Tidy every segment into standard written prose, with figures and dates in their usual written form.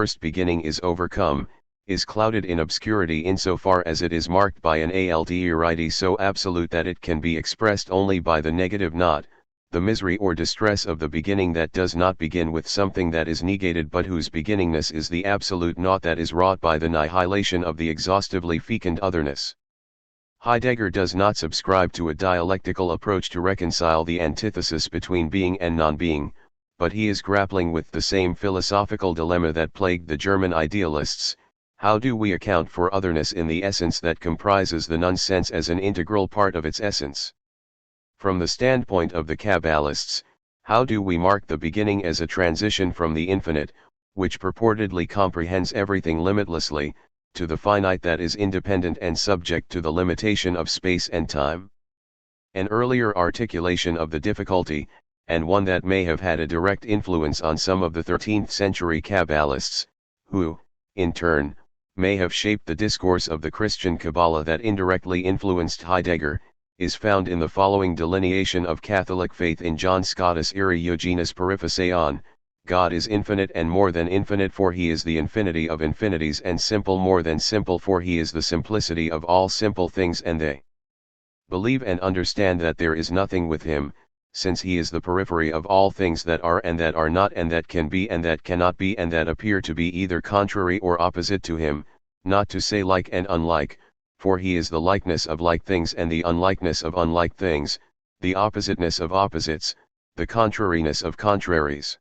first beginning is overcome, is clouded in obscurity insofar as it is marked by an alterity so absolute that it can be expressed only by the negative not, the misery or distress of the beginning that does not begin with something that is negated but whose beginningness is the absolute naught that is wrought by the nihilation of the exhaustively fecund otherness. Heidegger does not subscribe to a dialectical approach to reconcile the antithesis between being and non-being, but he is grappling with the same philosophical dilemma that plagued the German idealists. How do we account for otherness in the essence that comprises the non-sense as an integral part of its essence? From the standpoint of the Kabbalists, how do we mark the beginning as a transition from the infinite, which purportedly comprehends everything limitlessly, to the finite that is independent and subject to the limitation of space and time? An earlier articulation of the difficulty, and one that may have had a direct influence on some of the 13th century Kabbalists, who, in turn, may have shaped the discourse of the Christian Kabbalah that indirectly influenced Heidegger, is found in the following delineation of Catholic faith in John Scotus Eriogenes Periphaseon: God is infinite and more than infinite, for he is the infinity of infinities, and simple more than simple, for he is the simplicity of all simple things, and they believe and understand that there is nothing with him, since he is the periphery of all things that are and that are not, and that can be and that cannot be, and that appear to be either contrary or opposite to him, not to say like and unlike, for he is the likeness of like things and the unlikeness of unlike things, the oppositeness of opposites, the contrariness of contraries.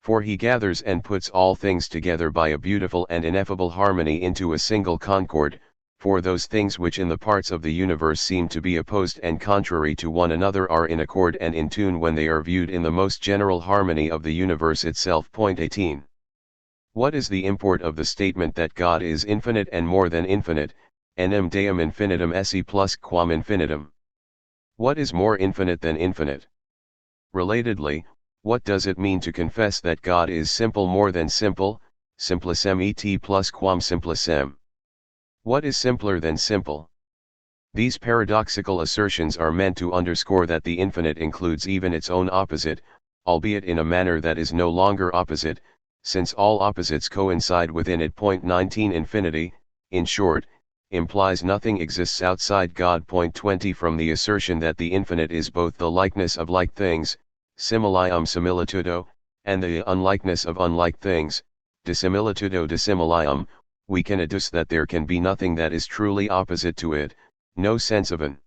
For he gathers and puts all things together by a beautiful and ineffable harmony into a single concord, for those things which in the parts of the universe seem to be opposed and contrary to one another are in accord and in tune when they are viewed in the most general harmony of the universe itself. 18. What is the import of the statement that God is infinite and more than infinite, enim deum infinitum esse plus quam infinitum? What is more infinite than infinite? Relatedly, what does it mean to confess that God is simple more than simple, simplicem et plus quam simplicem? What is simpler than simple? These paradoxical assertions are meant to underscore that the infinite includes even its own opposite, albeit in a manner that is no longer opposite, since all opposites coincide within it. 19 Infinity, in short, implies nothing exists outside God. 20 From the assertion that the infinite is both the likeness of like things, similium similitudo, and the unlikeness of unlike things, dissimilitudo dissimilium, we can adduce that there can be nothing that is truly opposite to it, no sense of an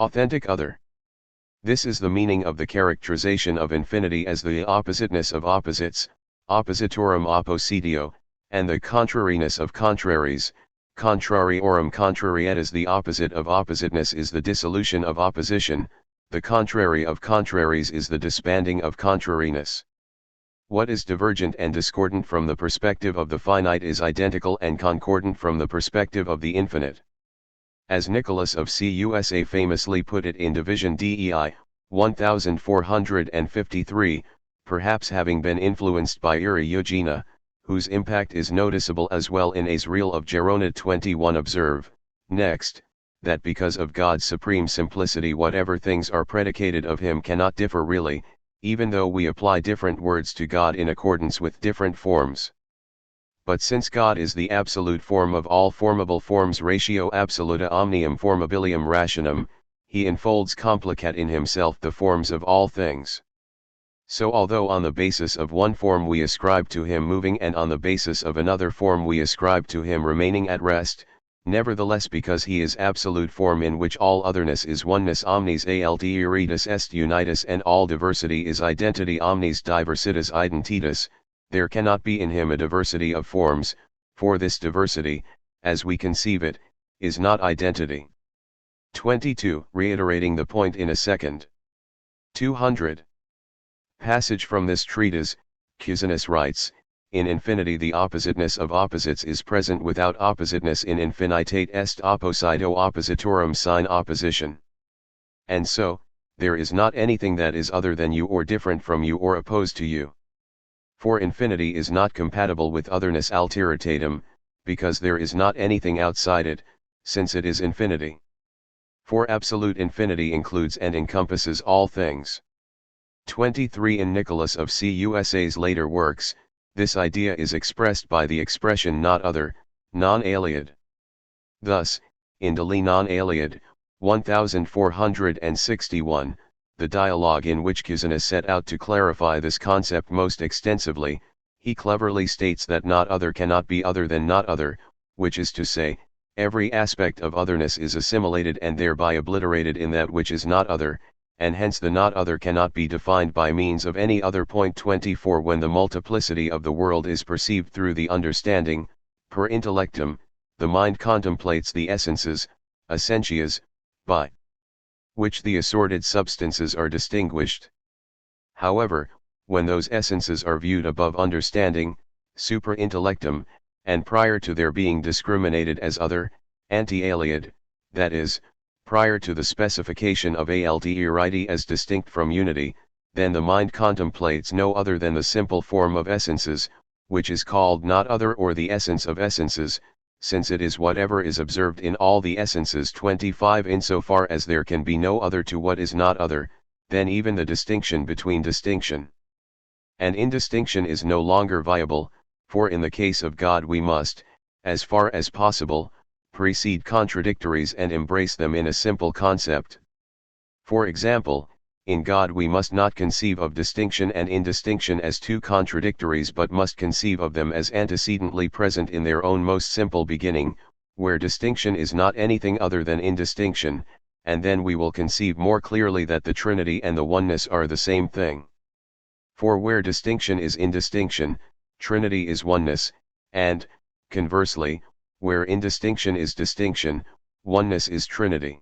authentic other. This is the meaning of the characterization of infinity as the oppositeness of opposites, oppositorum oppositio, and the contrariness of contraries, contrariorum contrariet. As the opposite of oppositeness is the dissolution of opposition, the contrary of contraries is the disbanding of contrariness. What is divergent and discordant from the perspective of the finite is identical and concordant from the perspective of the infinite. As Nicholas of CUSA famously put it in Division DEI, 1453, perhaps having been influenced by Eriugena, whose impact is noticeable as well in A's Reel of Gerona 21, observe, next, that because of God's supreme simplicity whatever things are predicated of him cannot differ really, even though we apply different words to God in accordance with different forms. But since God is the absolute form of all formable forms, ratio absoluta omnium formabilium rationum, he enfolds complicat in himself the forms of all things. So although on the basis of one form we ascribe to him moving and on the basis of another form we ascribe to him remaining at rest, nevertheless because he is absolute form in which all otherness is oneness, omnis alteritas est unitas, and all diversity is identity, omnis diversitas identitas, there cannot be in him a diversity of forms, for this diversity, as we conceive it, is not identity. 22. Reiterating the point in a second. 200. Passage from this treatise, Cusanus writes, in infinity the oppositeness of opposites is present without oppositeness, in infinitate est opposito oppositorum sine opposition. And so, there is not anything that is other than you or different from you or opposed to you. For infinity is not compatible with otherness alteritatum, because there is not anything outside it, since it is infinity. For absolute infinity includes and encompasses all things. 23. In Nicholas of CUSA's later works, This idea is expressed by the expression not other, non-Elliot. Thus, in De li non-Elliot, 1461, the dialogue in which Cusanus set out to clarify this concept most extensively, he cleverly states that not other cannot be other than not other, which is to say, every aspect of otherness is assimilated and thereby obliterated in that which is not other, and hence the not other cannot be defined by means of any other. 24 When the multiplicity of the world is perceived through the understanding, per intellectum, the mind contemplates the essences, essentias, by which the assorted substances are distinguished. However, when those essences are viewed above understanding, supra intellectum, and prior to their being discriminated as other, anti-Elliot, that is, prior to the specification of alterity as distinct from unity, then the mind contemplates no other than the simple form of essences, which is called not other or the essence of essences, since it is whatever is observed in all the essences. 25 Insofar as there can be no other to what is not other, then even the distinction between distinction and indistinction is no longer viable, for in the case of God we must, as far as possible, precede contradictories and embrace them in a simple concept. For example, in God we must not conceive of distinction and indistinction as two contradictories but must conceive of them as antecedently present in their own most simple beginning, where distinction is not anything other than indistinction, and then we will conceive more clearly that the Trinity and the oneness are the same thing. For where distinction is indistinction, Trinity is oneness, and, conversely, where indistinction is distinction, oneness is Trinity.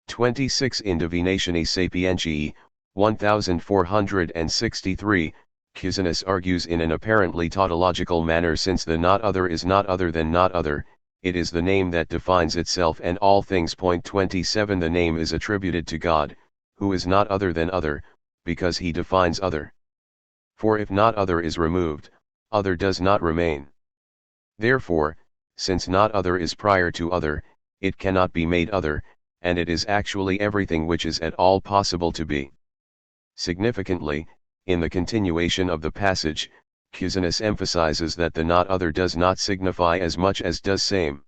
26 In Divinatione Sapientiae, 1463, Cusanus argues in an apparently tautological manner: since the not other is not other than not other, it is the name that defines itself and all things. 27 The name is attributed to God, who is not other than other, because he defines other. For if not other is removed, other does not remain. Therefore, since not other is prior to other, it cannot be made other, and it is actually everything which is at all possible to be. Significantly, in the continuation of the passage, Cusanus emphasizes that the not other does not signify as much as does same.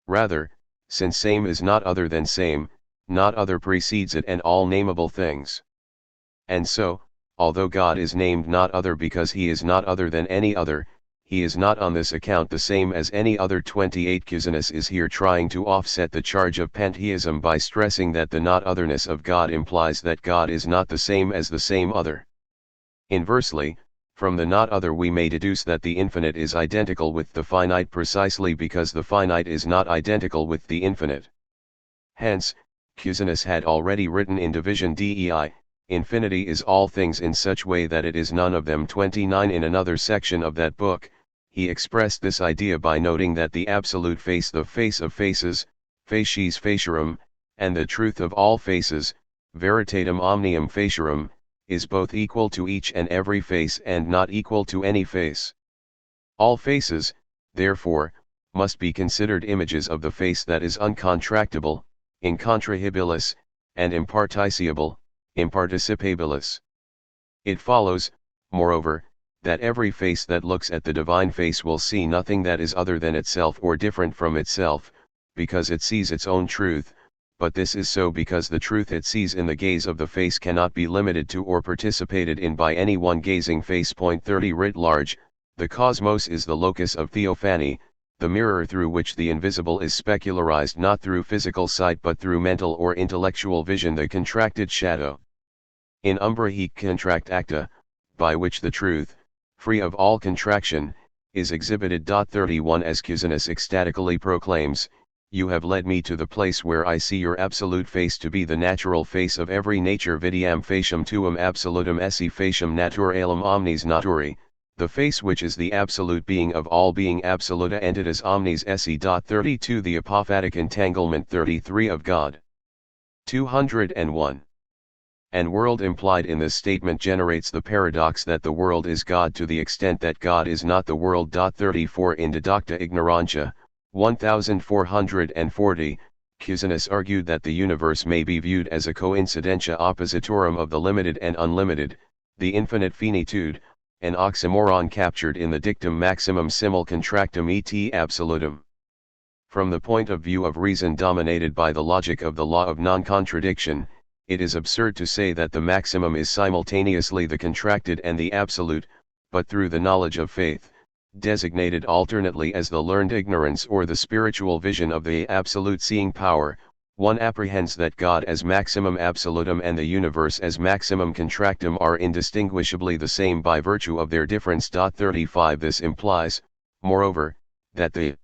Rather, since same is not other than same, not other precedes it and all nameable things. And so, although God is named not other because he is not other than any other, he is not on this account the same as any other. 28 Cusanus is here trying to offset the charge of pantheism by stressing that the not otherness of God implies that God is not the same as the same other. Inversely, from the not other we may deduce that the infinite is identical with the finite precisely because the finite is not identical with the infinite. Hence, Cusanus had already written in Division Dei, infinity is all things in such way that it is none of them. 29 In another section of that book, he expressed this idea by noting that the absolute face, the face of faces, facies faciarum, and the truth of all faces, veritatem omnium faciarum, is both equal to each and every face and not equal to any face. All faces, therefore, must be considered images of the face that is uncontractable, incontrahibilis, and imparticipable, imparticipabilis. It follows, moreover, that every face that looks at the divine face will see nothing that is other than itself or different from itself, because it sees its own truth, but this is so because the truth it sees in the gaze of the face cannot be limited to or participated in by any one gazing face. 30 Writ large, the cosmos is the locus of theophany, the mirror through which the invisible is specularized not through physical sight but through mental or intellectual vision, the contracted shadow. In umbra hic contract acta, by which the truth, free of all contraction, is exhibited. 31 As Cusanus ecstatically proclaims, you have led me to the place where I see your absolute face to be the natural face of every nature, vidiam faciam tuum absolutum esse faciam naturalem omnis naturi, the face which is the absolute being of all being, absoluta entitas omnis esse. 32 The apophatic entanglement. 33 Of God. 201. And world implied in this statement generates the paradox that the world is God to the extent that God is not the world. 34 In Didacta Ignorantia, 1440, Cusanus argued that the universe may be viewed as a coincidentia oppositorum of the limited and unlimited, the infinite finitude, an oxymoron captured in the dictum maximum simul contractum et absolutum. From the point of view of reason dominated by the logic of the law of non-contradiction, it is absurd to say that the maximum is simultaneously the contracted and the absolute, but through the knowledge of faith, designated alternately as the learned ignorance or the spiritual vision of the absolute seeing power, one apprehends that God as maximum absolutum and the universe as maximum contractum are indistinguishably the same by virtue of their difference. 35 This implies, moreover, that the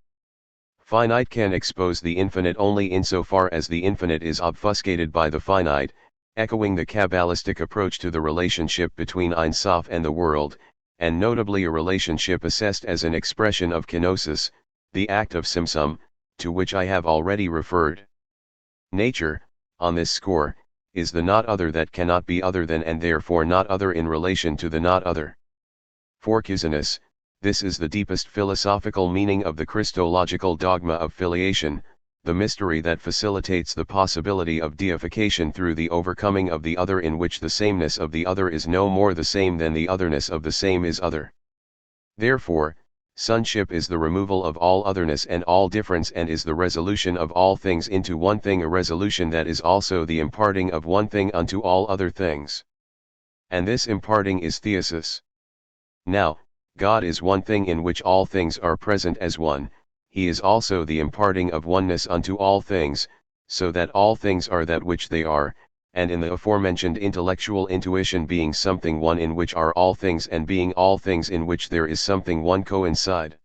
finite can expose the infinite only insofar as the infinite is obfuscated by the finite, echoing the Kabbalistic approach to the relationship between Ein Sof and the world, and notably a relationship assessed as an expression of Gnosis, the act of Simsum, to which I have already referred. Nature, on this score, is the not other that cannot be other than and therefore not other in relation to the not other. For Cusanus, this is the deepest philosophical meaning of the Christological dogma of filiation, the mystery that facilitates the possibility of deification through the overcoming of the other, in which the sameness of the other is no more the same than the otherness of the same is other. Therefore, sonship is the removal of all otherness and all difference, and is the resolution of all things into one thing, a resolution that is also the imparting of one thing unto all other things. And this imparting is theosis. Now, God is one thing in which all things are present as one. He is also the imparting of oneness unto all things, so that all things are that which they are, and in the aforementioned intellectual intuition, being something one in which are all things, and being all things in which there is something one, coincide.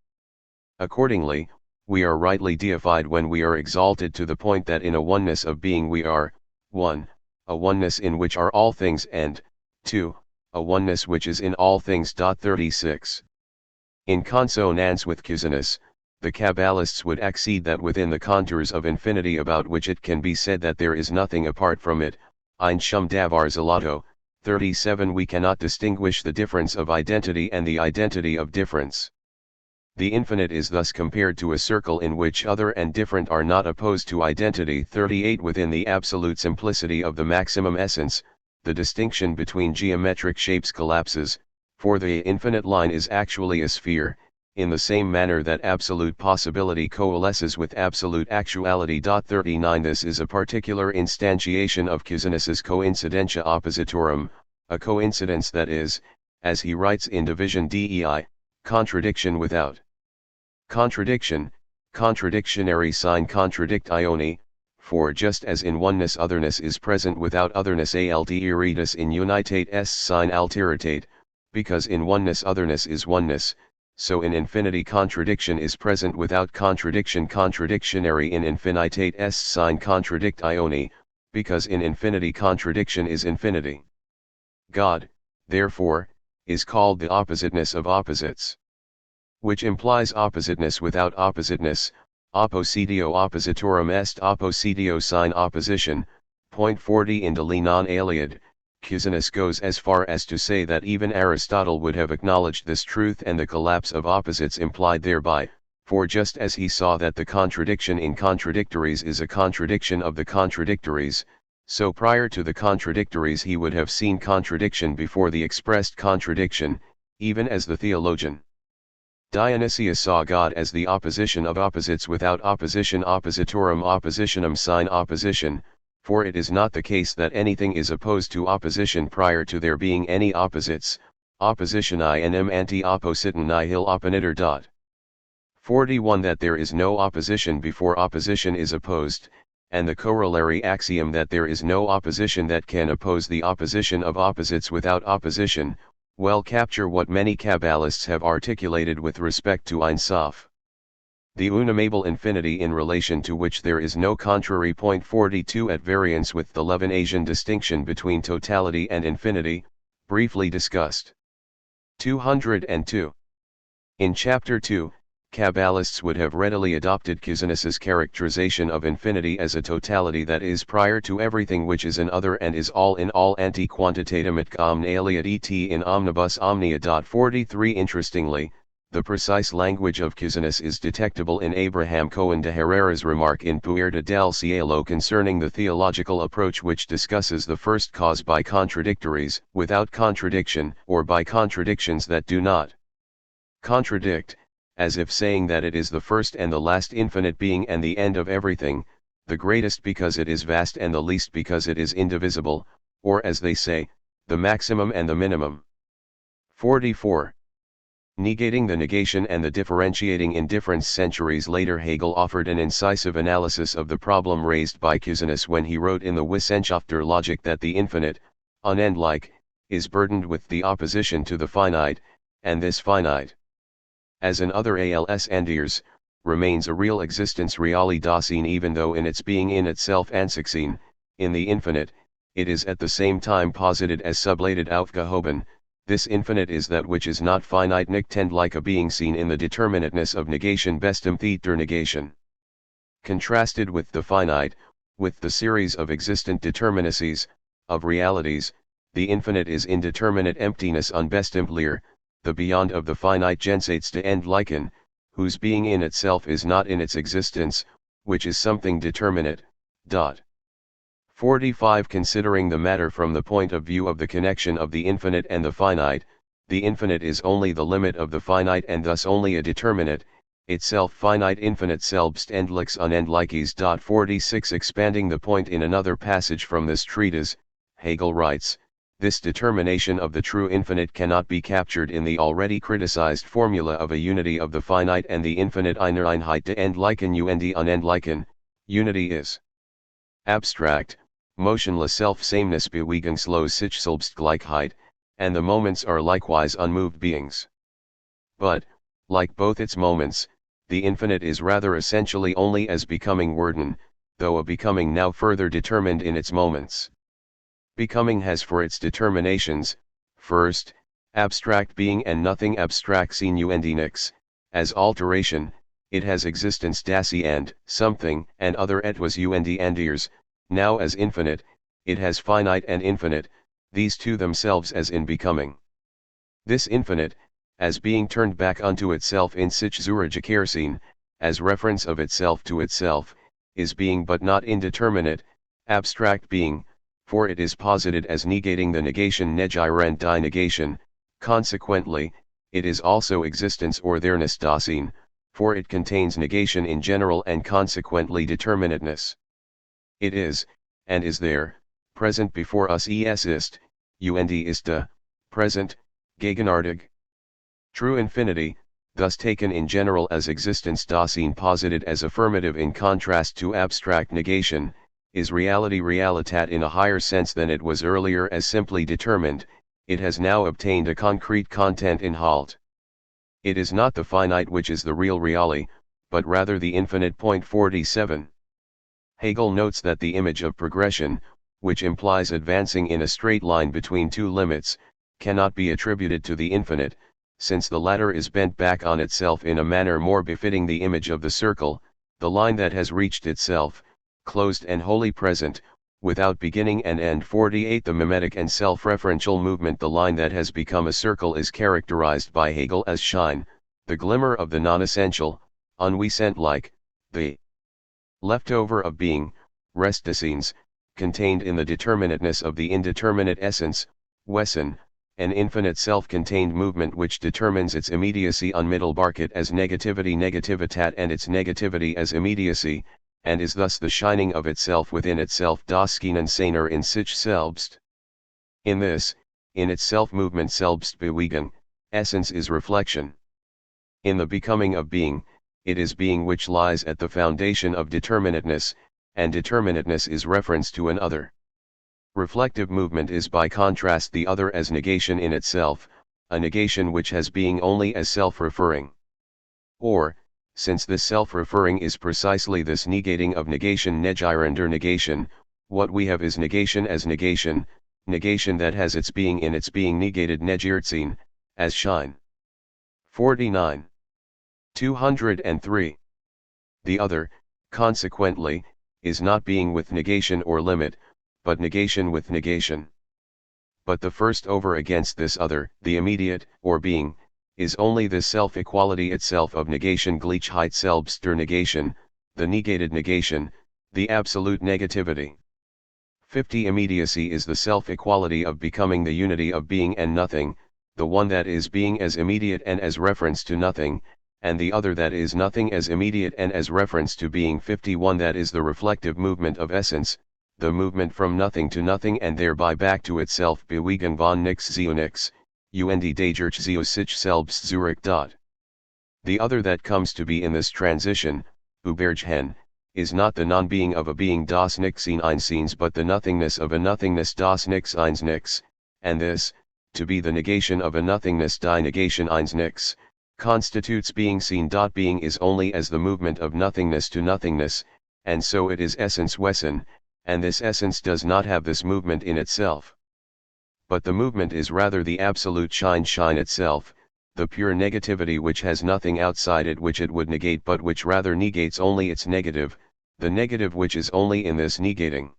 Accordingly, we are rightly deified when we are exalted to the point that in a oneness of being we are, 1, a oneness in which are all things, and 2, a oneness which is in all things. 36. In consonance with Cusanus, the Kabbalists would accede that within the contours of infinity about which it can be said that there is nothing apart from it, ein shum davar zelato, 37, we cannot distinguish the difference of identity and the identity of difference. The infinite is thus compared to a circle in which other and different are not opposed to identity. 38 Within the absolute simplicity of the maximum essence, the distinction between geometric shapes collapses, for the infinite line is actually a sphere, in the same manner that absolute possibility coalesces with absolute actuality. 39 This is a particular instantiation of Cusanus's coincidentia oppositorum, a coincidence that is, as he writes in Division Dei, contradiction without contradiction, contradictionary sign contradictione, for just as in oneness otherness is present without otherness, ald iritus in unitate est sign alteritate, because in oneness otherness is oneness, so in infinity contradiction is present without contradiction, contradictionary in infinitate est sign contradictione, because in infinity contradiction is infinity. God, therefore, is called the oppositeness of opposites, which implies oppositeness without oppositeness. Oppositio oppositorum est oppositio sign opposition. Point 40 In de non Elliot, Cusanus goes as far as to say that even Aristotle would have acknowledged this truth and the collapse of opposites implied thereby, for just as he saw that the contradiction in contradictories is a contradiction of the contradictories, so prior to the contradictories he would have seen contradiction before the expressed contradiction, even as the theologian Dionysius saw God as the opposition of opposites without opposition, oppositorum oppositionum sign opposition, for it is not the case that anything is opposed to opposition prior to there being any opposites, oppositionae enim anti-oppositum nihil opponiter. 41 That there is no opposition before opposition is opposed, and the corollary axiom that there is no opposition that can oppose the opposition of opposites without opposition, well capture what many Kabbalists have articulated with respect to Ein Sof. The unamable infinity in relation to which there is no contrary. Point 42 At variance with the Levinasian distinction between totality and infinity, briefly discussed. 202. In Chapter 2, Kabbalists would have readily adopted Cusanus's characterization of infinity as a totality that is prior to everything which is an other and is all in all anti quantitatum et omne Elliot et in omnibus omnia. 43 Interestingly, The precise language of Cusanus is detectable in Abraham Cohen de Herrera's remark in Puerta del Cielo concerning the theological approach which discusses the first cause by contradictories, without contradiction, or by contradictions that do not contradict, as if saying that it is the first and the last infinite being and the end of everything, the greatest because it is vast and the least because it is indivisible, or as they say, the maximum and the minimum. 44. Negating the negation and the differentiating indifference. Centuries later, Hegel offered an incisive analysis of the problem raised by Cusanus when he wrote in the Wissenschaft der Logik that the infinite, unendlich, is burdened with the opposition to the finite, and this finite, as in other als endirs, remains a real existence reali Dasein, even though in its being in itself Ansichtssein, in the infinite, it is at the same time posited as sublated aufgehoben. This infinite is that which is not finite, nicht like a being seen in the determinateness of negation, bestimmt der negation. Contrasted with the finite, with the series of existent determinacies, of realities, the infinite is indeterminate emptiness, unbestimmt Leer, the beyond of the finite jenseits endlichen, whose being in itself is not in its existence, which is something determinate. 45. Considering the matter from the point of view of the connection of the infinite and the finite, the infinite is only the limit of the finite and thus only a determinate, itself finite infinite selbst endliches unendliches. 46. Expanding the point in another passage from this treatise, Hegel writes, this determination of the true infinite cannot be captured in the already criticized formula of a unity of the finite and the infinite, einer Einheit der Endlichen und unendlichen. Unity is abstract, motionless self-sameness, bewegungslos sich selbst Gleichheit, and the moments are likewise unmoved beings. But, like both its moments, the infinite is rather essentially only as becoming worden, though a becoming now further determined in its moments. Becoming has for its determinations, first, abstract being and nothing abstract seen und nix, as alteration, it has existence Dasein and something and other etwas und endirs. Now as infinite, it has finite and infinite, these two themselves as in becoming. This infinite, as being turned back unto itself in sich Zurückkehrsein, as reference of itself to itself, is being but not indeterminate, abstract being, for it is posited as negating the negation negierend die negation, consequently, it is also existence or There-ness Dasein, for it contains negation in general and consequently determinateness. It is, and is there, present before us es ist, und ist da, present, gegenwärtig. True infinity, thus taken in general as existence Dasein posited as affirmative in contrast to abstract negation, is reality realitat in a higher sense than it was earlier as simply determined, it has now obtained a concrete content in Halt. It is not the finite which is the real reali, but rather the infinite. 47. Hegel notes that the image of progression, which implies advancing in a straight line between two limits, cannot be attributed to the infinite, since the latter is bent back on itself in a manner more befitting the image of the circle, the line that has reached itself, closed and wholly present, without beginning and end. 48. The mimetic and self-referential movement. The line that has become a circle is characterized by Hegel as Schein, the glimmer of the non-essential, unwesent-like, the leftover of being, Restdaseins, contained in the determinateness of the indeterminate essence, Wesen, an infinite self-contained movement which determines its immediacy unmittelbarkeit as negativity negativitat and its negativity as immediacy, and is thus the shining of itself within itself das Scheinen seiner in sich selbst. In this, in its self-movement Selbstbewegung, essence is reflection. In the becoming of being, it is being which lies at the foundation of determinateness, and determinateness is reference to an other. Reflective movement is by contrast the other as negation in itself, a negation which has being only as self-referring. Or, since this self-referring is precisely this negating of negation negierender negation, what we have is negation as negation, negation that has its being in its being negated negiertsein, as Schein. 49. 203. The other, consequently, is not being with negation or limit, but negation with negation. But the first over against this other, the immediate, or being, is only the self-equality itself of negation, Gleichheit selbst der Negation, the negated negation, the absolute negativity. 50. Immediacy is the self-equality of becoming the unity of being and nothing, the one that is being as immediate and as reference to nothing, and the other that is nothing as immediate and as reference to being. 51. That is the reflective movement of essence, the movement from nothing to nothing and thereby back to itself. Bewegen von nix zu nix, und durch zu sich selbst zurück. The other that comes to be in this transition, übergehen, is not the non-being of a being das Nichtsein einseins but the nothingness of a nothingness das Nichts eins Nix, and this, to be the negation of a nothingness die Negation eins Nix, constitutes being seen. Being is only as the movement of nothingness to nothingness, and so it is essence Wesen, and this essence does not have this movement in itself. But the movement is rather the absolute shine itself, the pure negativity which has nothing outside it which it would negate but which rather negates only its negative, the negative which is only in this negating.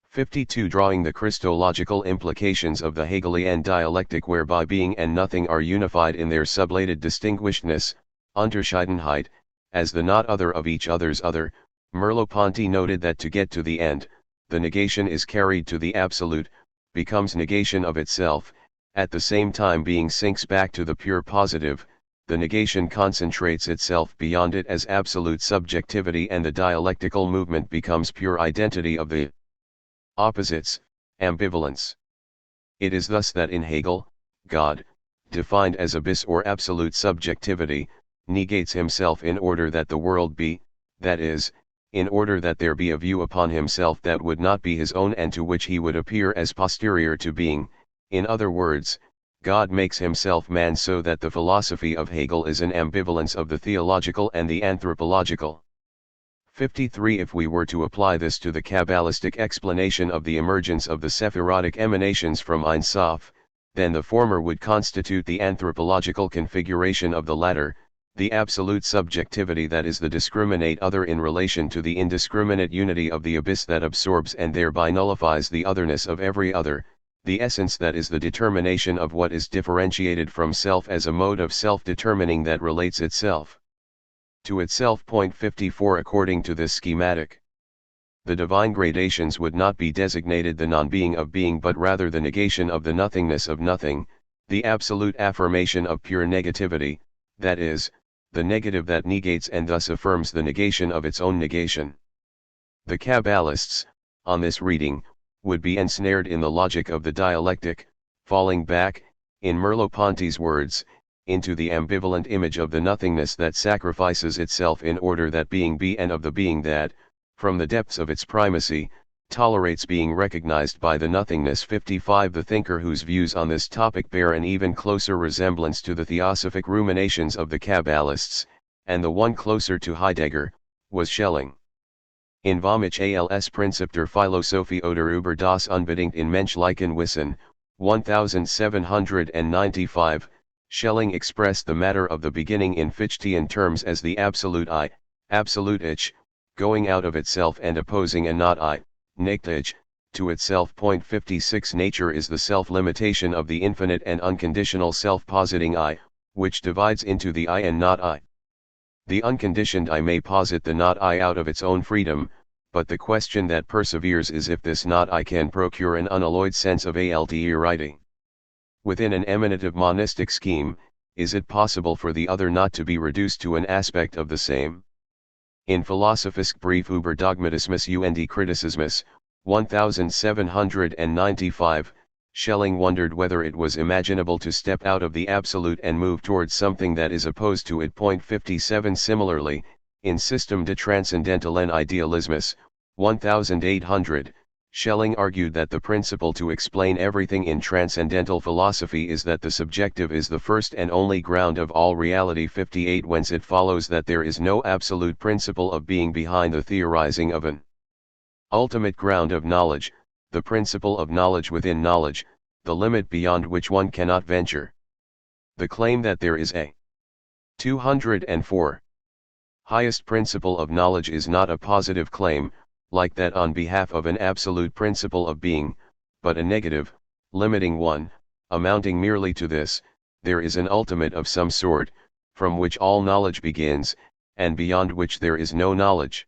52. Drawing the Christological implications of the Hegelian dialectic whereby being and nothing are unified in their sublated distinguishedness, Unterscheidenheit, as the not other of each other's other, Merleau-Ponty noted that to get to the end, the negation is carried to the absolute, becomes negation of itself, at the same time being sinks back to the pure positive, the negation concentrates itself beyond it as absolute subjectivity and the dialectical movement becomes pure identity of the opposites, ambivalence. It is thus that in Hegel, God, defined as abyss or absolute subjectivity, negates himself in order that the world be, that is, in order that there be a view upon himself that would not be his own and to which he would appear as posterior to being. In other words, God makes himself man so that the philosophy of Hegel is an ambivalence of the theological and the anthropological. 53. If we were to apply this to the Kabbalistic explanation of the emergence of the Sephirotic emanations from Ein Sof, then the former would constitute the anthropological configuration of the latter, the absolute subjectivity that is the discriminate other in relation to the indiscriminate unity of the abyss that absorbs and thereby nullifies the otherness of every other, the essence that is the determination of what is differentiated from self as a mode of self-determining that relates itself to itself. 54. According to this schematic, the divine gradations would not be designated the non-being of being but rather the negation of the nothingness of nothing, the absolute affirmation of pure negativity, that is, the negative that negates and thus affirms the negation of its own negation. The Kabbalists, on this reading, would be ensnared in the logic of the dialectic, falling back, in Merleau-Ponty's words, into the ambivalent image of the nothingness that sacrifices itself in order that being be and of the being that, from the depths of its primacy, tolerates being recognized by the nothingness. 55. The thinker whose views on this topic bear an even closer resemblance to the theosophic ruminations of the Kabbalists, and the one closer to Heidegger, was Schelling. In Vomich als Prinzip der Philosophie oder über das Unbedingt in menschlichen Wissen, 1795, Schelling expressed the matter of the beginning in Fichtean terms as the absolute I, absolute Ich, going out of itself and opposing a not I, nicht Ich, to itself. 56. Nature is the self-limitation of the infinite and unconditional self-positing I, which divides into the I and not I. The unconditioned I may posit the not I out of its own freedom, but the question that perseveres is if this not I can procure an unalloyed sense of alterity. Within an emanative monistic scheme, is it possible for the other not to be reduced to an aspect of the same? In Philosophisch Brief über Dogmatismus und Kritisismus, 1795, Schelling wondered whether it was imaginable to step out of the absolute and move towards something that is opposed to it. 57. Similarly, in System de Transcendentalen Idealismus, 1800, Schelling argued that the principle to explain everything in transcendental philosophy is that the subjective is the first and only ground of all reality. 58. Whence it follows that there is no absolute principle of being behind the theorizing of an ultimate ground of knowledge, the principle of knowledge within knowledge, the limit beyond which one cannot venture. The claim that there is a 204 highest principle of knowledge is not a positive claim, like that on behalf of an absolute principle of being, but a negative, limiting one, amounting merely to this, there is an ultimate of some sort, from which all knowledge begins, and beyond which there is no knowledge.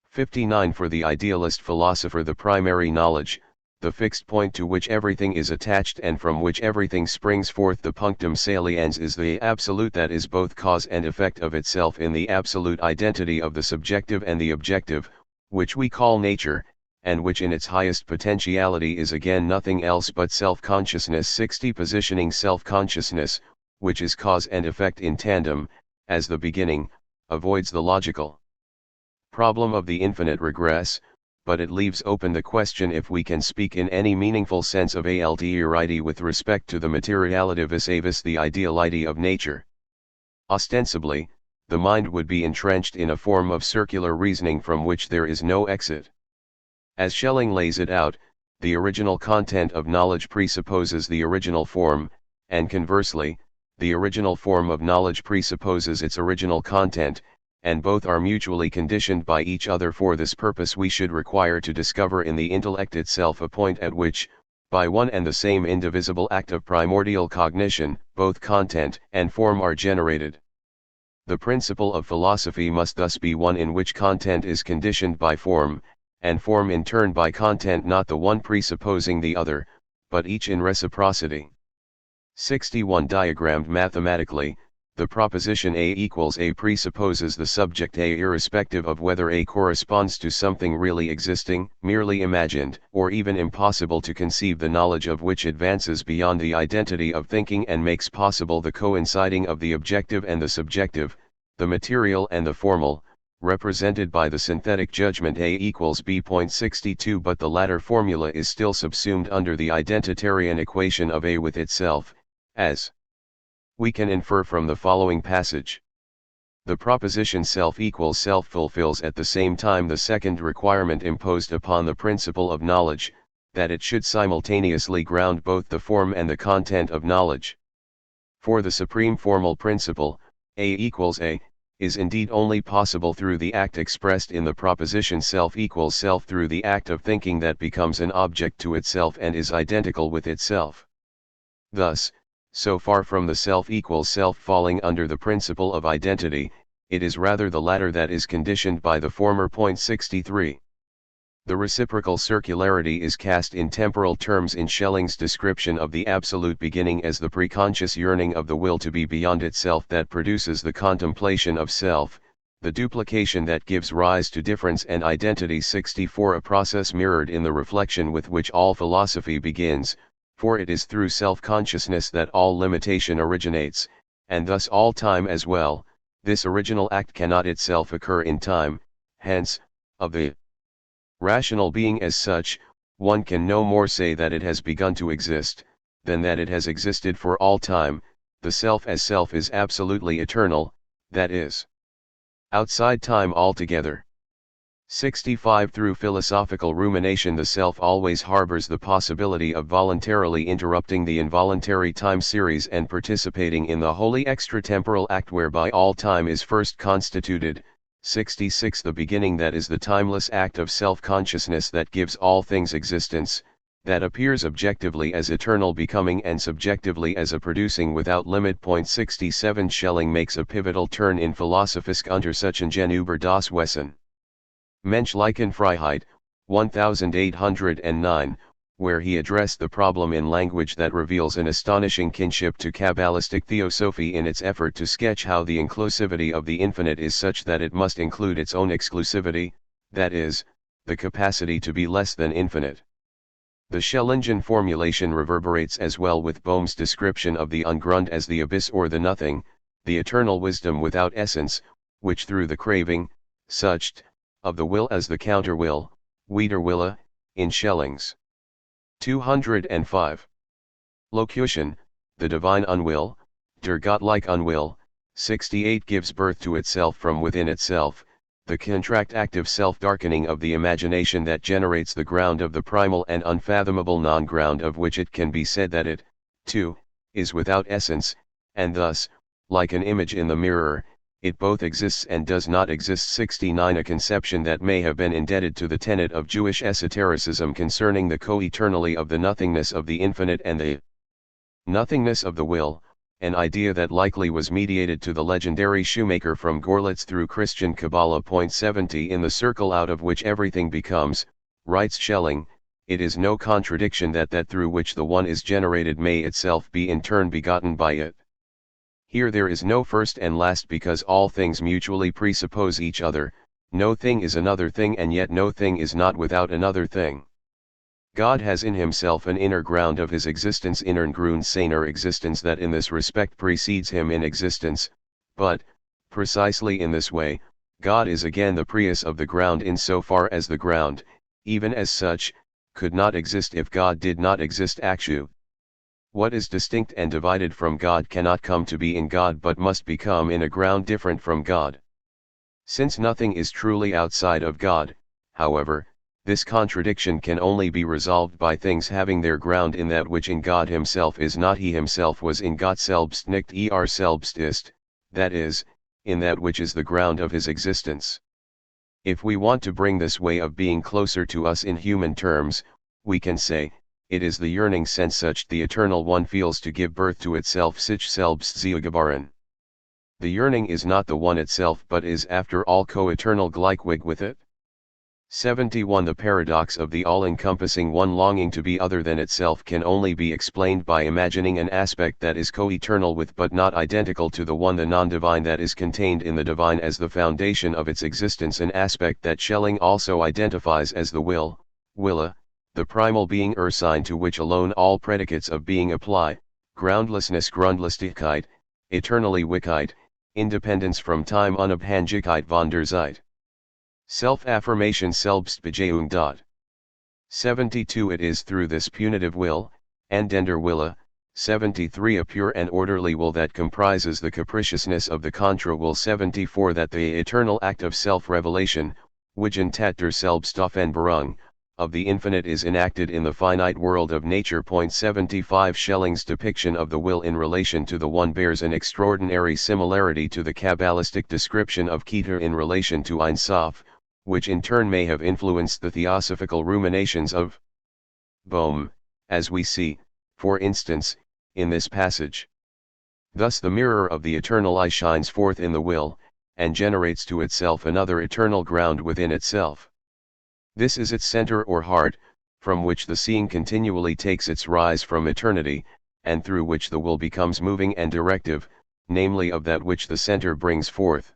59. For the idealist philosopher, the primary knowledge, the fixed point to which everything is attached and from which everything springs forth, the punctum saliens, is the absolute that is both cause and effect of itself in the absolute identity of the subjective and the objective, which we call nature, and which in its highest potentiality is again nothing else but self-consciousness. 60. Positioning self-consciousness, which is cause and effect in tandem, as the beginning, avoids the logical problem of the infinite regress, but it leaves open the question if we can speak in any meaningful sense of alterity with respect to the materiality vis a vis the ideality of nature. Ostensibly, the mind would be entrenched in a form of circular reasoning from which there is no exit. As Schelling lays it out, the original content of knowledge presupposes the original form, and conversely, the original form of knowledge presupposes its original content, and both are mutually conditioned by each other. For this purpose we should require to discover in the intellect itself a point at which, by one and the same indivisible act of primordial cognition, both content and form are generated. The principle of philosophy must thus be one in which content is conditioned by form, and form in turn by content, not the one presupposing the other, but each in reciprocity. 61. Diagrammed mathematically, the proposition A equals A presupposes the subject A irrespective of whether A corresponds to something really existing, merely imagined, or even impossible to conceive, the knowledge of which advances beyond the identity of thinking and makes possible the coinciding of the objective and the subjective, the material and the formal, represented by the synthetic judgment A equals B. 62. But the latter formula is still subsumed under the identitarian equation of A with itself, as we can infer from the following passage. The proposition self equals self fulfills at the same time the second requirement imposed upon the principle of knowledge, that it should simultaneously ground both the form and the content of knowledge. For the supreme formal principle, A equals A, is indeed only possible through the act expressed in the proposition self equals self, through the act of thinking that becomes an object to itself and is identical with itself. Thus, so far from the self equals self falling under the principle of identity, it is rather the latter that is conditioned by the former. 63. The reciprocal circularity is cast in temporal terms in Schelling's description of the absolute beginning as the preconscious yearning of the will to be beyond itself that produces the contemplation of self, the duplication that gives rise to difference and identity. 64. A process mirrored in the reflection with which all philosophy begins, for it is through self-consciousness that all limitation originates, and thus all time as well. This original act cannot itself occur in time, hence, of the rational being as such, one can no more say that it has begun to exist, than that it has existed for all time. The self as self is absolutely eternal, that is, outside time altogether. 65. Through philosophical rumination the self always harbors the possibility of voluntarily interrupting the involuntary time series and participating in the wholly extratemporal act whereby all time is first constituted. 66. The beginning, that is the timeless act of self-consciousness that gives all things existence, that appears objectively as eternal becoming and subjectively as a producing without limit. 67. Schelling makes a pivotal turn in Philosophische Untersuchungen über das Wesen. Menschlichen Freiheit, 1809, where he addressed the problem in language that reveals an astonishing kinship to Kabbalistic theosophy in its effort to sketch how the inclusivity of the infinite is such that it must include its own exclusivity, that is, the capacity to be less than infinite. The Schellingen formulation reverberates as well with Bohm's description of the Ungrund as the abyss or the nothing, the eternal wisdom without essence, which through the craving, sucht, of the will as the counter-will, Widerwille, in Schelling's 205. Locution, the divine unwill, der Gottlike unwill. 68. Gives birth to itself from within itself, the contract active self-darkening of the imagination that generates the ground of the primal and unfathomable non-ground of which it can be said that it, too, is without essence, and thus, like an image in the mirror, it both exists and does not exist. 69. A conception that may have been indebted to the tenet of Jewish esotericism concerning the co-eternality of the nothingness of the infinite and the nothingness of the will, an idea that likely was mediated to the legendary shoemaker from Gorlitz through Christian Kabbalah. 70 In the circle out of which everything becomes, writes Schelling, it is no contradiction that that through which the one is generated may itself be in turn begotten by it. Here there is no first and last because all things mutually presuppose each other, no thing is another thing and yet no thing is not without another thing. God has in himself an inner ground of his existence, innern Grund seiner existence, that in this respect precedes him in existence, but, precisely in this way, God is again the prius of the ground in so far as the ground, even as such, could not exist if God did not exist actu. What is distinct and divided from God cannot come to be in God but must become in a ground different from God. Since nothing is truly outside of God, however, this contradiction can only be resolved by things having their ground in that which in God himself is not. He himself was in Gott selbst nicht selbst ist, that is, in that which is the ground of his existence. If we want to bring this way of being closer to us in human terms, we can say, it is the yearning Sehnsucht the Eternal One feels to give birth to itself, sich selbst zu gebaren. The yearning is not the One itself but is after all co-eternal gleichweg with it. 71 The paradox of the all-encompassing One longing to be other than itself can only be explained by imagining an aspect that is co-eternal with but not identical to the One, the non-divine that is contained in the divine as the foundation of its existence, an aspect that Schelling also identifies as the will, wille, the primal being sign to which alone all predicates of being apply, groundlessness Grundlosigkeit, Eternallichkeit, independence from time Unabhängigkeit von der Zeit. Self-affirmation Selbstbejahung. 72 It is through this punitive will, Anwender Wille, 73 A pure and orderly will that comprises the capriciousness of the contra will. 74 That the eternal act of self-revelation, Wiggen Tat der Selbstoffenbarung, of the infinite is enacted in the finite world of nature. 75 Schelling's depiction of the will in relation to the One bears an extraordinary similarity to the Kabbalistic description of Keter in relation to Ein Sof, which in turn may have influenced the theosophical ruminations of Bohm, as we see, for instance, in this passage. Thus the mirror of the eternal I shines forth in the will, and generates to itself another eternal ground within itself. This is its center or heart, from which the seeing continually takes its rise from eternity, and through which the will becomes moving and directive, namely of that which the center brings forth.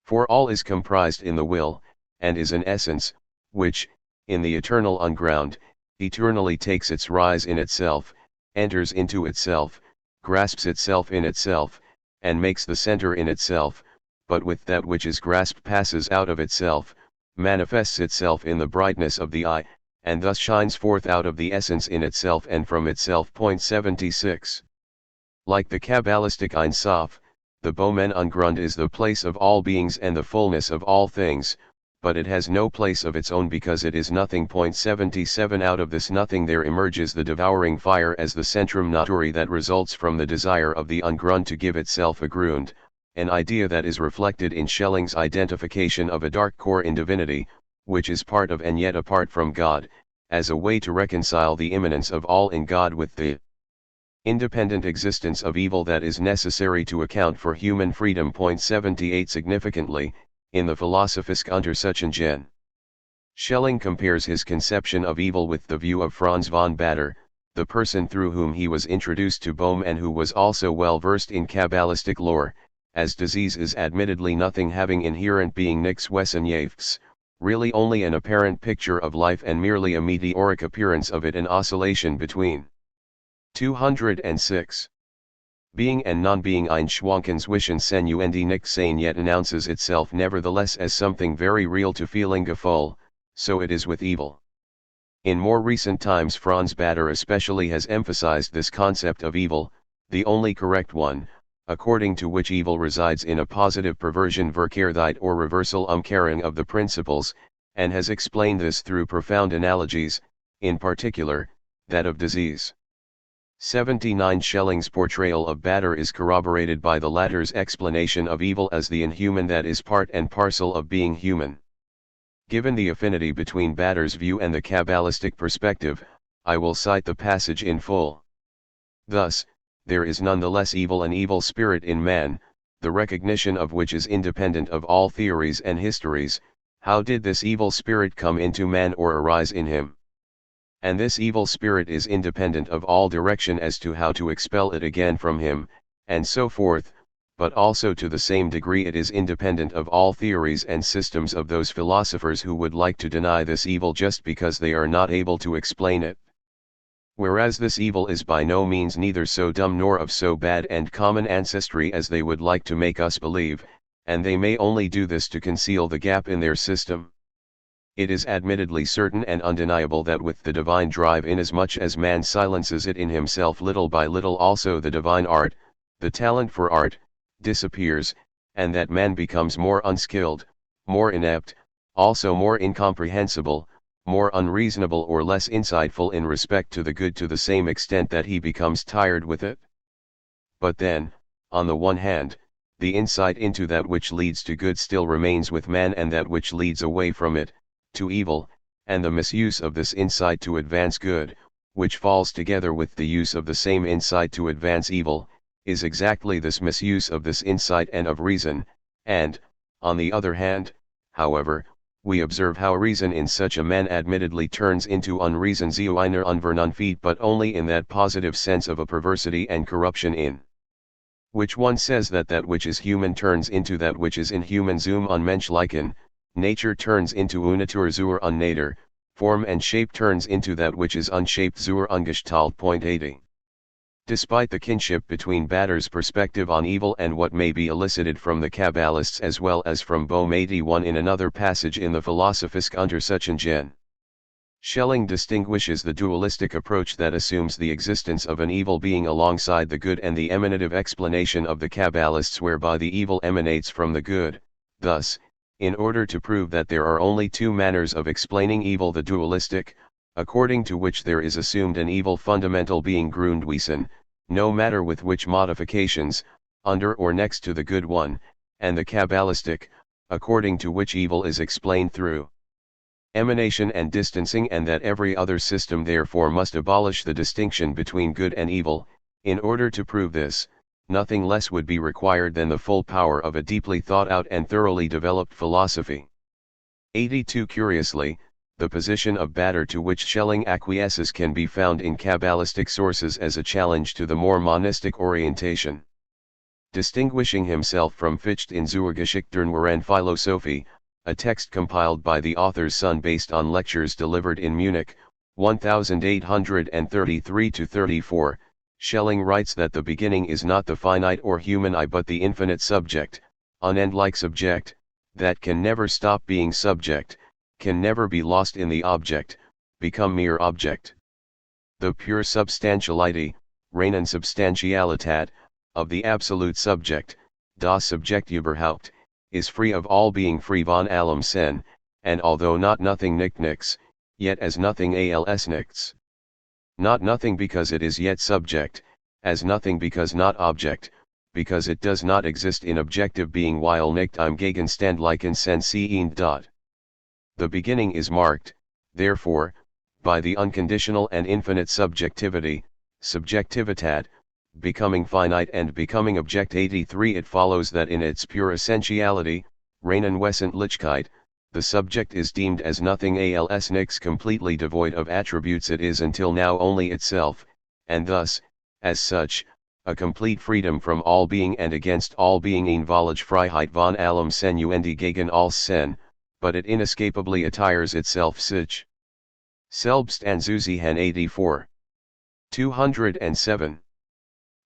For all is comprised in the will, and is an essence, which, in the eternal unground, eternally takes its rise in itself, enters into itself, grasps itself in itself, and makes the center in itself, but with that which is grasped passes out of itself, manifests itself in the brightness of the eye, and thus shines forth out of the essence in itself and from itself. 76. Like the Kabbalistic Ein Sof, the Böhmen Ungrund is the place of all beings and the fullness of all things, but it has no place of its own because it is nothing. 77 Out of this nothing there emerges the devouring fire as the centrum naturae that results from the desire of the Ungrund to give itself a Grund, an idea that is reflected in Schelling's identification of a dark core in divinity, which is part of and yet apart from God, as a way to reconcile the immanence of all in God with the independent existence of evil that is necessary to account for human freedom. 78 Significantly, in the Philosophisch Untersuchungen, Schelling compares his conception of evil with the view of Franz von Baader, the person through whom he was introduced to Bohm and who was also well versed in Kabbalistic lore, as disease is admittedly nothing having inherent being nix Wessenjefts, really only an apparent picture of life and merely a meteoric appearance of it, an oscillation between 206. Being and non-being ein Schwankenswischen Senu und nix sein yet announces itself nevertheless as something very real to Feelinggefühl, so it is with evil. In more recent times Franz Baader especially has emphasized this concept of evil, the only correct one, according to which evil resides in a positive perversion Verkehrtheit or reversal Umkehrung of the principles, and has explained this through profound analogies, in particular, that of disease. 79 Schelling's portrayal of Baader is corroborated by the latter's explanation of evil as the inhuman that is part and parcel of being human. Given the affinity between Baader's view and the Kabbalistic perspective, I will cite the passage in full. Thus, there is nonetheless an evil spirit in man, the recognition of which is independent of all theories and histories. How did this evil spirit come into man or arise in him? And this evil spirit is independent of all direction as to how to expel it again from him, and so forth, but also to the same degree it is independent of all theories and systems of those philosophers who would like to deny this evil just because they are not able to explain it. Whereas this evil is by no means neither so dumb nor of so bad and common ancestry as they would like to make us believe, and they may only do this to conceal the gap in their system. It is admittedly certain and undeniable that with the divine drive, inasmuch as man silences it in himself little by little, also the divine art, the talent for art, disappears, and that man becomes more unskilled, more inept, also more incomprehensible, more unreasonable or less insightful in respect to the good to the same extent that he becomes tired with it. But then, on the one hand, the insight into that which leads to good still remains with man, and that which leads away from it, to evil, and the misuse of this insight to advance good, which falls together with the use of the same insight to advance evil, is exactly this misuse of this insight and of reason, and, on the other hand, however, we observe how reason in such a man admittedly turns into unreason zu einer Unvernunft, but only in that positive sense of a perversity and corruption in which one says that which is human turns into that which is inhuman zum Unmenschlichen, nature turns into Natur zur Unnatur, form and shape turns into that which is unshaped zur Ungestalt. 80. Despite the kinship between Baader's perspective on evil and what may be elicited from the Kabbalists as well as from Bohm 81 in another passage in the Philosophisch Untersuchungen, Schelling distinguishes the dualistic approach that assumes the existence of an evil being alongside the good and the emanative explanation of the Kabbalists whereby the evil emanates from the good. Thus, in order to prove that there are only two manners of explaining evil, the dualistic, according to which there is assumed an evil fundamental being Grundwesen, no matter with which modifications, under or next to the good one, and the Kabbalistic, according to which evil is explained through emanation and distancing, and that every other system therefore must abolish the distinction between good and evil. In order to prove this, nothing less would be required than the full power of a deeply thought out and thoroughly developed philosophy. 82. Curiously, the position of Baader to which Schelling acquiesces can be found in Kabbalistic sources as a challenge to the more monistic orientation. Distinguishing himself from Fichte in Zur Geschichte der Wahren Philosophie, a text compiled by the author's son based on lectures delivered in Munich, 1833-34, Schelling writes that the beginning is not the finite or human I but the infinite subject, unendlike subject, that can never stop being subject, can never be lost in the object, become mere object. The pure substantiality, reinen Substantialität, of the absolute subject, das Subjekt überhaupt, is free of all being, free von allem Sein, and although not nothing nicht nichts, yet as nothing als nichts. Not nothing because it is yet subject, as nothing because not object, because it does not exist in objective being while nicht im Gegenstand liegen sehen. The beginning is marked, therefore, by the unconditional and infinite subjectivity, Subjektivität, becoming finite and becoming object. 83. It follows that in its pure essentiality, reinen Wesentlichkeit, the subject is deemed as nothing als nichts, completely devoid of attributes it is until now only itself, and thus, as such, a complete freedom from all being and against all being, eine völlige Freiheit von allem Sein und gegen alles Sein, but it inescapably attires itself sich selbst an zu sehen. 84. 207.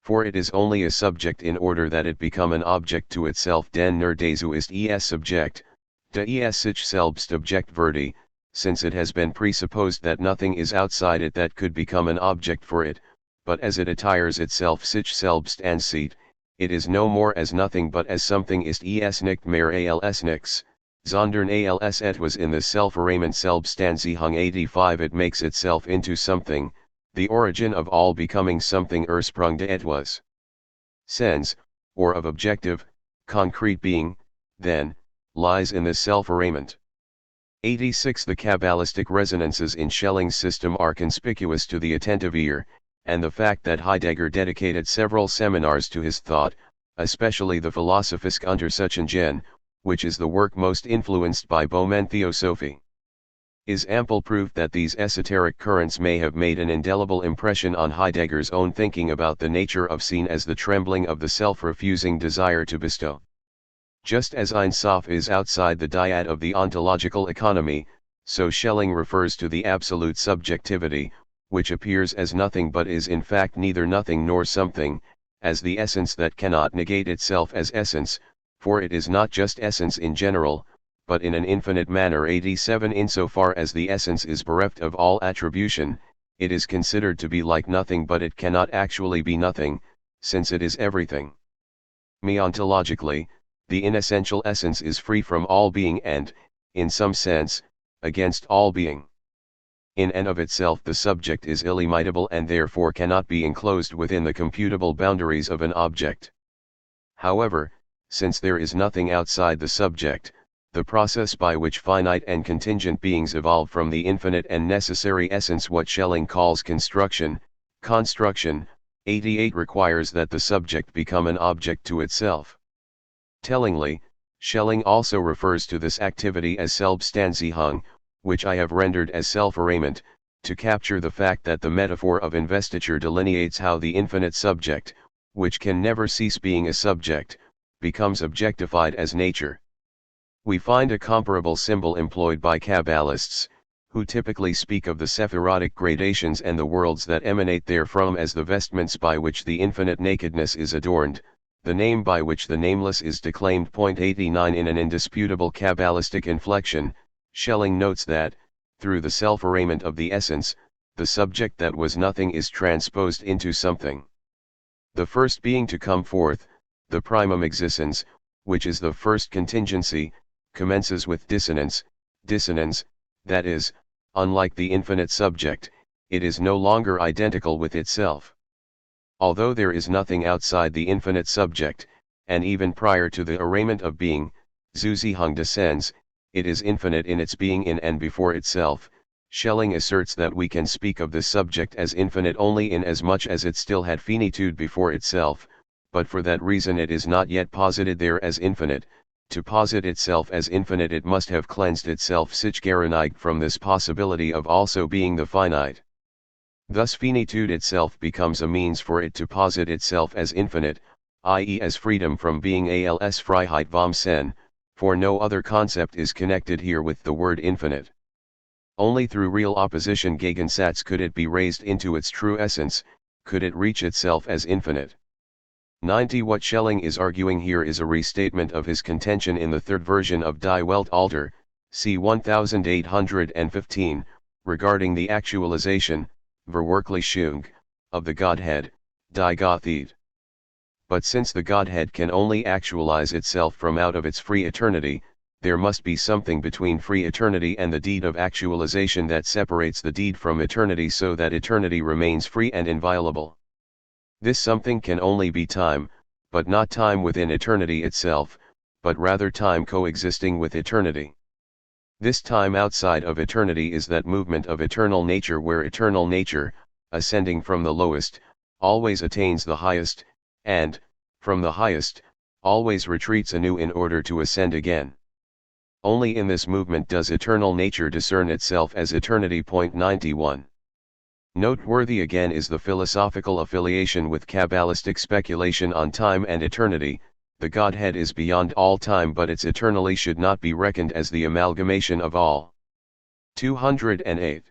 For it is only a subject in order that it become an object to itself, denn nur dazu ist es Subjekt, da es sich selbst Objekt würde, since it has been presupposed that nothing is outside it that could become an object for it, but as it attires itself sich selbst ansieht, it is no more as nothing but as something ist es nicht mehr als nichts, sondern als etwas in the Self-Arraignment Selbstanziehung. 85. It makes itself into something, the origin of all becoming something, Ursprung de etwas. Sense, or of objective, concrete being, then, lies in this self-arraignment. 86. The Kabbalistic resonances in Schelling's system are conspicuous to the attentive ear, and the fact that Heidegger dedicated several seminars to his thought, especially the Philosophische Untersuchungen, which is the work most influenced by Böhmen's Theosophy, is ample proof that these esoteric currents may have made an indelible impression on Heidegger's own thinking about the nature of seen as the trembling of the self-refusing desire to bestow. Just as Ein Sof is outside the dyad of the ontological economy, so Schelling refers to the absolute subjectivity, which appears as nothing but is in fact neither nothing nor something, as the essence that cannot negate itself as essence, for it is not just essence in general, but in an infinite manner. 87 Insofar as the essence is bereft of all attribution, it is considered to be like nothing, but it cannot actually be nothing, since it is everything. Meontologically, the inessential essence is free from all being and, in some sense, against all being. In and of itself the subject is illimitable and therefore cannot be enclosed within the computable boundaries of an object. However, since there is nothing outside the subject, the process by which finite and contingent beings evolve from the infinite and necessary essence, what Schelling calls construction, 88, requires that the subject become an object to itself. Tellingly, Schelling also refers to this activity as Selbstanziehung, which I have rendered as self-arraignment, to capture the fact that the metaphor of investiture delineates how the infinite subject, which can never cease being a subject, becomes objectified as nature. We find a comparable symbol employed by Kabbalists, who typically speak of the Sephirotic gradations and the worlds that emanate therefrom as the vestments by which the infinite nakedness is adorned, the name by which the nameless is declaimed. 89 In an indisputable Kabbalistic inflection, Schelling notes that, through the self-arraignment of the essence, the subject that was nothing is transposed into something. The first being to come forth, the primum existens, which is the first contingency, commences with dissonance, that is, unlike the infinite subject, it is no longer identical with itself. Although there is nothing outside the infinite subject, and even prior to the arraignment of being, Zuziehung descends, it is infinite in its being in and before itself. Schelling asserts that we can speak of this subject as infinite only in as much as it still had finitude before itself, but for that reason it is not yet posited there as infinite. To posit itself as infinite it must have cleansed itself sich gereinigt from this possibility of also being the finite. Thus finitude itself becomes a means for it to posit itself as infinite, i.e. as freedom from being als Freiheit vom Sein, for no other concept is connected here with the word infinite. Only through real opposition Gegensatz could it be raised into its true essence, could it reach itself as infinite. 90 What Schelling is arguing here is a restatement of his contention in the third version of Die Weltalter, c. 1815, regarding the actualization, Verwirklichung, of the Godhead, Die Gottheit. But since the Godhead can only actualize itself from out of its free eternity, there must be something between free eternity and the deed of actualization that separates the deed from eternity so that eternity remains free and inviolable. This something can only be time, but not time within eternity itself, but rather time coexisting with eternity. This time outside of eternity is that movement of eternal nature where eternal nature, ascending from the lowest, always attains the highest, and, from the highest, always retreats anew in order to ascend again. Only in this movement does eternal nature discern itself as eternity. 91. Noteworthy again is the philosophical affiliation with Kabbalistic speculation on time and eternity. The Godhead is beyond all time, but its eternally should not be reckoned as the amalgamation of all. 208.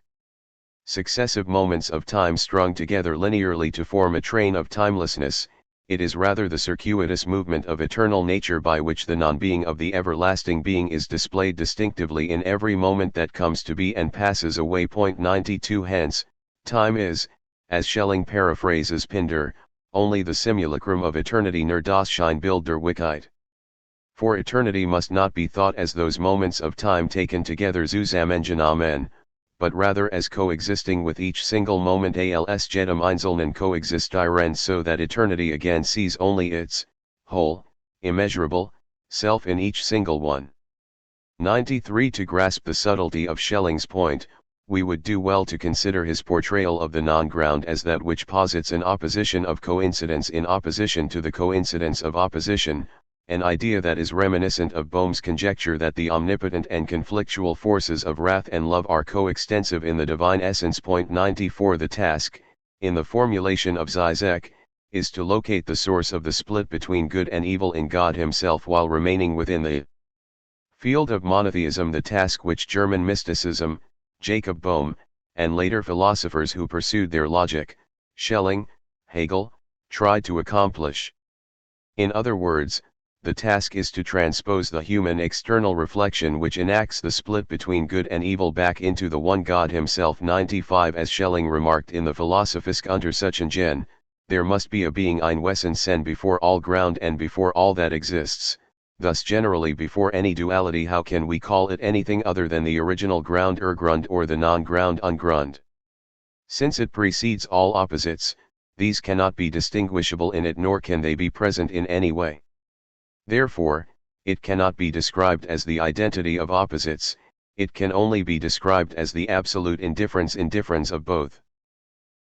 Successive moments of time strung together linearly to form a train of timelessness, it is rather the circuitous movement of eternal nature by which the non-being of the everlasting being is displayed distinctively in every moment that comes to be and passes away. 92 Hence, time is, as Schelling paraphrases Pindar, only the simulacrum of eternity, nur das Scheinbild der Wirklichkeit. For eternity must not be thought as those moments of time taken together zusammengenommen, but rather as coexisting with each single moment als jedem Einzelnen coexistieren, so that eternity again sees only its whole, immeasurable, self in each single one. 93 To grasp the subtlety of Schelling's point, we would do well to consider his portrayal of the non-ground as that which posits an opposition of coincidence in opposition to the coincidence of opposition, an idea that is reminiscent of Bohm's conjecture that the omnipotent and conflictual forces of wrath and love are coextensive in the divine essence. 94 The task, in the formulation of Zizek, is to locate the source of the split between good and evil in God himself while remaining within the field of monotheism, the task which German mysticism, Jacob Bohm, and later philosophers who pursued their logic, Schelling, Hegel, tried to accomplish. In other words, the task is to transpose the human external reflection which enacts the split between good and evil back into the one God himself. 95 As Schelling remarked in the Philosophisch unter Suchen Gen, there must be a being ein Wesen sein before all ground and before all that exists, thus generally before any duality. How can we call it anything other than the original ground Urgrund or the non-ground Ungrund? Since it precedes all opposites, these cannot be distinguishable in it nor can they be present in any way. Therefore, it cannot be described as the identity of opposites, it can only be described as the absolute indifference of both.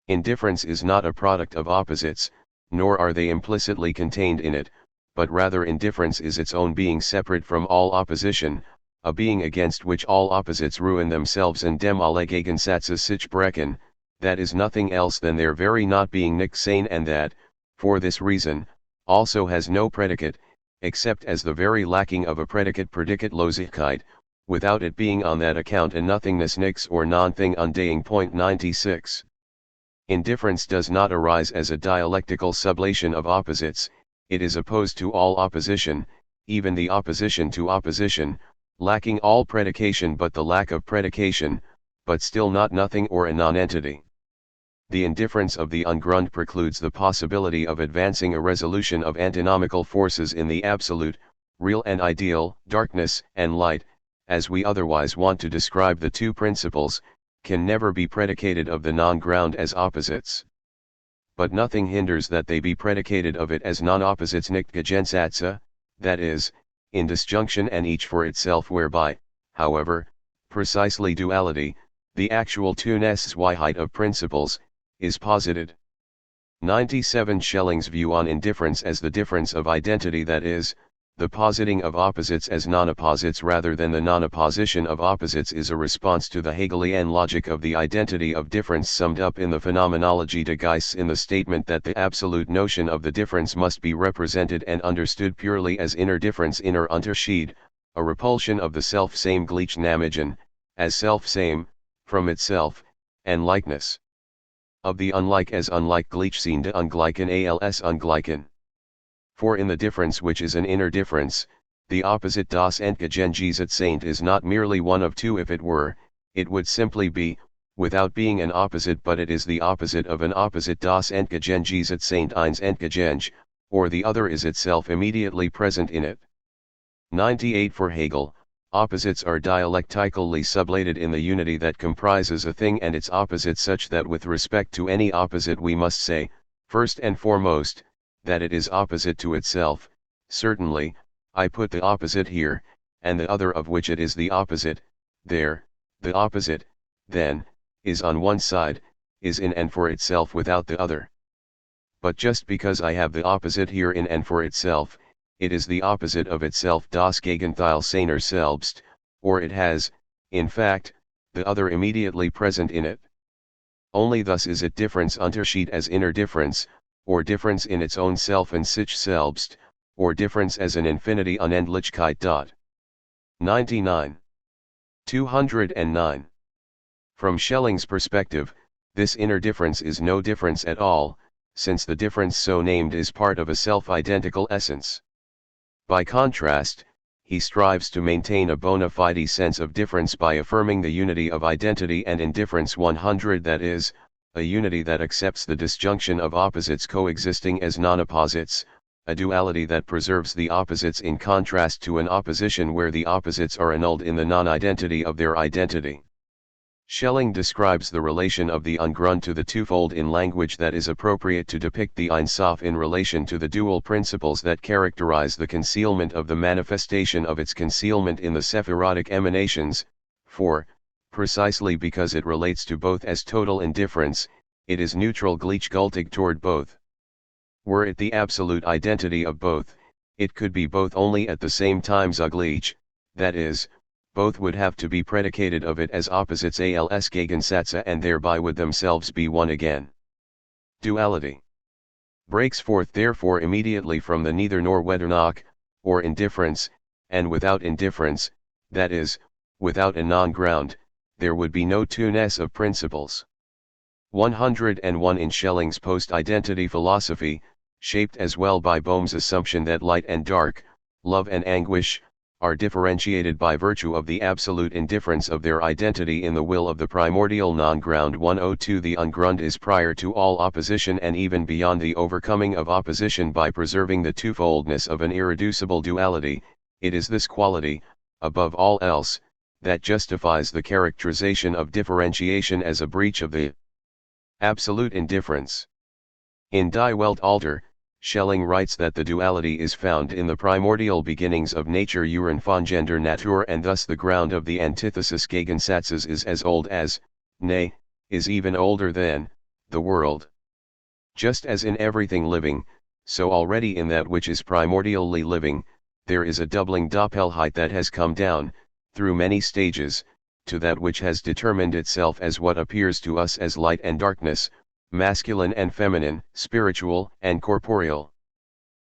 Indifference is not a product of opposites, nor are they implicitly contained in it, but rather indifference is its own being separate from all opposition, a being against which all opposites ruin themselves and dem alle Gegensätze sich brechen, that is nothing else than their very not being nicht sein, and that, for this reason, also has no predicate, except as the very lacking of a predicate Predikatlosigkeit, without it being on that account a nothingness nix or non-thing undying. 96. Indifference does not arise as a dialectical sublation of opposites, it is opposed to all opposition, even the opposition to opposition, lacking all predication but the lack of predication, but still not nothing or a non-entity. The indifference of the Ungrund precludes the possibility of advancing a resolution of antinomical forces in the absolute, real and ideal, darkness and light, as we otherwise want to describe the two principles, can never be predicated of the non-ground as opposites. But nothing hinders that they be predicated of it as non-opposites nicht Gegensätze, that is, in disjunction and each for itself, whereby, however, precisely duality, the actual Tunnessweisheit of principles, is posited. 97 Schelling's view on indifference as the difference of identity, that is, the positing of opposites as non-opposites rather than the non-opposition of opposites, is a response to the Hegelian logic of the identity of difference summed up in the Phenomenologie des Geistes in the statement that the absolute notion of the difference must be represented and understood purely as inner difference, inner Unterschied, a repulsion of the self-same Gleichnamigen, as self-same, from itself, and likeness of the unlike as unlike Gleichseinde ungleichen als ungleichen. For in the difference which is an inner difference, the opposite das Entgegengesetz is not merely one of two. If it were, it would simply be, without being an opposite, but it is the opposite of an opposite, das Entgegengesetz eins Entgegen, or the other is itself immediately present in it. 98 For Hegel, opposites are dialectically sublated in the unity that comprises a thing and its opposite, such that with respect to any opposite we must say, first and foremost, that it is opposite to itself. Certainly, I put the opposite here, and the other of which it is the opposite, there. The opposite, then, is on one side, is in and for itself without the other. But just because I have the opposite here in and for itself, it is the opposite of itself, das Gegenteil seiner selbst, or it has, in fact, the other immediately present in it. Only thus is it difference Unterschied as inner difference, or difference in its own self and sich selbst, or difference as an infinity Unendlichkeit. 99. 209. From Schelling's perspective, this inner difference is no difference at all, since the difference so named is part of a self-identical essence. By contrast, he strives to maintain a bona fide sense of difference by affirming the unity of identity and indifference 100, that is, a unity that accepts the disjunction of opposites coexisting as non-opposites, a duality that preserves the opposites in contrast to an opposition where the opposites are annulled in the non-identity of their identity. Schelling describes the relation of the Ungrund to the twofold in language that is appropriate to depict the Ein Sof in relation to the dual principles that characterize the concealment of the manifestation of its concealment in the Sephirotic emanations. For, precisely because it relates to both as total indifference, it is neutral gleichgültig toward both. Were it the absolute identity of both, it could be both only at the same time zugleich, that is, both would have to be predicated of it as opposites als Gegensätze and thereby would themselves be one again. Duality breaks forth therefore immediately from the neither nor whether noch, or indifference, and without indifference, that is, without a non-ground, there would be no two-ness of principles. 101 In Schelling's post-identity philosophy, shaped as well by Bohm's assumption that light and dark, love and anguish, are differentiated by virtue of the absolute indifference of their identity in the will of the primordial non-ground. 102 The ungrund is prior to all opposition and even beyond the overcoming of opposition by preserving the twofoldness of an irreducible duality. It is this quality, above all else, that justifies the characterization of differentiation as a breach of the absolute indifference. In Die Welt Alter, Schelling writes that the duality is found in the primordial beginnings of nature Uren von Gender Natur, and thus the ground of the antithesis Gegensatzes is as old as, nay, is even older than, the world. Just as in everything living, so already in that which is primordially living, there is a doubling Doppelheit that has come down, through many stages, to that which has determined itself as what appears to us as light and darkness, masculine and feminine, spiritual and corporeal.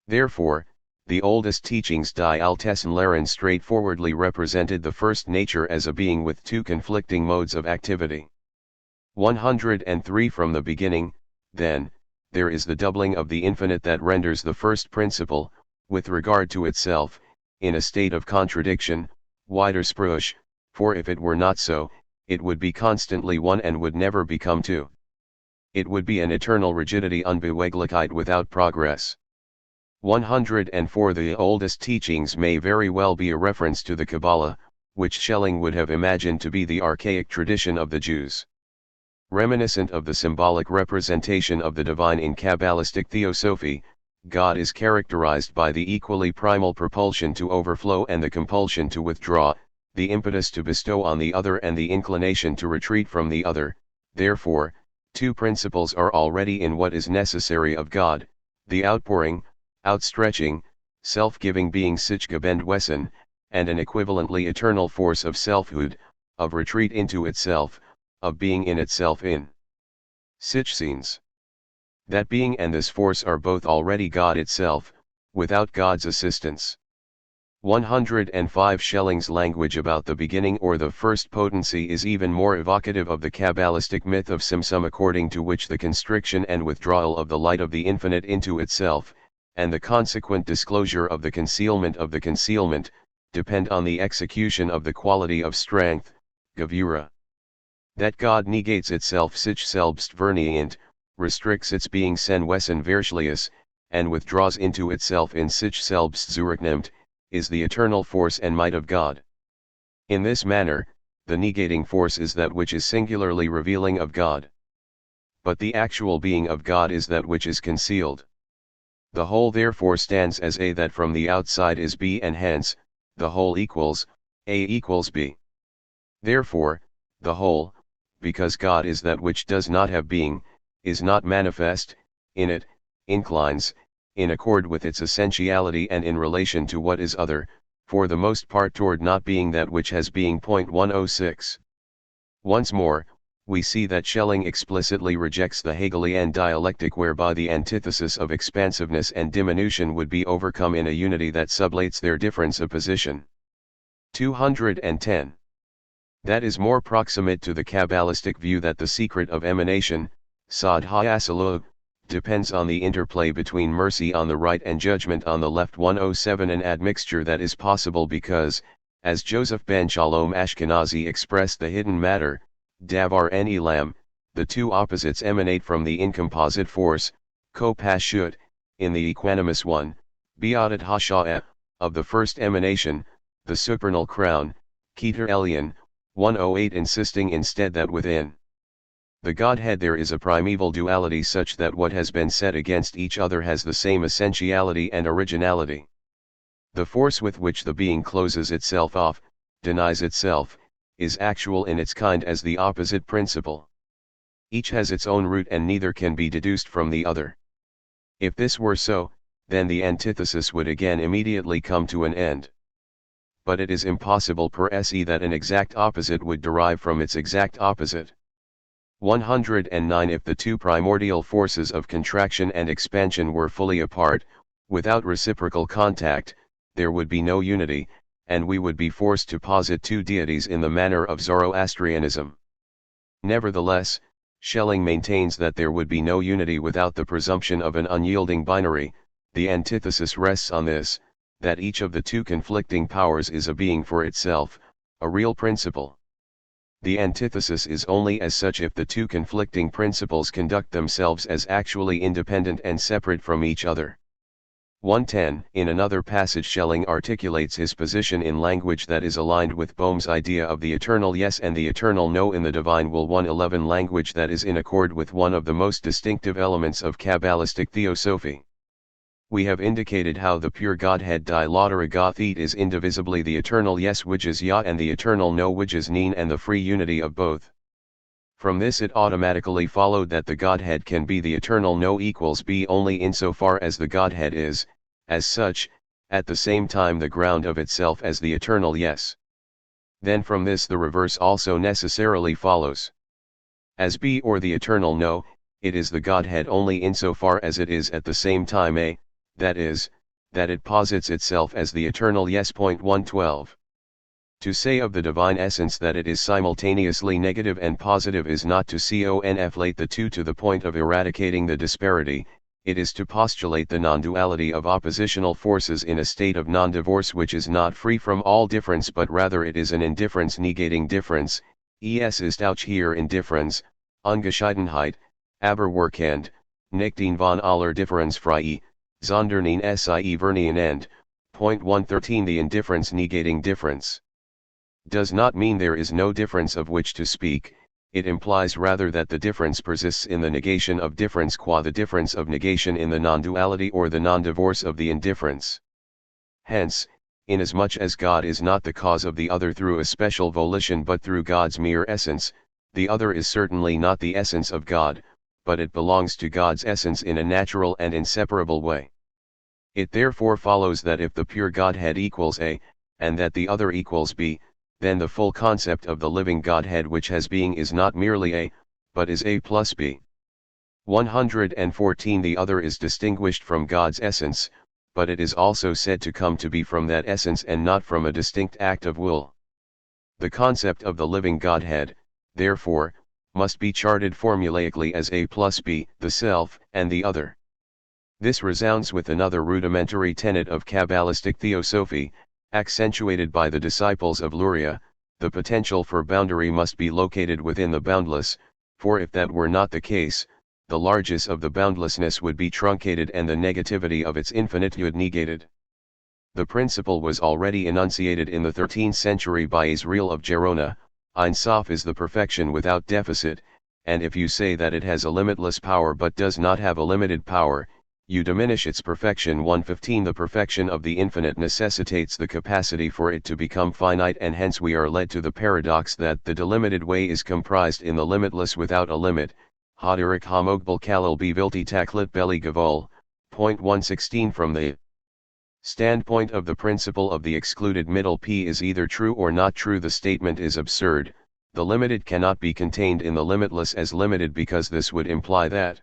Therefore, the oldest teachings Die Altesten Lehren straightforwardly represented the first nature as a being with two conflicting modes of activity. 103 From the beginning, then, there is the doubling of the infinite that renders the first principle, with regard to itself, in a state of contradiction, Widerspruch, for if it were not so, it would be constantly one and would never become two. It would be an eternal rigidity Unbeweglichkeit without progress. 104 The oldest teachings may very well be a reference to the Kabbalah, which Schelling would have imagined to be the archaic tradition of the Jews. Reminiscent of the symbolic representation of the divine in Kabbalistic theosophy, God is characterized by the equally primal propulsion to overflow and the compulsion to withdraw, the impetus to bestow on the other and the inclination to retreat from the other. Therefore, two principles are already in what is necessary of God, the outpouring, outstretching, self-giving being Sichgebendwesen, and an equivalently eternal force of selfhood, of retreat into itself, of being in itself in Sichseins. That being and this force are both already God itself, without God's assistance. 105 Schelling's language about the beginning or the first potency is even more evocative of the Kabbalistic myth of Tzimtzum, according to which the constriction and withdrawal of the light of the infinite into itself, and the consequent disclosure of the concealment, depend on the execution of the quality of strength, Gevura. That God negates itself sich selbst vernieunt, restricts its being sen Wesen Verschleiß, and withdraws into itself in sich selbst zurücknimmt, is the eternal force and might of God. In this manner, the negating force is that which is singularly revealing of God. But the actual being of God is that which is concealed. The whole therefore stands as A that from the outside is B, and hence, the whole equals, A equals B. Therefore, the whole, because God is that which does not have being, is not manifest, in it, inclines, in accord with its essentiality and in relation to what is other, for the most part toward not being that which has being. 106. Once more, we see that Schelling explicitly rejects the Hegelian dialectic whereby the antithesis of expansiveness and diminution would be overcome in a unity that sublates their difference of position. 210. That is more proximate to the Kabbalistic view that the secret of emanation, Sod HaYasalu, depends on the interplay between mercy on the right and judgment on the left. 107 An admixture that is possible because, as Joseph ben Shalom Ashkenazi expressed the hidden matter, Davar en Elam, the two opposites emanate from the incomposite force, Ko Pashut, in the equanimous one, Beatat Hasha'eh, of the first emanation, the supernal crown, Keter Elyon, 108 insisting instead that within the Godhead there is a primeval duality such that what has been set against each other has the same essentiality and originality. The force with which the being closes itself off, denies itself, is actual in its kind as the opposite principle. Each has its own root and neither can be deduced from the other. If this were so, then the antithesis would again immediately come to an end. But it is impossible per se that an exact opposite would derive from its exact opposite. 109 If the two primordial forces of contraction and expansion were fully apart, without reciprocal contact, there would be no unity, and we would be forced to posit two deities in the manner of Zoroastrianism. Nevertheless, Schelling maintains that there would be no unity without the presumption of an unyielding binary. The antithesis rests on this, that each of the two conflicting powers is a being for itself, a real principle. The antithesis is only as such if the two conflicting principles conduct themselves as actually independent and separate from each other. 110 In another passage Schelling articulates his position in language that is aligned with Bohm's idea of the eternal yes and the eternal no in the divine will. 111 Language that is in accord with one of the most distinctive elements of Kabbalistic theosophy. We have indicated how the pure Godhead Dilateragathete is indivisibly the eternal yes which is Ya and the eternal no which is Nin and the free unity of both. From this it automatically followed that the Godhead can be the eternal no equals B only insofar as the Godhead is, as such, at the same time the ground of itself as the eternal yes. Then from this the reverse also necessarily follows. As B or the eternal no, it is the Godhead only insofar as it is at the same time A, that is, that it posits itself as the eternal yes. 112. To say of the divine essence that it is simultaneously negative and positive is not to conflate the two to the point of eradicating the disparity, it is to postulate the non-duality of oppositional forces in a state of non-divorce which is not free from all difference but rather it is an indifference negating difference. Es ist auch hier Indifferenz, Ungeschiedenheit, aber Werkend, nicht den von aller Differenz frei, sondern sie verneinen end. 113 The indifference negating difference does not mean there is no difference of which to speak, it implies rather that the difference persists in the negation of difference qua the difference of negation in the non-duality or the non-divorce of the indifference. Hence, inasmuch as God is not the cause of the other through a special volition but through God's mere essence, the other is certainly not the essence of God, but it belongs to God's essence in a natural and inseparable way. It therefore follows that if the pure Godhead equals A, and that the other equals B, then the full concept of the living Godhead which has being is not merely A, but is A plus B. 114 The other is distinguished from God's essence, but it is also said to come to be from that essence and not from a distinct act of will. The concept of the living Godhead, therefore, must be charted formulaically as A plus B, the self, and the other. This resounds with another rudimentary tenet of Kabbalistic theosophy, accentuated by the disciples of Luria: the potential for boundary must be located within the boundless, for if that were not the case, the largesse of the boundlessness would be truncated and the negativity of its infinitude negated. The principle was already enunciated in the 13th century by Israel of Gerona: Ein Sof is the perfection without deficit, and if you say that it has a limitless power but does not have a limited power, you diminish its perfection. 115 The perfection of the infinite necessitates the capacity for it to become finite, and hence we are led to the paradox that the delimited way is comprised in the limitless without a limit. Hadurich Hamogbal Kalil Bevilti Taklit Beli Gavol. 116 From the standpoint of the principle of the excluded middle P is either true or not true, the statement is absurd. The limited cannot be contained in the limitless as limited because this would imply that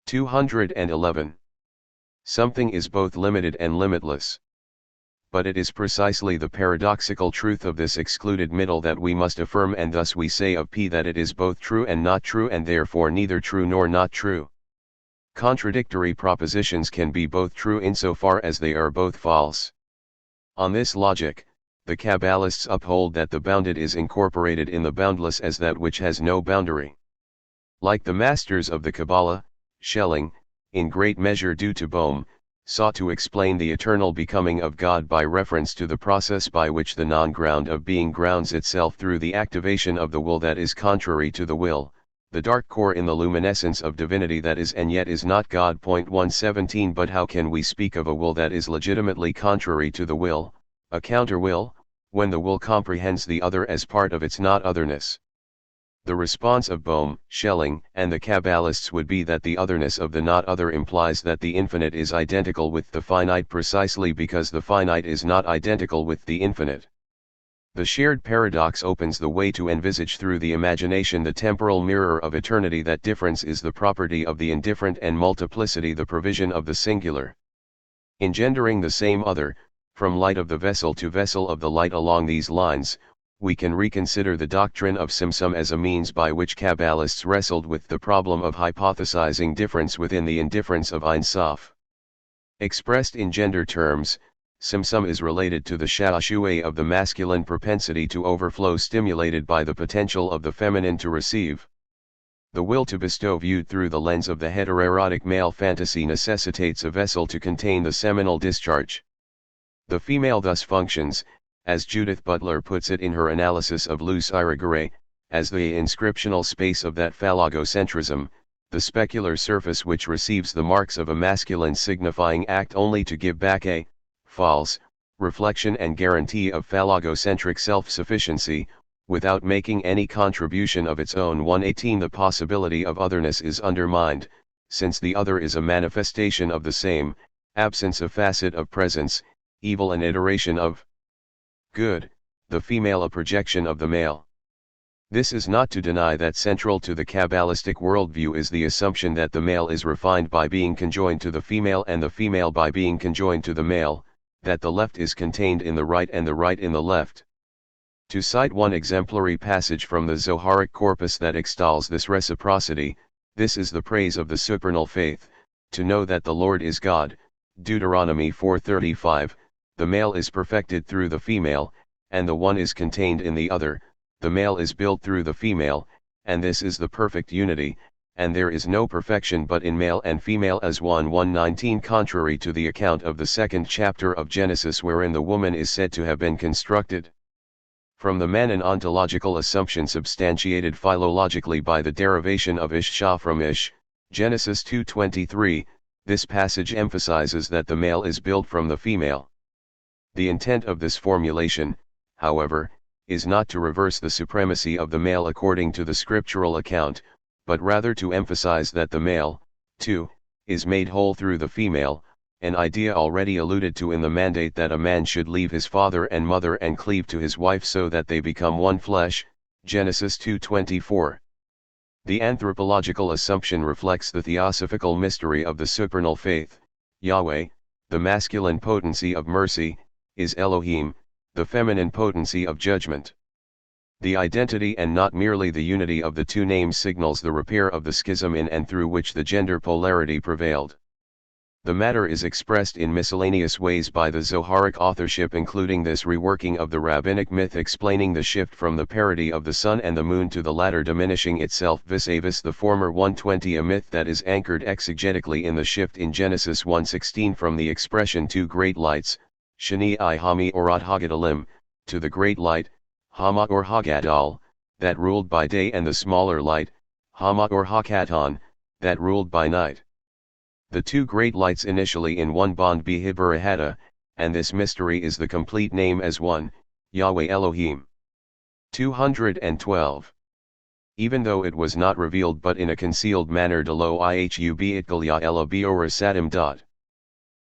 211. Something is both limited and limitless. But it is precisely the paradoxical truth of this excluded middle that we must affirm, and thus we say of P that it is both true and not true, and therefore neither true nor not true. Contradictory propositions can be both true insofar as they are both false. On this logic, the Kabbalists uphold that the bounded is incorporated in the boundless as that which has no boundary. Like the masters of the Kabbalah, Schelling, in great measure due to Bohm, sought to explain the eternal becoming of God by reference to the process by which the non-ground of being grounds itself through the activation of the will that is contrary to the will, the dark core in the luminescence of divinity that is and yet is not God. 117 But how can we speak of a will that is legitimately contrary to the will, a counter-will, when the will comprehends the other as part of its not-otherness. The response of Bohm, Schelling, and the Kabbalists would be that the otherness of the not-other implies that the infinite is identical with the finite precisely because the finite is not identical with the infinite. The shared paradox opens the way to envisage through the imagination the temporal mirror of eternity, that difference is the property of the indifferent and multiplicity the provision of the singular. Engendering the same other, from light of the vessel to vessel of the light. Along these lines, we can reconsider the doctrine of Tzimtzum as a means by which Kabbalists wrestled with the problem of hypothesizing difference within the indifference of Ein Sof. Expressed in gender terms, Tzimtzum is related to the sha'ashu'e of the masculine propensity to overflow stimulated by the potential of the feminine to receive. The will to bestow viewed through the lens of the heteroerotic male fantasy necessitates a vessel to contain the seminal discharge. The female thus functions, as Judith Butler puts it in her analysis of Luce Irigaray, as the inscriptional space of that phallogocentrism, the specular surface which receives the marks of a masculine signifying act only to give back a false reflection and guarantee of phallogocentric self-sufficiency, without making any contribution of its own. 118 The possibility of otherness is undermined, since the other is a manifestation of the same, absence a facet of presence, evil an iteration of good, the female a projection of the male. This is not to deny that central to the Kabbalistic worldview is the assumption that the male is refined by being conjoined to the female and the female by being conjoined to the male, that the left is contained in the right and the right in the left. To cite one exemplary passage from the Zoharic corpus that extols this reciprocity, this is the praise of the supernal faith, to know that the Lord is God, Deuteronomy 4:35, the male is perfected through the female, and the one is contained in the other, the male is built through the female, and this is the perfect unity, and there is no perfection but in male and female as one. 119 Contrary to the account of the second chapter of Genesis wherein the woman is said to have been constructed from the man, an ontological assumption substantiated philologically by the derivation of Ish-Shah from Ish, Genesis 2:23, this passage emphasizes that the male is built from the female. The intent of this formulation, however, is not to reverse the supremacy of the male according to the scriptural account, but rather to emphasize that the male, too, is made whole through the female, an idea already alluded to in the mandate that a man should leave his father and mother and cleave to his wife so that they become one flesh, Genesis 2:24. The anthropological assumption reflects the theosophical mystery of the supernal faith. Yahweh, the masculine potency of mercy, is Elohim, the feminine potency of judgment. The identity and not merely the unity of the two names signals the repair of the schism in and through which the gender polarity prevailed. The matter is expressed in miscellaneous ways by the Zoharic authorship, including this reworking of the rabbinic myth explaining the shift from the parity of the sun and the moon to the latter diminishing itself vis-a-vis the former. 120 A myth that is anchored exegetically in the shift in Genesis 1:16 from the expression two great lights, Shani I Hami Orad Hagadalim, to the great light, Hama or Hagadal, that ruled by day, and the smaller light, Hama or Hakatan, that ruled by night. The two great lights initially in one bond be Hibarahata, and this mystery is the complete name as one, Yahweh Elohim. 212. Even though it was not revealed but in a concealed manner de lo ihub itgalya ela biora sadim.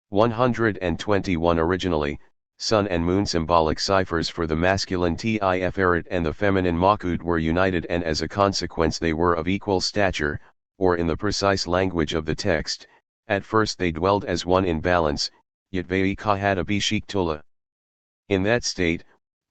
121 Originally, sun and moon symbolic ciphers for the masculine Tiferet and the feminine Makud were united, and as a consequence they were of equal stature, or in the precise language of the text, at first they dwelled as one in balance, Yatvei Kahada Bishik Tula. In that state,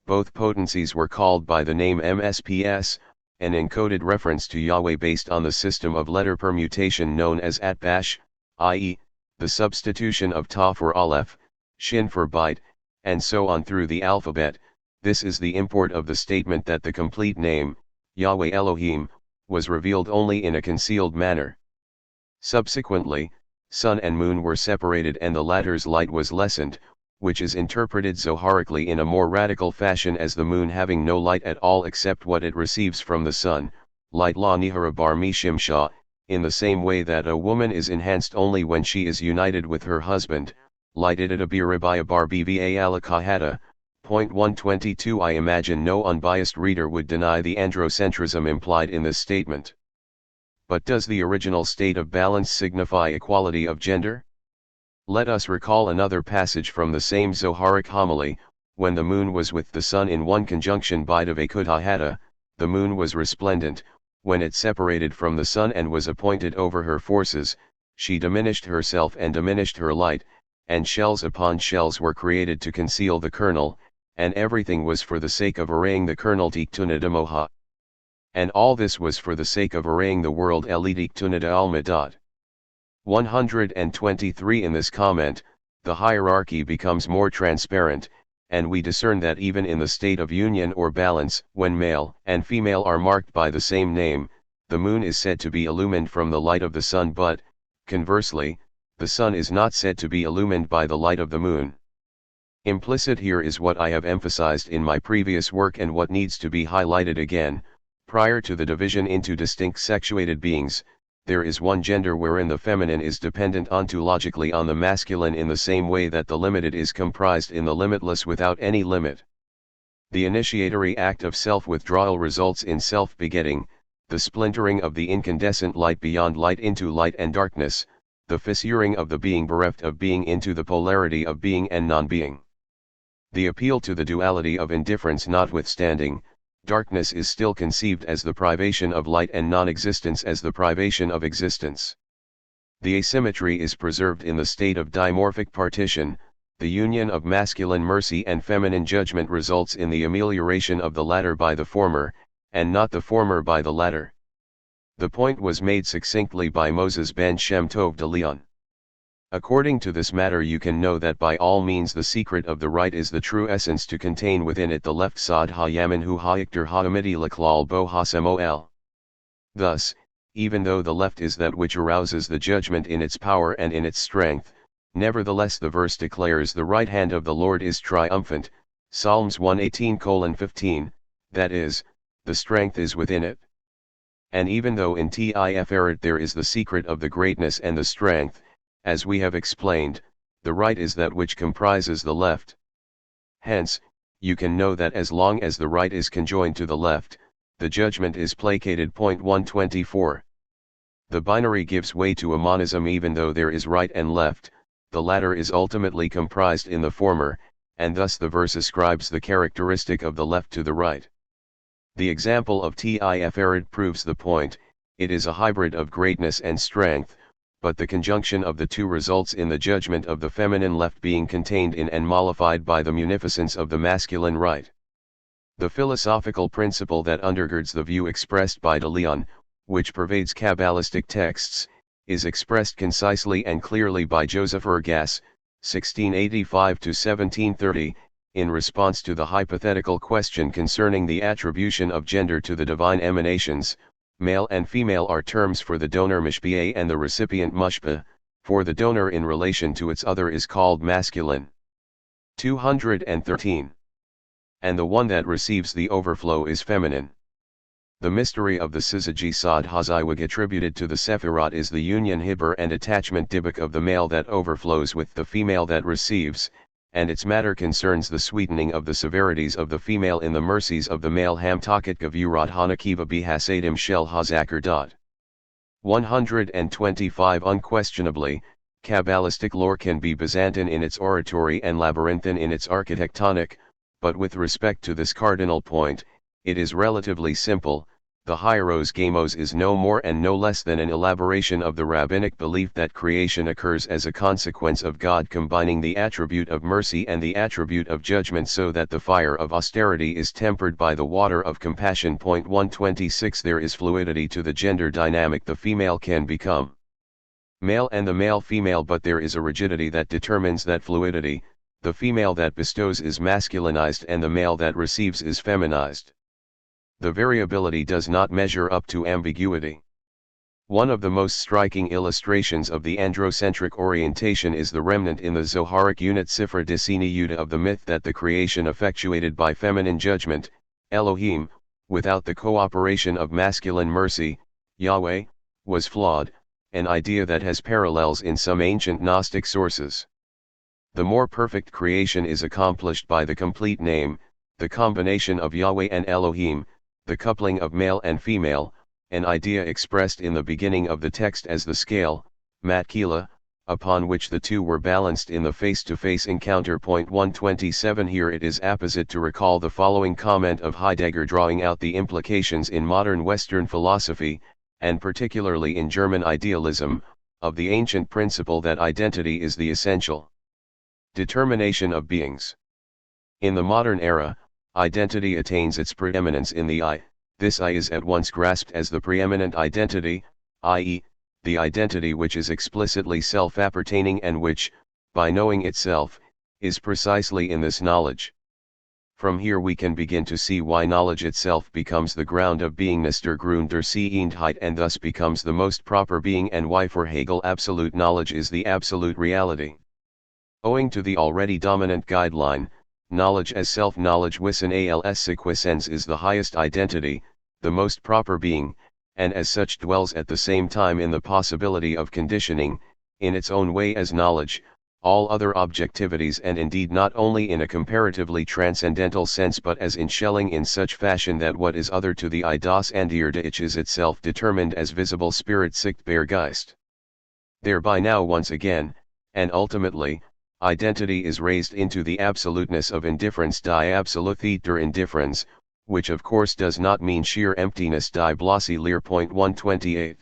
both potencies were called by the name MSPS, an encoded reference to Yahweh based on the system of letter permutation known as Atbash, i.e., the substitution of Ta for Aleph, Shin for Bite, and so on through the alphabet. This is the import of the statement that the complete name, Yahweh Elohim, was revealed only in a concealed manner. Subsequently, sun and moon were separated and the latter's light was lessened, which is interpreted Zoharically in a more radical fashion as the moon having no light at all except what it receives from the sun, light la nihara bar mishimsha, in the same way that a woman is enhanced only when she is united with her husband, light idita biribaya bar bva alakahata, Point 122. I imagine no unbiased reader would deny the androcentrism implied in this statement. But does the original state of balance signify equality of gender? Let us recall another passage from the same Zoharic homily: when the moon was with the sun in one conjunction Bidavekutahata, the moon was resplendent; when it separated from the sun and was appointed over her forces, she diminished herself and diminished her light, and shells upon shells were created to conceal the kernel, and everything was for the sake of arraying the kernel tiktunadamoha. And all this was for the sake of arraying the world elitiktunada alma. 123. In this comment, the hierarchy becomes more transparent, and we discern that even in the state of union or balance, when male and female are marked by the same name, the moon is said to be illumined from the light of the sun, but, conversely, the sun is not said to be illumined by the light of the moon. Implicit here is what I have emphasized in my previous work and what needs to be highlighted again: prior to the division into distinct sexuated beings, there is one gender wherein the feminine is dependent ontologically on the masculine in the same way that the limited is comprised in the limitless without any limit. The initiatory act of self-withdrawal results in self-begetting, the splintering of the incandescent light beyond light into light and darkness, the fissuring of the being bereft of being into the polarity of being and non-being. The appeal to the duality of indifference notwithstanding, darkness is still conceived as the privation of light and non-existence as the privation of existence. The asymmetry is preserved in the state of dimorphic partition. The union of masculine mercy and feminine judgment results in the amelioration of the latter by the former, and not the former by the latter. The point was made succinctly by Moses ben Shem Tov de Leon. According to this matter you can know that by all means the secret of the right is the true essence to contain within it the left sod ha-yamin hu ha-ikter ha-amiti laklal bo ha-semol. Thus, even though the left is that which arouses the judgment in its power and in its strength, nevertheless the verse declares the right hand of the Lord is triumphant, Psalms 118:15, that is, the strength is within it. And even though in Tiferet there is the secret of the greatness and the strength, as we have explained, the right is that which comprises the left. Hence, you can know that as long as the right is conjoined to the left, the judgment is placated. Point 124. The binary gives way to a monism even though there is right and left, the latter is ultimately comprised in the former, and thus the verse ascribes the characteristic of the left to the right. The example of Tiferet proves the point: it is a hybrid of greatness and strength, but the conjunction of the two results in the judgment of the feminine left being contained in and mollified by the munificence of the masculine right. The philosophical principle that undergirds the view expressed by de Leon, which pervades Kabbalistic texts, is expressed concisely and clearly by Joseph Ergas, 1685–1730, in response to the hypothetical question concerning the attribution of gender to the divine emanations. Male and female are terms for the donor mishpeh and the recipient mushpeh, for the donor in relation to its other is called masculine. 213. And the one that receives the overflow is feminine. The mystery of the syzygy sod haziwag attributed to the Sephirot is the union hibber and attachment dibuk of the male that overflows with the female that receives, and its matter concerns the sweetening of the severities of the female in the mercies of the male hamtakit gavurot hanakiva bihasadim shel hazakar. 125. Unquestionably, Kabbalistic lore can be Byzantine in its oratory and labyrinthine in its architectonic, but with respect to this cardinal point, it is relatively simple. The hieros gamos is no more and no less than an elaboration of the rabbinic belief that creation occurs as a consequence of God combining the attribute of mercy and the attribute of judgment so that the fire of austerity is tempered by the water of compassion. 126. There is fluidity to the gender dynamic. The female can become male and the male female, but there is a rigidity that determines that fluidity. The female that bestows is masculinized and the male that receives is feminized. The variability does not measure up to ambiguity. One of the most striking illustrations of the androcentric orientation is the remnant in the Zoharic unit Sifra Desini Yuda of the myth that the creation effectuated by feminine judgment, Elohim, without the cooperation of masculine mercy, Yahweh, was flawed, an idea that has parallels in some ancient Gnostic sources. The more perfect creation is accomplished by the complete name, the combination of Yahweh and Elohim, the coupling of male and female, an idea expressed in the beginning of the text as the scale, matkila, upon which the two were balanced in the face-to-face encounter. 127. Here it is apposite to recall the following comment of Heidegger drawing out the implications in modern Western philosophy, and particularly in German idealism, of the ancient principle that identity is the essential determination of beings. In the modern era, identity attains its preeminence in the I. This I is at once grasped as the preeminent identity, i.e., the identity which is explicitly self-appertaining and which, by knowing itself, is precisely in this knowledge. From here we can begin to see why knowledge itself becomes the ground of beingness der Grund der Seiendheit and thus becomes the most proper being, and why for Hegel absolute knowledge is the absolute reality. Owing to the already dominant guideline, knowledge as self-knowledge wissen als sequescens is the highest identity, the most proper being, and as such dwells at the same time in the possibility of conditioning, in its own way as knowledge, all other objectivities, and indeed not only in a comparatively transcendental sense but as in Schelling in such fashion that what is other to the I das andere Ich is itself determined as visible spirit sichtbar Geist. Thereby now once again, and ultimately, identity is raised into the absoluteness of indifference, die Absolutheit der Indifferenz, which of course does not mean sheer emptiness, die Blosse Leere. 128.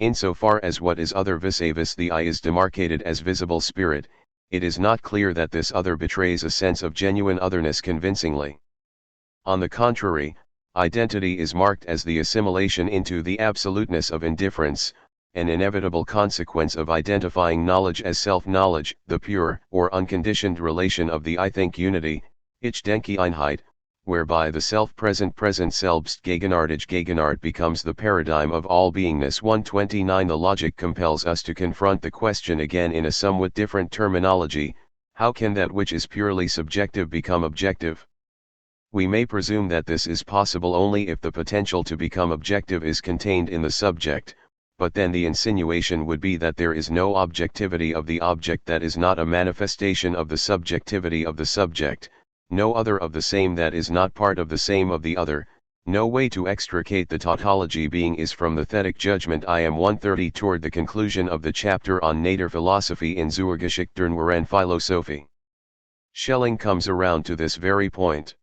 Insofar as what is other vis-a-vis the I is demarcated as visible spirit, it is not clear that this other betrays a sense of genuine otherness convincingly. On the contrary, identity is marked as the assimilation into the absoluteness of indifference, an inevitable consequence of identifying knowledge as self-knowledge, the pure or unconditioned relation of the I think unity, Ich denke Einheit, whereby the self-present selbst Gegenwart becomes the paradigm of all beingness. 129. The logic compels us to confront the question again in a somewhat different terminology: how can that which is purely subjective become objective? We may presume that this is possible only if the potential to become objective is contained in the subject, but then the insinuation would be that there is no objectivity of the object that is not a manifestation of the subjectivity of the subject, no other of the same that is not part of the same of the other. No way to extricate the tautology being is from the thetic judgment. I am 130 toward the conclusion of the chapter on Nader philosophy in Zur Geschichte der Neueren Philosophie. Schelling comes around to this very point.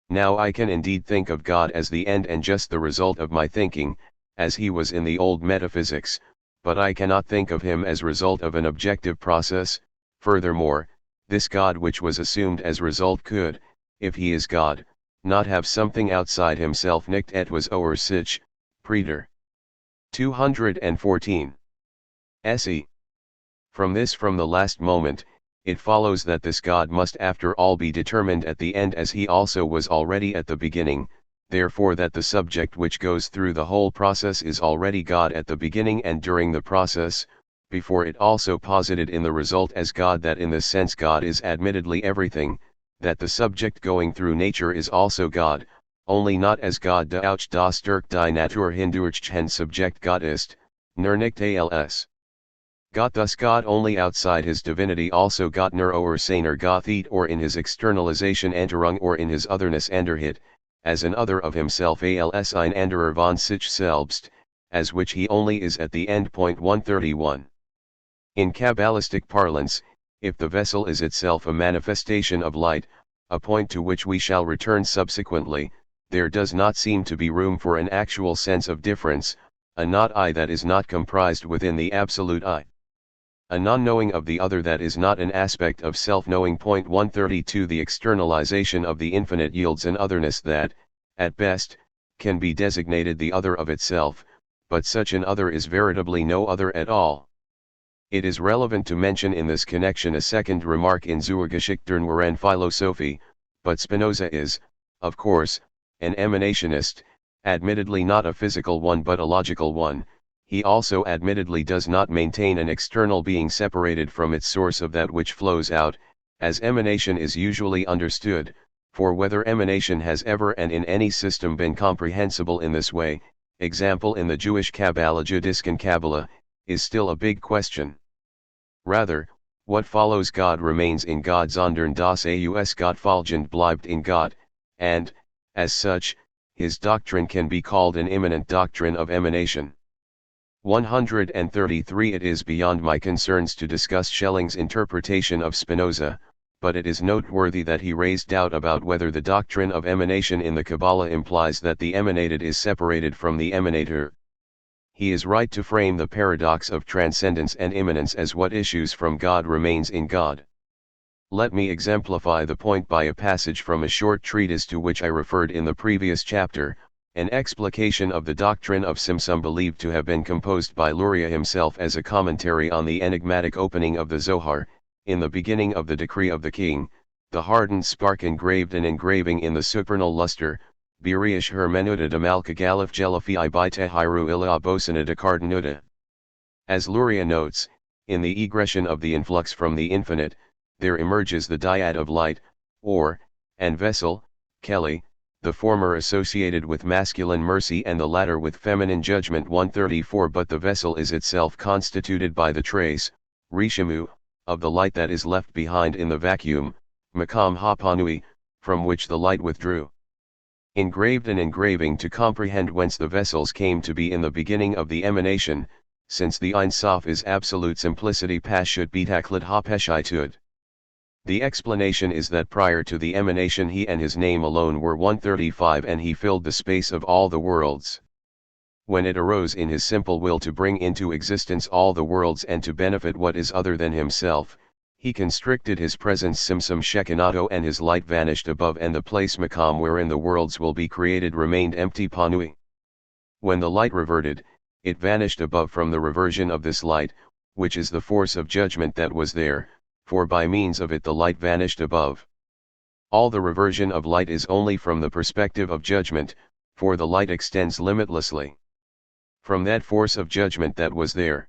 Now I can indeed think of God as the end and just the result of my thinking, as he was in the old metaphysics, but I cannot think of him as result of an objective process. Furthermore, this God which was assumed as result could, if he is God, not have something outside himself, nicht etwas oer sich, Preder. 214. Se. From the last moment, it follows that this God must after all be determined at the end as he also was already at the beginning, therefore that the subject which goes through the whole process is already God at the beginning and during the process, before it also posited in the result as God, that in this sense God is admittedly everything, that the subject going through nature is also God, only not as God durch das Dirk die Natur hindurch hen subject Gott ist, nur nicht als Gott, thus God only outside his divinity also Gott nur or seiner Gottheit, or in his externalization Anderung, or in his otherness Anderheit, as an other of himself als ein anderer von sich selbst, as which he only is at the end. 131. In Kabbalistic parlance, if the vessel is itself a manifestation of light, a point to which we shall return subsequently, there does not seem to be room for an actual sense of difference, a not I that is not comprised within the absolute I. A non-knowing of the other that is not an aspect of self-knowing. 132. The externalization of the infinite yields an otherness that, at best, can be designated the other of itself, but such an other is veritably no other at all. It is relevant to mention in this connection a second remark in Zur Geschichte der Neueren Philosophie, but Spinoza is, of course, an emanationist, admittedly not a physical one but a logical one. He also admittedly does not maintain an external being separated from its source of that which flows out, as emanation is usually understood, for whether emanation has ever and in any system been comprehensible in this way, example in the Jewish Kabbalah, Judiscan Kabbalah, is still a big question. Rather, What follows God remains in God sondern das Ausgottfolgend bleibt in Gott, and, as such, his doctrine can be called an immanent doctrine of emanation. 133 It is beyond my concerns to discuss Schelling's interpretation of Spinoza, but it is noteworthy that he raised doubt about whether the doctrine of emanation in the Kabbalah implies that the emanated is separated from the emanator. He is right to frame the paradox of transcendence and immanence as what issues from God remains in God. Let me exemplify the point by a passage from a short treatise to which I referred in the previous chapter, an explication of the doctrine of Simsum believed to have been composed by Luria himself as a commentary on the enigmatic opening of the Zohar. In the beginning of the decree of the king, the hardened spark engraved an engraving in the supernal luster, Birish hermenuta de malka galif jelifi by tehiru illa abosina de cardenuta. As Luria notes, in the egression of the influx from the infinite, there emerges the dyad of light, or, and vessel, Kelly, the former associated with masculine mercy and the latter with feminine judgment 134 But the vessel is itself constituted by the trace, Rishimu, of the light that is left behind in the vacuum, Makam Hapanui, from which the light withdrew. Engraved an engraving to comprehend whence the vessels came to be in the beginning of the emanation, since the Ein Sof is absolute simplicity Pashut Betaklit Hapeshaitud. The explanation is that prior to the emanation he and his name alone were 135 and he filled the space of all the worlds. When it arose in his simple will to bring into existence all the worlds and to benefit what is other than himself, he constricted his presence Simsum Shekinah and his light vanished above and the place Makam wherein the worlds will be created remained empty Panui. When the light reverted, it vanished above from the reversion of this light, which is the force of judgment that was there, for by means of it the light vanished above. All the reversion of light is only from the perspective of judgment, for the light extends limitlessly. From that force of judgment that was there,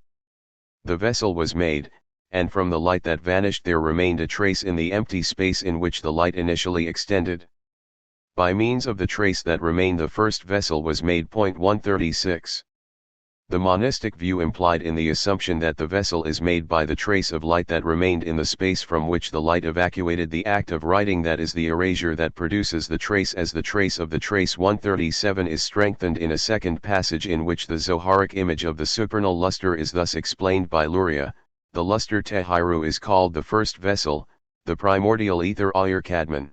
the vessel was made, and from the light that vanished there remained a trace in the empty space in which the light initially extended. By means of the trace that remained the first vessel was made. 136. The monistic view implied in the assumption that the vessel is made by the trace of light that remained in the space from which the light evacuated the act of writing that is the erasure that produces the trace as the trace of the trace 137 is strengthened in a second passage in which the Zoharic image of the supernal luster is thus explained by Luria. The luster Tehiru is called the first vessel, the primordial ether Ayur Kadmon.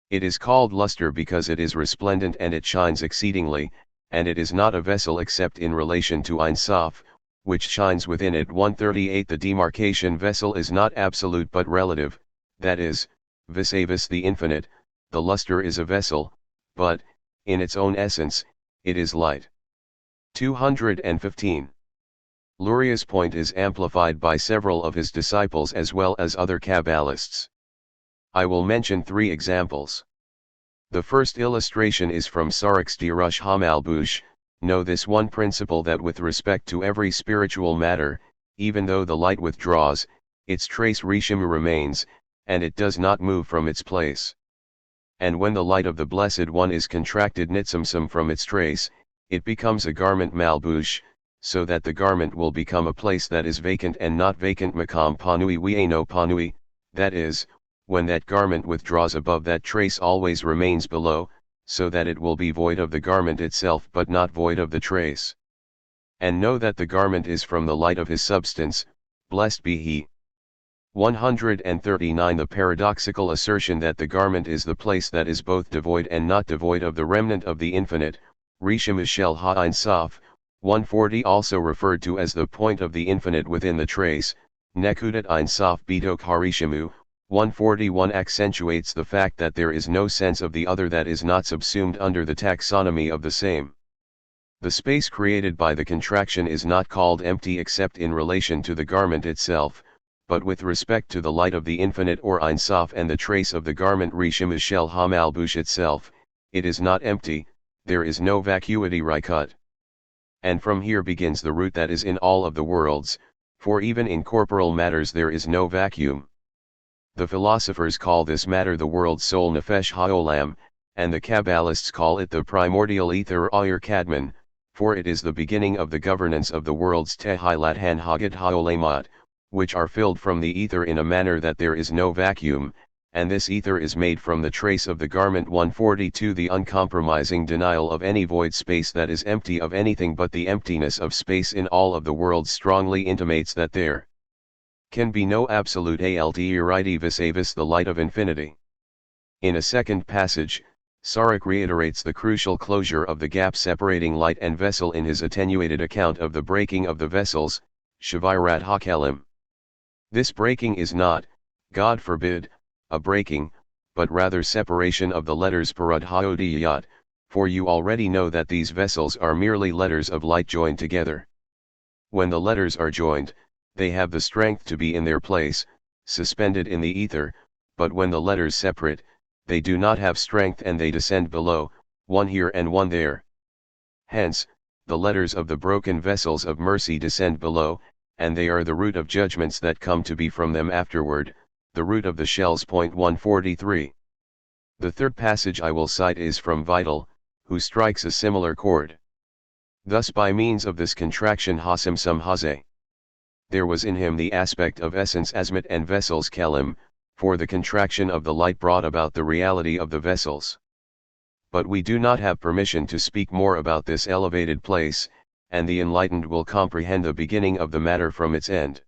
It is called luster because it is resplendent and it shines exceedingly, and it is not a vessel except in relation to Ein Sof, which shines within it. 138 The demarcation vessel is not absolute but relative, that is, vis-a-vis the infinite. The luster is a vessel, but, in its own essence, it is light. 215. Luria's point is amplified by several of his disciples as well as other Kabbalists. I will mention 3 examples. The first illustration is from Sarik's Dirush Hamalbush. Know this one principle that with respect to every spiritual matter, even though the light withdraws, its trace Rishimu remains, and it does not move from its place. And when the light of the Blessed One is contracted Nitzumsum from its trace, it becomes a garment Malbush, so that the garment will become a place that is vacant and not vacant Makam Panui Wieno Panui, that is, when that garment withdraws above that trace always remains below, so that it will be void of the garment itself but not void of the trace. And know that the garment is from the light of his substance, blessed be he. 139 The paradoxical assertion that the garment is the place that is both devoid and not devoid of the remnant of the infinite, Rishimu Shel Ha-Ein Sof, 140 also referred to as the point of the infinite within the trace, Nekudat Ein Sof Bidok Harishimu, 141 accentuates the fact that there is no sense of the other that is not subsumed under the taxonomy of the same. The space created by the contraction is not called empty except in relation to the garment itself, but with respect to the light of the infinite or Ein Sof and the trace of the garment Rishimu Shel Hamalbush itself, it is not empty, there is no vacuity Rikut. And from here begins the root that is in all of the worlds, for even in corporal matters there is no vacuum. The philosophers call this matter the world soul Nefesh Haolam, and the Kabbalists call it the primordial ether Ayur Kadmon, for it is the beginning of the governance of the worlds Tehilat Han Hagat Haolamot, which are filled from the ether in a manner that there is no vacuum, and this ether is made from the trace of the garment. 142 The uncompromising denial of any void space that is empty of anything but the emptiness of space in all of the world strongly intimates that there can be no absolute alter vis the light of infinity. In a second passage, Sarek reiterates the crucial closure of the gap separating light and vessel in his attenuated account of the breaking of the vessels, Shavirat HaKelim. This breaking is not, God forbid, a breaking, but rather separation of the letters Parad Haodiyat, for you already know that these vessels are merely letters of light joined together. When the letters are joined, they have the strength to be in their place, suspended in the ether, but when the letters separate, they do not have strength and they descend below, one here and one there. Hence, the letters of the broken vessels of mercy descend below, and they are the root of judgments that come to be from them afterward, the root of the shells. 143. The third passage I will cite is from Vital, who strikes a similar chord. Thus by means of this contraction Hasimsum Haze. There was in him the aspect of essence Asmat and vessels Kelim, for the contraction of the light brought about the reality of the vessels. But we do not have permission to speak more about this elevated place, and the enlightened will comprehend the beginning of the matter from its end.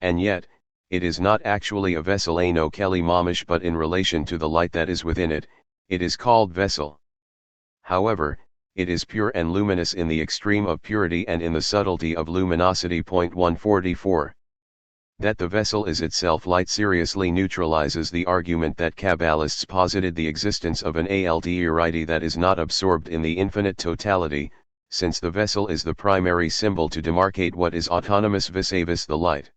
And yet, it is not actually a vessel no Keli Mamish, but in relation to the light that is within it, it is called vessel. However, it is pure and luminous in the extreme of purity and in the subtlety of luminosity. 144. That the vessel is itself light seriously neutralizes the argument that Kabbalists posited the existence of an alterity that is not absorbed in the infinite totality, since the vessel is the primary symbol to demarcate what is autonomous vis-a-vis the light.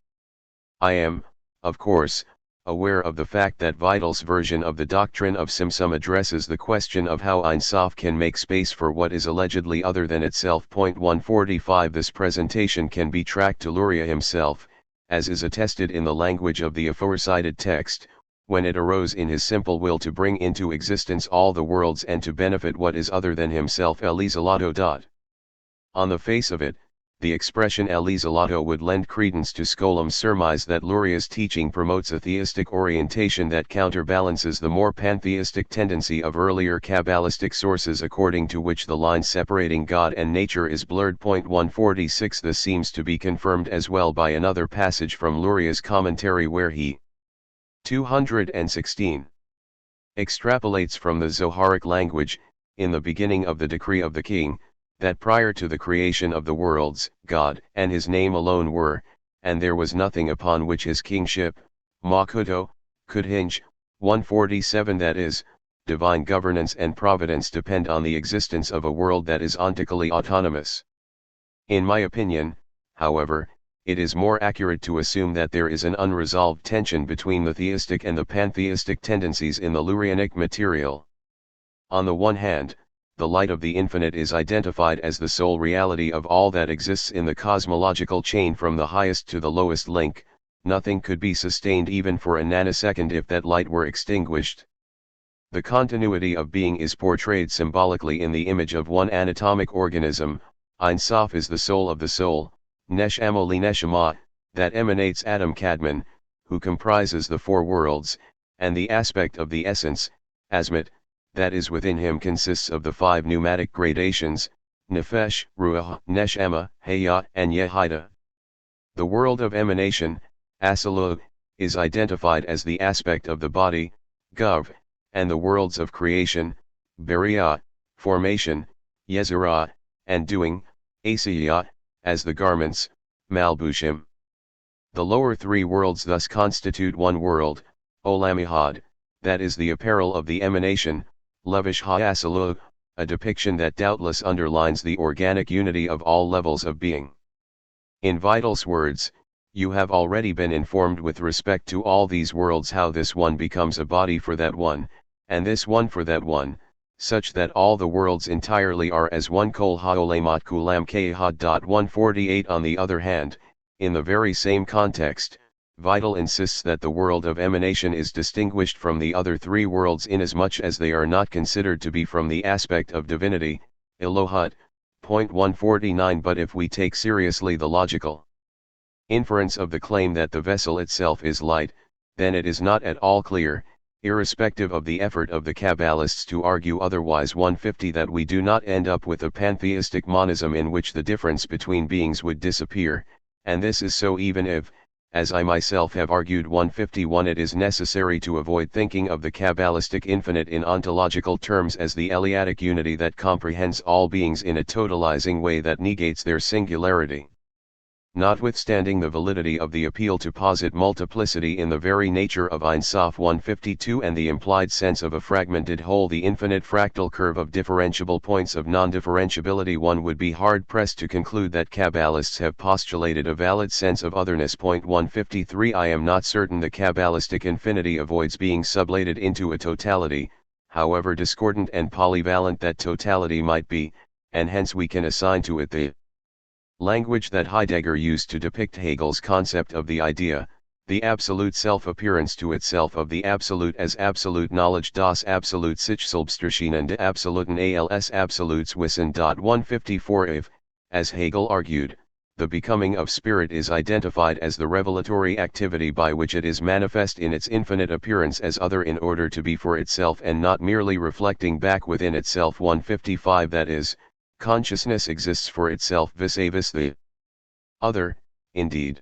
I am, of course, aware of the fact that Vital's version of the doctrine of Simsum addresses the question of how Ein Sof can make space for what is allegedly other than itself. 145 This presentation can be tracked to Luria himself, as is attested in the language of the aforecited text, when it arose in his simple will to bring into existence all the worlds and to benefit what is other than himself. Elizalato. On the face of it, the expression Elizalato would lend credence to Skolum's surmise that Luria's teaching promotes a theistic orientation that counterbalances the more pantheistic tendency of earlier Kabbalistic sources, according to which the line separating God and nature is blurred. 146 This seems to be confirmed as well by another passage from Luria's commentary where he 216 extrapolates from the Zoharic language, in the beginning of the decree of the king, that prior to the creation of the worlds, God and his name alone were, and there was nothing upon which his kingship, Makuto, could hinge. 147 That is, divine governance and providence depend on the existence of a world that is ontically autonomous. In my opinion, however, it is more accurate to assume that there is an unresolved tension between the theistic and the pantheistic tendencies in the Lurianic material. On the one hand, the light of the infinite is identified as the sole reality of all that exists in the cosmological chain from the highest to the lowest link. Nothing could be sustained even for a nanosecond if that light were extinguished. The continuity of being is portrayed symbolically in the image of one anatomic organism. Ein Sof is the soul of the soul, Neshama li Neshama, that emanates Adam Kadmon, who comprises the four worlds, and the aspect of the essence, Asmat, that is within him consists of the five pneumatic gradations, Nefesh, Ruach, Neshama, Hayat and Yehida. The world of emanation, Asalu, is identified as the aspect of the body, Gov, and the worlds of creation, Bariah, formation, Yezerah, and doing, Asiyah, as the garments, Malbushim. The lower three worlds thus constitute one world, Olamihad, that is the apparel of the emanation, Levish Ha-Asalu, a depiction that doubtless underlines the organic unity of all levels of being. In Vital's words, you have already been informed with respect to all these worlds how this one becomes a body for that one, and this one for that one, such that all the worlds entirely are as one. Kol ha-olemat kulam kehad. 148 On the other hand, in the very same context, Vital insists that the world of emanation is distinguished from the other three worlds inasmuch as they are not considered to be from the aspect of divinity, Elohut. 149 But if we take seriously the logical inference of the claim that the vessel itself is light, then it is not at all clear, irrespective of the effort of the Kabbalists to argue otherwise 150, that we do not end up with a pantheistic monism in which the difference between beings would disappear, and this is so even if, as I myself have argued 151, it is necessary to avoid thinking of the Kabbalistic infinite in ontological terms as the Elliatic unity that comprehends all beings in a totalizing way that negates their singularity. Notwithstanding the validity of the appeal to posit multiplicity in the very nature of Ein Sof 152 and the implied sense of a fragmented whole, the infinite fractal curve of differentiable points of non-differentiability, one would be hard-pressed to conclude that Kabbalists have postulated a valid sense of otherness. 153 I am not certain the Kabbalistic infinity avoids being sublated into a totality, however discordant and polyvalent that totality might be, and hence we can assign to it the language that Heidegger used to depict Hegel's concept of the idea, the absolute self-appearance to itself of the absolute as absolute knowledge, das absolut sich selbststrechen de absoluten als Absolutswissen. 154 If, as Hegel argued, the becoming of spirit is identified as the revelatory activity by which it is manifest in its infinite appearance as other in order to be for itself and not merely reflecting back within itself. 155 That is, consciousness exists for itself vis-a-vis the other, indeed.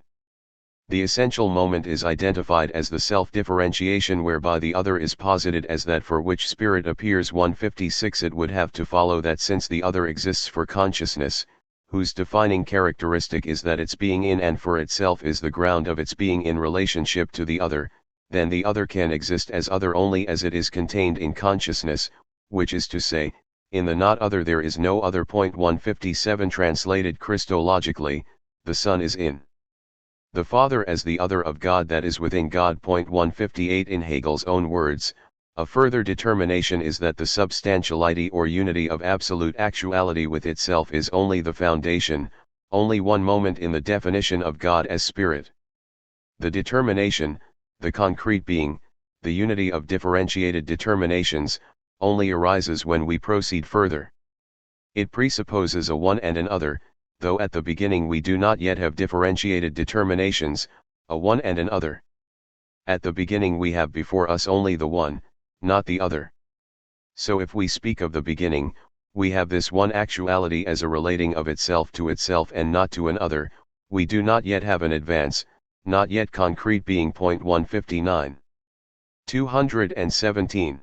The essential moment is identified as the self-differentiation whereby the other is posited as that for which spirit appears. 156 It would have to follow that since the other exists for consciousness, whose defining characteristic is that its being in and for itself is the ground of its being in relationship to the other, then the other can exist as other only as it is contained in consciousness, which is to say, in the not other there is no other. 157 Translated Christologically, the Son is in the Father as the other of God that is within God. 158 In Hegel's own words, a further determination is that the substantiality or unity of absolute actuality with itself is only the foundation, only one moment in the definition of God as Spirit. The determination, the concrete being, the unity of differentiated determinations, only arises when we proceed further. It presupposes a one and an other, though at the beginning we do not yet have differentiated determinations, a one and an other. At the beginning we have before us only the one, not the other. So if we speak of the beginning, we have this one actuality as a relating of itself to itself and not to an other, we do not yet have an advance, not yet concrete being. 159. 217.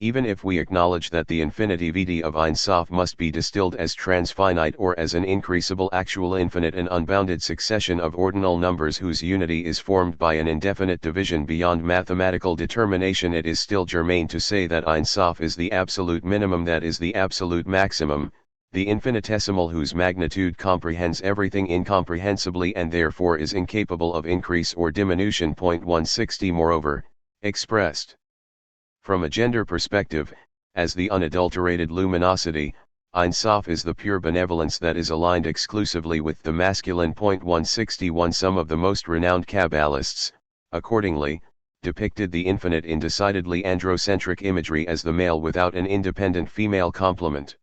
Even if we acknowledge that the infinitivity of Ein Sof must be distilled as transfinite or as an increasable actual infinite, an unbounded succession of ordinal numbers whose unity is formed by an indefinite division beyond mathematical determination, it is still germane to say that Ein Sof is the absolute minimum, that is the absolute maximum, the infinitesimal whose magnitude comprehends everything incomprehensibly and therefore is incapable of increase or diminution. 160 Moreover, expressed from a gender perspective, as the unadulterated luminosity, Ein Sof is the pure benevolence that is aligned exclusively with the masculine. 161 Some of the most renowned Kabbalists, accordingly, depicted the infinite in decidedly androcentric imagery as the male without an independent female complement.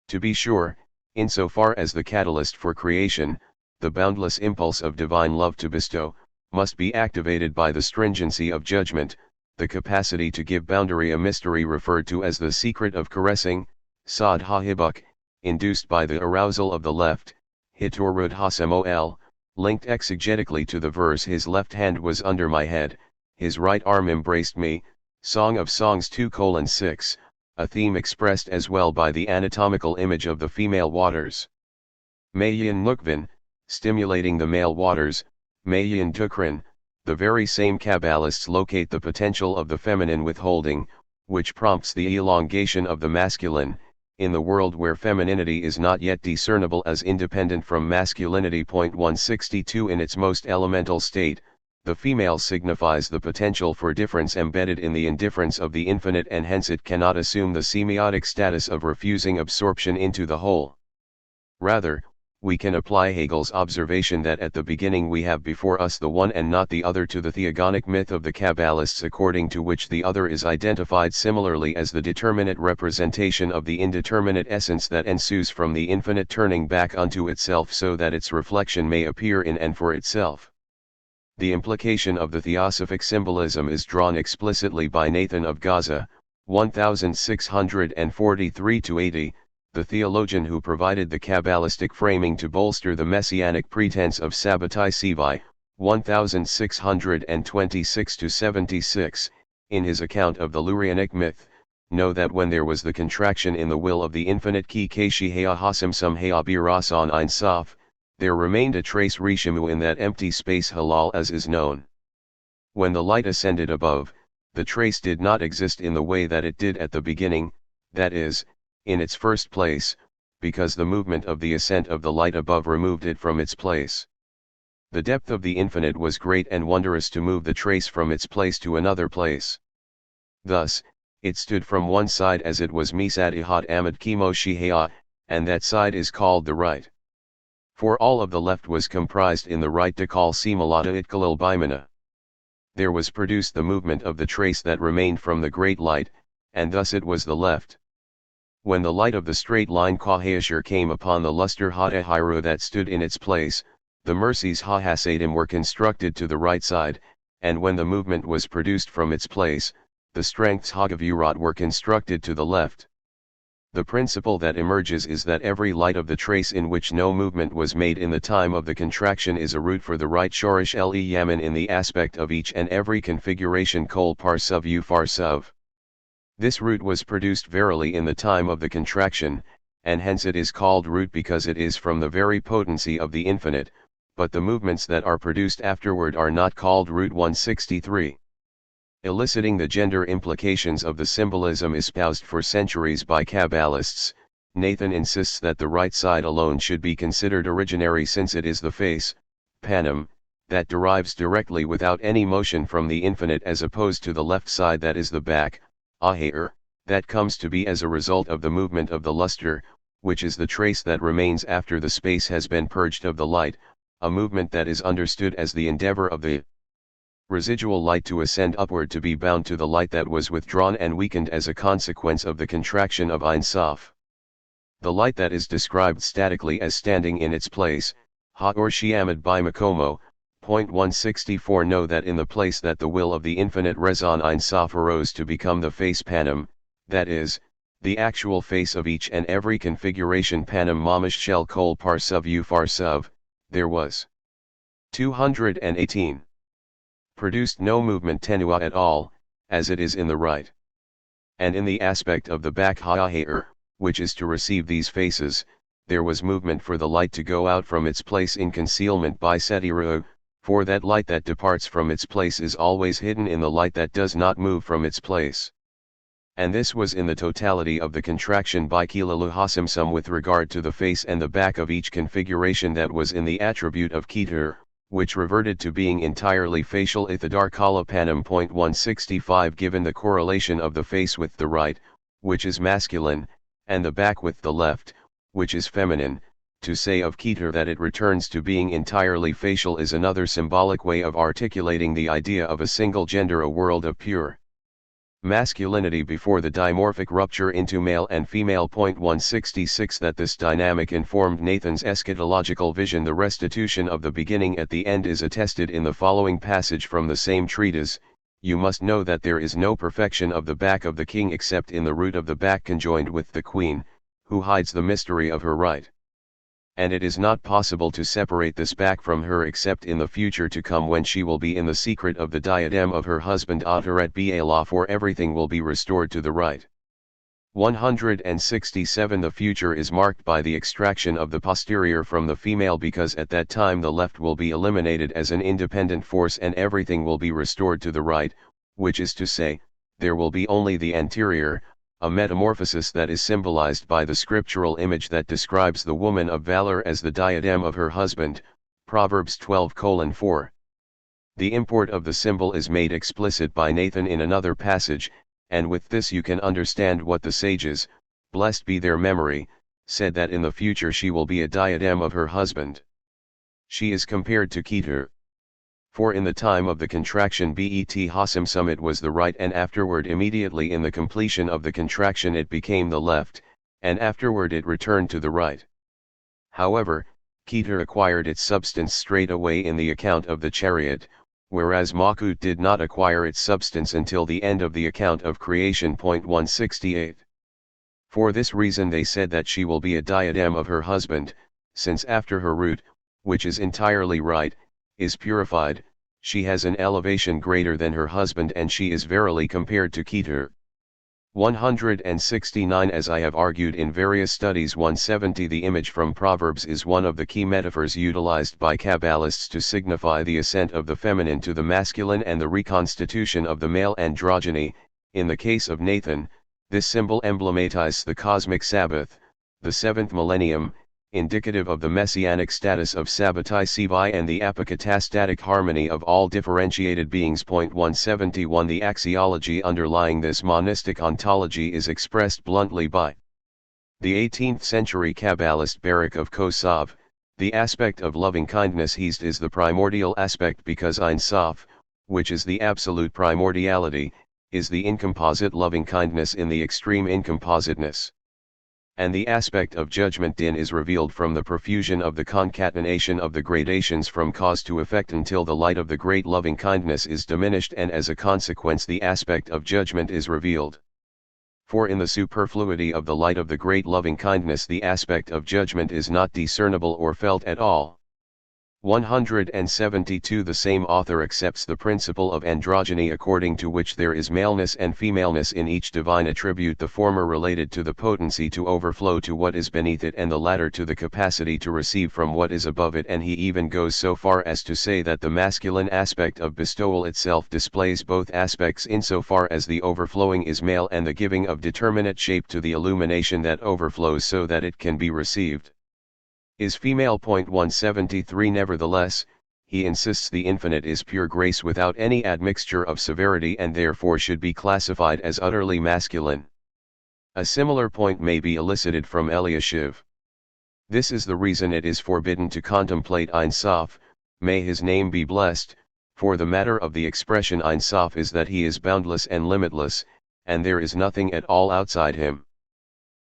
To be sure, insofar as the catalyst for creation, the boundless impulse of divine love to bestow, must be activated by the stringency of judgment, the capacity to give boundary, a mystery referred to as the secret of caressing, Sod ha-hibuk, induced by the arousal of the left, hitorud hasemol, linked exegetically to the verse his left hand was under my head, his right arm embraced me, Song of Songs 2:6, a theme expressed as well by the anatomical image of the female waters. Mayin Nukvin, stimulating the male waters, Mayin Tukrin, the very same Kabbalists locate the potential of the feminine withholding, which prompts the elongation of the masculine, in the world where femininity is not yet discernible as independent from masculinity. 162 In its most elemental state, the female signifies the potential for difference embedded in the indifference of the infinite, and hence it cannot assume the semiotic status of refusing absorption into the whole. Rather, we can apply Hegel's observation that at the beginning we have before us the one and not the other to the theogonic myth of the Kabbalists, according to which the other is identified similarly as the determinate representation of the indeterminate essence that ensues from the infinite turning back unto itself so that its reflection may appear in and for itself. The implication of the theosophic symbolism is drawn explicitly by Nathan of Gaza, 1643-80, the theologian who provided the Kabbalistic framing to bolster the messianic pretense of Sabbatai Sivi, 1626-76, in his account of the Lurianic myth. Know that when there was the contraction in the will of the infinite ki keshi hea hasimsum hea birasan ein sof, there remained a trace rishimu in that empty space halal as is known. When the light ascended above, the trace did not exist in the way that it did at the beginning, that is, in its first place, because the movement of the ascent of the light above removed it from its place. The depth of the infinite was great and wondrous to move the trace from its place to another place. Thus, it stood from one side as it was misad ihad amad kimo shihea, and that side is called the right. For all of the left was comprised in the right dekal simalata itkalil bimana. There was produced the movement of the trace that remained from the great light, and thus it was the left. When the light of the straight line Kahashir came upon the luster Hadahiru that stood in its place, the mercies Hahasadim were constructed to the right side, and when the movement was produced from its place, the strengths Hagavurat were constructed to the left. The principle that emerges is that every light of the trace in which no movement was made in the time of the contraction is a root for the right Shorish Le Yaman in the aspect of each and every configuration Kol Parsuv U Farsuv. This root was produced verily in the time of the contraction, and hence it is called root because it is from the very potency of the infinite, but the movements that are produced afterward are not called root. 163. Eliciting the gender implications of the symbolism espoused for centuries by Kabbalists, Nathan insists that the right side alone should be considered originary since it is the face, panem, that derives directly without any motion from the infinite as opposed to the left side that is the back, ahair, that comes to be as a result of the movement of the luster, which is the trace that remains after the space has been purged of the light, a movement that is understood as the endeavor of the residual light to ascend upward to be bound to the light that was withdrawn and weakened as a consequence of the contraction of Ein Sof. The light that is described statically as standing in its place, Ha or Shiamad by Makomo, point 164. Know that in the place that the will of the infinite Rezon Ein Sof arose to become the face Panem, that is, the actual face of each and every configuration Panem Mamish Shel Kol Parsuv U Farsuv, there was 218. Produced no movement tenua at all, as it is in the right. And in the aspect of the back Ha'ahair, which is to receive these faces, there was movement for the light to go out from its place in concealment by Setiru, for that light that departs from its place is always hidden in the light that does not move from its place. And this was in the totality of the contraction by Kilalu Hasimsum with regard to the face and the back of each configuration that was in the attribute of Keter, which reverted to being entirely facial Ithadar Kala Panem. 165. Given the correlation of the face with the right, which is masculine, and the back with the left, which is feminine, to say of Keter that it returns to being entirely facial is another symbolic way of articulating the idea of a single gender, a world of pure masculinity before the dimorphic rupture into male and female. 166. That this dynamic informed Nathan's eschatological vision. The restitution of the beginning at the end is attested in the following passage from the same treatise: you must know that there is no perfection of the back of the king except in the root of the back conjoined with the queen, who hides the mystery of her right. And it is not possible to separate this back from her except in the future to come, when she will be in the secret of the diadem of her husband Ataret B'Elah, for everything will be restored to the right. 167. The future is marked by the extraction of the posterior from the female, because at that time the left will be eliminated as an independent force and everything will be restored to the right, which is to say, there will be only the anterior, a metamorphosis that is symbolized by the scriptural image that describes the woman of valor as the diadem of her husband, Proverbs 12:4. The import of the symbol is made explicit by Nathan in another passage, and with this you can understand what the sages, blessed be their memory, said that in the future she will be a diadem of her husband. She is compared to Keter. For in the time of the contraction bet Hasimsum it was the right, and afterward immediately in the completion of the contraction it became the left, and afterward it returned to the right. However, Keter acquired its substance straight away in the account of the chariot, whereas Makut did not acquire its substance until the end of the account of creation. 168. For this reason they said that she will be a diadem of her husband, since after her root, which is entirely right, is purified, she has an elevation greater than her husband, and she is verily compared to Keter. 169. As I have argued in various studies. 170. The image from Proverbs is one of the key metaphors utilized by Kabbalists to signify the ascent of the feminine to the masculine and the reconstitution of the male androgyny. In the case of Nathan, this symbol emblematizes the cosmic Sabbath, the seventh millennium, indicative of the messianic status of Sabbatai Sivi and the apokatastatic harmony of all differentiated beings. 171. The axiology underlying this monistic ontology is expressed bluntly by the 18th century Kabbalist Baruch of Kosov. The aspect of loving kindness Hesed is the primordial aspect because Ein Sof, which is the absolute primordiality, is the incomposite loving kindness in the extreme incompositeness. And the aspect of judgment Din is revealed from the profusion of the concatenation of the gradations from cause to effect until the light of the great loving kindness is diminished, and as a consequence the aspect of judgment is revealed. For in the superfluity of the light of the great loving kindness the aspect of judgment is not discernible or felt at all. 172. The same author accepts the principle of androgyny, according to which there is maleness and femaleness in each divine attribute, the former related to the potency to overflow to what is beneath it, and the latter to the capacity to receive from what is above it, and he even goes so far as to say that the masculine aspect of bestowal itself displays both aspects insofar as the overflowing is male and the giving of determinate shape to the illumination that overflows so that it can be received is female. 173. Nevertheless, he insists the infinite is pure grace without any admixture of severity, and therefore should be classified as utterly masculine. A similar point may be elicited from Eliashiv. This is the reason it is forbidden to contemplate Ein Sof, may his name be blessed, for the matter of the expression Ein Sof is that he is boundless and limitless, and there is nothing at all outside him.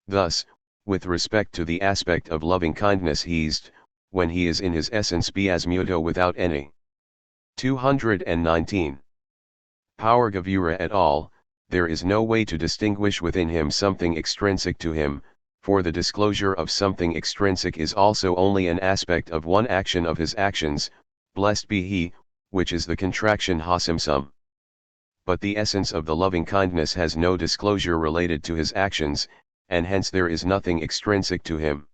Thus, with respect to the aspect of loving kindness Hesed, when he is in his essence biasmuto without any. 219. Power Gavura et al., there is no way to distinguish within him something extrinsic to him, for the disclosure of something extrinsic is also only an aspect of one action of his actions, blessed be he, which is the contraction Hasimsum. But the essence of the loving kindness has no disclosure related to his actions, and hence there is nothing extrinsic to him.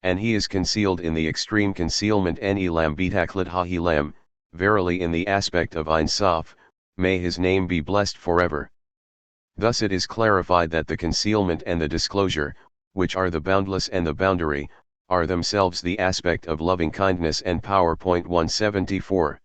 And he is concealed in the extreme concealment en elam betaklit ha-hilam, verily in the aspect of Ein Sof, may his name be blessed forever. Thus it is clarified that the concealment and the disclosure, which are the boundless and the boundary, are themselves the aspect of loving kindness and power. 174.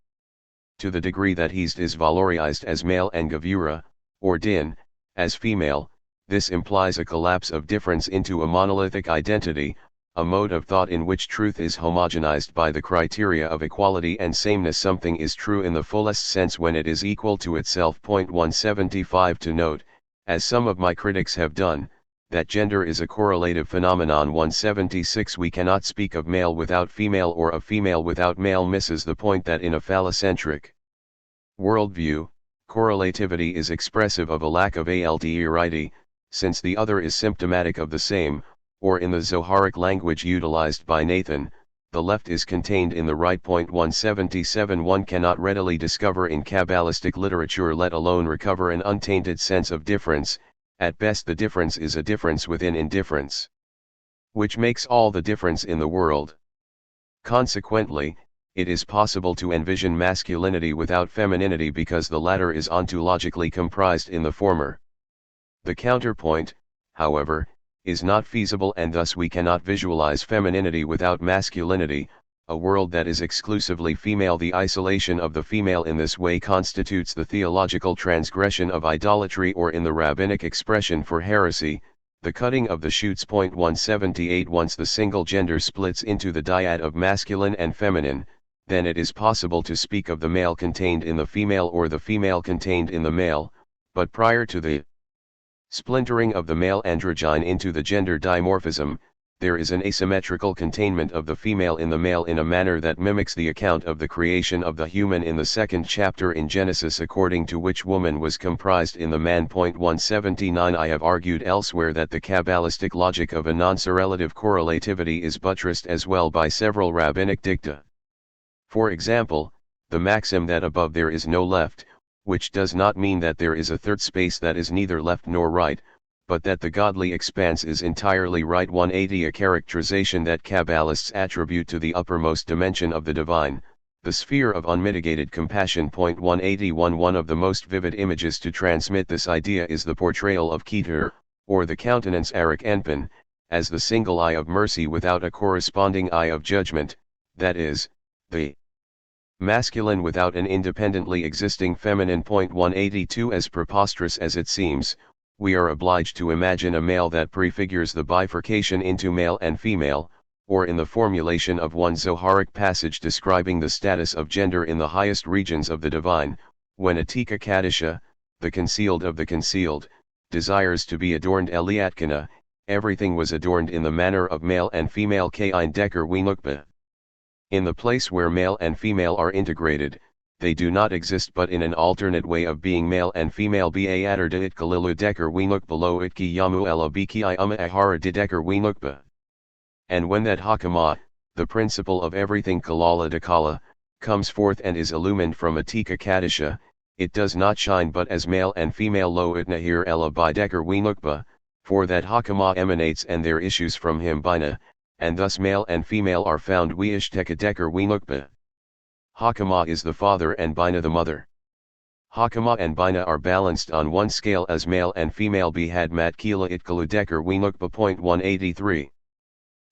To the degree that Hesed is valorized as male and Gavura, or Din, as female, this implies a collapse of difference into a monolithic identity, a mode of thought in which truth is homogenized by the criteria of equality and sameness. Something is true in the fullest sense when it is equal to itself. 175. To note, as some of my critics have done, that gender is a correlative phenomenon. 176. We cannot speak of male without female or of female without male misses the point that in a phallocentric worldview, correlativity is expressive of a lack of alterity, since the other is symptomatic of the same, or in the Zoharic language utilized by Nathan, the left is contained in the right. 177. One cannot readily discover in Kabbalistic literature, let alone recover an untainted sense of difference. At best the difference is a difference within indifference, which makes all the difference in the world. Consequently, it is possible to envision masculinity without femininity because the latter is ontologically comprised in the former. The counterpoint, however, is not feasible, and thus we cannot visualize femininity without masculinity, a world that is exclusively female. The isolation of the female in this way constitutes the theological transgression of idolatry, or in the rabbinic expression for heresy, The cutting of the shoots. 178 Once the single gender splits into the dyad of masculine and feminine, then it is possible to speak of the male contained in the female or the female contained in the male, but prior to the splintering of the male androgyne into the gender dimorphism, there is an asymmetrical containment of the female in the male in a manner that mimics the account of the creation of the human in the second chapter in Genesis, according to which woman was comprised in the man. 179 I have argued elsewhere that the Kabbalistic logic of a non-correlative correlativity is buttressed as well by several rabbinic dicta. For example, the maxim that above there is no left, which does not mean that there is a third space that is neither left nor right, but that the godly expanse is entirely right. 180 A characterization that Kabbalists attribute to the uppermost dimension of the divine, the sphere of unmitigated compassion. 181 One of the most vivid images to transmit this idea is the portrayal of Keter, or the countenance Arik Enpan, as the single eye of mercy without a corresponding eye of judgment, that is, the masculine without an independently existing feminine. 182 As preposterous as it seems, we are obliged to imagine a male that prefigures the bifurcation into male and female, or in the formulation of one Zoharic passage describing the status of gender in the highest regions of the divine, when Atika Kadisha, the concealed of the concealed, desires to be adorned. Eliatkana, everything was adorned in the manner of male and female. Kain Decker Winukba. In the place where male and female are integrated, they do not exist but in an alternate way of being male and female. Ba Adar it Kalilu Decker Winuk below itki Yamu Ella Biki Iama Ahara de Decker Winukba. And when that Hakama, the principle of everything Kalala de Kala, comes forth and is illumined from Atika Kadisha, it does not shine but as male and female. Lo Itnahir Ella by Decker Winukba, for that Hakama emanates and there issues from him Bina, and thus male and female are found. Weishteka Decker Winukba. Hakama is the father and Bina the mother. Hakama and Bina are balanced on one scale as male and female. Bihad Matkila Itkalu Decker Winukba. 183.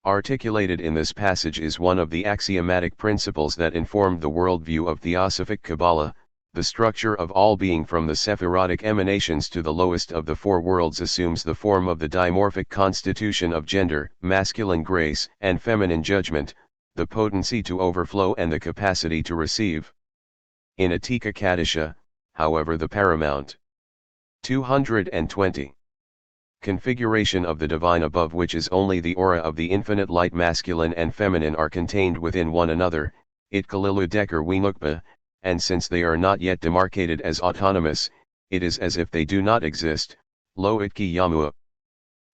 Articulated in this passage is one of the axiomatic principles that informed the worldview of Theosophic Kabbalah. The structure of all being from the Sephirotic emanations to the lowest of the four worlds assumes the form of the dimorphic constitution of gender, masculine grace and feminine judgment, the potency to overflow and the capacity to receive. In Atika Kadisha, however, the paramount 220 configuration of the divine, above which is only the aura of the infinite light, masculine and feminine are contained within one another, Itkalilu Decker Winukba, and since they are not yet demarcated as autonomous, it is as if they do not exist. Lo Itki Yamua.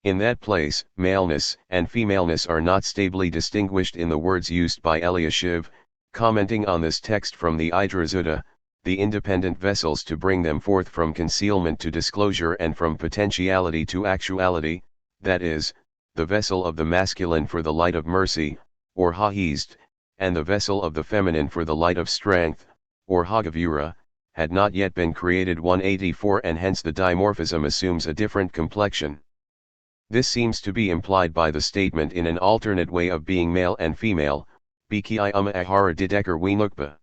In that place, maleness and femaleness are not stably distinguished in the words used by Eliashiv, commenting on this text from the Idra, the independent vessels to bring them forth from concealment to disclosure and from potentiality to actuality, that is, the vessel of the masculine for the light of mercy, or Hahist, and the vessel of the feminine for the light of strength, or Hagavura, had not yet been created. 184 And hence the dimorphism assumes a different complexion. This seems to be implied by the statement in an alternate way of being male and female, Biki Iama Ahara Didecker Winukba.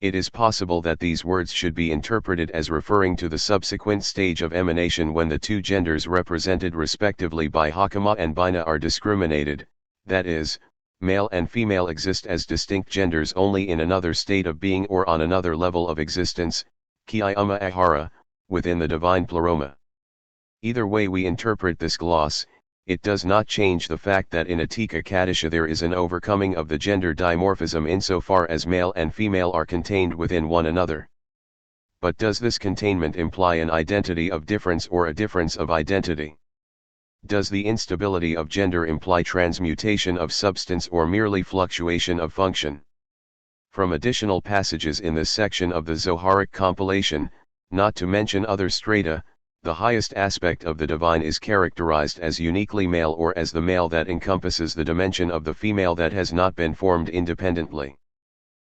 It is possible that these words should be interpreted as referring to the subsequent stage of emanation when the two genders represented respectively by Hakama and Bina are discriminated, that is, male and female exist as distinct genders only in another state of being or on another level of existence, Ki Iama Ahara, within the divine pleroma. Either way we interpret this gloss, it does not change the fact that in Atika Kadisha there is an overcoming of the gender dimorphism insofar as male and female are contained within one another. But does this containment imply an identity of difference or a difference of identity? Does the instability of gender imply transmutation of substance or merely fluctuation of function? From additional passages in this section of the Zoharic compilation, not to mention other strata, the highest aspect of the divine is characterized as uniquely male or as the male that encompasses the dimension of the female that has not been formed independently.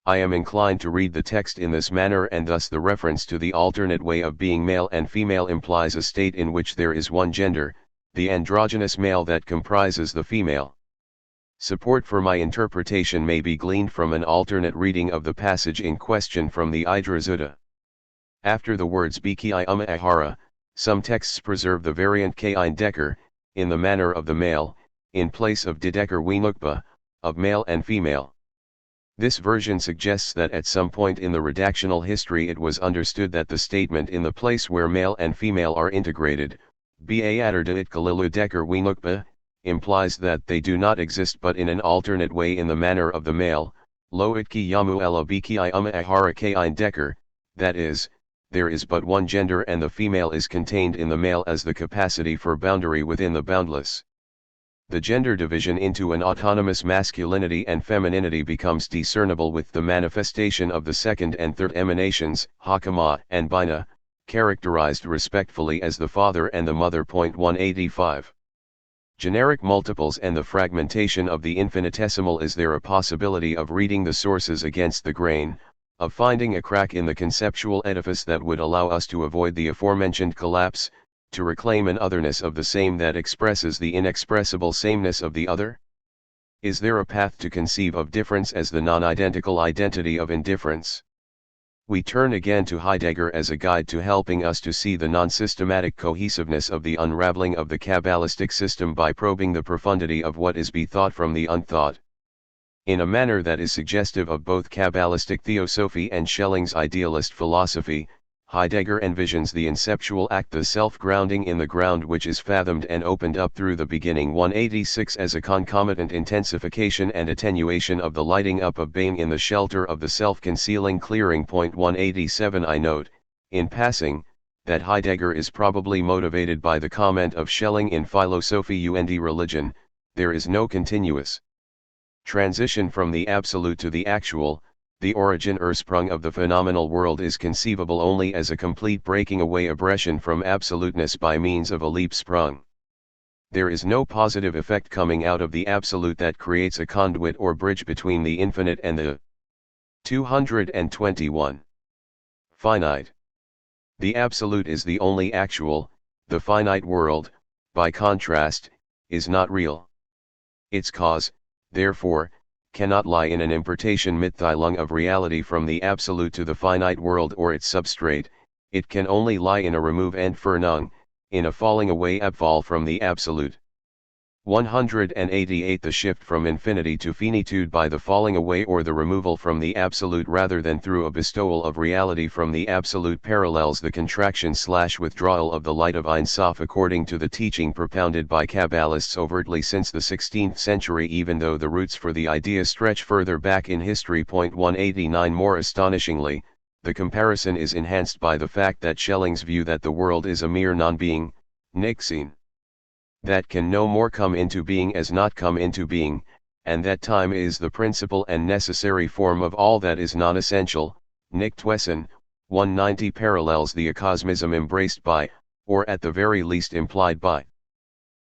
I am inclined to read the text in this manner, and thus the reference to the alternate way of being male and female implies a state in which there is one gender, the androgynous male that comprises the female. Support for my interpretation may be gleaned from an alternate reading of the passage in question from the Idra. After the words Biki Iama Ahara, some texts preserve the variant Kain Decker, in the manner of the male, in place of Heidegger wie Nukba, of male and female. This version suggests that at some point in the redactional history it was understood that the statement in the place where male and female are integrated, Beater it Kalilu Decker wie Nukba, implies that they do not exist but in an alternate way in the manner of the male, Loitki Yamu Elabiki Iuma Ahara Kain Decker, that is, there is but one gender and the female is contained in the male as the capacity for boundary within the boundless. The gender division into an autonomous masculinity and femininity becomes discernible with the manifestation of the second and third emanations, Hakama and Bina, characterized respectfully as the father and the mother. 185. Generic multiples and the fragmentation of the infinitesimal. Is there a possibility of reading the sources against the grain, of finding a crack in the conceptual edifice that would allow us to avoid the aforementioned collapse, to reclaim an otherness of the same that expresses the inexpressible sameness of the other? Is there a path to conceive of difference as the non-identical identity of indifference? We turn again to Heidegger as a guide to helping us to see the non-systematic cohesiveness of the unraveling of the Kabbalistic system by probing the profundity of what is bethought from the unthought. In a manner that is suggestive of both Kabbalistic theosophy and Schelling's idealist philosophy, Heidegger envisions the inceptual act, the self-grounding in the ground which is fathomed and opened up through the beginning. 186 as a concomitant intensification and attenuation of the lighting up of being in the shelter of the self-concealing clearing. 187 I note, in passing, that Heidegger is probably motivated by the comment of Schelling in Philosophie und Religion, there is no continuous transition from the absolute to the actual. The origin Ursprung of the phenomenal world is conceivable only as a complete breaking away aggression from absoluteness by means of a leap sprung. There is no positive effect coming out of the absolute that creates a conduit or bridge between the infinite and the 221 finite. The absolute is the only actual, the finite world, by contrast, is not real. Its cause, therefore, cannot lie in an importation Mitteilung of reality from the absolute to the finite world or its substrate, it can only lie in a remove Entfernung, in a falling away Abfall from the absolute. 188 The shift from infinity to finitude by the falling away or the removal from the absolute rather than through a bestowal of reality from the absolute parallels the contraction/withdrawal of the light of Ein Sof according to the teaching propounded by Kabbalists overtly since the 16th century, even though the roots for the idea stretch further back in history. 189 More astonishingly, the comparison is enhanced by the fact that Schelling's view that the world is a mere non-being, Nichtsein, that can no more come into being as not come into being, and that time is the principal and necessary form of all that is non-essential, Nichtwesen. 190 parallels the acosmism embraced by, or at the very least implied by,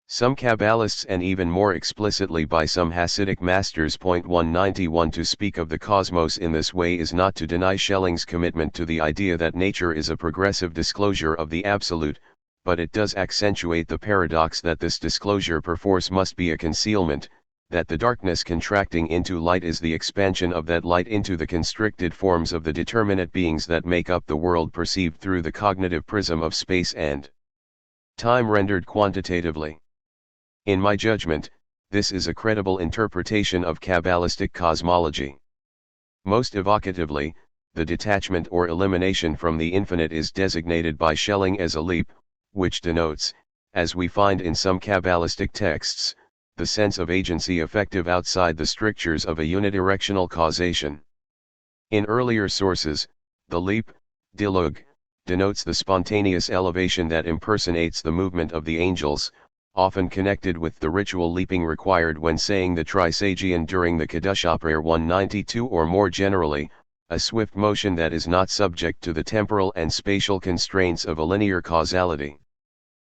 some Kabbalists and even more explicitly by some Hasidic masters. 191 To speak of the cosmos in this way is not to deny Schelling's commitment to the idea that nature is a progressive disclosure of the absolute, but it does accentuate the paradox that this disclosure perforce must be a concealment, that the darkness contracting into light is the expansion of that light into the constricted forms of the determinate beings that make up the world perceived through the cognitive prism of space and time rendered quantitatively. In my judgment, this is a credible interpretation of Kabbalistic cosmology. Most evocatively, the detachment or elimination from the infinite is designated by Schelling as a leap, which denotes, as we find in some Kabbalistic texts, the sense of agency effective outside the strictures of a unidirectional causation. In earlier sources, the leap, Dilug, denotes the spontaneous elevation that impersonates the movement of the angels, often connected with the ritual leaping required when saying the Trisagion during the Kaddish prayer. 192 Or more generally, a swift motion that is not subject to the temporal and spatial constraints of a linear causality.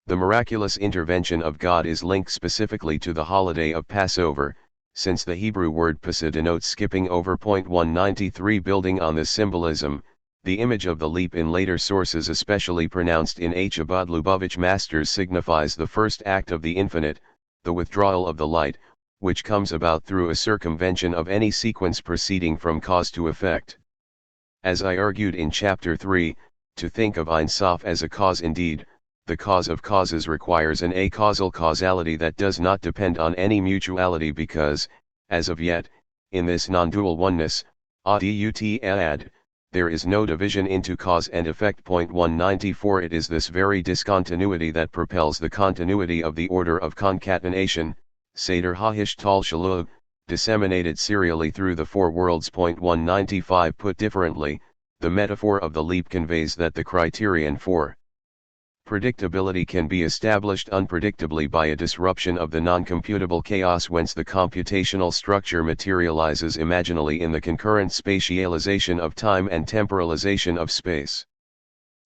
The miraculous intervention of God is linked specifically to the holiday of Passover, since the Hebrew word Pasa denotes skipping over. 193 Building on this symbolism, the image of the leap in later sources, especially pronounced in H. Abad Lubavitch Masters, signifies the first act of the infinite, the withdrawal of the light, which comes about through a circumvention of any sequence proceeding from cause to effect. As I argued in Chapter 3, to think of Ein Sof as a cause indeed, the cause of causes requires an acausal causality that does not depend on any mutuality because, as of yet, in this non-dual oneness, ad, there is no division into cause and effect. 194 It is this very discontinuity that propels the continuity of the order of concatenation, Seder HaHishtal Shalug, disseminated serially through the four worlds. 195 Put differently, the metaphor of the leap conveys that the criterion for predictability can be established unpredictably by a disruption of the non-computable chaos whence the computational structure materializes imaginally in the concurrent spatialization of time and temporalization of space.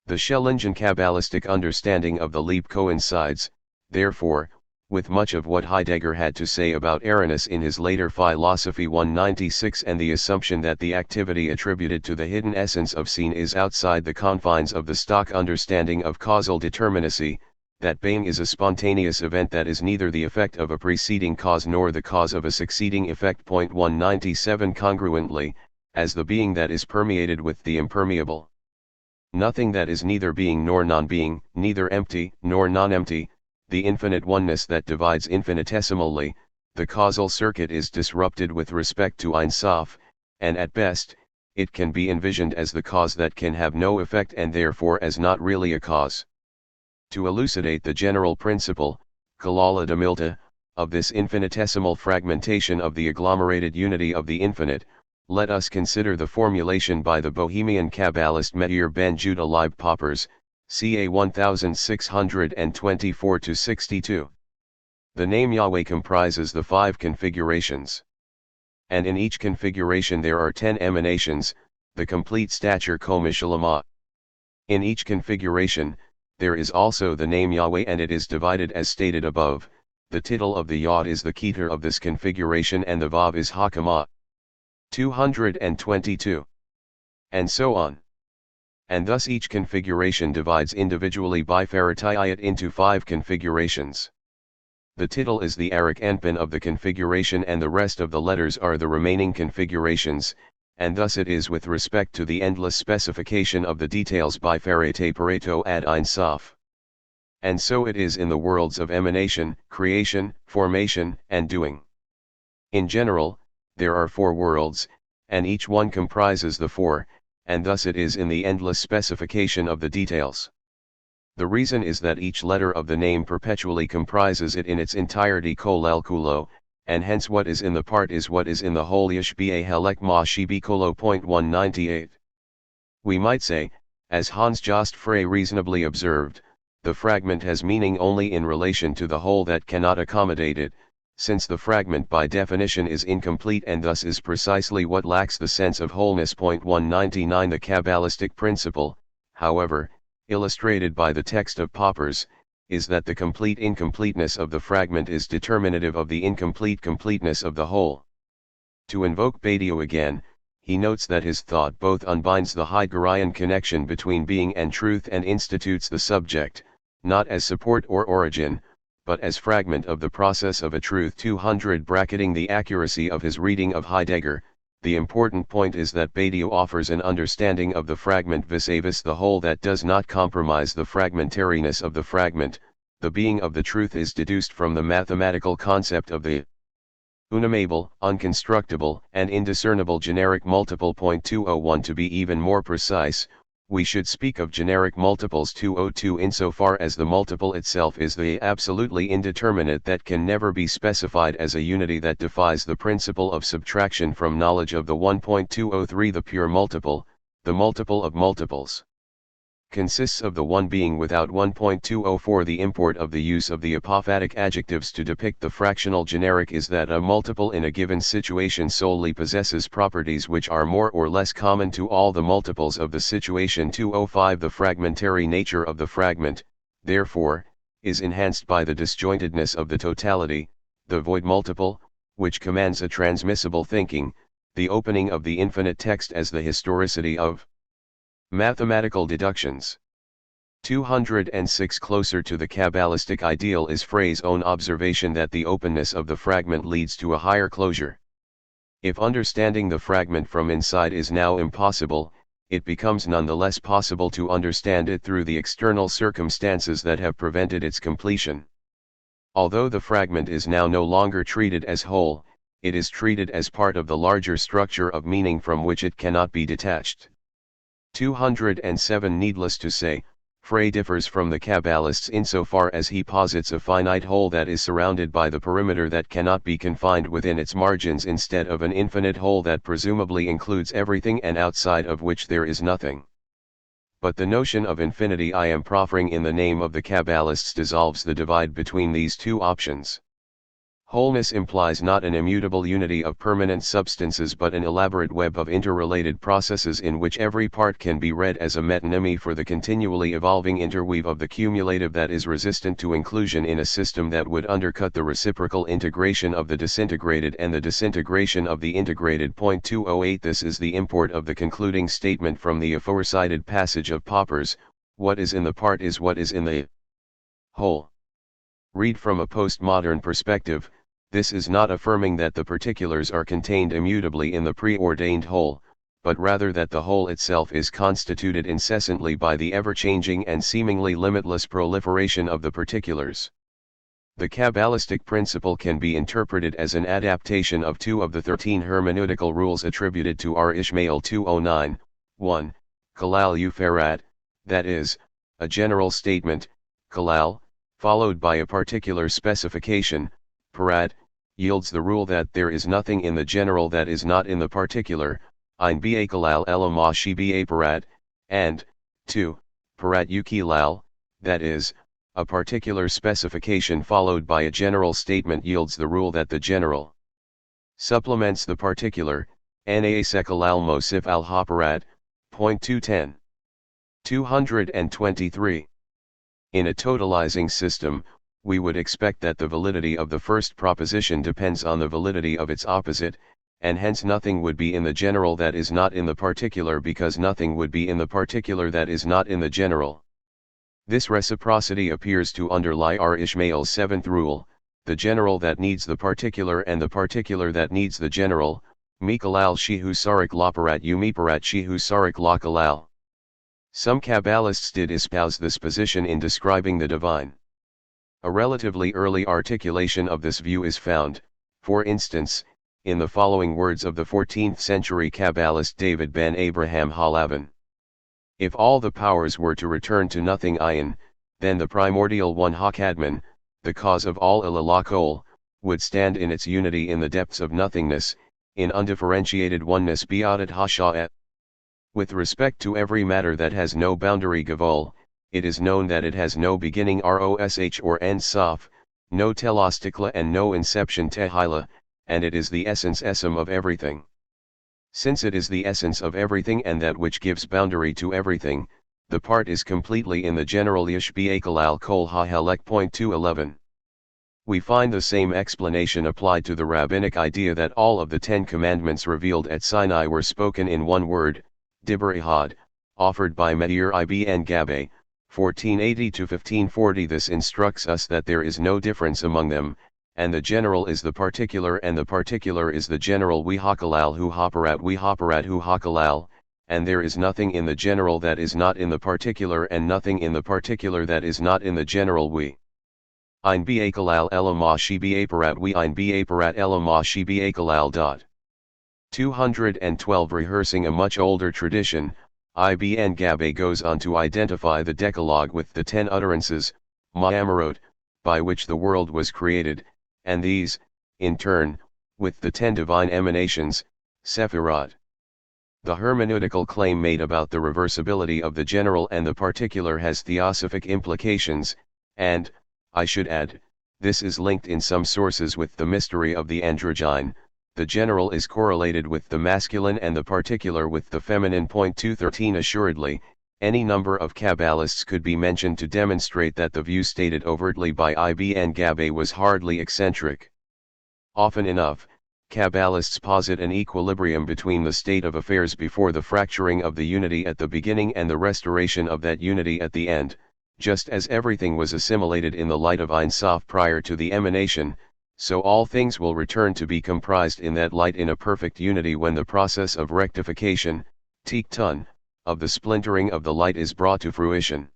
The Schellingian Kabbalistic understanding of the leap coincides, therefore, with much of what Heidegger had to say about Aranis in his later philosophy. 196 And the assumption that the activity attributed to the hidden essence of scene is outside the confines of the stock understanding of causal determinacy, that being is a spontaneous event that is neither the effect of a preceding cause nor the cause of a succeeding effect. 197 Congruently, as the being that is permeated with the impermeable. Nothing that is neither being nor non-being, neither empty nor non-empty, the infinite oneness that divides infinitesimally, the causal circuit is disrupted with respect to Ein Sof, and at best, it can be envisioned as the cause that can have no effect and therefore as not really a cause. To elucidate the general principle, Kalala de Milta, of this infinitesimal fragmentation of the agglomerated unity of the infinite, let us consider the formulation by the Bohemian Kabbalist Meir ben Judah Leib Poppers, ca. 1624-62. The name Yahweh comprises the 5 configurations. And in each configuration there are 10 emanations, the complete stature Komishalama. In each configuration, there is also the name Yahweh and it is divided as stated above, the title of the Yod is the Keter of this configuration and the Vav is Hakama. 222. And so on. And thus each configuration divides individually bipharatai into 5 configurations. The title is the Arik Enpin of the configuration and the rest of the letters are the remaining configurations, and thus it is with respect to the endless specification of the details bipharate Pareto ad Ein Sof. And so it is in the worlds of emanation, creation, formation, and doing. In general, there are 4 worlds, and each one comprises the 4, and thus it is in the endless specification of the details. The reason is that each letter of the name perpetually comprises it in its entirety kolel kulo, and hence what is in the part is what is in the whole yishba helek ma shibi kolo. 198. We might say, as Hans Jost Frey reasonably observed, the fragment has meaning only in relation to the whole that cannot accommodate it, since the fragment by definition is incomplete and thus is precisely what lacks the sense of wholeness. 199 The Kabbalistic principle, however, illustrated by the text of Poppers, is that the complete incompleteness of the fragment is determinative of the incomplete completeness of the whole. To invoke Badiou again, he notes that his thought both unbinds the Heideggerian connection between being and truth and institutes the subject, not as support or origin, but as fragment of the process of a truth. 200 Bracketing the accuracy of his reading of Heidegger, the important point is that Badiou offers an understanding of the fragment vis-a-vis the whole that does not compromise the fragmentariness of the fragment. The being of the truth is deduced from the mathematical concept of the unamable, unconstructible, and indiscernible generic multiple. 201 To be even more precise, we should speak of generic multiples. 202 Insofar as the multiple itself is the absolutely indeterminate that can never be specified as a unity that defies the principle of subtraction from knowledge of the 1.203 The pure multiple, the multiple of multiples, consists of the one being without 1.204. The import of the use of the apophatic adjectives to depict the fractional generic is that a multiple in a given situation solely possesses properties which are more or less common to all the multiples of the situation. 205 The fragmentary nature of the fragment, therefore, is enhanced by the disjointedness of the totality, the void multiple, which commands a transmissible thinking, the opening of the infinite text as the historicity of mathematical deductions. 206 Closer to the Kabbalistic ideal is Frey's own observation that the openness of the fragment leads to a higher closure. If understanding the fragment from inside is now impossible, it becomes nonetheless possible to understand it through the external circumstances that have prevented its completion. Although the fragment is now no longer treated as whole, it is treated as part of the larger structure of meaning from which it cannot be detached. 207. Needless to say, Frey differs from the Kabbalists insofar as he posits a finite whole that is surrounded by the perimeter that cannot be confined within its margins instead of an infinite whole that presumably includes everything and outside of which there is nothing. But the notion of infinity I am proffering in the name of the Kabbalists dissolves the divide between these two options. Wholeness implies not an immutable unity of permanent substances but an elaborate web of interrelated processes in which every part can be read as a metonymy for the continually evolving interweave of the cumulative that is resistant to inclusion in a system that would undercut the reciprocal integration of the disintegrated and the disintegration of the integrated. 208 This is the import of the concluding statement from the aforecited passage of Popper's, what is in the part is what is in the whole. Read from a postmodern perspective, this is not affirming that the particulars are contained immutably in the preordained whole, but rather that the whole itself is constituted incessantly by the ever-changing and seemingly limitless proliferation of the particulars. The Kabbalistic principle can be interpreted as an adaptation of two of the 13 hermeneutical rules attributed to R. Ishmael 209, 1, Kalal Ufarat, that is, a general statement, Kalal, followed by a particular specification, Parat, yields the rule that there is nothing in the general that is not in the particular, Ein ba kalal elama shi ba parat, and, 2, Parat ukilal, that is, a particular specification followed by a general statement yields the rule that the general supplements the particular, Naasekalal mosif al haparat, point 210. 223. In a totalizing system, we would expect that the validity of the first proposition depends on the validity of its opposite, and hence nothing would be in the general that is not in the particular because nothing would be in the particular that is not in the general. This reciprocity appears to underlie R. Ishmael's seventh rule, the general that needs the particular and the particular that needs the general, Mikalal shihu sarik laparat umiparat shihu sarik la kalal. Some Kabbalists did espouse this position in describing the divine. A relatively early articulation of this view is found, for instance, in the following words of the 14th century Kabbalist David ben Abraham Halavin. If all the powers were to return to nothing ayin, then the primordial one Hakadman, the cause of all Ilalakol, would stand in its unity in the depths of nothingness, in undifferentiated oneness Biadat Hasha'et. With respect to every matter that has no boundary Gavol, it is known that it has no beginning Rosh or End Saf, no telostikla and no inception Tehila, and it is the essence essum of everything. Since it is the essence of everything and that which gives boundary to everything, the part is completely in the general Yishbiakalal Kol HaHelek. 211. We find the same explanation applied to the rabbinic idea that all of the 10 commandments revealed at Sinai were spoken in one word, Dibur Ehad, offered by Meir ibn Gabe, 1480–1540. This instructs us that there is no difference among them, and the general is the particular and the particular is the general we hakalal hu haparat hu hakalal, and there is nothing in the general that is not in the particular and nothing in the particular that is not in the general we. Ein ba kalal elama shi ba parat we ein ba parat elama shi ba kalal. 212. Rehearsing a much older tradition, Ibn Gabe goes on to identify the Decalogue with the 10 utterances, Ma'amarot, by which the world was created, and these, in turn, with the 10 divine emanations, Sephirot. The hermeneutical claim made about the reversibility of the general and the particular has theosophic implications, and, I should add, this is linked in some sources with the mystery of the androgyne. The general is correlated with the masculine and the particular with the feminine. 213. Assuredly, any number of Kabbalists could be mentioned to demonstrate that the view stated overtly by Ibn Gabe was hardly eccentric. Often enough, Kabbalists posit an equilibrium between the state of affairs before the fracturing of the unity at the beginning and the restoration of that unity at the end, just as everything was assimilated in the light of Ein Sof prior to the emanation. So all things will return to be comprised in that light in a perfect unity when the process of rectification, tikkun, of the splintering of the light is brought to fruition.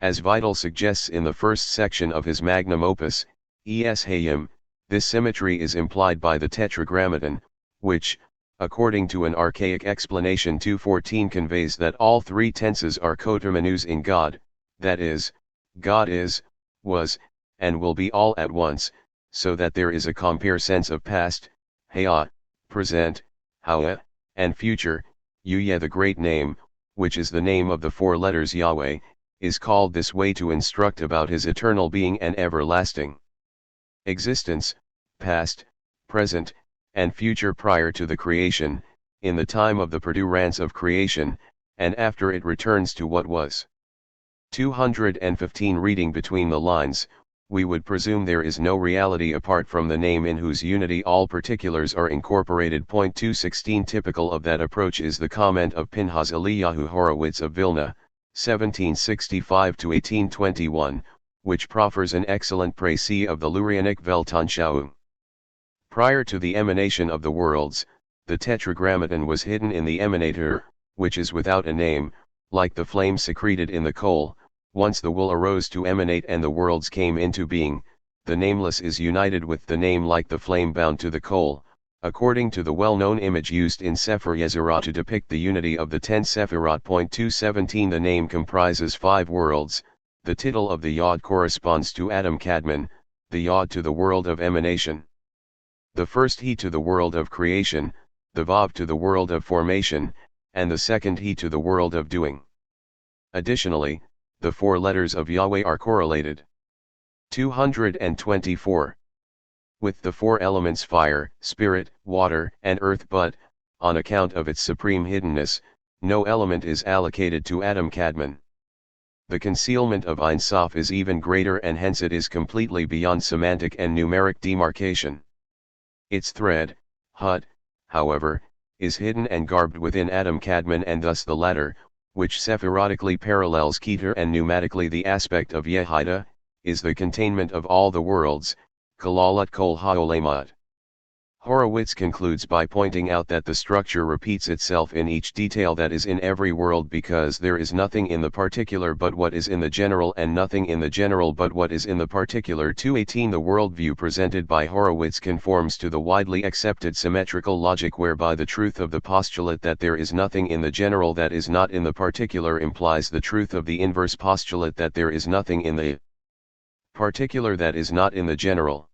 As Vital suggests in the first section of his magnum opus, Es Hayim, this symmetry is implied by the Tetragrammaton, which, according to an archaic explanation 214, conveys that all three tenses are coterminous in God, that is, God is, was, and will be all at once, so that there is a compare sense of past, haya, present, hawa, and future. Yuya, the great name, which is the name of the four letters Yahweh, is called this way to instruct about his eternal being and everlasting existence, past, present, and future prior to the creation, in the time of the perdurance of creation, and after it returns to what was. 215 Reading between the lines, we would presume there is no reality apart from the name in whose unity all particulars are incorporated. 216 Typical of that approach is the comment of Pinchas Eliyahu Horowitz of Vilna, 1765–1821, which proffers an excellent précis of the Lurianic Weltanschauung. Prior to the emanation of the worlds, the Tetragrammaton was hidden in the emanator, which is without a name, like the flame secreted in the coal. Once the will arose to emanate and the worlds came into being, the nameless is united with the name like the flame bound to the coal. According to the well-known image used in Sefer Yetzirah to depict the unity of the 10 Sephirot. 217 The name comprises 5 worlds. The title of the Yod corresponds to Adam Kadmon, the Yod to the world of emanation. The first He to the world of creation, the Vav to the world of formation, and the second He to the world of doing. Additionally, the 4 letters of Yahweh are correlated. 224. With the 4 elements fire, spirit, water, and earth, but, on account of its supreme hiddenness, no element is allocated to Adam Kadmon. The concealment of Ein Sof is even greater, and hence it is completely beyond semantic and numeric demarcation. Its thread, Hut, however, is hidden and garbed within Adam Kadmon, and thus the latter, which sephirotically parallels Keter and pneumatically the aspect of Yehida, is the containment of all the worlds, Kalalat Kol Haolamot. Horowitz concludes by pointing out that the structure repeats itself in each detail that is in every world, because there is nothing in the particular but what is in the general, and nothing in the general but what is in the particular. 218 The worldview presented by Horowitz conforms to the widely accepted symmetrical logic, whereby the truth of the postulate that there is nothing in the general that is not in the particular implies the truth of the inverse postulate that there is nothing in the particular that is not in the general.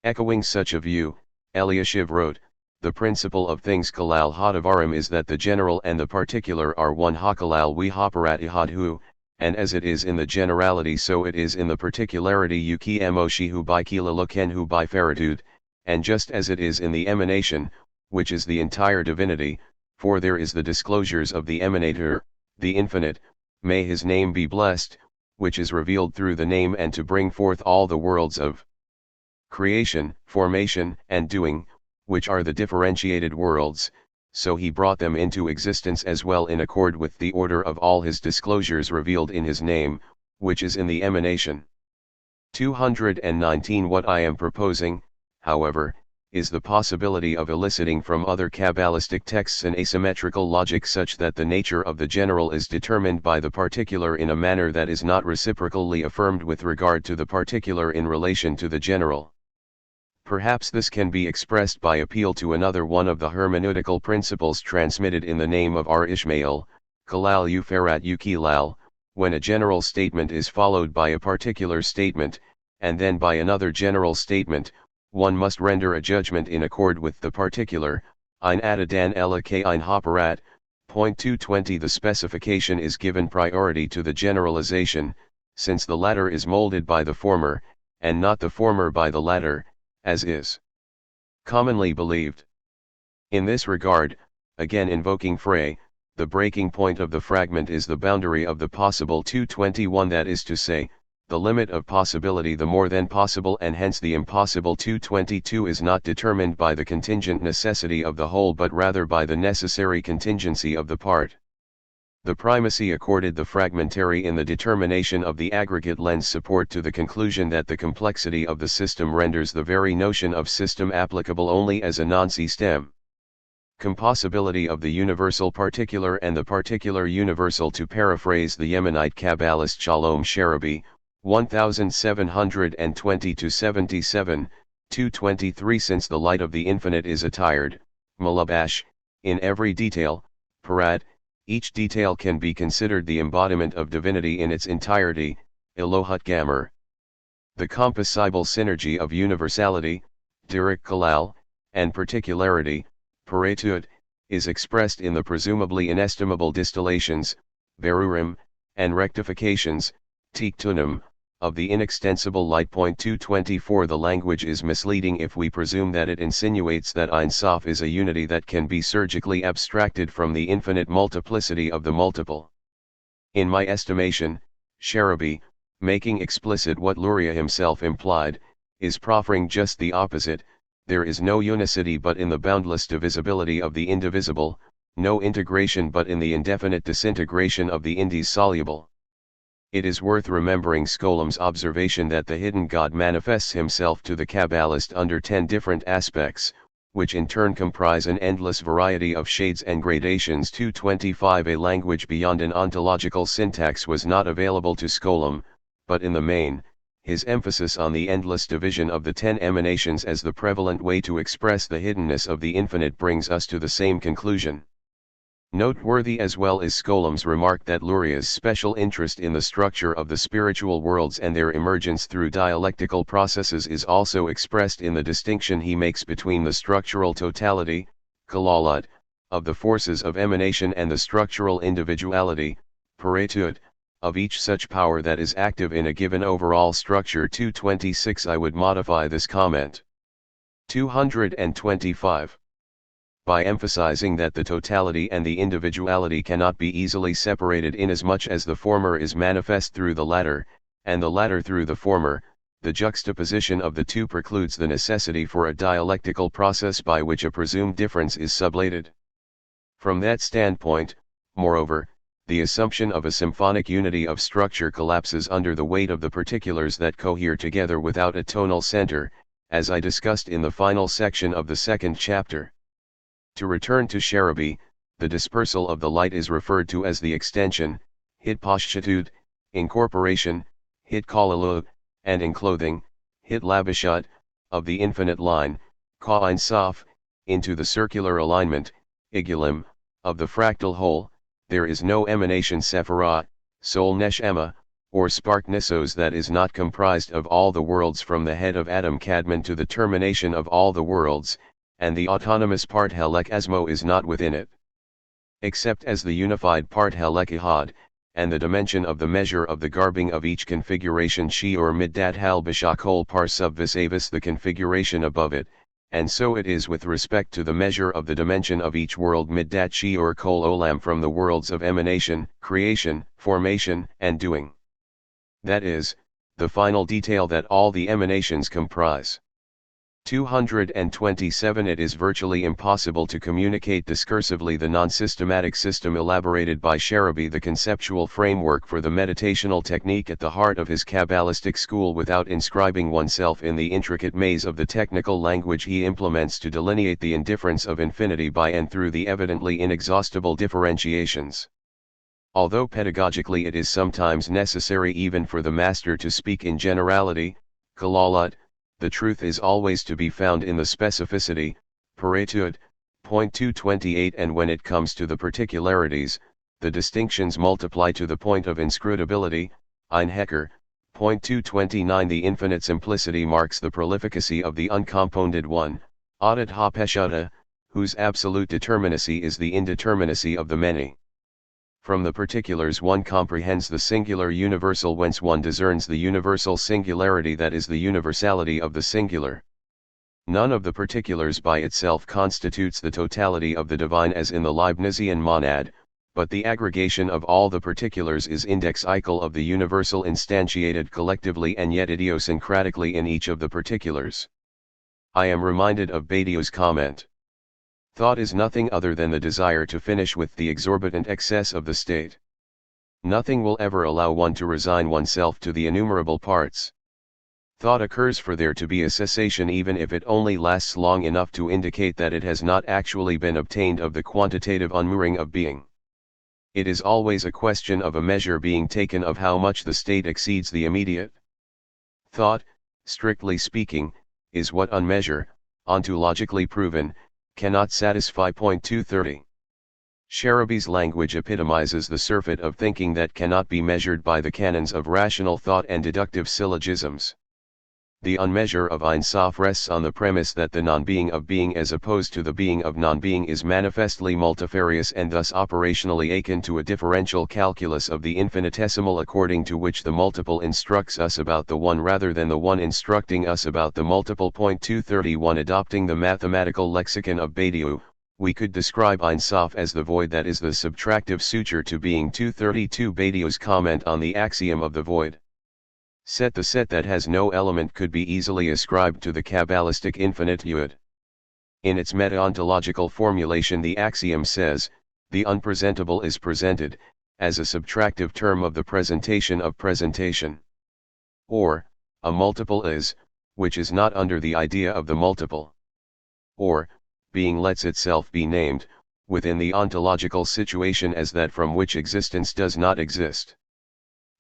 Echoing such a view, Eliashiv wrote, "The principle of things kalal hadavarim is that the general and the particular are one hakalal we haparat ihadhu, and as it is in the generality so it is in the particularity yuki emoshihu by kilalukenhu by faratud, and just as it is in the emanation, which is the entire divinity, for there is the disclosures of the emanator, the infinite, may his name be blessed, which is revealed through the name and to bring forth all the worlds of creation, formation, and doing, which are the differentiated worlds, so he brought them into existence as well in accord with the order of all his disclosures revealed in his name, which is in the emanation." 219 What I am proposing, however, is the possibility of eliciting from other Kabbalistic texts an asymmetrical logic such that the nature of the general is determined by the particular in a manner that is not reciprocally affirmed with regard to the particular in relation to the general. Perhaps this can be expressed by appeal to another one of the hermeneutical principles transmitted in the name of R. Ishmael, Kalal Ufarat Ukilal, when a general statement is followed by a particular statement, and then by another general statement, one must render a judgment in accord with the particular. Ein Adadan Ela K Ein Haparat. 220 The specification is given priority to the generalization, since the latter is molded by the former, and not the former by the latter, as is commonly believed. In this regard, again invoking Frey, the breaking point of the fragment is the boundary of the possible. 221 That is to say, the limit of possibility the more than possible, and hence the impossible. 222 is not determined by the contingent necessity of the whole but rather by the necessary contingency of the part. The primacy accorded the fragmentary in the determination of the aggregate lends support to the conclusion that the complexity of the system renders the very notion of system applicable only as a non-system. Compossibility of the universal particular and the particular universal. To paraphrase the Yemenite Kabbalist Shalom Sharabi, 1720-77, 223. Since the light of the infinite is attired, Malabash, in every detail, Parad, each detail can be considered the embodiment of divinity in its entirety, Elohut Gamer. The compossible synergy of universality, Dirik Kalal, and particularity, Paretut, is expressed in the presumably inestimable distillations, Berurim, and rectifications, Tiktunim, of the inextensible light. 224. The language is misleading if we presume that it insinuates that Ein Sof is a unity that can be surgically abstracted from the infinite multiplicity of the multiple. In my estimation, Sharabi, making explicit what Luria himself implied, is proffering just the opposite. There is no unicity but in the boundless divisibility of the indivisible, no integration but in the indefinite disintegration of the indissoluble. It is worth remembering Skolam's observation that the hidden God manifests himself to the Kabbalist under 10 different aspects, which in turn comprise an endless variety of shades and gradations. 225. A language beyond an ontological syntax was not available to Skolam, but in the main, his emphasis on the endless division of the 10 emanations as the prevalent way to express the hiddenness of the infinite brings us to the same conclusion. Noteworthy as well is Skolam's remark that Luria's special interest in the structure of the spiritual worlds and their emergence through dialectical processes is also expressed in the distinction he makes between the structural totality, Kalalut, of the forces of emanation and the structural individuality, Paretut, of each such power that is active in a given overall structure. 226. I would modify this comment. 225. By emphasizing that the totality and the individuality cannot be easily separated inasmuch as the former is manifest through the latter, and the latter through the former, the juxtaposition of the two precludes the necessity for a dialectical process by which a presumed difference is sublated. From that standpoint, moreover, the assumption of a symphonic unity of structure collapses under the weight of the particulars that cohere together without a tonal center, as I discussed in the final section of the second chapter. To return to Sharabi, the dispersal of the light is referred to as the extension, Hitpashchatud, incorporation, Hitkalalut, and enclothing, Hitlabishat, of the infinite line, Ka Ein Sof, into the circular alignment, Igulim, of the fractal whole. There is no emanation Sephirah, Sol Neshama, or spark Nissos that is not comprised of all the worlds from the head of Adam Kadmon to the termination of all the worlds, and the autonomous part Helek Asmo is not within it. Except as the unified part Helek Ihad, and the dimension of the measure of the garbing of each configuration Shi or Middat Hal Bishakol par subvisavis the configuration above it, and so it is with respect to the measure of the dimension of each world Middat Shi or Kol Olam from the worlds of emanation, creation, formation, and doing. That is, the final detail that all the emanations comprise. 227. It is virtually impossible to communicate discursively the non-systematic system elaborated by Sharabi, the conceptual framework for the meditational technique at the heart of his Kabbalistic school, without inscribing oneself in the intricate maze of the technical language he implements to delineate the indifference of infinity by and through the evidently inexhaustible differentiations. Although pedagogically it is sometimes necessary even for the master to speak in generality, Kalalut, the truth is always to be found in the specificity, Paretut, point 228, and when it comes to the particularities, the distinctions multiply to the point of inscrutability, Ein Hecker, point 229. The infinite simplicity marks the prolificacy of the uncompounded one, Adat HaPeshuta, whose absolute determinacy is the indeterminacy of the many. From the particulars one comprehends the singular universal, whence one discerns the universal singularity that is the universality of the singular. None of the particulars by itself constitutes the totality of the divine as in the Leibnizian monad, but the aggregation of all the particulars is indexical of the universal instantiated collectively and yet idiosyncratically in each of the particulars. I am reminded of Badiou's comment. Thought is nothing other than the desire to finish with the exorbitant excess of the state. Nothing will ever allow one to resign oneself to the innumerable parts. Thought occurs for there to be a cessation even if it only lasts long enough to indicate that it has not actually been obtained of the quantitative unmooring of being. It is always a question of a measure being taken of how much the state exceeds the immediate. Thought, strictly speaking, is what unmeasure, ontologically proven, cannot satisfy. 230. Sharabi's language epitomizes the surfeit of thinking that cannot be measured by the canons of rational thought and deductive syllogisms. The unmeasure of Ein Sof rests on the premise that the non-being of being as opposed to the being of non-being is manifestly multifarious and thus operationally akin to a differential calculus of the infinitesimal, according to which the multiple instructs us about the one rather than the one instructing us about the multiple. 231. Adopting the mathematical lexicon of Badiou, we could describe Ein Sof as the void that is the subtractive suture to being. 232. Badiou's comment on the axiom of the void. Set. The set that has no element could be easily ascribed to the Kabbalistic infinite Yud. In its meta-ontological formulation, the axiom says, the unpresentable is presented, as a subtractive term of the presentation of presentation. Or, a multiple is, which is not under the idea of the multiple. Or, being lets itself be named, within the ontological situation as that from which existence does not exist.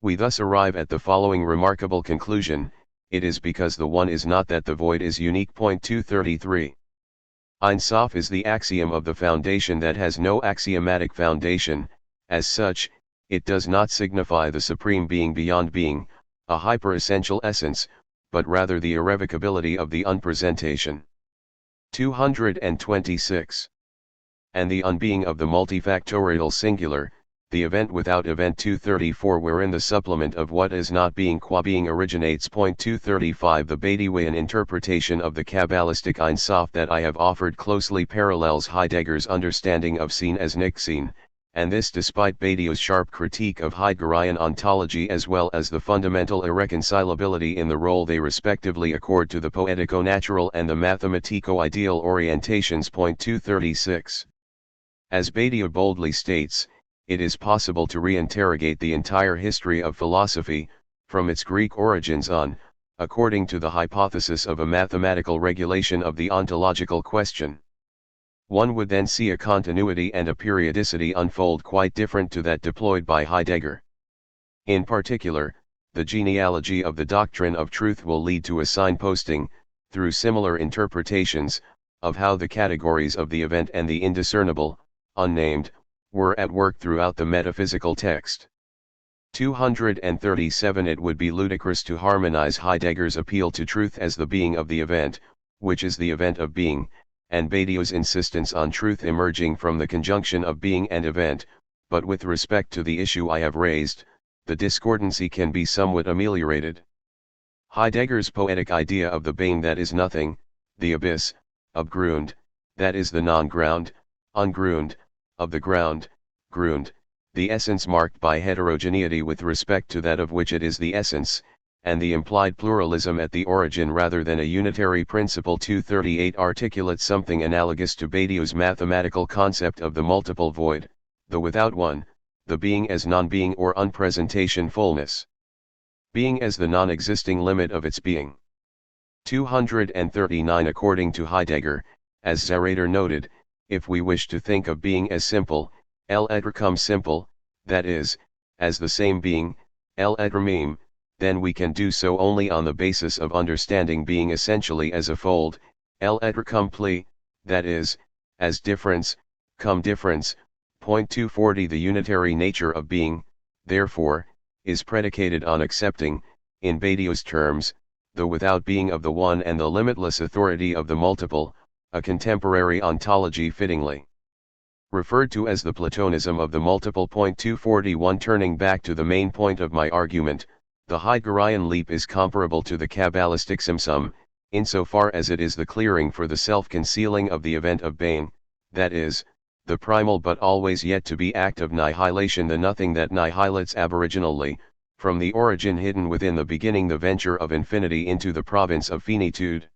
We thus arrive at the following remarkable conclusion: it is because the one is not that the void is unique. 233. Ein Sof is the axiom of the foundation that has no axiomatic foundation. As such, it does not signify the supreme being beyond being, a hyper-essential essence, but rather the irrevocability of the unpresentation. 226. And the unbeing of the multifactorial singular, the event without event. 234. Wherein the supplement of what is not being qua being originates. 235. The Badiouian interpretation of the Kabbalistic Ein Sof that I have offered closely parallels Heidegger's understanding of seen as nicht-seen, and this despite Badiou's sharp critique of Heideggerian ontology as well as the fundamental irreconcilability in the role they respectively accord to the poetico-natural and the mathematico-ideal orientations. 236. As Badiou boldly states, it is possible to reinterrogate the entire history of philosophy, from its Greek origins on, according to the hypothesis of a mathematical regulation of the ontological question. One would then see a continuity and a periodicity unfold quite different to that deployed by Heidegger. In particular, the genealogy of the doctrine of truth will lead to a signposting, through similar interpretations, of how the categories of the event and the indiscernible, unnamed, were at work throughout the metaphysical text. 237. It would be ludicrous to harmonize Heidegger's appeal to truth as the being of the event, which is the event of being, and Badiou's insistence on truth emerging from the conjunction of being and event, but with respect to the issue I have raised, the discordancy can be somewhat ameliorated. Heidegger's poetic idea of the being that is nothing, the abyss, Abgrund, that is the non-ground, ungrund, of the ground, grund, the essence marked by heterogeneity with respect to that of which it is the essence, and the implied pluralism at the origin rather than a unitary principle. 238 articulates something analogous to Badiou's mathematical concept of the multiple void, the without one, the being as non-being or unpresentation fullness. Being as the non-existing limit of its being. 239. According to Heidegger, as Zarater noted, if we wish to think of being as simple, el etre cum simple, that is, as the same being, el etre meme, then we can do so only on the basis of understanding being essentially as a fold, el etre cum pli, that is, as difference, cum difference. 240. The unitary nature of being, therefore, is predicated on accepting, in Badiou's terms, the without being of the one and the limitless authority of the multiple, a contemporary ontology fittingly referred to as the Platonism of the multiple. 241. Turning back to the main point of my argument, the Heideggerian leap is comparable to the Kabbalistic Tzimtzum, insofar as it is the clearing for the self-concealing of the event of being, that is, the primal but always yet to be act of nihilation, the nothing that nihilates aboriginally, from the origin hidden within the beginning, the venture of infinity into the province of finitude.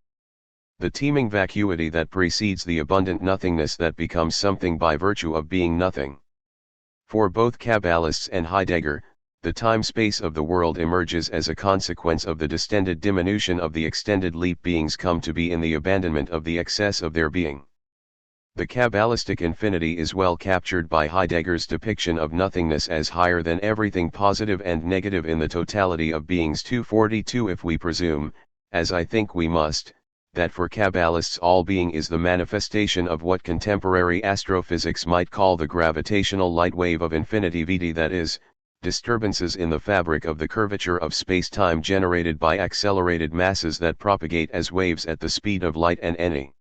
The teeming vacuity that precedes the abundant nothingness that becomes something by virtue of being nothing. For both Kabbalists and Heidegger, The time-space of the world emerges as a consequence of the distended diminution of the extended leap beings come to be in the abandonment of the excess of their being. The Kabbalistic infinity is well captured by Heidegger's depiction of nothingness as higher than everything positive and negative in the totality of beings. 242. If we presume, as I think we must, that for Kabbalists all being is the manifestation of what contemporary astrophysics might call the gravitational light wave of infinity, vt, that is, disturbances in the fabric of the curvature of space-time generated by accelerated masses that propagate as waves at the speed of light, and any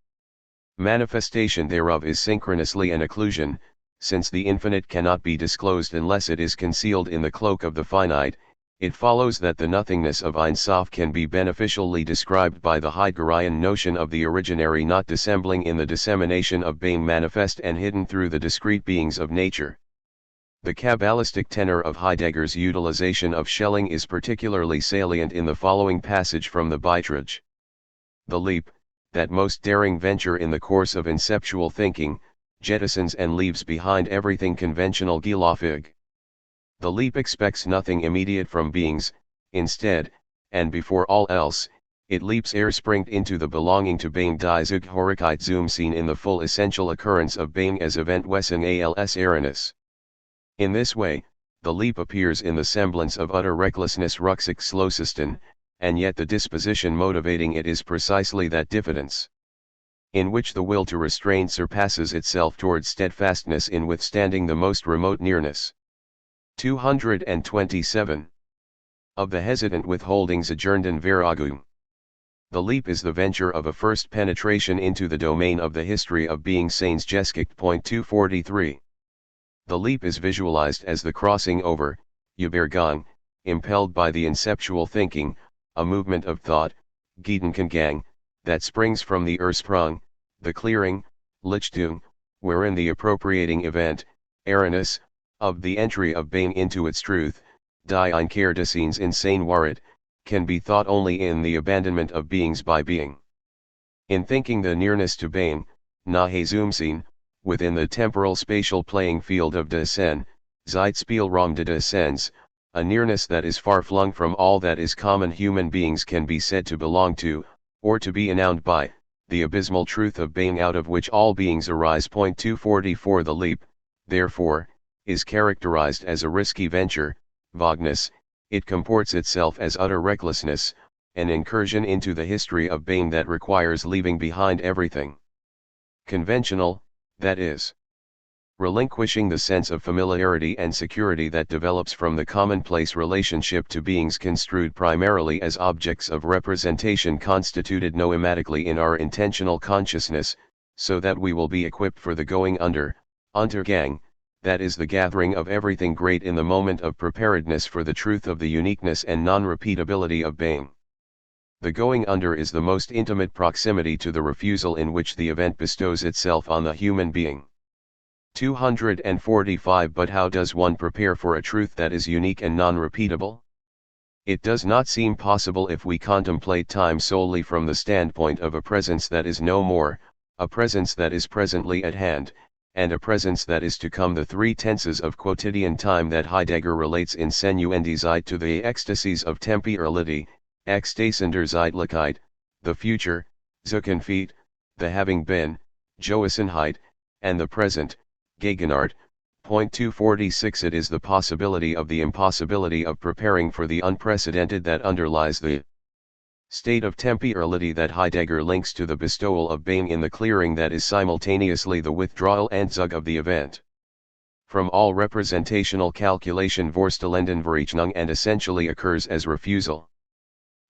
manifestation thereof is synchronously an occlusion, since the infinite cannot be disclosed unless it is concealed in the cloak of the finite, it follows that the nothingness of Ein Sof can be beneficially described by the Heideggerian notion of the originary not dissembling in the dissemination of being manifest and hidden through the discrete beings of nature. The Kabbalistic tenor of Heidegger's utilization of Schelling is particularly salient in the following passage from the Beitrage. The leap, that most daring venture in the course of inceptual thinking, jettisons and leaves behind everything conventional geläufig. The leap expects nothing immediate from beings, instead, and before all else, it leaps springt into the belonging to being die Zugehörigkeit zum Sein in the full essential occurrence of being as Eventwesen als Erlebnis. In this way, the leap appears in the semblance of utter recklessness Rücksichtlosigkeit, and yet the disposition motivating it is precisely that diffidence, in which the will to restrain surpasses itself towards steadfastness in withstanding the most remote nearness. 227. Of the hesitant withholdings adjourned Veragung. The leap is the venture of a first penetration into the domain of the history of being Seinsgeschichte. 243. The leap is visualized as the crossing over, Übergang, impelled by the inceptual thinking, a movement of thought, Gedankengang, that springs from the Ursprung, the clearing, Lichtung, wherein the appropriating event, Erlebnis, of the entry of being into its truth, die Einkehrtessens in sein Wahrheit, can be thought only in the abandonment of beings by being. In thinking the nearness to being, Nahe zum Sein, within the temporal spatial playing field of des Sen, Zeitspielraum des Sens, a nearness that is far flung from all that is common human beings can be said to belong to, or to be ennowned by, the abysmal truth of being out of which all beings arise. 244. The leap, therefore, is characterized as a risky venture, vagueness, it comports itself as utter recklessness, an incursion into the history of being that requires leaving behind everything conventional, that is, relinquishing the sense of familiarity and security that develops from the commonplace relationship to beings construed primarily as objects of representation constituted noematically in our intentional consciousness, so that we will be equipped for the going under, Untergang, that is the gathering of everything great in the moment of preparedness for the truth of the uniqueness and non-repeatability of being. The going under is the most intimate proximity to the refusal in which the event bestows itself on the human being. 245. But how does one prepare for a truth that is unique and non-repeatable? It does not seem possible if we contemplate time solely from the standpoint of a presence that is no more, a presence that is presently at hand, and a presence that is to come. The three tenses of quotidian time that Heidegger relates in Senuende Zeit to the ecstasies of temporality, Ekstatender Zeitlichkeit, the future, Zukunft, the having been, Gewissenheit, and the present, Gegenwart. 246. It is the possibility of the impossibility of preparing for the unprecedented that underlies the state of temporality that Heidegger links to the bestowal of being in the clearing that is simultaneously the withdrawal and zug of the event from all representational calculation, Vorstellenden Verrechnung, and essentially occurs as refusal.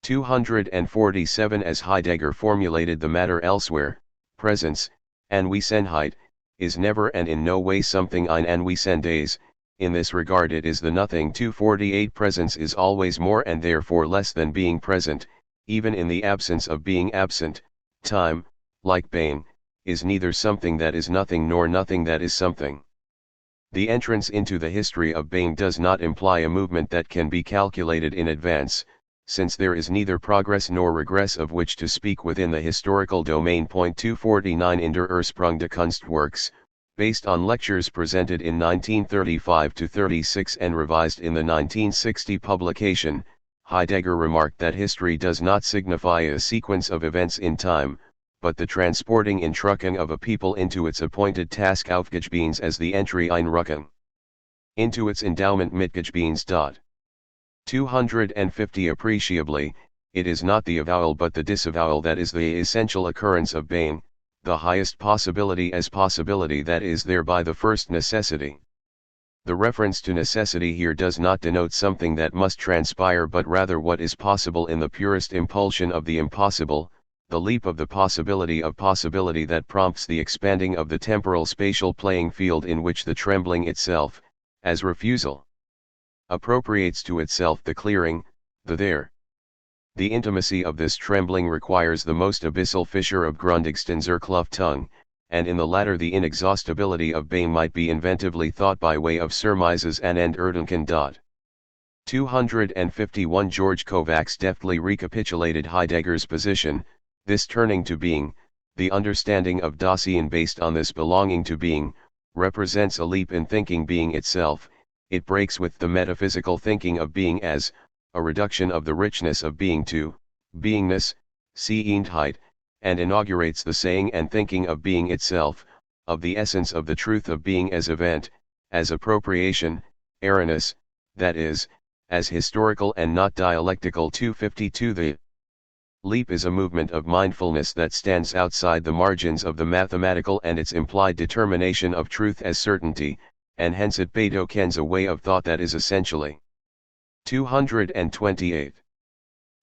247. As Heidegger formulated the matter elsewhere, presence, Anwesenheit, is never and in no way something ein Anwesendes. In this regard it is the nothing. 248. Presence is always more and therefore less than being present, even in the absence of being absent. Time, like being, is neither something that is nothing nor nothing that is something. The entrance into the history of being does not imply a movement that can be calculated in advance, since there is neither progress nor regress of which to speak within the historical domain. 249. In der Ursprung des Kunstwerks, Based on lectures presented in 1935-36 and revised in the 1960 publication, Heidegger remarked that history does not signify a sequence of events in time, but the transporting in Trucken of a people into its appointed task Aufgabeens as the entry einrücken. Into its endowment Mitgabeens. 250 Appreciably, it is not the avowal but the disavowal that is the essential occurrence of being, the highest possibility as possibility that is thereby the first necessity. The reference to necessity here does not denote something that must transpire but rather what is possible in the purest impulsion of the impossible, the leap of the possibility that prompts the expanding of the temporal spatial playing field in which the trembling itself, as refusal, appropriates to itself the clearing, the there. The intimacy of this trembling requires the most abyssal fissure of Grundigsten Zerkluftung, and in the latter the inexhaustibility of Being might be inventively thought by way of surmises and Erdunken. 251 George Kovacs deftly recapitulated Heidegger's position. This turning to being, the understanding of Dasein based on this belonging to being, represents a leap in thinking being itself. It breaks with the metaphysical thinking of being as, a reduction of the richness of being to, beingness, Seeindheit, and inaugurates the saying and thinking of being itself, of the essence of the truth of being as event, as appropriation, Aranis, that is, as historical and not dialectical. 252 The leap is a movement of mindfulness that stands outside the margins of the mathematical and its implied determination of truth as certainty, and hence it betokens a way of thought that is essentially 228.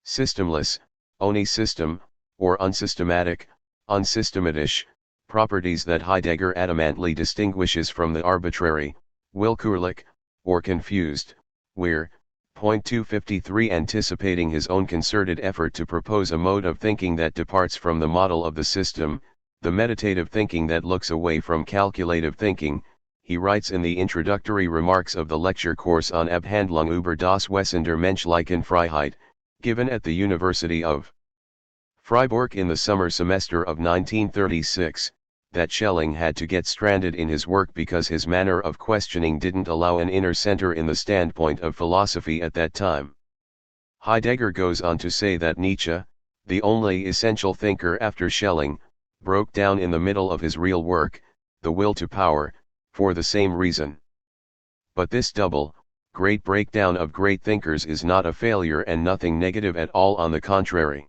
Systemless, ohne system, or unsystematic, unsystematisch, properties that Heidegger adamantly distinguishes from the arbitrary, willkürlich, or confused, where, point 253 anticipating his own concerted effort to propose a mode of thinking that departs from the model of the system, the meditative thinking that looks away from calculative thinking, he writes in the introductory remarks of the lecture course on Abhandlung über das Wesen der menschlichen Freiheit, given at the University of Freiburg in the summer semester of 1936, that Schelling had to get stranded in his work because his manner of questioning didn't allow an inner center in the standpoint of philosophy at that time. Heidegger goes on to say that Nietzsche, the only essential thinker after Schelling, broke down in the middle of his real work, The Will to Power, for the same reason. But this double, great breakdown of great thinkers is not a failure and nothing negative at all, on the contrary.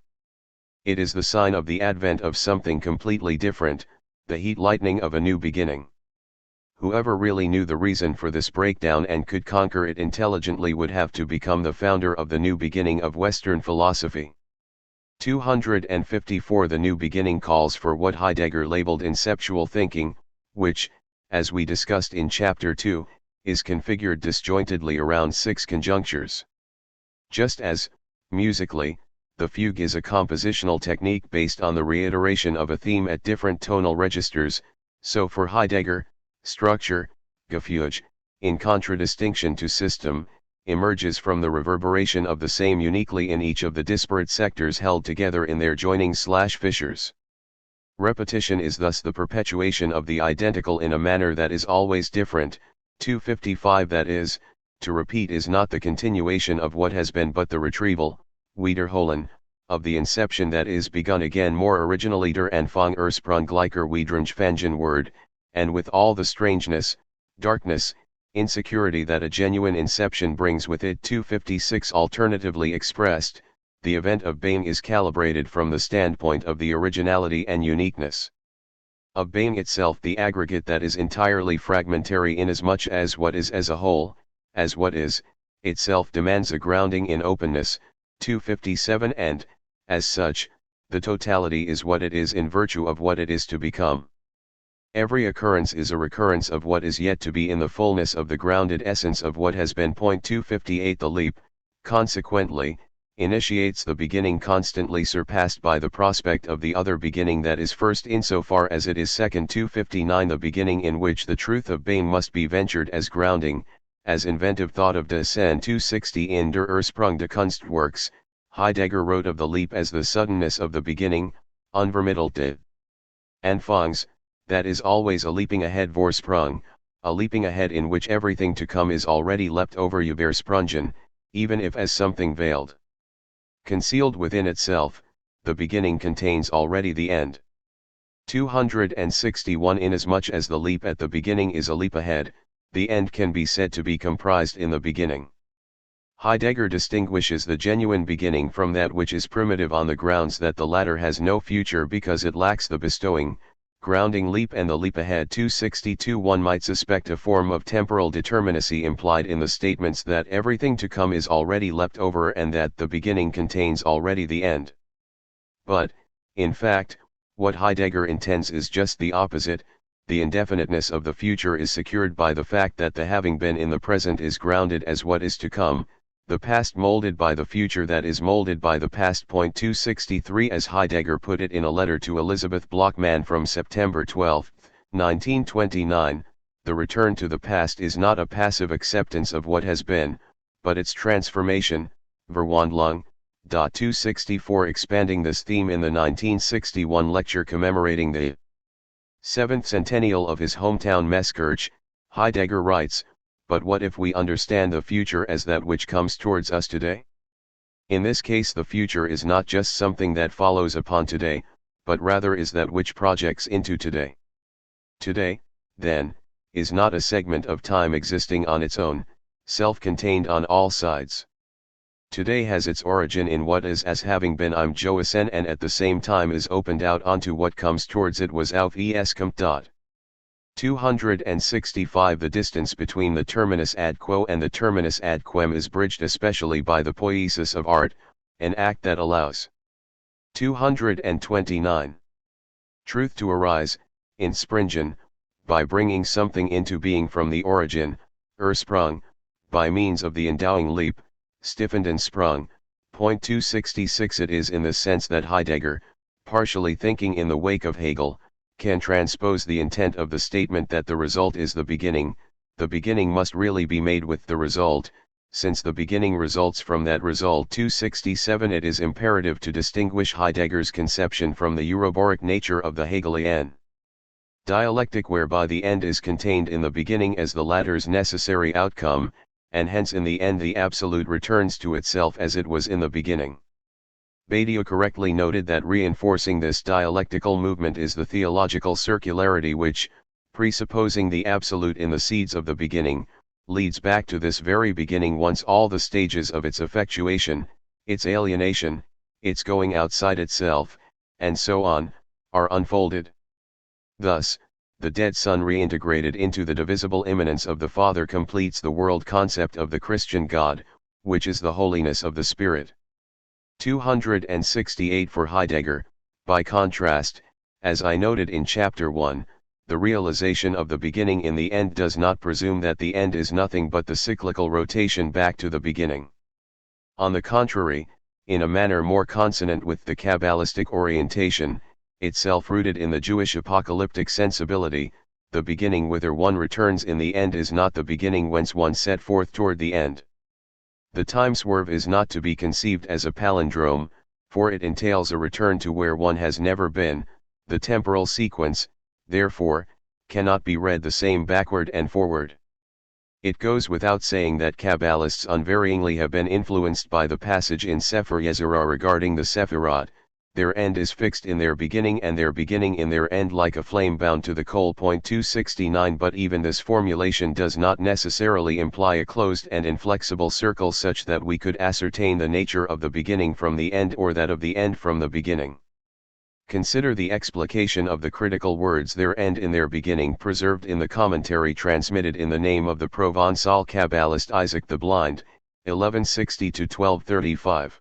It is the sign of the advent of something completely different, the heat lightning of a new beginning. Whoever really knew the reason for this breakdown and could conquer it intelligently would have to become the founder of the new beginning of Western philosophy. 254 The new beginning calls for what Heidegger labeled inceptual thinking, which, as we discussed in Chapter 2, is configured disjointedly around 6 conjunctures. Just as, musically, the fugue is a compositional technique based on the reiteration of a theme at different tonal registers, so for Heidegger, structure, Gefüge, in contradistinction to system, emerges from the reverberation of the same uniquely in each of the disparate sectors held together in their joining/fissures. Repetition is thus the perpetuation of the identical in a manner that is always different. 255 That is, to repeat is not the continuation of what has been but the retrieval, wiederholen, of the inception that is begun again, more originally der Anfang ursprünglicher Wiederanfangen word, and with all the strangeness, darkness, insecurity that a genuine inception brings with it. 256 Alternatively expressed, the event of being is calibrated from the standpoint of the originality and uniqueness of being itself, the aggregate that is entirely fragmentary inasmuch as what is as a whole, as what is, itself demands a grounding in openness. 257 And, as such, the totality is what it is in virtue of what it is to become. Every occurrence is a recurrence of what is yet to be in the fullness of the grounded essence of what has been. 258 The leap, consequently, initiates the beginning constantly surpassed by the prospect of the other beginning that is first insofar as it is second. 259 The beginning in which the truth of being must be ventured as grounding, as inventive thought of Dasein. 260 In Der Ursprung des Kunstwerks, Heidegger wrote of the leap as the suddenness of the beginning, unvermittelte Anfangs, that is always a leaping ahead Vorsprung, a leaping ahead in which everything to come is already leapt over Übersprungen, even if as something veiled. Concealed within itself, the beginning contains already the end. 261 Inasmuch as the leap at the beginning is a leap ahead, the end can be said to be comprised in the beginning. Heidegger distinguishes the genuine beginning from that which is primitive on the grounds that the latter has no future because it lacks the bestowing, grounding leap and the leap ahead. 262 One might suspect a form of temporal determinacy implied in the statements that everything to come is already leapt over and that the beginning contains already the end. But, in fact, what Heidegger intends is just the opposite. The indefiniteness of the future is secured by the fact that the having been in the present is grounded as what is to come, the past molded by the future that is molded by the past. 263 As Heidegger put it in a letter to Elizabeth Blockman from September 12, 1929, the return to the past is not a passive acceptance of what has been, but its transformation, Verwandlung. 264 Expanding this theme in the 1961 lecture commemorating the 7th centennial of his hometown Meßkirch, Heidegger writes, "But what if we understand the future as that which comes towards us today? In this case the future is not just something that follows upon today, but rather is that which projects into today. Today, then, is not a segment of time existing on its own, self-contained on all sides. Today has its origin in what is as having been im Joesen and at the same time is opened out onto what comes towards it was auf es kommt. 265 The distance between the terminus ad quo and the terminus ad quem is bridged especially by the poiesis of art, an act that allows 229 truth to arise, in Springen, by bringing something into being from the origin, Ursprung, by means of the endowing leap, Stiftenden Sprung. 266 It is in the sense that Heidegger, partially thinking in the wake of Hegel, can transpose the intent of the statement that the result is the beginning must really be made with the result, since the beginning results from that result. 267 It is imperative to distinguish Heidegger's conception from the Euroboric nature of the Hegelian dialectic whereby the end is contained in the beginning as the latter's necessary outcome, and hence in the end the absolute returns to itself as it was in the beginning. Badiou correctly noted that reinforcing this dialectical movement is the theological circularity which, presupposing the absolute in the seeds of the beginning, leads back to this very beginning once all the stages of its effectuation, its alienation, its going outside itself, and so on, are unfolded. Thus, the dead Son reintegrated into the divisible immanence of the Father completes the world concept of the Christian God, which is the holiness of the Spirit. 268 For Heidegger, by contrast, as I noted in Chapter 1, the realization of the beginning in the end does not presume that the end is nothing but the cyclical rotation back to the beginning. On the contrary, in a manner more consonant with the Kabbalistic orientation, itself rooted in the Jewish apocalyptic sensibility, the beginning whither one returns in the end is not the beginning whence one set forth toward the end. The time swerve is not to be conceived as a palindrome, for it entails a return to where one has never been. The temporal sequence, therefore, cannot be read the same backward and forward. It goes without saying that Kabbalists unvaryingly have been influenced by the passage in Sefer Yetzirah regarding the Sephirot. Their end is fixed in their beginning and their beginning in their end like a flame bound to the coal. 269 But even this formulation does not necessarily imply a closed and inflexible circle such that we could ascertain the nature of the beginning from the end or that of the end from the beginning. Consider the explication of the critical words their end in their beginning preserved in the commentary transmitted in the name of the Provençal Kabbalist Isaac the Blind, 1160–1235.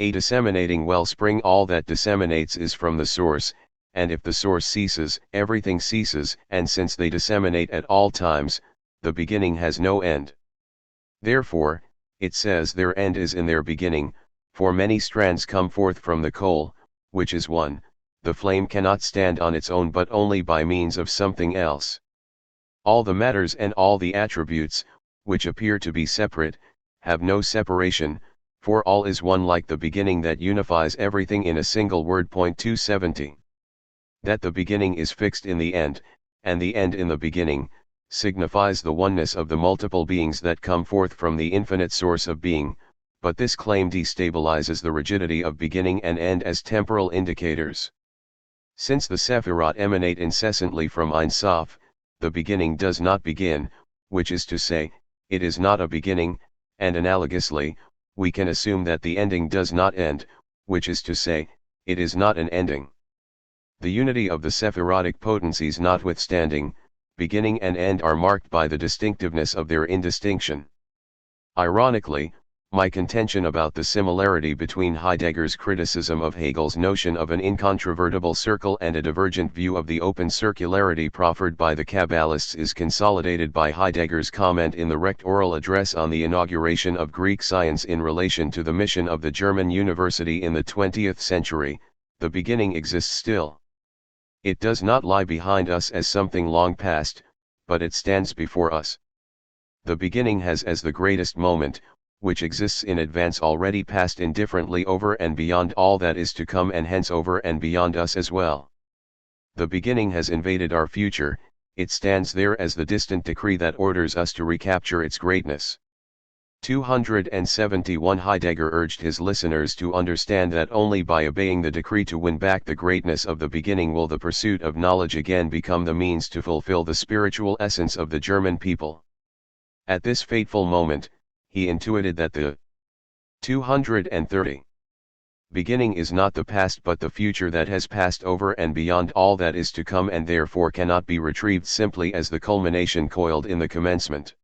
A disseminating wellspring all that disseminates is from the source, and if the source ceases, everything ceases, and since they disseminate at all times, the beginning has no end. Therefore, it says their end is in their beginning, for many strands come forth from the coal, which is one, the flame cannot stand on its own but only by means of something else. All the matters and all the attributes, which appear to be separate, have no separation, for all is one like the beginning that unifies everything in a single word. 270. That the beginning is fixed in the end, and the end in the beginning, signifies the oneness of the multiple beings that come forth from the infinite source of being, but this claim destabilizes the rigidity of beginning and end as temporal indicators. Since the Sephirot emanate incessantly from Ein Sof, the beginning does not begin, which is to say, it is not a beginning, and analogously, we can assume that the ending does not end, which is to say, it is not an ending. The unity of the Sephirotic potencies notwithstanding, beginning and end are marked by the distinctiveness of their indistinction. Ironically, my contention about the similarity between Heidegger's criticism of Hegel's notion of an incontrovertible circle and a divergent view of the open circularity proffered by the Kabbalists is consolidated by Heidegger's comment in the Recht oral address on the inauguration of Greek science in relation to the mission of the German university in the 20th century: the beginning exists still. It does not lie behind us as something long past, but it stands before us. The beginning has as the greatest moment, which exists in advance already past indifferently over and beyond all that is to come and hence over and beyond us as well. The beginning has invaded our future, it stands there as the distant decree that orders us to recapture its greatness. 271 Heidegger urged his listeners to understand that only by obeying the decree to win back the greatness of the beginning will the pursuit of knowledge again become the means to fulfill the spiritual essence of the German people. At this fateful moment, he intuited that the 230 beginning is not the past but the future that has passed over and beyond all that is to come and therefore cannot be retrieved simply as the culmination coiled in the commencement.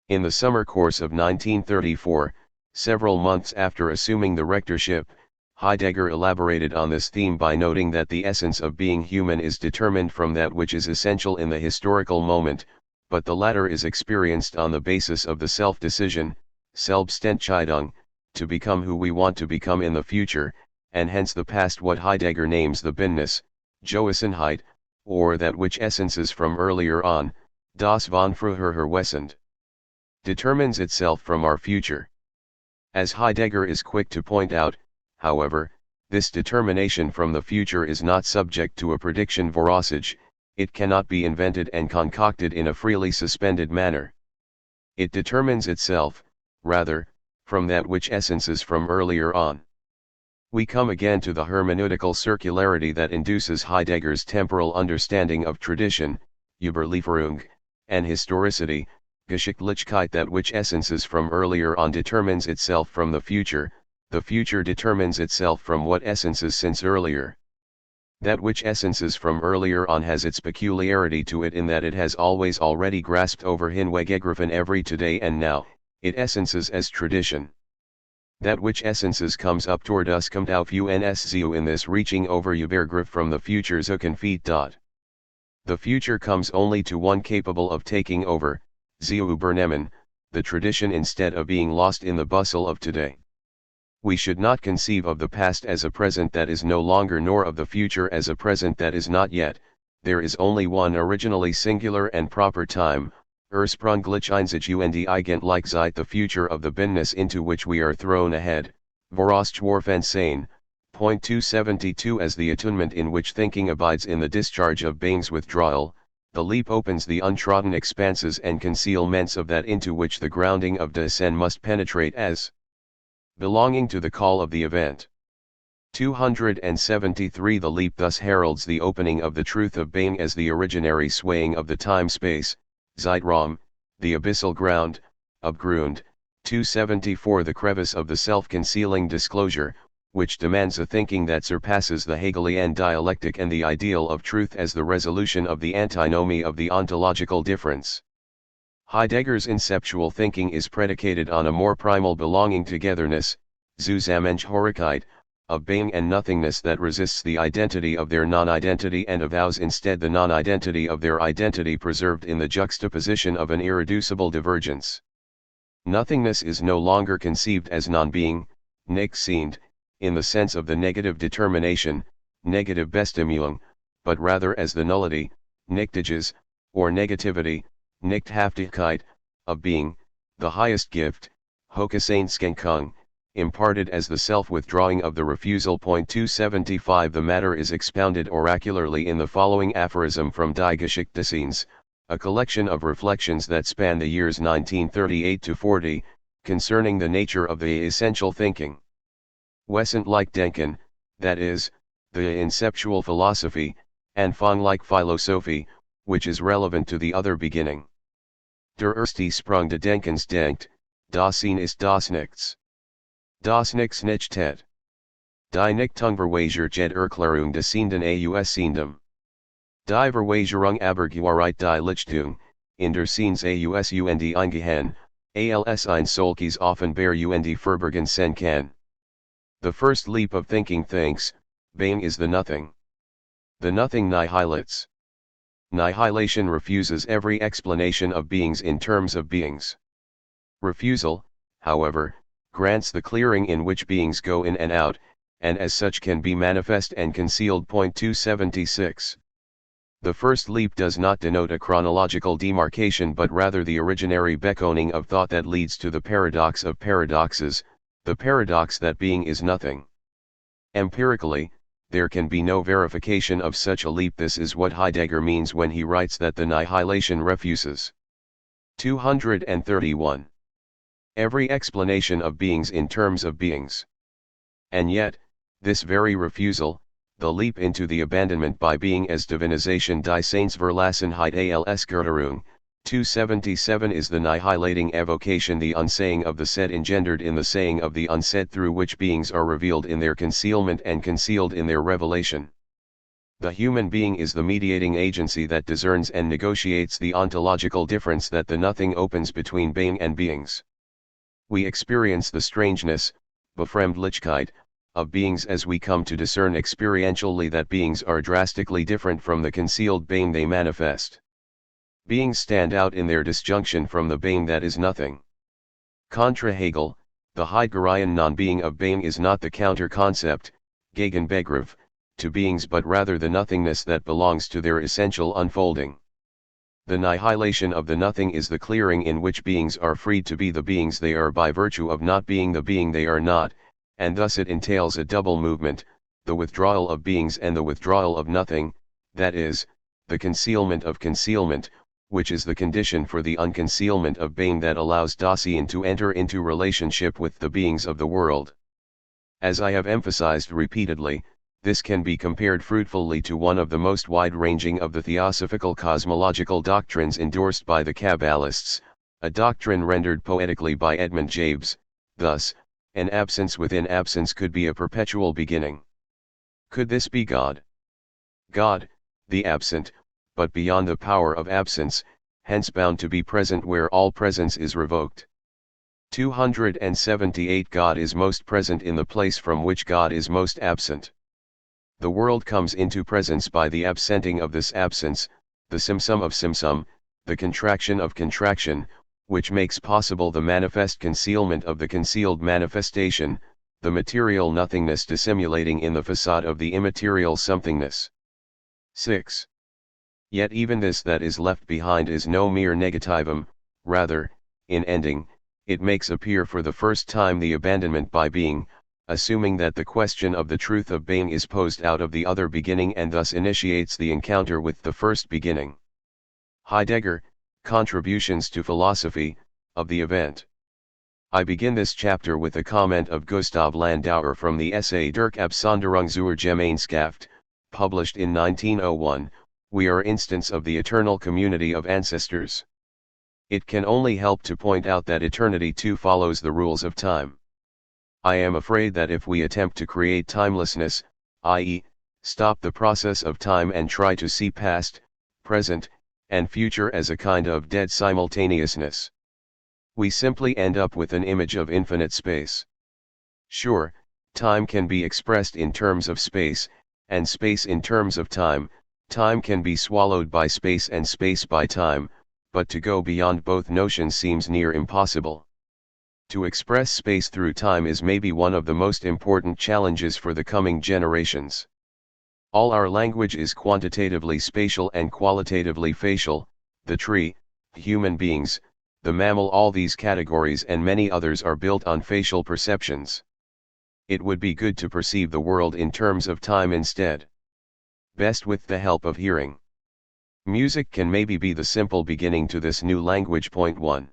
In the summer course of 1934, several months after assuming the rectorship, Heidegger elaborated on this theme by noting that the essence of being human is determined from that which is essential in the historical moment, but the latter is experienced on the basis of the self-decision, Selbstentscheidung, to become who we want to become in the future, and hence the past what Heidegger names the Binness, Gewissenheit, or that which essences from earlier on, das von früher wesend, determines itself from our future. As Heidegger is quick to point out, however, this determination from the future is not subject to a prediction voraussage. It cannot be invented and concocted in a freely suspended manner. It determines itself, rather, from that which essences from earlier on. We come again to the hermeneutical circularity that induces Heidegger's temporal understanding of tradition, Überlieferung, and historicity, Geschichtlichkeit. That which essences from earlier on determines itself from the future determines itself from what essences since earlier. That which essences from earlier on has its peculiarity to it in that it has always already grasped over Hinweggegriffen every today and now, it essences as tradition. That which essences comes up toward us kommt auf uns zu in this reaching over Übergriff from the future Zukunft. The future comes only to one capable of taking over, zu übernehmen, the tradition instead of being lost in the bustle of today. We should not conceive of the past as a present that is no longer nor of the future as a present that is not yet. There is only one originally singular and proper time, ursprünglich einzige und eigentlich Zeit, the future of the Binness into which we are thrown ahead, vorausgeworfen sein, point 272 as the attunement in which thinking abides in the discharge of being's withdrawal. The leap opens the untrodden expanses and concealments of that into which the grounding of descent must penetrate as belonging to the call of the event. 273 The leap thus heralds the opening of the truth of being as the originary swaying of the time-space, Zeitraum, the abyssal ground, Abgrund. 274 The crevice of the self-concealing disclosure, which demands a thinking that surpasses the Hegelian dialectic and the ideal of truth as the resolution of the antinomy of the ontological difference. Heidegger's inceptual thinking is predicated on a more primal belonging togetherness, Zusammengehörigkeit, of being and nothingness that resists the identity of their non-identity and avows instead the non-identity of their identity preserved in the juxtaposition of an irreducible divergence. Nothingness is no longer conceived as non-being, Nichtsein, in the sense of the negative determination, negative Bestimmung, but rather as the nullity, Nichtiges, or negativity, Nichthaftigkeit, of being, the highest gift, Hochsein Schenkung, imparted as the self-withdrawing of the refusal. 275 The matter is expounded oracularly in the following aphorism from Die Geschichte, a collection of reflections that span the years 1938 to 40, concerning the nature of the essential thinking. Wesentliche Denken, that is, the inceptual philosophy, Anfangliche Philosophie, which is relevant to the other beginning. Der erste Sprung des Denkens denkt, das Sein ist das Nichts. Das Nichts nicht het. Die Nichtungverweigerung Erklärung des Seienden Aussehendem. Die Verweigerung aber Gewahrt die Lichtung, in der Seins Ausund eingehen, als ein solches offenbar und verbergen sein kann. The first leap of thinking thinks, being is the nothing. The nothing nihilates. Nihilation refuses every explanation of beings in terms of beings. Refusal, however, grants the clearing in which beings go in and out, and as such can be manifest and concealed. 276. The first leap does not denote a chronological demarcation but rather the originary beckoning of thought that leads to the paradox of paradoxes, the paradox that being is nothing. Empirically, there can be no verification of such a leap. This is what Heidegger means when he writes that the nihilation refuses. 231. Every explanation of beings in terms of beings. And yet, this very refusal, the leap into the abandonment by being as divinization die Seinsverlassenheit als Götterung, 277 is the nihilating evocation, the unsaying of the said engendered in the saying of the unsaid, through which beings are revealed in their concealment and concealed in their revelation. The human being is the mediating agency that discerns and negotiates the ontological difference that the nothing opens between being and beings. We experience the strangeness, Befremdlichkeit, of beings as we come to discern experientially that beings are drastically different from the concealed being they manifest. Beings stand out in their disjunction from the being that is nothing. Contra Hegel, the Heideggerian non-being of being is not the counter-concept, Gegenbegriff, to beings but rather the nothingness that belongs to their essential unfolding. The nihilation of the nothing is the clearing in which beings are freed to be the beings they are by virtue of not being the being they are not, and thus it entails a double movement, the withdrawal of beings and the withdrawal of nothing, that is, the concealment of concealment, which is the condition for the unconcealment of being that allows Dasein to enter into relationship with the beings of the world. As I have emphasized repeatedly, this can be compared fruitfully to one of the most wide-ranging of the theosophical cosmological doctrines endorsed by the Kabbalists, a doctrine rendered poetically by Edmund Jabes. Thus, an absence within absence could be a perpetual beginning. Could this be God? God, the absent, but beyond the power of absence, hence bound to be present where all presence is revoked. 278 God is most present in the place from which God is most absent. The world comes into presence by the absenting of this absence, the simsum of simsum, the contraction of contraction, which makes possible the manifest concealment of the concealed manifestation, the material nothingness dissimulating in the facade of the immaterial somethingness. 6. Yet even this that is left behind is no mere negativum, rather, in ending, it makes appear for the first time the abandonment by being, assuming that the question of the truth of being is posed out of the other beginning and thus initiates the encounter with the first beginning. Heidegger, Contributions to Philosophy, of the Event. I begin this chapter with a comment of Gustav Landauer from the essay Der Absonderung zur Gemeinschaft, published in 1901, we are instance of the eternal community of ancestors. It can only help to point out that eternity too follows the rules of time. I am afraid that if we attempt to create timelessness, i.e., stop the process of time and try to see past, present, and future as a kind of dead simultaneousness, we simply end up with an image of infinite space. Sure, time can be expressed in terms of space, and space in terms of time, time can be swallowed by space and space by time, but to go beyond both notions seems near impossible. To express space through time is maybe one of the most important challenges for the coming generations. All our language is quantitatively spatial and qualitatively facial, the tree, human beings, the mammal. All these categories and many others are built on facial perceptions. It would be good to perceive the world in terms of time instead. Best with the help of hearing. Music can maybe be the simple beginning to this new language. Point 1.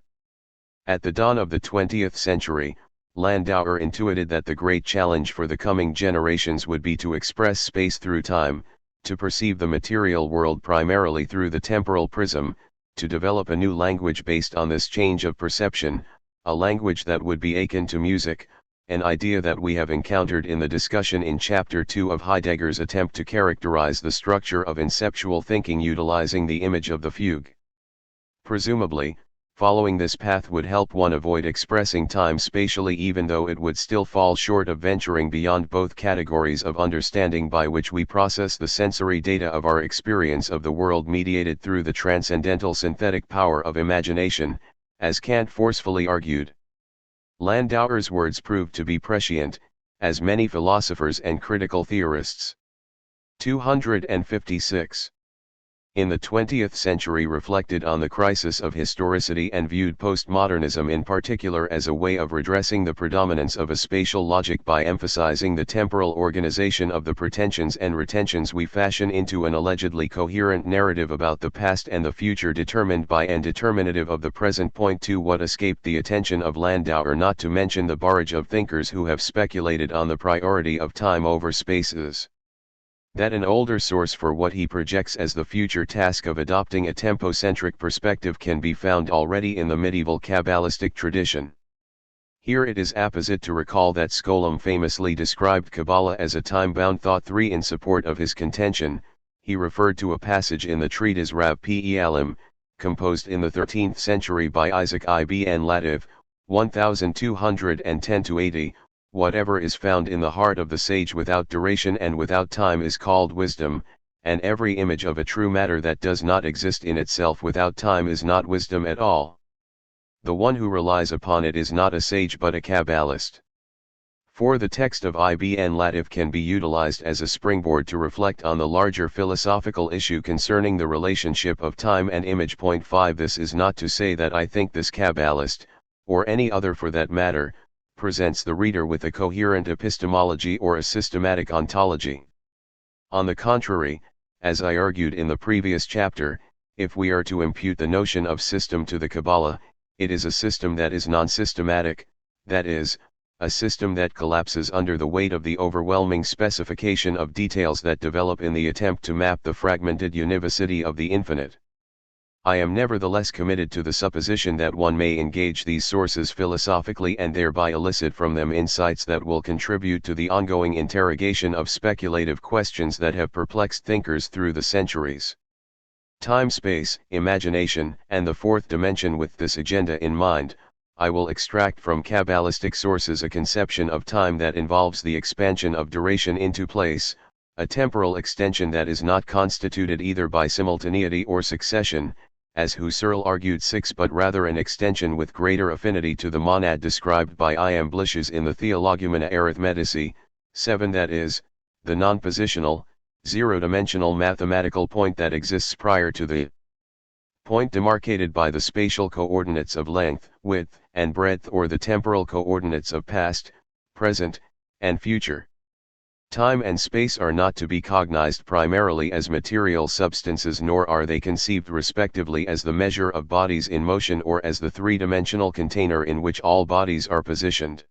At the dawn of the 20th century, Landauer intuited that the great challenge for the coming generations would be to express space through time, to perceive the material world primarily through the temporal prism, to develop a new language based on this change of perception, a language that would be akin to music, an idea that we have encountered in the discussion in Chapter 2 of Heidegger's attempt to characterize the structure of inceptual thinking utilizing the image of the fugue. Presumably, following this path would help one avoid expressing time spatially, even though it would still fall short of venturing beyond both categories of understanding by which we process the sensory data of our experience of the world mediated through the transcendental synthetic power of imagination, as Kant forcefully argued. Landauer's words proved to be prescient, as many philosophers and critical theorists. 256. In the 20th century reflected on the crisis of historicity and viewed postmodernism in particular as a way of redressing the predominance of a spatial logic by emphasizing the temporal organization of the pretensions and retentions we fashion into an allegedly coherent narrative about the past and the future determined by and determinative of the present. Point 2. What escaped the attention of Landauer, not to mention the barrage of thinkers who have speculated on the priority of time over spaces. That an older source for what he projects as the future task of adopting a tempocentric perspective can be found already in the medieval Kabbalistic tradition. Here it is apposite to recall that Scholem famously described Kabbalah as a time-bound thought. 3. In support of his contention, he referred to a passage in the treatise Rab Poiēsis, composed in the 13th century by Isaac ibn Lativ, 1210-80, whatever is found in the heart of the sage without duration and without time is called wisdom, and every image of a true matter that does not exist in itself without time is not wisdom at all. The one who relies upon it is not a sage but a Kabbalist. 4. The text of Ibn Latif can be utilized as a springboard to reflect on the larger philosophical issue concerning the relationship of time and image. Point 5. This is not to say that I think this Kabbalist, or any other for that matter, presents the reader with a coherent epistemology or a systematic ontology. On the contrary, as I argued in the previous chapter, if we are to impute the notion of system to the Kabbalah, it is a system that is non-systematic, that is, a system that collapses under the weight of the overwhelming specification of details that develop in the attempt to map the fragmented univocity of the infinite. I am nevertheless committed to the supposition that one may engage these sources philosophically and thereby elicit from them insights that will contribute to the ongoing interrogation of speculative questions that have perplexed thinkers through the centuries. Time, space, imagination, and the fourth dimension. With this agenda in mind, I will extract from Kabbalistic sources a conception of time that involves the expansion of duration into place, a temporal extension that is not constituted either by simultaneity or succession, as Husserl argued 6, but rather an extension with greater affinity to the monad described by Iamblichus in the Theologumena Arithmetici, 7, that is, the non-positional, zero-dimensional mathematical point that exists prior to the point demarcated by the spatial coordinates of length, width, and breadth, or the temporal coordinates of past, present, and future. Time and space are not to be cognized primarily as material substances, nor are they conceived respectively as the measure of bodies in motion or as the three-dimensional container in which all bodies are positioned.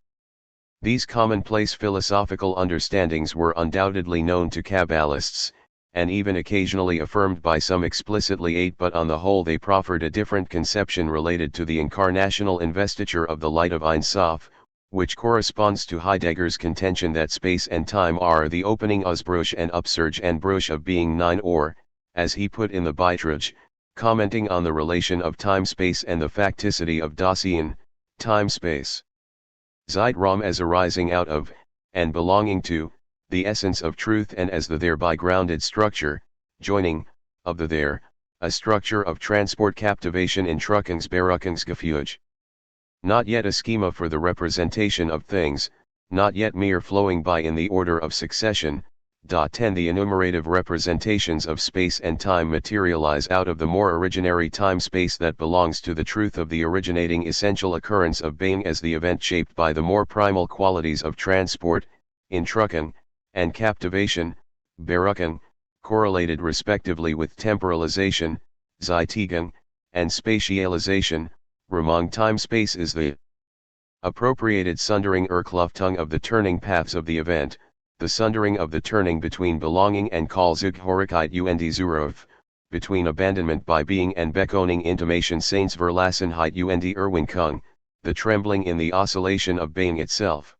These commonplace philosophical understandings were undoubtedly known to Kabbalists, and even occasionally affirmed by some explicitly, but on the whole they proffered a different conception related to the incarnational investiture of the light of Ein Sof, which corresponds to Heidegger's contention that space and time are the opening Ausbruch and upsurge and bruch of being nine, or, as he put in the Beitrag, commenting on the relation of time-space and the facticity of Dasein, time-space. Zeitraum as arising out of, and belonging to, the essence of truth, and as the thereby grounded structure, joining, of the there, a structure of transport captivation in Truckungsberuckungsgefüge. Not yet a schema for the representation of things, not yet mere flowing by in the order of succession, 10 The enumerative representations of space and time materialize out of the more originary time-space that belongs to the truth of the originating essential occurrence of being as the event shaped by the more primal qualities of transport, intruction, and captivation, beruchen, correlated respectively with temporalization, Zeitigung, and spatialization. Ramong time-space is the appropriated sundering Kluftung of the turning paths of the event, the sundering of the turning between belonging and Zugehörigkeit und Zuruf, between abandonment by being and Bekoning intimation Seinsverlassenheit und Erwinkung, the trembling in the oscillation of being itself.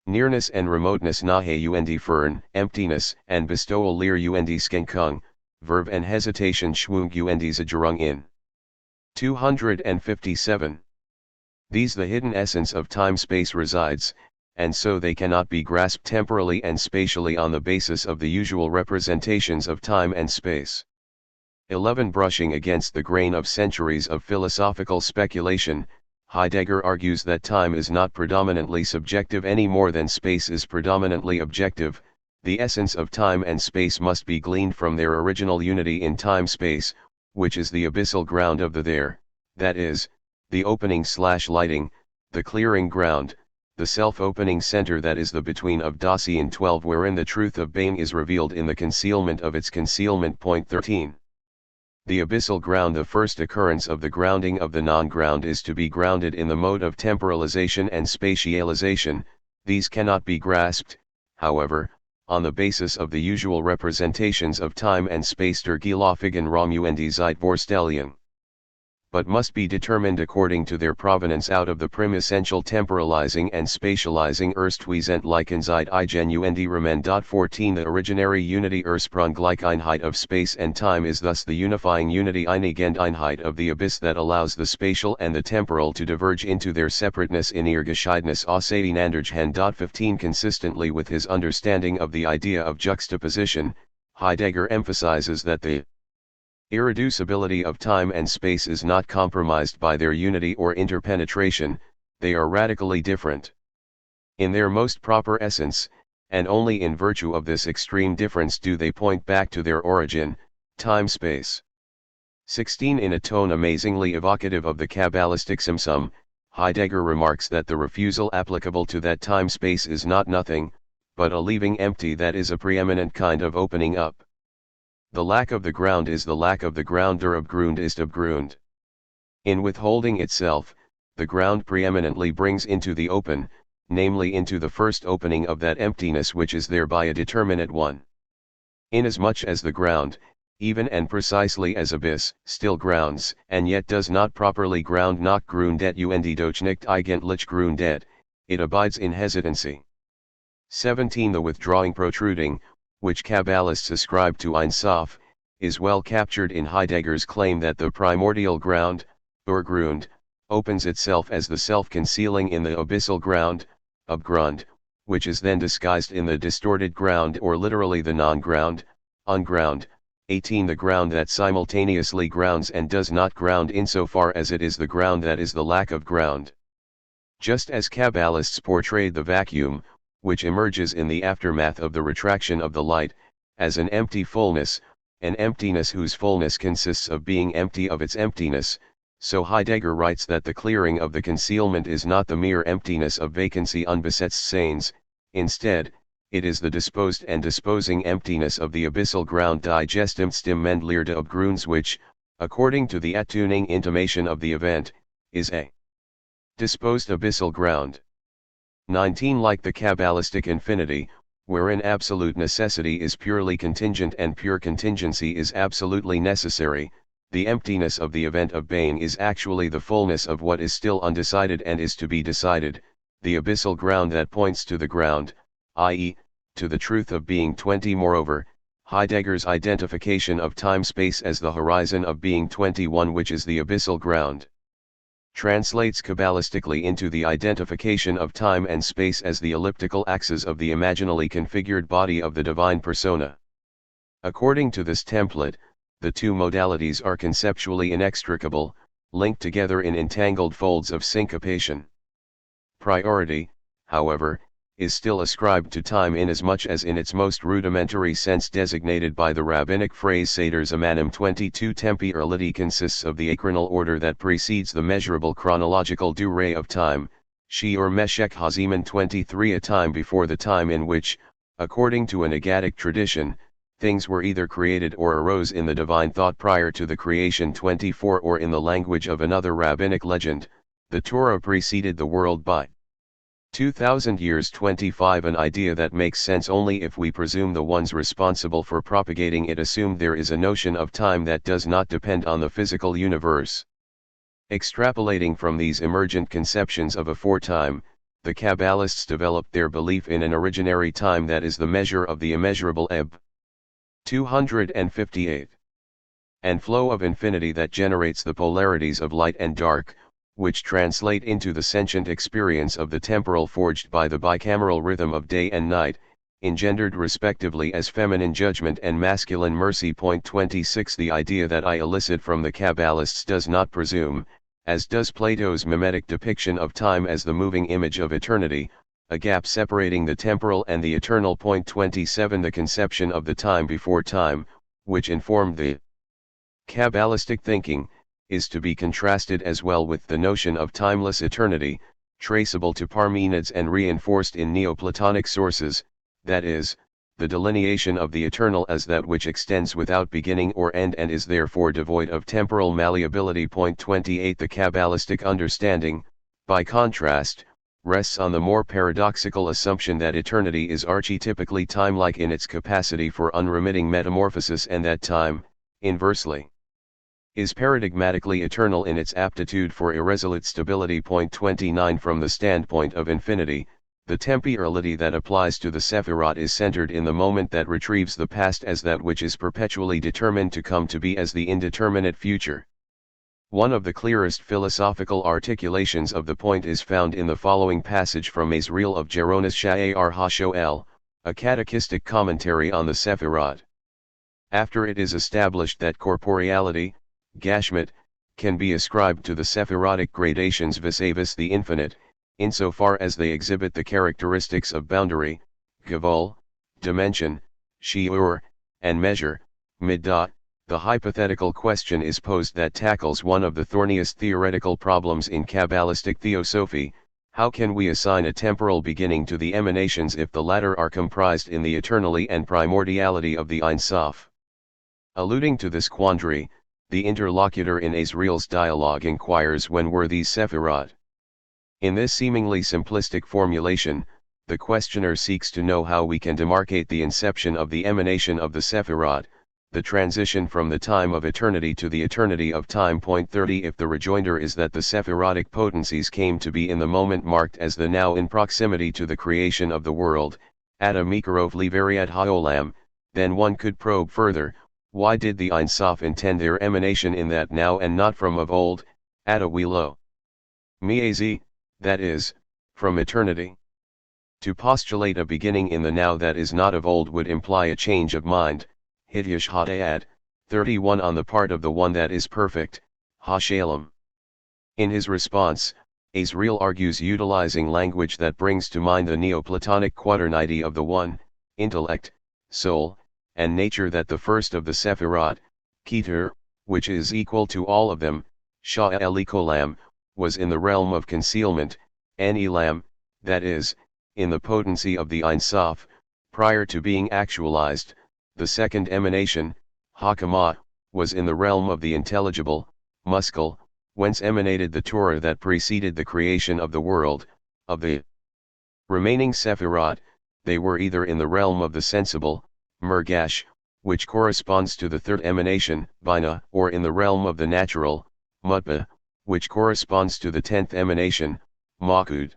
Nearness and remoteness nahe und fern, emptiness and bestowal leer und Schenkung, verve and hesitation Schwung und Zergerung in. 257. These the hidden essence of time-space resides, and so they cannot be grasped temporally and spatially on the basis of the usual representations of time and space. 11. Brushing against the grain of centuries of philosophical speculation, Heidegger argues that time is not predominantly subjective any more than space is predominantly objective. The essence of time and space must be gleaned from their original unity in time-space, which is the abyssal ground of the there, that is, the opening/lighting, the clearing ground, the self-opening center that is the between of Dasein 12 wherein the truth of being is revealed in the concealment of its concealment. 13. The abyssal ground, the first occurrence of the grounding of the non-ground, is to be grounded in the mode of temporalization and spatialization. These cannot be grasped, however, on the basis of the usual representations of time and space der Gelaufigen Raum und Zeitvorstellung, but must be determined according to their provenance out of the primessential temporalizing and spatializing Erstwesentlichkeit und Remen. 14 The originary unity Ursprunglichkeit of space and time is thus the unifying unity Einigendeinheit of the abyss that allows the spatial and the temporal to diverge into their separateness in ihr Gescheidenes auseinandergehen. 15 Consistently with his understanding of the idea of juxtaposition, Heidegger emphasizes that the irreducibility of time and space is not compromised by their unity or interpenetration, they are radically different. In their most proper essence, and only in virtue of this extreme difference do they point back to their origin, time-space. 16 In a tone amazingly evocative of the Kabbalistic Simsum, Heidegger remarks that the refusal applicable to that time-space is not nothing, but a leaving empty that is a preeminent kind of opening up. The lack of the ground is the lack of the ground. Der Abgrund ist Abgrund. In withholding itself, the ground preeminently brings into the open, namely into the first opening of that emptiness which is thereby a determinate one. Inasmuch as the ground, even and precisely as abyss, still grounds, and yet does not properly ground nach Grundet und doch nicht eigentlich Grundet, it abides in hesitancy. 17 The withdrawing protruding, which Kabbalists ascribe to Ein Sof, is well captured in Heidegger's claim that the primordial ground, Urgrund, opens itself as the self-concealing in the abyssal ground, Abgrund, which is then disguised in the distorted ground or literally the non-ground, Unground. 18 The ground that simultaneously grounds and does not ground insofar as it is the ground that is the lack of ground. Just as Kabbalists portrayed the vacuum, which emerges in the aftermath of the retraction of the light, as an empty fullness, an emptiness whose fullness consists of being empty of its emptiness, so Heidegger writes that the clearing of the concealment is not the mere emptiness of vacancy unbesetzt Seins, instead, it is the disposed and disposing emptiness of the abyssal ground Digestimstimend leer de Abgrunds which, according to the attuning intimation of the event, is a disposed abyssal ground. 19 Like the Kabbalistic infinity, wherein absolute necessity is purely contingent and pure contingency is absolutely necessary, the emptiness of the event of being is actually the fullness of what is still undecided and is to be decided, the abyssal ground that points to the ground, i.e., to the truth of being 20. Moreover, Heidegger's identification of time-space as the horizon of being 21, which is the abyssal ground, translates Kabbalistically into the identification of time and space as the elliptical axis of the imaginally configured body of the divine persona. According to this template, the two modalities are conceptually inextricable, linked together in entangled folds of syncopation. Priority, however, is still ascribed to time inasmuch as in its most rudimentary sense designated by the rabbinic phrase Seder Zamanim 22 Tempi Erliti consists of the achronal order that precedes the measurable chronological durée of time, Shiur Meshech Haziman 23 a time before the time in which, according to an Agadic tradition, things were either created or arose in the divine thought prior to the creation 24 or in the language of another rabbinic legend, the Torah preceded the world by 2,000 years 25 an idea that makes sense only if we presume the ones responsible for propagating it assumed there is a notion of time that does not depend on the physical universe. Extrapolating from these emergent conceptions of aforetime, the Kabbalists developed their belief in an originary time that is the measure of the immeasurable ebb. 258. And flow of infinity that generates the polarities of light and dark, which translate into the sentient experience of the temporal forged by the bicameral rhythm of day and night, engendered respectively as feminine judgment and masculine mercy. 26 The idea that I elicit from the Kabbalists does not presume, as does Plato's mimetic depiction of time as the moving image of eternity, a gap separating the temporal and the eternal. 27 The conception of the time before time, which informed the Kabbalistic thinking, is to be contrasted as well with the notion of timeless eternity, traceable to Parmenides and reinforced in Neoplatonic sources, that is, the delineation of the eternal as that which extends without beginning or end and is therefore devoid of temporal malleability. 28 The Kabbalistic understanding, by contrast, rests on the more paradoxical assumption that eternity is archetypically timelike in its capacity for unremitting metamorphosis and that time, inversely, is paradigmatically eternal in its aptitude for irresolute stability. 29 From the standpoint of infinity, the tempi erliti that applies to the Sephirot is centered in the moment that retrieves the past as that which is perpetually determined to come to be as the indeterminate future. One of the clearest philosophical articulations of the point is found in the following passage from Azriel of Geronis Sha'ar HaShoel, a catechistic commentary on the Sephirot. After it is established that corporeality, Gashmit, can be ascribed to the Sephirotic gradations vis-a-vis the infinite, insofar as they exhibit the characteristics of boundary, Gavul, dimension, Shiur, and measure, Middah, the hypothetical question is posed that tackles one of the thorniest theoretical problems in Kabbalistic theosophy: how can we assign a temporal beginning to the emanations if the latter are comprised in the eternally and primordiality of the Ein Sof? Alluding to this quandary, the interlocutor in Azriel's dialogue inquires when were these Sephirot. In this seemingly simplistic formulation, the questioner seeks to know how we can demarcate the inception of the emanation of the Sephirot, the transition from the time of eternity to the eternity of time. 30 If the rejoinder is that the Sephirotic potencies came to be in the moment marked as the now in proximity to the creation of the world, Ada Mikarov Liveriat Haolam, then one could probe further. Why did the Ein Sof intend their emanation in that now and not from of old, Ada Wilo? Miazi, that is, from eternity? To postulate a beginning in the now that is not of old would imply a change of mind, Hidyash Hadayad, 31 on the part of the one that is perfect, Hashalom. In his response, Azriel argues utilizing language that brings to mind the Neoplatonic quaternity of the one, intellect, soul, and nature that the first of the Sephirot, Keter, which is equal to all of them, Shah Elikolam, was in the realm of concealment, Anilam, that is, in the potency of the Ein Sof, prior to being actualized. The second emanation, Hakama, was in the realm of the intelligible, Muskal, whence emanated the Torah that preceded the creation of the world. Of the remaining Sephirot, they were either in the realm of the sensible, Murgash, which corresponds to the third emanation, Bina, or in the realm of the natural, Mutba, which corresponds to the 10th emanation, Makud.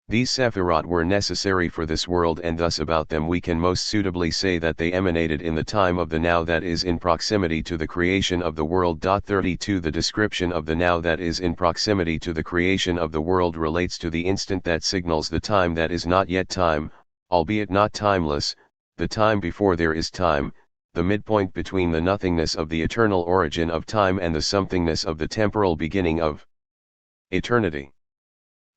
These Sephirot were necessary for this world, and thus about them we can most suitably say that they emanated in the time of the now that is in proximity to the creation of the world. 32 The description of the now that is in proximity to the creation of the world relates to the instant that signals the time that is not yet time, albeit not timeless, the time before there is time, the midpoint between the nothingness of the eternal origin of time and the somethingness of the temporal beginning of eternity.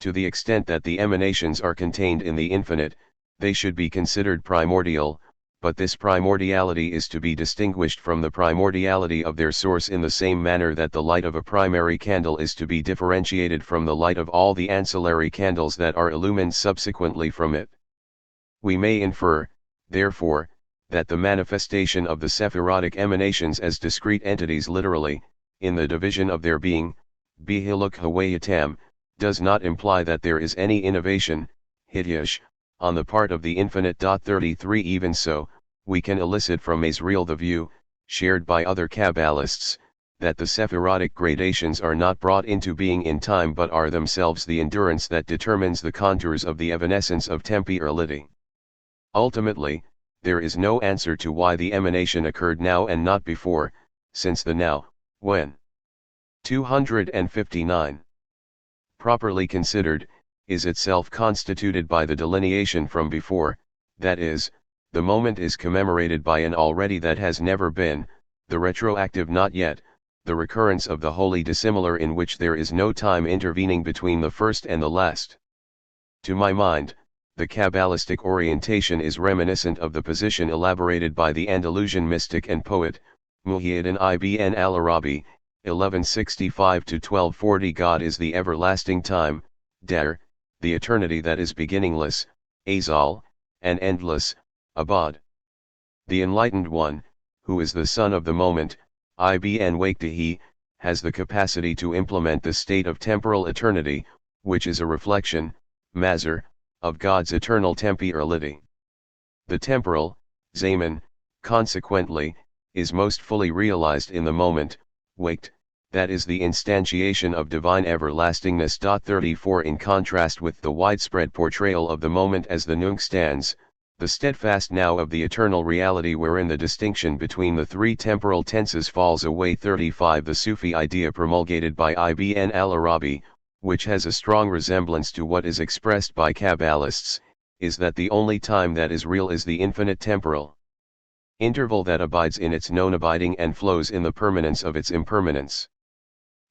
To the extent that the emanations are contained in the infinite, they should be considered primordial, but this primordiality is to be distinguished from the primordiality of their source in the same manner that the light of a primary candle is to be differentiated from the light of all the ancillary candles that are illumined subsequently from it. We may infer, therefore, that the manifestation of the Sephirotic emanations as discrete entities literally, in the division of their being, bihiluk hawayatam, does not imply that there is any innovation, hidyash, on the part of the infinite. 33 Even so, we can elicit from Azrael the view, shared by other Kabbalists, that the Sephirotic gradations are not brought into being in time but are themselves the endurance that determines the contours of the evanescence of temporality. Ultimately, there is no answer to why the emanation occurred now and not before, since the now, when. 259. Properly considered, is itself constituted by the delineation from before, that is, the moment is commemorated by an already that has never been, the retroactive not yet, the recurrence of the wholly dissimilar in which there is no time intervening between the first and the last. To my mind, the Kabbalistic orientation is reminiscent of the position elaborated by the Andalusian mystic and poet, Muhyiddin ibn al-Arabi, 1165–1240. God is the everlasting time, Dar, the eternity that is beginningless, Azal, and endless, Abad. The enlightened one, who is the son of the moment, Ibn Waqtihi, has the capacity to implement the state of temporal eternity, which is a reflection, Mazar, of God's eternal temporality. The temporal, Zaman, consequently, is most fully realized in the moment, Waqt, that is the instantiation of divine everlastingness. 34 In contrast with the widespread portrayal of the moment as the nunc stans, the steadfast now of the eternal reality wherein the distinction between the three temporal tenses falls away. 35 The Sufi idea promulgated by Ibn al-Arabi, which has a strong resemblance to what is expressed by Kabbalists, is that the only time that is real is the infinite temporal interval that abides in its known abiding and flows in the permanence of its impermanence.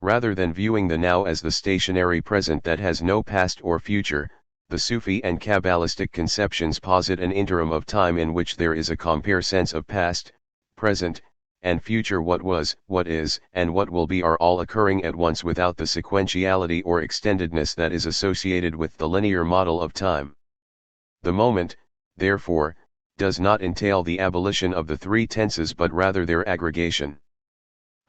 Rather than viewing the now as the stationary present that has no past or future, the Sufi and Kabbalistic conceptions posit an interim of time in which there is a compare sense of past, present, and future. What was, what is, and what will be are all occurring at once without the sequentiality or extendedness that is associated with the linear model of time. The moment, therefore, does not entail the abolition of the three tenses but rather their aggregation.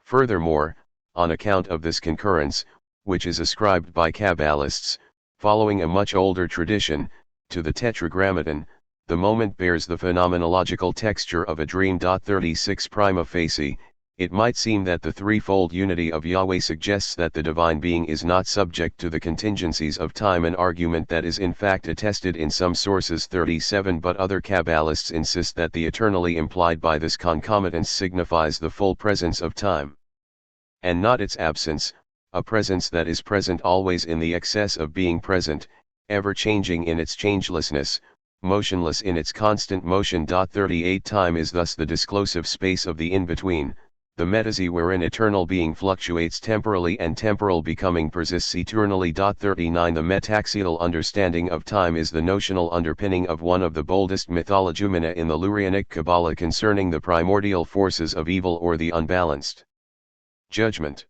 Furthermore, on account of this concurrence, which is ascribed by Kabbalists, following a much older tradition, to the Tetragrammaton, the moment bears the phenomenological texture of a dream. 36 Prima facie, it might seem that the threefold unity of Yahweh suggests that the divine being is not subject to the contingencies of time, an argument that is in fact attested in some sources. 37 But other Kabbalists insist that the eternally implied by this concomitance signifies the full presence of time, and not its absence, a presence that is present always in the excess of being present, ever changing in its changelessness, motionless in its constant motion. 38 Time is thus the disclosive space of the in-between, the metazy wherein eternal being fluctuates temporally and temporal becoming persists eternally. 39 The metaxial understanding of time is the notional underpinning of one of the boldest mythologumena in the Lurianic Kabbalah concerning the primordial forces of evil or the unbalanced judgment.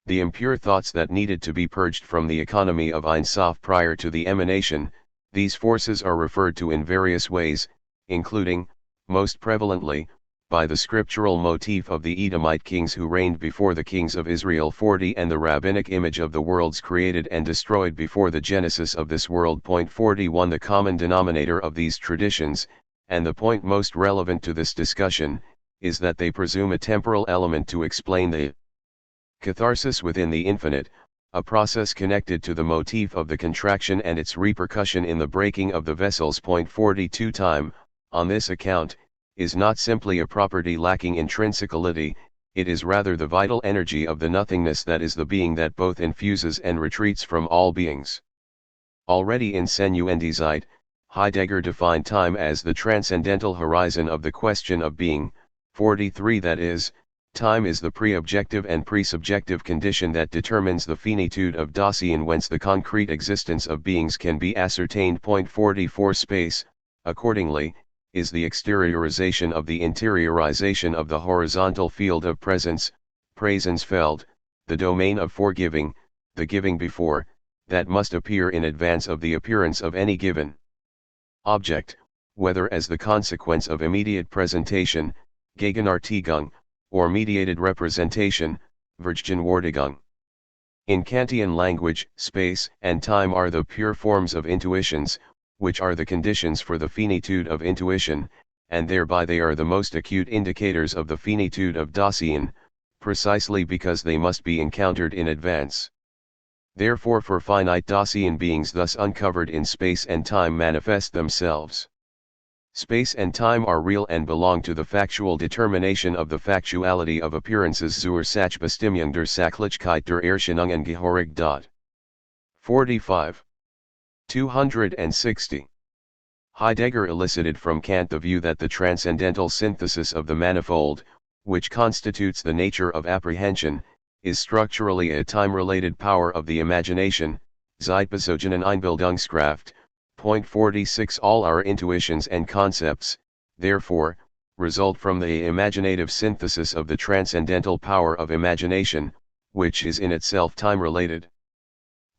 The impure thoughts that needed to be purged from the economy of Ein Sof prior to the emanation, these forces are referred to in various ways, including, most prevalently, by the scriptural motif of the Edomite kings who reigned before the kings of Israel 40 and the rabbinic image of the worlds created and destroyed before the genesis of this world. 41 The common denominator of these traditions, and the point most relevant to this discussion, is that they presume a temporal element to explain the catharsis within the infinite, a process connected to the motif of the contraction and its repercussion in the breaking of the vessels. 42 Time, on this account, is not simply a property lacking intrinsicality, it is rather the vital energy of the nothingness that is the being that both infuses and retreats from all beings. Already in Senuendizeit, Heidegger defined time as the transcendental horizon of the question of being. 43 That is, Time is the pre-objective and pre-subjective condition that determines the finitude of Dasein, whence the concrete existence of beings can be ascertained. 44 Space, accordingly, is the exteriorization of the interiorization of the horizontal field of presence, Präsensfeld, the domain of forgiving, the giving before, that must appear in advance of the appearance of any given object, whether as the consequence of immediate presentation, Gegenartigung, or mediated representation, Vergegenwärtigung. In Kantian language, space and time are the pure forms of intuitions, which are the conditions for the finitude of intuition, and thereby they are the most acute indicators of the finitude of Dasein, precisely because they must be encountered in advance. Therefore for finite Dasein beings thus uncovered in space and time manifest themselves. Space and time are real and belong to the factual determination of the factuality of appearances zur Sachbestimmung der Sachlichkeit der Erscheinungen gehörig. 45. 260. Heidegger elicited from Kant the view that the transcendental synthesis of the manifold, which constitutes the nature of apprehension, is structurally a time-related power of the imagination, Zeitbezogenen Einbildungskraft. 46 All our intuitions and concepts, therefore, result from the imaginative synthesis of the transcendental power of imagination, which is in itself time-related.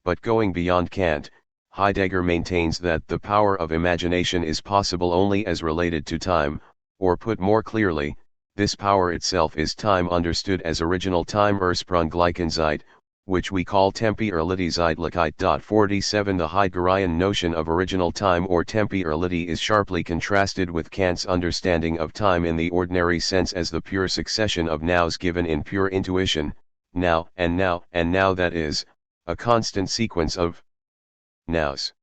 But going beyond Kant, Heidegger maintains that the power of imagination is possible only as related to time, or put more clearly, this power itself is time understood as original time Ursprunglichkeit, which we call Tempi-Zeitlichkeit. 47 The Heideggerian notion of original time or Tempi is sharply contrasted with Kant's understanding of time in the ordinary sense as the pure succession of nows given in pure intuition, now and now and now, that is, a constant sequence of nows.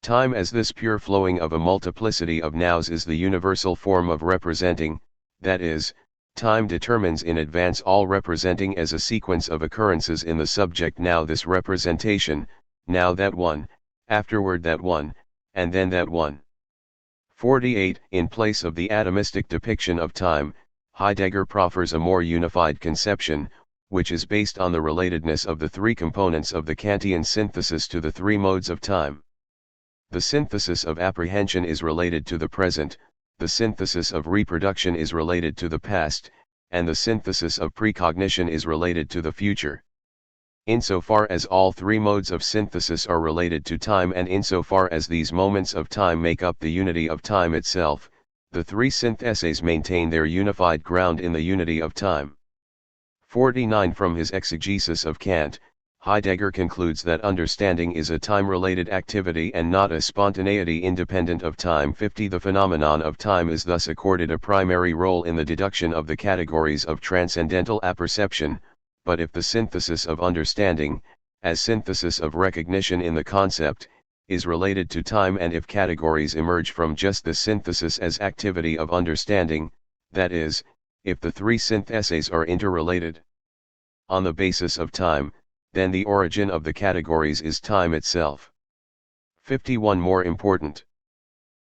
Time as this pure flowing of a multiplicity of nows is the universal form of representing, that is, time determines in advance all representing as a sequence of occurrences in the subject. Now this representation, now that one, afterward that one, and then that one. 48 In place of the atomistic depiction of time, Heidegger proffers a more unified conception, which is based on the relatedness of the three components of the Kantian synthesis to the three modes of time. The synthesis of apprehension is related to the present, the synthesis of reproduction is related to the past, and the synthesis of precognition is related to the future. Insofar as all three modes of synthesis are related to time, and insofar as these moments of time make up the unity of time itself, the three syntheses maintain their unified ground in the unity of time. 49 From his exegesis of Kant, Heidegger concludes that understanding is a time-related activity and not a spontaneity independent of time. 50 The phenomenon of time is thus accorded a primary role in the deduction of the categories of transcendental apperception, but if the synthesis of understanding, as synthesis of recognition in the concept, is related to time, and if categories emerge from just the synthesis as activity of understanding, that is, if the three syntheses are interrelated on the basis of time, then the origin of the categories is time itself. 51 More important.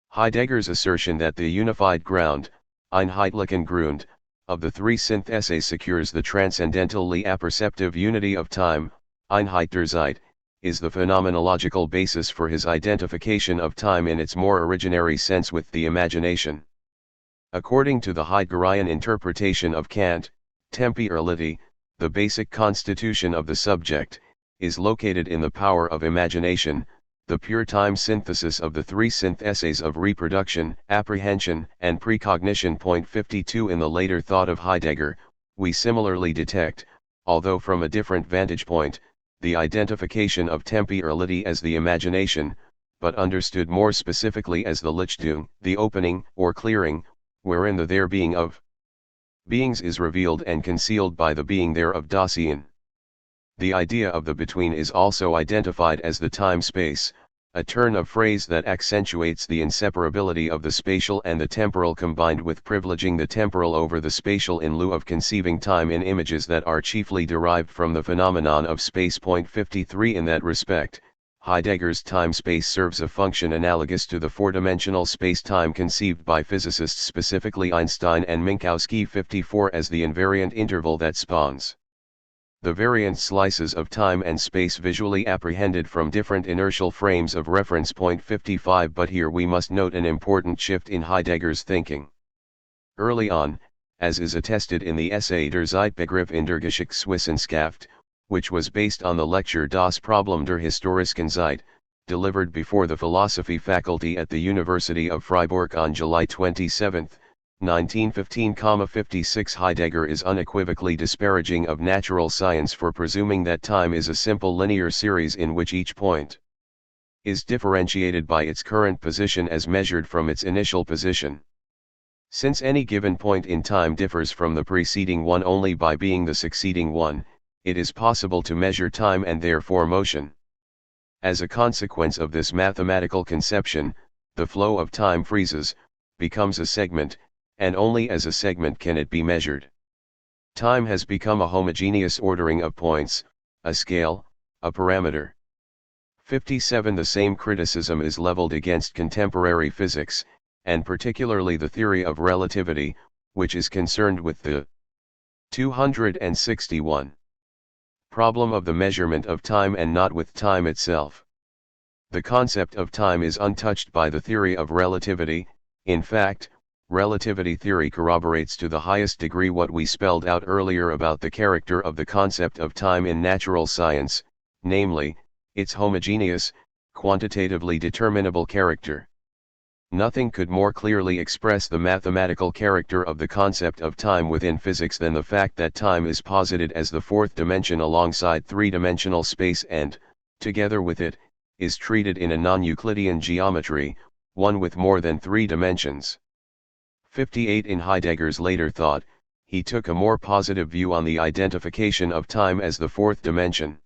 Heidegger's assertion that the unified ground, Einheitlichen Grund, of the three syntheses secures the transcendentally apperceptive unity of time, Einheit der Zeit, is the phenomenological basis for his identification of time in its more originary sense with the imagination. According to the Heideggerian interpretation of Kant, Tempi, the basic constitution of the subject, is located in the power of imagination, the pure time synthesis of the three syntheses of reproduction, apprehension, and precognition. 52 In the later thought of Heidegger, we similarly detect, although from a different vantage point, the identification of Tempi as the imagination, but understood more specifically as the Lichtung, the opening or clearing, wherein the there being of beings is revealed and concealed by the being there of Dasein. The idea of the between is also identified as the time-space, a turn of phrase that accentuates the inseparability of the spatial and the temporal, combined with privileging the temporal over the spatial in lieu of conceiving time in images that are chiefly derived from the phenomenon of space. 53 In that respect, Heidegger's time-space serves a function analogous to the four-dimensional space-time conceived by physicists, specifically Einstein and Minkowski 54, as the invariant interval that spawns the variant slices of time and space visually apprehended from different inertial frames of reference. Point 55. But here we must note an important shift in Heidegger's thinking. Early on, as is attested in the essay Der Zeitbegriff in der Geschichtswissenschaft, which was based on the lecture Das Problem der historischen Zeit, delivered before the philosophy faculty at the University of Freiburg on July 27, 1915-56, Heidegger is unequivocally disparaging of natural science for presuming that time is a simple linear series in which each point is differentiated by its current position as measured from its initial position. Since any given point in time differs from the preceding one only by being the succeeding one, it is possible to measure time and therefore motion. As a consequence of this mathematical conception, the flow of time freezes, becomes a segment, and only as a segment can it be measured. Time has become a homogeneous ordering of points, a scale, a parameter. 57. The same criticism is leveled against contemporary physics, and particularly the theory of relativity, which is concerned with the 261 problem of the measurement of time and not with time itself. The concept of time is untouched by the theory of relativity. In fact, relativity theory corroborates to the highest degree what we spelled out earlier about the character of the concept of time in natural science, namely, its homogeneous, quantitatively determinable character. Nothing could more clearly express the mathematical character of the concept of time within physics than the fact that time is posited as the fourth dimension alongside three-dimensional space and, together with it, is treated in a non-Euclidean geometry, one with more than three dimensions. 58. In Heidegger's later thought, he took a more positive view on the identification of time as the fourth dimension.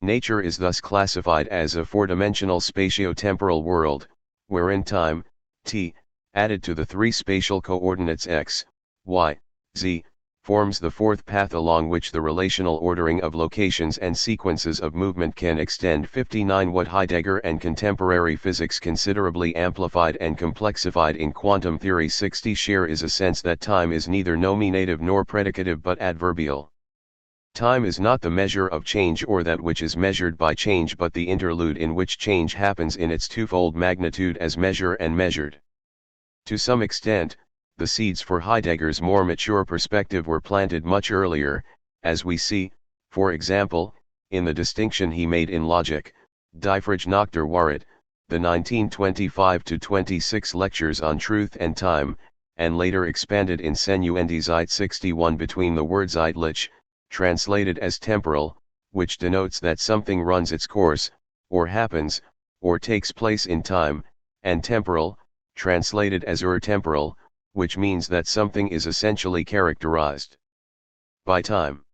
Nature is thus classified as a four-dimensional spatio-temporal world, wherein time, t, added to the three spatial coordinates x, y, z, forms the fourth path along which the relational ordering of locations and sequences of movement can extend. 59. What Heidegger and contemporary physics considerably amplified and complexified in quantum theory 60 share is a sense that time is neither nominative nor predicative but adverbial. Time is not the measure of change or that which is measured by change but the interlude in which change happens in its twofold magnitude as measure and measured. To some extent, the seeds for Heidegger's more mature perspective were planted much earlier, as we see, for example, in the distinction he made in Logic, Die Frage nach der Wahrheit, the 1925-26 lectures on truth and time, and later expanded in Seine und die Zeit 61 between the word zeitlich, translated as temporal, which denotes that something runs its course, or happens, or takes place in time, and temporal, translated as temporal, which means that something is essentially characterized by time.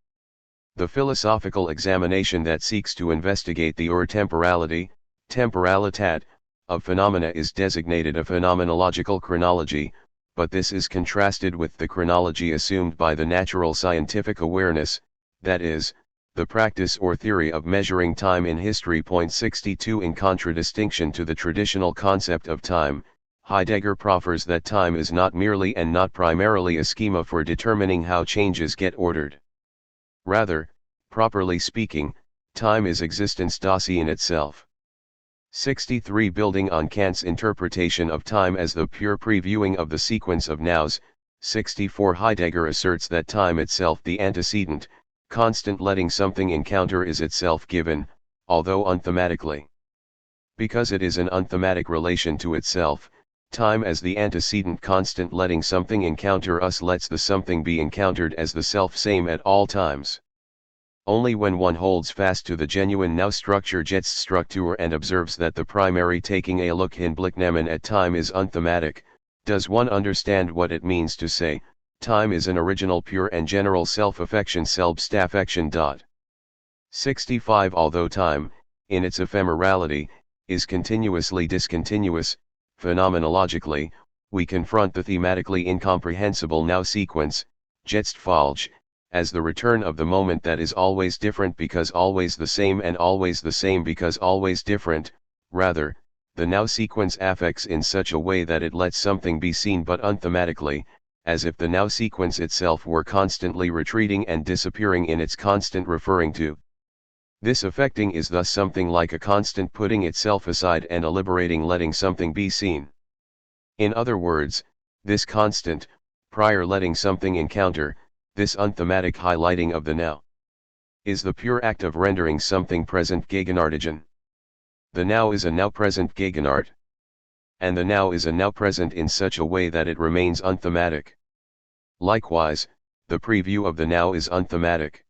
The philosophical examination that seeks to investigate the temporality, temporalitat, of phenomena is designated a phenomenological chronology, but this is contrasted with the chronology assumed by the natural scientific awareness, that is, the practice or theory of measuring time in history. 62. In contradistinction to the traditional concept of time, Heidegger proffers that time is not merely and not primarily a schema for determining how changes get ordered. Rather, properly speaking, time is existence Dasein in itself. 63. Building on Kant's interpretation of time as the pure previewing of the sequence of nows, 64. Heidegger asserts that time itself, the antecedent, constant letting something encounter, is itself given, although unthematically. Because it is an unthematic relation to itself, time as the antecedent constant letting something encounter us lets the something be encountered as the self-same at all times. Only when one holds fast to the genuine now structure Struktur and observes that the primary taking a look hinblicknehmen at time is unthematic, does one understand what it means to say, time is an original pure and general self-affection Selbstaffection. 65. Although time, in its ephemerality, is continuously discontinuous, phenomenologically, we confront the thematically incomprehensible now sequence, Jetzt Folge, as the return of the moment that is always different because always the same and always the same because always different. Rather, the now sequence affects in such a way that it lets something be seen but unthematically, as if the now sequence itself were constantly retreating and disappearing in its constant referring to. This affecting is thus something like a constant putting itself aside and a liberating letting something be seen. In other words, this constant, prior letting something encounter, this unthematic highlighting of the now, is the pure act of rendering something present Gegenartigen. The now is a now present Gegenart. And the now is a now present in such a way that it remains unthematic. Likewise, the preview of the now is unthematic.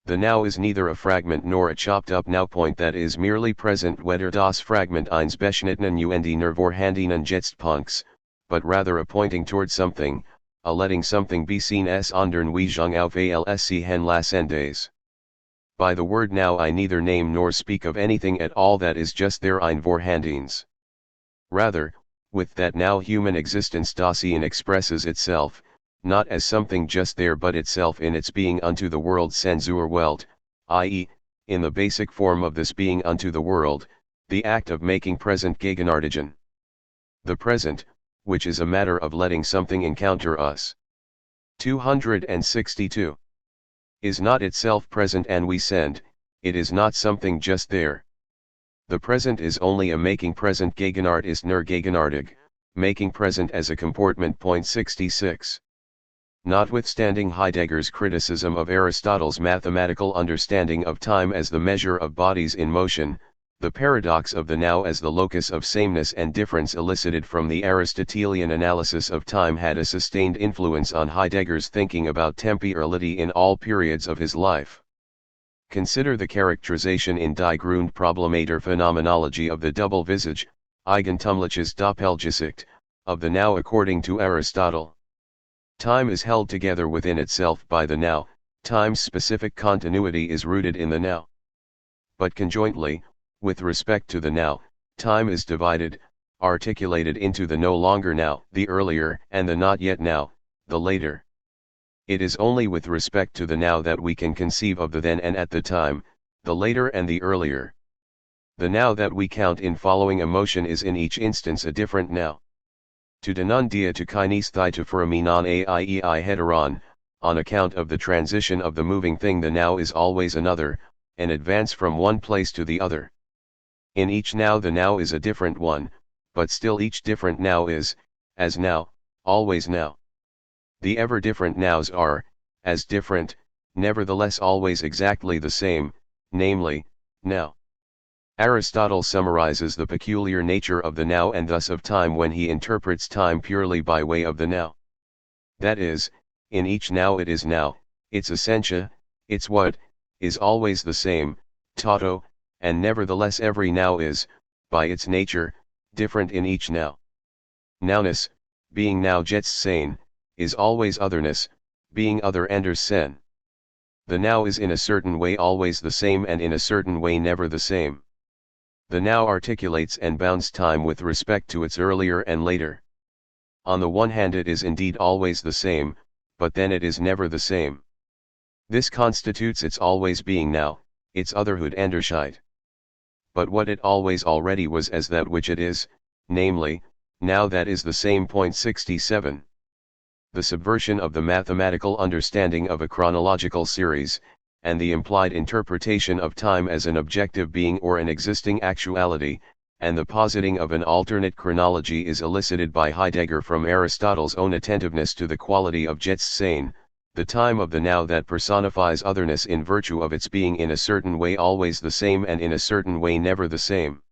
The now is neither a fragment nor a chopped up now point that is merely present weder das Fragment eins beschnittenen und nur vorhandenen Jetspunkts, but rather a pointing toward something, a letting something be seen s anderen Weisung auf alsc hen lassendes. By the word now I neither name nor speak of anything at all that is just there ein vorhandens. Rather, with that now human existence Dasein expresses itself, not as something just there but itself in its being unto the world Sensuerwelt, i.e., in the basic form of this being unto the world, the act of making present Gegenartigen. The present, which is a matter of letting something encounter us. 262. Is not itself present and we send, it is not something just there. The present is only a making present Gegenart ist nur Gegenartig, making present as a comportment. 66. Notwithstanding Heidegger's criticism of Aristotle's mathematical understanding of time as the measure of bodies in motion, the paradox of the now as the locus of sameness and difference elicited from the Aristotelian analysis of time had a sustained influence on Heidegger's thinking about temporality in all periods of his life. Consider the characterization in Die Grundprobleme der Phenomenology of the double visage, Eigentumliches Doppelgesicht, of the now according to Aristotle. Time is held together within itself by the now, time's specific continuity is rooted in the now. But conjointly, with respect to the now, time is divided, articulated into the no longer now, the earlier, and the not yet now, the later. It is only with respect to the now that we can conceive of the then and at the time, the later and the earlier. The now that we count in following emotion is in each instance a different now. To denun dia to kinesthai to foraminon aiei heteron, on account of the transition of the moving thing the now is always another, an advance from one place to the other. In each now the now is a different one, but still each different now is, as now, always now. The ever different nows are, as different, nevertheless always exactly the same, namely, now. Aristotle summarizes the peculiar nature of the now and thus of time when he interprets time purely by way of the now. That is, in each now it is now, its essentia, its what, is always the same, toto, and nevertheless every now is, by its nature, different in each now. Nowness, being now jets sane, is always otherness, being other enders sen. The now is in a certain way always the same and in a certain way never the same. The now articulates and bounds time with respect to its earlier and later. On the one hand it is indeed always the same, but then it is never the same. This constitutes its always being now, its otherhood Andersheit. But what it always already was as that which it is, namely, now that is the same. 67. The subversion of the mathematical understanding of a chronological series, and the implied interpretation of time as an objective being or an existing actuality, and the positing of an alternate chronology is elicited by Heidegger from Aristotle's own attentiveness to the quality of jets sane, the time of the now that personifies otherness in virtue of its being in a certain way always the same and in a certain way never the same.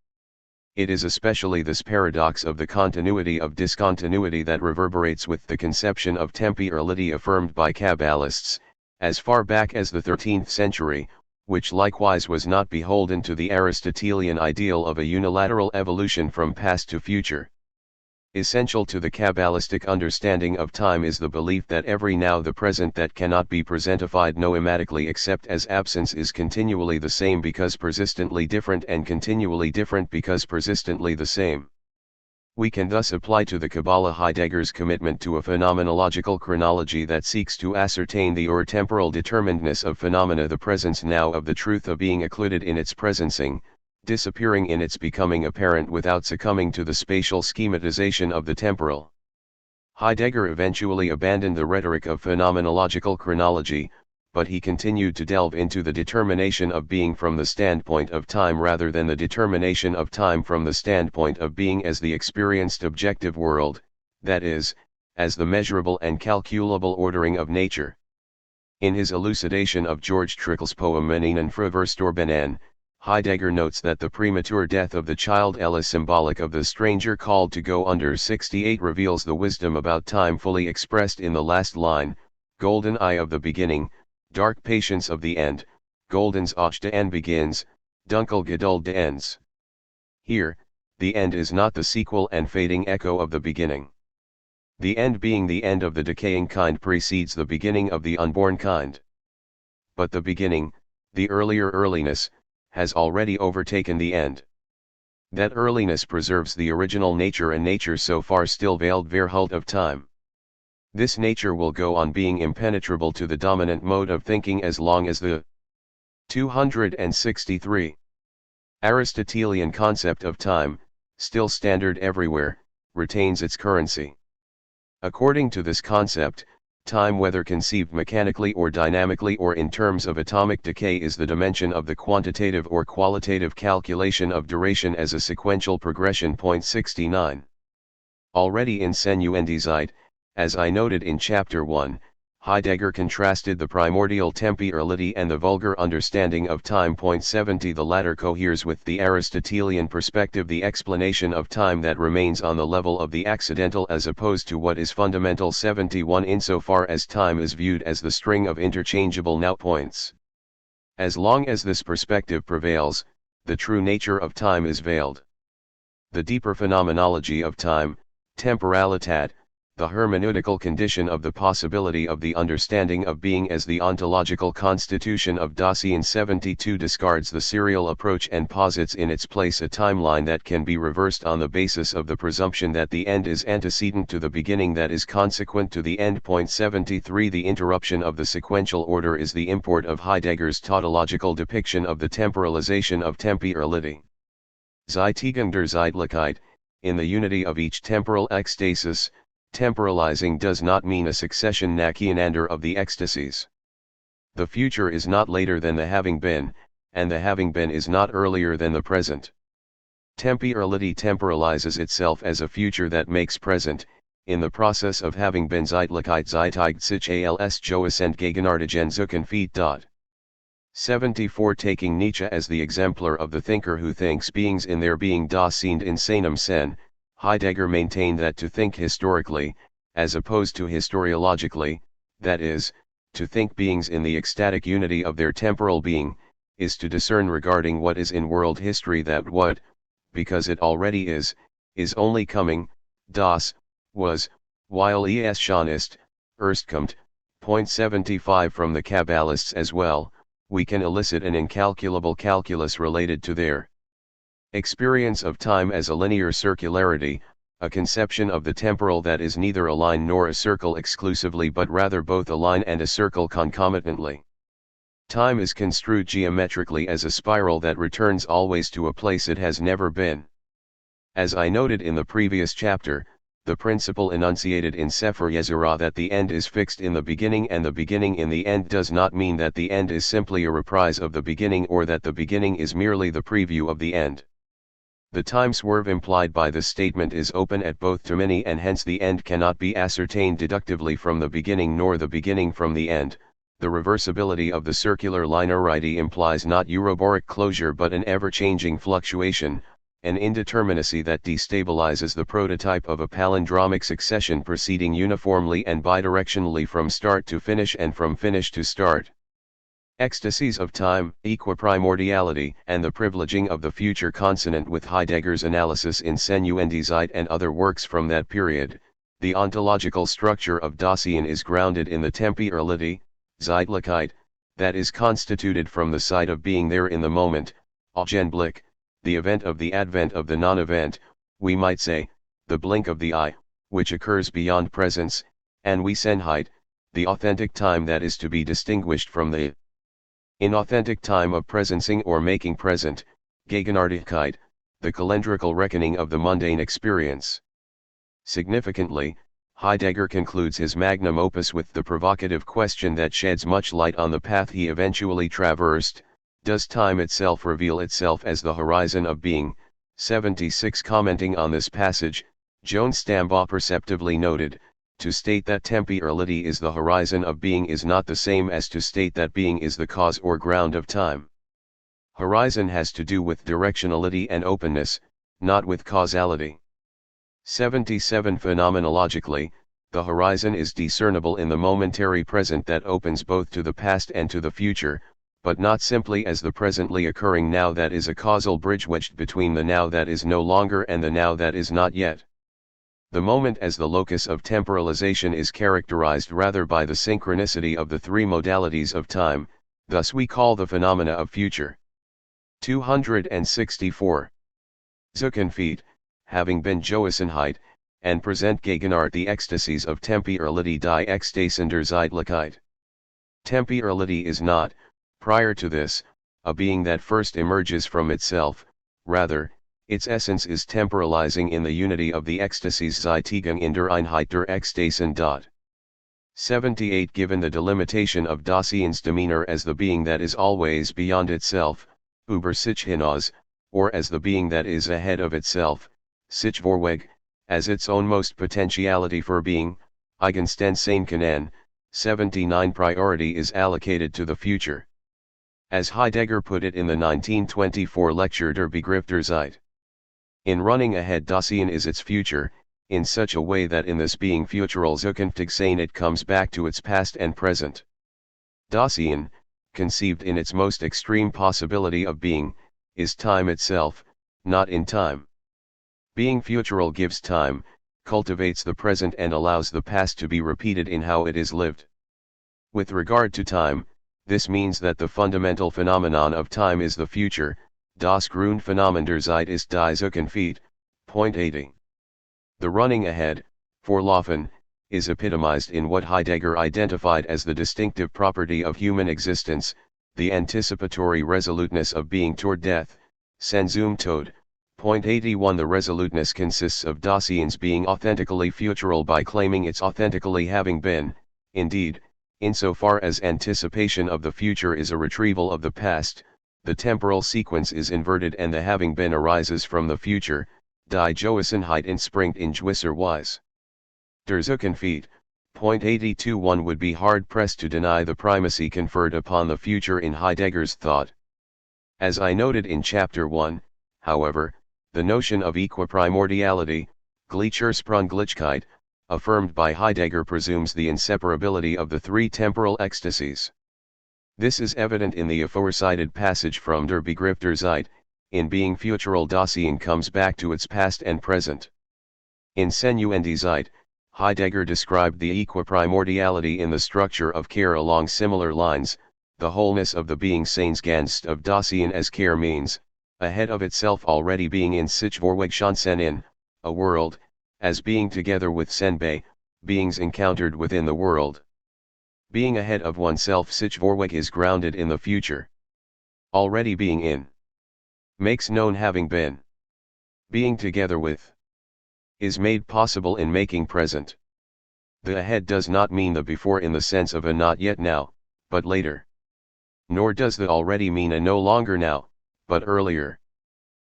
It is especially this paradox of the continuity of discontinuity that reverberates with the conception of temporality affirmed by Kabbalists, as far back as the 13th century, which likewise was not beholden to the Aristotelian ideal of a unilateral evolution from past to future. Essential to the Kabbalistic understanding of time is the belief that every now the present that cannot be presentified noematically except as absence is continually the same because persistently different and continually different because persistently the same. We can thus apply to the Kabbalah Heidegger's commitment to a phenomenological chronology that seeks to ascertain the or-temporal determinedness of phenomena, the presence now of the truth of being occluded in its presencing, disappearing in its becoming apparent without succumbing to the spatial schematization of the temporal. Heidegger eventually abandoned the rhetoric of phenomenological chronology, but he continued to delve into the determination of being from the standpoint of time rather than the determination of time from the standpoint of being as the experienced objective world, that is, as the measurable and calculable ordering of nature. In his elucidation of George Trickle's poem Meninen Verstorbenen, Heidegger notes that the premature death of the child Ella, symbolic of the stranger called to go under 68, reveals the wisdom about time fully expressed in the last line, golden eye of the beginning, dark patience of the end, goldens och de end begins, dunkel geduld de ends. Here, the end is not the sequel and fading echo of the beginning. The end, being the end of the decaying kind, precedes the beginning of the unborn kind. But the beginning, the earlier earliness, has already overtaken the end. That earliness preserves the original nature, and nature so far still veiled verhult of time. This nature will go on being impenetrable to the dominant mode of thinking as long as the 263 Aristotelian concept of time, still standard everywhere, retains its currency. According to this concept, time, whether conceived mechanically or dynamically or in terms of atomic decay, is the dimension of the quantitative or qualitative calculation of duration as a sequential progression. 69. Already in Senuendizeit, as I noted in Chapter 1, Heidegger contrasted the primordial temporality and the vulgar understanding of time. 70. The latter coheres with the Aristotelian perspective, the explanation of time that remains on the level of the accidental as opposed to what is fundamental. 71. Insofar as time is viewed as the string of interchangeable now points. As long as this perspective prevails, the true nature of time is veiled. The deeper phenomenology of time, temporalitat, the hermeneutical condition of the possibility of the understanding of being as the ontological constitution of Dasein. 72. Discards the serial approach and posits in its place a timeline that can be reversed on the basis of the presumption that the end is antecedent to the beginning that is consequent to the end. 73. The interruption of the sequential order is the import of Heidegger's tautological depiction of the temporalization of temporality. Zeitigung der Zeitlichkeit, in the unity of each temporal ecstasis. Temporalizing does not mean a succession nacheinander of the ecstasies. The future is not later than the having been, and the having been is not earlier than the present. Temporality temporalizes itself as a future that makes present, in the process of having been. Zeitlichkeit zeigt sich als Joesend Gegenartigen Zukunft. 74. Taking Nietzsche as the exemplar of the thinker who thinks beings in their being das sind in seinem Sinn, Heidegger maintained that to think historically, as opposed to historiologically, that is, to think beings in the ecstatic unity of their temporal being, is to discern regarding what is in world history that what, because it already is only coming, das, was, while es schon ist, erst kommt. 75. From the Kabbalists as well, we can elicit an incalculable calculus related to their experience of time as a linear circularity, a conception of the temporal that is neither a line nor a circle exclusively but rather both a line and a circle concomitantly. Time is construed geometrically as a spiral that returns always to a place it has never been. As I noted in the previous chapter, the principle enunciated in Sefer Yetzirah that the end is fixed in the beginning and the beginning in the end does not mean that the end is simply a reprise of the beginning or that the beginning is merely the preview of the end. The time swerve implied by this statement is open at both termini, and hence the end cannot be ascertained deductively from the beginning nor the beginning from the end. The reversibility of the circular linearity implies not Euroboric closure but an ever-changing fluctuation, an indeterminacy that destabilizes the prototype of a palindromic succession proceeding uniformly and bidirectionally from start to finish and from finish to start. Ecstasies of time, equiprimordiality, and the privileging of the future consonant with Heidegger's analysis in Senuendizeit and other works from that period. The ontological structure of Dasein is grounded in the temporality, Zeitlichkeit, that is constituted from the side of being there in the moment, Augenblick, the event of the advent of the non-event, we might say, the blink of the eye, which occurs beyond presence, and Wesenheit, the authentic time that is to be distinguished from the inauthentic time of presencing or making present, Gegenwärtigkeit, the calendrical reckoning of the mundane experience. Significantly, Heidegger concludes his magnum opus with the provocative question that sheds much light on the path he eventually traversed: does time itself reveal itself as the horizon of being? 76. Commenting on this passage, Joan Stambaugh perceptively noted, to state that temporality is the horizon of being is not the same as to state that being is the cause or ground of time. Horizon has to do with directionality and openness, not with causality. 77. Phenomenologically, the horizon is discernible in the momentary present that opens both to the past and to the future, but not simply as the presently occurring now that is a causal bridge wedged between the now that is no longer and the now that is not yet. The moment as the locus of temporalization is characterized rather by the synchronicity of the three modalities of time, thus we call the phenomena of future. 264. Zukunft, having been Gewissenheit, and present Gegenwart the ecstasies of temporality die Ekstatender Zeitlichkeit. Temporality is not, prior to this, a being that first emerges from itself, rather, its essence is temporalizing in the unity of the ecstasies Zeitigung in der Einheit der Ekstasen. 78. Given the delimitation of Daseins demeanor as the being that is always beyond itself, über sich hinaus, or as the being that is ahead of itself, sich vorweg, as its own most potentiality for being, Eigenstände sein können, 79. Priority is allocated to the future. As Heidegger put it in the 1924 lecture Der Begriff der Zeit. In running ahead, Dasein is its future, in such a way that in this being futural zukünftig sein it comes back to its past and present. Dasein, conceived in its most extreme possibility of being, is time itself, not in time. Being futural gives time, cultivates the present and allows the past to be repeated in how it is lived. With regard to time, this means that the fundamental phenomenon of time is the future, das Grundphänomen der Zeit ist die Zukunft. Point 80. The running ahead, Vorlaufen, is epitomized in what Heidegger identified as the distinctive property of human existence, the anticipatory resoluteness of being toward death, Sen zum Tod. Point 81. The resoluteness consists of Daseins being authentically futural by claiming its authentically having been, indeed, insofar as anticipation of the future is a retrieval of the past, the temporal sequence is inverted and the having been arises from the future, die Gewissenheit entspringt in gewisser Weise. Der Zukunft. Point 82. One would be hard-pressed to deny the primacy conferred upon the future in Heidegger's thought. As I noted in Chapter 1, however, the notion of equiprimordiality, Gleichursprunglichkeit, affirmed by Heidegger presumes the inseparability of the three temporal ecstasies. This is evident in the aforecited passage from Der Begriff der Zeit. In being futural, Dasein comes back to its past and present. In Sensu und die Zeit, Heidegger described the equiprimordiality in the structure of care along similar lines. The wholeness of the being Seinsganst of Dasein as care means, ahead of itself already being in sich Vorwegschanzen in, a world, as being together with Senbei, beings encountered within the world. Being ahead of oneself sich Vorweg is grounded in the future. Already being in. Makes known having been. Being together with. Is made possible in making present. The ahead does not mean the before in the sense of a not yet now, but later. Nor does the already mean a no longer now, but earlier.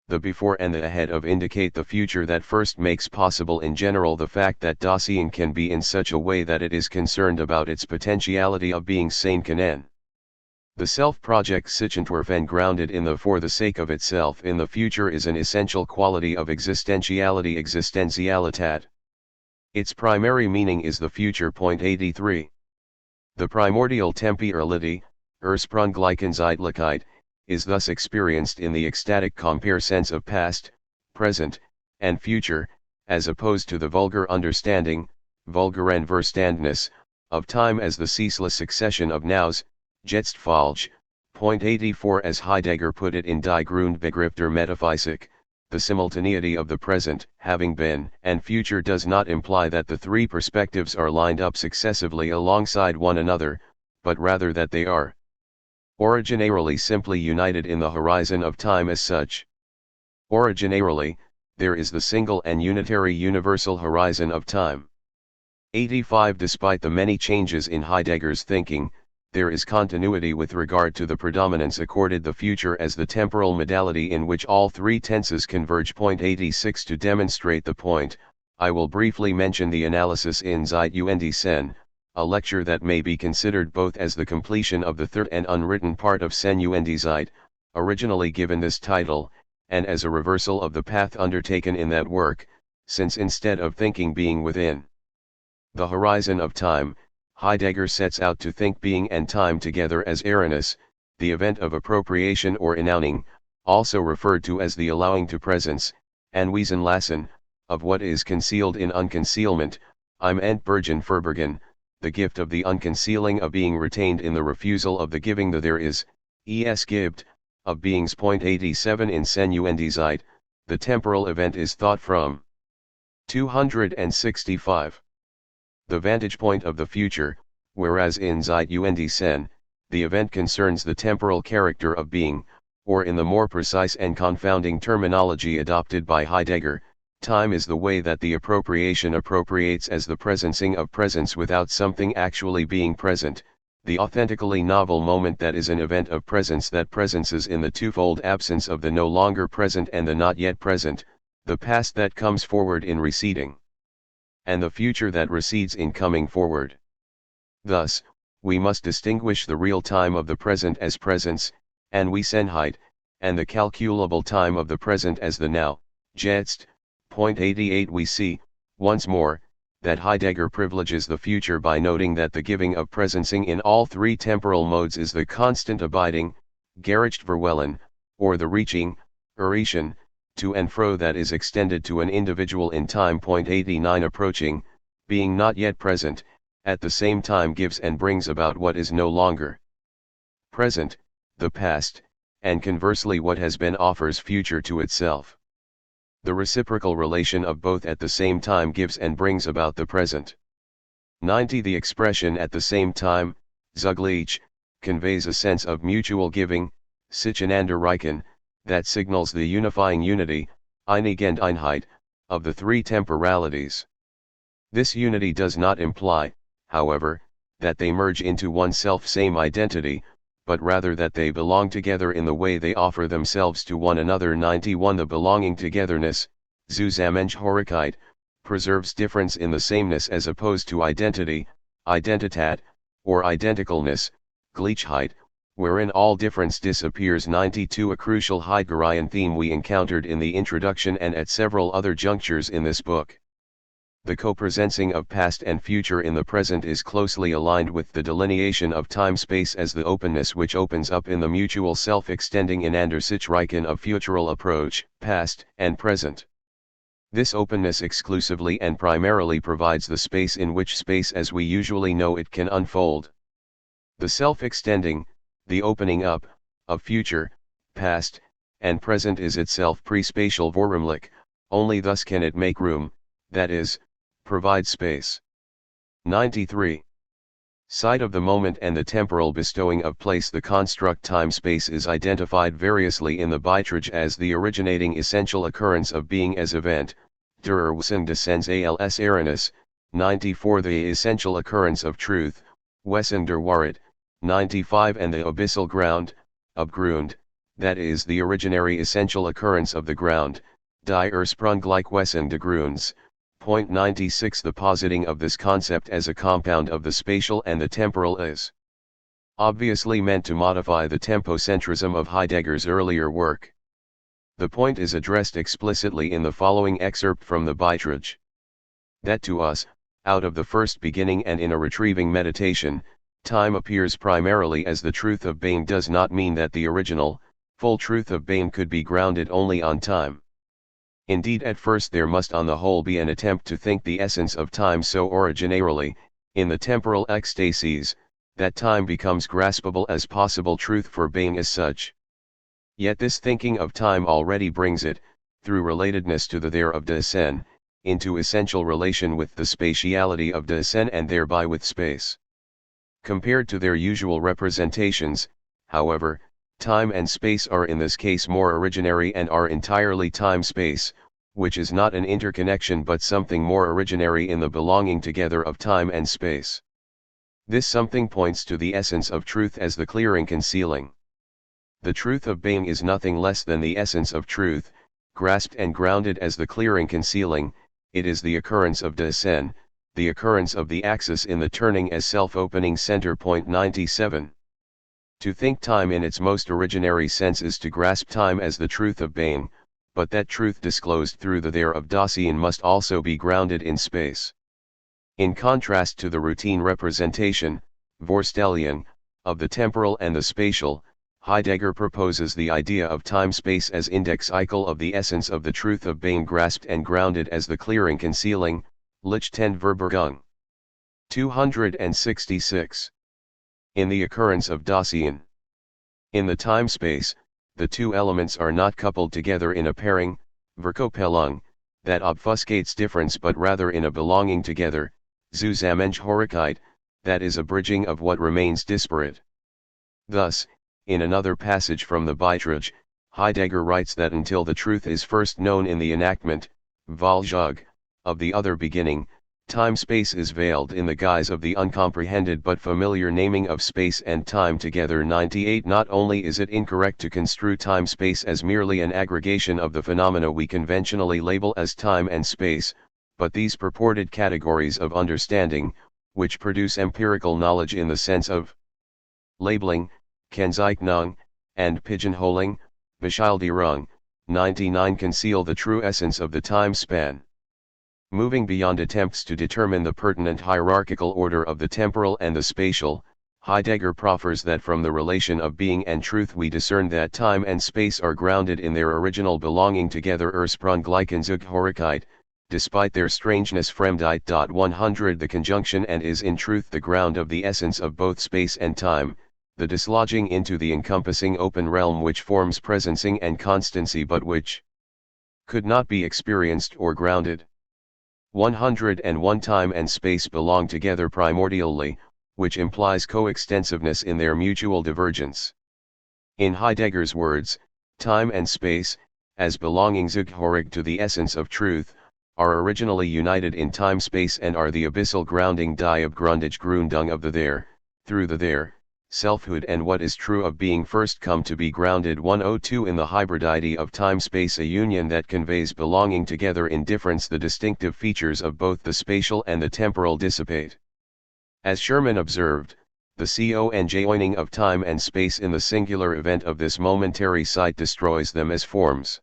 The before and the ahead of indicate the future that first makes possible in general the fact that Dasein can be in such a way that it is concerned about its potentiality of being sein können. The self project sich entwerf and grounded in the for the sake of itself in the future is an essential quality of existentiality, Existenzialität. Its primary meaning is the future. Point 83. The primordial temporality, Ursprunglichkeit, is thus experienced in the ecstatic compare sense of past, present, and future, as opposed to the vulgar understanding, Vulgarenverstandnis, of time as the ceaseless succession of nows, Jetztfolge. Point 84. As Heidegger put it in Die Grundbegriff der Metaphysik, the simultaneity of the present, having been, and future does not imply that the three perspectives are lined up successively alongside one another, but rather that they are originarily simply united in the horizon of time as such. Originarily, there is the single and unitary universal horizon of time. 85 Despite the many changes in Heidegger's thinking, there is continuity with regard to the predominance accorded the future as the temporal modality in which all three tenses converge. 86 To demonstrate the point, I will briefly mention the analysis in Zeit und Sen, a lecture that may be considered both as the completion of the third and unwritten part of Sen und Zeit, originally given this title, and as a reversal of the path undertaken in that work, since instead of thinking being within the horizon of time, Heidegger sets out to think being and time together as Erinnernis, the event of appropriation or announcing, also referred to as the allowing to presence, Anweisen lassen, of what is concealed in unconcealment, im Entbergen verbergen, the gift of the unconcealing of being retained in the refusal of the giving the there is, es gibt, of beings. 87 In Sen und Zeit, the temporal event is thought from 265. The vantage point of the future, whereas in Zeit und Sen, the event concerns the temporal character of being, or in the more precise and confounding terminology adopted by Heidegger, time is the way that the appropriation appropriates as the presencing of presence without something actually being present, the authentically novel moment that is an event of presence that presences in the twofold absence of the no longer present and the not yet present, the past that comes forward in receding, and the future that recedes in coming forward. Thus, we must distinguish the real time of the present as presence, Anwesenheit, and the calculable time of the present as the now, Jetzt. 88 We see, once more, that Heidegger privileges the future by noting that the giving of presencing in all three temporal modes is the constant abiding, Gericht verwellen, or the reaching, Erreichen, to and fro that is extended to an individual in time. 89 Approaching, being not yet present, at the same time gives and brings about what is no longer present, the past, and conversely what has been offers future to itself. The reciprocal relation of both at the same time gives and brings about the present. 90 The expression at the same time, zugleich, conveys a sense of mutual giving, Sicheinander reichen, that signals the unifying unity, Einigend Einheit, of the three temporalities. This unity does not imply, however, that they merge into one self-same identity, but rather that they belong together in the way they offer themselves to one another. 91 The belonging togetherness, Zusammengehörigkeit, preserves difference in the sameness as opposed to identity, Identität, or identicalness, Gleichheit, wherein all difference disappears. 92 A crucial Heideggerian theme we encountered in the introduction and at several other junctures in this book. The co-presencing of past and future in the present is closely aligned with the delineation of time-space as the openness which opens up in the mutual self-extending Einander sich reichen of futural approach, past and present. This openness exclusively and primarily provides the space in which space as we usually know it can unfold. The self-extending, the opening up, of future, past, and present is itself pre-spatial Vorraumlich, only thus can it make room, that is, provide space. 93. Side of the moment and the temporal bestowing of place. The construct time-space is identified variously in the Beitrag as the originating essential occurrence of being as event, der Ursprung des Sens als Erinnernis, 94 The essential occurrence of truth, Wesen der Wahrheit, 95 And the abyssal ground, Abgrund, that is the originary essential occurrence of the ground, die Ursprungliche Wesen des Grunds. 96 The positing of this concept as a compound of the spatial and the temporal is obviously meant to modify the tempocentrism of Heidegger's earlier work. The point is addressed explicitly in the following excerpt from the Beitrag. That to us, out of the first beginning and in a retrieving meditation, time appears primarily as the truth of being does not mean that the original, full truth of being could be grounded only on time. Indeed, at first there must on the whole be an attempt to think the essence of time so originarily, in the temporal ecstasies, that time becomes graspable as possible truth for being as such. Yet this thinking of time already brings it, through relatedness to the there of Dasein, into essential relation with the spatiality of Dasein and thereby with space. Compared to their usual representations, however, time and space are in this case more originary and are entirely time-space, which is not an interconnection but something more originary in the belonging together of time and space. This something points to the essence of truth as the clearing concealing. The truth of being is nothing less than the essence of truth, grasped and grounded as the clearing concealing. It is the occurrence of Dasein, the occurrence of the axis in the turning as self-opening center. Point 97. To think time in its most originary sense is to grasp time as the truth of being, but that truth disclosed through the there of Dasein must also be grounded in space. In contrast to the routine representation, Vorstellung, of the temporal and the spatial, Heidegger proposes the idea of time-space as index-ical of the essence of the truth of being grasped and grounded as the clearing concealing, Lichtendverbergung. 266. In the occurrence of Dasein. In the time-space, the two elements are not coupled together in a pairing, Verkopelung, that obfuscates difference but rather in a belonging together, Zusammengehörigkeit, that is a bridging of what remains disparate. Thus, in another passage from the Beitrage, Heidegger writes that until the truth is first known in the enactment, Vollzug, of the other beginning, time-space is veiled in the guise of the uncomprehended but familiar naming of space and time together. 98. Not only is it incorrect to construe time-space as merely an aggregation of the phenomena we conventionally label as time and space, but these purported categories of understanding, which produce empirical knowledge in the sense of labeling, Kennzeichnung, and pigeonholing, Beschilderung, 99 conceal the true essence of the time span. Moving beyond attempts to determine the pertinent hierarchical order of the temporal and the spatial, Heidegger proffers that from the relation of being and truth we discern that time and space are grounded in their original belonging together Ursprunglichenzugehörigkeit, despite their strangeness Fremdheit. 100 The conjunction and is in truth the ground of the essence of both space and time, the dislodging into the encompassing open realm which forms presencing and constancy but which could not be experienced or grounded. 101 Time and space belong together primordially, which implies coextensiveness in their mutual divergence. In Heidegger's words, time and space, as belonging zugehörig to the essence of truth, are originally united in time-space and are the abyssal grounding die Grundung of the there, through the there, selfhood and what is true of being first come to be grounded. 102 In the hybridity of time-space a union that conveys belonging together in difference the distinctive features of both the spatial and the temporal dissipate. As Sherman observed, the conjoining of time and space in the singular event of this momentary sight destroys them as forms.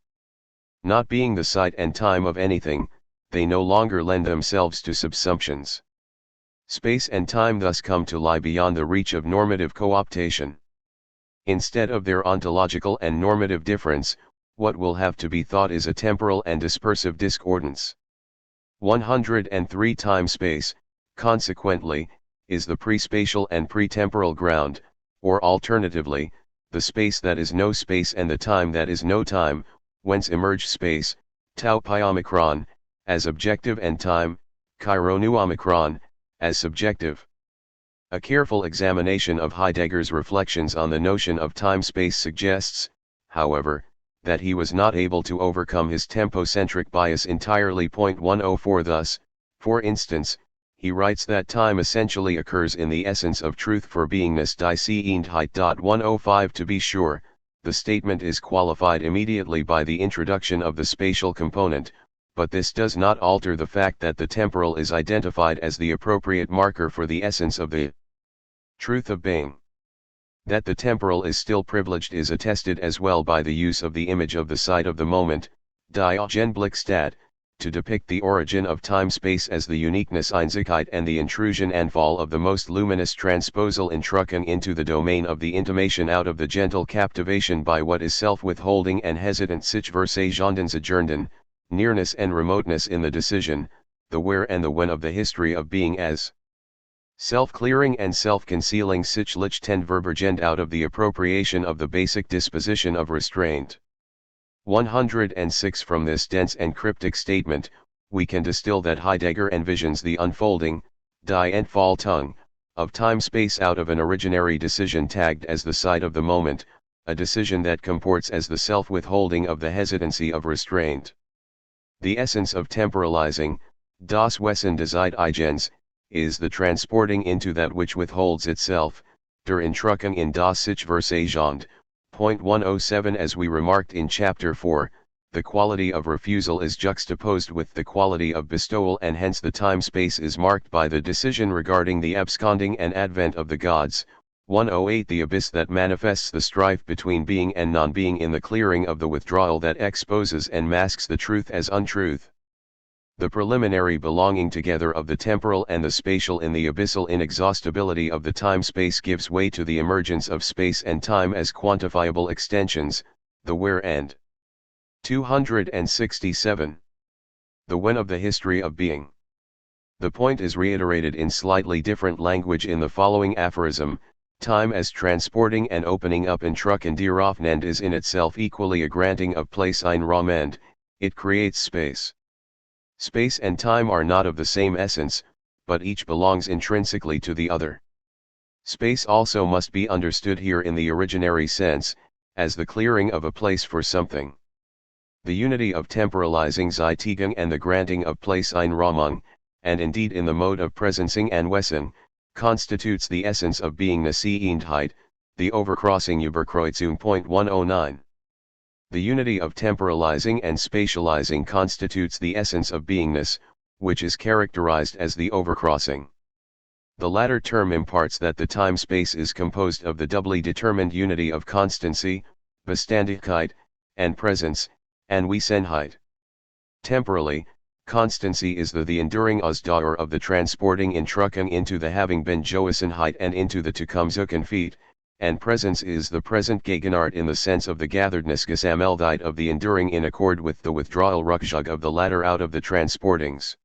Not being the sight and time of anything, they no longer lend themselves to subsumptions. Space and time thus come to lie beyond the reach of normative cooptation. Instead of their ontological and normative difference, what will have to be thought is a temporal and dispersive discordance. 103 Time-space, consequently, is the pre-spatial and pre-temporal ground, or alternatively, the space that is no space and the time that is no time, whence emerge space, tau pi omicron, as objective and time, chi nu omicron, as subjective. A careful examination of Heidegger's reflections on the notion of time-space suggests, however, that he was not able to overcome his tempocentric bias entirely. 104 Thus, for instance, he writes that time essentially occurs in the essence of truth for beingness die Seeendheit. 105 To be sure, the statement is qualified immediately by the introduction of the spatial component, but this does not alter the fact that the temporal is identified as the appropriate marker for the essence of the truth of being. That the temporal is still privileged is attested as well by the use of the image of the sight of the moment, die Augenblickstadt, to depict the origin of time-space as the uniqueness Einzigkeit and the intrusion and fall of the most luminous transposal intrucken into the domain of the intimation out of the gentle captivation by what is self-withholding and hesitant sich Versagendens nearness and remoteness in the decision, the where and the when of the history of being as self-clearing and self-concealing sich Lichtendverbergend out of the appropriation of the basic disposition of restraint. 106. From this dense and cryptic statement, we can distill that Heidegger envisions the unfolding, die and fall tongue, of time-space out of an originary decision tagged as the side of the moment, a decision that comports as the self-withholding of the hesitancy of restraint. The essence of temporalizing, das Wesen des Eigens, is the transporting into that which withholds itself, der Entruckung in das sich Versagend. Point 107. As we remarked in Chapter 4, the quality of refusal is juxtaposed with the quality of bestowal, and hence the time-space is marked by the decision regarding the absconding and advent of the gods. 108. The abyss that manifests the strife between being and non-being in the clearing of the withdrawal that exposes and masks the truth as untruth. The preliminary belonging together of the temporal and the spatial in the abyssal inexhaustibility of the time-space gives way to the emergence of space and time as quantifiable extensions, the where and. 267. The when of the history of being. The point is reiterated in slightly different language in the following aphorism: time as transporting and opening up Entrucken dir Aufnend is in itself equally a granting of place ein Raum, and it creates space. Space and time are not of the same essence, but each belongs intrinsically to the other. Space also must be understood here in the originary sense, as the clearing of a place for something. The unity of temporalizing Zeitigung and the granting of place ein Raumung, and indeed in the mode of presencing and Wesen, constitutes the essence of beingness Einheit, the overcrossing Überkreuzung. Point 109. The unity of temporalizing and spatializing constitutes the essence of beingness, which is characterized as the overcrossing. The latter term imparts that the time-space is composed of the doubly determined unity of constancy, Beständigkeit, and presence, and Wesenheit. Temporally, constancy is the enduring Ausdauer of the transporting Entruckung into the having been Joessenheit and into the to come Zukunft, and presence is the present Gegenwart in the sense of the gatheredness Gesammeldheit of the enduring in accord with the withdrawal Rückzug of the latter out of the transportings.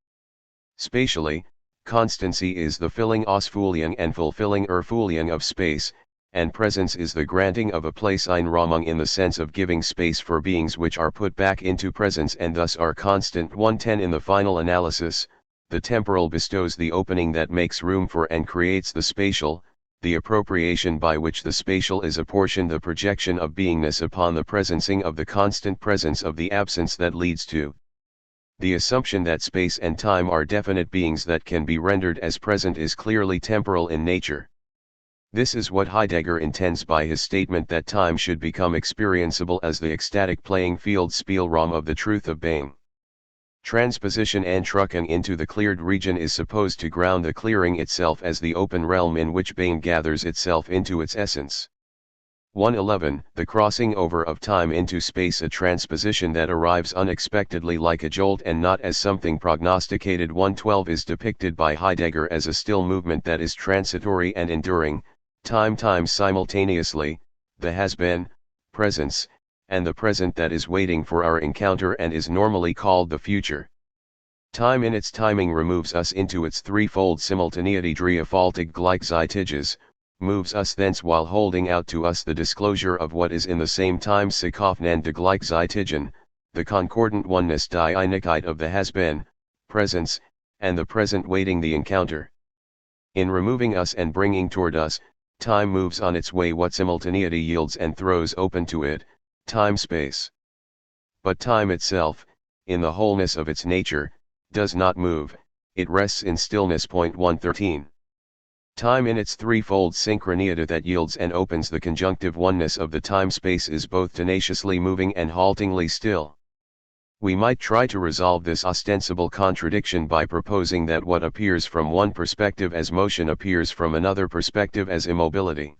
Spatially, constancy is the filling Ausfüllung and fulfilling Erfüllung of space, and presence is the granting of a place ein Raumung in the sense of giving space for beings which are put back into presence and thus are constant. 110. In the final analysis, the temporal bestows the opening that makes room for and creates the spatial, the appropriation by which the spatial is apportioned, the projection of beingness upon the presencing of the constant presence of the absence that leads to the assumption that space and time are definite beings that can be rendered as present is clearly temporal in nature. This is what Heidegger intends by his statement that time should become experienceable as the ecstatic playing field Spielraum of the truth of being. Transposition Entruckung into the cleared region is supposed to ground the clearing itself as the open realm in which being gathers itself into its essence. 111. The crossing over of time into space, a transposition that arrives unexpectedly like a jolt and not as something prognosticated. 112. Is depicted by Heidegger as a still movement that is transitory and enduring, time simultaneously, the has-been, presence, and the present that is waiting for our encounter and is normally called the future. Time in its timing removes us into its threefold simultaneity dreifaltig gleichzeitiges, moves us thence while holding out to us the disclosure of what is in the same time sich aufnehmende Gleichzeitigen, the concordant oneness die Einigkeit of the has-been, presence, and the present waiting the encounter. In removing us and bringing toward us, time moves on its way what simultaneity yields and throws open to it, time-space. But time itself, in the wholeness of its nature, does not move, it rests in stillness. 113. Time in its threefold synchronicity that yields and opens the conjunctive oneness of the time-space is both tenaciously moving and haltingly still. We might try to resolve this ostensible contradiction by proposing that what appears from one perspective as motion appears from another perspective as immobility.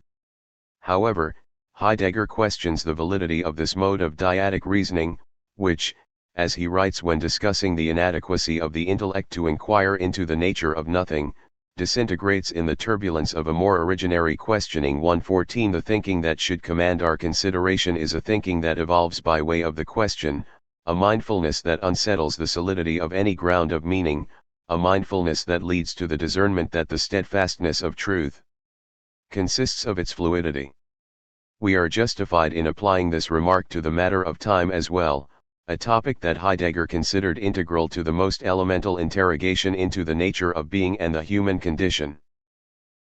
However, Heidegger questions the validity of this mode of dyadic reasoning, which, as he writes when discussing the inadequacy of the intellect to inquire into the nature of nothing, disintegrates in the turbulence of a more originary questioning. 114. The thinking that should command our consideration is a thinking that evolves by way of the question, a mindfulness that unsettles the solidity of any ground of meaning, a mindfulness that leads to the discernment that the steadfastness of truth consists of its fluidity. We are justified in applying this remark to the matter of time as well, a topic that Heidegger considered integral to the most elemental interrogation into the nature of being and the human condition.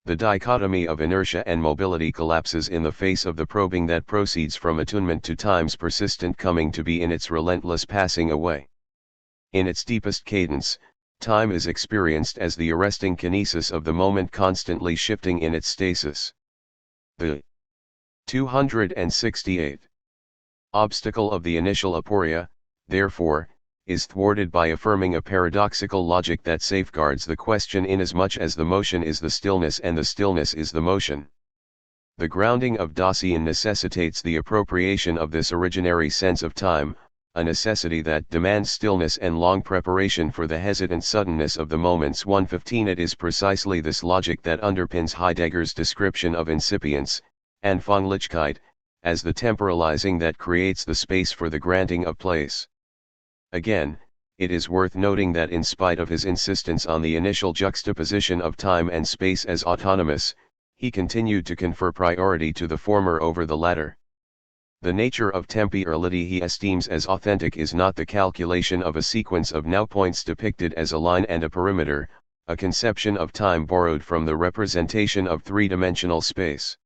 The dichotomy of inertia and mobility collapses in the face of the probing that proceeds from attunement to time's persistent coming to be in its relentless passing away. In its deepest cadence, time is experienced as the arresting kinesis of the moment constantly shifting in its stasis. The 268 obstacle of the initial aporia, therefore, is thwarted by affirming a paradoxical logic that safeguards the question inasmuch as the motion is the stillness and the stillness is the motion. The grounding of Dasein necessitates the appropriation of this originary sense of time, a necessity that demands stillness and long preparation for the hesitant suddenness of the moments. 115 It is precisely this logic that underpins Heidegger's description of incipience, Anfänglichkeit, as the temporalizing that creates the space for the granting of place. Again, it is worth noting that in spite of his insistence on the initial juxtaposition of time and space as autonomous, he continued to confer priority to the former over the latter. The nature of temporality he esteems as authentic is not the calculation of a sequence of now-points depicted as a line and a perimeter, a conception of time borrowed from the representation of three-dimensional space.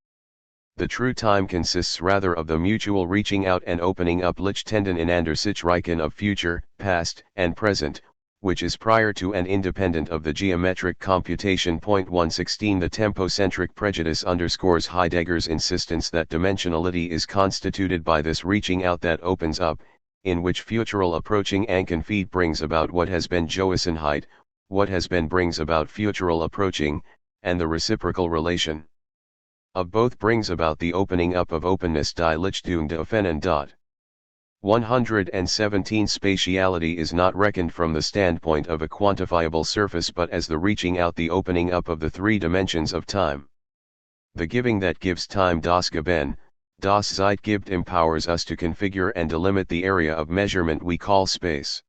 The true time consists rather of the mutual reaching out and opening up Lichtenden in Andersichreichen of future, past, and present, which is prior to and independent of the geometric computation. 116 The tempocentric prejudice underscores Heidegger's insistence that dimensionality is constituted by this reaching out that opens up, in which futural approaching Ankenfeed brings about what has been Joassenheit, what has been brings about futural approaching, and the reciprocal relation of both brings about the opening up of openness. Die Lichtung de Offenen. 117 Spatiality is not reckoned from the standpoint of a quantifiable surface but as the reaching out, the opening up of the three dimensions of time. The giving that gives time, das Geben, das Zeit gibt, empowers us to configure and delimit the area of measurement we call space.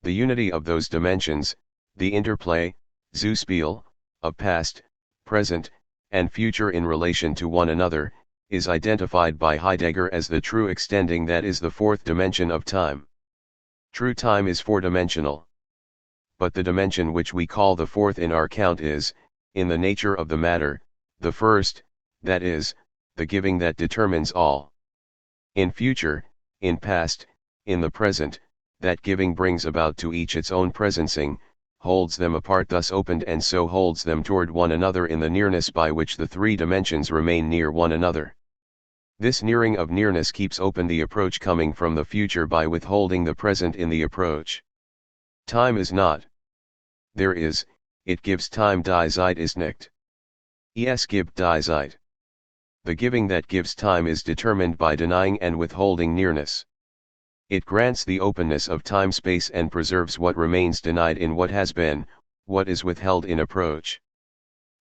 The unity of those dimensions, the interplay, Zuspiel, of past, present, and future in relation to one another, is identified by Heidegger as the true extending that is the fourth dimension of time. True time is four-dimensional. But the dimension which we call the fourth in our count is, in the nature of the matter, the first, that is, the giving that determines all. In future, in past, in the present, that giving brings about to each its own presencing, holds them apart, thus opened, and so holds them toward one another in the nearness by which the three dimensions remain near one another. This nearing of nearness keeps open the approach coming from the future by withholding the present in the approach. Time is not. There is, it gives time. Die Zeit ist nicht. Es gibt die Zeit. The giving that gives time is determined by denying and withholding nearness. It grants the openness of time-space and preserves what remains denied in what has been, what is withheld in approach.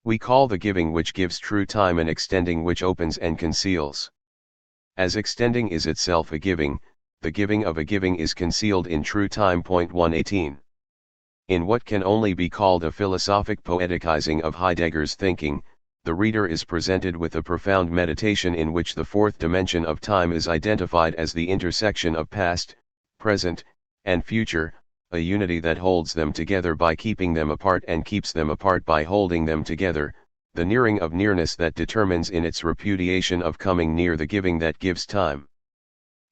We call the giving which gives true time an extending which opens and conceals. As extending is itself a giving, the giving of a giving is concealed in true time. 118. In what can only be called a philosophic poeticizing of Heidegger's thinking, the reader is presented with a profound meditation in which the fourth dimension of time is identified as the intersection of past, present, and future, a unity that holds them together by keeping them apart and keeps them apart by holding them together, the nearing of nearness that determines in its repudiation of coming near the giving that gives time.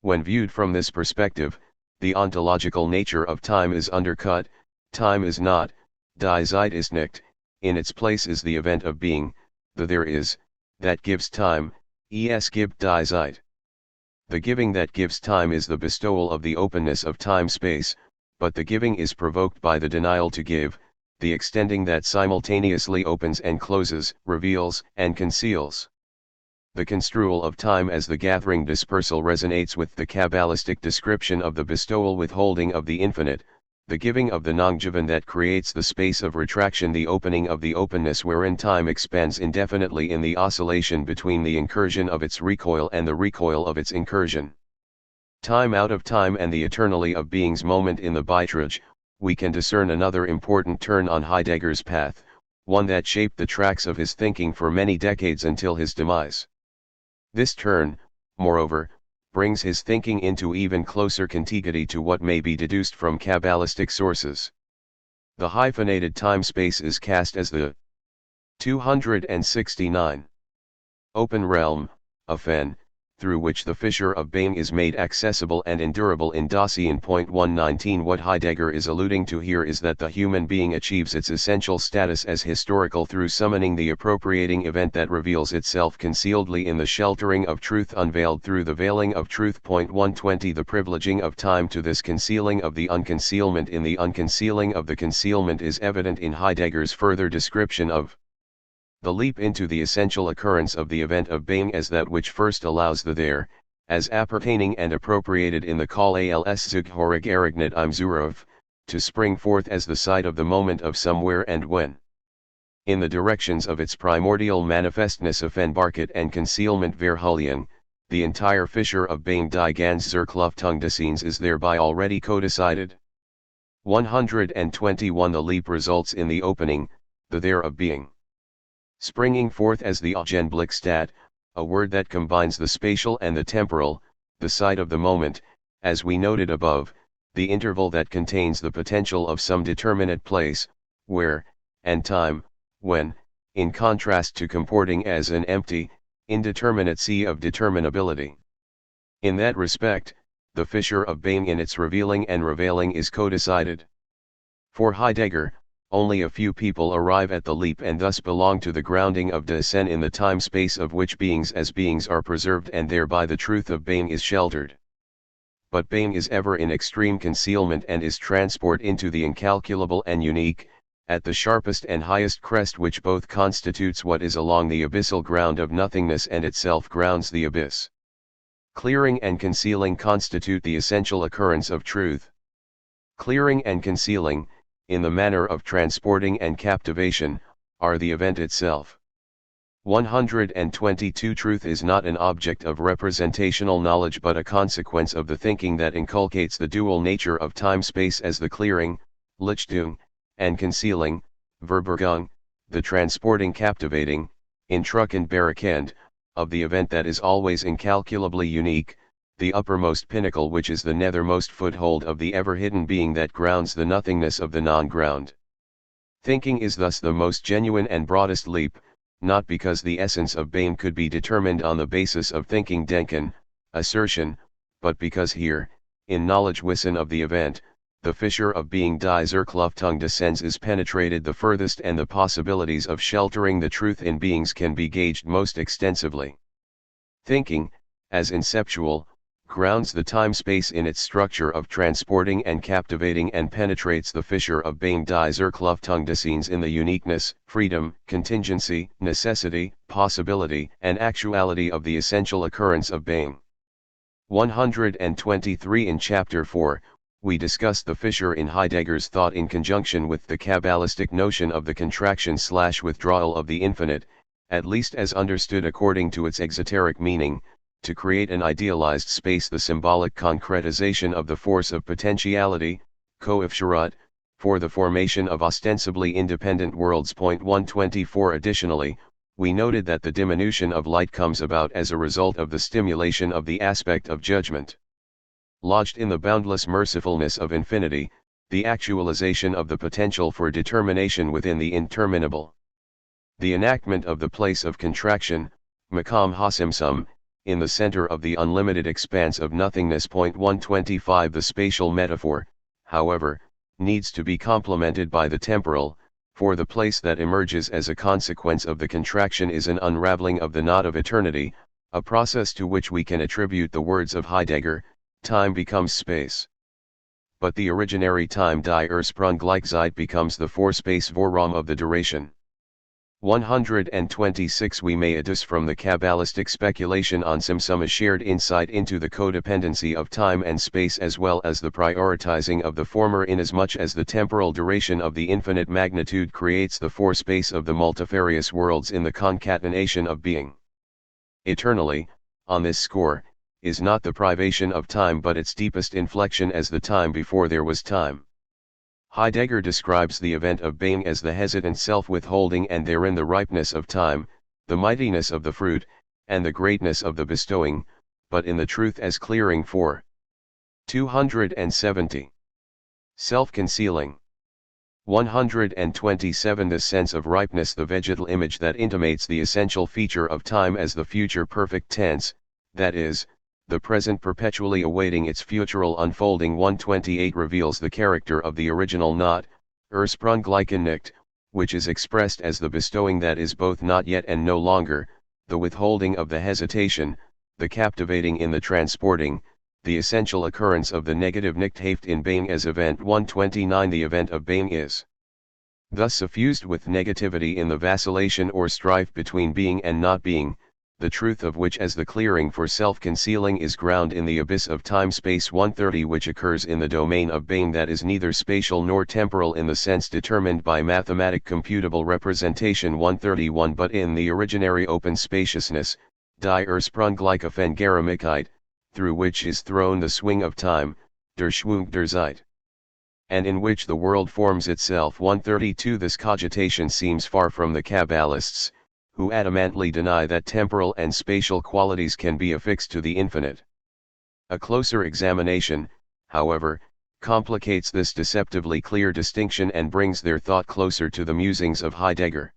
When viewed from this perspective, the ontological nature of time is undercut. Time is not, die Zeit ist nicht, in its place is the event of being, the there is, that gives time, es gibt die Zeit. The giving that gives time is the bestowal of the openness of time-space, but the giving is provoked by the denial to give, the extending that simultaneously opens and closes, reveals and conceals. The construal of time as the gathering dispersal resonates with the Kabbalistic description of the bestowal withholding of the infinite, the giving of the non-given that creates the space of retraction, the opening of the openness wherein time expands indefinitely in the oscillation between the incursion of its recoil and the recoil of its incursion. Time out of time and the eternally of being's moment in the Beitrag, we can discern another important turn on Heidegger's path, one that shaped the tracks of his thinking for many decades until his demise. This turn, moreover, brings his thinking into even closer contiguity to what may be deduced from Kabbalistic sources. The hyphenated time-space is cast as the 269 open realm, Afen, through which the fissure of being is made accessible and endurable in Dasein. 119. What Heidegger is alluding to here is that the human being achieves its essential status as historical through summoning the appropriating event that reveals itself concealedly in the sheltering of truth unveiled through the veiling of truth. 120. The privileging of time to this concealing of the unconcealment in the unconcealing of the concealment is evident in Heidegger's further description of the leap into the essential occurrence of the event of being as that which first allows the there, as appertaining and appropriated in the call als Zughorig Erignet im Zuruf, to spring forth as the site of the moment of somewhere and when. In the directions of its primordial manifestness offenbarkeit and concealment verhullion, the entire fissure of being die ganz Zerkluftung des Seins is thereby already co-decided. 121. The leap results in the opening, the there of being. Springing forth as the Augenblickstat, a word that combines the spatial and the temporal, the site of the moment, as we noted above, the interval that contains the potential of some determinate place, where, and time, when, in contrast to comporting as an empty, indeterminate sea of determinability. In that respect, the fissure of being in its revealing and revealing is co-decided. For Heidegger, only a few people arrive at the leap and thus belong to the grounding of Dasein in the time-space of which beings as beings are preserved and thereby the truth of being is sheltered. But being is ever in extreme concealment and is transport into the incalculable and unique, at the sharpest and highest crest which both constitutes what is along the abyssal ground of nothingness and itself grounds the abyss. Clearing and concealing constitute the essential occurrence of truth. Clearing and concealing, in the manner of transporting and captivation, are the event itself. 122. Truth is not an object of representational knowledge but a consequence of the thinking that inculcates the dual nature of time-space as the clearing, Lichtung, and concealing, Verbergung, the transporting captivating, Intruckend Barakend, of the event that is always incalculably unique, the uppermost pinnacle which is the nethermost foothold of the ever-hidden being that grounds the nothingness of the non-ground. Thinking is thus the most genuine and broadest leap, not because the essence of being could be determined on the basis of thinking denken, assertion, but because here, in knowledge wissen of the event, the fissure of being die Zerkluftung des Seins is penetrated the furthest and the possibilities of sheltering the truth in beings can be gauged most extensively. Thinking, as inceptual, grounds the time-space in its structure of transporting and captivating and penetrates the fissure of being die Zerkluftung des Seins in the uniqueness, freedom, contingency, necessity, possibility, and actuality of the essential occurrence of being. 123. In Chapter 4, we discussed the fissure in Heidegger's thought in conjunction with the Kabbalistic notion of the contraction/withdrawal of the infinite, at least as understood according to its exoteric meaning, to create an idealized space, the symbolic concretization of the force of potentiality, Koefscharat, for the formation of ostensibly independent worlds. 124. Additionally, we noted that the diminution of light comes about as a result of the stimulation of the aspect of judgment. Lodged in the boundless mercifulness of infinity, the actualization of the potential for determination within the interminable. The enactment of the place of contraction, Makam Hasimsum, in the center of the unlimited expanse of nothingness. 125. The spatial metaphor, however, needs to be complemented by the temporal, for the place that emerges as a consequence of the contraction is an unraveling of the knot of eternity, a process to which we can attribute the words of Heidegger, time becomes space. But the originary time die Ursprunglichkeit becomes the forespace Vorraum of the duration. 126. We may adduce from the Kabbalistic speculation on Simsum a shared insight into the codependency of time and space as well as the prioritizing of the former, inasmuch as the temporal duration of the infinite magnitude creates the forespace of the multifarious worlds in the concatenation of being. Eternally, on this score, is not the privation of time but its deepest inflection as the time before there was time. Heidegger describes the event of being as the hesitant self-withholding and therein the ripeness of time, the mightiness of the fruit, and the greatness of the bestowing, but in the truth as clearing for. 270. Self-concealing. 127. The sense of ripeness, the vegetal image that intimates the essential feature of time as the future perfect tense, that is, the present perpetually awaiting its futural unfolding. 128 reveals the character of the original not, ursprüngliche nicht, which is expressed as the bestowing that is both not yet and no longer, the withholding of the hesitation, the captivating in the transporting, the essential occurrence of the negative nicht heeft in being as event. 129 The event of being is thus suffused with negativity in the vacillation or strife between being and not being, the truth of which as the clearing for self-concealing is ground in the abyss of time-space. 130 Which occurs in the domain of being that is neither spatial nor temporal in the sense determined by mathematic computable representation. 131 But in the originary open spaciousness, die ursprüngliche Fengeramigkeit, through which is thrown the swing of time, der Schwung der Zeit, and in which the world forms itself. 132 This cogitation seems far from the Kabbalists, who adamantly deny that temporal and spatial qualities can be affixed to the infinite. A closer examination, however, complicates this deceptively clear distinction and brings their thought closer to the musings of Heidegger.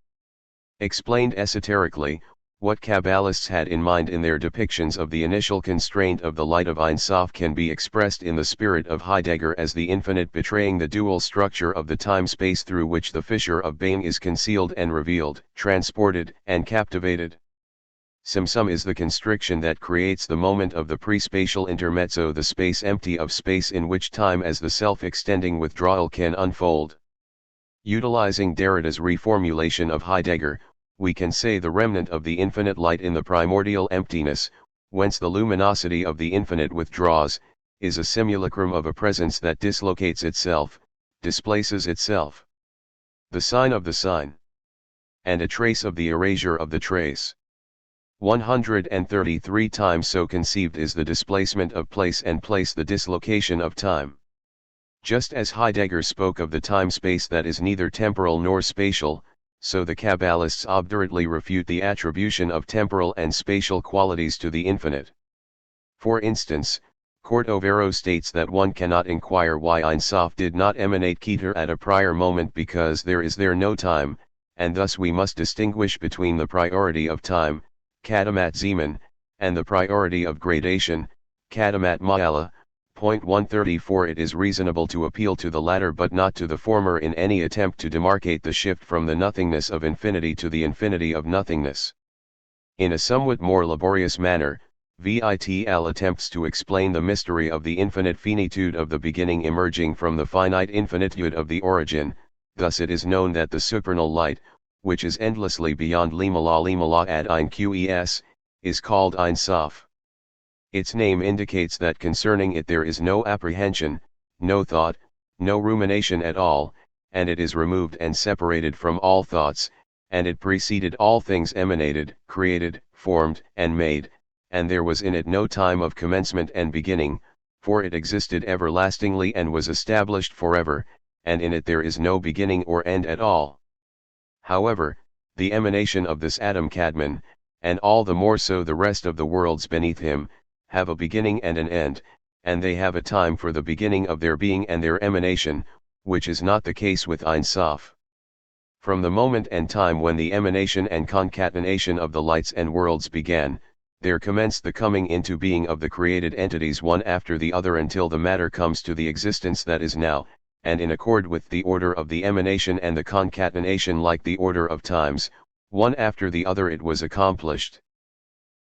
Explained esoterically, what Kabbalists had in mind in their depictions of the initial constraint of the light of Ein Sof can be expressed in the spirit of Heidegger as the infinite betraying the dual structure of the time-space through which the fissure of being is concealed and revealed, transported and captivated. Sum is the constriction that creates the moment of the pre-spatial intermezzo, the space empty of space in which time as the self-extending withdrawal can unfold. Utilizing Derrida's reformulation of Heidegger, we can say the remnant of the infinite light in the primordial emptiness, whence the luminosity of the infinite withdraws, is a simulacrum of a presence that dislocates itself, displaces itself. The sign of the sign. And a trace of the erasure of the trace. 133 times so conceived is the displacement of place and place the dislocation of time. Just as Heidegger spoke of the time-space that is neither temporal nor spatial, so the Kabbalists obdurately refute the attribution of temporal and spatial qualities to the infinite. For instance, Cordovero states that one cannot inquire why Ein Sof did not emanate Keter at a prior moment because there is no time, and thus we must distinguish between the priority of time, Kadamat Zeman, and the priority of gradation, Kadamat Ma'ala. 134 It is reasonable to appeal to the latter but not to the former in any attempt to demarcate the shift from the nothingness of infinity to the infinity of nothingness. In a somewhat more laborious manner, Vitl attempts to explain the mystery of the infinite finitude of the beginning emerging from the finite infinitude of the origin. Thus it is known that the supernal light, which is endlessly beyond Limala ad ein Qes, is called Ein Sof. Its name indicates that concerning it there is no apprehension, no thought, no rumination at all, and it is removed and separated from all thoughts, and it preceded all things emanated, created, formed, and made, and there was in it no time of commencement and beginning, for it existed everlastingly and was established forever, and in it there is no beginning or end at all. However, the emanation of this Adam Kadmon, and all the more so the rest of the worlds beneath him, have a beginning and an end, and they have a time for the beginning of their being and their emanation, which is not the case with Ein Sof. From the moment and time when the emanation and concatenation of the lights and worlds began, there commenced the coming into being of the created entities one after the other until the matter comes to the existence that is now, and in accord with the order of the emanation and the concatenation like the order of times, one after the other it was accomplished.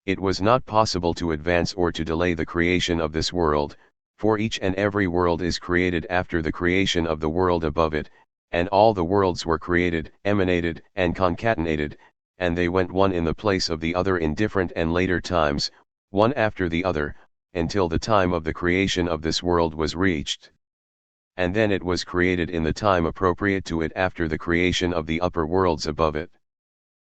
It was not possible to advance or to delay the creation of this world, for each and every world is created after the creation of the world above it, and all the worlds were created, emanated, and concatenated, and they went one in the place of the other in different and later times, one after the other, until the time of the creation of this world was reached. And then it was created in the time appropriate to it after the creation of the upper worlds above it.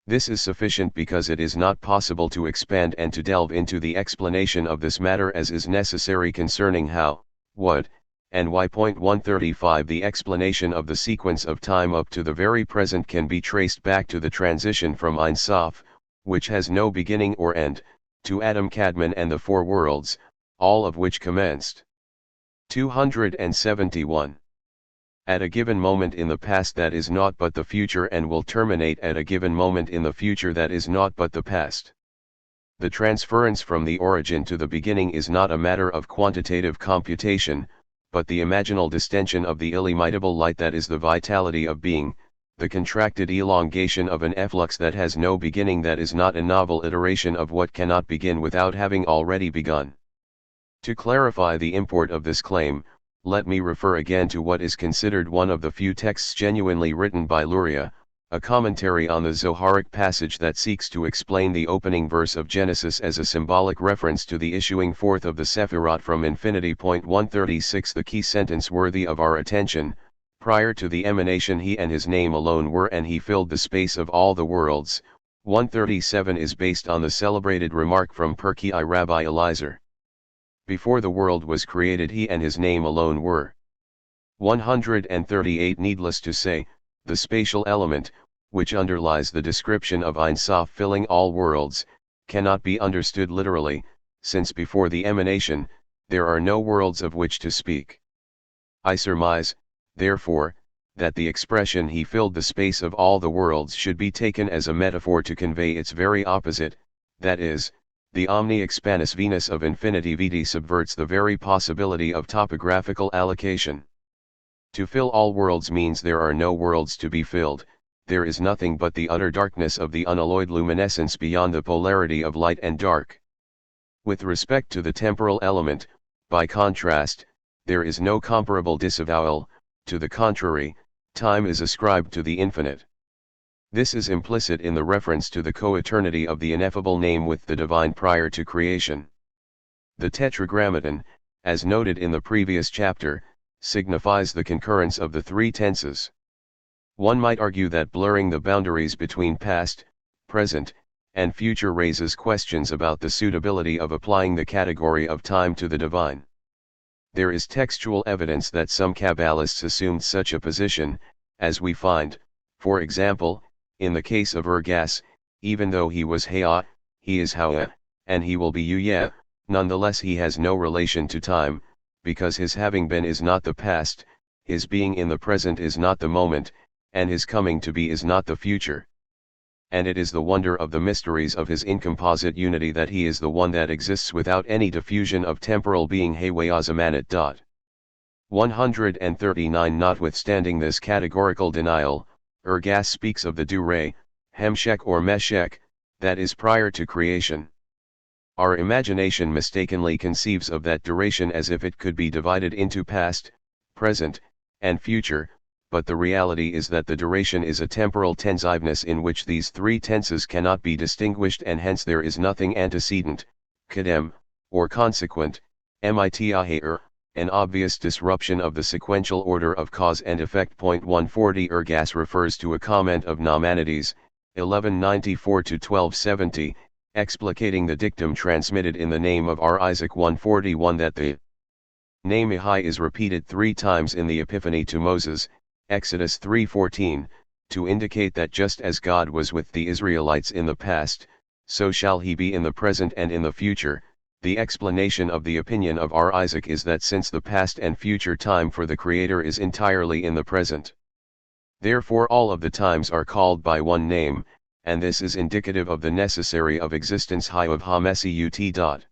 This is sufficient because it is not possible to expand and to delve into the explanation of this matter as is necessary concerning how, what, and why. 135 The explanation of the sequence of time up to the very present can be traced back to the transition from Ein Sof, which has no beginning or end, to Adam Kadmon and the four worlds, all of which commenced. 271. At a given moment in the past that is naught but the future and will terminate at a given moment in the future that is naught but the past. The transference from the origin to the beginning is not a matter of quantitative computation, but the imaginal distension of the illimitable light that is the vitality of being, the contracted elongation of an efflux that has no beginning, that is not a novel iteration of what cannot begin without having already begun. To clarify the import of this claim, let me refer again to what is considered one of the few texts genuinely written by Luria, a commentary on the Zoharic passage that seeks to explain the opening verse of Genesis as a symbolic reference to the issuing forth of the Sephirot from infinity. 136 The key sentence worthy of our attention: prior to the emanation he and his name alone were, and he filled the space of all the worlds. 137 is based on the celebrated remark from Pirkei Rabbi Eliezer. Before the world was created he and his name alone were. 138 Needless to say, the spatial element, which underlies the description of Ein Sof filling all worlds, cannot be understood literally, since before the emanation, there are no worlds of which to speak. I surmise, therefore, that the expression he filled the space of all the worlds should be taken as a metaphor to convey its very opposite, that is, the omni expanus Venus of infinity vidi subverts the very possibility of topographical allocation. To fill all worlds means there are no worlds to be filled, there is nothing but the utter darkness of the unalloyed luminescence beyond the polarity of light and dark. With respect to the temporal element, by contrast, there is no comparable disavowal, to the contrary, time is ascribed to the infinite. This is implicit in the reference to the co-eternity of the ineffable name with the divine prior to creation. The Tetragrammaton, as noted in the previous chapter, signifies the concurrence of the three tenses. One might argue that blurring the boundaries between past, present, and future raises questions about the suitability of applying the category of time to the divine. There is textual evidence that some Kabbalists assumed such a position, as we find, for example, in the case of Ergas, even though he was Hea, he is Hawa, and he will be Uya, nonetheless he has no relation to time, because his having been is not the past, his being in the present is not the moment, and his coming to be is not the future. And it is the wonder of the mysteries of his incomposite unity that he is the one that exists without any diffusion of temporal being. Hewayazamanat. 139 Notwithstanding this categorical denial, Ergas speaks of the Durei, Hemshek or Meshek, that is prior to creation. Our imagination mistakenly conceives of that duration as if it could be divided into past, present, and future, but the reality is that the duration is a temporal tensiveness in which these three tenses cannot be distinguished, and hence there is nothing antecedent, kadem, or consequent, mitaher, an obvious disruption of the sequential order of cause and effect. 140 Ergas refers to a comment of Nachmanides, 1194-1270, explicating the dictum transmitted in the name of R. Isaac 141 that the name Ehai is repeated 3 times in the Epiphany to Moses, Exodus 3:14, to indicate that just as God was with the Israelites in the past, so shall he be in the present and in the future. The explanation of the opinion of R. Isaac is that since the past and future time for the Creator is entirely in the present, therefore all of the times are called by one name, and this is indicative of the necessary of existence high of Ha-Messiut.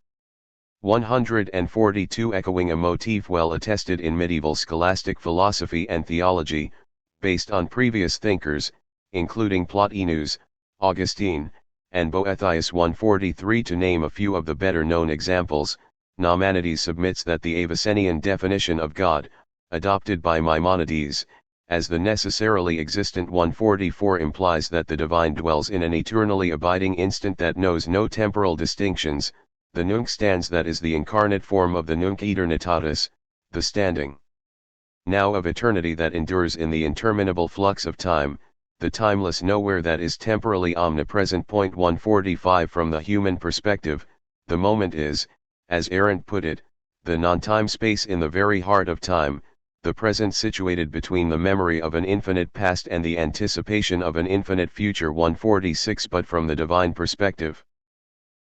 142 Echoing a motif well attested in medieval scholastic philosophy and theology, based on previous thinkers, including Plotinus, Augustine, and Boethius. 143 To name a few of the better-known examples, Nachmanides submits that the Avicennian definition of God, adopted by Maimonides, as the necessarily existent 144 implies that the divine dwells in an eternally abiding instant that knows no temporal distinctions. The Nunc stans, that is the incarnate form of the Nunc Eternitatis, the standing now of eternity that endures in the interminable flux of time, the timeless nowhere that is temporally omnipresent. 145 From the human perspective, the moment is, as Arendt put it, the non-time space in the very heart of time, the present situated between the memory of an infinite past and the anticipation of an infinite future. 146. But from the divine perspective,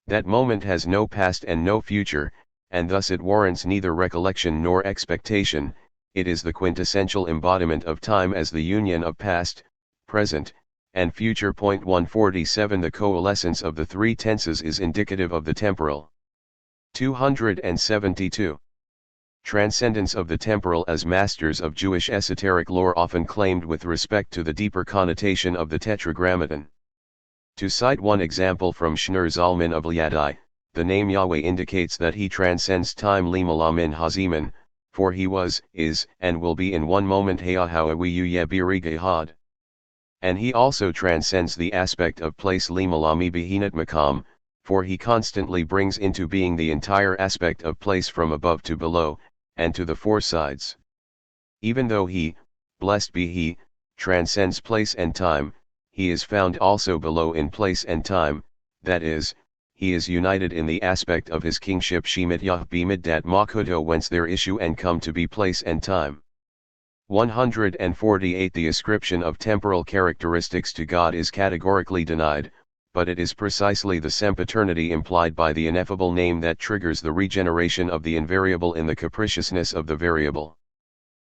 that moment has no past and no future, and thus it warrants neither recollection nor expectation. It is the quintessential embodiment of time as the union of past, present, and future. 147. The coalescence of the three tenses is indicative of the temporal. 272. Transcendence of the temporal. As masters of Jewish esoteric lore often claimed with respect to the deeper connotation of the Tetragrammaton. To cite one example from Shneur Zalman of Liadi, the name Yahweh indicates that he transcends time. Limala min haziman, for he was, is, and will be in one moment. Hayahawiyu yebirigehad. And he also transcends the aspect of place. Limalami behinat makam, for he constantly brings into being the entire aspect of place from above to below, and to the four sides. Even though he, blessed be he, transcends place and time, he is found also below in place and time, that is, he is united in the aspect of his kingship. Shemit Yah bimiddat makuto, whence there issue and come to be place and time. 148. The ascription of temporal characteristics to God is categorically denied, but it is precisely the sempiternity implied by the ineffable name that triggers the regeneration of the invariable in the capriciousness of the variable.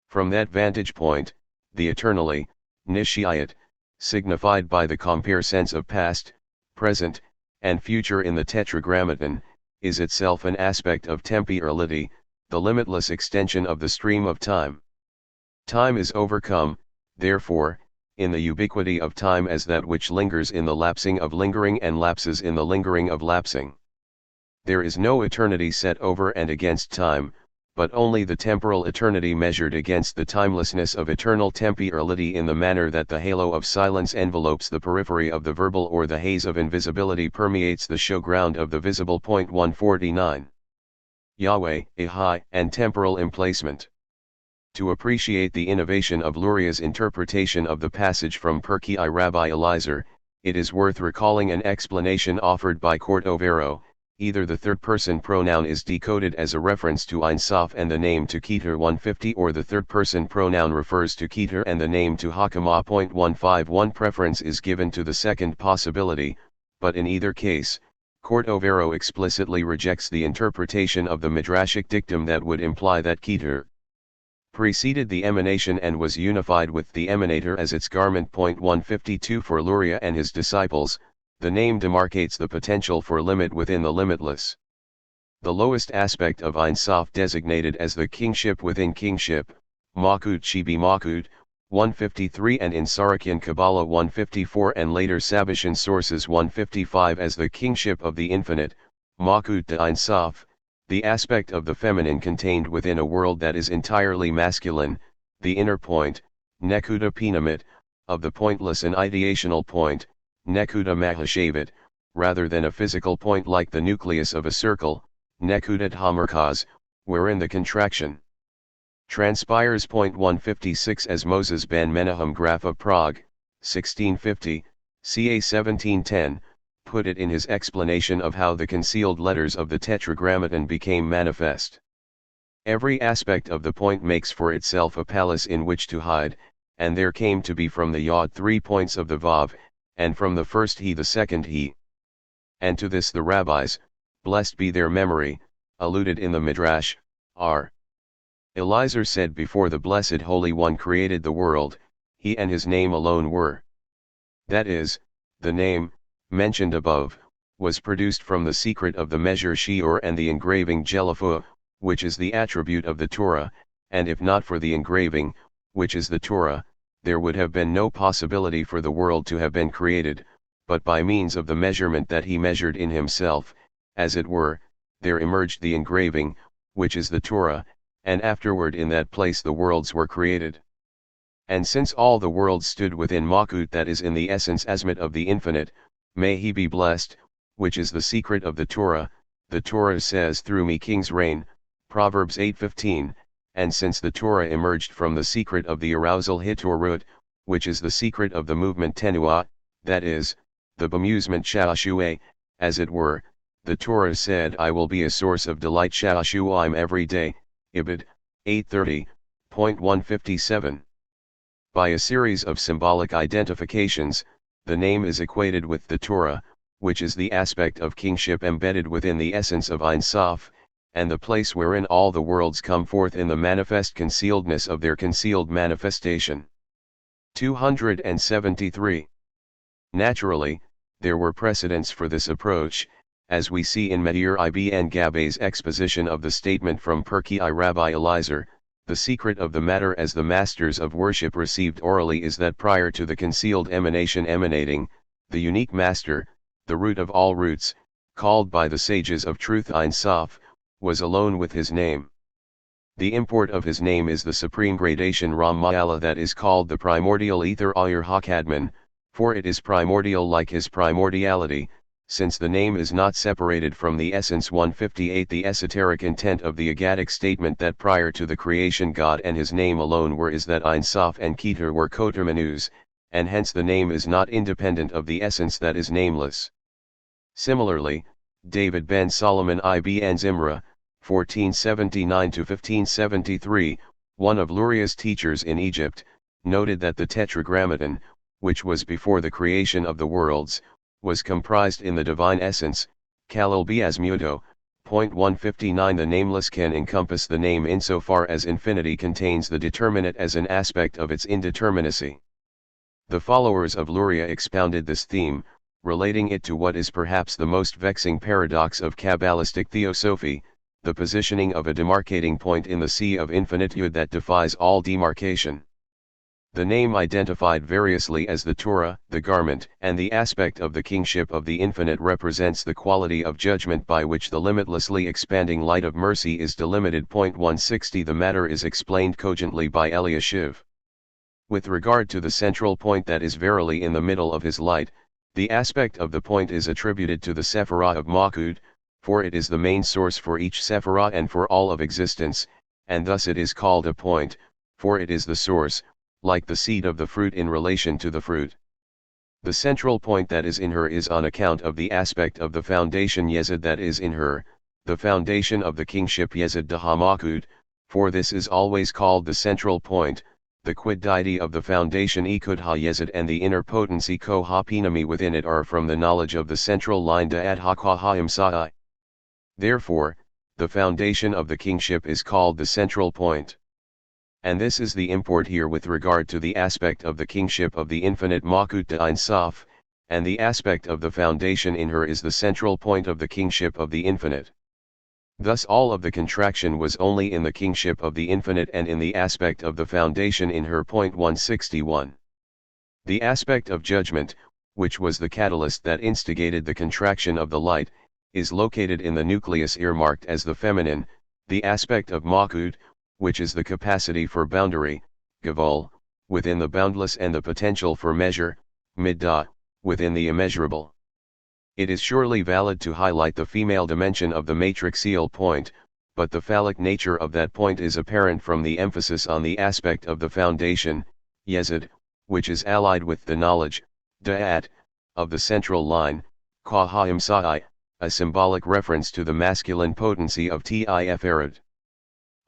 From that vantage point, the eternally, nishiayat, signified by the compare sense of past, present, and future in the Tetragrammaton, is itself an aspect of temporality, the limitless extension of the stream of time. Time is overcome, therefore, in the ubiquity of time as that which lingers in the lapsing of lingering and lapses in the lingering of lapsing. There is no eternity set over and against time, but only the temporal eternity measured against the timelessness of eternal temporality, in the manner that the halo of silence envelopes the periphery of the verbal, or the haze of invisibility permeates the showground of the visible. 149. Yahweh, Ahai, and temporal emplacement. To appreciate the innovation of Luria's interpretation of the passage from Pirkei Rabbi Eliezer, it is worth recalling an explanation offered by Cordovero. Either the third-person pronoun is decoded as a reference to Ein Sof and the name to Keter 150, or the third-person pronoun refers to Keter and the name to Hakama. 151. Preference is given to the second possibility, but in either case, Cordovero explicitly rejects the interpretation of the Midrashic dictum that would imply that Keter preceded the emanation and was unified with the emanator as its garment. 152. For Luria and his disciples, the name demarcates the potential for limit within the limitless. The lowest aspect of Ein Sof designated as the kingship within kingship, Makut Shibi Makut, 153, and in Sarakian Kabbalah 154 and later Sabbatian sources 155 as the kingship of the infinite, Makut de Ein Sof, the aspect of the feminine contained within a world that is entirely masculine, the inner point, Nekuda Pinamit, of the pointless and ideational point, Nekuda Mahashavit, rather than a physical point like the nucleus of a circle, Nekudat Hamerkaz, wherein the contraction transpires. 156 As Moses ben Menahem Graf of Prague, 1650, ca. 1710, put it in his explanation of how the concealed letters of the Tetragrammaton became manifest. Every aspect of the point makes for itself a palace in which to hide, and there came to be from the Yod 3 points of the Vav, and from the first He the second He. And to this the rabbis, blessed be their memory, alluded in the Midrash, R. Eliezer said, before the Blessed Holy One created the world, He and His name alone were. That is, the name, mentioned above, was produced from the secret of the measure Sheor and the engraving Jelafua, which is the attribute of the Torah, and if not for the engraving, which is the Torah, there would have been no possibility for the world to have been created, but by means of the measurement that He measured in Himself, as it were, there emerged the engraving, which is the Torah, and afterward in that place the worlds were created. And since all the worlds stood within Makut, that is in the essence asmit of the infinite, may He be blessed, which is the secret of the Torah says, through me kings reign, Proverbs 8:15, and since the Torah emerged from the secret of the arousal Hitorut, which is the secret of the movement Tenuah, that is, the bemusement Sha'ashua, as it were, the Torah said, I will be a source of delight Sha'ashuaim every day, Ibid, 8:30, 157. By a series of symbolic identifications, the name is equated with the Torah, which is the aspect of kingship embedded within the essence of Ein Sof, and the place wherein all the worlds come forth in the manifest concealedness of their concealed manifestation. 273. Naturally, there were precedents for this approach, as we see in Meir ibn Gabbay's exposition of the statement from Pirkei Rabbi Eliezer. The secret of the matter as the masters of worship received orally is that prior to the concealed emanation emanating, the unique master, the root of all roots, called by the sages of truth Ein Sof, was alone with his name. The import of his name is the supreme gradation Ram Ma'ala that is called the primordial ether Ayur HaKadman, for it is primordial like his primordiality, since the name is not separated from the essence. 158. The esoteric intent of the Agadic statement that prior to the creation God and his name alone were is that Ein Sof and Keter were coterminous, and hence the name is not independent of the essence that is nameless. Similarly, David ben Solomon ibn Zimra, 1479–1573, one of Luria's teachers in Egypt, noted that the Tetragrammaton, which was before the creation of the worlds, was comprised in the divine essence, Kalil Biasmudo. 159. The nameless can encompass the name insofar as infinity contains the determinate as an aspect of its indeterminacy. The followers of Luria expounded this theme, relating it to what is perhaps the most vexing paradox of Kabbalistic theosophy, the positioning of a demarcating point in the sea of infinitude that defies all demarcation. The name identified variously as the Torah, the garment, and the aspect of the kingship of the infinite represents the quality of judgment by which the limitlessly expanding light of mercy is delimited. 160. The matter is explained cogently by Elliot. With regard to the central point that is verily in the middle of his light, the aspect of the point is attributed to the Sephirah of Malkut, for it is the main source for each Sephirah and for all of existence, and thus it is called a point, for it is the source, like the seed of the fruit in relation to the fruit. The central point that is in her is on account of the aspect of the foundation Yesod that is in her, the foundation of the kingship Yesod Dahamakut, for this is always called the central point, the quiddity of the foundation Ikud Ha-Yesod and the inner potency Ko Ha-Pinami within it are from the knowledge of the central line Da'at Ha-Ka Ha-Imsa'i. Therefore, the foundation of the kingship is called the central point. And this is the import here with regard to the aspect of the kingship of the infinite Makut de Ein Sof, and the aspect of the foundation in her is the central point of the kingship of the infinite. Thus all of the contraction was only in the kingship of the infinite and in the aspect of the foundation in her. 161. The aspect of judgment, which was the catalyst that instigated the contraction of the light, is located in the nucleus earmarked as the feminine, the aspect of Makut, which is the capacity for boundary, Gavul, within the boundless and the potential for measure, Middah, within the immeasurable. It is surely valid to highlight the female dimension of the matrixeal point, but the phallic nature of that point is apparent from the emphasis on the aspect of the foundation, Yesod, which is allied with the knowledge, Da'at, of the central line, Ka Ha-Imsa'i, a symbolic reference to the masculine potency of Tif.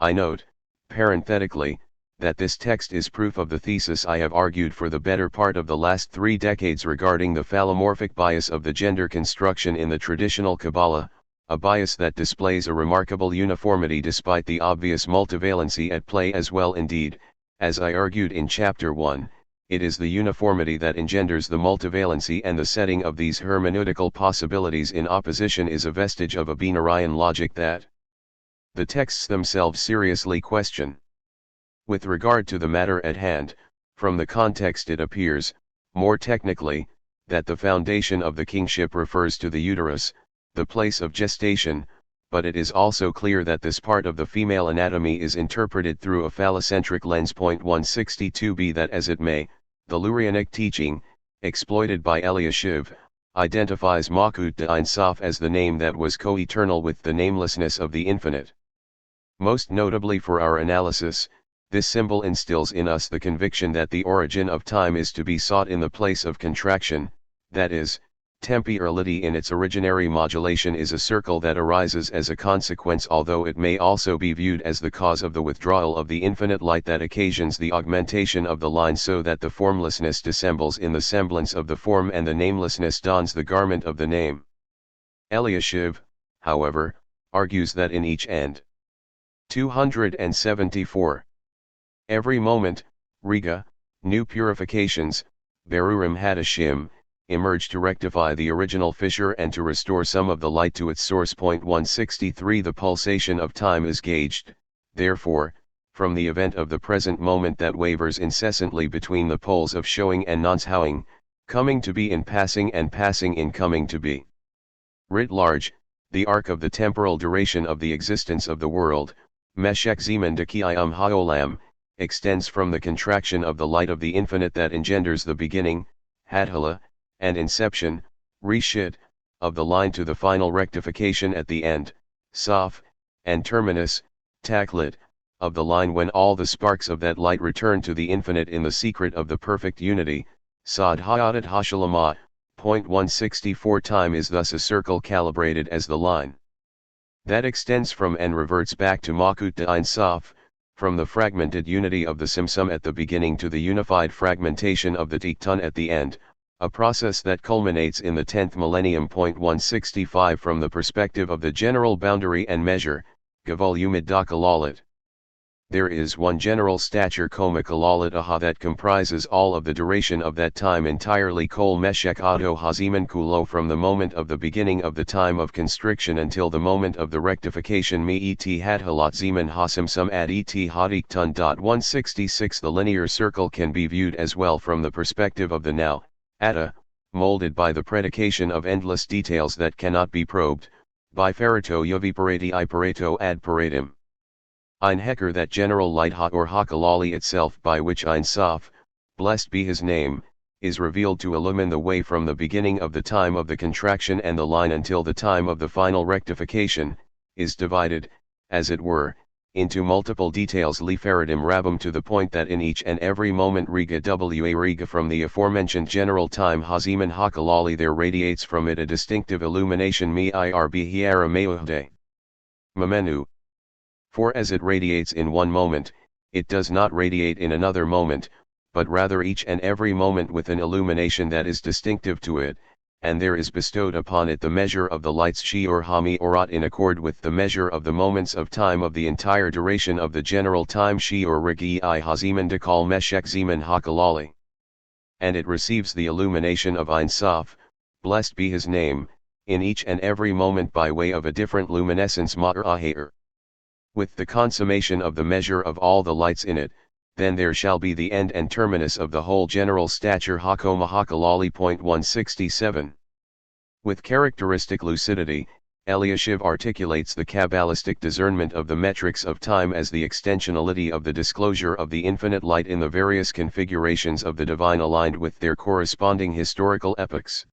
I note, parenthetically, that this text is proof of the thesis I have argued for the better part of the last 3 decades regarding the phallomorphic bias of the gender construction in the traditional Kabbalah, a bias that displays a remarkable uniformity despite the obvious multivalency at play as well. Indeed, as I argued in Chapter 1, it is the uniformity that engenders the multivalency, and the setting of these hermeneutical possibilities in opposition is a vestige of a Binarian logic that the texts themselves seriously question. With regard to the matter at hand, from the context it appears, more technically, that the foundation of the kingship refers to the uterus, the place of gestation, but it is also clear that this part of the female anatomy is interpreted through a phallocentric lens. 162. Be that as it may, the Lurianic teaching, exploited by Elliot, identifies Makut de Ein Sof as the name that was co-eternal with the namelessness of the infinite. Most notably for our analysis, this symbol instills in us the conviction that the origin of time is to be sought in the place of contraction, that is, Temporality in its originary modulation is a circle that arises as a consequence, although it may also be viewed as the cause of the withdrawal of the infinite light that occasions the augmentation of the line, so that the formlessness dissembles in the semblance of the form and the namelessness dons the garment of the name. Elliot, however, argues that in each end. 274. Every moment, Riga, new purifications, Berurim Hadashim, emerge to rectify the original fissure and to restore some of the light to its source. 163 The pulsation of time is gauged, therefore, from the event of the present moment that wavers incessantly between the poles of showing and non-showing, coming to be in passing and passing in coming to be. Writ large, the arc of the temporal duration of the existence of the world, Meshech Zeman de Ki'ayam Ha'olam, extends from the contraction of the light of the infinite that engenders the beginning, Hathala, and inception, Reshit, of the line to the final rectification at the end, Soph, and terminus, Taklit, of the line when all the sparks of that light return to the infinite in the secret of the perfect unity, Sad Hayadat Hashalama. 164 Time is thus a circle calibrated as the line that extends from and reverts back to Makut de Ein Sof, from the fragmented unity of the Simsum at the beginning to the unified fragmentation of the Tiktun at the end, a process that culminates in the 10th millennium. 165 From the perspective of the general boundary and measure, Gaval Umid Dakalalit. There is one general stature Komakallalit Aha that comprises all of the duration of that time entirely Kol Meshech Ado Haziman Kulo, from the moment of the beginning of the time of constriction until the moment of the rectification Mi et Hadhalat Zeman Hasimsum ad et Hadiktun. 166 The linear circle can be viewed as well from the perspective of the now, Atta, molded by the predication of endless details that cannot be probed, by Ferrato Yoviparati Iparato ad Paratim. Ein Hecker, that general light Ha or Hakalali itself, by which Ein Sof, blessed be his name, is revealed to illumine the way from the beginning of the time of the contraction and the line until the time of the final rectification, is divided, as it were, into multiple details Leferadim Rabum, to the point that in each and every moment Riga wa Riga from the aforementioned general time Haziman Hakalali there radiates from it a distinctive illumination Mi irb hiera meuhde. Memenu. For as it radiates in one moment, it does not radiate in another moment, but rather each and every moment with an illumination that is distinctive to it, and there is bestowed upon it the measure of the lights Shi or Hami Orat in accord with the measure of the moments of time of the entire duration of the general time Shi or Rigi I Haziman Dekal Meshech Zeman Hakalali. And it receives the illumination of Ein Sof, blessed be his name, in each and every moment by way of a different luminescence Ma'ar Ahair. With the consummation of the measure of all the lights in it, then there shall be the end and terminus of the whole general stature Hakoma Hakalali. 167. With characteristic lucidity, Eliashiv articulates the Kabbalistic discernment of the metrics of time as the extensionality of the disclosure of the infinite light in the various configurations of the divine aligned with their corresponding historical epochs.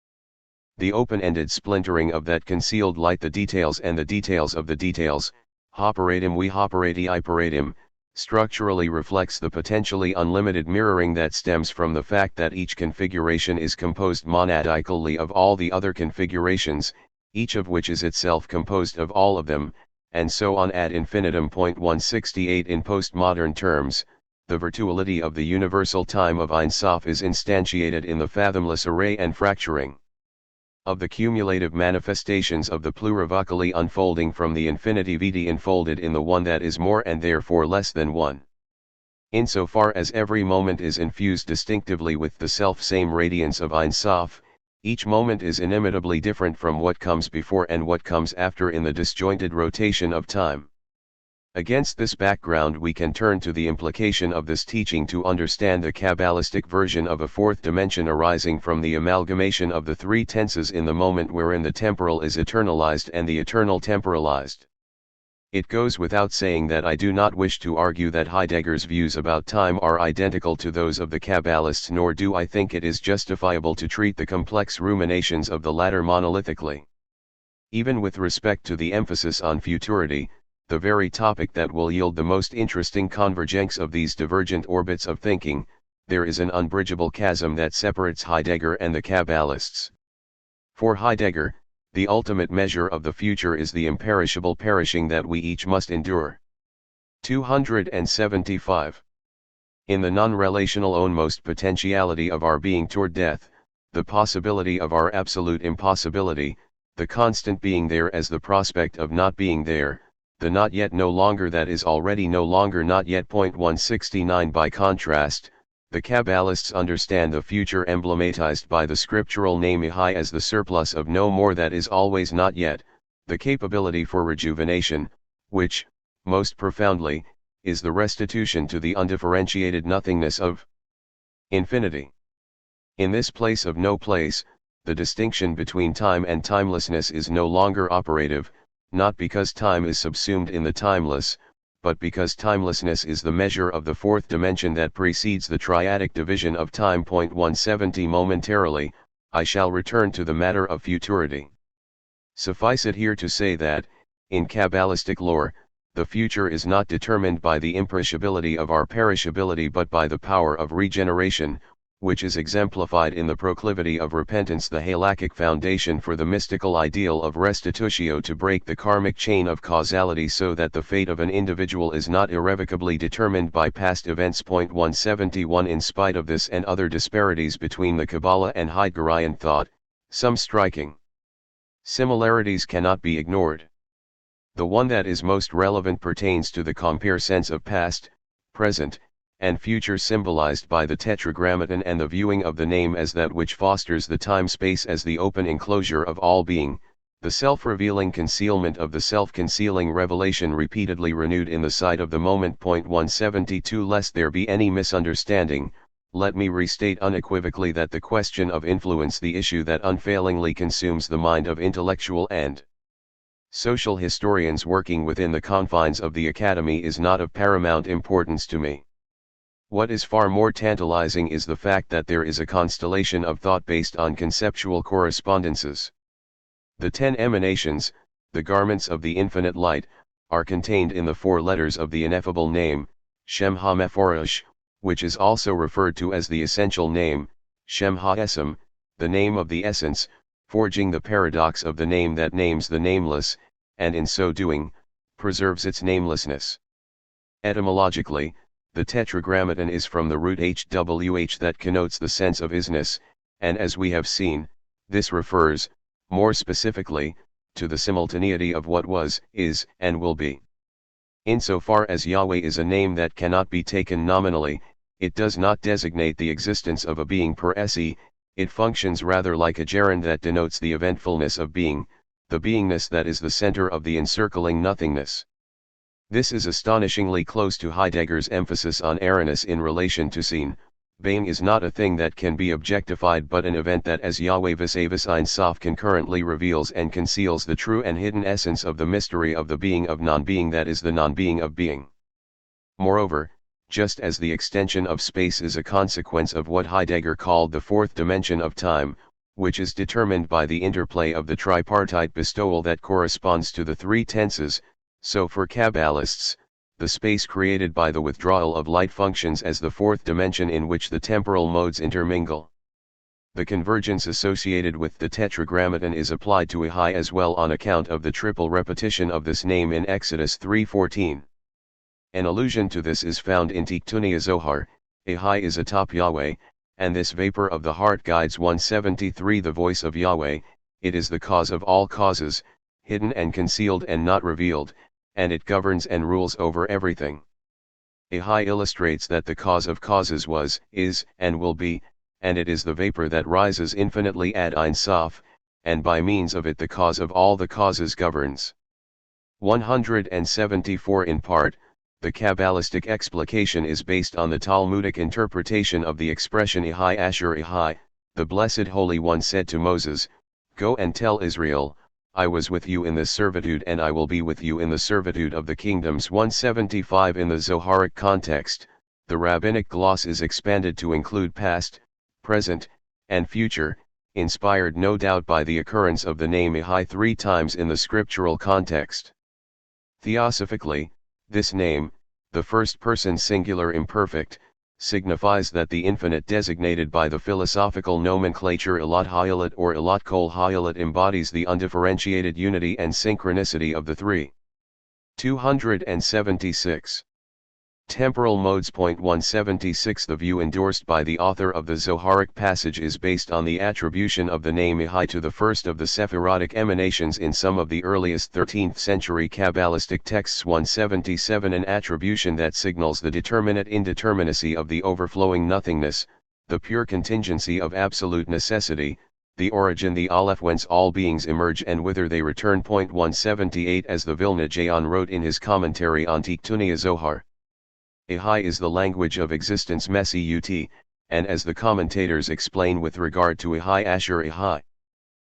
The open-ended splintering of that concealed light, the details and the details of the details, Hoperatim we Hoperati Iparatim, structurally reflects the potentially unlimited mirroring that stems from the fact that each configuration is composed monadically of all the other configurations, each of which is itself composed of all of them, and so on ad infinitum. 168 In postmodern terms, the virtuality of the universal time of Ein Sof is instantiated in the fathomless array and fracturing of the cumulative manifestations of the plurivocally unfolding from the infinity vidi enfolded in the one that is more and therefore less than one. Insofar as every moment is infused distinctively with the self-same radiance of Ein Sof, each moment is inimitably different from what comes before and what comes after in the disjointed rotation of time. Against this background we can turn to the implication of this teaching to understand the Kabbalistic version of a fourth dimension arising from the amalgamation of the three tenses in the moment wherein the temporal is eternalized and the eternal temporalized. It goes without saying that I do not wish to argue that Heidegger's views about time are identical to those of the Kabbalists, nor do I think it is justifiable to treat the complex ruminations of the latter monolithically. Even with respect to the emphasis on futurity, the very topic that will yield the most interesting convergence of these divergent orbits of thinking, there is an unbridgeable chasm that separates Heidegger and the Kabbalists. For Heidegger, the ultimate measure of the future is the imperishable perishing that we each must endure. 275. In the non-relational ownmost potentiality of our being toward death, the possibility of our absolute impossibility, the constant being there as the prospect of not being there, the not yet no longer that is already no longer not yet. 169. By contrast, the Kabbalists understand the future emblematized by the scriptural name Ihai as the surplus of no more that is always not yet, the capability for rejuvenation, which, most profoundly, is the restitution to the undifferentiated nothingness of infinity. In this place of no place, the distinction between time and timelessness is no longer operative, not because time is subsumed in the timeless, but because timelessness is the measure of the fourth dimension that precedes the triadic division of time. 170. Momentarily, I shall return to the matter of futurity. Suffice it here to say that, in Kabbalistic lore, the future is not determined by the imperishability of our perishability but by the power of regeneration, which is exemplified in the proclivity of repentance, the halakhic foundation for the mystical ideal of restitutio, to break the karmic chain of causality so that the fate of an individual is not irrevocably determined by past events. 171. In spite of this and other disparities between the Kabbalah and Heideggerian thought, some striking similarities cannot be ignored. The one that is most relevant pertains to the compare sense of past, present, and future symbolized by the tetragrammaton and the viewing of the name as that which fosters the time-space as the open enclosure of all being, the self-revealing concealment of the self-concealing revelation repeatedly renewed in the sight of the moment. 172. Lest there be any misunderstanding, let me restate unequivocally that the question of influence, the issue that unfailingly consumes the mind of intellectual and social historians working within the confines of the Academy, is not of paramount importance to me. What is far more tantalizing is the fact that there is a constellation of thought based on conceptual correspondences. The 10 emanations, the garments of the infinite light, are contained in the 4 letters of the ineffable name, Shem HaMephorosh, which is also referred to as the essential name, Shem HaEsem, the name of the essence, forging the paradox of the name that names the nameless, and in so doing, preserves its namelessness. Etymologically, the tetragrammaton is from the root hwh that connotes the sense of isness, and as we have seen, this refers, more specifically, to the simultaneity of what was, is, and will be. Insofar as Yahweh is a name that cannot be taken nominally, it does not designate the existence of a being per se, it functions rather like a gerund that denotes the eventfulness of being, the beingness that is the center of the encircling nothingness. This is astonishingly close to Heidegger's emphasis on awareness in relation to seen. Being is not a thing that can be objectified but an event that as Yahweh vis-a-vis Ein Sof concurrently reveals and conceals the true and hidden essence of the mystery of the being of non-being, that is the non-being of being. Moreover, just as the extension of space is a consequence of what Heidegger called the fourth dimension of time, which is determined by the interplay of the tripartite bestowal that corresponds to the 3 tenses, so for Kabbalists, the space created by the withdrawal of light functions as the fourth dimension in which the temporal modes intermingle. The convergence associated with the tetragrammaton is applied to Ihai as well on account of the triple repetition of this name in Exodus 3:14. An allusion to this is found in Tiktunia Zohar. Ihai is atop Yahweh, and this vapor of the heart guides 173 the voice of Yahweh, it is the cause of all causes, hidden and concealed and not revealed, and it governs and rules over everything. Ihai illustrates that the cause of causes was, is, and will be, and it is the vapor that rises infinitely ad Ein Sof, and by means of it the cause of all the causes governs. 174. In part, the Kabbalistic explication is based on the Talmudic interpretation of the expression Ihai Asher Ihai. The Blessed Holy One said to Moses, "Go and tell Israel, I was with you in this servitude and I will be with you in the servitude of the kingdoms." 175. In the Zoharic context, the rabbinic gloss is expanded to include past, present, and future, inspired no doubt by the occurrence of the name Ihai 3 times in the scriptural context. Theosophically, this name, the first person singular imperfect, signifies that the infinite designated by the philosophical nomenclature Elot Hayalat or Elot Kol Hayalat embodies the undifferentiated unity and synchronicity of the three. 276. Temporal modes. 176. The view endorsed by the author of the Zoharic passage is based on the attribution of the name Ihai to the first of the Sephirotic emanations in some of the earliest 13th century Kabbalistic texts. 177. An attribution that signals the determinate indeterminacy of the overflowing nothingness, the pure contingency of absolute necessity, the origin, the Aleph, whence all beings emerge and whither they return. 178. As the Vilna Gaon wrote in his commentary on Tiktunia Zohar, Ihai is the language of existence Messi Ut, and as the commentators explain with regard to Ihai Asher Ihai,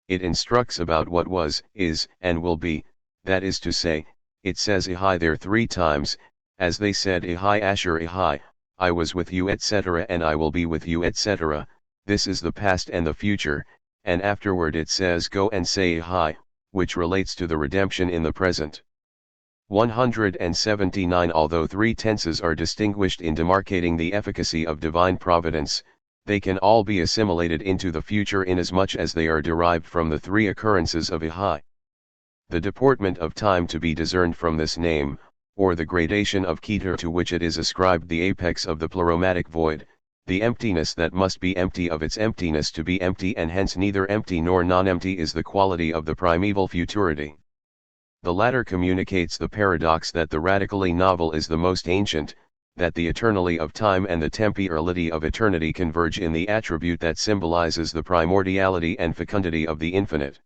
it instructs about what was, is, and will be, that is to say, it says Ihai there 3 times, as they said Ihai Asher Ihai, I was with you etc. and I will be with you etc. This is the past and the future, and afterward it says go and say Ihai, which relates to the redemption in the present. 179. Although 3 tenses are distinguished in demarcating the efficacy of divine providence, they can all be assimilated into the future inasmuch as they are derived from the 3 occurrences of Ihai. The deportment of time to be discerned from this name, or the gradation of Keter to which it is ascribed, the apex of the pleromatic void, the emptiness that must be empty of its emptiness to be empty and hence neither empty nor non-empty, is the quality of the primeval futurity. The latter communicates the paradox that the radically novel is the most ancient, that the eternally of time and the temporality of eternity converge in the attribute that symbolizes the primordiality and fecundity of the infinite.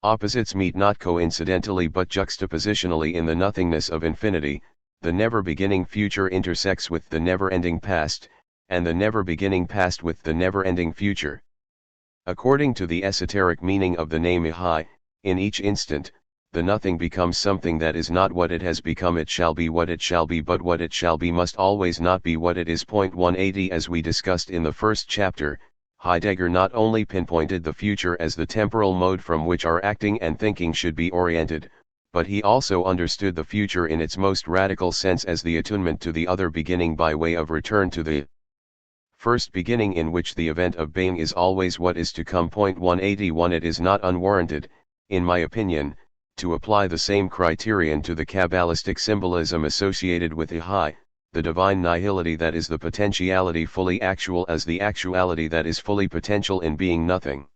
Opposites meet not coincidentally but juxtapositionally in the nothingness of infinity. The never-beginning future intersects with the never-ending past, and the never-beginning past with the never-ending future. According to the esoteric meaning of the name Ihai, in each instant, the nothing becomes something that is not what it has become. It shall be what it shall be, but what it shall be must always not be what it is. 180. As we discussed in the first chapter, Heidegger not only pinpointed the future as the temporal mode from which our acting and thinking should be oriented, but he also understood the future in its most radical sense as the attunement to the other beginning by way of return to the first beginning, in which the event of being is always what is to come. 181. It is not unwarranted, in my opinion, to apply the same criterion to the Kabbalistic symbolism associated with Ihai, the divine nihility that is the potentiality fully actual as the actuality that is fully potential in being nothing.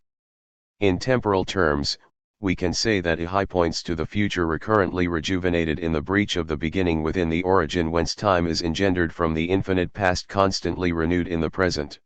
In temporal terms, we can say that Ihai points to the future recurrently rejuvenated in the breach of the beginning within the origin whence time is engendered from the infinite past constantly renewed in the present.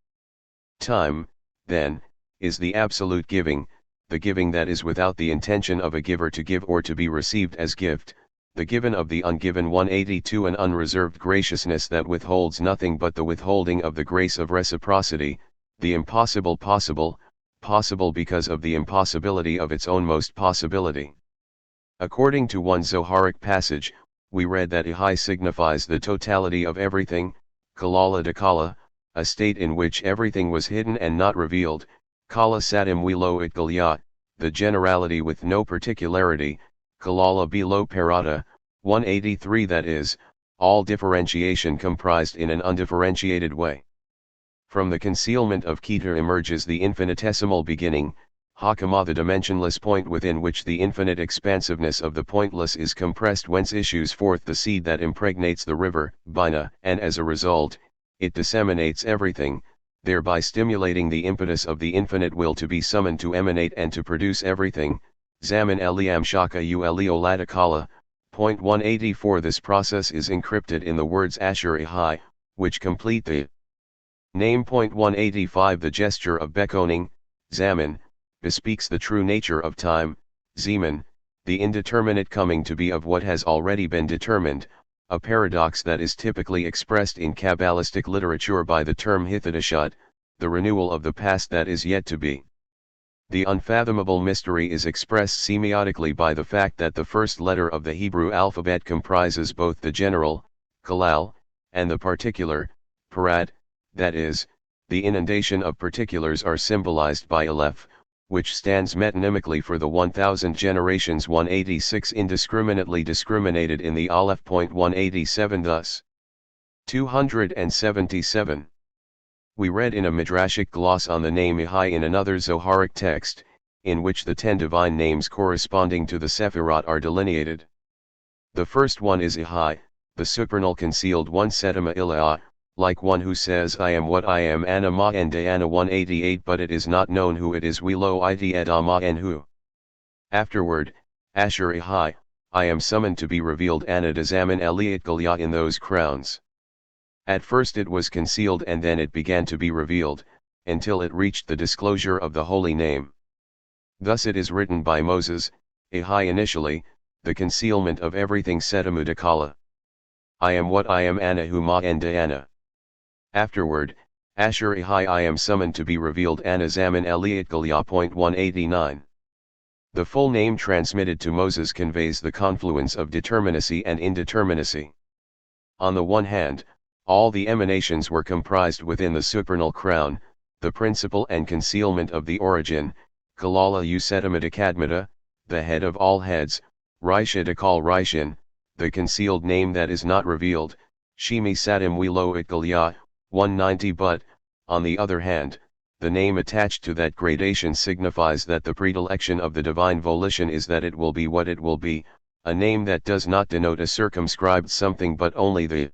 Time, then, is the absolute giving, the giving that is without the intention of a giver to give or to be received as gift, the given of the ungiven. 182. An unreserved graciousness that withholds nothing but the withholding of the grace of reciprocity, the impossible possible, possible because of the impossibility of its own most possibility. According to one Zoharic passage, we read that Ihai signifies the totality of everything, Kalala de Kala, a state in which everything was hidden and not revealed, Kala Satim Wilo it Galyat, the generality with no particularity, Kalala Bilo Parata, 183. That is, all differentiation comprised in an undifferentiated way. From the concealment of Keter emerges the infinitesimal beginning, Hakama, the dimensionless point within which the infinite expansiveness of the pointless is compressed, whence issues forth the seed that impregnates the river, Bina, and as a result, it disseminates everything, thereby stimulating the impetus of the infinite will to be summoned to emanate and to produce everything. Zaman Eliam Shaka Uleo Latakala. 184. This process is encrypted in the words Asher Ihai, which complete the name. 185. The gesture of beckoning, Zaman, bespeaks the true nature of time, Zeman, the indeterminate coming to be of what has already been determined, a paradox that is typically expressed in Kabbalistic literature by the term Hithadashut, the renewal of the past that is yet to be. The unfathomable mystery is expressed semiotically by the fact that the first letter of the Hebrew alphabet comprises both the general, Kalal, and the particular, Parat, that is, the inundation of particulars are symbolized by Aleph, which stands metonymically for the 1000 generations. 186. Indiscriminately discriminated in the Aleph. 187. Thus, 277. We read in a midrashic gloss on the name Ihai in another Zoharic text, in which the 10 divine names corresponding to the Sephirot are delineated. The first one is Ihai, the supernal concealed one Setama Ilah, like one who says I am what I am Anna Ma and Diana 188, but it is not known who it is we lo it edama and who. Afterward, Asher Ihai, I am summoned to be revealed Anna Dazaman Elliot Galya in those crowns. At first it was concealed and then it began to be revealed, until it reached the disclosure of the holy name. Thus it is written by Moses, Ihai initially, the concealment of everything Setamudakala. I am what I am Anna Huma and Diana. Afterward, Asher Ihai I am summoned to be revealed Anna Zaman Elliot Galya. 189. The full name transmitted to Moses conveys the confluence of determinacy and indeterminacy. On the one hand, all the emanations were comprised within the supernal crown, the principle and concealment of the origin, Kalala Usetamidakadmata, the head of all heads, Rishadakal Rishin, the concealed name that is not revealed, Shimi Satim Wilo Itgalya, 190. But, on the other hand, the name attached to that gradation signifies that the predilection of the divine volition is that it will be what it will be, a name that does not denote a circumscribed something but only the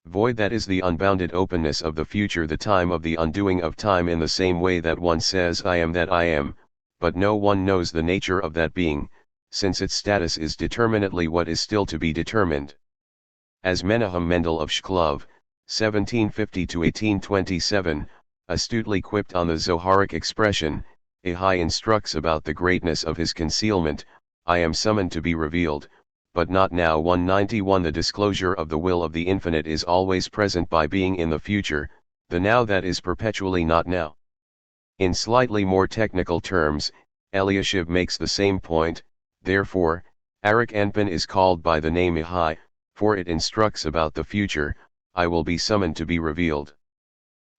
void that is the unbounded openness of the future, the time of the undoing of time, in the same way that one says I am that I am, but no one knows the nature of that being, since its status is determinately what is still to be determined. As Menahem Mendel of Shklov, 1750–1827, astutely quipped on the Zoharic expression, Ihai instructs about the greatness of his concealment, I am summoned to be revealed, but not now. 191. The disclosure of the will of the infinite is always present by being in the future, the now that is perpetually not now. In slightly more technical terms, Eliashiv makes the same point, therefore, Arik Enpan is called by the name Ihai, for it instructs about the future, I will be summoned to be revealed.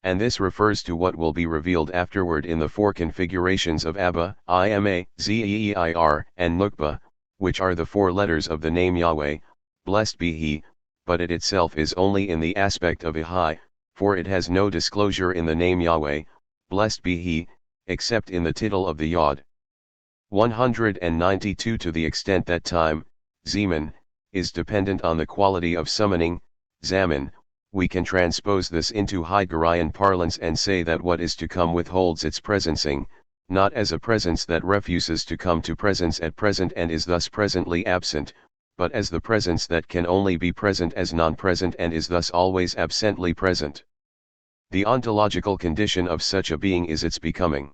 And this refers to what will be revealed afterward in the 4 configurations of Abba, Ima, Zeir, and Nukba, which are the 4 letters of the name Yahweh, blessed be He, but it itself is only in the aspect of Ihai, for it has no disclosure in the name Yahweh, blessed be He, except in the tittle of the Yod. 192. To the extent that time, Zeman, is dependent on the quality of summoning, Zaman, we can transpose this into Heideggerian parlance and say that what is to come withholds its presencing, not as a presence that refuses to come to presence at present and is thus presently absent, but as the presence that can only be present as non-present and is thus always absently present. The ontological condition of such a being is its becoming.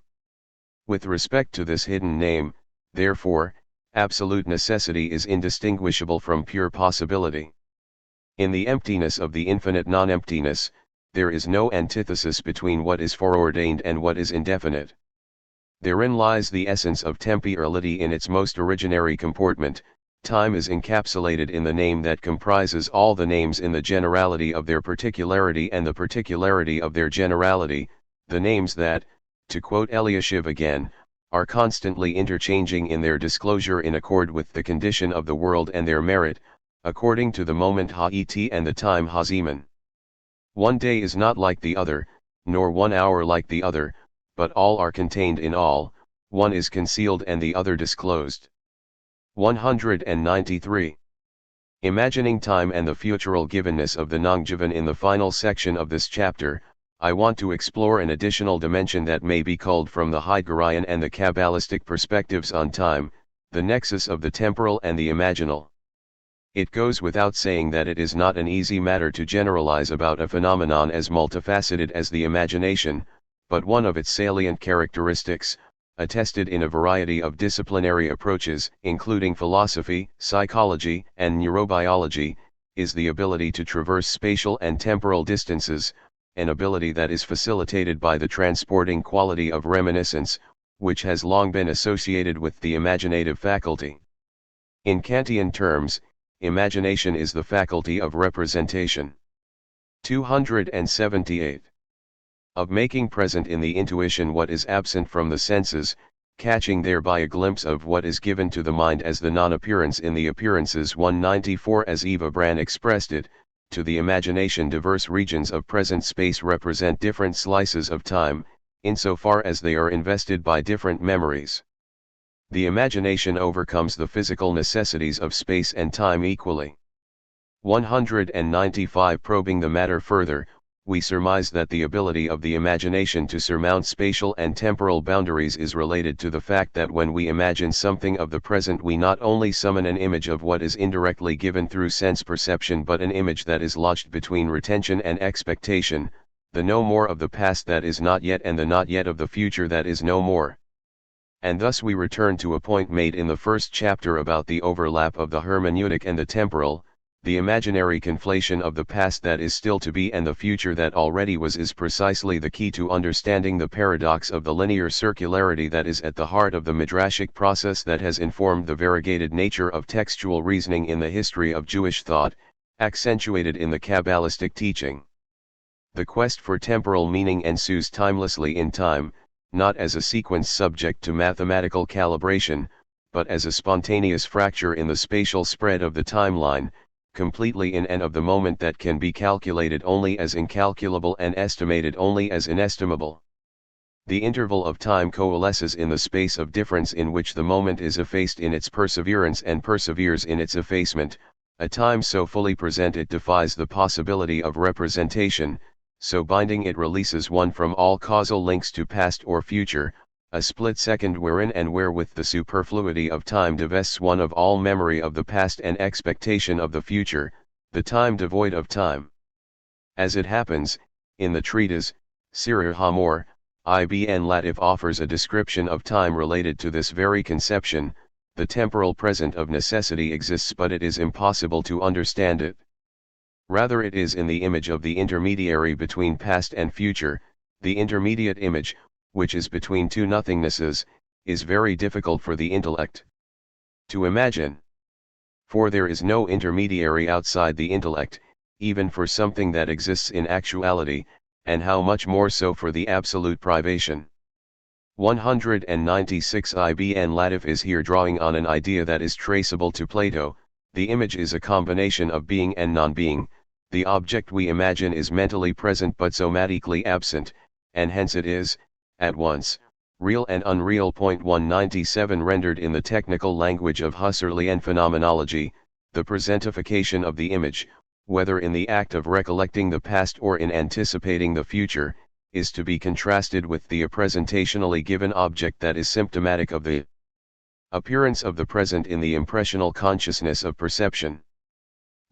With respect to this hidden name, therefore, absolute necessity is indistinguishable from pure possibility. In the emptiness of the infinite non-emptiness, there is no antithesis between what is foreordained and what is indefinite. Therein lies the essence of temporality in its most originary comportment. Time is encapsulated in the name that comprises all the names in the generality of their particularity and the particularity of their generality, the names that, to quote Eliashiv again, are constantly interchanging in their disclosure in accord with the condition of the world and their merit, according to the moment ha'et and the time haziman. One day is not like the other, nor 1 hour like the other, but all are contained in all, one is concealed and the other disclosed. 193. Imagining time and the futural givenness of the Nangjivan in the final section of this chapter, I want to explore an additional dimension that may be culled from the Heideggerian and the Kabbalistic perspectives on time, the nexus of the temporal and the imaginal. It goes without saying that it is not an easy matter to generalize about a phenomenon as multifaceted as the imagination, but one of its salient characteristics, attested in a variety of disciplinary approaches, including philosophy, psychology, and neurobiology, is the ability to traverse spatial and temporal distances, an ability that is facilitated by the transporting quality of reminiscence, which has long been associated with the imaginative faculty. In Kantian terms, imagination is the faculty of representation. 278. Of making present in the intuition what is absent from the senses, catching thereby a glimpse of what is given to the mind as the non-appearance in the appearances. 194. As Eva Brand expressed it, to the imagination diverse regions of present space represent different slices of time, insofar as they are invested by different memories. The imagination overcomes the physical necessities of space and time equally. 195. Probing the matter further, we surmise that the ability of the imagination to surmount spatial and temporal boundaries is related to the fact that when we imagine something of the present we not only summon an image of what is indirectly given through sense perception but an image that is lodged between retention and expectation, the no more of the past that is not yet and the not yet of the future that is no more. And thus we return to a point made in the first chapter about the overlap of the hermeneutic and the temporal. The imaginary conflation of the past that is still to be and the future that already was is precisely the key to understanding the paradox of the linear circularity that is at the heart of the midrashic process that has informed the variegated nature of textual reasoning in the history of Jewish thought, accentuated in the Kabbalistic teaching. The quest for temporal meaning ensues timelessly in time, not as a sequence subject to mathematical calibration, but as a spontaneous fracture in the spatial spread of the timeline, completely in and of the moment that can be calculated only as incalculable and estimated only as inestimable. The interval of time coalesces in the space of difference in which the moment is effaced in its perseverance and perseveres in its effacement, a time so fully present it defies the possibility of representation, so binding it releases one from all causal links to past or future, a split second wherein and wherewith the superfluity of time divests one of all memory of the past and expectation of the future, the time devoid of time. As it happens, in the treatise, Sirir Hamor, Ibn Latif offers a description of time related to this very conception. The temporal present of necessity exists but it is impossible to understand it. Rather it is in the image of the intermediary between past and future, the intermediate image, which is between two nothingnesses, is very difficult for the intellect to imagine. For there is no intermediary outside the intellect, even for something that exists in actuality, and how much more so for the absolute privation. 196. Ibn Latif is here drawing on an idea that is traceable to Plato. The image is a combination of being and non-being. The object we imagine is mentally present but somatically absent, and hence it is, at once, real and unreal. 197. Rendered in the technical language of Husserlian phenomenology, the presentification of the image, whether in the act of recollecting the past or in anticipating the future, is to be contrasted with the presentationally given object that is symptomatic of the appearance of the present in the impressional consciousness of perception.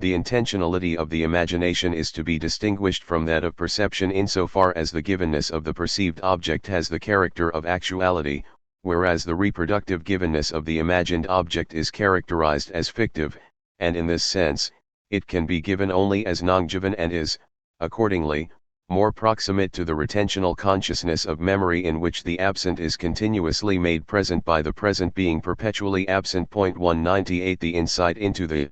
The intentionality of the imagination is to be distinguished from that of perception insofar as the givenness of the perceived object has the character of actuality, whereas the reproductive givenness of the imagined object is characterized as fictive, and in this sense, it can be given only as non-given and is, accordingly, more proximate to the retentional consciousness of memory in which the absent is continuously made present by the present being perpetually absent. 198. The insight into the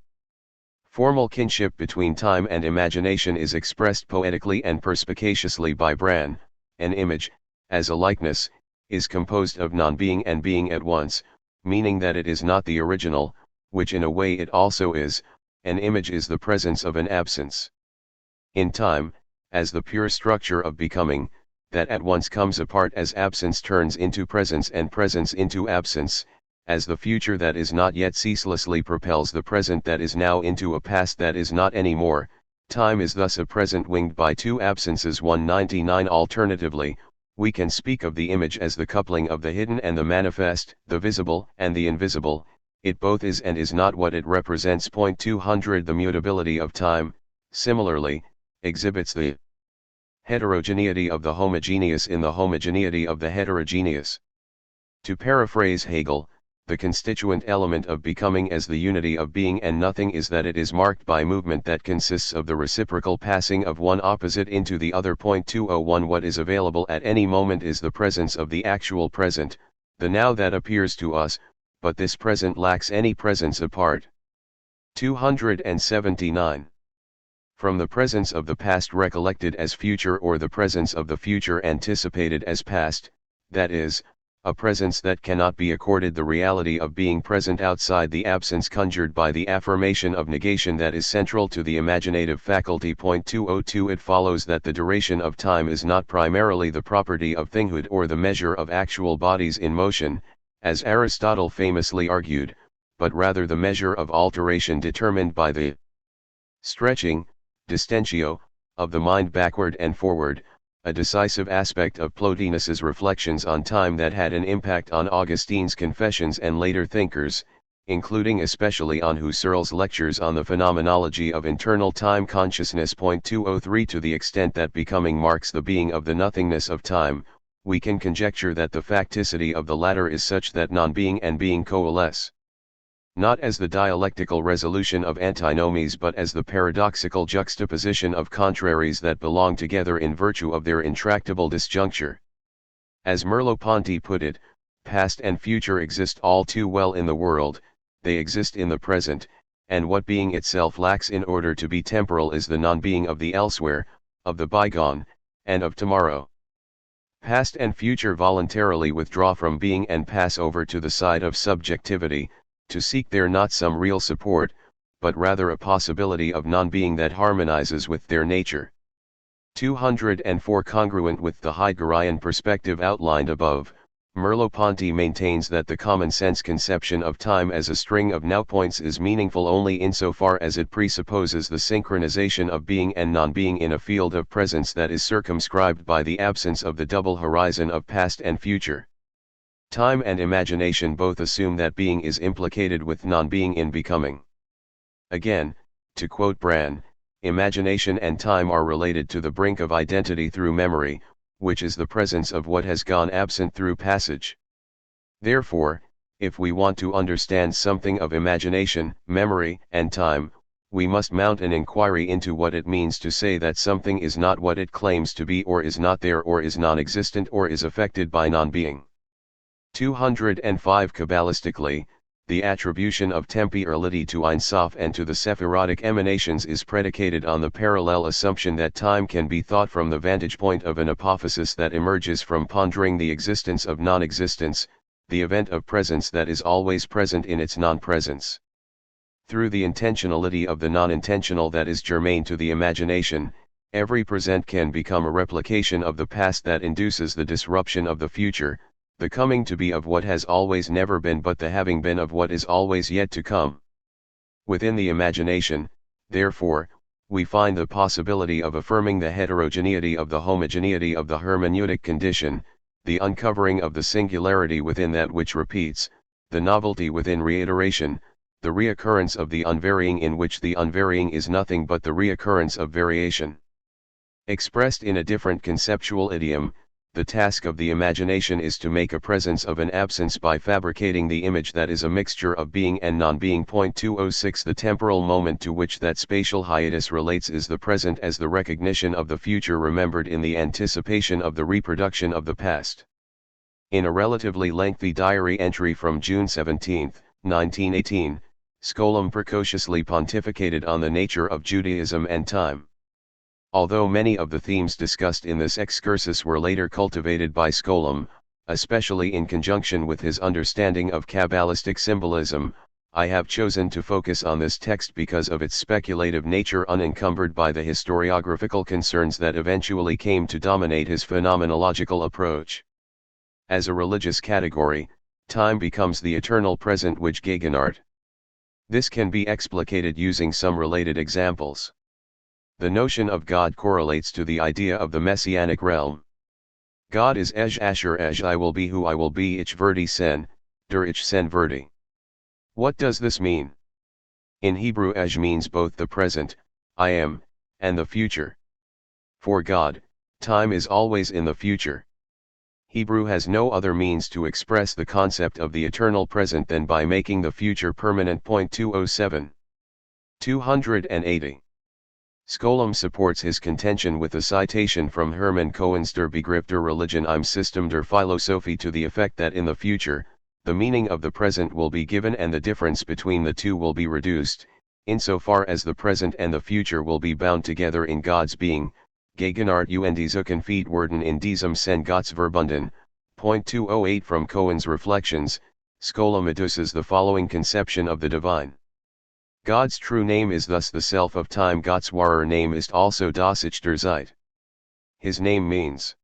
formal kinship between time and imagination is expressed poetically and perspicaciously by Bran. An image, as a likeness, is composed of non-being and being at once, meaning that it is not the original, which in a way it also is. An image is the presence of an absence. In time, as the pure structure of becoming, that at once comes apart as absence turns into presence and presence into absence, as the future that is not yet ceaselessly propels the present that is now into a past that is not any more. Time is thus a present winged by two absences. 199. Alternatively, we can speak of the image as the coupling of the hidden and the manifest, the visible and the invisible. It both is and is not what it represents. 200. The mutability of time, similarly, exhibits the heterogeneity of the homogeneous in the homogeneity of the heterogeneous. To paraphrase Hegel, the constituent element of becoming as the unity of being and nothing is that it is marked by movement that consists of the reciprocal passing of one opposite into the other. 201. What is available at any moment is the presence of the actual present, the now that appears to us, but this present lacks any presence apart. 279. From the presence of the past recollected as future or the presence of the future anticipated as past, that is, a presence that cannot be accorded the reality of being present outside the absence conjured by the affirmation of negation that is central to the imaginative faculty. 202 It follows that the duration of time is not primarily the property of thinghood or the measure of actual bodies in motion, as Aristotle famously argued, but rather the measure of alteration determined by the stretching, distentio, of the mind backward and forward, a decisive aspect of Plotinus's reflections on time that had an impact on Augustine's Confessions and later thinkers, including especially on Husserl's lectures on the phenomenology of internal time consciousness. 203 To the extent that becoming marks the being of the nothingness of time, we can conjecture that the facticity of the latter is such that non-being and being coalesce. Not as the dialectical resolution of antinomies but as the paradoxical juxtaposition of contraries that belong together in virtue of their intractable disjuncture. As Merleau-Ponty put it, past and future exist all too well in the world, they exist in the present, and what being itself lacks in order to be temporal is the non-being of the elsewhere, of the bygone, and of tomorrow. Past and future voluntarily withdraw from being and pass over to the side of subjectivity, to seek there not some real support, but rather a possibility of non-being that harmonizes with their nature. 204 Congruent with the Heideggerian perspective outlined above, Merleau-Ponty maintains that the common-sense conception of time as a string of now-points is meaningful only insofar as it presupposes the synchronization of being and non-being in a field of presence that is circumscribed by the absence of the double horizon of past and future. Time and imagination both assume that being is implicated with non-being in becoming. Again, to quote Brand, imagination and time are related to the brink of identity through memory, which is the presence of what has gone absent through passage. Therefore, if we want to understand something of imagination, memory, and time, we must mount an inquiry into what it means to say that something is not what it claims to be or is not there or is non-existent or is affected by non-being. 205 Kabbalistically, the attribution of temporality to Ein Sof and to the Sephirotic emanations is predicated on the parallel assumption that time can be thought from the vantage point of an apophysis that emerges from pondering the existence of non-existence, the event of presence that is always present in its non-presence. Through the intentionality of the non-intentional that is germane to the imagination, every present can become a replication of the past that induces the disruption of the future, the coming to be of what has always never been but the having been of what is always yet to come. Within the imagination, therefore, we find the possibility of affirming the heterogeneity of the homogeneity of the hermeneutic condition, the uncovering of the singularity within that which repeats, the novelty within reiteration, the reoccurrence of the unvarying in which the unvarying is nothing but the reoccurrence of variation. Expressed in a different conceptual idiom, the task of the imagination is to make a presence of an absence by fabricating the image that is a mixture of being and non-being. 206 The temporal moment to which that spatial hiatus relates is the present as the recognition of the future remembered in the anticipation of the reproduction of the past. In a relatively lengthy diary entry from June 17, 1918, Skolem precociously pontificated on the nature of Judaism and time. Although many of the themes discussed in this excursus were later cultivated by Skolem, especially in conjunction with his understanding of Kabbalistic symbolism, I have chosen to focus on this text because of its speculative nature unencumbered by the historiographical concerns that eventually came to dominate his phenomenological approach. As a religious category, time becomes the eternal present which Gegenwart. This can be explicated using some related examples. The notion of God correlates to the idea of the messianic realm. God is asher I will be who I will be ich verdi sen, der ich sen verdi. What does this mean? In Hebrew means both the present, I am, and the future. For God, time is always in the future. Hebrew has no other means to express the concept of the eternal present than by making the future permanent. 207. 280. Skolem supports his contention with a citation from Hermann Cohen's Der Begriff der Religion im System der Philosophie to the effect that in the future, the meaning of the present will be given and the difference between the two will be reduced, insofar as the present and the future will be bound together in God's being, Gegenwart und die Zukunft werden in diesem Sinn Gotts verbunden, .208 From Cohen's Reflections, Schola Medusa's the following conception of the divine. God's true name is thus the self of time. Gott's wahrer Name ist also das Ich der Zeit. His name means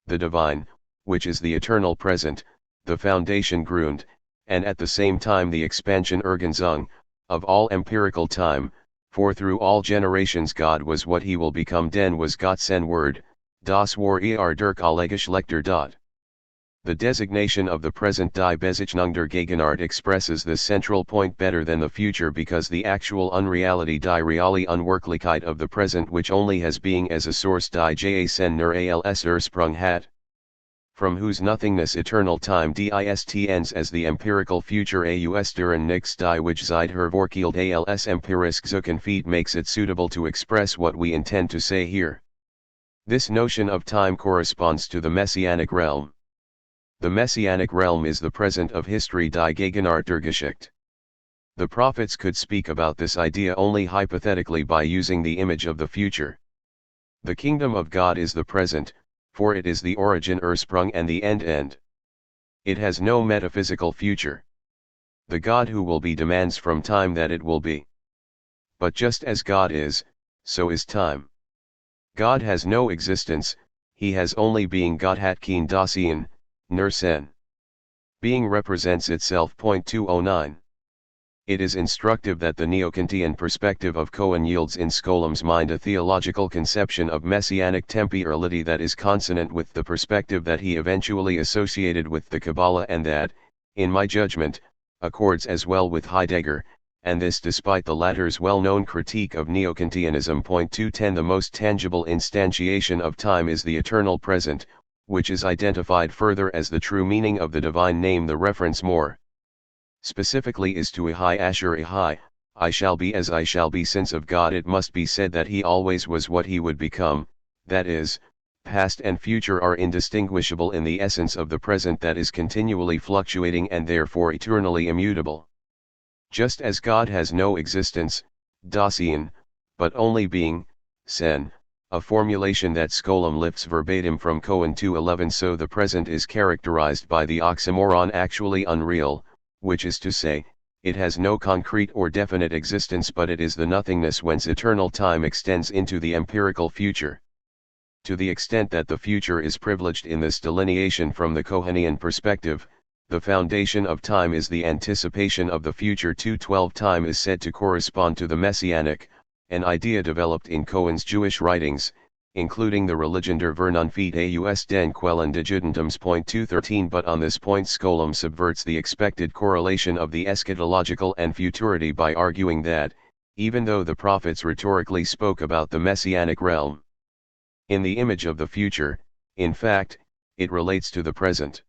the divine, which is the eternal present, the foundation Grund, and at the same time the expansion Ergänzung, of all empirical time, for through all generations God was what he will become, denn was Gott sein Wort, das war durch alle Geschlechter dort. The designation of the present Die Bezeichnung der Gegenwart expresses this central point better than the future, because the actual unreality Die reale Unwirklichkeit of the present, which only has being as a source Die Jason nur als Ursprung hat, from whose nothingness eternal time dist ends, as the empirical future aus deren nix die which seit hervorkielt als empirisch Zukunft makes it suitable to express what we intend to say here. This notion of time corresponds to the Messianic realm. The Messianic realm is the present of history, Die Gegenwart der Geschichte. The prophets could speak about this idea only hypothetically by using the image of the future. The kingdom of God is the present, for it is the origin Ursprung and the end. It has no metaphysical future. The God who will be demands from time that it will be. But just as God is, so is time. God has no existence, he has only being. Gott hat kein Dasein, nur Sein. Being represents itself. 209. It is instructive that the Neo-Kantian perspective of Cohen yields in Skolom's mind a theological conception of messianic temporality that is consonant with the perspective that he eventually associated with the Kabbalah, and that, in my judgment, accords as well with Heidegger, and this despite the latter's well-known critique of Neo-Kantianism. 210 The most tangible instantiation of time is the eternal present, which is identified further as the true meaning of the divine name. The reference more specifically is to Ihai Asher Ihai, I shall be as I shall be, since of God it must be said that he always was what he would become, that is, past and future are indistinguishable in the essence of the present that is continually fluctuating and therefore eternally immutable. Just as God has no existence, Dasein, but only being, Sen, a formulation that Skolem lifts verbatim from Cohen 2:11, so the present is characterized by the oxymoron actually unreal, which is to say, it has no concrete or definite existence, but it is the nothingness whence eternal time extends into the empirical future. To the extent that the future is privileged in this delineation from the Cohenian perspective, the foundation of time is the anticipation of the future. 2:12 Time is said to correspond to the Messianic, an idea developed in Cohen's Jewish writings, including the Religion der Vernunft aus den Quellen des Judentums. 213 But on this point Skolem subverts the expected correlation of the eschatological and futurity by arguing that, even though the prophets rhetorically spoke about the Messianic realm in the image of the future, in fact, it relates to the present.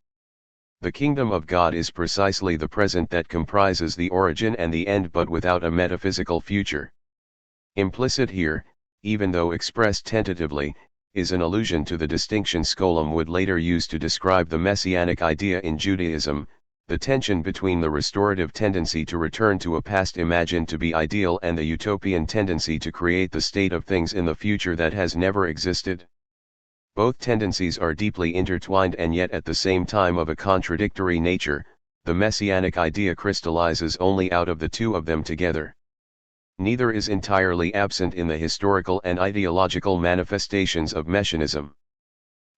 The kingdom of God is precisely the present that comprises the origin and the end, but without a metaphysical future. Implicit here, even though expressed tentatively, is an allusion to the distinction Skolem would later use to describe the messianic idea in Judaism, the tension between the restorative tendency to return to a past imagined to be ideal and the utopian tendency to create the state of things in the future that has never existed. Both tendencies are deeply intertwined and yet at the same time of a contradictory nature. The messianic idea crystallizes only out of the two of them together. Neither is entirely absent in the historical and ideological manifestations of Messianism.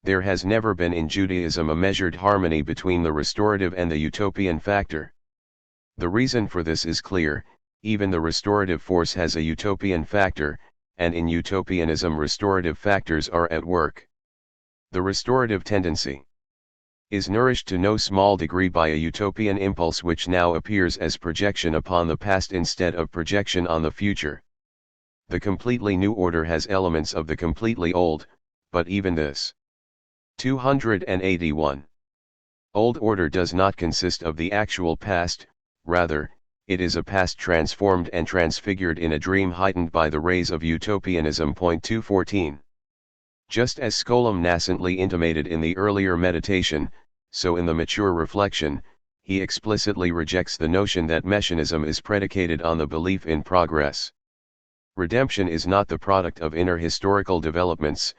There has never been in Judaism a measured harmony between the restorative and the utopian factor. The reason for this is clear: even the restorative force has a utopian factor, and in utopianism restorative factors are at work. The restorative tendency is nourished to no small degree by a utopian impulse which now appears as projection upon the past instead of projection on the future. The completely new order has elements of the completely old, but even this 281 old order does not consist of the actual past, rather, it is a past transformed and transfigured in a dream heightened by the rays of utopianism. 214 Just as Skolem nascently intimated in the earlier meditation, so in the mature reflection, he explicitly rejects the notion that Messianism is predicated on the belief in progress. Redemption is not the product of inner historical developments,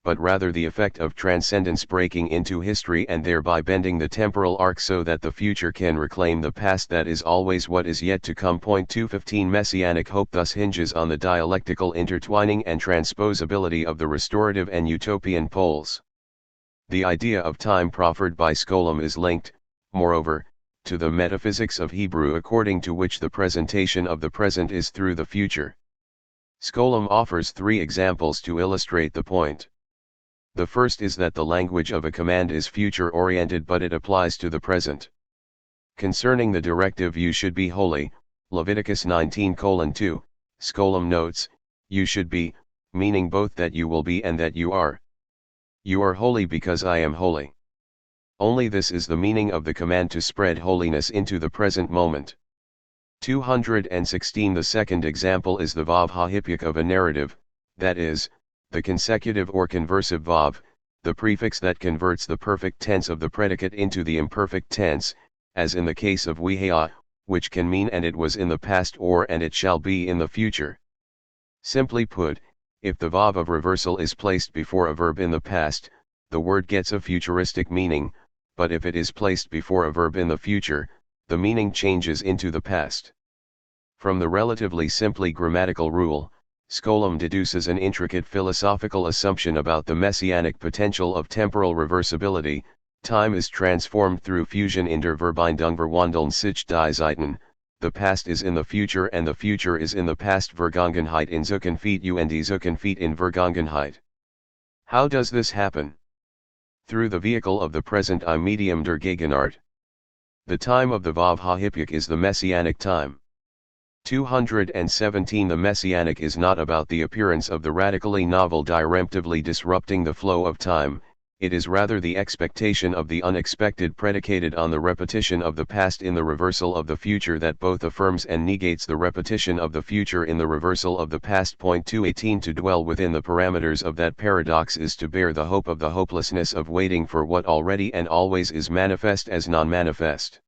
but rather the effect of transcendence breaking into history and thereby bending the temporal arc so that the future can reclaim the past that is always what is yet to come. 215 Messianic hope thus hinges on the dialectical intertwining and transposability of the restorative and utopian poles. The idea of time proffered by Scholem is linked, moreover, to the metaphysics of Hebrew according to which the presentation of the present is through the future. Scholem offers 3 examples to illustrate the point. The first is that the language of a command is future-oriented but it applies to the present. Concerning the directive "you should be holy," Leviticus 19:2, Scholem notes, "You should be," meaning both that you will be and that you are. You are holy because I am holy. Only this is the meaning of the command to spread holiness into the present moment. 216 The second example is the vav ha'hipyuk of a narrative, that is, the consecutive or conversive vav, the prefix that converts the perfect tense of the predicate into the imperfect tense, as in the case of wihaya, which can mean "and it was in the past" or "and it shall be in the future." Simply put, if the vav of reversal is placed before a verb in the past, the word gets a futuristic meaning, but if it is placed before a verb in the future, the meaning changes into the past. From the relatively simply grammatical rule, Scholem deduces an intricate philosophical assumption about the messianic potential of temporal reversibility. Time is transformed through fusion in der Verbindung sich die Zeiten, the past is in the future and the future is in the past. Vergangenheit in Zukunft und die Zukunft in Vergangenheit. How does this happen? Through the vehicle of the present I medium der Gegenwart. The time of the vav ha'hipyuk is the messianic time. 217 The messianic is not about the appearance of the radically novel diremptively disrupting the flow of time, it is rather the expectation of the unexpected predicated on the repetition of the past in the reversal of the future that both affirms and negates the repetition of the future in the reversal of the past. 218 To dwell within the parameters of that paradox is to bear the hope of the hopelessness of waiting for what already and always is manifest as non-manifest.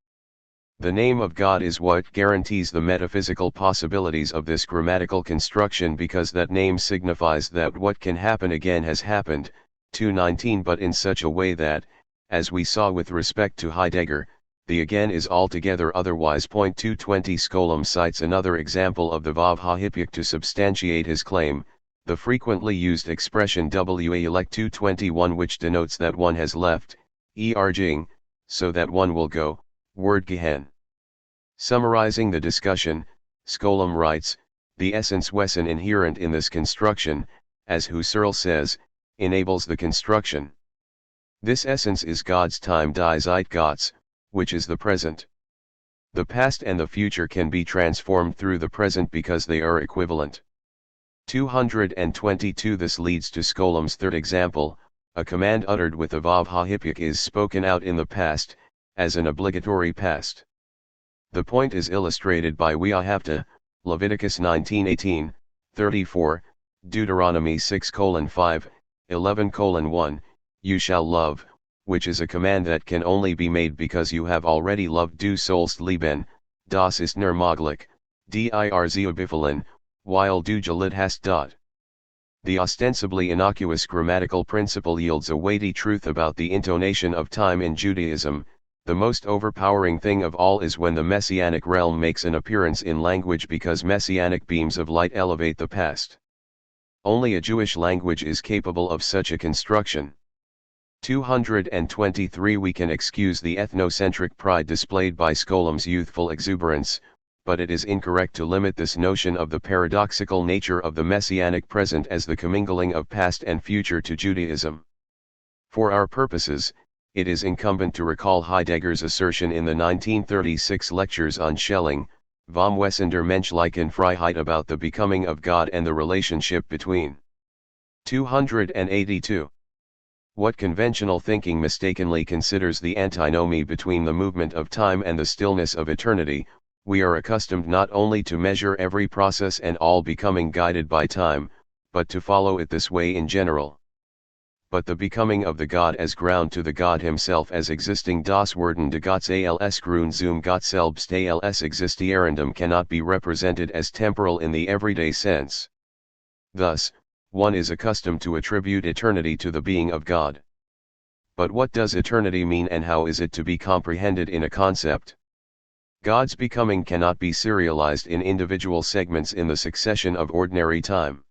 The name of God is what guarantees the metaphysical possibilities of this grammatical construction because that name signifies that what can happen again has happened. 219 But in such a way that, as we saw with respect to Heidegger, the again is altogether otherwise. 220 Scholem cites another example of the vav ha'hipyuk to substantiate his claim, the frequently used expression wa elect 221 which denotes that one has left, erging, so that one will go, word gehen. Summarizing the discussion, Scholem writes, the essence Wesen inherent in this construction, as Husserl says, enables the construction. This essence is God's time die Zeitgottes, which is the present. The past and the future can be transformed through the present because they are equivalent. 222 This leads to Scholem's third example, a command uttered with the vav ha'hipyuk is spoken out in the past, as an obligatory past. The point is illustrated by We'ahavta, Leviticus 19:18, 34, Deuteronomy 6:5, 11:1, you shall love, which is a command that can only be made because you have already loved. Du sollst lieben, das ist nur möglich, dir zu befehlen, weil du geliebt hast. The ostensibly innocuous grammatical principle yields a weighty truth about the intonation of time in Judaism. The most overpowering thing of all is when the messianic realm makes an appearance in language because messianic beams of light elevate the past. Only a Jewish language is capable of such a construction. 223 We can excuse the ethnocentric pride displayed by Scholem's youthful exuberance, but it is incorrect to limit this notion of the paradoxical nature of the messianic present as the commingling of past and future to Judaism. For our purposes, it is incumbent to recall Heidegger's assertion in the 1936 lectures on Schelling, Vom Wesen der menschlichen Freiheit about the becoming of God and the relationship between. 282. What conventional thinking mistakenly considers the antinomy between the movement of time and the stillness of eternity, we are accustomed not only to measure every process and all becoming guided by time, but to follow it this way in general. But the becoming of the God as ground to the God himself as existing das Werden de Gottes als Grund zum Gott selbst als existierendem cannot be represented as temporal in the everyday sense. Thus, one is accustomed to attribute eternity to the being of God. But what does eternity mean, and how is it to be comprehended in a concept? God's becoming cannot be serialized in individual segments in the succession of ordinary time.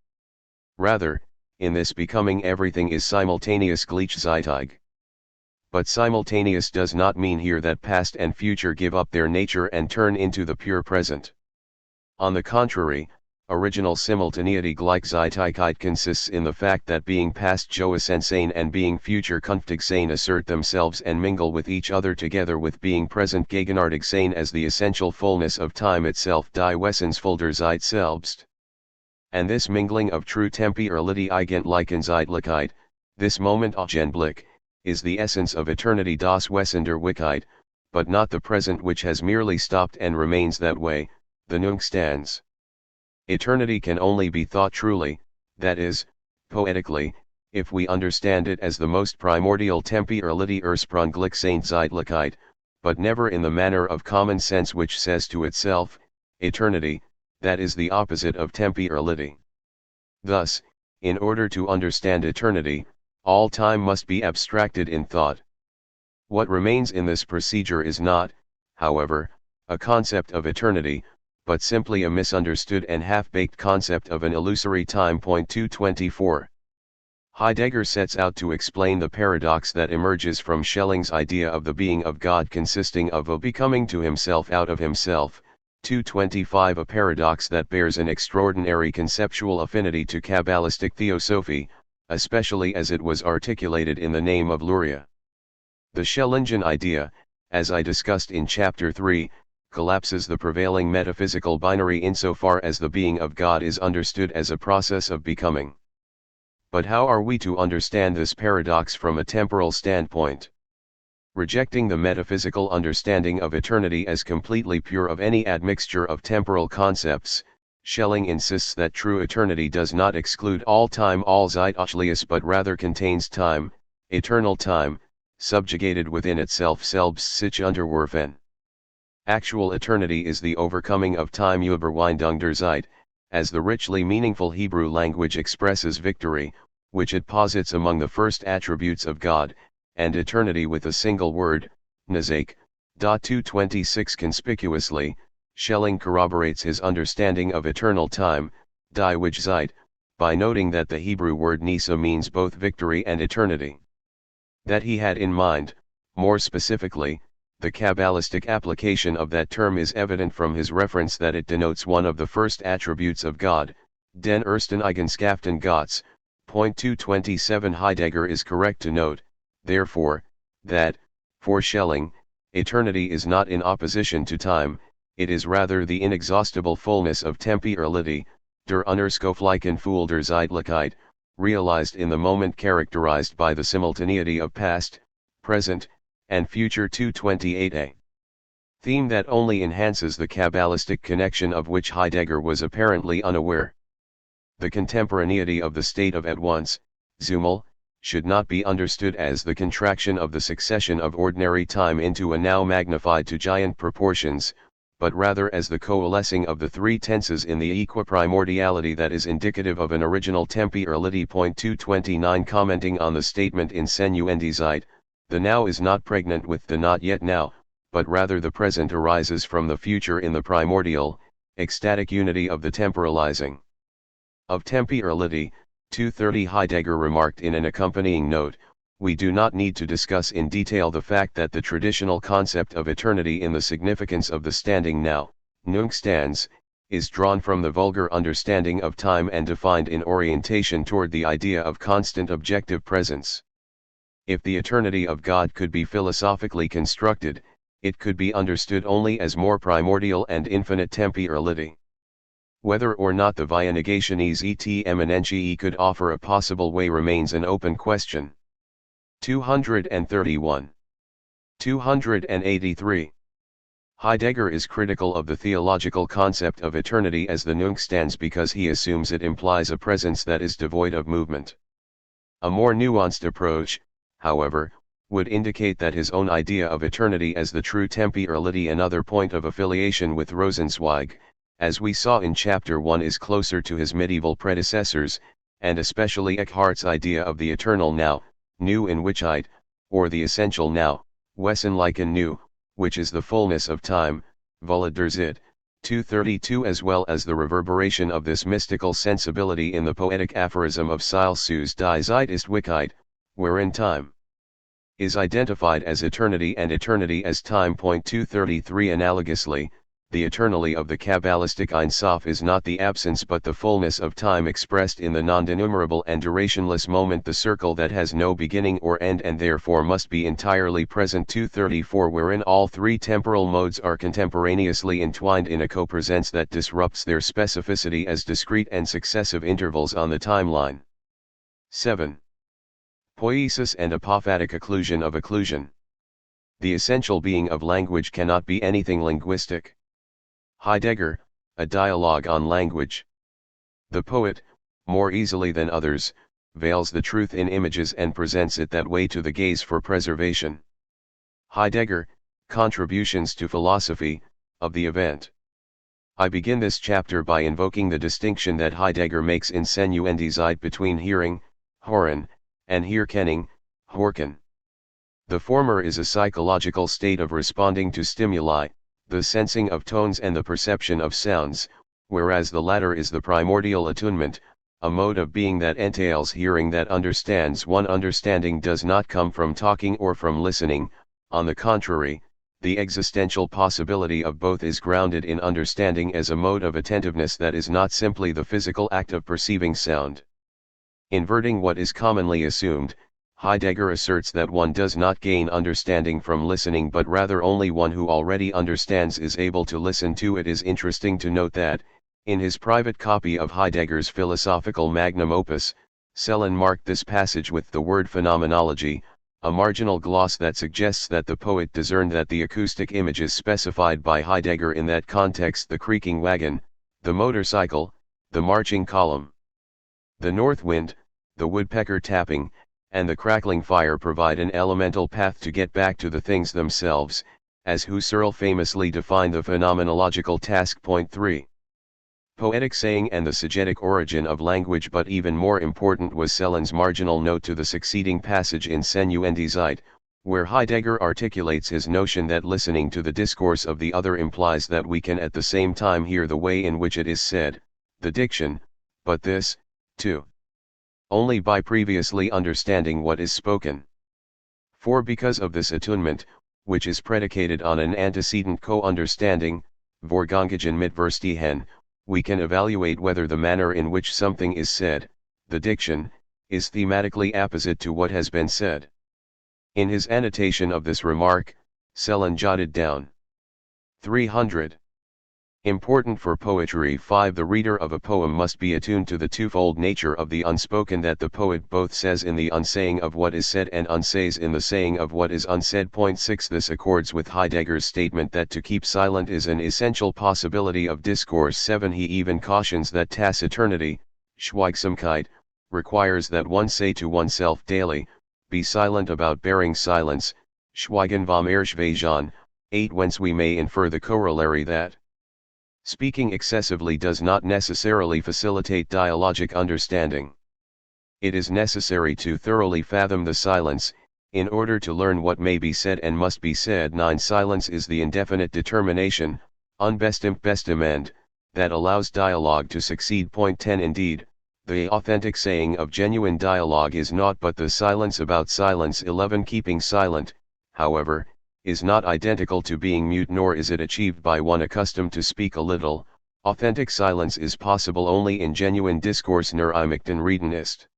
Rather, in this becoming everything is simultaneous gleichzeitig. But simultaneous does not mean here that past and future give up their nature and turn into the pure present. On the contrary, original simultaneity Gleichzeitigkeit consists in the fact that being past Josein and being future Künftigsein assert themselves and mingle with each other together with being present Gegenwärtigsein as the essential fullness of time itself, die Wesensvoller Zeit selbst. And this mingling of true Temporality Eigentlichenzeitlichkeit, this moment Augenblick, is the essence of eternity, das Wessenderlichkeit, but not the present which has merely stopped and remains that way, the Nunstans. Eternity can only be thought truly, that is, poetically, if we understand it as the most primordial Temporality Ursprunglichsein, but never in the manner of common sense which says to itself, eternity, that is the opposite of temporality. Thus, in order to understand eternity, all time must be abstracted in thought. What remains in this procedure is not, however, a concept of eternity, but simply a misunderstood and half-baked concept of an illusory time. 224. Heidegger sets out to explain the paradox that emerges from Schelling's idea of the being of God consisting of a becoming to himself out of himself. 225. A paradox that bears an extraordinary conceptual affinity to Kabbalistic theosophy, especially as it was articulated in the name of Luria. The Schellingian idea, as I discussed in Chapter 3, collapses the prevailing metaphysical binary insofar as the being of God is understood as a process of becoming. But how are we to understand this paradox from a temporal standpoint? Rejecting the metaphysical understanding of eternity as completely pure of any admixture of temporal concepts, Schelling insists that true eternity does not exclude all time, Allzeitliches, but rather contains time, eternal time, subjugated within itself, selbst sich unterwerfen. Actual eternity is the overcoming of time, Überwindung der Zeit, as the richly meaningful Hebrew language expresses victory, which it posits among the first attributes of God, and eternity with a single word, Nezek. 226. Conspicuously, Schelling corroborates his understanding of eternal time, die Zeit, by noting that the Hebrew word nisa means both victory and eternity. That he had in mind, more specifically, the Kabbalistic application of that term is evident from his reference that it denotes one of the first attributes of God, den ersten Eigenschaften Gottes. 227. Heidegger is correct to note, therefore, that, for Schelling, eternity is not in opposition to time, it is rather the inexhaustible fullness of temporality, der unerschöpflichen Fülle der Zeitlichkeit, realized in the moment, characterized by the simultaneity of past, present, and future. 228a. Theme that only enhances the Kabbalistic connection of which Heidegger was apparently unaware. The contemporaneity of the state of at once, Zumel, should not be understood as the contraction of the succession of ordinary time into a now magnified to giant proportions, but rather as the coalescing of the three tenses in the equiprimordiality that is indicative of an original temporality. 229. Commenting on the statement in Senuendizeit, the now is not pregnant with the not yet now, but rather the present arises from the future in the primordial, ecstatic unity of the temporalizing. Of temporality, 230. Heidegger remarked in an accompanying note, we do not need to discuss in detail the fact that the traditional concept of eternity in the significance of the standing now, Nunstans, is drawn from the vulgar understanding of time and defined in orientation toward the idea of constant objective presence. If the eternity of God could be philosophically constructed, it could be understood only as more primordial and infinite temporality. Whether or not the Vianationes et eminentiae could offer a possible way remains an open question. 231. 283. Heidegger is critical of the theological concept of eternity as the Nunstans because he assumes it implies a presence that is devoid of movement. A more nuanced approach, however, would indicate that his own idea of eternity as the true temporality, another point of affiliation with Rosenzweig, as we saw in Chapter 1, is closer to his medieval predecessors, and especially Eckhart's idea of the eternal now, nu in Wichheit, or the essential now, Wesenlichen nu, which is the fullness of time, Volle der Zeit, 232, as well as the reverberation of this mystical sensibility in the poetic aphorism of Silsus die Zeit ist Wichheit, wherein time is identified as eternity and eternity as time. 233 Analogously, the eternally of the Kabbalistic Ein Sof is not the absence but the fullness of time expressed in the non-denumerable and durationless moment, the circle that has no beginning or end and therefore must be entirely present. 234 Wherein all three temporal modes are contemporaneously entwined in a co-presence that disrupts their specificity as discrete and successive intervals on the timeline. 7. Poiēsis and apophatic occlusion of occlusion. The essential being of language cannot be anything linguistic. Heidegger, A Dialogue on Language. The poet, more easily than others, veils the truth in images and presents it that way to the gaze for preservation. Heidegger, Contributions to Philosophy, of the Event. I begin this chapter by invoking the distinction that Heidegger makes in Sensuende Zeit between hearing, hören, and Herkenning, horken. The former is a psychological state of responding to stimuli, the sensing of tones and the perception of sounds, whereas the latter is the primordial attunement, a mode of being that entails hearing that understands one. Understanding does not come from talking or from listening, on the contrary, the existential possibility of both is grounded in understanding as a mode of attentiveness that is not simply the physical act of perceiving sound. Inverting what is commonly assumed, Heidegger asserts that one does not gain understanding from listening but rather only one who already understands is able to listen to it. Is interesting to note that, in his private copy of Heidegger's philosophical magnum opus, Sellin marked this passage with the word phenomenology, a marginal gloss that suggests that the poet discerned that the acoustic images specified by Heidegger in that context, the creaking wagon, the motorcycle, the marching column, the north wind, the woodpecker tapping, and the crackling fire, provide an elemental path to get back to the things themselves, as Husserl famously defined the phenomenological task. 3. Poetic saying and the siegetic origin of language. But even more important was Sellin's marginal note to the succeeding passage in Sensuende Zeit, where Heidegger articulates his notion that listening to the discourse of the other implies that we can at the same time hear the way in which it is said, the diction, but this, too, only by previously understanding what is spoken. For because of this attunement, which is predicated on an antecedent co-understanding, Vorgängigen Mitverstehen, we can evaluate whether the manner in which something is said, the diction, is thematically apposite to what has been said. In his annotation of this remark, Sellin jotted down 300. Important for poetry. 5. The reader of a poem must be attuned to the twofold nature of the unspoken that the poet both says in the unsaying of what is said and unsays in the saying of what is unsaid. 6. This accords with Heidegger's statement that to keep silent is an essential possibility of discourse. 7. He even cautions that taciturnity, Schweigsamkeit, requires that one say to oneself daily, be silent about bearing silence, Schweigen vom Erschweigen. 8. Whence we may infer the corollary that speaking excessively does not necessarily facilitate dialogic understanding. It is necessary to thoroughly fathom the silence, in order to learn what may be said and must be said. 9. Silence is the indefinite determination, unbestimmt Bestimmt, that allows dialogue to succeed. 10. Indeed, the authentic saying of genuine dialogue is naught but the silence about silence. 11. Keeping silent, however, is not identical to being mute, nor is it achieved by one accustomed to speak a little. Authentic silence is possible only in genuine discourse. Nur ich den Reden ist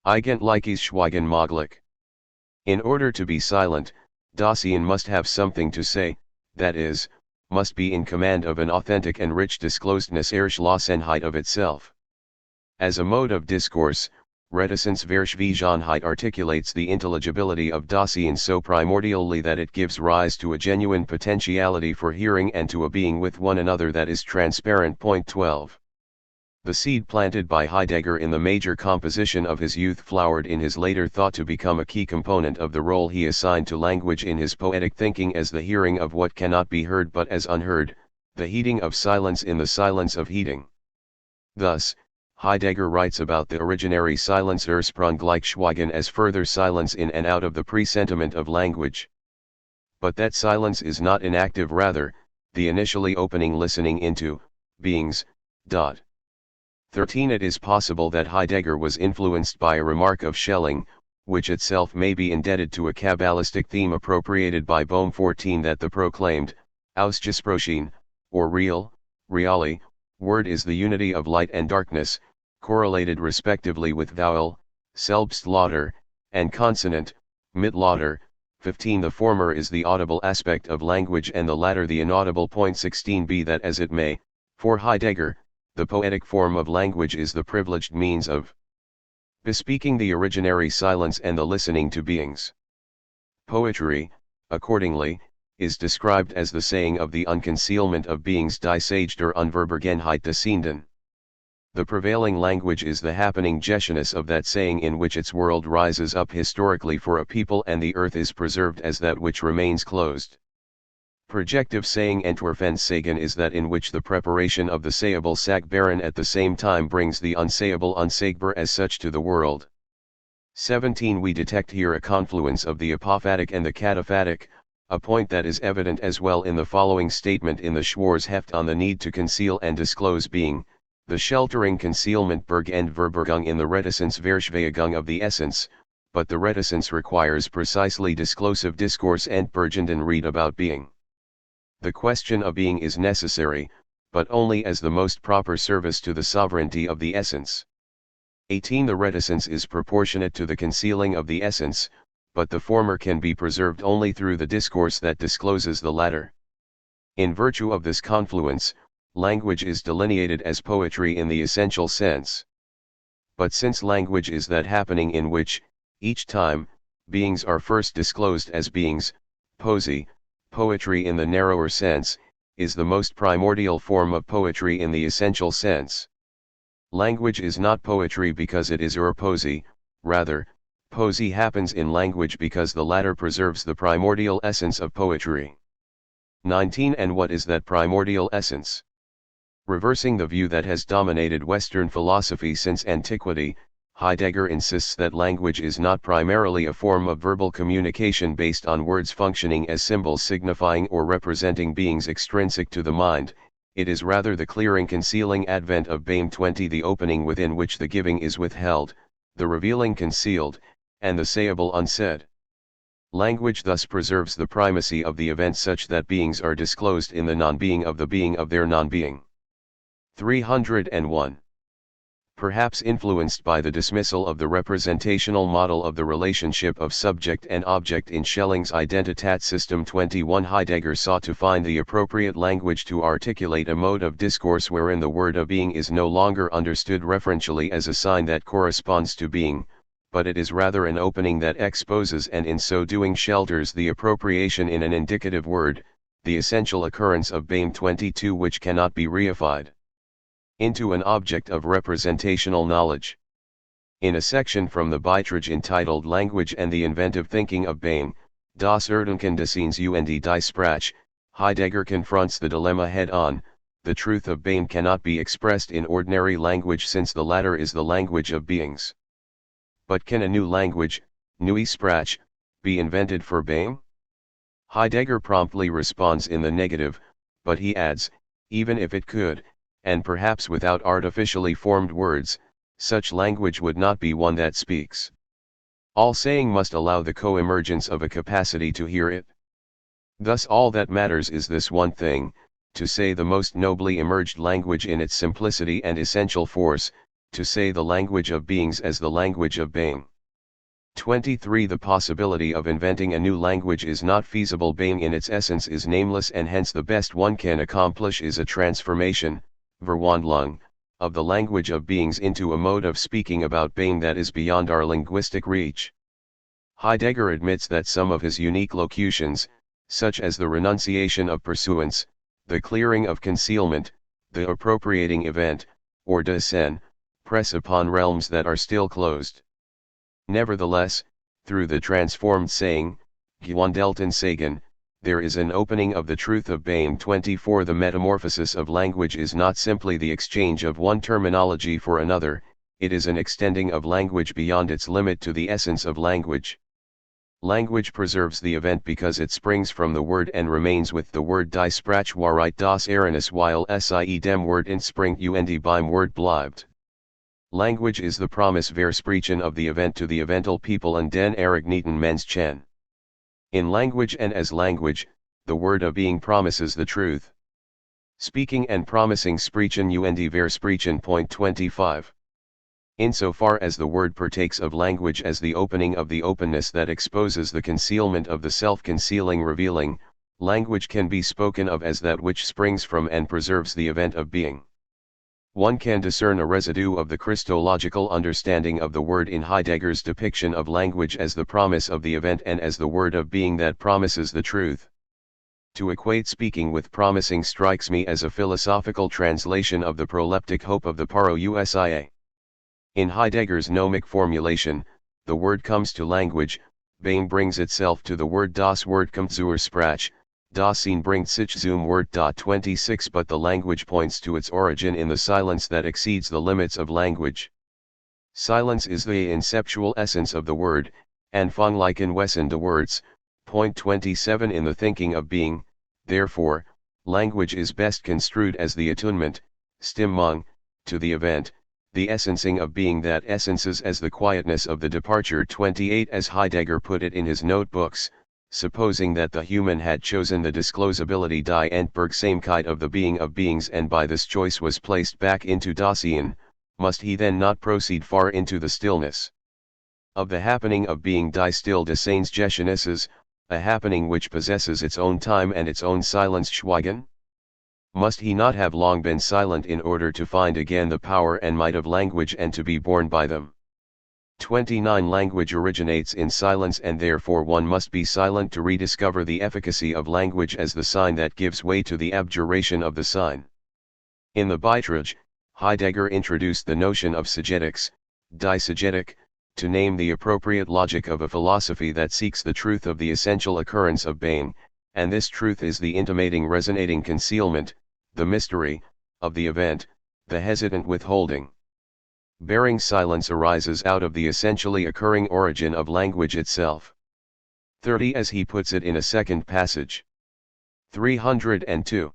eigentliches Schweigen möglich. In order to be silent, Dasein must have something to say, that is, must be in command of an authentic and rich disclosedness, Erschlossenheit of itself. As a mode of discourse, Reticence Verschwiegenheit articulates the intelligibility of Dasein so primordially that it gives rise to a genuine potentiality for hearing and to a being with one another that is transparent. 12. The seed planted by Heidegger in the major composition of his youth flowered in his later thought to become a key component of the role he assigned to language in his poetic thinking as the hearing of what cannot be heard but as unheard, the heeding of silence in the silence of heeding. Thus, Heidegger writes about the originary silence Ursprunglichschweigen as further silence in and out of the presentiment of language. But that silence is not inactive, rather, the initially opening listening into, beings. 13. It is possible that Heidegger was influenced by a remark of Schelling, which itself may be indebted to a Kabbalistic theme appropriated by Bohm 14, that the proclaimed, Ausgesprochen, or real, reale, word is the unity of light and darkness, correlated respectively with vowel, Selbstlauter, and consonant, Mitlauter. 15. The former is the audible aspect of language and the latter the inaudible. 16. Be that as it may, for Heidegger, the poetic form of language is the privileged means of bespeaking the originary silence and the listening to beings. Poetry, accordingly, is described as the saying of the unconcealment of beings, die Sage der Unverborgenheit des Sehenden. The prevailing language is the happening Gestionis of that saying, in which its world rises up historically for a people and the earth is preserved as that which remains closed. Projective saying Entwerfenssagen is that in which the preparation of the sayable Sagbaren at the same time brings the unsayable unsagbar as such to the world. 17. We detect here a confluence of the apophatic and the cataphatic, a point that is evident as well in the following statement in the Schwarzheft on the need to conceal and disclose being, the sheltering concealment Berg and Verbergung in the reticence Verschweigung of the essence, but the reticence requires precisely disclosive discourse and Bergenden read about being. The question of being is necessary, but only as the most proper service to the sovereignty of the essence. 18. The reticence is proportionate to the concealing of the essence, but the former can be preserved only through the discourse that discloses the latter. In virtue of this confluence, language is delineated as poetry in the essential sense. But since language is that happening in which, each time, beings are first disclosed as beings, poesy, poetry in the narrower sense, is the most primordial form of poetry in the essential sense. Language is not poetry because it is poesy, rather, poesy happens in language because the latter preserves the primordial essence of poetry. 19. And what is that primordial essence? Reversing the view that has dominated Western philosophy since antiquity, Heidegger insists that language is not primarily a form of verbal communication based on words functioning as symbols signifying or representing beings extrinsic to the mind. It is rather the clearing concealing advent of Boehm 20, the opening within which the giving is withheld, the revealing concealed, and the sayable unsaid. Language thus preserves the primacy of the event such that beings are disclosed in the non-being of the being of their non-being. 301. Perhaps influenced by the dismissal of the representational model of the relationship of subject and object in Schelling's Identitat System 21, Heidegger sought to find the appropriate language to articulate a mode of discourse wherein the word of being is no longer understood referentially as a sign that corresponds to being, but it is rather an opening that exposes and in so doing shelters the appropriation in an indicative word, the essential occurrence of Boehm 22 which cannot be reified into an object of representational knowledge. In a section from the Beitrag entitled Language and the Inventive Thinking of Boehm, Das Erdenken des Seins und die Sprache, Heidegger confronts the dilemma head-on. The truth of Boehm cannot be expressed in ordinary language since the latter is the language of beings. But can a new language, neue Sprache, be invented for Boehm? Heidegger promptly responds in the negative, but he adds, even if it could, and perhaps without artificially formed words, such language would not be one that speaks. All saying must allow the co-emergence of a capacity to hear it. Thus all that matters is this one thing, to say the most nobly emerged language in its simplicity and essential force, to say the language of beings as the language of Boehm. 23. The possibility of inventing a new language is not feasible. Boehm in its essence is nameless and hence the best one can accomplish is a transformation, Verwandlung, of the language of beings into a mode of speaking about Boehm that is beyond our linguistic reach. Heidegger admits that some of his unique locutions, such as the renunciation of pursuance, the clearing of concealment, the appropriating event, or descen, press upon realms that are still closed. Nevertheless, through the transformed saying, Gewandelten Sagen, there is an opening of the truth of being. 24 The metamorphosis of language is not simply the exchange of one terminology for another, it is an extending of language beyond its limit to the essence of language. Language preserves the event because it springs from the word and remains with the word. Die Sprach waarheid das Eranis while sie dem Wort entspringt und beim Wort bleibt. Language is the promise versprechen of the event to the evental people and den Ereigneten Menschen. In language and as language, the word of being promises the truth. Speaking and promising sprechen und versprechen. 25. Insofar as the word partakes of language as the opening of the openness that exposes the concealment of the self-concealing revealing, language can be spoken of as that which springs from and preserves the event of being. One can discern a residue of the Christological understanding of the word in Heidegger's depiction of language as the promise of the event and as the word of being that promises the truth. To equate speaking with promising strikes me as a philosophical translation of the proleptic hope of the Poiēsis. In Heidegger's gnomic formulation, the word comes to language, being brings itself to the word. Das Wort kommt zur Sprache, das Sein bringt sich zum Wort. 26 But the language points to its origin in the silence that exceeds the limits of language. Silence is the inceptual essence of the word, Anfang liegen Wesen des Worts. 27 In the thinking of being, therefore, language is best construed as the attunement, Stimmung, to the event, the essencing of being that essences as the quietness of the departure. 28 As Heidegger put it in his notebooks, supposing that the human had chosen the disclosability die Entbergsamkeit of the being of beings and by this choice was placed back into Dasein, must he then not proceed far into the stillness of the happening of being die still des Geschenisses, a happening which possesses its own time and its own silence Schweigen? Must he not have long been silent in order to find again the power and might of language and to be born by them? 29 Language originates in silence and therefore one must be silent to rediscover the efficacy of language as the sign that gives way to the abjuration of the sign. In the Beitrag, Heidegger introduced the notion of Sagetics, die Sagetik, to name the appropriate logic of a philosophy that seeks the truth of the essential occurrence of being, and this truth is the intimating resonating concealment, the mystery, of the event, the hesitant withholding. Bearing silence arises out of the essentially occurring origin of language itself. 30 As he puts it in a second passage. 302.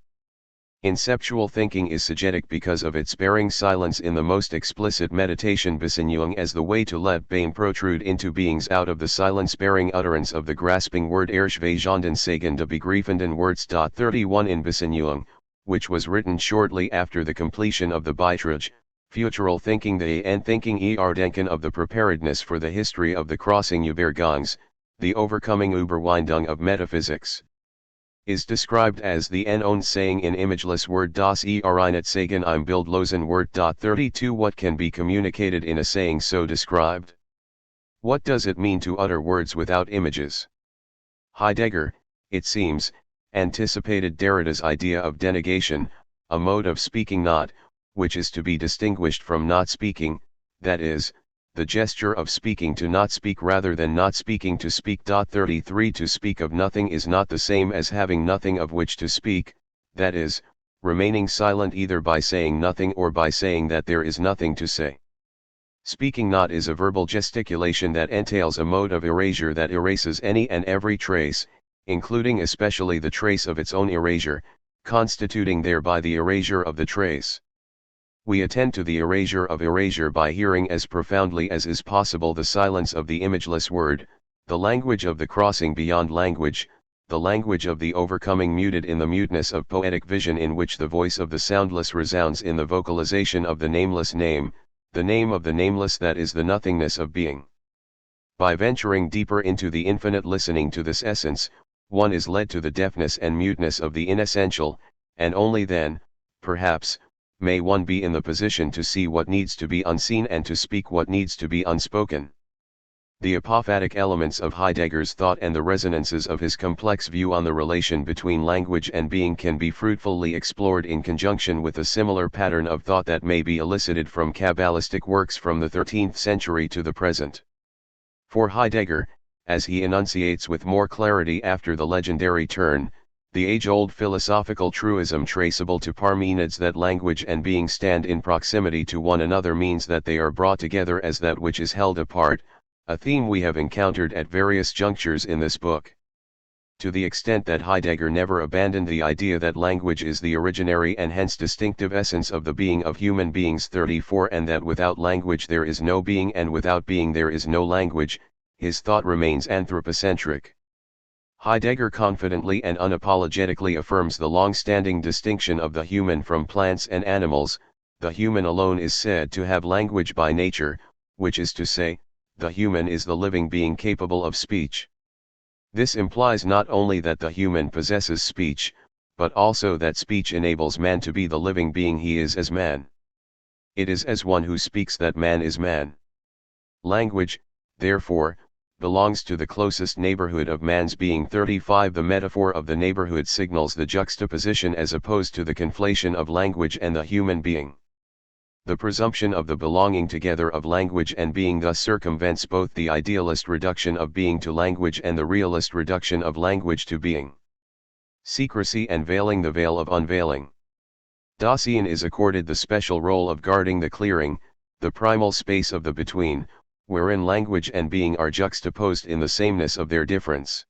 Inceptual thinking is sagetic because of its bearing silence in the most explicit meditation Besinnung as the way to let being protrude into beings out of the silence-bearing utterance of the grasping word Erschwagenden Sagen de begriefenden Words. 31 In Besinnung, which was written shortly after the completion of the Beitrag, Futural thinking the thinking denken of the preparedness for the history of the crossing Übergangs, the overcoming Überwindung of metaphysics, is described as the own saying in imageless word das Erinnert Sagen im bildlosen Wort. 32 What can be communicated in a saying so described? What does it mean to utter words without images? Heidegger, it seems, anticipated Derrida's idea of denegation, a mode of speaking not, which is to be distinguished from not speaking, that is, the gesture of speaking to not speak rather than not speaking to speak. 33 To speak of nothing is not the same as having nothing of which to speak, that is, remaining silent either by saying nothing or by saying that there is nothing to say. Speaking not is a verbal gesticulation that entails a mode of erasure that erases any and every trace, including especially the trace of its own erasure, constituting thereby the erasure of the trace. We attend to the erasure by hearing as profoundly as is possible the silence of the imageless word, the language of the crossing beyond language, the language of the overcoming muted in the muteness of poetic vision in which the voice of the soundless resounds in the vocalization of the nameless name, the name of the nameless that is the nothingness of being. By venturing deeper into the infinite listening to this essence, one is led to the deafness and muteness of the inessential, and only then, perhaps, may one be in the position to see what needs to be unseen and to speak what needs to be unspoken. The apophatic elements of Heidegger's thought and the resonances of his complex view on the relation between language and being can be fruitfully explored in conjunction with a similar pattern of thought that may be elicited from Kabbalistic works from the 13th century to the present. For Heidegger, as he enunciates with more clarity after the legendary turn, the age-old philosophical truism traceable to Parmenides that language and being stand in proximity to one another means that they are brought together as that which is held apart, a theme we have encountered at various junctures in this book. To the extent that Heidegger never abandoned the idea that language is the originary and hence distinctive essence of the being of human beings 34 and that without language there is no being and without being there is no language, his thought remains anthropocentric. Heidegger confidently and unapologetically affirms the long-standing distinction of the human from plants and animals. The human alone is said to have language by nature, which is to say, the human is the living being capable of speech. This implies not only that the human possesses speech, but also that speech enables man to be the living being he is as man. It is as one who speaks that man is man. Language, therefore, belongs to the closest neighborhood of man's being 35. The metaphor of the neighborhood signals the juxtaposition as opposed to the conflation of language and the human being. The presumption of the belonging together of language and being thus circumvents both the idealist reduction of being to language and the realist reduction of language to being. Secrecy and veiling the veil of unveiling. Dasein is accorded the special role of guarding the clearing, the primal space of the between, wherein language and being are juxtaposed in the sameness of their difference.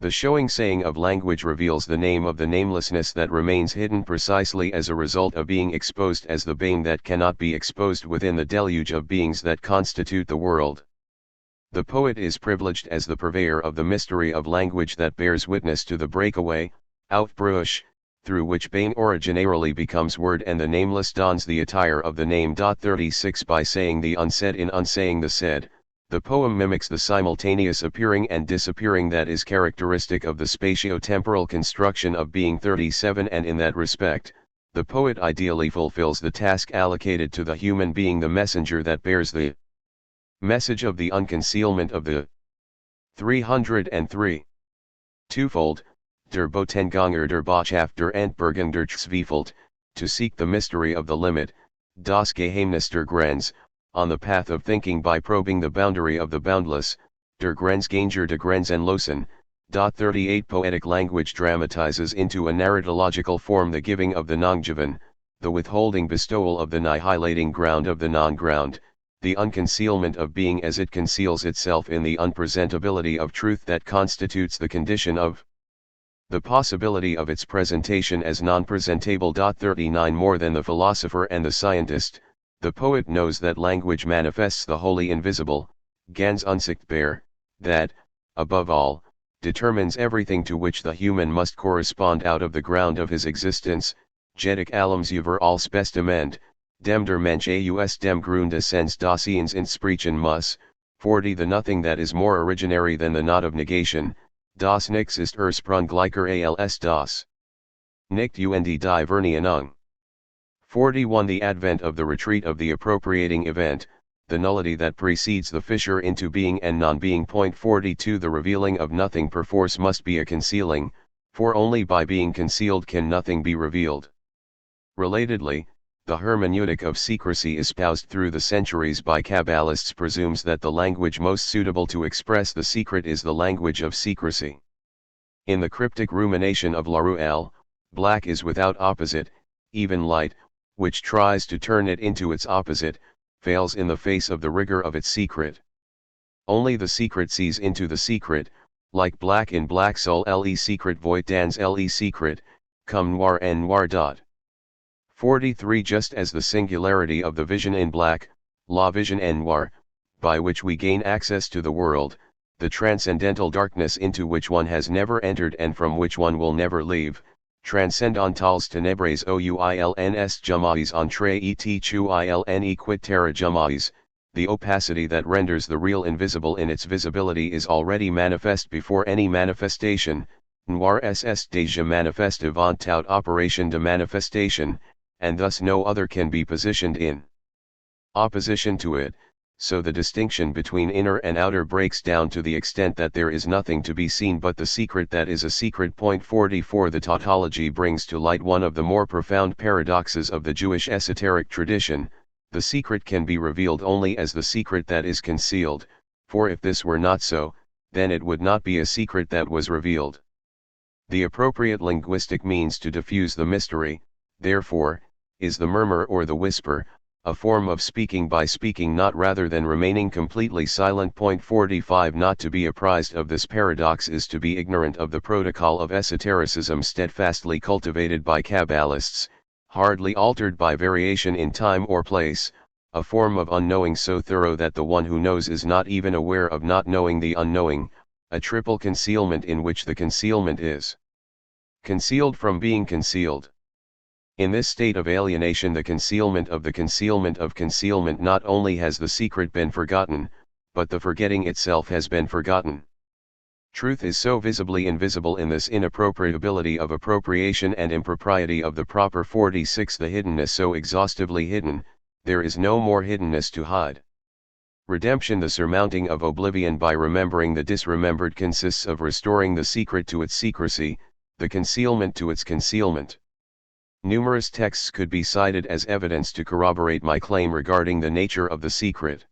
The showing saying of language reveals the name of the namelessness that remains hidden precisely as a result of being exposed as the being that cannot be exposed within the deluge of beings that constitute the world. The poet is privileged as the purveyor of the mystery of language that bears witness to the breakaway, Aufbruch, through which being originarily becomes word and the nameless dons the attire of the name. 36 By saying the unsaid in unsaying the said, the poem mimics the simultaneous appearing and disappearing that is characteristic of the spatio-temporal construction of being. 37 And in that respect, the poet ideally fulfills the task allocated to the human being, the messenger that bears the message of the unconcealment of the 303. Twofold, der Botenganger der Botschaft der Entbergung der Zweifelt, to seek the mystery of the limit, das Geheimnis der Grenz, on the path of thinking by probing the boundary of the boundless, der Grenzganger de Grenzenlosen. 38 Poetic language dramatizes into a narratological form the giving of the non-given, the withholding bestowal of the annihilating ground of the non-ground, the unconcealment of being as it conceals itself in the unpresentability of truth that constitutes the condition of the possibility of its presentation as non-presentable. 39 More than the philosopher and the scientist, the poet knows that language manifests the wholly invisible, ganz unsichtbar, that, above all, determines everything to which the human must correspond out of the ground of his existence. Jedik allums über alles Bestament, dem der Mensch aus dem Grunde seines Daseins entsprechen muss. 40 The nothing that is more originary than the not of negation, das Nix ist ursprünglicher als das Nicht und die Vernichtung. 41 The advent of the retreat of the appropriating event, the nullity that precedes the fissure into being and non-being. 42 The revealing of nothing perforce must be a concealing, for only by being concealed can nothing be revealed. Relatedly, the hermeneutic of secrecy espoused through the centuries by Kabbalists presumes that the language most suitable to express the secret is the language of secrecy. In the cryptic rumination of Laruelle, black is without opposite, even light, which tries to turn it into its opposite, fails in the face of the rigor of its secret. Only the secret sees into the secret, like black in Black Soul le secret voit dans le secret, comme noir en noir. 43 Just as the singularity of the vision in black, la vision en noir, by which we gain access to the world, the transcendental darkness into which one has never entered and from which one will never leave, transcendentales ténèbres ouilns jamais entrée et tuilne quit terra jamais, the opacity that renders the real invisible in its visibility is already manifest before any manifestation, noir est déjà manifeste avant toute opération de manifestation, and thus no other can be positioned in opposition to it, so the distinction between inner and outer breaks down to the extent that there is nothing to be seen but the secret that is a secret. 44 The tautology brings to light one of the more profound paradoxes of the Jewish esoteric tradition: the secret can be revealed only as the secret that is concealed, for if this were not so, then it would not be a secret that was revealed. The appropriate linguistic means to diffuse the mystery, therefore, is the murmur or the whisper, a form of speaking by speaking not rather than remaining completely silent. 45 Not to be apprised of this paradox is to be ignorant of the protocol of esotericism steadfastly cultivated by Kabbalists, hardly altered by variation in time or place, a form of unknowing so thorough that the one who knows is not even aware of not knowing the unknowing, a triple concealment in which the concealment is concealed from being concealed. In this state of alienation, the concealment of concealment not only has the secret been forgotten, but the forgetting itself has been forgotten. Truth is so visibly invisible in this inappropriability of appropriation and impropriety of the proper. 46 The hiddenness so exhaustively hidden, there is no more hiddenness to hide. Redemption, the surmounting of oblivion by remembering the disremembered, consists of restoring the secret to its secrecy, the concealment to its concealment. Numerous texts could be cited as evidence to corroborate my claim regarding the nature of the secret.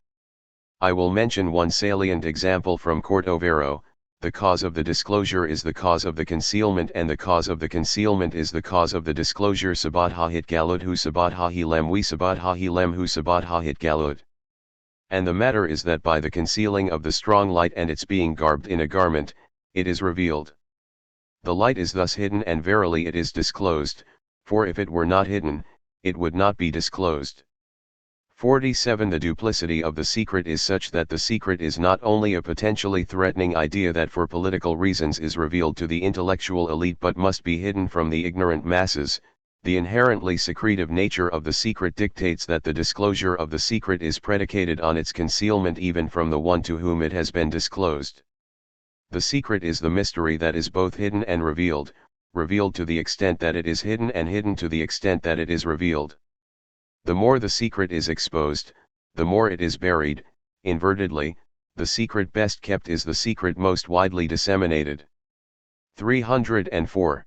I will mention one salient example from Cordovero: the cause of the disclosure is the cause of the concealment, and the cause of the concealment is the cause of the disclosure. Sabat ha-hit galud hu sabat ha-hilem we sabat ha-hilem hu sabat ha-hit galud. And the matter is that by the concealing of the strong light and its being garbed in a garment, it is revealed. The light is thus hidden, and verily it is disclosed, for if it were not hidden, it would not be disclosed. 47 The duplicity of the secret is such that the secret is not only a potentially threatening idea that for political reasons is revealed to the intellectual elite but must be hidden from the ignorant masses. The inherently secretive nature of the secret dictates that the disclosure of the secret is predicated on its concealment even from the one to whom it has been disclosed. The secret is the mystery that is both hidden and revealed, revealed to the extent that it is hidden and hidden to the extent that it is revealed. The more the secret is exposed, the more it is buried. Invertedly, the secret best kept is the secret most widely disseminated. 304.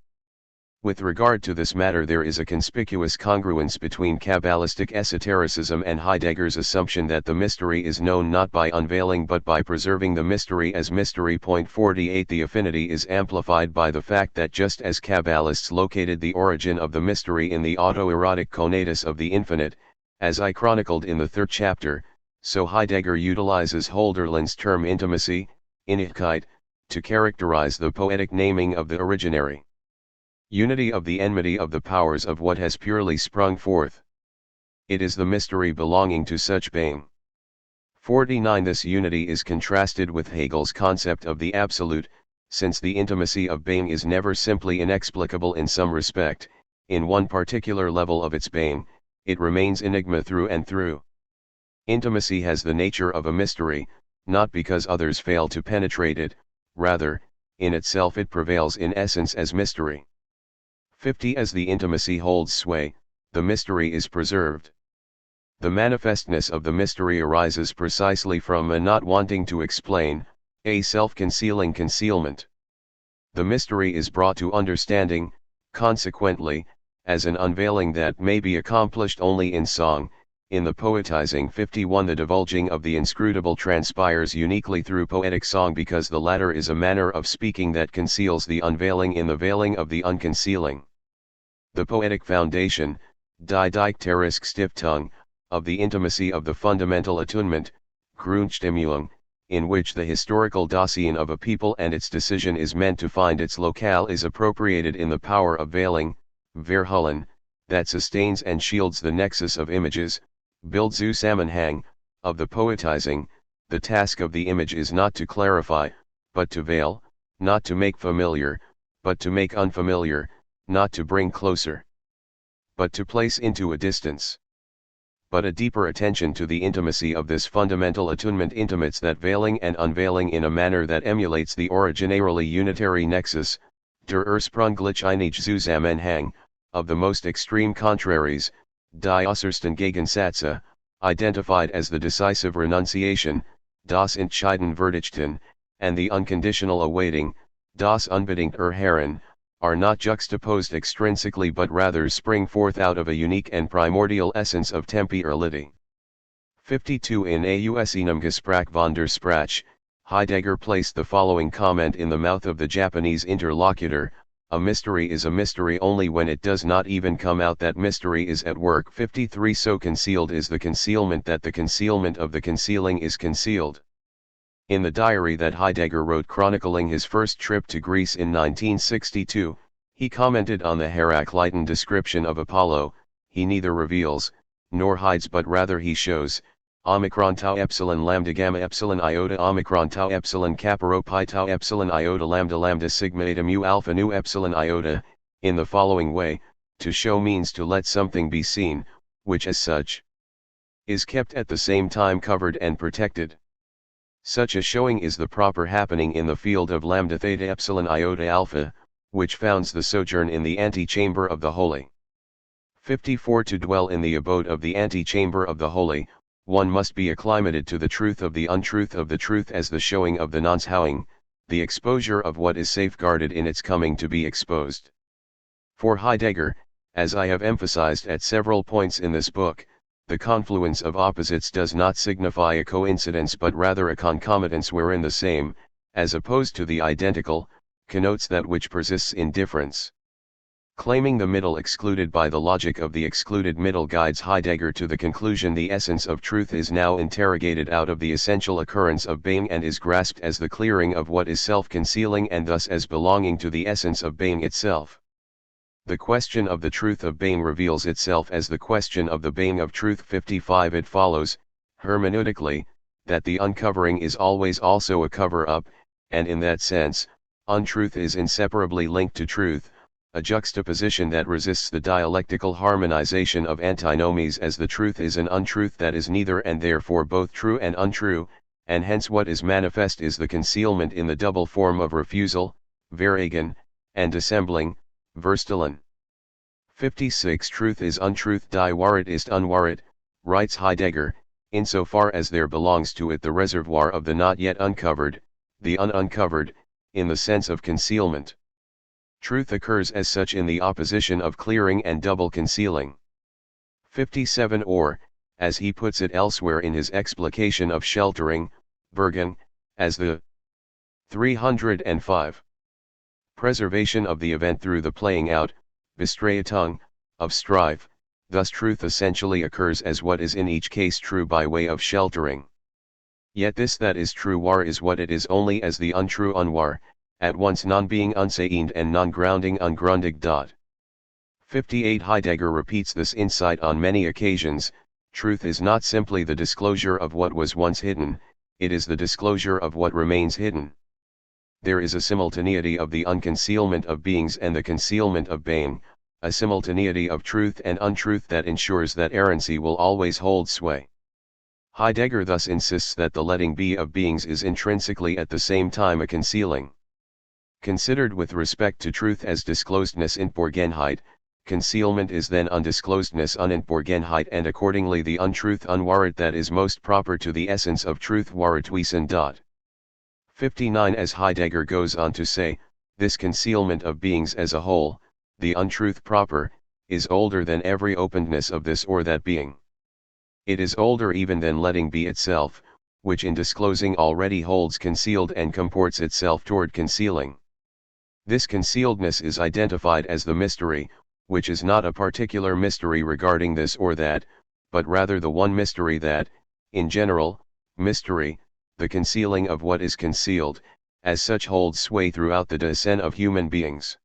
With regard to this matter, there is a conspicuous congruence between Kabbalistic esotericism and Heidegger's assumption that the mystery is known not by unveiling but by preserving the mystery as mystery. 48 The affinity is amplified by the fact that just as Kabbalists located the origin of the mystery in the autoerotic conatus of the infinite, as I chronicled in the 3rd chapter, so Heidegger utilizes Hölderlin's term intimacy, Innigkeit, to characterize the poetic naming of the originary unity of the enmity of the powers of what has purely sprung forth. It is the mystery belonging to such being. 49 This unity is contrasted with Hegel's concept of the absolute, since the intimacy of being is never simply inexplicable in some respect, in one particular level of its being, it remains enigma through and through. Intimacy has the nature of a mystery, not because others fail to penetrate it, rather, in itself it prevails in essence as mystery. 50 As the intimacy holds sway, the mystery is preserved. The manifestness of the mystery arises precisely from a not wanting to explain, a self-concealing concealment. The mystery is brought to understanding, consequently, as an unveiling that may be accomplished only in song. In the poetizing. 51 The divulging of the inscrutable transpires uniquely through poetic song, because the latter is a manner of speaking that conceals the unveiling in the veiling of the unconcealing. The poetic foundation, die dikterisk Stiftung, of the intimacy of the fundamental attunement, Grundstimmung, in which the historical dossier of a people and its decision is meant to find its locale, is appropriated in the power of veiling, Verhüllen, that sustains and shields the nexus of images, Bildzusammenhang, of the poetizing. The task of the image is not to clarify, but to veil, not to make familiar, but to make unfamiliar, not to bring closer, but to place into a distance. But a deeper attention to the intimacy of this fundamental attunement intimates that veiling and unveiling in a manner that emulates the originarily unitary nexus, der ursprüngliche Zusammenhang, of the most extreme contraries, die äußersten Gegensätze, identified as the decisive renunciation, das Entscheiden Verdichten, and the unconditional awaiting, das unbedingt Erharren, are not juxtaposed extrinsically but rather spring forth out of a unique and primordial essence of temporality. 52 In Ausenem Gespräch von der Sprache, Heidegger placed the following comment in the mouth of the Japanese interlocutor: a mystery is a mystery only when it does not even come out that mystery is at work. 53 So concealed is the concealment that the concealment of the concealing is concealed. In the diary that Heidegger wrote chronicling his first trip to Greece in 1962, he commented on the Heraclitan description of Apollo: he neither reveals, nor hides, but rather he shows, omicron tau epsilon lambda gamma epsilon iota omicron tau epsilon kappa rho pi tau epsilon iota lambda lambda sigma eta mu alpha nu epsilon iota, in the following way. To show means to let something be seen, which as such is kept at the same time covered and protected. Such a showing is the proper happening in the field of lambda theta epsilon iota alpha, which founds the sojourn in the antechamber of the holy. 54 To dwell in the abode of the antechamber of the holy, one must be acclimated to the truth of the untruth of the truth as the showing of the non-showing, the exposure of what is safeguarded in its coming to be exposed. For Heidegger, as I have emphasized at several points in this book, the confluence of opposites does not signify a coincidence but rather a concomitance wherein the same, as opposed to the identical, connotes that which persists in difference. Claiming the middle excluded by the logic of the excluded middle guides Heidegger to the conclusion the essence of truth is now interrogated out of the essential occurrence of being and is grasped as the clearing of what is self-concealing and thus as belonging to the essence of being itself. The question of the truth of being reveals itself as the question of the being of truth. 55 It follows, hermeneutically, that the uncovering is always also a cover-up, and in that sense, untruth is inseparably linked to truth, a juxtaposition that resists the dialectical harmonization of antinomies, as the truth is an untruth that is neither and therefore both true and untrue, and hence what is manifest is the concealment in the double form of refusal, verhagen, and dissembling, verstellen. 56 Truth is untruth, die Wahrheit ist Unwahrheit, writes Heidegger, insofar as there belongs to it the reservoir of the not yet uncovered, the uncovered, in the sense of concealment. Truth occurs as such in the opposition of clearing and double concealing. 57 Or, as he puts it elsewhere in his explication of sheltering, Bergen, as the 305 preservation of the event through the playing out, Bestreitung, of strife, thus truth essentially occurs as what is in each case true by way of sheltering. Yet this that is true wahr is what it is only as the untrue unwahr, at once non-being unseiend and non-grounding ungrundig. 58 Heidegger repeats this insight on many occasions: truth is not simply the disclosure of what was once hidden, it is the disclosure of what remains hidden. There is a simultaneity of the unconcealment of beings and the concealment of being, a simultaneity of truth and untruth that ensures that errancy will always hold sway. Heidegger thus insists that the letting be of beings is intrinsically at the same time a concealing. Considered with respect to truth as disclosedness in Borgenheit, concealment is then undisclosedness unentborgenheit, and accordingly the untruth unwahrheit that is most proper to the essence of truth wahrheitwesen. 59 As Heidegger goes on to say, this concealment of beings as a whole, the untruth proper, is older than every openedness of this or that being. It is older even than letting be itself, which in disclosing already holds concealed and comports itself toward concealing. This concealedness is identified as the mystery, which is not a particular mystery regarding this or that, but rather the one mystery that, in general, mystery, the concealing of what is concealed, as such holds sway throughout the descent of human beings.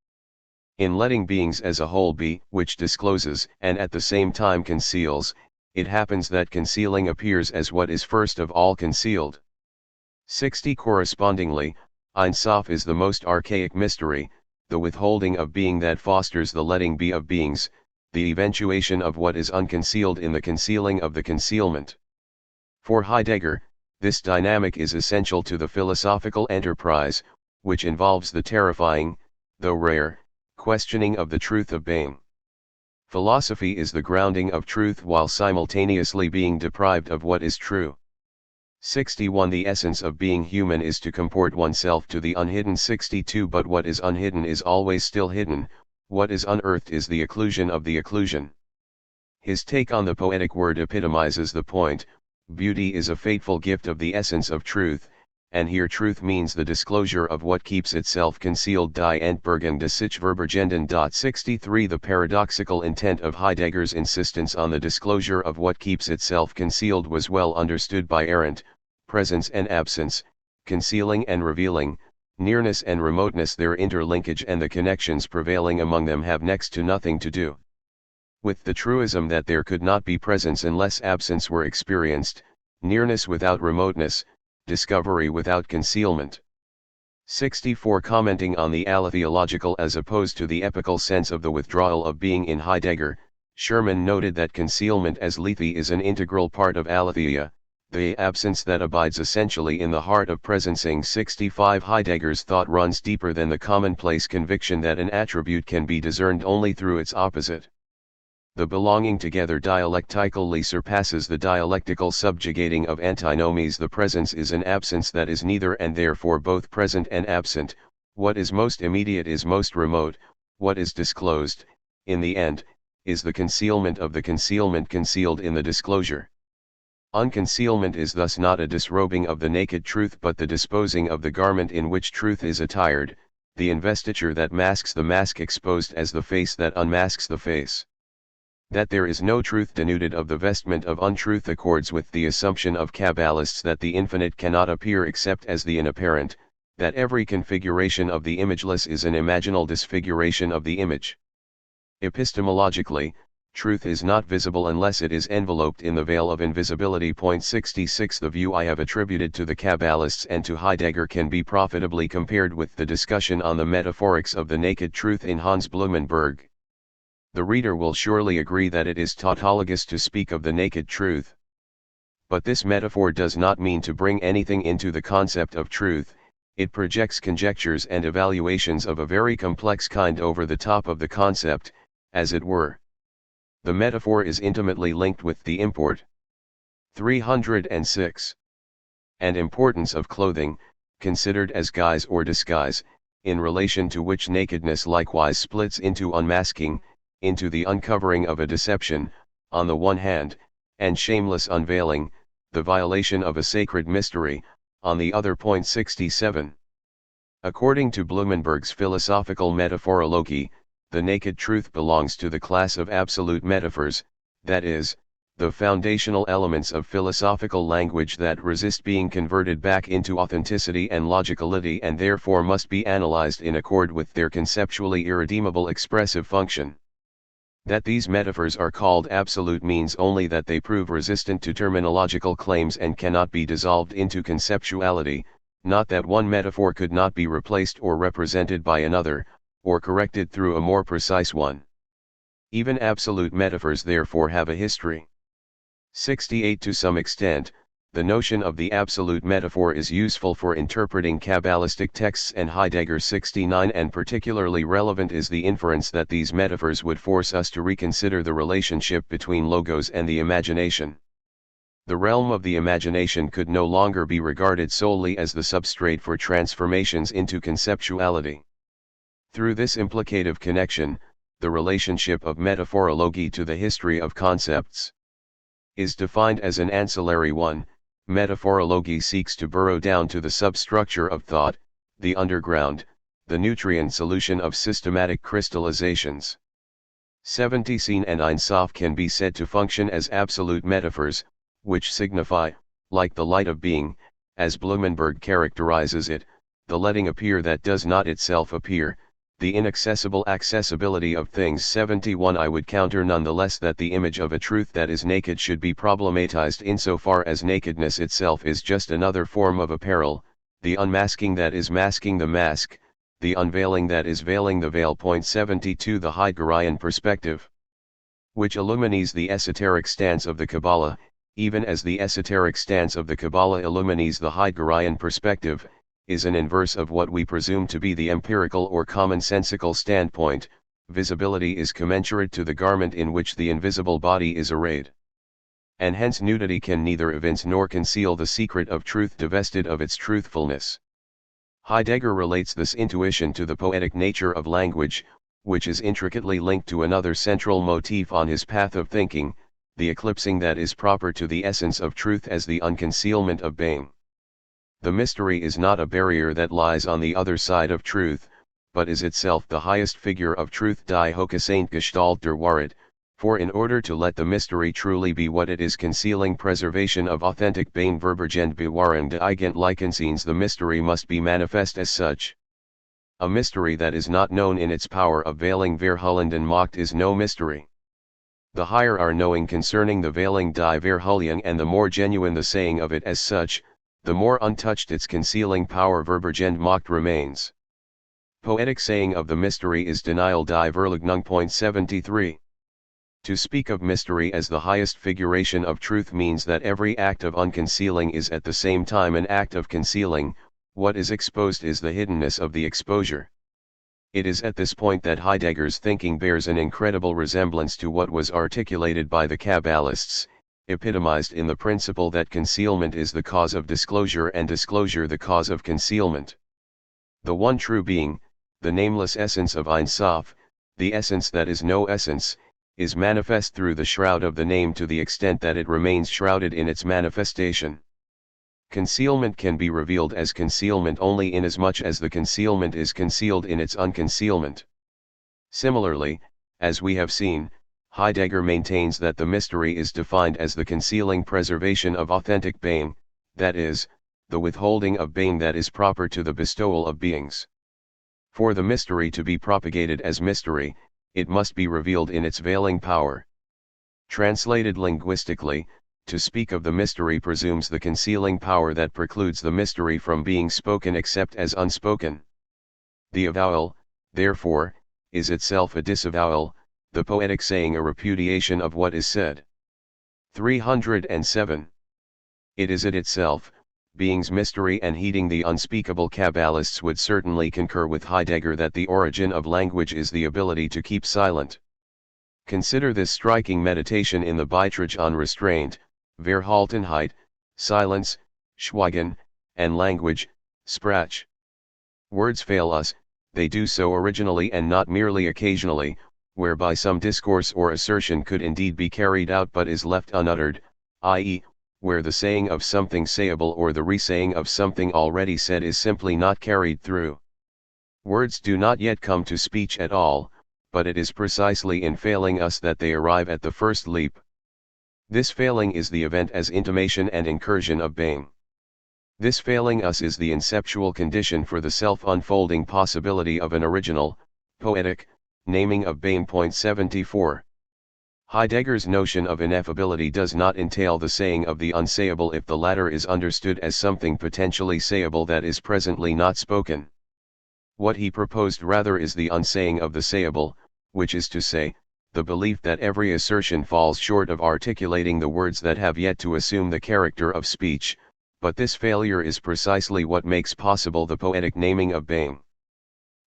In letting beings as a whole be, which discloses and at the same time conceals, it happens that concealing appears as what is first of all concealed. 60 Correspondingly, Ein Sof is the most archaic mystery, the withholding of being that fosters the letting be of beings, the eventuation of what is unconcealed in the concealing of the concealment. For Heidegger, this dynamic is essential to the philosophical enterprise, which involves the terrifying, though rare, questioning of the truth of being. Philosophy is the grounding of truth while simultaneously being deprived of what is true. 61 The essence of being human is to comport oneself to the unhidden. 62 But what is unhidden is always still hidden, what is unearthed is the occlusion of the occlusion. His take on the poetic word epitomizes the point: beauty is a fateful gift of the essence of truth, and here truth means the disclosure of what keeps itself concealed. Die Entbergung des sich Verbergenden. 63 The paradoxical intent of Heidegger's insistence on the disclosure of what keeps itself concealed was well understood by Arendt. Presence and absence, concealing and revealing, nearness and remoteness, their interlinkage and the connections prevailing among them have next to nothing to do with the truism that there could not be presence unless absence were experienced, nearness without remoteness, discovery without concealment. 64 Commenting on the allotheological as opposed to the epical sense of the withdrawal of being in Heidegger, Sherman noted that concealment as lethe is an integral part of aletheia, the absence that abides essentially in the heart of presencing. 65 Heidegger's thought runs deeper than the commonplace conviction that an attribute can be discerned only through its opposite. The belonging together dialectically surpasses the dialectical subjugating of antinomies. The presence is an absence that is neither and therefore both present and absent. What is most immediate is most remote. What is disclosed, in the end, is the concealment of the concealment concealed in the disclosure. Unconcealment is thus not a disrobing of the naked truth but the disposing of the garment in which truth is attired, the investiture that masks the mask exposed as the face that unmasks the face. That there is no truth denuded of the vestment of untruth accords with the assumption of Kabbalists that the infinite cannot appear except as the inapparent, that every configuration of the imageless is an imaginal disfiguration of the image. Epistemologically, truth is not visible unless it is enveloped in the veil of invisibility. 66 The view I have attributed to the Kabbalists and to Heidegger can be profitably compared with the discussion on the metaphorics of the naked truth in Hans Blumenberg. The reader will surely agree that it is tautologous to speak of the naked truth. But this metaphor does not mean to bring anything into the concept of truth, it projects conjectures and evaluations of a very complex kind over the top of the concept, as it were. The metaphor is intimately linked with the import. 306. And importance of clothing, considered as guise or disguise, in relation to which nakedness likewise splits into unmasking, into the uncovering of a deception, on the one hand, and shameless unveiling, the violation of a sacred mystery, on the other. 67. According to Blumenberg's philosophical metaphorology, the naked truth belongs to the class of absolute metaphors, that is, the foundational elements of philosophical language that resist being converted back into authenticity and logicality and therefore must be analyzed in accord with their conceptually irredeemable expressive function. That these metaphors are called absolute means only that they prove resistant to terminological claims and cannot be dissolved into conceptuality, not that one metaphor could not be replaced or represented by another, or corrected through a more precise one. Even absolute metaphors therefore have a history. 68 To some extent, the notion of the absolute metaphor is useful for interpreting Kabbalistic texts and Heidegger. 69 And particularly relevant is the inference that these metaphors would force us to reconsider the relationship between logos and the imagination. The realm of the imagination could no longer be regarded solely as the substrate for transformations into conceptuality. Through this implicative connection, the relationship of metaphorology to the history of concepts is defined as an ancillary one. Metaphorology seeks to burrow down to the substructure of thought, the underground, the nutrient solution of systematic crystallizations. 70 Sinn and Ein Sof can be said to function as absolute metaphors, which signify, like the light of being, as Blumenberg characterizes it, the letting appear that does not itself appear, the inaccessible accessibility of things. 71 I would counter nonetheless that the image of a truth that is naked should be problematized insofar as nakedness itself is just another form of apparel, the unmasking that is masking the mask, the unveiling that is veiling the veil. 72 The Heideggerian perspective, which illumines the esoteric stance of the Kabbalah, even as the esoteric stance of the Kabbalah illumines the Heideggerian perspective, is an inverse of what we presume to be the empirical or commonsensical standpoint. Visibility is commensurate to the garment in which the invisible body is arrayed. And hence nudity can neither evince nor conceal the secret of truth divested of its truthfulness. Heidegger relates this intuition to the poetic nature of language, which is intricately linked to another central motif on his path of thinking, the eclipsing that is proper to the essence of truth as the unconcealment of being. The mystery is not a barrier that lies on the other side of truth, but is itself the highest figure of truth, die hoogste Gestalt der Wahrheit, for in order to let the mystery truly be what it is, concealing preservation of authentic being, verbergend bewaring de eigentlichensziens, the mystery must be manifest as such. A mystery that is not known in its power of veiling verhullend and mocked is no mystery. The higher our knowing concerning the veiling die verhulling, and the more genuine the saying of it as such, the more untouched its concealing power, verbergend mocked, remains. Poetic saying of the mystery is denial die Verleugnung. 73. To speak of mystery as the highest figuration of truth means that every act of unconcealing is at the same time an act of concealing. What is exposed is the hiddenness of the exposure. It is at this point that Heidegger's thinking bears an incredible resemblance to what was articulated by the Kabbalists, epitomized in the principle that concealment is the cause of disclosure and disclosure the cause of concealment. The one true being, the nameless essence of Ein Sof, the essence that is no essence, is manifest through the shroud of the name to the extent that it remains shrouded in its manifestation. Concealment can be revealed as concealment only inasmuch as the concealment is concealed in its unconcealment. Similarly, as we have seen, Heidegger maintains that the mystery is defined as the concealing preservation of authentic being, that is, the withholding of being that is proper to the bestowal of beings. For the mystery to be propagated as mystery, it must be revealed in its veiling power. Translated linguistically, to speak of the mystery presumes the concealing power that precludes the mystery from being spoken except as unspoken. The avowal, therefore, is itself a disavowal, the poetic saying a repudiation of what is said. 307. It is it itself, being's mystery, and heeding the unspeakable. Kabbalists would certainly concur with Heidegger that the origin of language is the ability to keep silent. Consider this striking meditation in the Beitrag on restraint, Verhaltenheit, silence, Schweigen, and language, Sprach. Words fail us, they do so originally and not merely occasionally, whereby some discourse or assertion could indeed be carried out but is left unuttered, i.e., where the saying of something sayable or the re-saying of something already said is simply not carried through. Words do not yet come to speech at all, but it is precisely in failing us that they arrive at the first leap. This failing is the event as intimation and incursion of being. This failing us is the inceptual condition for the self-unfolding possibility of an original, poetic, naming of being. 74. Heidegger's notion of ineffability does not entail the saying of the unsayable if the latter is understood as something potentially sayable that is presently not spoken. What he proposed rather is the unsaying of the sayable, which is to say, the belief that every assertion falls short of articulating the words that have yet to assume the character of speech, but this failure is precisely what makes possible the poetic naming of being.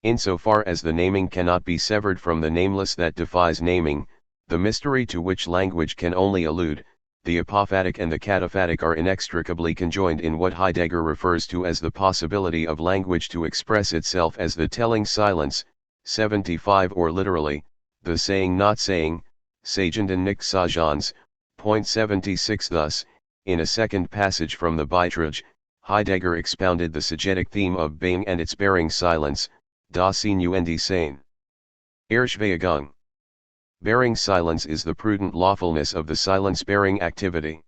Insofar as the naming cannot be severed from the nameless that defies naming, the mystery to which language can only allude, the apophatic and the cataphatic are inextricably conjoined in what Heidegger refers to as the possibility of language to express itself as the telling silence, 75, or literally, the saying not saying, sagenden nicht sagens. 76. Thus, in a second passage from the Beitrag, Heidegger expounded the siegetic theme of being and its bearing silence, das Sein und die Sein. Erschweigung. Bearing silence is the prudent lawfulness of the silence-bearing activity.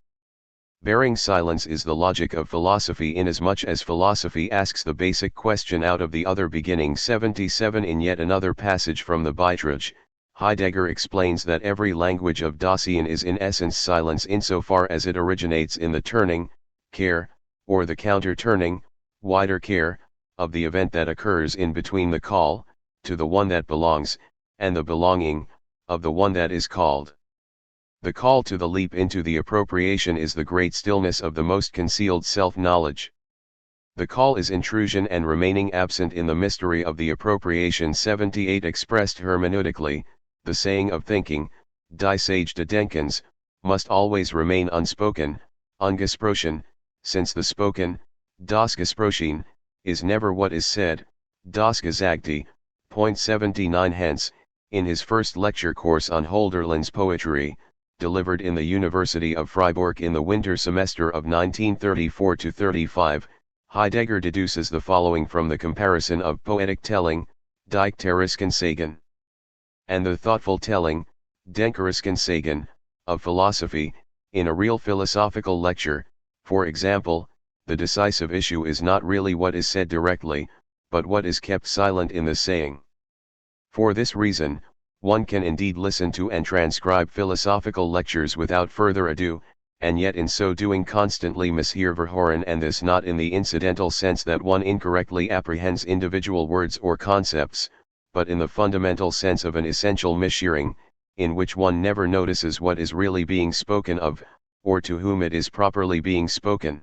Bearing silence is the logic of philosophy inasmuch as philosophy asks the basic question out of the other beginning. 77. In yet another passage from the Beitrag, Heidegger explains that every language of Dasein is in essence silence insofar as it originates in the turning, care, or the counter-turning, wider care, of the event that occurs in between the call, to the one that belongs, and the belonging, of the one that is called. The call to the leap into the appropriation is the great stillness of the most concealed self-knowledge. The call is intrusion and remaining absent in the mystery of the appropriation. 78. Expressed hermeneutically, the saying of thinking, die Sage de Denkens, must always remain unspoken, ungesprochen, since the spoken, das Gesprochen, is never what is said, das Gesagte. 79. Hence, in his first lecture course on Hölderlin's poetry, delivered in the University of Freiburg in the winter semester of 1934-35, Heidegger deduces the following from the comparison of poetic telling, Dichterisch Sagen, and the thoughtful telling, Denkerisch Sagen, of philosophy. In a real philosophical lecture, for example, the decisive issue is not really what is said directly, but what is kept silent in the saying. For this reason, one can indeed listen to and transcribe philosophical lectures without further ado, and yet in so doing constantly mishear verhoren, and this not in the incidental sense that one incorrectly apprehends individual words or concepts, but in the fundamental sense of an essential mishearing, in which one never notices what is really being spoken of, or to whom it is properly being spoken.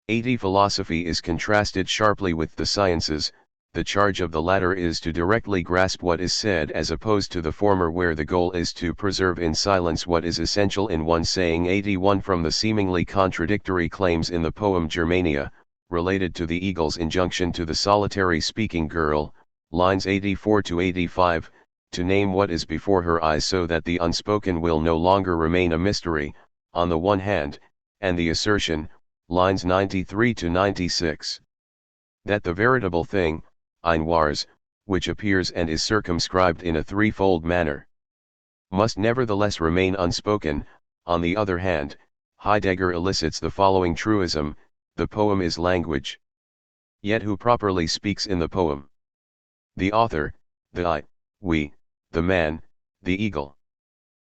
80. Philosophy is contrasted sharply with the sciences. The charge of the latter is to directly grasp what is said as opposed to the former, where the goal is to preserve in silence what is essential in one saying. 81. From the seemingly contradictory claims in the poem Germania, related to the eagle's injunction to the solitary speaking girl, lines 84 to 85, to name what is before her eyes so that the unspoken will no longer remain a mystery, on the one hand, and the assertion, lines 93 to 96, that the veritable thing, ein wahres, which appears and is circumscribed in a threefold manner, must nevertheless remain unspoken. On the other hand, Heidegger elicits the following truism: the poem is language. Yet who properly speaks in the poem? The author, the I, we, the man, the eagle.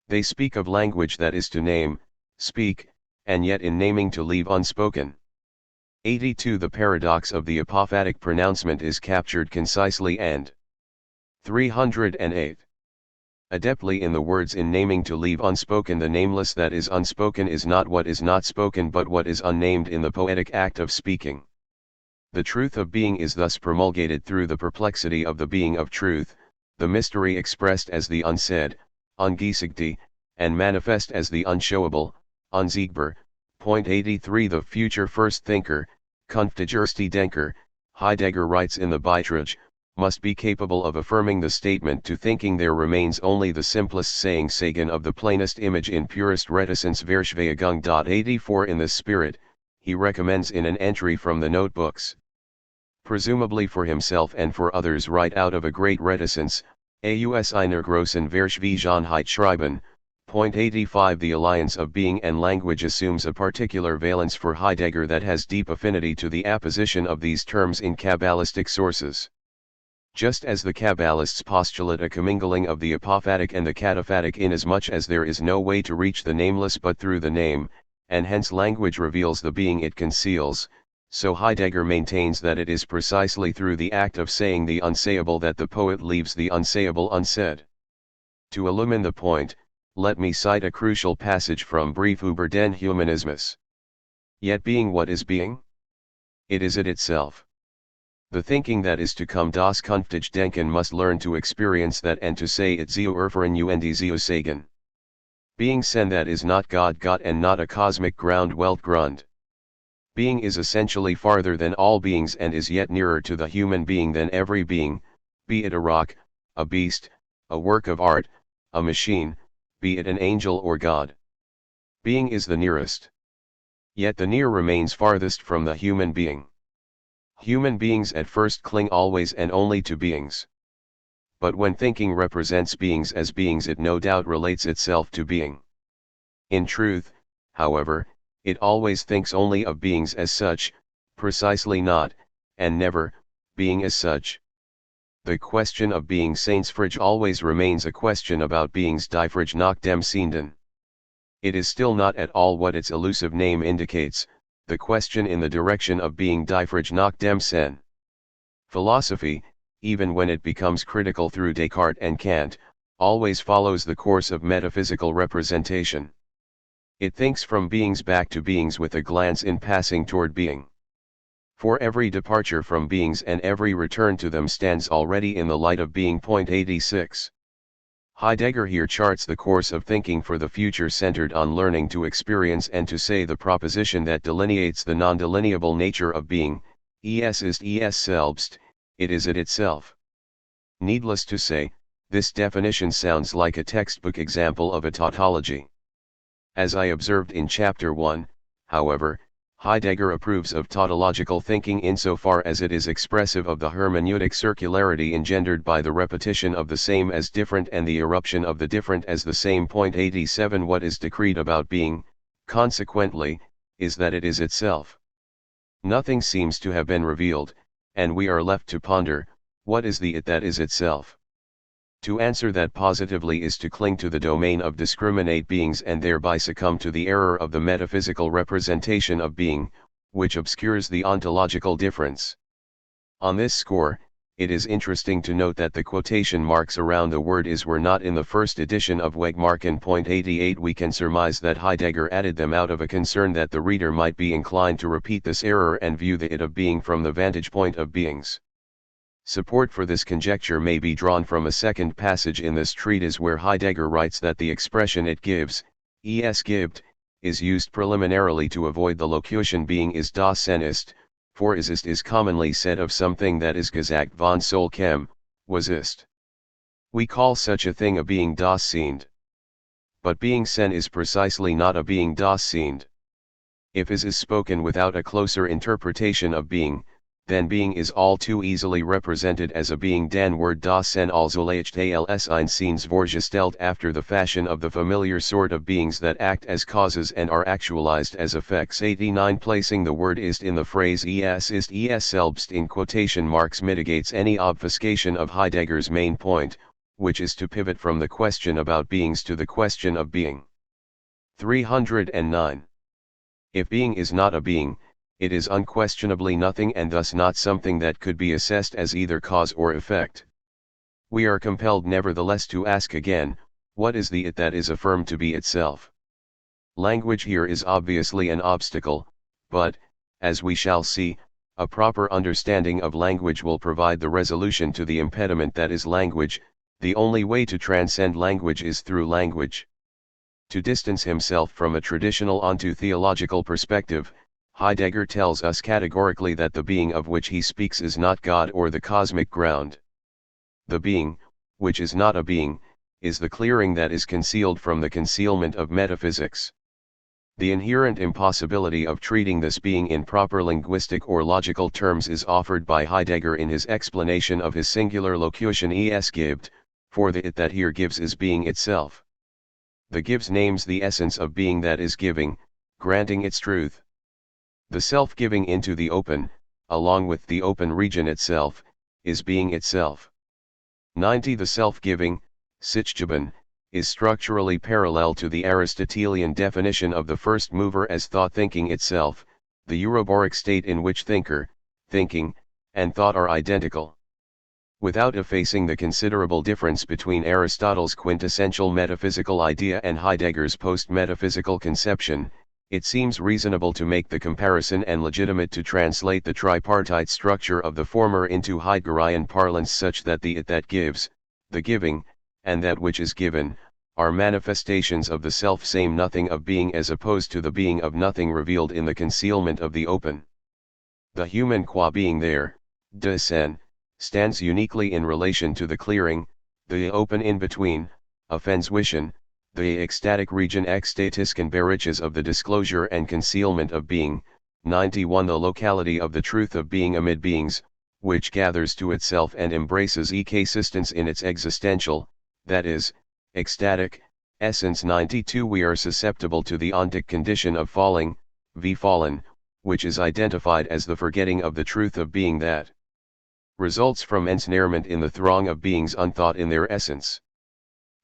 They speak of language that is to name, speak, and yet in naming to leave unspoken. 82. The paradox of the apophatic pronouncement is captured concisely and 308. Adeptly in the words in naming to leave unspoken. The nameless that is unspoken is not what is not spoken but what is unnamed in the poetic act of speaking. The truth of being is thus promulgated through the perplexity of the being of truth, the mystery expressed as the unsaid, ungesigte, and manifest as the unshowable, unsiegbar. Point 83. The future first thinker, Künftigerste Denker, Heidegger writes in the Beitrag, must be capable of affirming the statement to thinking there remains only the simplest saying Sagen of the plainest image in purest reticence Verschweigung. 84. In this spirit, he recommends in an entry from the notebooks, presumably for himself and for others, write out of a great reticence, aus einer großen Verschwiegenheit schreiben. Point 85. The alliance of being and language assumes a particular valence for Heidegger that has deep affinity to the apposition of these terms in Kabbalistic sources. Just as the Kabbalists postulate a commingling of the apophatic and the cataphatic, inasmuch as there is no way to reach the nameless but through the name, and hence language reveals the being it conceals, so Heidegger maintains that it is precisely through the act of saying the unsayable that the poet leaves the unsayable unsaid. To illumine the point, let me cite a crucial passage from Brief über den Humanismus. Yet being, what is being? It is it itself. The thinking that is to come, das künftige Denken, must learn to experience that and to say it zu erfahren und zu sagen. Being sen that is not God Gott and not a cosmic ground Weltgrund. Being is essentially farther than all beings and is yet nearer to the human being than every being, be it a rock, a beast, a work of art, a machine, be it an angel or God. Being is the nearest. Yet the near remains farthest from the human being. Human beings at first cling always and only to beings. But when thinking represents beings as beings, it no doubt relates itself to being. In truth, however, it always thinks only of beings as such, precisely not, and never, being as such. The question of being Seinsfrage always remains a question about beings die Frage nach dem Seienden. It is still not at all what its elusive name indicates, the question in the direction of being die Frage nach dem Sein. Philosophy, even when it becomes critical through Descartes and Kant, always follows the course of metaphysical representation. It thinks from beings back to beings with a glance in passing toward being. For every departure from beings and every return to them stands already in the light of being. Point 86. Heidegger here charts the course of thinking for the future centered on learning to experience and to say the proposition that delineates the non-delineable nature of being, es ist es selbst, it is it itself. Needless to say, this definition sounds like a textbook example of a tautology. As I observed in Chapter 1, however, Heidegger approves of tautological thinking insofar as it is expressive of the hermeneutic circularity engendered by the repetition of the same as different and the eruption of the different as the same. 87 What is decreed about being, consequently, is that it is itself. Nothing seems to have been revealed, and we are left to ponder, what is the it that is itself? To answer that positively is to cling to the domain of discriminate beings and thereby succumb to the error of the metaphysical representation of being, which obscures the ontological difference. On this score, it is interesting to note that the quotation marks around the word is were not in the first edition of Wegmarken. 88 We can surmise that Heidegger added them out of a concern that the reader might be inclined to repeat this error and view the it of being from the vantage point of beings. Support for this conjecture may be drawn from a second passage in this treatise where Heidegger writes that the expression it gives, es gibt, is used preliminarily to avoid the locution being is das Sein ist, for ist commonly said of something that is gesagt von solchem, was ist. We call such a thing a being das Seind. But being Sein is precisely not a being das Seind. If is spoken without a closer interpretation of being, then being is all too easily represented as a being dan word das Sein also leicht als Einseins vorgestellt after the fashion of the familiar sort of beings that act as causes and are actualized as effects. 89 Placing the word ist in the phrase es ist es selbst in quotation marks mitigates any obfuscation of Heidegger's main point, which is to pivot from the question about beings to the question of being. 309. If being is not a being, it is unquestionably nothing and thus not something that could be assessed as either cause or effect. We are compelled nevertheless to ask again, what is the it that is affirmed to be itself? Language here is obviously an obstacle, but, as we shall see, a proper understanding of language will provide the resolution to the impediment that is language. The only way to transcend language is through language. To distance himself from a traditional onto theological perspective, Heidegger tells us categorically that the being of which he speaks is not God or the cosmic ground. The being, which is not a being, is the clearing that is concealed from the concealment of metaphysics. The inherent impossibility of treating this being in proper linguistic or logical terms is offered by Heidegger in his explanation of his singular locution es gibt, for the it that here gives is being itself. The gives names the essence of being that is giving, granting its truth. The self-giving into the open, along with the open region itself, is being itself. 90 The self-giving, Sichgeben, is structurally parallel to the Aristotelian definition of the first mover as thought thinking itself, the Euroboric state in which thinker, thinking, and thought are identical. Without effacing the considerable difference between Aristotle's quintessential metaphysical idea and Heidegger's post-metaphysical conception, it seems reasonable to make the comparison and legitimate to translate the tripartite structure of the former into Heideggerian parlance such that the it that gives, the giving, and that which is given, are manifestations of the self-same nothing of being as opposed to the being of nothing revealed in the concealment of the open. The human qua being there, de sen, stands uniquely in relation to the clearing, the open in between, offenswition, the ecstatic region ecstatisken beriches of the disclosure and concealment of being. 91 The locality of the truth of being amid beings, which gathers to itself and embraces existence in its existential, that is, ecstatic, essence. 92 We are susceptible to the ontic condition of falling, fallen, which is identified as the forgetting of the truth of being that results from ensnarement in the throng of beings unthought in their essence.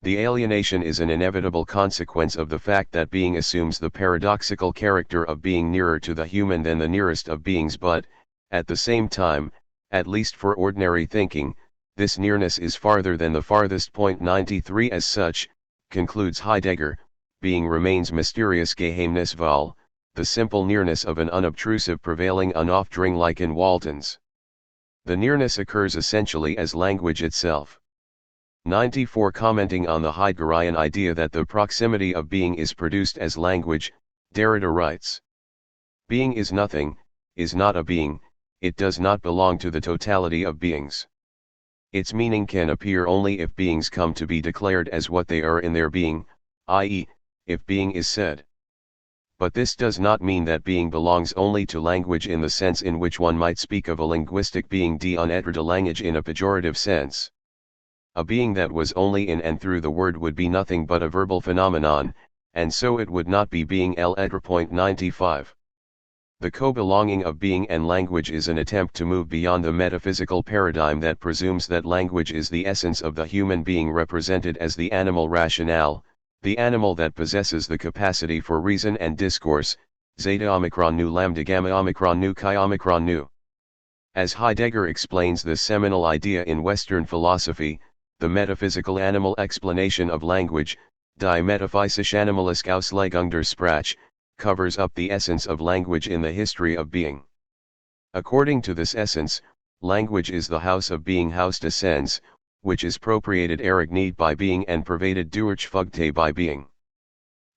The alienation is an inevitable consequence of the fact that being assumes the paradoxical character of being nearer to the human than the nearest of beings, but, at the same time, at least for ordinary thinking, this nearness is farther than the farthest point. 93 As such, concludes Heidegger, being remains mysterious Geheimniswahl, the simple nearness of an unobtrusive prevailing Unaufdring like in Walton's. The nearness occurs essentially as language itself. 94 Commenting on the Heideggerian idea that the proximity of being is produced as language, Derrida writes: Being is nothing, is not a being, it does not belong to the totality of beings. Its meaning can appear only if beings come to be declared as what they are in their being, i.e., if being is said. But this does not mean that being belongs only to language in the sense in which one might speak of a linguistic being d'un être de language in a pejorative sense. A being that was only in and through the word would be nothing but a verbal phenomenon, and so it would not be being l'être. 95. The co-belonging of being and language is an attempt to move beyond the metaphysical paradigm that presumes that language is the essence of the human being represented as the animal rationale, the animal that possesses the capacity for reason and discourse, zeta omicron nu lambda gamma omicron nu chi omicron nu. As Heidegger explains this seminal idea in Western philosophy, the metaphysical animal explanation of language, die metaphysische animalische Auslegung der Sprache, covers up the essence of language in the history of being. According to this essence, language is the house of being, Haus des Sinns, which is propriated erignied by being and pervaded durchfugte by being.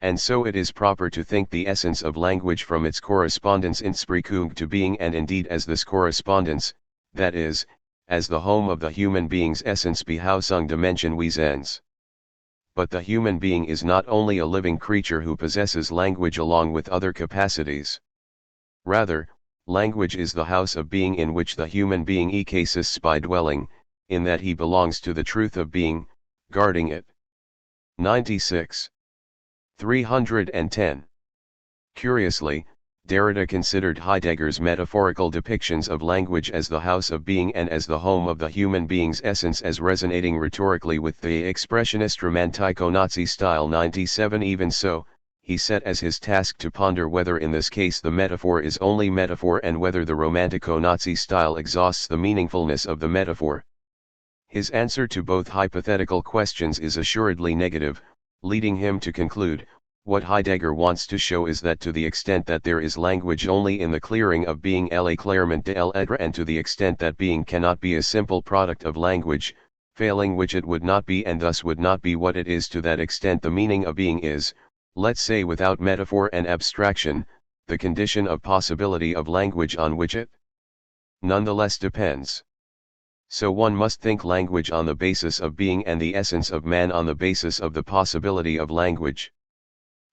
And so it is proper to think the essence of language from its correspondence in Sprechung to being, and indeed as this correspondence, that is, as the home of the human being's essence Behausung Dimension Wesens. But the human being is not only a living creature who possesses language along with other capacities. Rather, language is the house of being in which the human being exists by dwelling, in that he belongs to the truth of being, guarding it. 96. 310. Curiously, Derrida considered Heidegger's metaphorical depictions of language as the house of being and as the home of the human being's essence as resonating rhetorically with the expressionist Romantico-Nazi style. 97. Even so, he set as his task to ponder whether in this case the metaphor is only metaphor and whether the Romantico-Nazi style exhausts the meaningfulness of the metaphor. His answer to both hypothetical questions is assuredly negative, leading him to conclude, what Heidegger wants to show is that to the extent that there is language only in the clearing of being l'éclairement de l'être, and to the extent that being cannot be a simple product of language, failing which it would not be and thus would not be what it is, to that extent the meaning of being is, let's say without metaphor and abstraction, the condition of possibility of language on which it nonetheless depends. So one must think language on the basis of being and the essence of man on the basis of the possibility of language.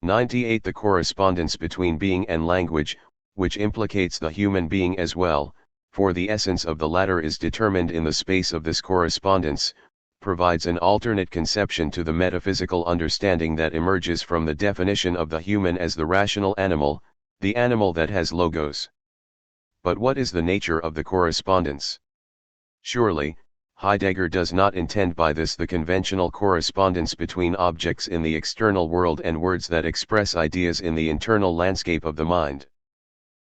98. The correspondence between being and language, which implicates the human being as well, for the essence of the latter is determined in the space of this correspondence, provides an alternate conception to the metaphysical understanding that emerges from the definition of the human as the rational animal, the animal that has logos. But what is the nature of the correspondence? Surely, Heidegger does not intend by this the conventional correspondence between objects in the external world and words that express ideas in the internal landscape of the mind.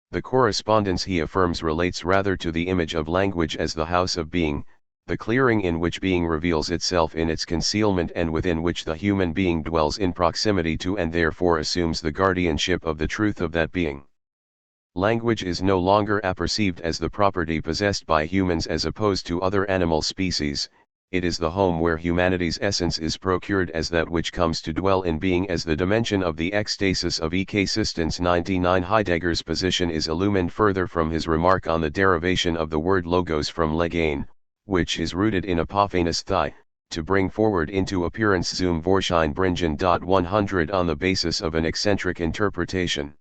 The correspondence, he affirms, relates rather to the image of language as the house of being, the clearing in which being reveals itself in its concealment and within which the human being dwells in proximity to and therefore assumes the guardianship of the truth of that being. Language is no longer apperceived as the property possessed by humans as opposed to other animal species, it is the home where humanity's essence is procured as that which comes to dwell in being as the dimension of the ecstasis of existence. 99. Heidegger's position is illumined further from his remark on the derivation of the word logos from legain, which is rooted in apophanes thigh, to bring forward into appearance zum Vorschein bringen. 100. On the basis of an eccentric interpretation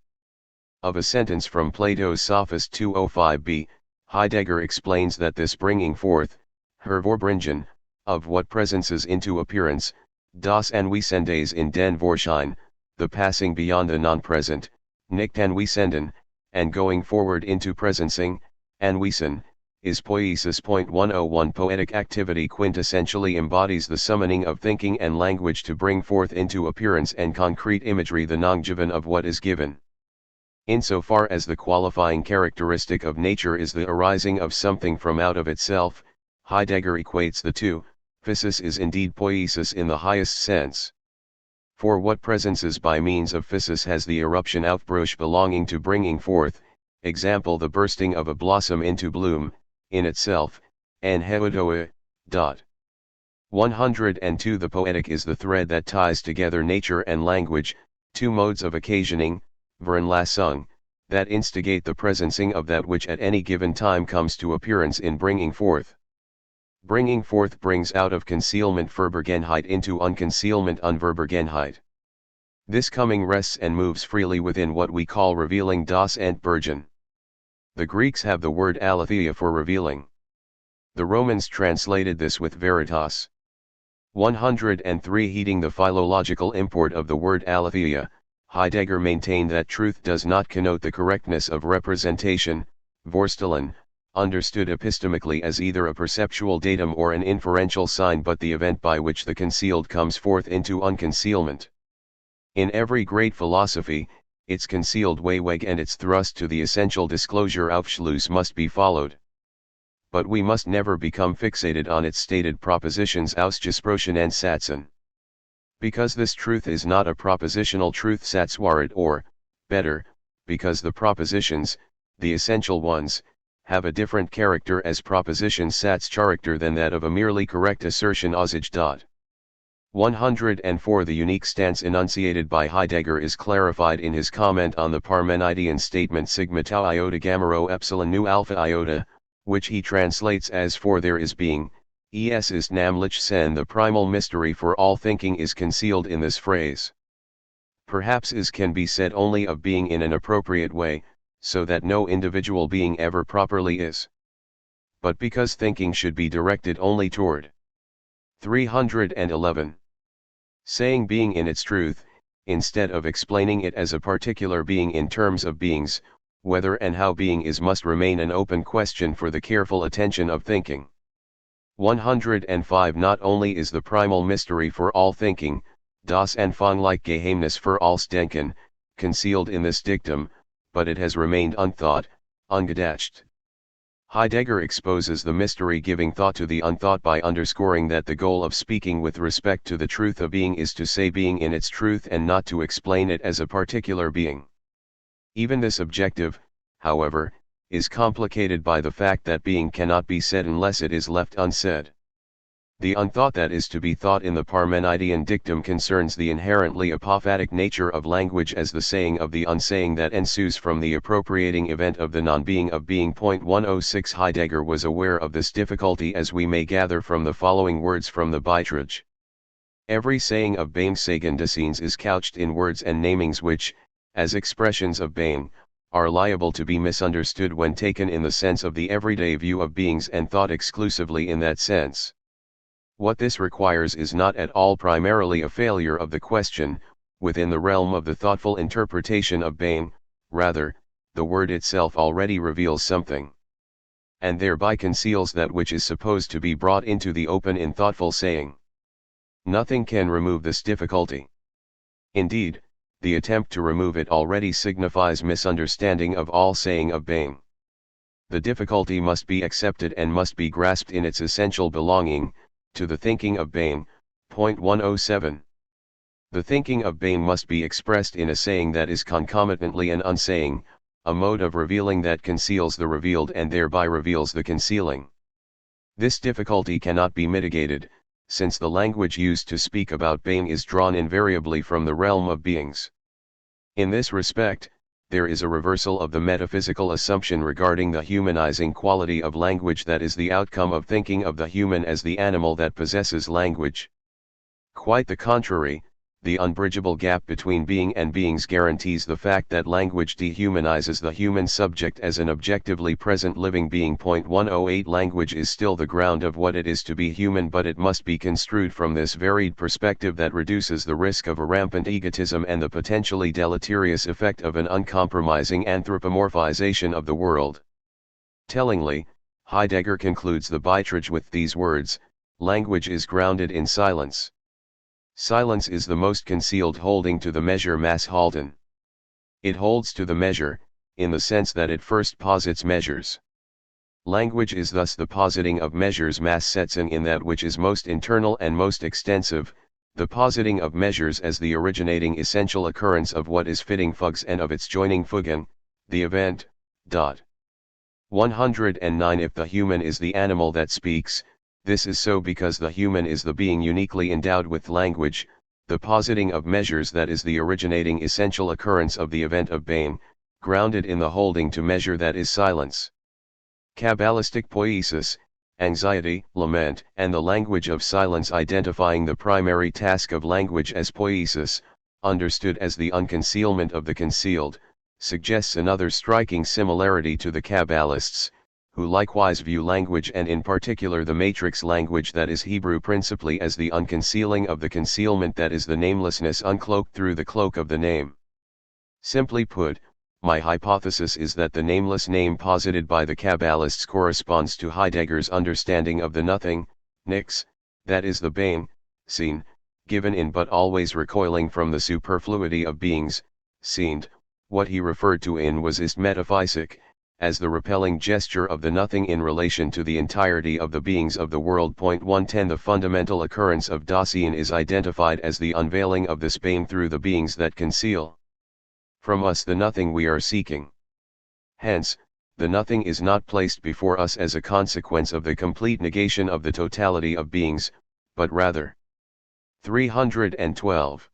of a sentence from Plato's Sophist 205b, Heidegger explains that this bringing forth, hervorbringen, of what presences into appearance, das Anwesendes in den Vorschein, the passing beyond the non-present, nicht anwesenden, and going forward into presencing, anwesen, is Poiēsis. 101. Poetic activity quintessentially embodies the summoning of thinking and language to bring forth into appearance and concrete imagery the non-given of what is given. Insofar as the qualifying characteristic of nature is the arising of something from out of itself, Heidegger equates the two. Physis is indeed poiesis in the highest sense. For what presences by means of physis has the eruption Aufbruch belonging to bringing forth, example the bursting of a blossom into bloom, in itself, and heodoe. 102. The poetic is the thread that ties together nature and language, two modes of occasioning, Veranlassung, that instigate the presencing of that which at any given time comes to appearance in bringing forth. Bringing forth brings out of concealment Verborgenheit into unconcealment Unverborgenheit. This coming rests and moves freely within what we call revealing das Entbergen. The Greeks have the word aletheia for revealing. The Romans translated this with veritas. 103. Heeding the philological import of the word aletheia, Heidegger maintained that truth does not connote the correctness of representation, Vorstellen, understood epistemically as either a perceptual datum or an inferential sign, but the event by which the concealed comes forth into unconcealment. In every great philosophy, its concealed Wehweg and its thrust to the essential disclosure Aufschluss must be followed. But we must never become fixated on its stated propositions ausgesprochen and Sätzen. Because this truth is not a propositional truth Satzwahrheit, or, better, because the propositions, the essential ones, have a different character as propositions Satzcharakter than that of a merely correct assertion Aussage. 104. The unique stance enunciated by Heidegger is clarified in his comment on the Parmenidean statement sigma tau iota gamma rho epsilon nu alpha iota, which he translates as "for there is being, es ist nämlich Sinn." The primal mystery for all thinking is concealed in this phrase. Perhaps is can be said only of being in an appropriate way, so that no individual being ever properly is. But because thinking should be directed only toward 311. Saying being in its truth, instead of explaining it as a particular being in terms of beings, whether and how being is must remain an open question for the careful attention of thinking. 105. Not only is the primal mystery for all thinking, das Anfangliche Geheimnis für alles Denken, concealed in this dictum, but it has remained unthought, ungedacht. Heidegger exposes the mystery giving thought to the unthought by underscoring that the goal of speaking with respect to the truth of being is to say being in its truth and not to explain it as a particular being. Even this objective, however, is complicated by the fact that being cannot be said unless it is left unsaid. The unthought that is to be thought in the Parmenidean dictum concerns the inherently apophatic nature of language as the saying of the unsaying that ensues from the appropriating event of the non-being of being. 106. Heidegger was aware of this difficulty, as we may gather from the following words from the Beitrag. Every saying of Beingsagendesigns is couched in words and namings which, as expressions of being, are liable to be misunderstood when taken in the sense of the everyday view of beings and thought exclusively in that sense. What this requires is not at all primarily a failure of the question, within the realm of the thoughtful interpretation of being, rather, the word itself already reveals something, and thereby conceals that which is supposed to be brought into the open in thoughtful saying. Nothing can remove this difficulty. Indeed, the attempt to remove it already signifies misunderstanding of all saying of being. The difficulty must be accepted and must be grasped in its essential belonging to the thinking of being. 107. The thinking of being must be expressed in a saying that is concomitantly an unsaying, a mode of revealing that conceals the revealed and thereby reveals the concealing. This difficulty cannot be mitigated, since the language used to speak about being is drawn invariably from the realm of beings. In this respect, there is a reversal of the metaphysical assumption regarding the humanizing quality of language that is the outcome of thinking of the human as the animal that possesses language. Quite the contrary, the unbridgeable gap between being and beings guarantees the fact that language dehumanizes the human subject as an objectively present living being. 108. Language is still the ground of what it is to be human, but it must be construed from this varied perspective that reduces the risk of a rampant egotism and the potentially deleterious effect of an uncompromising anthropomorphization of the world. Tellingly, Heidegger concludes the Beitrag with these words: language is grounded in silence. Silence is the most concealed holding to the measure Mass halten. It holds to the measure, in the sense that it first posits measures. Language is thus the positing of measures Mass setzen in that which is most internal and most extensive, the positing of measures as the originating essential occurrence of what is fitting fugs and of its joining fugen, the event. 109. If the human is the animal that speaks, this is so because the human is the being uniquely endowed with language, the positing of measures that is the originating essential occurrence of the event of being, grounded in the holding to measure that is silence. Kabbalistic Poiēsis, anxiety, lament, and the language of silence identifying the primary task of language as Poiēsis, understood as the unconcealment of the concealed, suggests another striking similarity to the Kabbalists, who likewise view language and in particular the matrix language that is Hebrew principally as the unconcealing of the concealment that is the namelessness uncloaked through the cloak of the name. Simply put, my hypothesis is that the nameless name posited by the Kabbalists corresponds to Heidegger's understanding of the nothing, nix, that is the being, seen, given in but always recoiling from the superfluity of beings, seen. What he referred to in was ist metaphysic, as the repelling gesture of the nothing in relation to the entirety of the beings of the world. 110 The fundamental occurrence of Dasein is identified as the unveiling of this being through the beings that conceal from us the nothing we are seeking. Hence, the nothing is not placed before us as a consequence of the complete negation of the totality of beings, but rather. 312.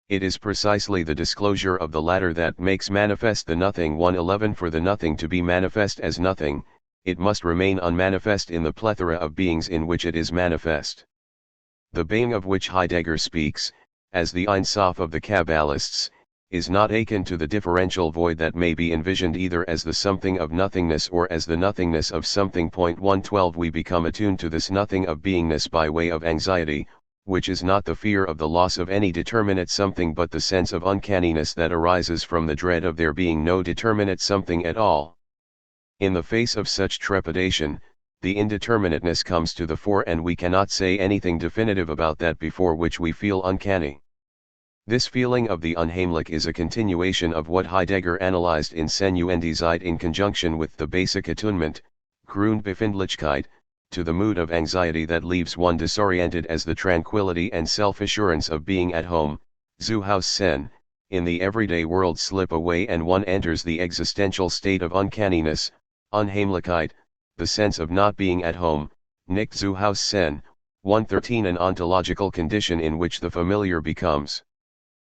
It is precisely the disclosure of the latter that makes manifest the nothing. 111 For the nothing to be manifest as nothing, it must remain unmanifest in the plethora of beings in which it is manifest. The being of which Heidegger speaks, as the Ein Sof of the Kabbalists, is not akin to the differential void that may be envisioned either as the something of nothingness or as the nothingness of something. 112 We become attuned to this nothing of beingness by way of anxiety, which is not the fear of the loss of any determinate something but the sense of uncanniness that arises from the dread of there being no determinate something at all. In the face of such trepidation, the indeterminateness comes to the fore and we cannot say anything definitive about that before which we feel uncanny. This feeling of the unheimlich is a continuation of what Heidegger analyzed in Senuendigkeit in conjunction with the basic attunement, Grundbefindlichkeit, to the mood of anxiety that leaves one disoriented as the tranquility and self-assurance of being at home, Zuhausen, in the everyday world slip away and one enters the existential state of uncanniness, Unheimlichkeit, the sense of not being at home, Nicht Zuhausen, 113 An ontological condition in which the familiar becomes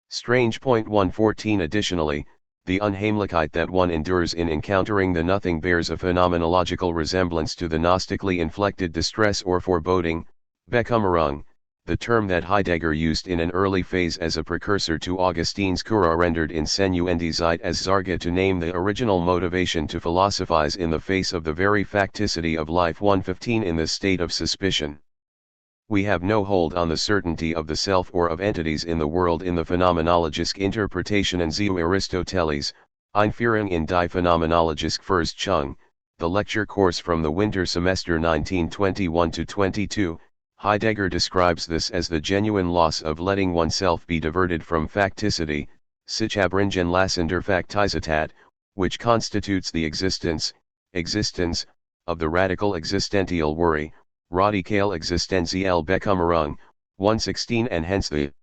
strange. 114 Additionally, the Unheimlichkeit that one endures in encountering the nothing bears a phenomenological resemblance to the Gnostically inflected distress or foreboding, Bekümmerung, the term that Heidegger used in an early phase as a precursor to Augustine's Cura rendered in Senuendigkeit as Sorge to name the original motivation to philosophize in the face of the very facticity of life. 115 In this state of suspicion, we have no hold on the certainty of the self or of entities in the world in the phenomenologisch Interpretationen zu Aristoteles, Einführung in die Phänomenologische Forschung, the lecture course from the winter semester 1921-22, Heidegger describes this as the genuine loss of letting oneself be diverted from facticity, sich abbringen lassen der Faktizität, which constitutes the existence, of the radical existential worry, Radikale existentielle Bekümmerung, 116 and hence the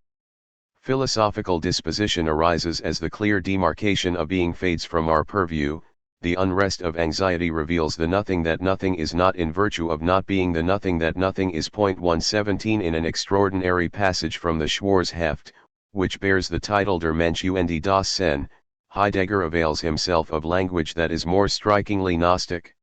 philosophical disposition arises as the clear demarcation of being fades from our purview, the unrest of anxiety reveals the nothing that nothing is not in virtue of not being the nothing that nothing is. 117 In an extraordinary passage from the Schwarzheft, which bears the title Der Mensch und das Sein, Heidegger avails himself of language that is more strikingly Gnostic.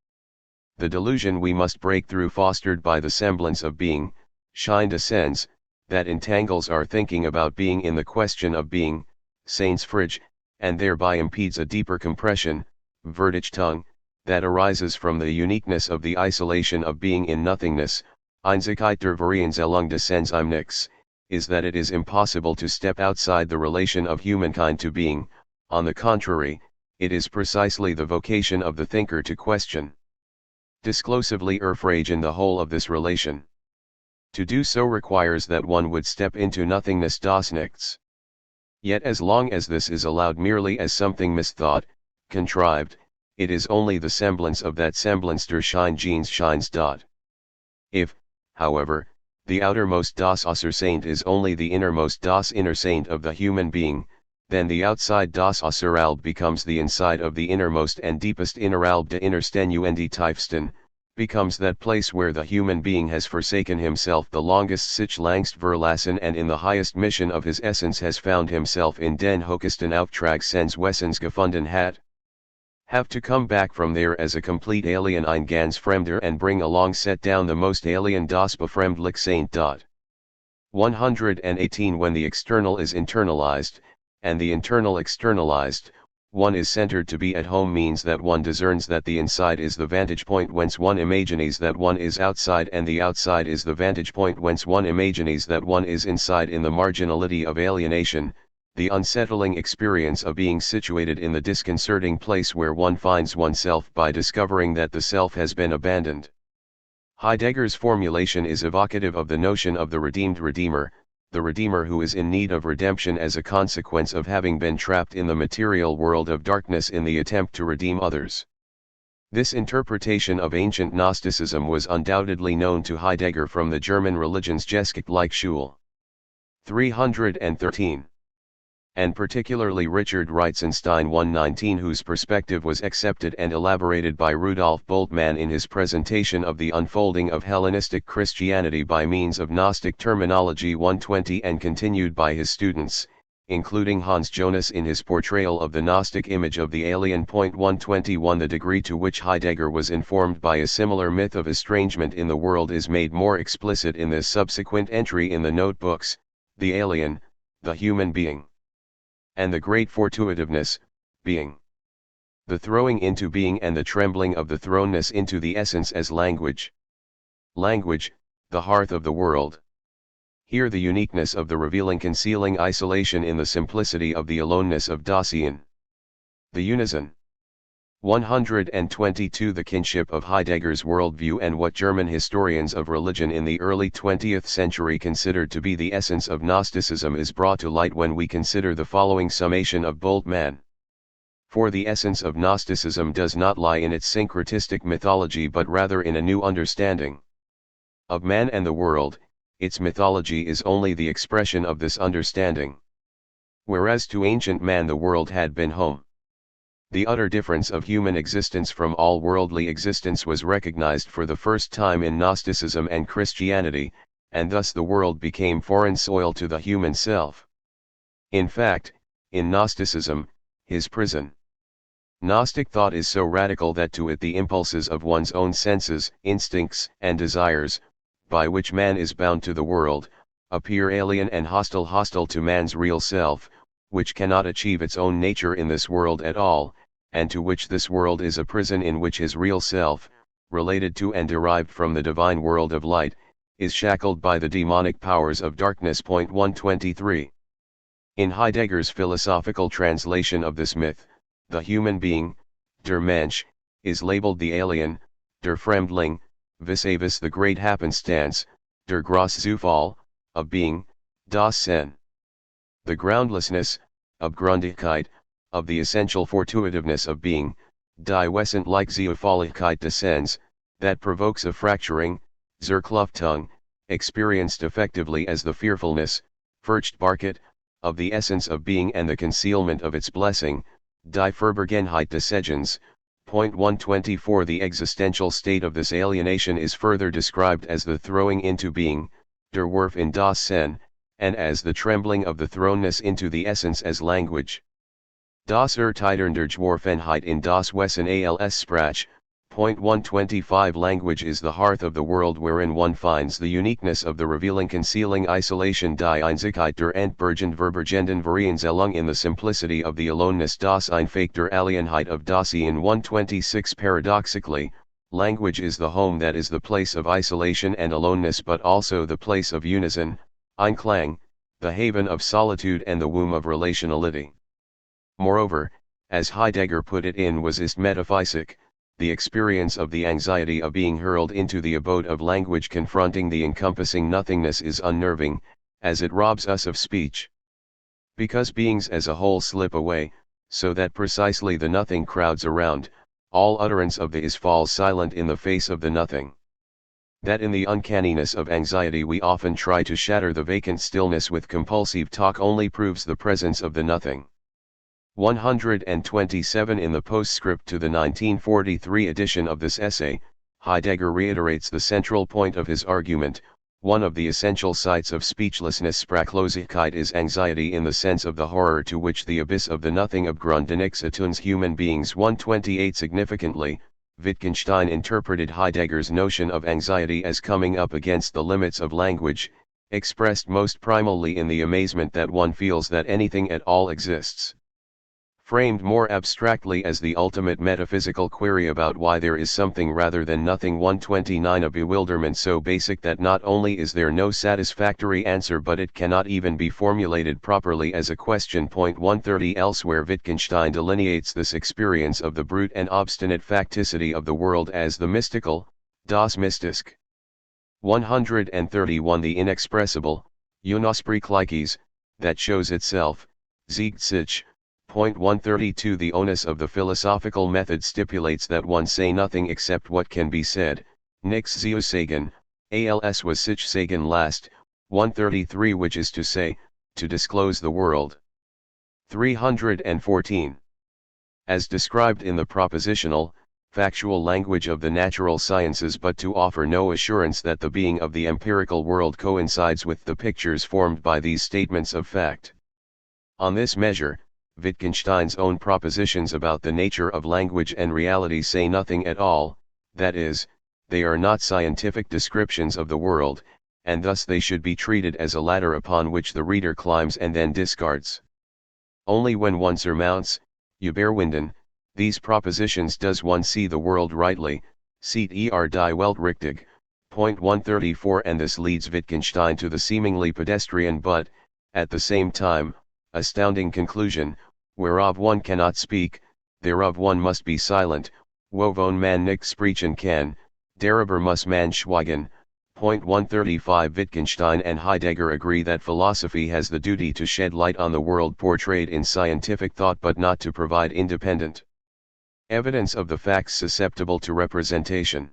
The delusion we must break through fostered by the semblance of being, Schein descends, that entangles our thinking about being in the question of being, Seinsfrage, and thereby impedes a deeper compression, Verdichtung, that arises from the uniqueness of the isolation of being in nothingness, Einzigkeit der Vereinzelung des Seins im Nichts, is that it is impossible to step outside the relation of humankind to being. On the contrary, it is precisely the vocation of the thinker to question disclosively Erfrage in the whole of this relation. To do so requires that one would step into nothingness das Nichts. Yet as long as this is allowed merely as something misthought, contrived, it is only the semblance of that semblance der Schein jenes Scheins dot. If, however, the outermost das Außersein is only the innermost das Innersein of the human being, then the outside das Außeralb becomes the inside of the innermost and deepest Inneralb de Innersten und tiefsten, becomes that place where the human being has forsaken himself the longest sich langst verlassen and in the highest mission of his essence has found himself in den höchsten Auftrag seines Wesens gefunden hat. Have to come back from there as a complete alien ein ganz Fremder and bring along set down the most alien das befremdlich Saint. 118 When the external is internalized, and the internal externalized, one is centered to be at home means that one discerns that the inside is the vantage point whence one imagines that one is outside, and the outside is the vantage point whence one imagines that one is inside. In the marginality of alienation, the unsettling experience of being situated in the disconcerting place where one finds oneself by discovering that the self has been abandoned. Heidegger's formulation is evocative of the notion of the redeemed Redeemer, the Redeemer who is in need of redemption as a consequence of having been trapped in the material world of darkness in the attempt to redeem others. This interpretation of ancient Gnosticism was undoubtedly known to Heidegger from the German Religionsgeschichte like Schule. 313. And particularly Richard Reitzenstein 119, whose perspective was accepted and elaborated by Rudolf Bultmann in his presentation of the unfolding of Hellenistic Christianity by means of Gnostic terminology 120, and continued by his students, including Hans Jonas in his portrayal of the Gnostic image of the alien. 121 The degree to which Heidegger was informed by a similar myth of estrangement in the world is made more explicit in this subsequent entry in the notebooks: the alien, the human being, and the great fortuitiveness, being. The throwing into being and the trembling of the thrownness into the essence as language. Language, the hearth of the world. Here the uniqueness of the revealing concealing isolation in the simplicity of the aloneness of Dasein. The unison. 122 The kinship of Heidegger's worldview and what German historians of religion in the early 20th century considered to be the essence of Gnosticism is brought to light when we consider the following summation of Bultmann. For the essence of Gnosticism does not lie in its syncretistic mythology but rather in a new understanding of man and the world. Its mythology is only the expression of this understanding. Whereas to ancient man the world had been home. The utter difference of human existence from all worldly existence was recognized for the first time in Gnosticism and Christianity, and thus the world became foreign soil to the human self. In fact, in Gnosticism, his prison. Gnostic thought is so radical that to it the impulses of one's own senses, instincts, and desires, by which man is bound to the world, appear alien and hostile to man's real self, which cannot achieve its own nature in this world at all, and to which this world is a prison in which his real self, related to and derived from the divine world of light, is shackled by the demonic powers of darkness. 123. In Heidegger's philosophical translation of this myth, the human being, der Mensch, is labeled the alien, der Fremdling, vis-a-vis the great happenstance, der Großzufall, of being, das Sein. The groundlessness, Abgründigkeit, of the essential fortuitiveness of being, die wesentliche Zufälligkeit des Seins, that provokes a fracturing, Zerkluftung, experienced effectively as the fearfulness, Furchtbarkeit, of the essence of being and the concealment of its blessing, die Verborgenheit des Segens. 124 The existential state of this alienation is further described as the throwing into being, der Wurf in das Sein, and as the trembling of the thrownness into the essence as language. Das Ertitern der Geworfenheit in das Wesen als Sprache. 125 Language is the hearth of the world wherein one finds the uniqueness of the revealing concealing isolation die Einzigkeit der entbergend verbergenden Vereinzelung in the simplicity of the aloneness das Einfake der Alienheit of Dasein. 126 Paradoxically, language is the home that is the place of isolation and aloneness but also the place of unison, Einklang, the haven of solitude and the womb of relationality. Moreover, as Heidegger put it in Was ist Metaphysik, the experience of the anxiety of being hurled into the abode of language confronting the encompassing nothingness is unnerving, as it robs us of speech. Because beings as a whole slip away, so that precisely the nothing crowds around, all utterance of the is falls silent in the face of the nothing. That in the uncanniness of anxiety we often try to shatter the vacant stillness with compulsive talk only proves the presence of the nothing. 127 In the postscript to the 1943 edition of this essay, Heidegger reiterates the central point of his argument: one of the essential sites of speechlessness Sprachlosigkeit is anxiety in the sense of the horror to which the abyss of the nothing abgrundnix attunes human beings. 128 Significantly, Wittgenstein interpreted Heidegger's notion of anxiety as coming up against the limits of language, expressed most primally in the amazement that one feels that anything at all exists. Framed more abstractly as the ultimate metaphysical query about why there is something rather than nothing. 129 A bewilderment so basic that not only is there no satisfactory answer but it cannot even be formulated properly as a question. 130 Elsewhere Wittgenstein delineates this experience of the brute and obstinate facticity of the world as the mystical, das Mystische. 131 The inexpressible, Unausprechliches, that shows itself, zeigt sich. 132 The onus of the philosophical method stipulates that one say nothing except what can be said, nix zu sagen, als was sich sagen lässt. 133 Which is to say, to disclose the world. 314. As described in the propositional, factual language of the natural sciences, but to offer no assurance that the being of the empirical world coincides with the pictures formed by these statements of fact. On this measure, Wittgenstein's own propositions about the nature of language and reality say nothing at all, that is, they are not scientific descriptions of the world, and thus they should be treated as a ladder upon which the reader climbs and then discards. Only when one surmounts, überwinden, these propositions does one see the world rightly, sieht die Welt richtig. 134 And this leads Wittgenstein to the seemingly pedestrian but, at the same time, astounding conclusion, whereof one cannot speak, thereof one must be silent, wovon man nicht sprechen kann, darüber muss man schweigen. 135 Wittgenstein and Heidegger agree that philosophy has the duty to shed light on the world portrayed in scientific thought but not to provide independent evidence of the facts susceptible to representation.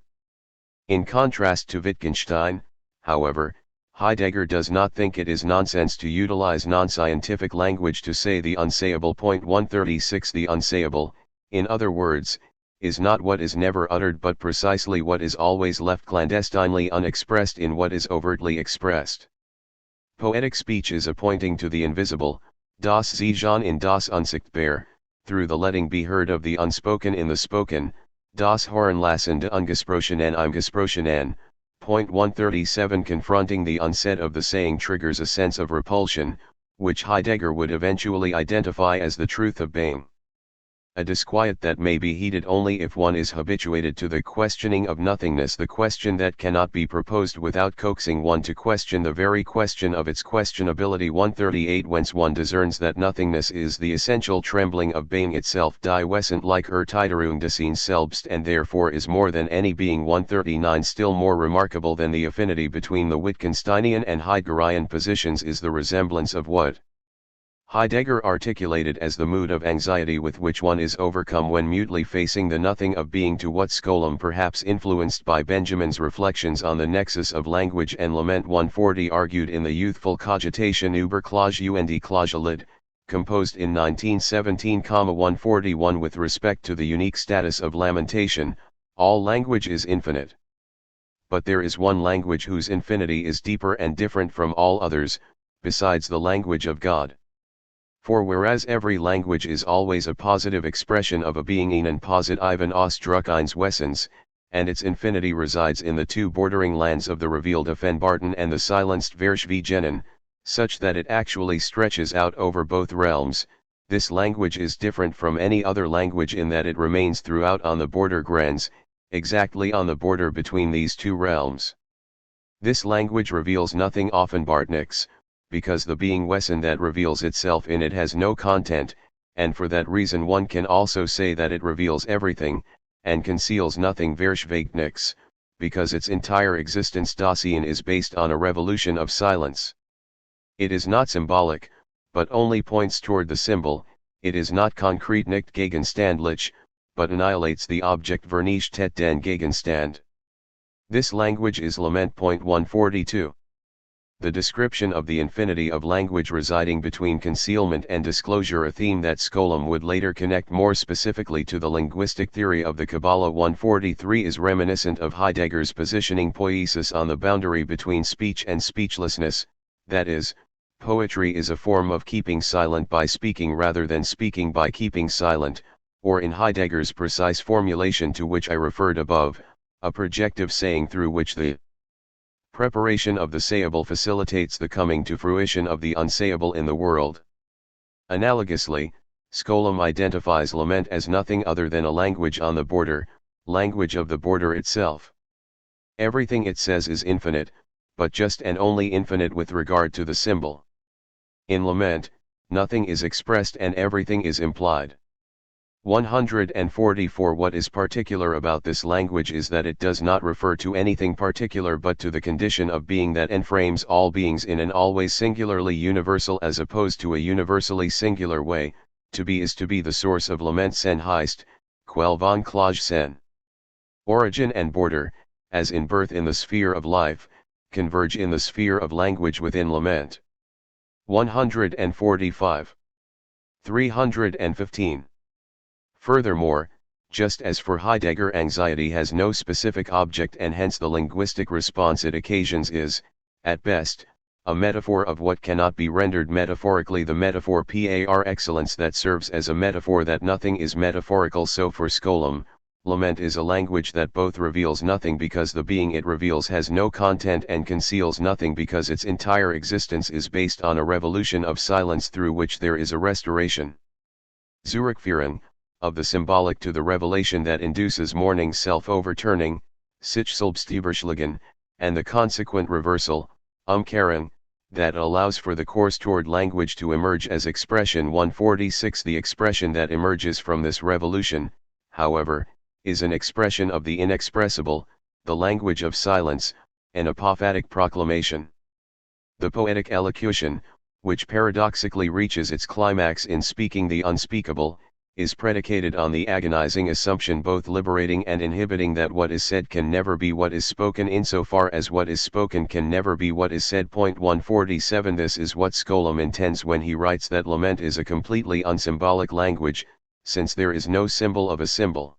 In contrast to Wittgenstein, however, Heidegger does not think it is nonsense to utilize non-scientific language to say the unsayable. 136 The unsayable, in other words, is not what is never uttered but precisely what is always left clandestinely unexpressed in what is overtly expressed. Poetic speech is a pointing to the invisible, das Sehen in das Unsichtbare, through the letting be heard of the unspoken in the spoken, das Hörenlassende Ungesprochenen im Gesprochenen. 137 Confronting the unsaid of the saying triggers a sense of repulsion, which Heidegger would eventually identify as the truth of being. A disquiet that may be heeded only if one is habituated to the questioning of nothingness, the question that cannot be proposed without coaxing one to question the very question of its questionability. 138 Whence one discerns that nothingness is the essential trembling of being itself, die Wesen like Erteiterung des Seins selbst, and therefore is more than any being. 139 Still more remarkable than the affinity between the Wittgensteinian and Heideggerian positions is the resemblance of what Heidegger articulated as the mood of anxiety with which one is overcome when mutely facing the nothing of being, to what Skolem, perhaps influenced by Benjamin's reflections on the nexus of language and lament. 140 Argued in the youthful cogitation über Klage und Klagelit, composed in 1917, 141 With respect to the unique status of lamentation, all language is infinite. But there is one language whose infinity is deeper and different from all others, besides the language of God. For whereas every language is always a positive expression of a being ihnen positiven Ausdruck eines Wesens, and its infinity resides in the two bordering lands of the revealed Offenbarten and the silenced Verschwiegenen, such that it actually stretches out over both realms, this language is different from any other language in that it remains throughout on the border grenz, exactly on the border between these two realms. This language reveals nothing Offenbartnichts, because the being Wesen that reveals itself in it has no content, and for that reason one can also say that it reveals everything, and conceals nothing Verschweignichts, because its entire existence Dasein is based on a revolution of silence. It is not symbolic, but only points toward the symbol, it is not concrete nicht gegenstandlich, but annihilates the object vernicht den Gegenstand. This language is lament. 142. The description of the infinity of language residing between concealment and disclosure, a theme that Skolem would later connect more specifically to the linguistic theory of the Kabbalah. 143 is reminiscent of Heidegger's positioning Poiēsis on the boundary between speech and speechlessness, that is, poetry is a form of keeping silent by speaking rather than speaking by keeping silent, or in Heidegger's precise formulation to which I referred above, a projective saying through which the preparation of the sayable facilitates the coming to fruition of the unsayable in the world. Analogously, Skolem identifies lament as nothing other than a language on the border, language of the border itself. Everything it says is infinite, but just and only infinite with regard to the symbol. In lament, nothing is expressed and everything is implied. 144. What is particular about this language is that it does not refer to anything particular but to the condition of being that enframes all beings in an always singularly universal as opposed to a universally singular way. To be is to be the source of lament sen heist, quel von klage sen. Origin and border, as in birth in the sphere of life, converge in the sphere of language within lament. 145. 315. Furthermore, just as for Heidegger anxiety has no specific object and hence the linguistic response it occasions is, at best, a metaphor of what cannot be rendered metaphorically, the metaphor par excellence that serves as a metaphor that nothing is metaphorical, so for Skolem, lament is a language that both reveals nothing because the being it reveals has no content and conceals nothing because its entire existence is based on a revolution of silence through which there is a restoration. Zurückführen, of the symbolic to the revelation that induces morning self-overturning, sich selbstüberschlagen, and the consequent reversal, umkehren, that allows for the course toward language to emerge as expression. 146. The expression that emerges from this revolution, however, is an expression of the inexpressible, the language of silence, an apophatic proclamation. The poetic elocution, which paradoxically reaches its climax in speaking the unspeakable, is predicated on the agonizing assumption both liberating and inhibiting that what is said can never be what is spoken insofar as what is spoken can never be what is said. 147. This is what Skolem intends when he writes that lament is a completely unsymbolic language, since there is no symbol of a symbol.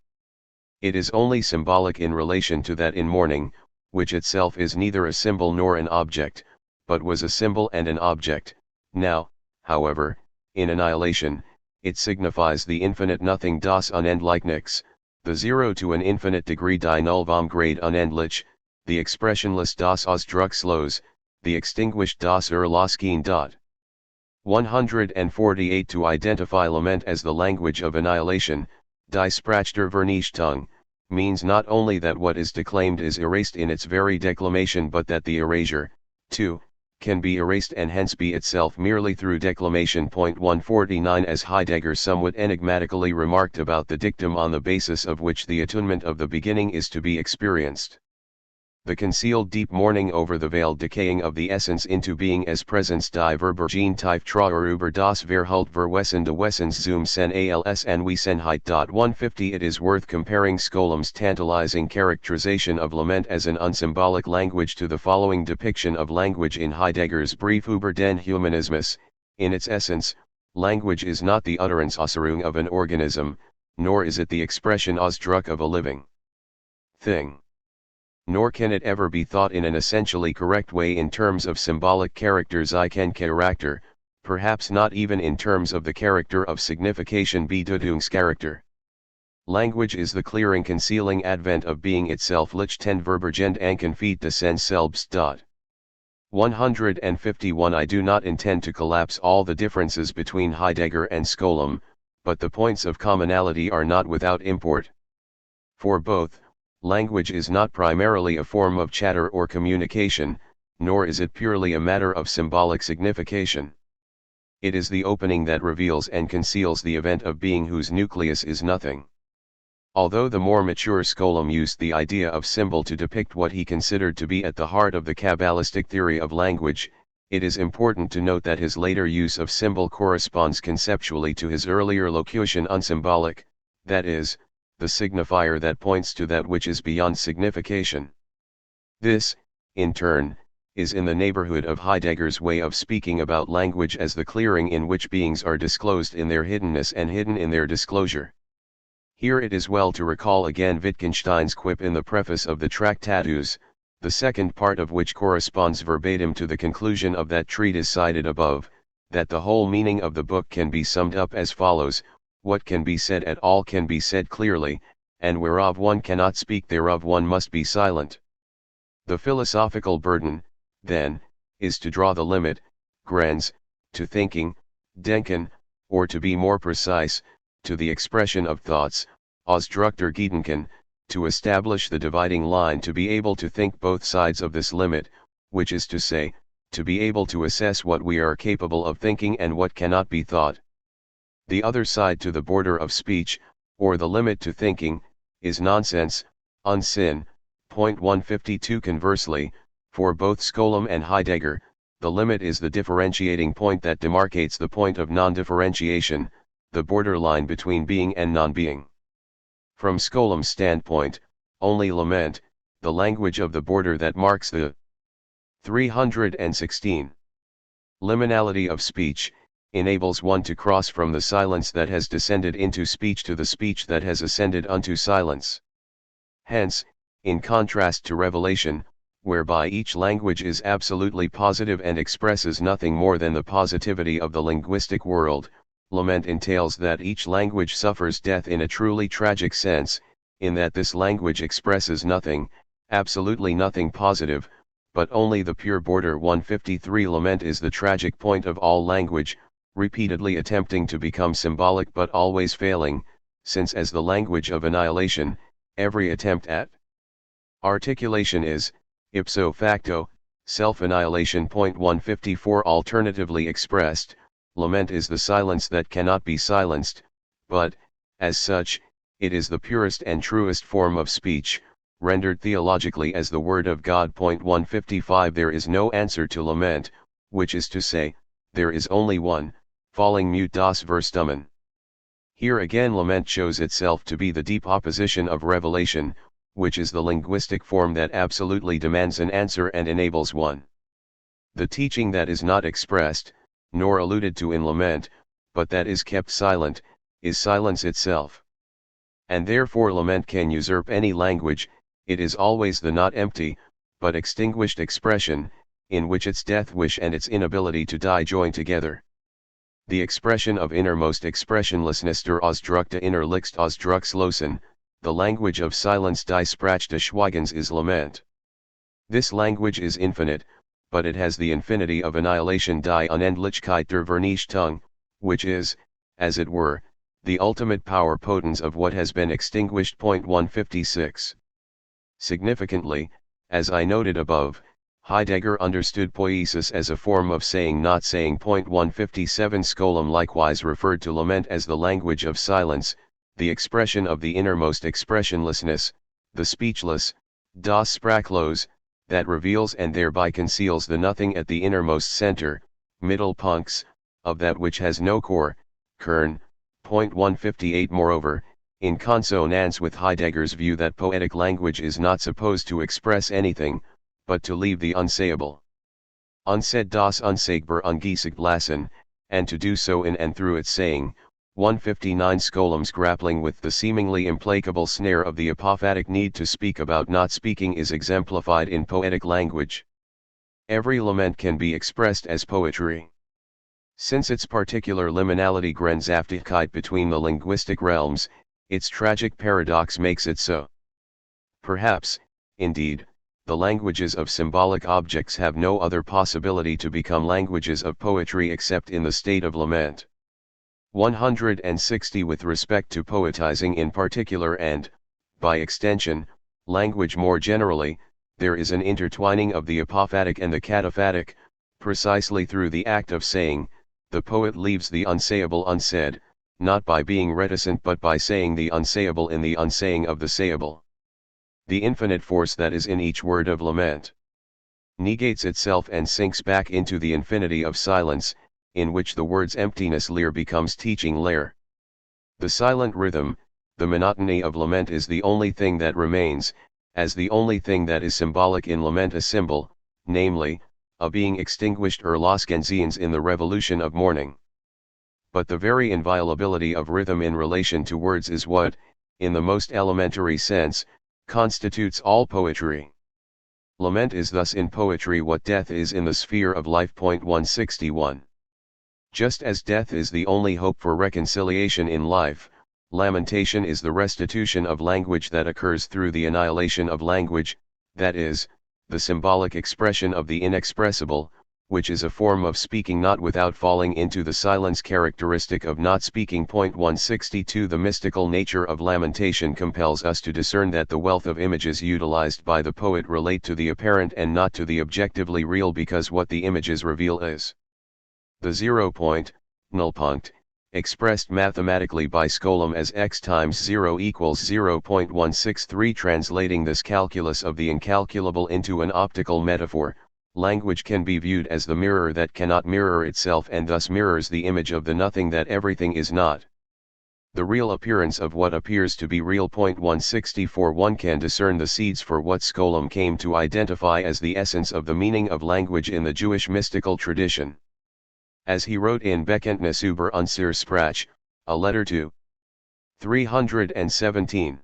It is only symbolic in relation to that in mourning, which itself is neither a symbol nor an object, but was a symbol and an object. Now, however, in annihilation, it signifies the infinite nothing, das Unendlichnichts, the zero to an infinite degree, die Null vom Grade Unendlich, the expressionless, das Ausdruckslos, the extinguished, das Erloskein. 148. To identify lament as the language of annihilation, die Sprache der Vernichtung, means not only that what is declaimed is erased in its very declamation but that the erasure, too, can be erased and hence be itself merely through declamation. 149. As Heidegger somewhat enigmatically remarked about the dictum on the basis of which the attunement of the beginning is to be experienced. The concealed deep mourning over the veiled decaying of the essence into being as presence die Verbergene tief trauer über das Verhalt verwessende Wessens zum sen als Anwesenheit. 150. It is worth comparing Skolem's tantalizing characterization of lament as an unsymbolic language to the following depiction of language in Heidegger's Brief über den Humanismus. In its essence, language is not the utterance Äußerung of an organism, nor is it the expression Ausdruck of a living thing. Nor can it ever be thought in an essentially correct way in terms of symbolic characters I can character, perhaps not even in terms of the character of signification Bedeutungscharachter. Language is the clearing concealing advent of being itself, lichtend verbergend Ankenfeet des Sen selbst. 151. I do not intend to collapse all the differences between Heidegger and Skolem, but the points of commonality are not without import. For both, language is not primarily a form of chatter or communication, nor is it purely a matter of symbolic signification. It is the opening that reveals and conceals the event of being whose nucleus is nothing. Although the more mature Skolem used the idea of symbol to depict what he considered to be at the heart of the Kabbalistic theory of language, it is important to note that his later use of symbol corresponds conceptually to his earlier locution unsymbolic, that is, the signifier that points to that which is beyond signification. This, in turn, is in the neighborhood of Heidegger's way of speaking about language as the clearing in which beings are disclosed in their hiddenness and hidden in their disclosure. Here it is well to recall again Wittgenstein's quip in the preface of the Tractatus, the second part of which corresponds verbatim to the conclusion of that treatise cited above, that the whole meaning of the book can be summed up as follows: what can be said at all can be said clearly, and whereof one cannot speak thereof one must be silent. The philosophical burden, then, is to draw the limit, grenze, to thinking, denken, or to be more precise, to the expression of thoughts, Ausdruckter Gedanken, to establish the dividing line, to be able to think both sides of this limit, which is to say, to be able to assess what we are capable of thinking and what cannot be thought. The other side to the border of speech, or the limit to thinking, is nonsense, Unsinn. Point 152. Conversely, for both Scholem and Heidegger, the limit is the differentiating point that demarcates the point of non-differentiation, the borderline between being and non-being. From Scholem's standpoint, only lament, the language of the border that marks the 316 liminality of speech, enables one to cross from the silence that has descended into speech to the speech that has ascended unto silence. Hence, in contrast to revelation, whereby each language is absolutely positive and expresses nothing more than the positivity of the linguistic world, lament entails that each language suffers death in a truly tragic sense, in that this language expresses nothing, absolutely nothing positive, but only the pure border. 153. Lament is the tragic point of all language, repeatedly attempting to become symbolic but always failing, since as the language of annihilation, every attempt at articulation is, ipso facto, self-annihilation. 154. Alternatively expressed, lament is the silence that cannot be silenced, but, as such, it is the purest and truest form of speech, rendered theologically as the Word of God. 155. There is no answer to lament, which is to say, there is only one, falling mute, das Verstummen. Here again lament shows itself to be the deep opposition of revelation, which is the linguistic form that absolutely demands an answer and enables one. The teaching that is not expressed, nor alluded to in lament, but that is kept silent, is silence itself. And therefore lament can usurp any language, it is always the not empty, but extinguished expression, in which its death wish and its inability to die join together. The expression of innermost expressionlessness der Ausdruck innerlichst Ausdruckslosen, the language of silence die Sprache des Schweigens is lament. This language is infinite, but it has the infinity of annihilation, die Unendlichkeit der Vernichtung, which is, as it were, the ultimate power potens of what has been extinguished. 156. Significantly, as I noted above, Heidegger understood Poiēsis as a form of saying not saying. 157. Scholem likewise referred to lament as the language of silence, the expression of the innermost expressionlessness, the speechless, das Sprachlos, that reveals and thereby conceals the nothing at the innermost center, Mittelpunkts, of that which has no core, Kern. 158. Moreover, in consonance with Heidegger's view that poetic language is not supposed to express anything, but to leave the unsayable unsaid, das Unsagbare ungesagt lassen, and to do so in and through its saying. 159. Scholem's grappling with the seemingly implacable snare of the apophatic need to speak about not speaking is exemplified in poetic language. Every lament can be expressed as poetry. Since its particular liminality, grenzhaftigkeit between the linguistic realms, its tragic paradox makes it so. Perhaps, indeed, the languages of symbolic objects have no other possibility to become languages of poetry except in the state of lament. 160. With respect to poetizing in particular and, by extension, language more generally, there is an intertwining of the apophatic and the cataphatic, precisely through the act of saying. The poet leaves the unsayable unsaid, not by being reticent but by saying the unsayable in the unsaying of the sayable. The infinite force that is in each word of lament negates itself and sinks back into the infinity of silence, in which the word's emptiness leer becomes teaching lair. The silent rhythm, the monotony of lament is the only thing that remains, as the only thing that is symbolic in lament, a symbol, namely, a being extinguished Erlosgenzians in the revolution of mourning. But the very inviolability of rhythm in relation to words is what, in the most elementary sense, constitutes all poetry. Lament is thus in poetry what death is in the sphere of life. 161. Just as death is the only hope for reconciliation in life, lamentation is the restitution of language that occurs through the annihilation of language, that is, the symbolic expression of the inexpressible, which is a form of speaking not without falling into the silence characteristic of not speaking. 162 The mystical nature of lamentation compels us to discern that the wealth of images utilized by the poet relate to the apparent and not to the objectively real, because what the images reveal is the 0 point, nullpunkt, expressed mathematically by Skolem as x times 0 equals 0.163. Translating this calculus of the incalculable into an optical metaphor, language can be viewed as the mirror that cannot mirror itself and thus mirrors the image of the nothing that everything is not. The real appearance of what appears to be real. 164 One can discern the seeds for what Skolem came to identify as the essence of the meaning of language in the Jewish mystical tradition. As he wrote in Bekenntnis über unsere Sprache, a letter to 317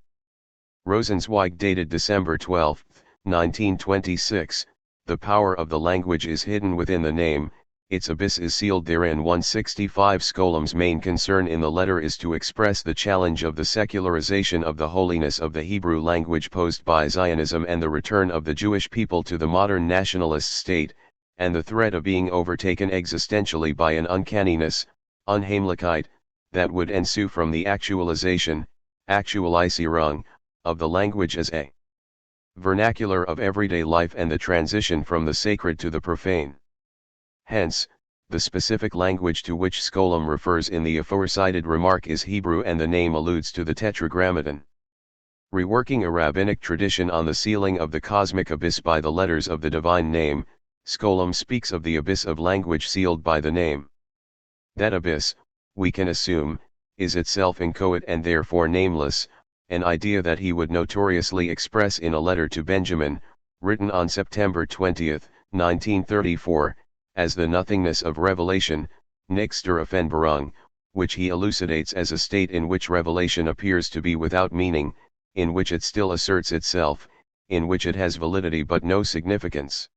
Rosenzweig dated December 12, 1926, the power of the language is hidden within the name, its abyss is sealed therein. 165 Skolem's main concern in the letter is to express the challenge of the secularization of the holiness of the Hebrew language posed by Zionism and the return of the Jewish people to the modern nationalist state, and the threat of being overtaken existentially by an uncanniness, Unheimlichkeit, that would ensue from the actualization, Aktualisierung, of the language as a vernacular of everyday life and the transition from the sacred to the profane. Hence, the specific language to which Skolem refers in the aforecited remark is Hebrew, and the name alludes to the Tetragrammaton. Reworking a rabbinic tradition on the sealing of the cosmic abyss by the letters of the divine name, Skolem speaks of the abyss of language sealed by the name. That abyss, we can assume, is itself inchoate and therefore nameless, an idea that he would notoriously express in a letter to Benjamin, written on September 20, 1934, as the nothingness of revelation, nichts der Offenbarung, which he elucidates as a state in which revelation appears to be without meaning, in which it still asserts itself, in which it has validity but no significance.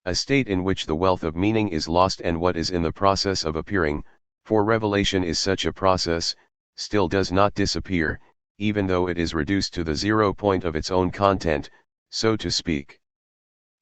A state in which the wealth of meaning is lost and what is in the process of appearing, for revelation is such a process, still does not disappear, even though it is reduced to the 0 point of its own content, so to speak.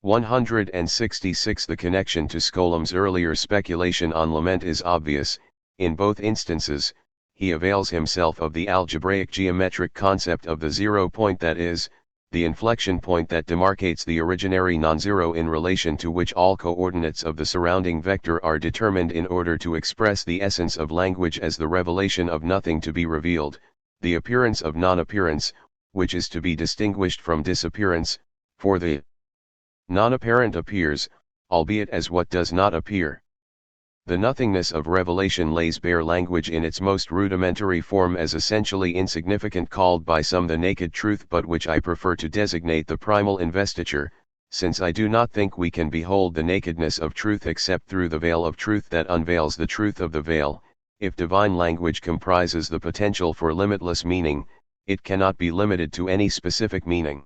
166 The connection to Skolem's earlier speculation on lament is obvious. In both instances, he avails himself of the algebraic geometric concept of the 0 point, that is, the inflection point that demarcates the originary non-zero in relation to which all coordinates of the surrounding vector are determined in order to express the essence of language as the revelation of nothing to be revealed, the appearance of non-appearance, which is to be distinguished from disappearance, for the non-apparent appears, albeit as what does not appear. The nothingness of revelation lays bare language in its most rudimentary form as essentially insignificant, called by some the naked truth, but which I prefer to designate the primal investiture, since I do not think we can behold the nakedness of truth except through the veil of truth that unveils the truth of the veil. If divine language comprises the potential for limitless meaning, it cannot be limited to any specific meaning.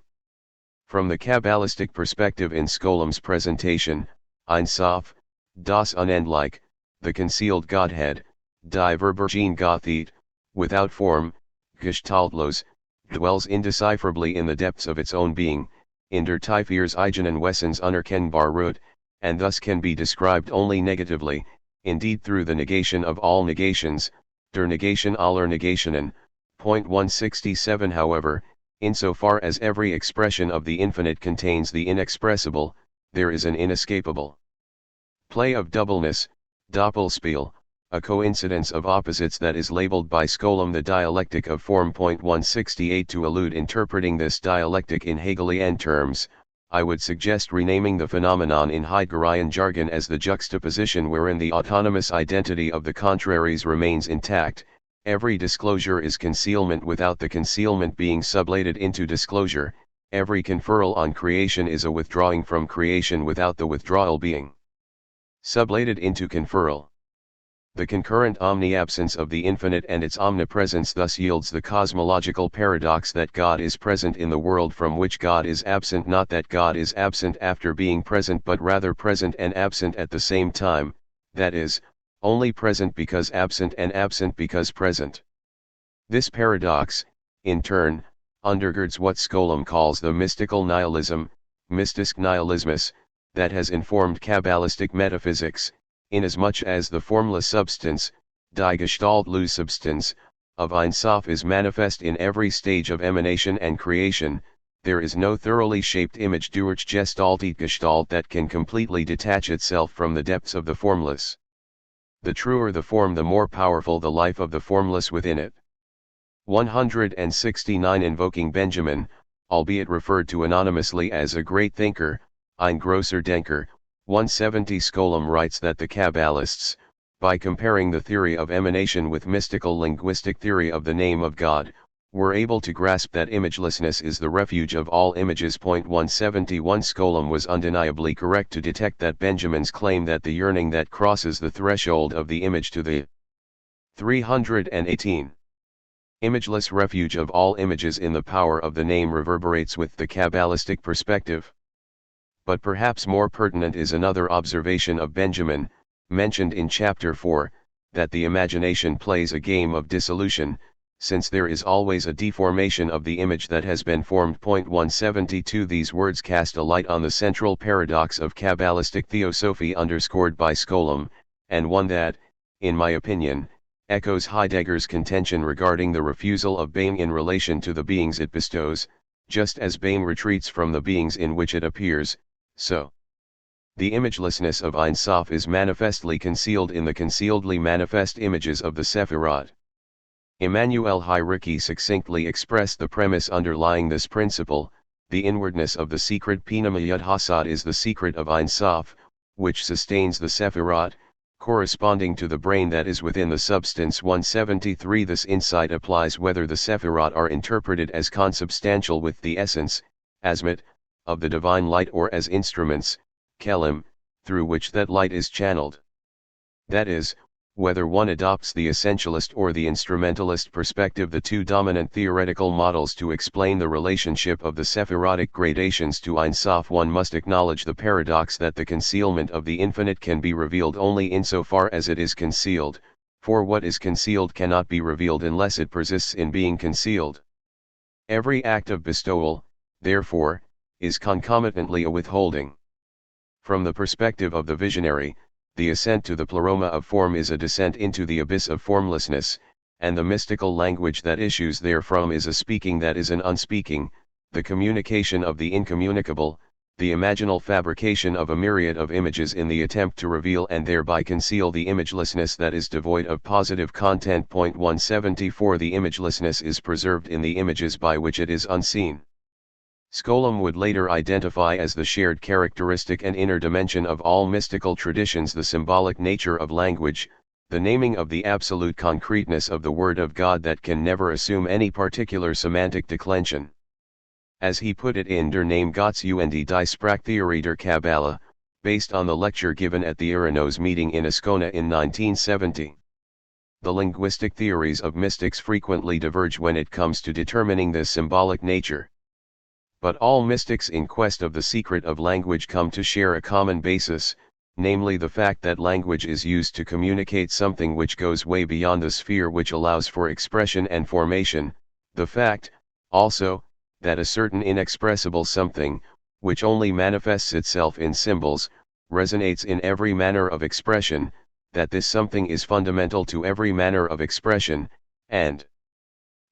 From the Kabbalistic perspective in Skolem's presentation, Ein Sof, das Unendliche, the concealed Godhead, die Verborgene Gottheit, without form, gestaltlos, dwells indecipherably in the depths of its own being, in der Tiefe ihres eigenen Wesens unerkennbar ruht, and thus can be described only negatively, indeed through the negation of all negations, der Negation aller Negationen. 167 However, insofar as every expression of the infinite contains the inexpressible, there is an inescapable play of doubleness, Doppelspiel, a coincidence of opposites that is labeled by Skolem the dialectic of form. 168 To elude interpreting this dialectic in Hegelian terms, I would suggest renaming the phenomenon in Heideggerian jargon as the juxtaposition wherein the autonomous identity of the contraries remains intact. Every disclosure is concealment without the concealment being sublated into disclosure, every conferral on creation is a withdrawing from creation without the withdrawal being sublated into conferral. The concurrent omniabsence of the infinite and its omnipresence thus yields the cosmological paradox that God is present in the world from which God is absent, not that God is absent after being present but rather present and absent at the same time, that is, only present because absent and absent because present. This paradox, in turn, undergirds what Skolem calls the mystical nihilism, mystisk nihilismus, that has informed Kabbalistic metaphysics, inasmuch as the formless substance, die Gestaltlose Substanz, of Ein Sof is manifest in every stage of emanation and creation. There is no thoroughly shaped image durch Gestaltet Gestalt that can completely detach itself from the depths of the formless. The truer the form, the more powerful the life of the formless within it. 169 Invoking Benjamin, albeit referred to anonymously as a great thinker, ein grosser Denker, 170 Skolem writes that the Kabbalists, by comparing the theory of emanation with mystical linguistic theory of the name of God, were able to grasp that imagelessness is the refuge of all images. 171 Skolem was undeniably correct to detect that Benjamin's claim that the yearning that crosses the threshold of the image to the 318 imageless refuge of all images in the power of the name reverberates with the Kabbalistic perspective. But perhaps more pertinent is another observation of Benjamin, mentioned in chapter 4, that the imagination plays a game of dissolution, since there is always a deformation of the image that has been formed. 172 These words cast a light on the central paradox of Kabbalistic theosophy underscored by Skolem, and one that, in my opinion, echoes Heidegger's contention regarding the refusal of being in relation to the beings it bestows, just as being retreats from the beings in which it appears, so. The imagelessness of Ein Sof is manifestly concealed in the concealedly manifest images of the Sephirot. Immanuel Hiriki succinctly expressed the premise underlying this principle: the inwardness of the secret Pnima Yud Hasad is the secret of Ein Sof, which sustains the Sephirot, corresponding to the brain that is within the substance. 173 This insight applies whether the Sephirot are interpreted as consubstantial with the essence, asmat, of the divine light, or as instruments, kelim, through which that light is channeled. That is, whether one adopts the essentialist or the instrumentalist perspective, the two dominant theoretical models to explain the relationship of the Sephirotic gradations to Ein Sof. One must acknowledge the paradox that the concealment of the infinite can be revealed only insofar as it is concealed, for what is concealed cannot be revealed unless it persists in being concealed. Every act of bestowal, therefore, is concomitantly a withholding. From the perspective of the visionary, the ascent to the pleroma of form is a descent into the abyss of formlessness, and the mystical language that issues therefrom is a speaking that is an unspeaking, the communication of the incommunicable, the imaginal fabrication of a myriad of images in the attempt to reveal and thereby conceal the imagelessness that is devoid of positive content. 174 The imagelessness is preserved in the images by which it is unseen. Skolem would later identify as the shared characteristic and inner dimension of all mystical traditions the symbolic nature of language, the naming of the absolute concreteness of the Word of God that can never assume any particular semantic declension. As he put it in Der Name Gottes und die Sprachtheorie der Kabbalah, based on the lecture given at the Iranos meeting in Ascona in 1970. The linguistic theories of mystics frequently diverge when it comes to determining this symbolic nature. But all mystics in quest of the secret of language come to share a common basis, namely the fact that language is used to communicate something which goes way beyond the sphere which allows for expression and formation, the fact, also, that a certain inexpressible something, which only manifests itself in symbols, resonates in every manner of expression, that this something is fundamental to every manner of expression, and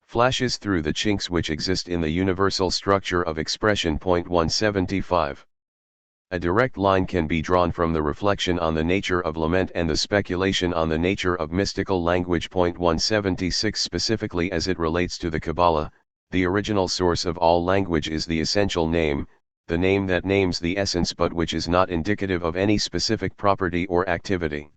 flashes through the chinks which exist in the universal structure of expression. 175. A direct line can be drawn from the reflection on the nature of lament and the speculation on the nature of mystical language. 176 Specifically as it relates to the Kabbalah, the original source of all language is the essential name, the name that names the essence but which is not indicative of any specific property or activity.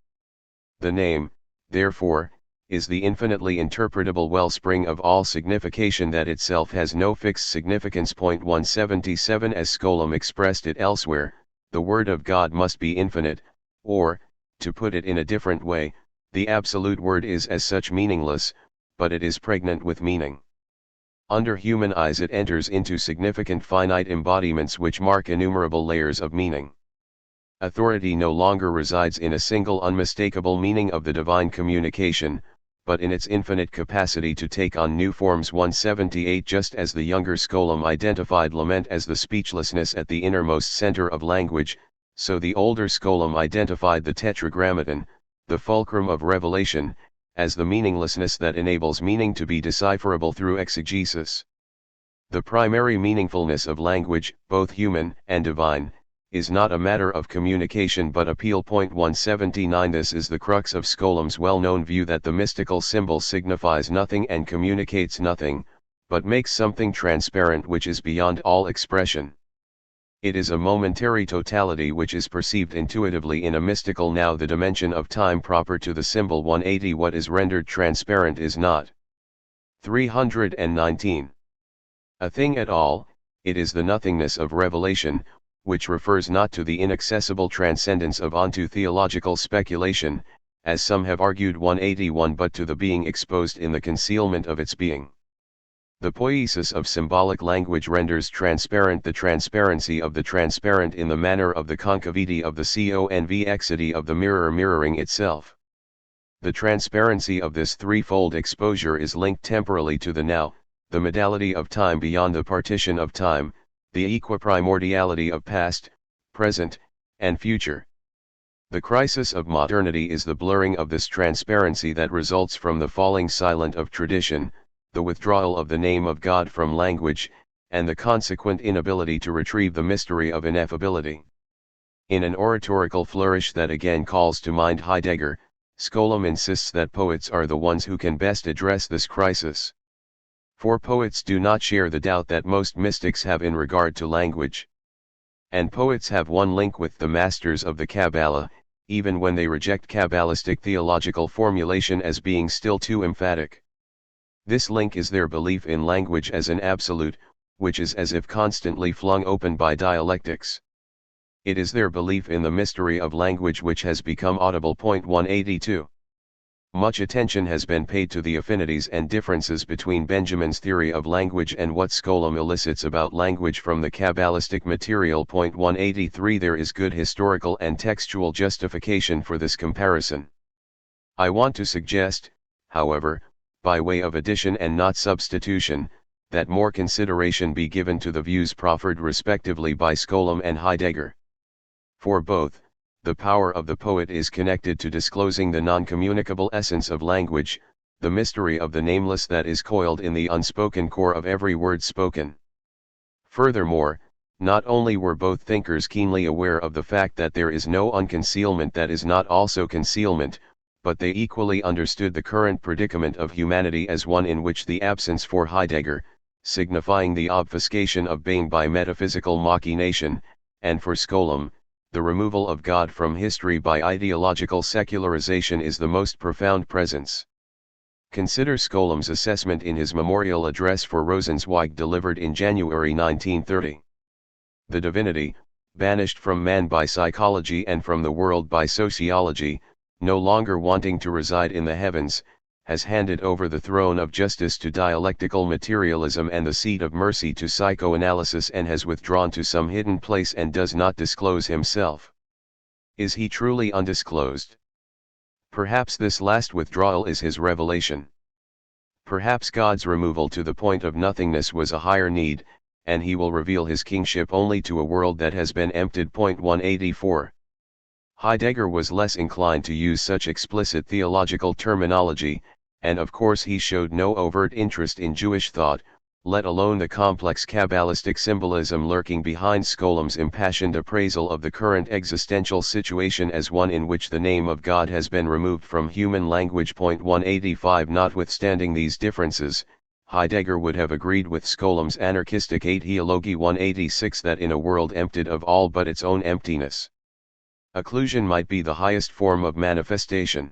The name, therefore, is the infinitely interpretable wellspring of all signification that itself has no fixed significance. 177 As Skolem expressed it elsewhere, the Word of God must be infinite, or, to put it in a different way, the absolute Word is as such meaningless, but it is pregnant with meaning. Under human eyes it enters into significant finite embodiments which mark innumerable layers of meaning. Authority no longer resides in a single unmistakable meaning of the divine communication, but in its infinite capacity to take on new forms. 178 Just as the younger Skolem identified lament as the speechlessness at the innermost center of language, so the older Skolem identified the tetragrammaton, the fulcrum of revelation, as the meaninglessness that enables meaning to be decipherable through exegesis. The primary meaningfulness of language, both human and divine, is not a matter of communication but appeal. 179 This is the crux of Skolem's well-known view that the mystical symbol signifies nothing and communicates nothing, but makes something transparent which is beyond all expression. It is a momentary totality which is perceived intuitively in a mystical now, the dimension of time proper to the symbol. 180 What is rendered transparent is not 319 a thing at all, it is the nothingness of revelation, which refers not to the inaccessible transcendence of onto theological speculation, as some have argued. 181 but to the being exposed in the concealment of its being. The poiesis of symbolic language renders transparent the transparency of the transparent in the manner of the concavity of the convexity of the mirror mirroring itself. The transparency of this threefold exposure is linked temporally to the now, the modality of time beyond the partition of time, the equiprimordiality of past, present, and future. The crisis of modernity is the blurring of this transparency that results from the falling silent of tradition, the withdrawal of the name of God from language, and the consequent inability to retrieve the mystery of ineffability. In an oratorical flourish that again calls to mind Heidegger, Skolem insists that poets are the ones who can best address this crisis. For poets do not share the doubt that most mystics have in regard to language. And poets have one link with the masters of the Kabbalah, even when they reject Kabbalistic theological formulation as being still too emphatic. This link is their belief in language as an absolute, which is as if constantly flung open by dialectics. It is their belief in the mystery of language which has become audible. 182. Much attention has been paid to the affinities and differences between Benjamin's theory of language and what Skolem elicits about language from the Kabbalistic material. 183 There is good historical and textual justification for this comparison. I want to suggest, however, by way of addition and not substitution, that more consideration be given to the views proffered respectively by Skolem and Heidegger. For both, the power of the poet is connected to disclosing the non-communicable essence of language, the mystery of the nameless that is coiled in the unspoken core of every word spoken. Furthermore, not only were both thinkers keenly aware of the fact that there is no unconcealment that is not also concealment, but they equally understood the current predicament of humanity as one in which the absence for Heidegger, signifying the obfuscation of being by metaphysical machination, and for Skolem, the removal of God from history by ideological secularization is the most profound presence. Consider Skolem's assessment in his memorial address for Rosenzweig delivered in January 1930. The divinity, banished from man by psychology and from the world by sociology, no longer wanting to reside in the heavens, has handed over the throne of justice to dialectical materialism and the seat of mercy to psychoanalysis and has withdrawn to some hidden place and does not disclose himself. Is he truly undisclosed? Perhaps this last withdrawal is his revelation. Perhaps God's removal to the point of nothingness was a higher need, and he will reveal his kingship only to a world that has been emptied. 184. Heidegger was less inclined to use such explicit theological terminology, and of course he showed no overt interest in Jewish thought, let alone the complex Kabbalistic symbolism lurking behind Skolem's impassioned appraisal of the current existential situation as one in which the name of God has been removed from human language. 185 Notwithstanding these differences, Heidegger would have agreed with Skolem's anarchistic ideology. 186 That in a world emptied of all but its own emptiness, occlusion might be the highest form of manifestation.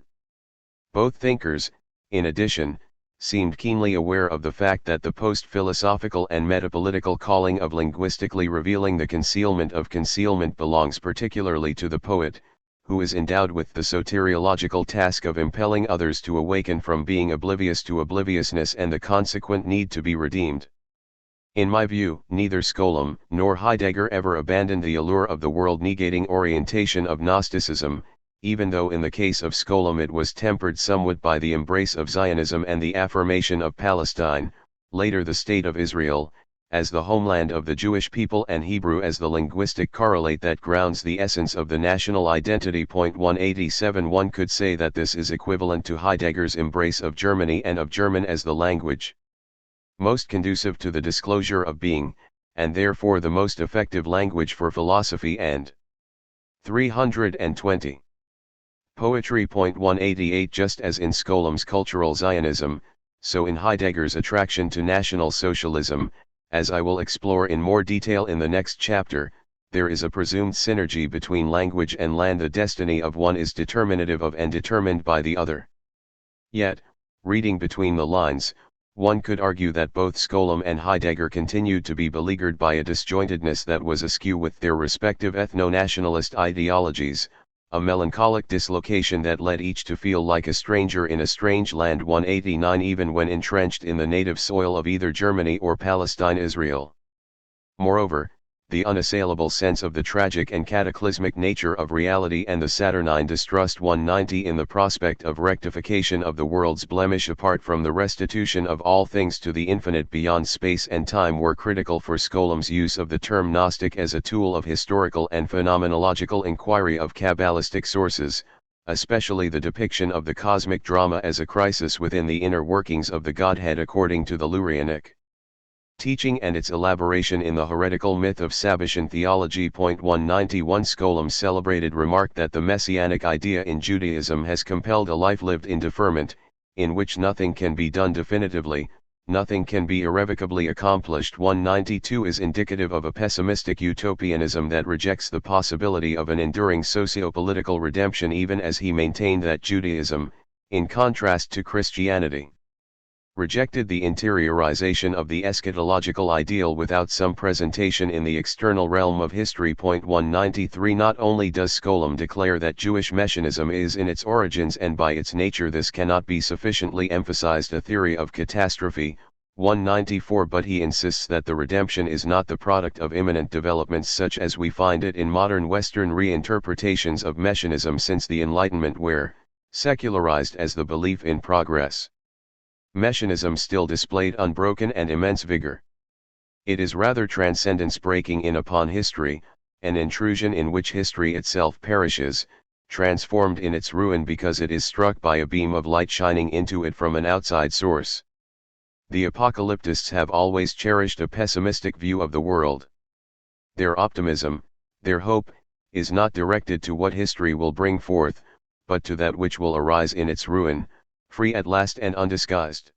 Both thinkers, in addition, seemed keenly aware of the fact that the post-philosophical and metapolitical calling of linguistically revealing the concealment of concealment belongs particularly to the poet, who is endowed with the soteriological task of impelling others to awaken from being oblivious to obliviousness and the consequent need to be redeemed. In my view, neither Skolem nor Heidegger ever abandoned the allure of the world-negating orientation of Gnosticism, even though in the case of Scholem it was tempered somewhat by the embrace of Zionism and the affirmation of Palestine, later the State of Israel, as the homeland of the Jewish people and Hebrew as the linguistic correlate that grounds the essence of the national identity. 187 One could say that this is equivalent to Heidegger's embrace of Germany and of German as the language most conducive to the disclosure of being, and therefore the most effective language for philosophy and 320. Poetry. 188 Just as in Scholem's cultural Zionism, so in Heidegger's attraction to National Socialism, as I will explore in more detail in the next chapter, there is a presumed synergy between language and land. The destiny of one is determinative of and determined by the other. Yet, reading between the lines, one could argue that both Scholem and Heidegger continued to be beleaguered by a disjointedness that was askew with their respective ethno-nationalist ideologies, a melancholic dislocation that led each to feel like a stranger in a strange land. 189 Even when entrenched in the native soil of either Germany or Palestine Israel. Moreover, the unassailable sense of the tragic and cataclysmic nature of reality and the saturnine distrust. 190 In the prospect of rectification of the world's blemish apart from the restitution of all things to the infinite beyond space and time were critical for Scholem's use of the term Gnostic as a tool of historical and phenomenological inquiry of Kabbalistic sources, especially the depiction of the cosmic drama as a crisis within the inner workings of the Godhead according to the Lurianic teaching and its elaboration in the heretical myth of Sabbatian theology. 191 Scholem's celebrated remark that the messianic idea in Judaism has compelled a life lived in deferment, in which nothing can be done definitively, nothing can be irrevocably accomplished. 192 is indicative of a pessimistic utopianism that rejects the possibility of an enduring socio-political redemption, even as he maintained that Judaism, in contrast to Christianity, rejected the interiorization of the eschatological ideal without some presentation in the external realm of history. 193 Not only does Scholem declare that Jewish messianism is in its origins and by its nature this cannot be sufficiently emphasized a theory of catastrophe, 194 but he insists that the redemption is not the product of imminent developments such as we find it in modern Western reinterpretations of messianism since the Enlightenment where, secularized as the belief in progress, messianism still displayed unbroken and immense vigor. It is rather transcendence breaking in upon history, an intrusion in which history itself perishes, transformed in its ruin because it is struck by a beam of light shining into it from an outside source. The apocalyptists have always cherished a pessimistic view of the world. Their optimism, their hope, is not directed to what history will bring forth, but to that which will arise in its ruin, free at last and undisguised.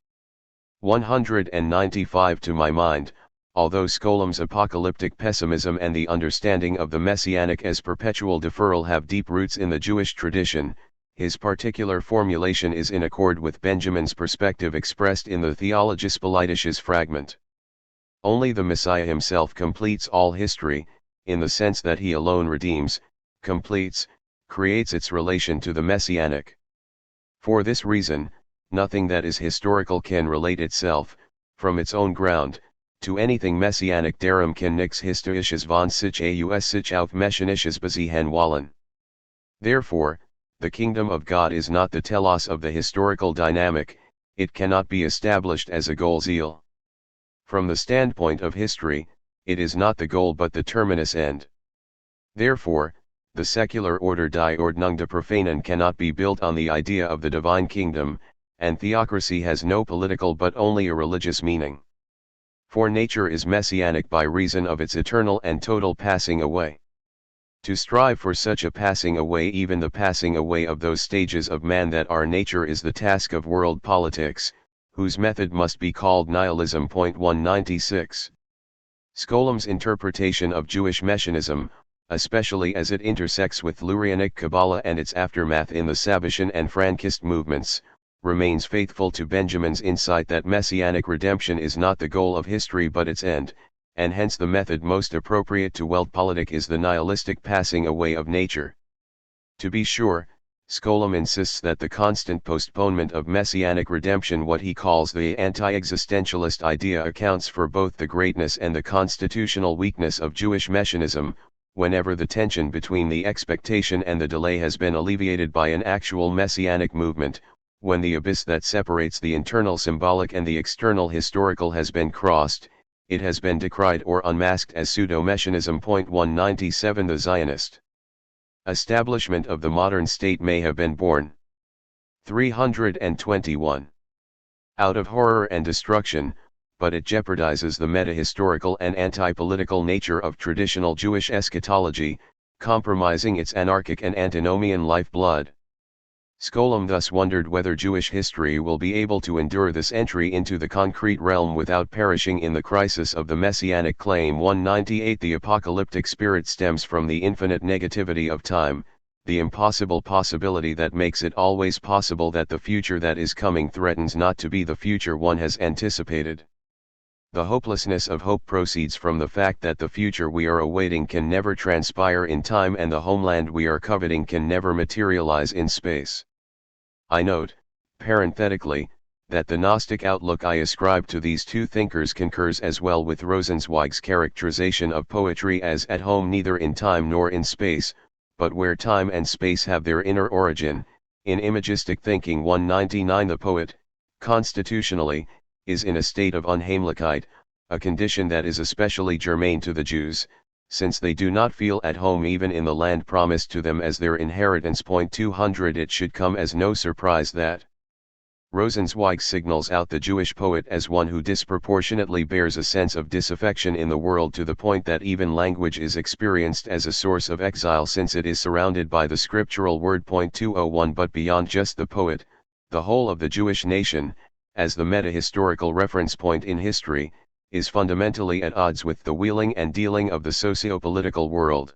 195 To my mind, although Scholem's apocalyptic pessimism and the understanding of the messianic as perpetual deferral have deep roots in the Jewish tradition, his particular formulation is in accord with Benjamin's perspective expressed in the Theologus Politicus fragment. Only the Messiah himself completes all history, in the sense that he alone redeems, completes, creates its relation to the messianic. For this reason, nothing that is historical can relate itself, from its own ground, to anything messianic. Darum kann nix historisches von sich aus sich auf messianisches beziehen wollen. Therefore, the kingdom of God is not the telos of the historical dynamic, it cannot be established as a goal zeal. From the standpoint of history, it is not the goal but the terminus end. Therefore, the secular order die Ordnung der Profanen cannot be built on the idea of the divine kingdom, and theocracy has no political but only a religious meaning. For nature is messianic by reason of its eternal and total passing away. To strive for such a passing away, even the passing away of those stages of man that are nature, is the task of world politics, whose method must be called nihilism. 196. Scholem's interpretation of Jewish messianism, especially as it intersects with Lurianic Kabbalah and its aftermath in the Sabbatian and Frankist movements, remains faithful to Benjamin's insight that messianic redemption is not the goal of history but its end, and hence the method most appropriate to Weltpolitik is the nihilistic passing away of nature. To be sure, Scholem insists that the constant postponement of messianic redemption, what he calls the anti-existentialist idea, accounts for both the greatness and the constitutional weakness of Jewish messianism, whenever the tension between the expectation and the delay has been alleviated by an actual messianic movement, when the abyss that separates the internal symbolic and the external historical has been crossed, it has been decried or unmasked as pseudo-messianism. 197 The Zionist establishment of the modern state may have been born. 321. Out of horror and destruction, but it jeopardizes the meta-historical and anti-political nature of traditional Jewish eschatology, compromising its anarchic and antinomian lifeblood. Scholem thus wondered whether Jewish history will be able to endure this entry into the concrete realm without perishing in the crisis of the messianic claim. 198 The apocalyptic spirit stems from the infinite negativity of time, the impossible possibility that makes it always possible that the future that is coming threatens not to be the future one has anticipated. The hopelessness of hope proceeds from the fact that the future we are awaiting can never transpire in time and the homeland we are coveting can never materialize in space. I note, parenthetically, that the Gnostic outlook I ascribe to these two thinkers concurs as well with Rosenzweig's characterization of poetry as at home neither in time nor in space, but where time and space have their inner origin. In imagistic thinking. 199 The poet, constitutionally, is in a state of unheimlichkeit, a condition that is especially germane to the Jews, since they do not feel at home even in the land promised to them as their inheritance. 200 It should come as no surprise that Rosenzweig signals out the Jewish poet as one who disproportionately bears a sense of disaffection in the world to the point that even language is experienced as a source of exile since it is surrounded by the scriptural word. 201 But beyond just the poet, the whole of the Jewish nation, as the meta-historical reference point in history, is fundamentally at odds with the wheeling and dealing of the socio-political world.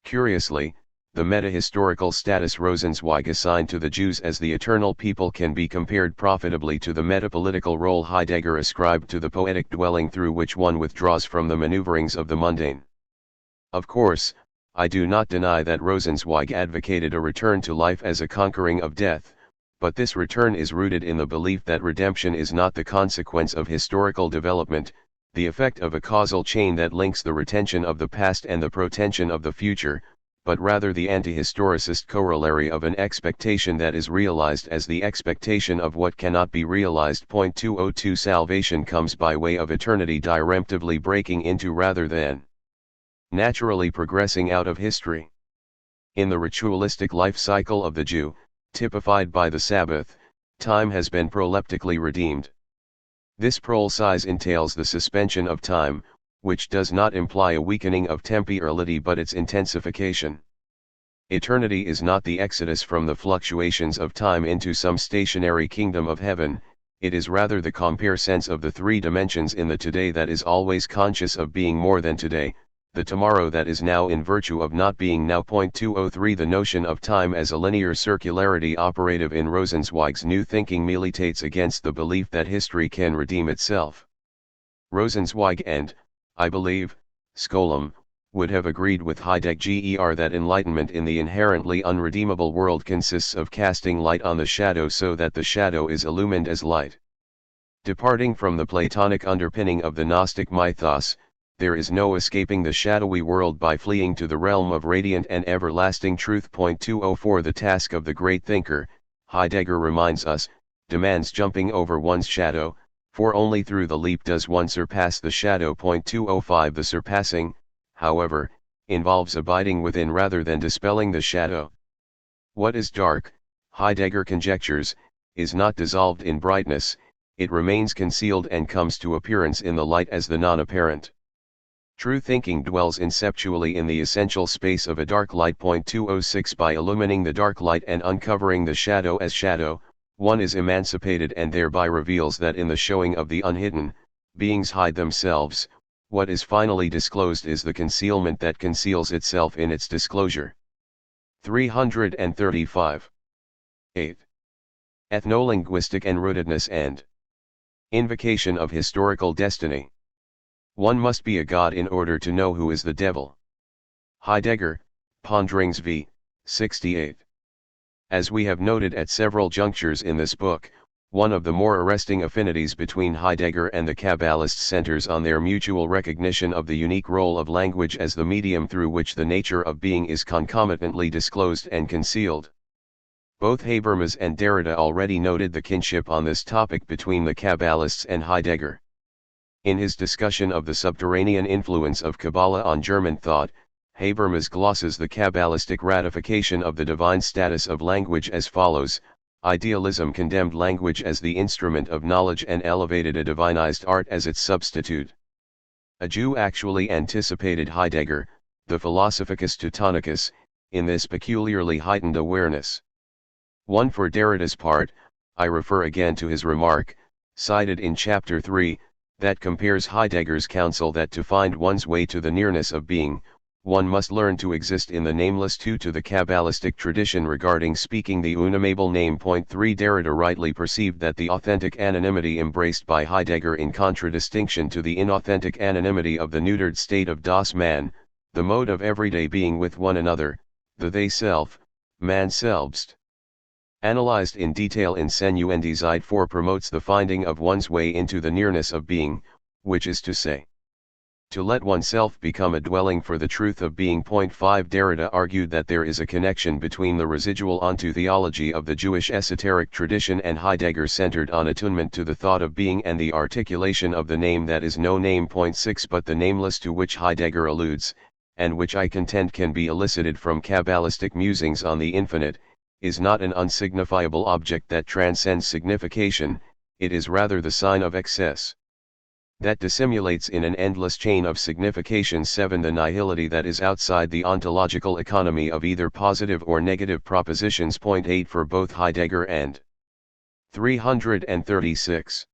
Curiously, the meta-historical status Rosenzweig assigned to the Jews as the eternal people can be compared profitably to the meta-political role Heidegger ascribed to the poetic dwelling through which one withdraws from the maneuverings of the mundane. Of course, I do not deny that Rosenzweig advocated a return to life as a conquering of death, but this return is rooted in the belief that redemption is not the consequence of historical development, the effect of a causal chain that links the retention of the past and the protension of the future, but rather the anti-historicist corollary of an expectation that is realized as the expectation of what cannot be realized. 202 Salvation comes by way of eternity diremptively breaking into rather than naturally progressing out of history. In the ritualistic life cycle of the Jew, typified by the Sabbath, time has been proleptically redeemed. This prolesize entails the suspension of time, which does not imply a weakening of temporality but its intensification. Eternity is not the exodus from the fluctuations of time into some stationary kingdom of heaven, it is rather the compare sense of the three dimensions in the today that is always conscious of being more than today, the tomorrow that is now in virtue of not being now. 203 The notion of time as a linear circularity operative in Rosenzweig's new thinking militates against the belief that history can redeem itself. Rosenzweig and, I believe, Scholem, would have agreed with Heidegger that enlightenment in the inherently unredeemable world consists of casting light on the shadow so that the shadow is illumined as light. Departing from the Platonic underpinning of the Gnostic mythos, there is no escaping the shadowy world by fleeing to the realm of radiant and everlasting truth. 204 The task of the great thinker, Heidegger reminds us, demands jumping over one's shadow, for only through the leap does one surpass the shadow. 205 The surpassing, however, involves abiding within rather than dispelling the shadow. What is dark, Heidegger conjectures, is not dissolved in brightness, it remains concealed and comes to appearance in the light as the non-apparent. True thinking dwells inceptually in the essential space of a dark light. 206 By illumining the dark light and uncovering the shadow as shadow, one is emancipated and thereby reveals that in the showing of the unhidden, beings hide themselves, what is finally disclosed is the concealment that conceals itself in its disclosure. 335. 8. Ethnolinguistic enrootedness and invocation of historical destiny. One must be a god in order to know who is the devil. Heidegger, Ponderings v. 68. As we have noted at several junctures in this book, One of the more arresting affinities between Heidegger and the Kabbalists centers on their mutual recognition of the unique role of language as the medium through which the nature of being is concomitantly disclosed and concealed. Both Habermas and Derrida already noted the kinship on this topic between the Kabbalists and Heidegger. In his discussion of the subterranean influence of Kabbalah on German thought, Habermas glosses the Kabbalistic ratification of the divine status of language as follows: idealism condemned language as the instrument of knowledge and elevated a divinized art as its substitute. A Jew actually anticipated Heidegger, the Philosophicus Teutonicus, in this peculiarly heightened awareness. One for Derrida's part, I refer again to his remark, cited in Chapter 3, that compares Heidegger's counsel that to find one's way to the nearness of being, one must learn to exist in the nameless to the Kabbalistic tradition regarding speaking the unnameable name. 3 Derrida rightly perceived that the authentic anonymity embraced by Heidegger in contradistinction to the inauthentic anonymity of the neutered state of das Man, the mode of everyday being with one another, the they self, man selbst. Analyzed in detail in Senuendizeit 4 promotes the finding of one's way into the nearness of being, which is to say, to let oneself become a dwelling for the truth of being. 5 Derrida argued that there is a connection between the residual onto theology of the Jewish esoteric tradition and Heidegger centered on attunement to the thought of being and the articulation of the name that is no name. 6 But the nameless to which Heidegger alludes, and which I contend can be elicited from Kabbalistic musings on the infinite, is not an unsignifiable object that transcends signification, it is rather the sign of excess that dissimulates in an endless chain of signification. 7 The nihility that is outside the ontological economy of either positive or negative propositions. 8 For both Heidegger and 336.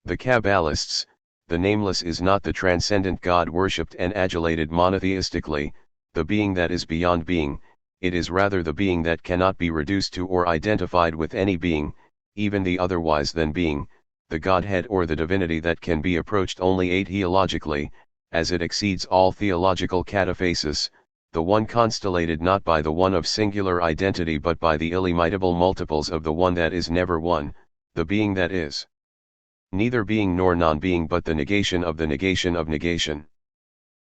The Kabbalists, the nameless is not the transcendent God worshipped and adulated monotheistically, the being that is beyond being, it is rather the being that cannot be reduced to or identified with any being, even the otherwise than being, the Godhead or the divinity that can be approached only atheologically, as it exceeds all theological cataphasis, the one constellated not by the one of singular identity but by the illimitable multiples of the one that is never one, the being that is neither being nor non-being but the negation of the negation of negation.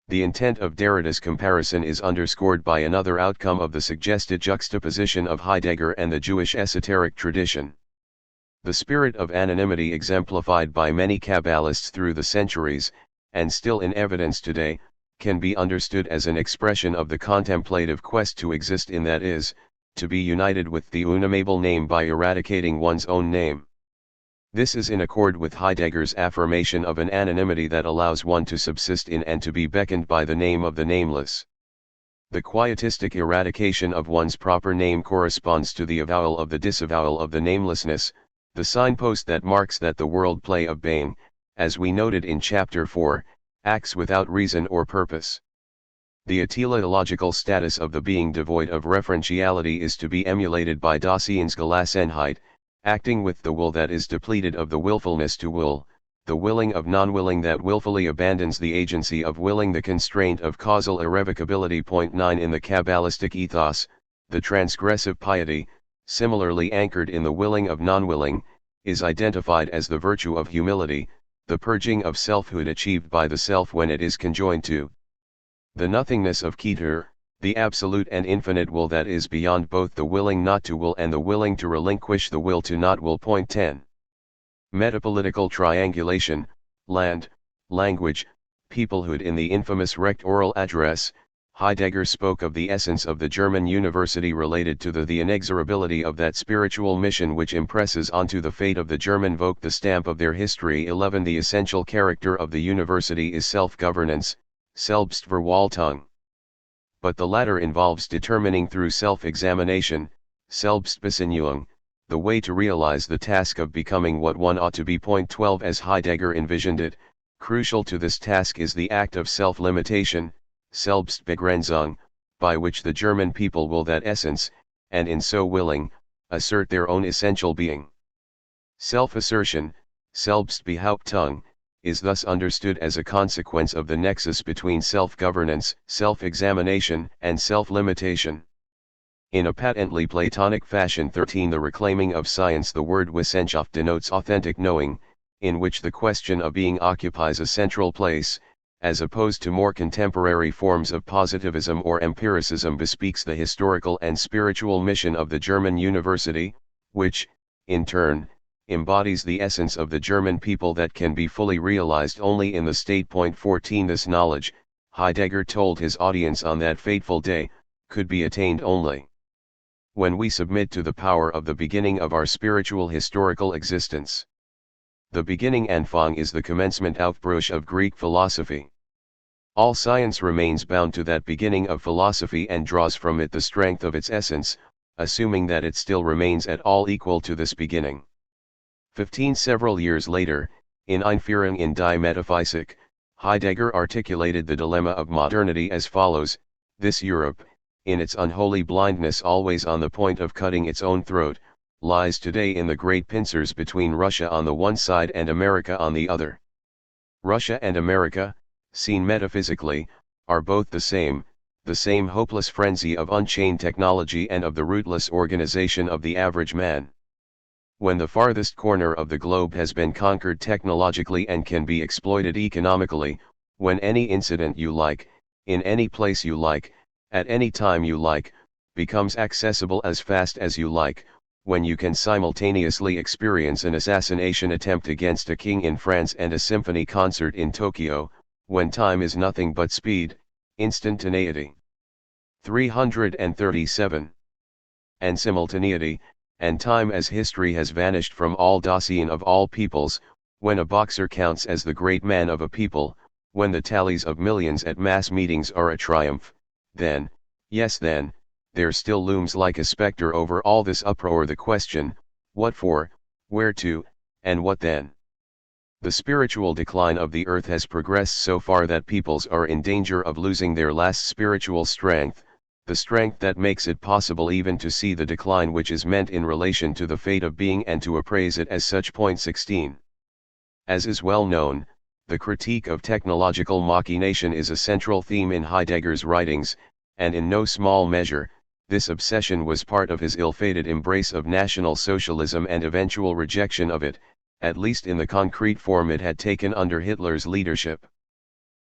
The intent of Derrida's comparison is underscored by another outcome of the suggested juxtaposition of Heidegger and the Jewish esoteric tradition. The spirit of anonymity exemplified by many Kabbalists through the centuries, and still in evidence today, can be understood as an expression of the contemplative quest to exist in that is, to be united with the unnameable name by eradicating one's own name. This is in accord with Heidegger's affirmation of an anonymity that allows one to subsist in and to be beckoned by the name of the nameless. The quietistic eradication of one's proper name corresponds to the avowal of the disavowal of the namelessness, the signpost that marks that the world play of being, as we noted in Chapter 4, acts without reason or purpose. The teleological status of the being devoid of referentiality is to be emulated by Daseinsgelassenheit, acting with the will that is depleted of the willfulness to will, the willing of non-willing that willfully abandons the agency of willing, the constraint of causal irrevocability. 9 In the Kabbalistic ethos, the transgressive piety, similarly anchored in the willing of non-willing, is identified as the virtue of humility, the purging of selfhood achieved by the self when it is conjoined to the nothingness of Keter, the absolute and infinite will that is beyond both the willing not to will and the willing to relinquish the will to not will. 10. Metapolitical triangulation, land, language, peoplehood. In the infamous Recht oral address, Heidegger spoke of the essence of the German university related to the inexorability of that spiritual mission which impresses onto the fate of the German Volk the stamp of their history. 11 The essential character of the university is self-governance, Selbstverwaltung. But the latter involves determining through self-examination, Selbstbesinnung, the way to realize the task of becoming what one ought to be. 12 As Heidegger envisioned it, crucial to this task is the act of self-limitation, Selbstbegrenzung, by which the German people will that essence, and in so willing, assert their own essential being. Self-assertion, Selbstbehauptung, is thus understood as a consequence of the nexus between self-governance, self-examination, and self-limitation. In a patently Platonic fashion. 13. The reclaiming of science. The word Wissenschaft denotes authentic knowing, in which the question of being occupies a central place, as opposed to more contemporary forms of positivism or empiricism. Bespeaks the historical and spiritual mission of the German university, which, in turn, embodies the essence of the German people that can be fully realized only in the state. 14. This knowledge, Heidegger told his audience on that fateful day, could be attained only when we submit to the power of the beginning of our spiritual historical existence. The beginning Anfang is the commencement Aufbruch of Greek philosophy. All science remains bound to that beginning of philosophy and draws from it the strength of its essence, assuming that it still remains at all equal to this beginning. 15. Several years later, in Einführung in die Metaphysik, Heidegger articulated the dilemma of modernity as follows: this Europe, in its unholy blindness always on the point of cutting its own throat, lies today in the great pincers between Russia on the one side and America on the other. Russia and America, seen metaphysically, are both the same hopeless frenzy of unchained technology and of the rootless organization of the average man. When the farthest corner of the globe has been conquered technologically and can be exploited economically, when any incident you like, in any place you like, at any time you like, becomes accessible as fast as you like, when you can simultaneously experience an assassination attempt against a king in France and a symphony concert in Tokyo, when time is nothing but speed, instantaneity. 337. And simultaneity, and time as history has vanished from all dossier of all peoples, when a boxer counts as the great man of a people, when the tallies of millions at mass meetings are a triumph, then, yes then, there still looms like a specter over all this uproar the question, what for, where to, and what then? The spiritual decline of the earth has progressed so far that peoples are in danger of losing their last spiritual strength, the strength that makes it possible even to see the decline which is meant in relation to the fate of being and to appraise it as such. 16. As is well known, the critique of technological machination is a central theme in Heidegger's writings, and in no small measure, this obsession was part of his ill-fated embrace of National Socialism and eventual rejection of it, at least in the concrete form it had taken under Hitler's leadership.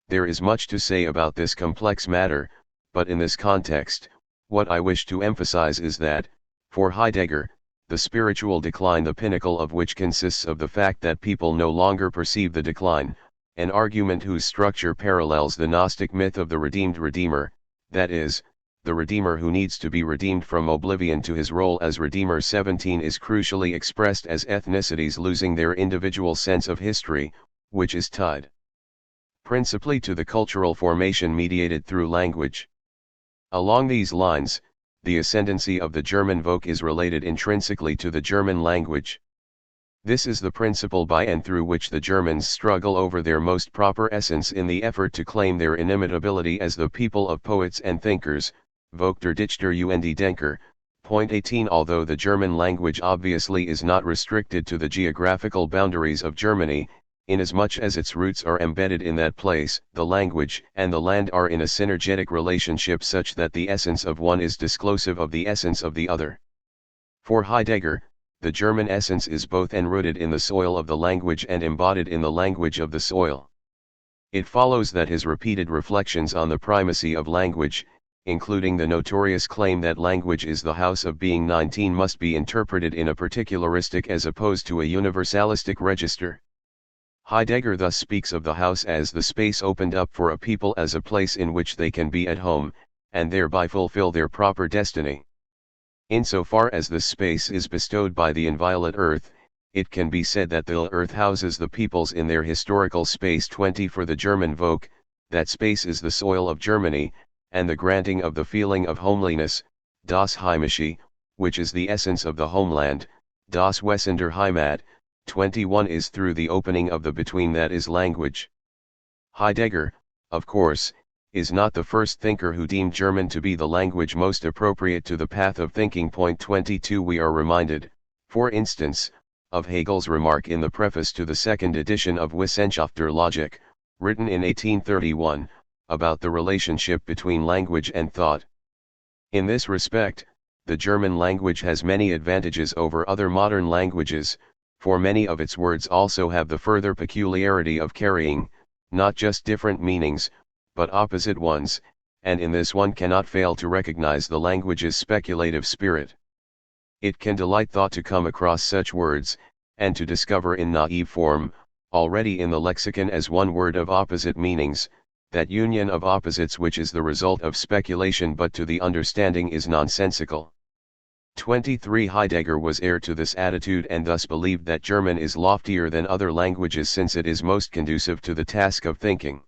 There is much to say about this complex matter, but in this context, what I wish to emphasize is that, for Heidegger, the spiritual decline, the pinnacle of which consists of the fact that people no longer perceive the decline, an argument whose structure parallels the Gnostic myth of the redeemed Redeemer, that is, the Redeemer who needs to be redeemed from oblivion to his role as Redeemer. 17 is crucially expressed as ethnicities losing their individual sense of history, which is tied principally to the cultural formation mediated through language. Along these lines, the ascendancy of the German Volk is related intrinsically to the German language. This is the principle by and through which the Germans struggle over their most proper essence in the effort to claim their inimitability as the people of poets and thinkers, Volk der Dichter und Denker. 18 Although the German language obviously is not restricted to the geographical boundaries of Germany, inasmuch as its roots are embedded in that place, the language and the land are in a synergetic relationship such that the essence of one is disclosive of the essence of the other. For Heidegger, the German essence is both enrooted in the soil of the language and embodied in the language of the soil. It follows that his repeated reflections on the primacy of language, including the notorious claim that language is the house of being 19, must be interpreted in a particularistic as opposed to a universalistic register. Heidegger thus speaks of the house as the space opened up for a people as a place in which they can be at home, and thereby fulfill their proper destiny. Insofar as this space is bestowed by the inviolate earth, it can be said that the earth houses the peoples in their historical space. 20 For the German Volk, that space is the soil of Germany, and the granting of the feeling of homeliness, das Heimische, which is the essence of the homeland, das Wesen der Heimat. 21 is through the opening of the between, that is language. Heidegger, of course, is not the first thinker who deemed German to be the language most appropriate to the path of thinking. 22 We are reminded, for instance, of Hegel's remark in the preface to the second edition of Wissenschaft der Logik, written in 1831, about the relationship between language and thought. In this respect, the German language has many advantages over other modern languages, for many of its words also have the further peculiarity of carrying, not just different meanings, but opposite ones, and in this one cannot fail to recognize the language's speculative spirit. It can delight thought to come across such words, and to discover in naive form, already in the lexicon as one word of opposite meanings, that union of opposites which is the result of speculation but to the understanding is nonsensical. 23. Heidegger was heir to this attitude and thus believed that German is loftier than other languages since it is most conducive to the task of thinking.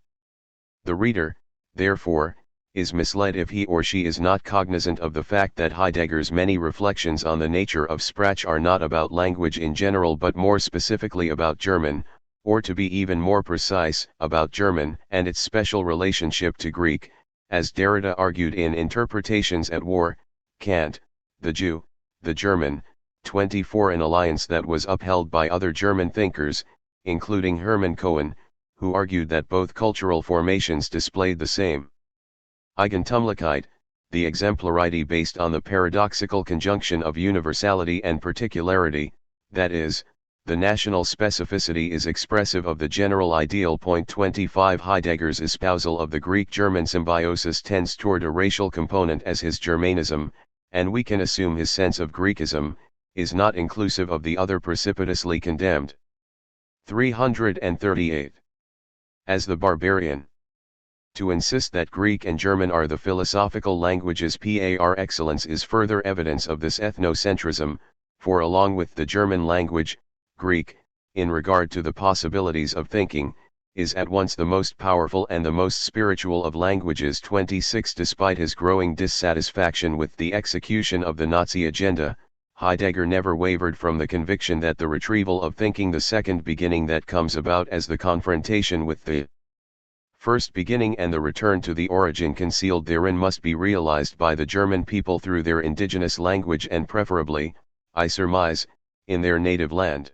The reader, therefore, is misled if he or she is not cognizant of the fact that Heidegger's many reflections on the nature of Sprache are not about language in general but more specifically about German, or to be even more precise, about German and its special relationship to Greek, as Derrida argued in Interpretations at War, Kant, the Jew, the German, 24, an alliance that was upheld by other German thinkers, including Hermann Cohen, who argued that both cultural formations displayed the same Eigentumlichkeit, the exemplarity based on the paradoxical conjunction of universality and particularity, that is, the national specificity is expressive of the general ideal. 25. Heidegger's espousal of the Greek-German symbiosis tends toward a racial component as his Germanism, and we can assume his sense of Greekism, is not inclusive of the other precipitously condemned. 338. As the barbarian. To insist that Greek and German are the philosophical languages par excellence is further evidence of this ethnocentrism, for along with the German language, Greek, in regard to the possibilities of thinking, is at once the most powerful and the most spiritual of languages. 26. Despite his growing dissatisfaction with the execution of the Nazi agenda, Heidegger never wavered from the conviction that the retrieval of thinking, the second beginning that comes about as the confrontation with the first beginning and the return to the origin concealed therein, must be realized by the German people through their indigenous language and preferably, I surmise, in their native land.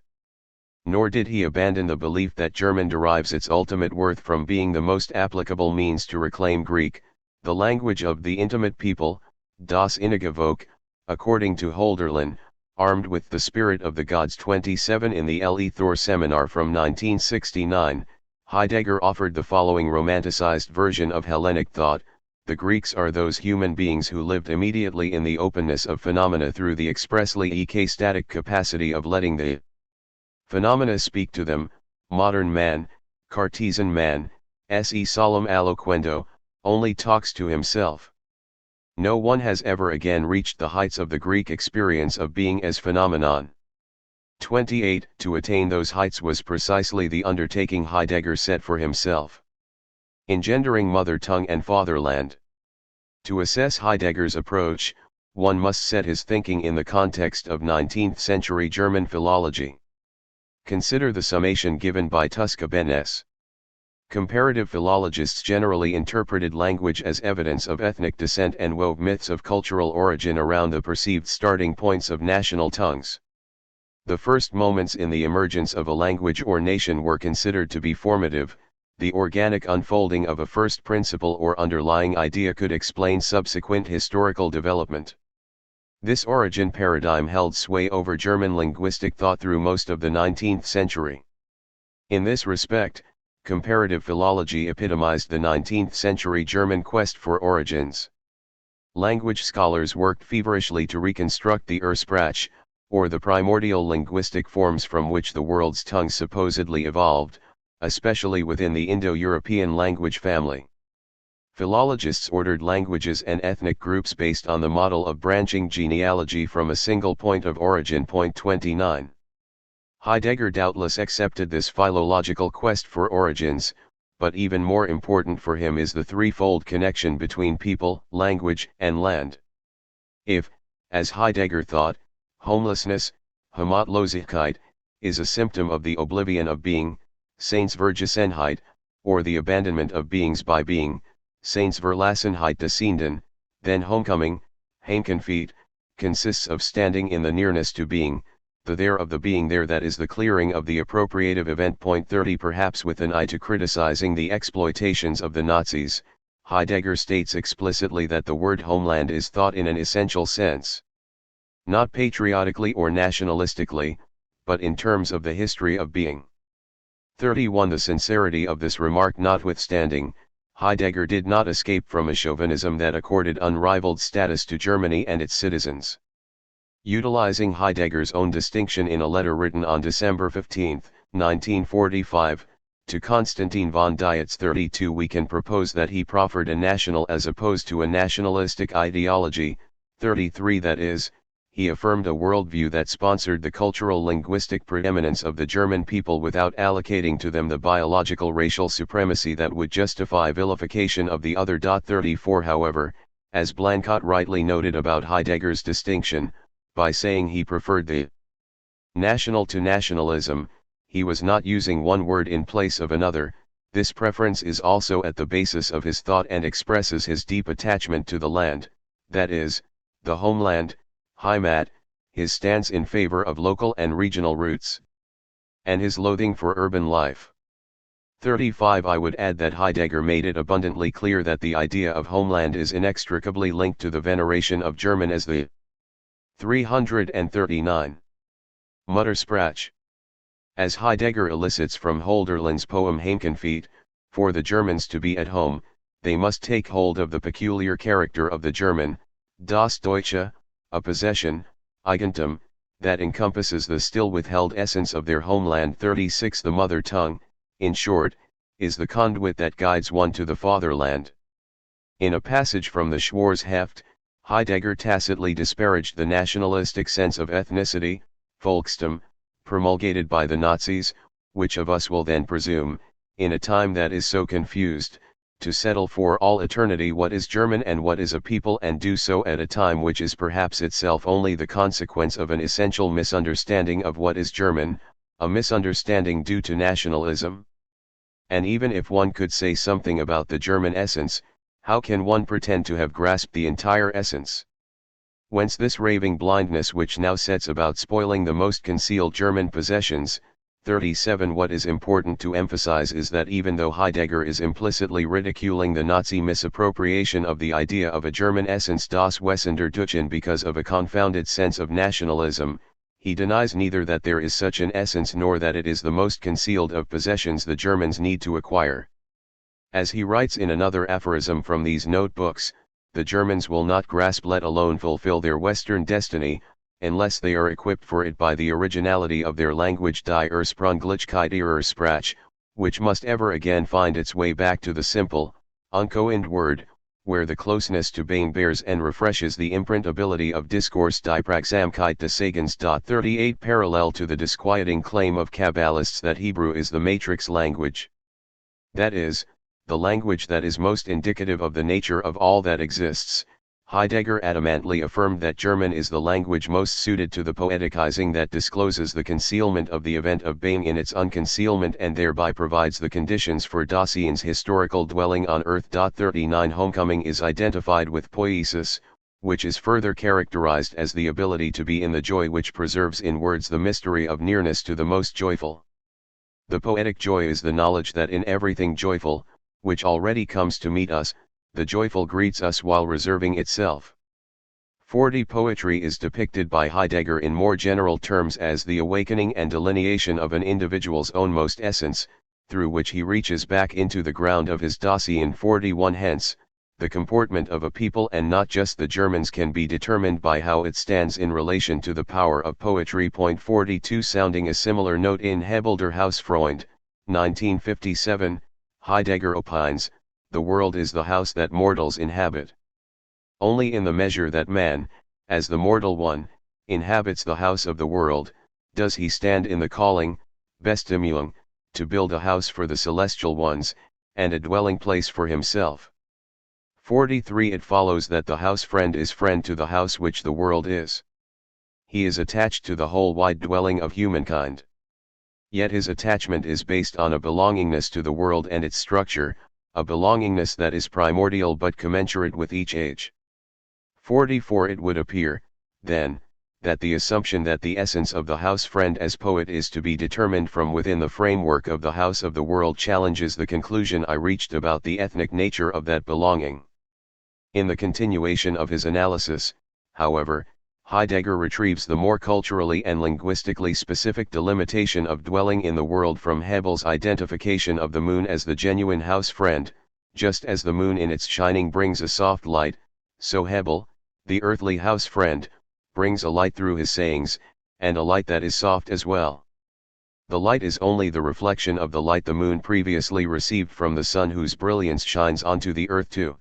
Nor did he abandon the belief that German derives its ultimate worth from being the most applicable means to reclaim Greek, the language of the intimate people, das innige Volk, according to Hölderlin, armed with the spirit of the gods. 27. In the Le Thor seminar from 1969, Heidegger offered the following romanticized version of Hellenic thought: the Greeks are those human beings who lived immediately in the openness of phenomena through the expressly ecstatic capacity of letting the phenomena speak to them. Modern man, Cartesian man, se solum alloquendo, only talks to himself. No one has ever again reached the heights of the Greek experience of being as phenomenon. 28. To attain those heights was precisely the undertaking Heidegger set for himself. Engendering mother tongue and fatherland. To assess Heidegger's approach, one must set his thinking in the context of 19th-century German philology. Consider the summation given by Tusca-Benes. Comparative philologists generally interpreted language as evidence of ethnic descent and wove myths of cultural origin around the perceived starting points of national tongues. The first moments in the emergence of a language or nation were considered to be formative. The organic unfolding of a first principle or underlying idea could explain subsequent historical development. This origin paradigm held sway over German linguistic thought through most of the 19th century. In this respect, comparative philology epitomized the 19th century German quest for origins. Language scholars worked feverishly to reconstruct the Ursprache, or the primordial linguistic forms from which the world's tongues supposedly evolved, especially within the Indo-European language family. Philologists ordered languages and ethnic groups based on the model of branching genealogy from a single point of origin. 29. Heidegger doubtless accepted this philological quest for origins, but even more important for him is the threefold connection between people, language, and land. If, as Heidegger thought, homelessness, Heimatlosigkeit, is a symptom of the oblivion of being, Seinsvergessenheit, or the abandonment of beings by being, Seinsverlassenheit des Seenden, then homecoming, Heimkenfiet, consists of standing in the nearness to being, the there of the being there, that is the clearing of the appropriative event. 30. Perhaps with an eye to criticizing the exploitations of the Nazis, Heidegger states explicitly that the word homeland is thought in an essential sense. not patriotically or nationalistically, but in terms of the history of being. 31. The sincerity of this remark notwithstanding, Heidegger did not escape from a chauvinism that accorded unrivaled status to Germany and its citizens. Utilizing Heidegger's own distinction in a letter written on December 15, 1945, to Konstantin von Dietz 32, we can propose that he proffered a national as opposed to a nationalistic ideology. 33. That is, he affirmed a worldview that sponsored the cultural linguistic preeminence of the German people without allocating to them the biological racial supremacy that would justify vilification of the other. 34. However, as Blanchot rightly noted about Heidegger's distinction, by saying he preferred the national to nationalism, he was not using one word in place of another. This preference is also at the basis of his thought and expresses his deep attachment to the land, that is, the homeland, Heimat, his stance in favor of local and regional roots, and his loathing for urban life. 35. I would add that Heidegger made it abundantly clear that the idea of homeland is inextricably linked to the veneration of German as the 339. Muttersprach. As Heidegger elicits from Hölderlin's poem Heimkenfiet, for the Germans to be at home, they must take hold of the peculiar character of the German, das Deutsche, a possession, Eigentum, that encompasses the still withheld essence of their homeland. 36. The mother tongue, in short, is the conduit that guides one to the fatherland. In a passage from the Schwarzheft, Heidegger tacitly disparaged the nationalistic sense of ethnicity, Volkstum, promulgated by the Nazis, which of us will then presume, in a time that is so confused, to settle for all eternity what is German and what is a people, and do so at a time which is perhaps itself only the consequence of an essential misunderstanding of what is German, a misunderstanding due to nationalism? And even if one could say something about the German essence, how can one pretend to have grasped the entire essence? Whence this raving blindness which now sets about spoiling the most concealed German possessions? 37. What is important to emphasize is that even though Heidegger is implicitly ridiculing the Nazi misappropriation of the idea of a German essence, das Wessenderdeutschen, because of a confounded sense of nationalism, he denies neither that there is such an essence nor that it is the most concealed of possessions the Germans need to acquire. As he writes in another aphorism from these notebooks, the Germans will not grasp, let alone fulfill, their Western destiny, unless they are equipped for it by the originality of their language, die Ursprünglichkeit ihrer Sprache, which must ever again find its way back to the simple, uncoined word, where the closeness to Bane bears and refreshes the imprintability of discourse, die Praxamkeit des Segens. 38. Parallel to the disquieting claim of Kabbalists that Hebrew is the matrix language, that is, the language that is most indicative of the nature of all that exists, Heidegger adamantly affirmed that German is the language most suited to the poeticizing that discloses the concealment of the event of being in its unconcealment and thereby provides the conditions for Daseins historical dwelling on earth. 39. Homecoming is identified with Poiēsis, which is further characterized as the ability to be in the joy which preserves in words the mystery of nearness to the most joyful. The poetic joy is the knowledge that in everything joyful, which already comes to meet us, the joyful greets us while reserving itself. 40. Poetry is depicted by Heidegger in more general terms as the awakening and delineation of an individual's own most essence, through which he reaches back into the ground of his Dasein. 41. Hence, the comportment of a people, and not just the Germans, can be determined by how it stands in relation to the power of poetry. 42. Sounding a similar note in Hebelder Hausfreund, 1957, Heidegger opines, the world is the house that mortals inhabit. Only in the measure that man, as the mortal one, inhabits the house of the world, does he stand in the calling, Bestimmung, to build a house for the celestial ones, and a dwelling place for himself. 43. It follows that the house friend is friend to the house which the world is. He is attached to the whole wide dwelling of humankind. Yet his attachment is based on a belongingness to the world and its structure, a belongingness that is primordial but commensurate with each age. 44. It would appear, then, that the assumption that the essence of the house friend as poet is to be determined from within the framework of the house of the world challenges the conclusion I reached about the ethnic nature of that belonging. In the continuation of his analysis, however, Heidegger retrieves the more culturally and linguistically specific delimitation of dwelling in the world from Hegel's identification of the moon as the genuine house friend. Just as the moon in its shining brings a soft light, so Hegel, the earthly house friend, brings a light through his sayings, and a light that is soft as well. The light is only the reflection of the light the moon previously received from the sun, whose brilliance shines onto the earth too.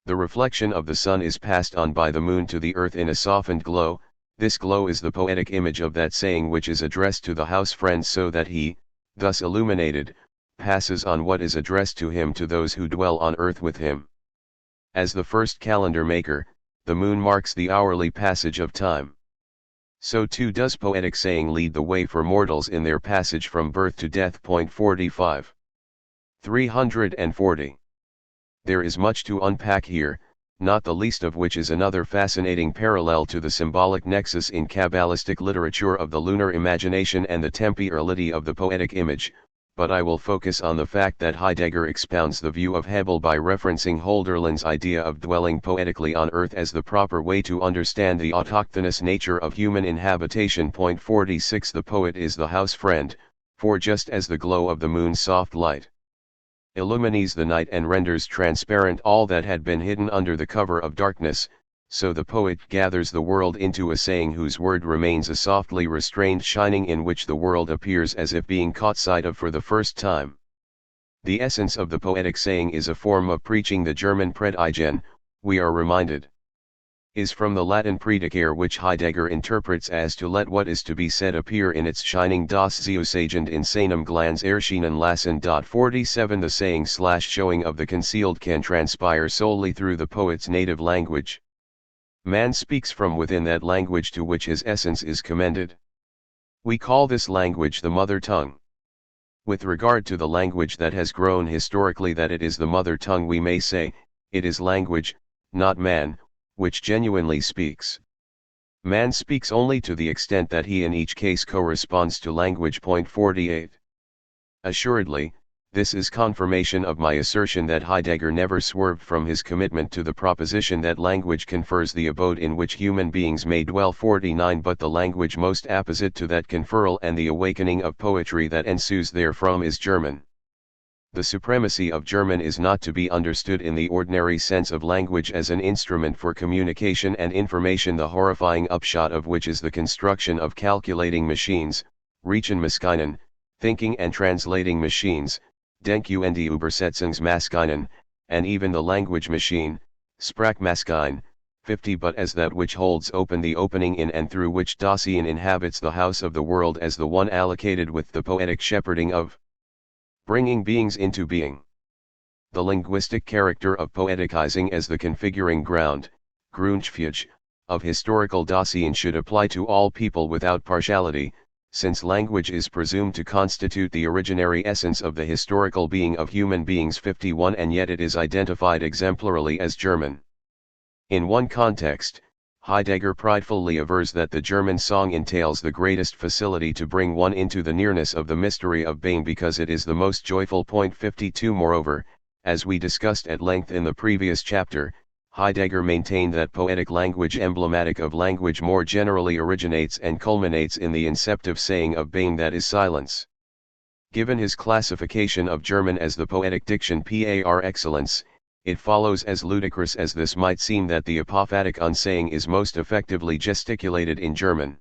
The reflection of the sun is passed on by the moon to the earth in a softened glow. This glow is the poetic image of that saying which is addressed to the house friend, so that he, thus illuminated, passes on what is addressed to him to those who dwell on earth with him. As the first calendar maker, the moon marks the hourly passage of time. So too does poetic saying lead the way for mortals in their passage from birth to death. 45. 340. There is much to unpack here, not the least of which is another fascinating parallel to the symbolic nexus in Kabbalistic literature of the lunar imagination and the temporality of the poetic image, but I will focus on the fact that Heidegger expounds the view of Hegel by referencing Hölderlin's idea of dwelling poetically on earth as the proper way to understand the autochthonous nature of human inhabitation. 46. The poet is the house friend, for just as the glow of the moon's soft light illumines the night and renders transparent all that had been hidden under the cover of darkness, so the poet gathers the world into a saying whose word remains a softly restrained shining in which the world appears as if being caught sight of for the first time. The essence of the poetic saying is a form of preaching. The German Predigen, we are reminded, is from the Latin predicare, which Heidegger interprets as to let what is to be said appear in its shining. Das Zeusagend in seinem Glanz erschienen lassen. 47. The saying / showing of the concealed can transpire solely through the poet's native language. Man speaks from within that language to which his essence is commended. We call this language the mother tongue. With regard to the language that has grown historically that it is the mother tongue, we may say, it is language, not man, which genuinely speaks. Man speaks only to the extent that he in each case corresponds to language. 48. Assuredly, this is confirmation of my assertion that Heidegger never swerved from his commitment to the proposition that language confers the abode in which human beings may dwell. 49. But the language most apposite to that conferral and the awakening of poetry that ensues therefrom is German. The supremacy of German is not to be understood in the ordinary sense of language as an instrument for communication and information, the horrifying upshot of which is the construction of calculating machines, Rechenmaschinen, thinking and translating machines, Denku and die Übersetzungsmaschinen, and even the language machine, Sprachmaschine. 50. But as that which holds open the opening in and through which Dasein inhabits the house of the world, as the one allocated with the poetic shepherding of bringing beings into being. The linguistic character of poeticizing as the configuring ground, Grundfeuge, of historical Dasein should apply to all people without partiality, since language is presumed to constitute the originary essence of the historical being of human beings. 51. And yet it is identified exemplarily as German. In one context, Heidegger pridefully avers that the German song entails the greatest facility to bring one into the nearness of the mystery of being because it is the most joyful. 52. Moreover, as we discussed at length in the previous chapter, Heidegger maintained that poetic language, emblematic of language more generally, originates and culminates in the inceptive saying of being, that is silence. Given his classification of German as the poetic diction par excellence, it follows, as ludicrous as this might seem, that the apophatic unsaying is most effectively gesticulated in German.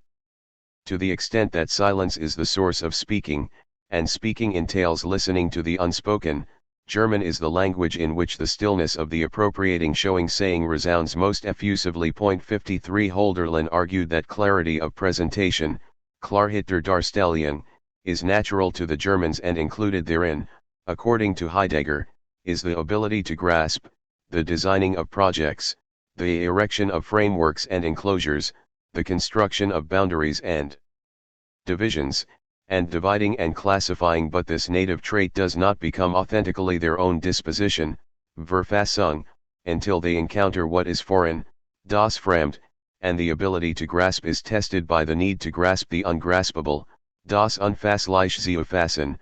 To the extent that silence is the source of speaking, and speaking entails listening to the unspoken, German is the language in which the stillness of the appropriating showing saying resounds most effusively. 53. Hölderlin argued that clarity of presentation, Klarheit der Darstellung, is natural to the Germans, and included therein, according to Heidegger, is the ability to grasp, the designing of projects, the erection of frameworks and enclosures, the construction of boundaries and divisions, and dividing and classifying. But this native trait does not become authentically their own disposition, Verfassung, until they encounter what is foreign, das Fremd, and the ability to grasp is tested by the need to grasp the ungraspable, das Unfassliche zu erfassen.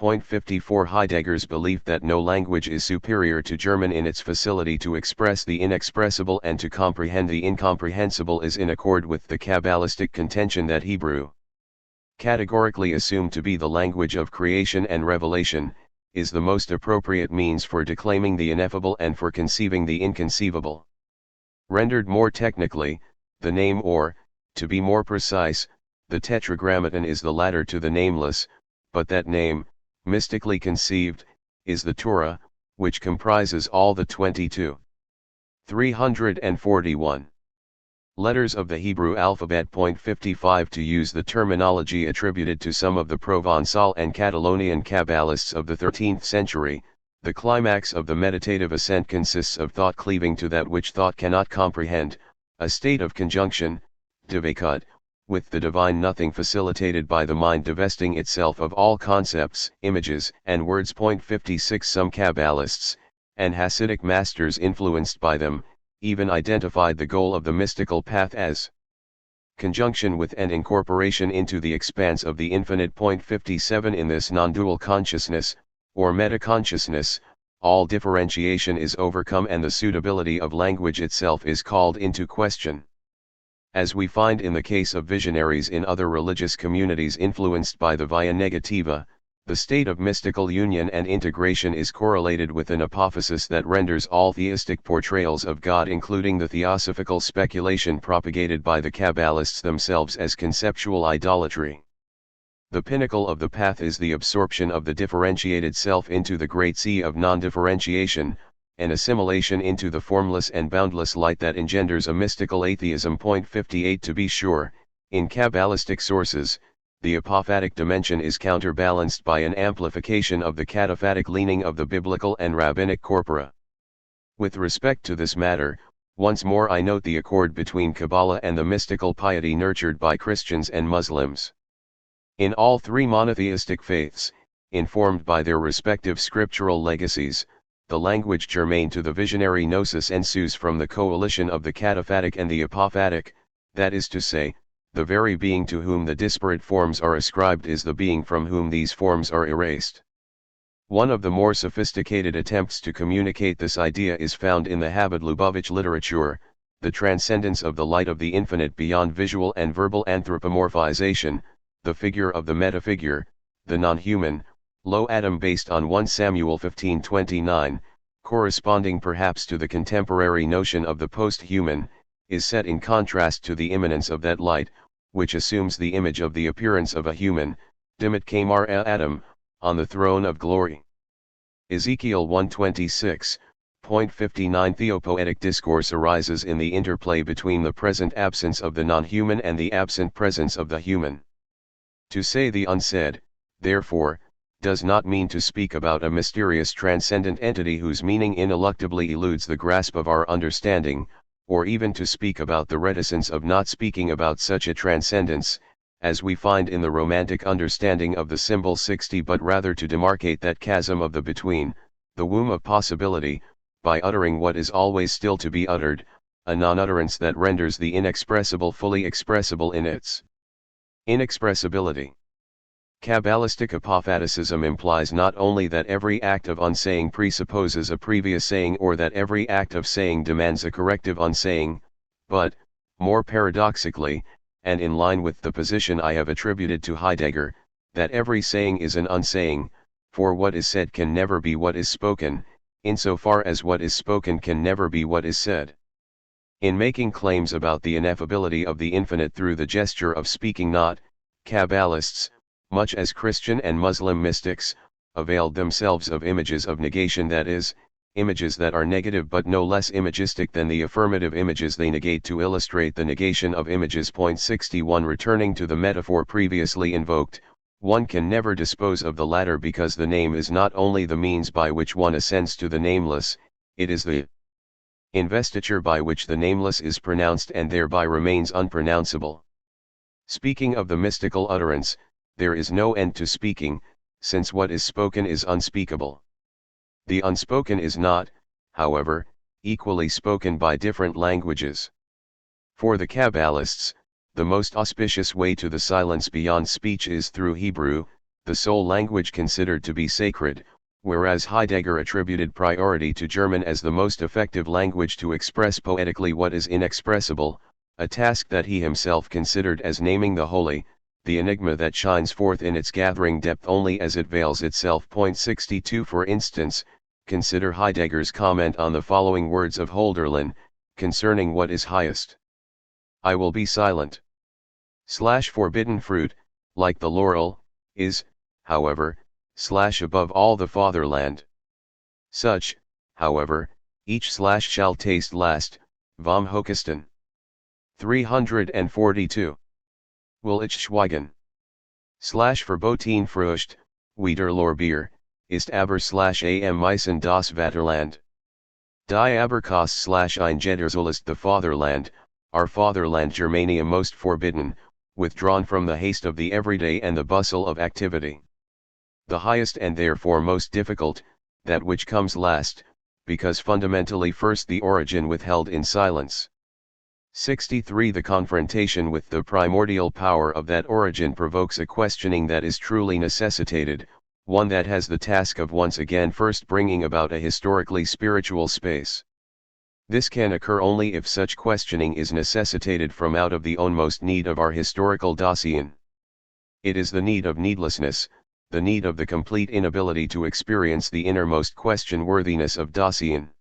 .54 Heidegger's belief that no language is superior to German in its facility to express the inexpressible and to comprehend the incomprehensible is in accord with the Kabbalistic contention that Hebrew, categorically assumed to be the language of creation and revelation, is the most appropriate means for declaiming the ineffable and for conceiving the inconceivable. Rendered more technically, the name or, to be more precise, the tetragrammaton is the ladder to the nameless, but that name, mystically conceived, is the Torah, which comprises all the 22. 341 letters of the Hebrew alphabet. 55 To use the terminology attributed to some of the Provençal and Catalonian Kabbalists of the 13th century, the climax of the meditative ascent consists of thought cleaving to that which thought cannot comprehend, a state of conjunction, divekut, with the divine nothing facilitated by the mind divesting itself of all concepts, images, and words. 56 Some Kabbalists, and Hasidic masters influenced by them, even identified the goal of the mystical path as conjunction with and incorporation into the expanse of the infinite. 57 In this non-dual consciousness, or meta-consciousness, all differentiation is overcome and the suitability of language itself is called into question. As we find in the case of visionaries in other religious communities influenced by the via negativa, the state of mystical union and integration is correlated with an apophasis that renders all theistic portrayals of God, including the theosophical speculation propagated by the Kabbalists themselves, as conceptual idolatry. The pinnacle of the path is the absorption of the differentiated self into the great sea of non-differentiation, an assimilation into the formless and boundless light that engenders a mystical atheism. 58 To be sure, in Kabbalistic sources, the apophatic dimension is counterbalanced by an amplification of the cataphatic leaning of the biblical and rabbinic corpora. With respect to this matter, once more I note the accord between Kabbalah and the mystical piety nurtured by Christians and Muslims. In all three monotheistic faiths, informed by their respective scriptural legacies, the language germane to the visionary Gnosis ensues from the coalition of the cataphatic and the apophatic, that is to say, the very being to whom the disparate forms are ascribed is the being from whom these forms are erased. One of the more sophisticated attempts to communicate this idea is found in the Habad Lubavitch literature, the transcendence of the light of the infinite beyond visual and verbal anthropomorphization, the figure of the metafigure, the non-human, low atom based on 1 Samuel 15:29, corresponding perhaps to the contemporary notion of the post-human, is set in contrast to the immanence of that light, which assumes the image of the appearance of a human, Dimat Kamar Adam, on the throne of glory. Ezekiel 1:26, .59 Theopoetic discourse arises in the interplay between the present absence of the non-human and the absent presence of the human. To say the unsaid, therefore, does not mean to speak about a mysterious transcendent entity whose meaning ineluctably eludes the grasp of our understanding, or even to speak about the reticence of not speaking about such a transcendence, as we find in the romantic understanding of the symbol 60, but rather to demarcate that chasm of the between, the womb of possibility, by uttering what is always still to be uttered, a non-utterance that renders the inexpressible fully expressible in its inexpressibility. Kabbalistic apophaticism implies not only that every act of unsaying presupposes a previous saying or that every act of saying demands a corrective unsaying, but, more paradoxically, and in line with the position I have attributed to Heidegger, that every saying is an unsaying, for what is said can never be what is spoken, insofar as what is spoken can never be what is said. In making claims about the ineffability of the infinite through the gesture of speaking not, Kabbalists, much as Christian and Muslim mystics, availed themselves of images of negation, that is, images that are negative but no less imagistic than the affirmative images they negate, to illustrate the negation of images. 61 Returning to the metaphor previously invoked, one can never dispose of the latter because the name is not only the means by which one ascends to the nameless, it is the investiture by which the nameless is pronounced and thereby remains unpronounceable. Speaking of the mystical utterance, there is no end to speaking, since what is spoken is unspeakable. The unspoken is not, however, equally spoken by different languages. For the Kabbalists, the most auspicious way to the silence beyond speech is through Hebrew, the sole language considered to be sacred, whereas Heidegger attributed priority to German as the most effective language to express poetically what is inexpressible, a task that he himself considered as naming the holy, the enigma that shines forth in its gathering depth only as it veils itself. 62 For instance, consider Heidegger's comment on the following words of Hölderlin, concerning what is highest. I will be silent. Forbidden fruit, like the laurel, is, however, above all the fatherland. Such, however, each shall taste last, vom Hochsten. 342. Will ich schweigen? Verboten Frucht, wieder Lorbeer, ist aber am meisten das Vaterland. Die Aberkost ein Jedersoll the fatherland, our fatherland Germania most forbidden, withdrawn from the haste of the everyday and the bustle of activity. The highest and therefore most difficult, that which comes last, because fundamentally first the origin withheld in silence. 63 The confrontation with the primordial power of that origin provokes a questioning that is truly necessitated, one that has the task of once again first bringing about a historically spiritual space. This can occur only if such questioning is necessitated from out of the ownmost need of our historical Dasein. It is the need of needlessness, the need of the complete inability to experience the innermost question-worthiness of Dasein.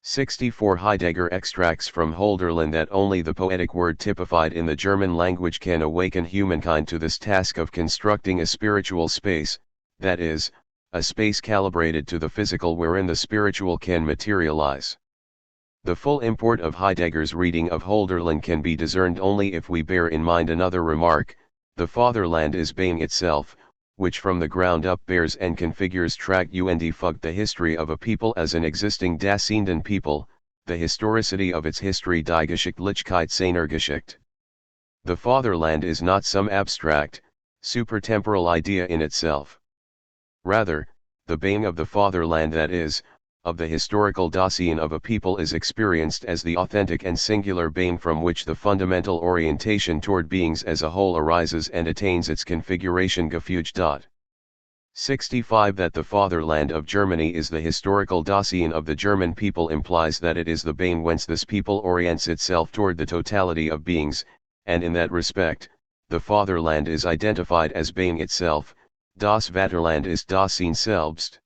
64 Heidegger extracts from Hölderlin that only the poetic word typified in the German language can awaken humankind to this task of constructing a spiritual space, that is, a space calibrated to the physical wherein the spiritual can materialize. The full import of Heidegger's reading of Hölderlin can be discerned only if we bear in mind another remark: the fatherland is being itself, which from the ground up bears and configures Trakt und Fugt the history of a people as an existing Daseinden people, the historicity of its history die Geschichtlichkeit seiner Geschichte. The fatherland is not some abstract, supertemporal idea in itself. Rather, the being of the fatherland, that is, of the historical Dasein of a people, is experienced as the authentic and singular being from which the fundamental orientation toward beings as a whole arises and attains its configuration Gefüge. 65 That the fatherland of Germany is the historical Dasein of the German people implies that it is the being whence this people orients itself toward the totality of beings, and in that respect, the fatherland is identified as being itself. Das Vaterland ist Dasein selbst.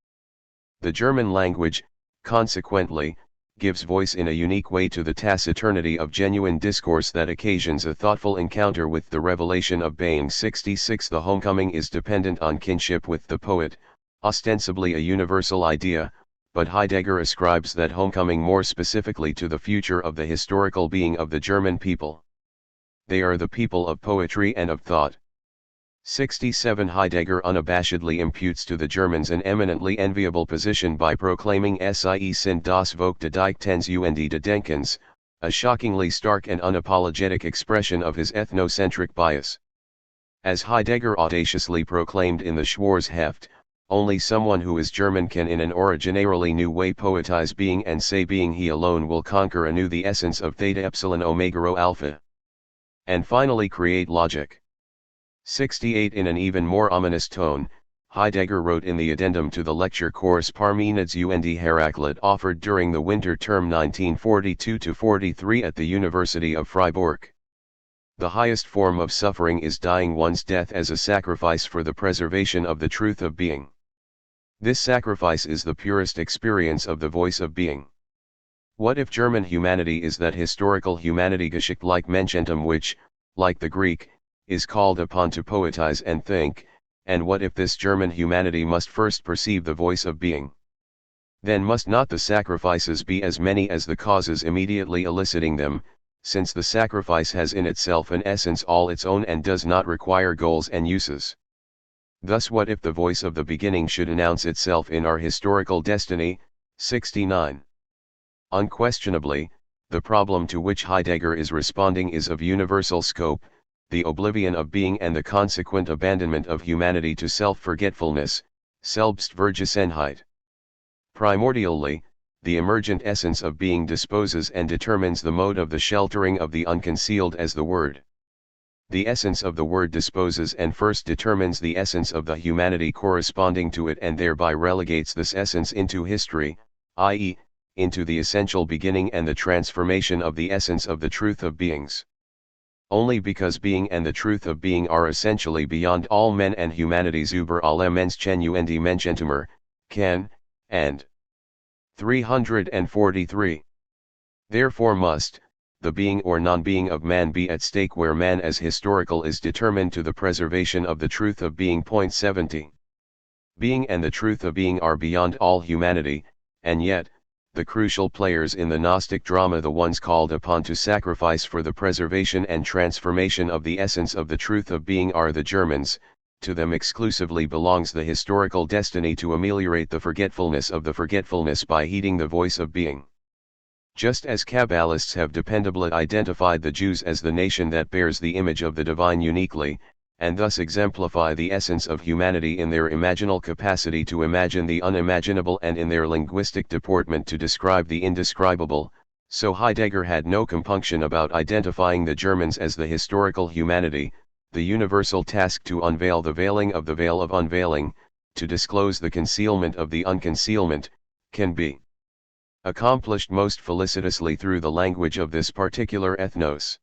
The German language, consequently, gives voice in a unique way to the taciturnity of genuine discourse that occasions a thoughtful encounter with the revelation of being. 66 The homecoming is dependent on kinship with the poet, ostensibly a universal idea, but Heidegger ascribes that homecoming more specifically to the future of the historical being of the German people. They are the people of poetry and of thought. 67 Heidegger unabashedly imputes to the Germans an eminently enviable position by proclaiming Sie sind das Volk des Dichtens und des Denkens, a shockingly stark and unapologetic expression of his ethnocentric bias. As Heidegger audaciously proclaimed in the Schwarzheft, only someone who is German can in an originarily new way poetize being and say being he alone will conquer anew the essence of theta epsilon omega rho alpha. And finally create logic. 68 In an even more ominous tone, Heidegger wrote in the addendum to the lecture course Parmenides und Heraklit offered during the winter term 1942-43 at the University of Freiburg. The highest form of suffering is dying one's death as a sacrifice for the preservation of the truth of being. This sacrifice is the purest experience of the voice of being. What if German humanity is that historical humanity geschichtlich Menschentum which, like the Greek, is called upon to poetize and think, and what if this German humanity must first perceive the voice of being? Then must not the sacrifices be as many as the causes immediately eliciting them, since the sacrifice has in itself an essence all its own and does not require goals and uses. Thus what if the voice of the beginning should announce itself in our historical destiny? 69. Unquestionably, the problem to which Heidegger is responding is of universal scope, the oblivion of being and the consequent abandonment of humanity to self-forgetfulness, Selbstvergessenheit. Primordially, the emergent essence of being disposes and determines the mode of the sheltering of the unconcealed as the word. The essence of the word disposes and first determines the essence of the humanity corresponding to it, and thereby relegates this essence into history, i.e., into the essential beginning and the transformation of the essence of the truth of beings. Only because being and the truth of being are essentially beyond all men and humanities über alle Menschen und die Menschentummer, can, and 343. Therefore must, the being or non-being of man be at stake, where man as historical is determined to the preservation of the truth of being. 70. Being and the truth of being are beyond all humanity, and yet, the crucial players in the Gnostic drama, the ones called upon to sacrifice for the preservation and transformation of the essence of the truth of being, are the Germans. To them exclusively belongs the historical destiny to ameliorate the forgetfulness of the forgetfulness by heeding the voice of being. Just as Kabbalists have dependably identified the Jews as the nation that bears the image of the divine uniquely, and thus exemplify the essence of humanity in their imaginal capacity to imagine the unimaginable and in their linguistic deportment to describe the indescribable, so Heidegger had no compunction about identifying the Germans as the historical humanity. The universal task to unveil the veiling of the veil of unveiling, to disclose the concealment of the unconcealment, can be accomplished most felicitously through the language of this particular ethnos.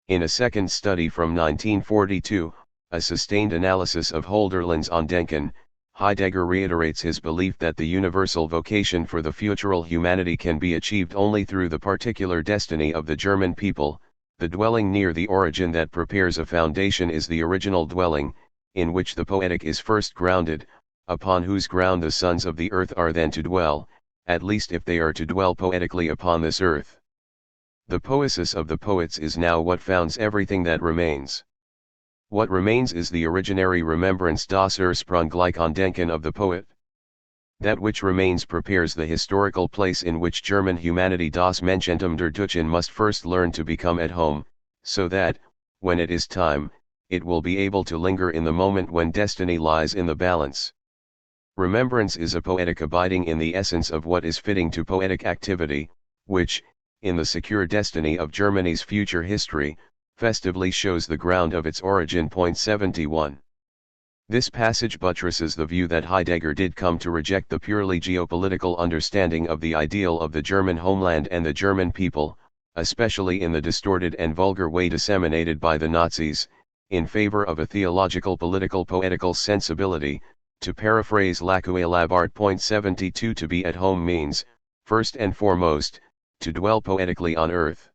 In a second study from 1942, a sustained analysis of Hölderlin's Andenken, Heidegger reiterates his belief that the universal vocation for the futural humanity can be achieved only through the particular destiny of the German people. The dwelling near the origin that prepares a foundation is the original dwelling, in which the poetic is first grounded, upon whose ground the sons of the earth are then to dwell, at least if they are to dwell poetically upon this earth. The Poiēsis of the poets is now what founds everything that remains. What remains is the originary remembrance, das ursprüngliche Andenken of the poet. That which remains prepares the historical place in which German humanity, das Menschentum der Deutschen, must first learn to become at home, so that, when it is time, it will be able to linger in the moment when destiny lies in the balance. Remembrance is a poetic abiding in the essence of what is fitting to poetic activity, which, in the secure destiny of Germany's future history, festively shows the ground of its origin. 71. This passage buttresses the view that Heidegger did come to reject the purely geopolitical understanding of the ideal of the German homeland and the German people, especially in the distorted and vulgar way disseminated by the Nazis, in favor of a theological political poetical sensibility. To paraphrase Lacuae Labart. 72, to be at home means, first and foremost, to dwell poetically on earth.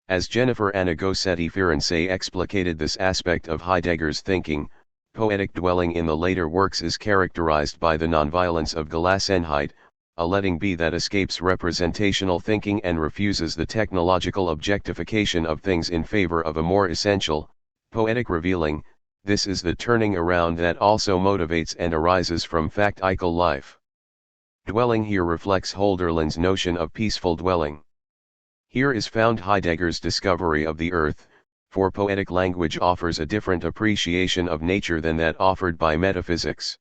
As Jennifer Anna Gossetti-Firenze explicated this aspect of Heidegger's thinking, poetic dwelling in the later works is characterized by the nonviolence of Gelassenheit, a letting be that escapes representational thinking and refuses the technological objectification of things in favor of a more essential, poetic revealing. This is the turning around that also motivates and arises from factical life. Dwelling here reflects Hölderlin's notion of peaceful dwelling. Here is found Heidegger's discovery of the earth, for poetic language offers a different appreciation of nature than that offered by metaphysics.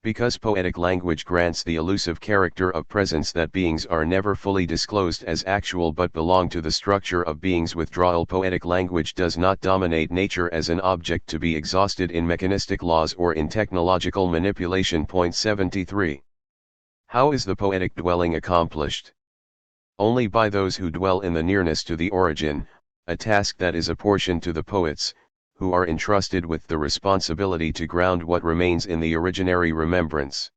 Because poetic language grants the elusive character of presence that beings are never fully disclosed as actual but belong to the structure of being's withdrawal, poetic language does not dominate nature as an object to be exhausted in mechanistic laws or in technological manipulation. 73. How is the poetic dwelling accomplished? Only by those who dwell in the nearness to the origin, a task that is apportioned to the poets, who are entrusted with the responsibility to ground what remains in the originary remembrance.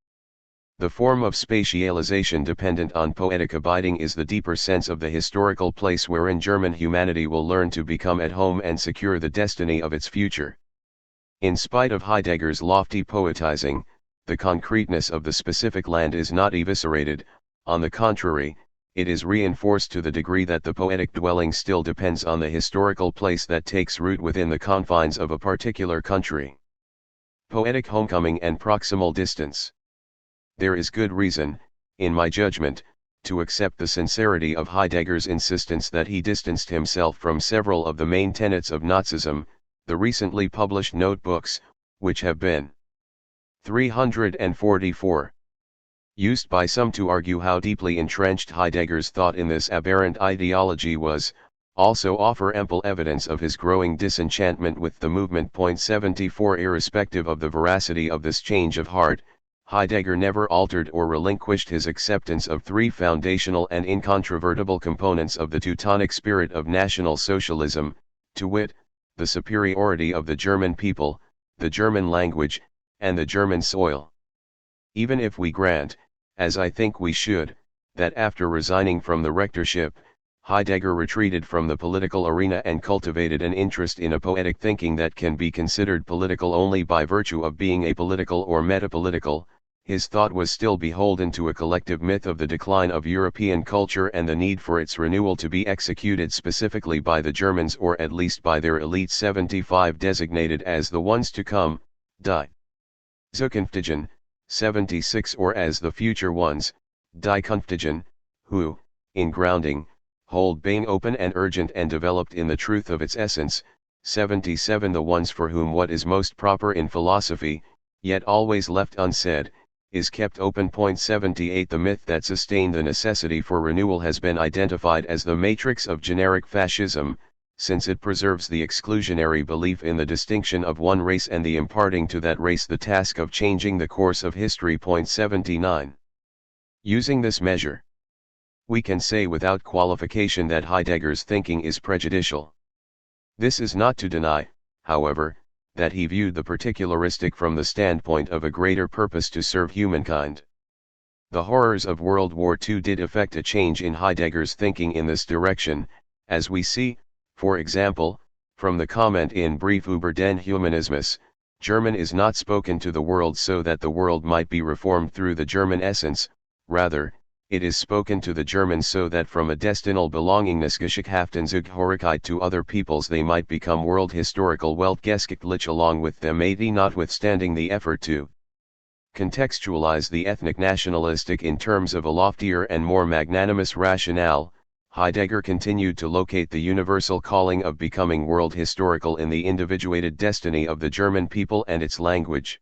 The form of spatialization dependent on poetic abiding is the deeper sense of the historical place wherein German humanity will learn to become at home and secure the destiny of its future. In spite of Heidegger's lofty poetizing, the concreteness of the specific land is not eviscerated, on the contrary, it is reinforced to the degree that the poetic dwelling still depends on the historical place that takes root within the confines of a particular country. Poetic homecoming and proximal distance. There is good reason, in my judgment, to accept the sincerity of Heidegger's insistence that he distanced himself from several of the main tenets of Nazism, the recently published notebooks, which have been 344. Used by some to argue how deeply entrenched Heidegger's thought in this aberrant ideology was, also offer ample evidence of his growing disenchantment with the movement. 74 Irrespective of the veracity of this change of heart, Heidegger never altered or relinquished his acceptance of three foundational and incontrovertible components of the Teutonic spirit of National Socialism, to wit, the superiority of the German people, the German language, and the German soil. Even if we grant, as I think we should, that after resigning from the rectorship, Heidegger retreated from the political arena and cultivated an interest in a poetic thinking that can be considered political only by virtue of being apolitical or metapolitical, his thought was still beholden to a collective myth of the decline of European culture and the need for its renewal to be executed specifically by the Germans, or at least by their elite 75 designated as the ones to come, die Zukünftigen, 76, or as the future ones, die Künftigen, who, in grounding, hold being open and urgent and developed in the truth of its essence, 77, the ones for whom what is most proper in philosophy, yet always left unsaid, is kept open. 78 The myth that sustained the necessity for renewal has been identified as the matrix of generic fascism, since it preserves the exclusionary belief in the distinction of one race and the imparting to that race the task of changing the course of history. 79 Using this measure, we can say without qualification that Heidegger's thinking is prejudicial. This is not to deny, however, that he viewed the particularistic from the standpoint of a greater purpose to serve humankind. The horrors of World War II did effect a change in Heidegger's thinking in this direction, as we see, for example, from the comment in Brief über den Humanismus, German is not spoken to the world so that the world might be reformed through the German essence, rather, it is spoken to the Germans so that from a destinal Belongingness geschickthaften Zugehörigkeit to other peoples they might become world historical Weltgeschichtlich along with them. 80 Notwithstanding the effort to contextualize the ethnic nationalistic in terms of a loftier and more magnanimous rationale, Heidegger continued to locate the universal calling of becoming world historical in the individuated destiny of the German people and its language.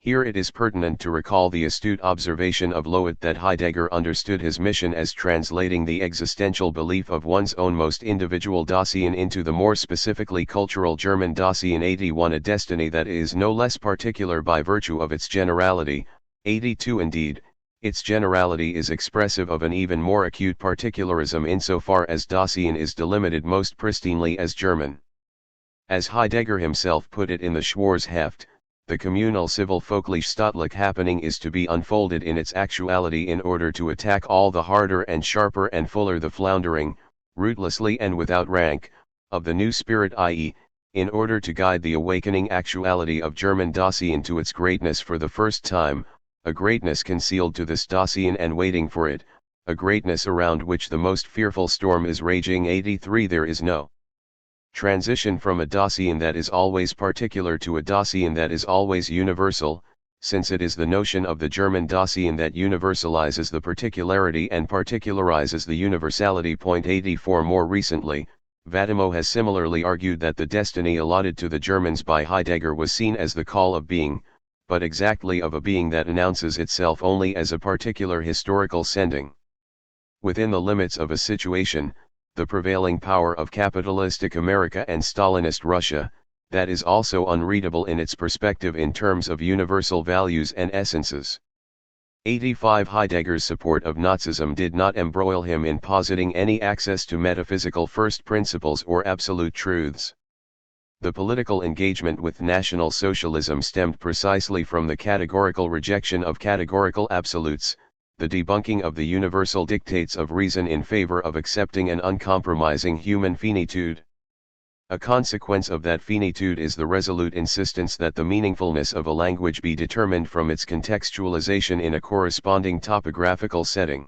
Here it is pertinent to recall the astute observation of Elliot that Heidegger understood his mission as translating the existential belief of one's own most individual Dasein into the more specifically cultural German Dasein. 81 A destiny that is no less particular by virtue of its generality. 82 Indeed, its generality is expressive of an even more acute particularism insofar as Dasein is delimited most pristinely as German. As Heidegger himself put it in the Schwarzheft, the communal civil folklich staatlich happening is to be unfolded in its actuality in order to attack all the harder and sharper and fuller the floundering, rootlessly and without rank, of the new spirit, i.e., in order to guide the awakening actuality of German Dasein to its greatness for the first time, a greatness concealed to this Dasein and waiting for it, a greatness around which the most fearful storm is raging. 83 There is no transition from a Dasein that is always particular to a Dasein that is always universal, since it is the notion of the German Dasein that universalizes the particularity and particularizes the universality. 84 More recently, Vatimo has similarly argued that the destiny allotted to the Germans by Heidegger was seen as the call of being, but exactly of a being that announces itself only as a particular historical sending. Within the limits of a situation, the prevailing power of capitalistic America and Stalinist Russia, that is also unreadable in its perspective in terms of universal values and essences. 85 Heidegger's support of Nazism did not embroil him in positing any access to metaphysical first principles or absolute truths. The political engagement with National Socialism stemmed precisely from the categorical rejection of categorical absolutes, the debunking of the universal dictates of reason in favor of accepting an uncompromising human finitude. A consequence of that finitude is the resolute insistence that the meaningfulness of a language be determined from its contextualization in a corresponding topographical setting.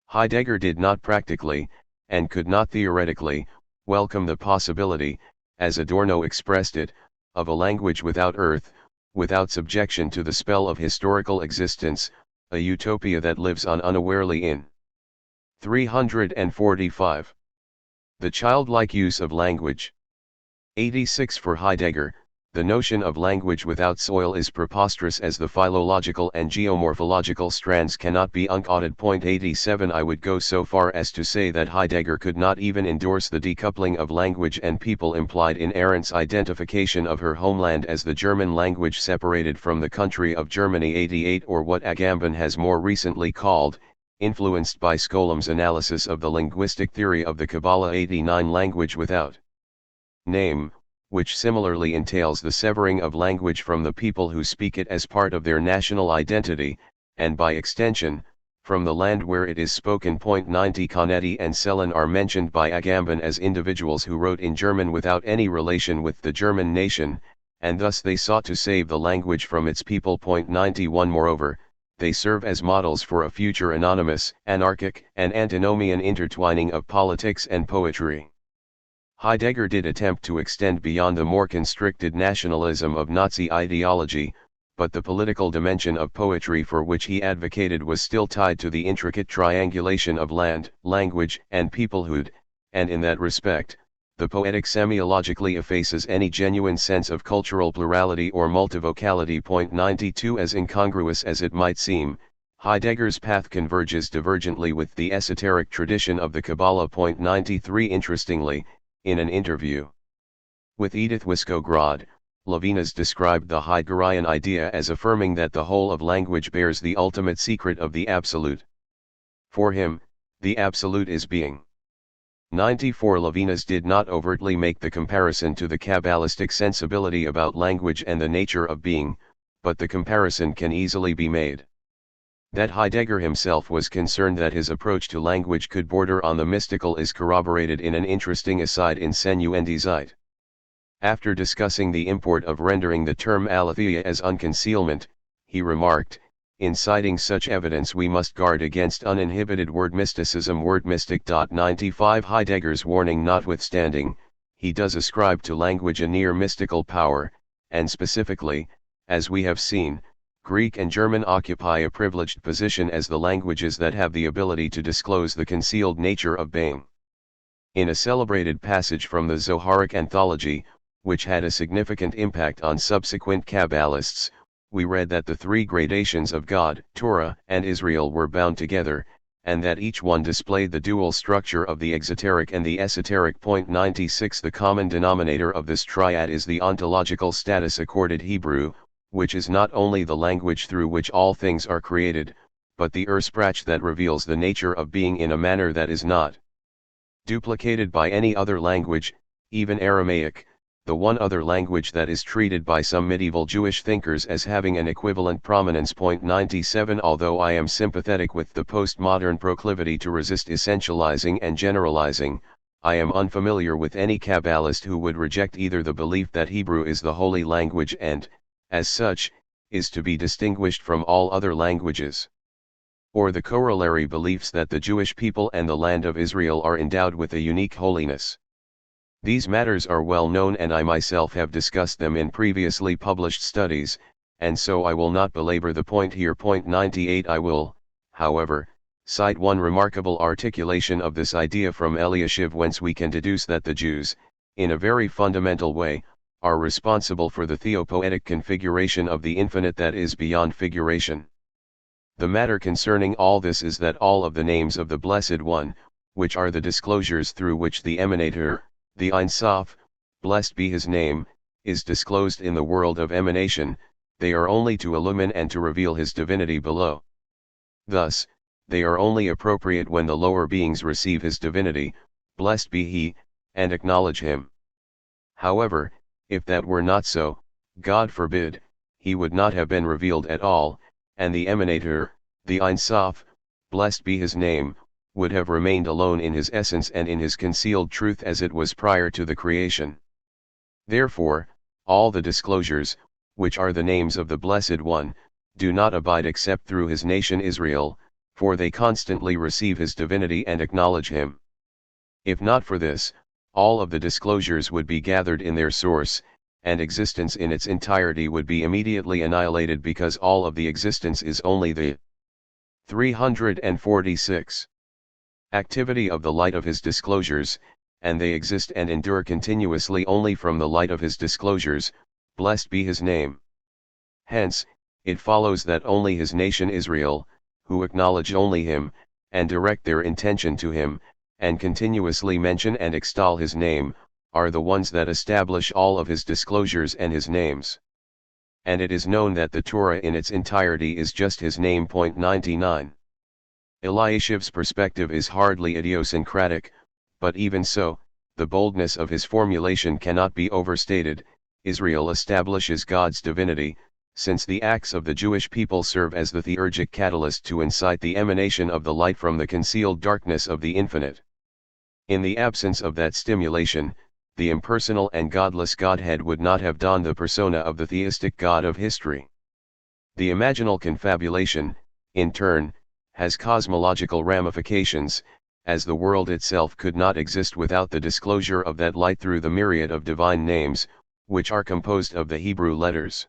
Heidegger did not practically, and could not theoretically, welcome the possibility, as Adorno expressed it, of a language without earth, without subjection to the spell of historical existence, a utopia that lives on unawarely in. 345. The childlike use of language. 86 For Heidegger, The notion of language without soil is preposterous, as the philological and geomorphological strands cannot be uncoded. 87 I would go so far as to say that Heidegger could not even endorse the decoupling of language and people implied in Arendt's identification of her homeland as the German language separated from the country of Germany. 88 Or what Agamben has more recently called, influenced by Skolom's analysis of the linguistic theory of the Kabbalah. 89 Language without name, which similarly entails the severing of language from the people who speak it as part of their national identity, and by extension, from the land where it is spoken. 90 Canetti and Selen are mentioned by Agamben as individuals who wrote in German without any relation with the German nation, and thus they sought to save the language from its people. 91 Moreover, they serve as models for a future anonymous, anarchic, and antinomian intertwining of politics and poetry. Heidegger did attempt to extend beyond the more constricted nationalism of Nazi ideology, but the political dimension of poetry for which he advocated was still tied to the intricate triangulation of land, language, and peoplehood, and in that respect, the poetic semiologically effaces any genuine sense of cultural plurality or multivocality. 92 As incongruous as it might seem, Heidegger's path converges divergently with the esoteric tradition of the Kabbalah. 93 Interestingly, in an interview with Edith Wiskograd, Levinas described the Heideggerian idea as affirming that the whole of language bears the ultimate secret of the Absolute. For him, the Absolute is being. 94 Levinas did not overtly make the comparison to the Kabbalistic sensibility about language and the nature of being, but the comparison can easily be made. That Heidegger himself was concerned that his approach to language could border on the mystical is corroborated in an interesting aside in Sennu and Zeit. After discussing the import of rendering the term aletheia as unconcealment, he remarked, in citing such evidence we must guard against uninhibited word mysticism. Word mystic. 95 Heidegger's warning notwithstanding, he does ascribe to language a near mystical power, and specifically, as we have seen, Greek and German occupy a privileged position as the languages that have the ability to disclose the concealed nature of being. In a celebrated passage from the Zoharic anthology, which had a significant impact on subsequent Kabbalists, we read that the three gradations of God, Torah, and Israel were bound together, and that each one displayed the dual structure of the exoteric and the esoteric. 96 The common denominator of this triad is the ontological status accorded Hebrew, which is not only the language through which all things are created, but the Ursprach that reveals the nature of being in a manner that is not duplicated by any other language, even Aramaic, the one other language that is treated by some medieval Jewish thinkers as having an equivalent prominence. 97 Although I am sympathetic with the postmodern proclivity to resist essentializing and generalizing, I am unfamiliar with any Kabbalist who would reject either the belief that Hebrew is the holy language and, as such, is to be distinguished from all other languages, or the corollary beliefs that the Jewish people and the land of Israel are endowed with a unique holiness. These matters are well known and I myself have discussed them in previously published studies, and so I will not belabor the point here. 98 I will, however, cite one remarkable articulation of this idea from Elliot, whence we can deduce that the Jews, in a very fundamental way, are responsible for the theopoetic configuration of the infinite that is beyond figuration. The matter concerning all this is that all of the names of the Blessed One, which are the disclosures through which the Emanator, the Ein Sof, blessed be his name, is disclosed in the world of emanation, they are only to illumine and to reveal his divinity below. Thus, they are only appropriate when the lower beings receive his divinity, blessed be he, and acknowledge him. However, if that were not so, God forbid, he would not have been revealed at all, and the Emanator, the Ein Sof, blessed be his name, would have remained alone in his essence and in his concealed truth as it was prior to the creation. Therefore, all the disclosures, which are the names of the Blessed One, do not abide except through his nation Israel, for they constantly receive his divinity and acknowledge him. If not for this, all of the disclosures would be gathered in their source, and existence in its entirety would be immediately annihilated because all of the existence is only the 346 activity of the light of his disclosures, and they exist and endure continuously only from the light of his disclosures. blessed be his name. Hence, it follows that only his nation Israel, who acknowledge only him, and direct their intention to him, and continuously mention and extol his name, are the ones that establish all of his disclosures and his names. And it is known that the Torah in its entirety is just his name. 99. Eliashiv's perspective is hardly idiosyncratic, but even so, the boldness of his formulation cannot be overstated. Israel establishes God's divinity, since the acts of the Jewish people serve as the theurgic catalyst to incite the emanation of the light from the concealed darkness of the infinite. In the absence of that stimulation, the impersonal and godless Godhead would not have donned the persona of the theistic God of history. The imaginal confabulation, in turn, has cosmological ramifications, as the world itself could not exist without the disclosure of that light through the myriad of divine names, which are composed of the Hebrew letters.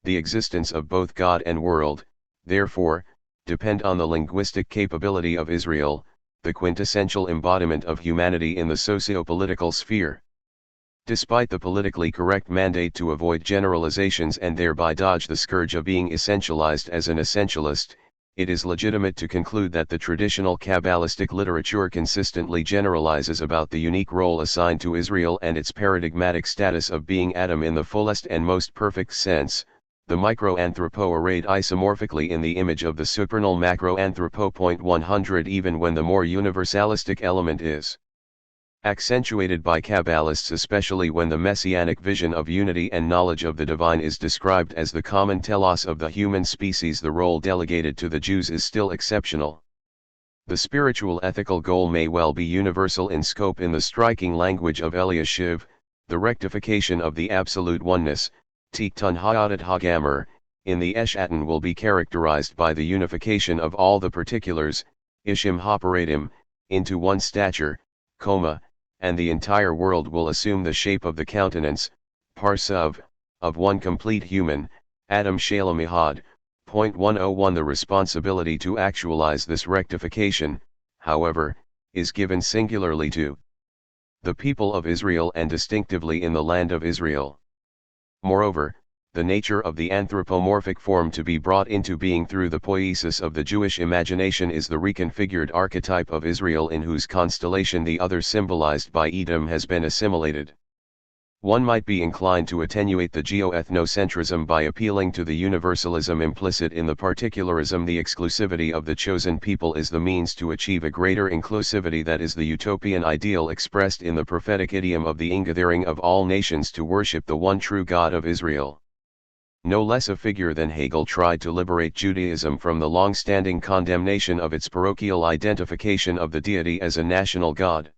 The existence of both God and world, therefore, depend on the linguistic capability of Israel, the quintessential embodiment of humanity in the socio-political sphere. Despite the politically correct mandate to avoid generalizations and thereby dodge the scourge of being essentialized as an essentialist, it is legitimate to conclude that the traditional Kabbalistic literature consistently generalizes about the unique role assigned to Israel and its paradigmatic status of being Adam in the fullest and most perfect sense, the microanthropo arrayed isomorphically in the image of the supernal macroanthropo. 100 even when the more universalistic element is accentuated by Kabbalists, especially when the messianic vision of unity and knowledge of the divine is described as the common telos of the human species. The role delegated to the Jews is still exceptional. The spiritual ethical goal may well be universal in scope. In the striking language of Eliashiv, the rectification of the absolute oneness, Tiktun Ha'adat Ha'gamer, in the Eshatan will be characterized by the unification of all the particulars, Ishim Ha'paradim, into one stature, and the entire world will assume the shape of the countenance, Parsa of one complete human, Adam Shalom Ihad. 101 The responsibility to actualize this rectification, however, is given singularly to the people of Israel and distinctively in the land of Israel. Moreover, the nature of the anthropomorphic form to be brought into being through the poiesis of the Jewish imagination is the reconfigured archetype of Israel, in whose constellation the other symbolized by Edom has been assimilated. One might be inclined to attenuate the geo-ethnocentrism by appealing to the universalism implicit in the particularism. The exclusivity of the chosen people is the means to achieve a greater inclusivity, that is the utopian ideal expressed in the prophetic idiom of the ingathering of all nations to worship the one true God of Israel. No less a figure than Hegel tried to liberate Judaism from the long-standing condemnation of its parochial identification of the deity as a national god.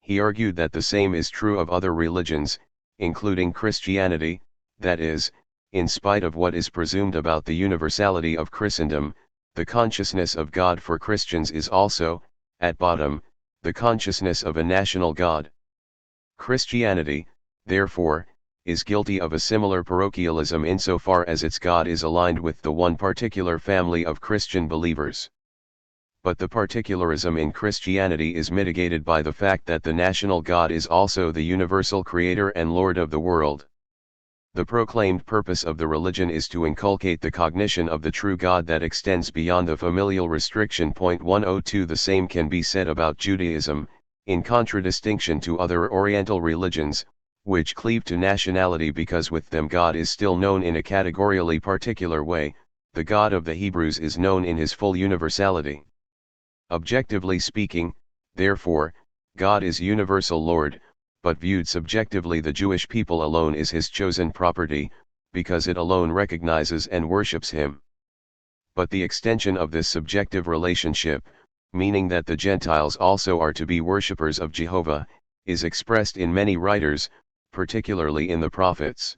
He argued that the same is true of other religions, including Christianity, that is, in spite of what is presumed about the universality of Christendom, the consciousness of God for Christians is also, at bottom, the consciousness of a national God. Christianity, therefore, is guilty of a similar parochialism insofar as its God is aligned with the one particular family of Christian believers. But the particularism in Christianity is mitigated by the fact that the national God is also the universal creator and Lord of the world. The proclaimed purpose of the religion is to inculcate the cognition of the true God that extends beyond the familial restriction. 102 The same can be said about Judaism, in contradistinction to other Oriental religions, which cleave to nationality because with them God is still known in a categorially particular way. The God of the Hebrews is known in his full universality. Objectively speaking, therefore, God is universal Lord, but viewed subjectively the Jewish people alone is his chosen property, because it alone recognizes and worships him. But the extension of this subjective relationship, meaning that the Gentiles also are to be worshippers of Jehovah, is expressed in many writers, particularly in the prophets.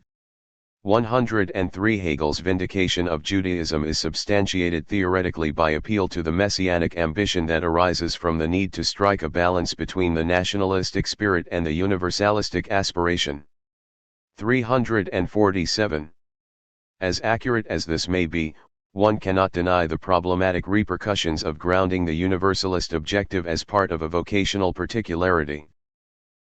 103 Hegel's vindication of Judaism is substantiated theoretically by appeal to the messianic ambition that arises from the need to strike a balance between the nationalistic spirit and the universalistic aspiration. 347. As accurate as this may be, one cannot deny the problematic repercussions of grounding the universalist objective as part of a vocational particularity.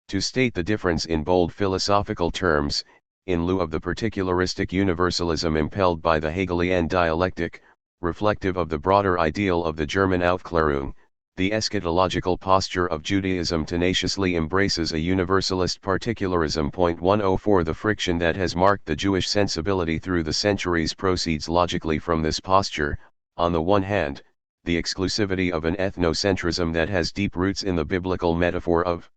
To state the difference in bold philosophical terms, in lieu of the particularistic universalism impelled by the Hegelian dialectic, reflective of the broader ideal of the German Aufklärung. The eschatological posture of Judaism tenaciously embraces a universalist particularism. 104 The friction that has marked the Jewish sensibility through the centuries proceeds logically from this posture. On the one hand, the exclusivity of an ethnocentrism that has deep roots in the biblical metaphor of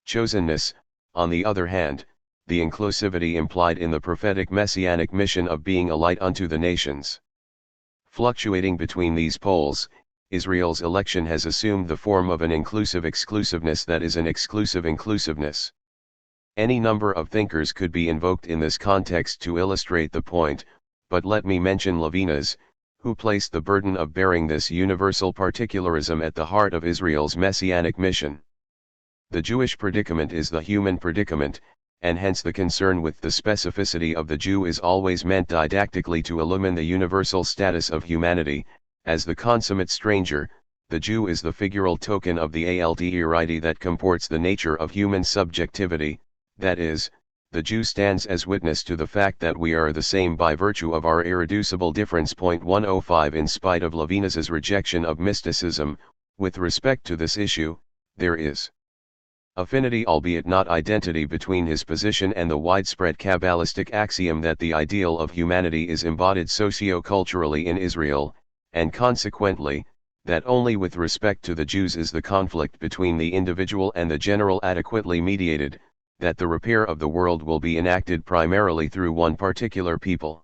chosenness; on the other hand, the inclusivity implied in the prophetic messianic mission of being a light unto the nations. Fluctuating between these poles, Israel's election has assumed the form of an inclusive exclusiveness that is an exclusive inclusiveness. Any number of thinkers could be invoked in this context to illustrate the point, but let me mention Levinas, who placed the burden of bearing this universal particularism at the heart of Israel's messianic mission. The Jewish predicament is the human predicament, and hence the concern with the specificity of the Jew is always meant didactically to illumine the universal status of humanity. As the consummate stranger, the Jew is the figural token of the Altérité that comports the nature of human subjectivity, that is, the Jew stands as witness to the fact that we are the same by virtue of our irreducible difference. 105 In spite of Levinas's rejection of mysticism, with respect to this issue, there is affinity albeit not identity between his position and the widespread Kabbalistic axiom that the ideal of humanity is embodied socio-culturally in Israel, and consequently, that only with respect to the Jews is the conflict between the individual and the general adequately mediated, that the repair of the world will be enacted primarily through one particular people.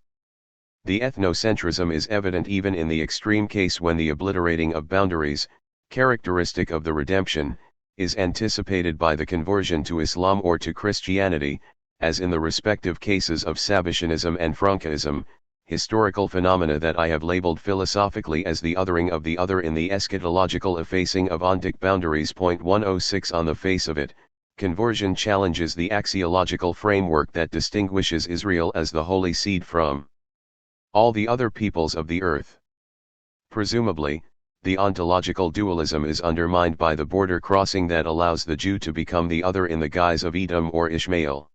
The ethnocentrism is evident even in the extreme case when the obliterating of boundaries, characteristic of the redemption, is anticipated by the conversion to Islam or to Christianity, as in the respective cases of Sabbatianism and Francaism, historical phenomena that I have labeled philosophically as the othering of the other in the eschatological effacing of ontic boundaries. 106 On the face of it, conversion challenges the axiological framework that distinguishes Israel as the holy seed from all the other peoples of the earth. Presumably, the ontological dualism is undermined by the border crossing that allows the Jew to become the other in the guise of Edom or Ishmael.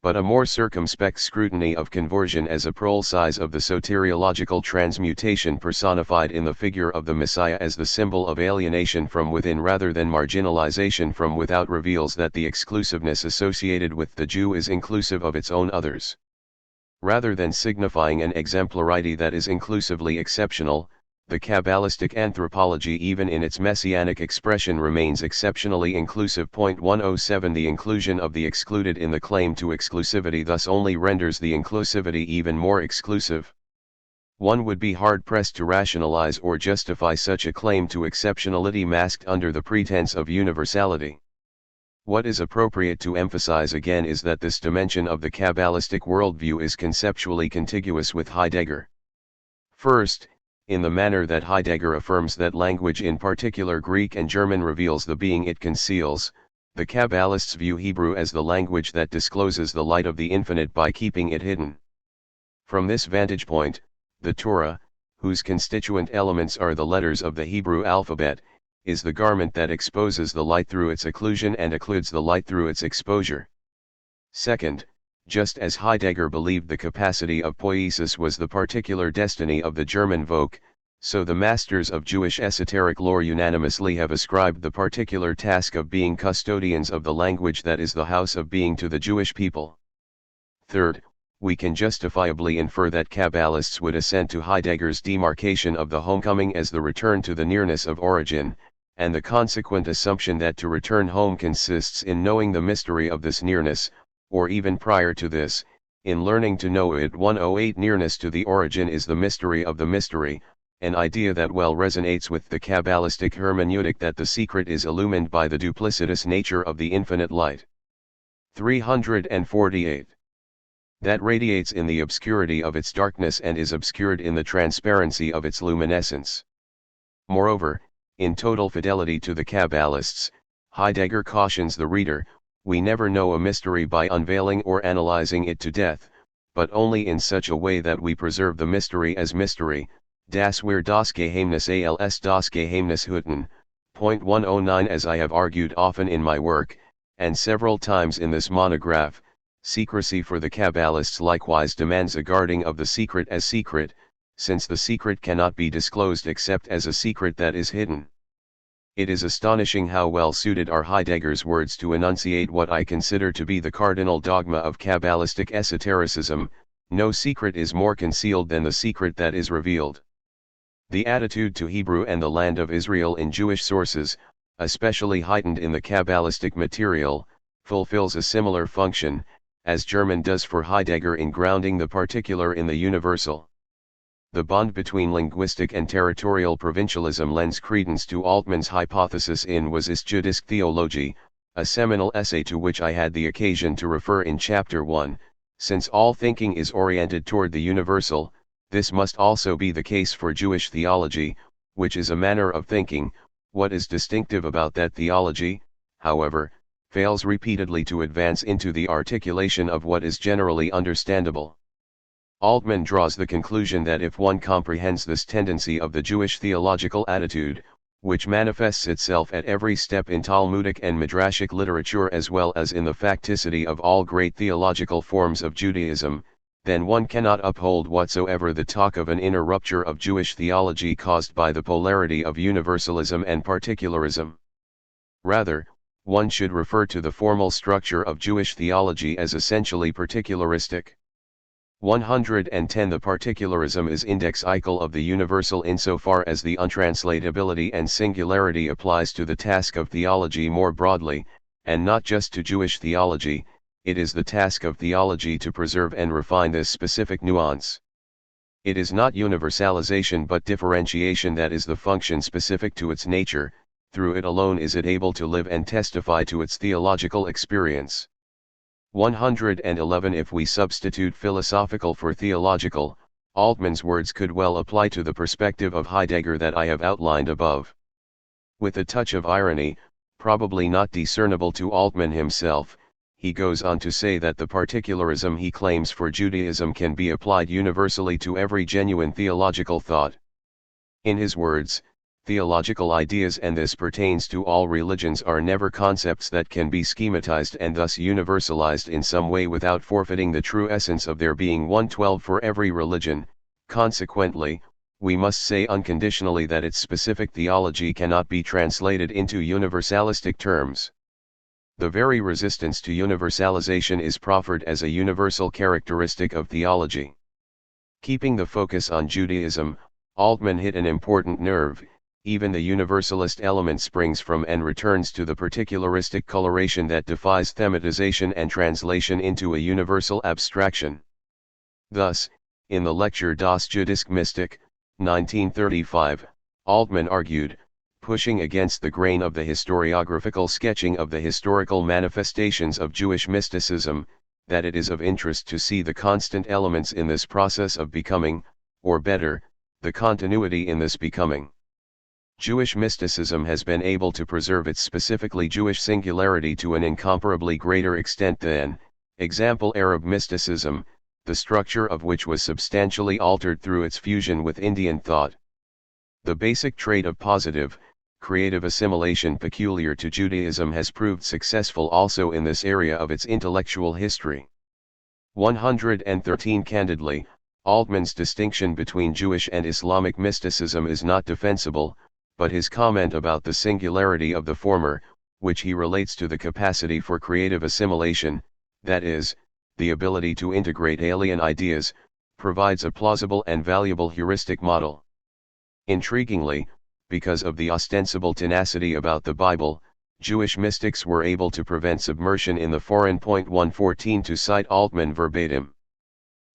But a more circumspect scrutiny of conversion as a process of the soteriological transmutation personified in the figure of the Messiah as the symbol of alienation from within rather than marginalization from without reveals that the exclusiveness associated with the Jew is inclusive of its own others. Rather than signifying an exemplarity that is inclusively exceptional, the Kabbalistic anthropology even in its messianic expression remains exceptionally inclusive. 107 The inclusion of the excluded in the claim to exclusivity thus only renders the inclusivity even more exclusive. One would be hard-pressed to rationalize or justify such a claim to exceptionality masked under the pretense of universality. What is appropriate to emphasize again is that this dimension of the Kabbalistic worldview is conceptually contiguous with Heidegger. First, in the manner that Heidegger affirms that language, in particular Greek and German, reveals the being it conceals, the Kabbalists view Hebrew as the language that discloses the light of the infinite by keeping it hidden. From this vantage point, the Torah, whose constituent elements are the letters of the Hebrew alphabet, is the garment that exposes the light through its occlusion and occludes the light through its exposure. Second, just as Heidegger believed the capacity of Poiēsis was the particular destiny of the German Volk, so the masters of Jewish esoteric lore unanimously have ascribed the particular task of being custodians of the language that is the house of being to the Jewish people. Third, we can justifiably infer that Kabbalists would assent to Heidegger's demarcation of the homecoming as the return to the nearness of origin, and the consequent assumption that to return home consists in knowing the mystery of this nearness, or even prior to this, in learning to know it. 108 Nearness to the origin is the mystery of the mystery, an idea that well resonates with the Kabbalistic hermeneutic that the secret is illumined by the duplicitous nature of the infinite light. 348. That radiates in the obscurity of its darkness and is obscured in the transparency of its luminescence. Moreover, in total fidelity to the Kabbalists, Heidegger cautions the reader, we never know a mystery by unveiling or analyzing it to death, but only in such a way that we preserve the mystery as mystery. Das wir das Geheimnis als das Geheimnis hüten. 109 As I have argued often in my work, and several times in this monograph, Secrecy for the Kabbalists likewise demands a guarding of the secret as secret, since the secret cannot be disclosed except as a secret that is hidden. It is astonishing how well suited are Heidegger's words to enunciate what I consider to be the cardinal dogma of Kabbalistic esotericism: no secret is more concealed than the secret that is revealed. The attitude to Hebrew and the land of Israel in Jewish sources, especially heightened in the Kabbalistic material, fulfills a similar function, as German does for Heidegger in grounding the particular in the universal. The bond between linguistic and territorial provincialism lends credence to Altmann's hypothesis in Was ist Jüdische Theologie, a seminal essay to which I had the occasion to refer in Chapter 1. Since all thinking is oriented toward the universal, this must also be the case for Jewish theology, which is a manner of thinking. What is distinctive about that theology, however, fails repeatedly to advance into the articulation of what is generally understandable. Altmann draws the conclusion that if one comprehends this tendency of the Jewish theological attitude, which manifests itself at every step in Talmudic and Midrashic literature as well as in the facticity of all great theological forms of Judaism, then one cannot uphold whatsoever the talk of an inner rupture of Jewish theology caused by the polarity of universalism and particularism. Rather, one should refer to the formal structure of Jewish theology as essentially particularistic. 110 The particularism is indexical of the universal insofar as the untranslatability and singularity applies to the task of theology more broadly, and not just to Jewish theology. It is the task of theology to preserve and refine this specific nuance. It is not universalization but differentiation that is the function specific to its nature. Through it alone is it able to live and testify to its theological experience. 111 If we substitute philosophical for theological, Altmann's words could well apply to the perspective of Heidegger that I have outlined above. With a touch of irony, probably not discernible to Altmann himself, he goes on to say that the particularism he claims for Judaism can be applied universally to every genuine theological thought. In his words, theological ideas, and this pertains to all religions, are never concepts that can be schematized and thus universalized in some way without forfeiting the true essence of their being. 112 For every religion, consequently, we must say unconditionally that its specific theology cannot be translated into universalistic terms. The very resistance to universalization is proffered as a universal characteristic of theology. Keeping the focus on Judaism, Altmann hit an important nerve. Even the universalist element springs from and returns to the particularistic coloration that defies thematization and translation into a universal abstraction. Thus, in the lecture Das Jüdische Mystik, 1935, Altmann argued, pushing against the grain of the historiographical sketching of the historical manifestations of Jewish mysticism, that it is of interest to see the constant elements in this process of becoming, or better, the continuity in this becoming. Jewish mysticism has been able to preserve its specifically Jewish singularity to an incomparably greater extent than, example, Arab mysticism, the structure of which was substantially altered through its fusion with Indian thought. The basic trait of positive, creative assimilation peculiar to Judaism has proved successful also in this area of its intellectual history. 113 Candidly, Altmann's distinction between Jewish and Islamic mysticism is not defensible, but his comment about the singularity of the former, which he relates to the capacity for creative assimilation, that is, the ability to integrate alien ideas, provides a plausible and valuable heuristic model. Intriguingly, because of the ostensible tenacity about the Bible, Jewish mystics were able to prevent submersion in the foreign. 114 To cite Altmann verbatim.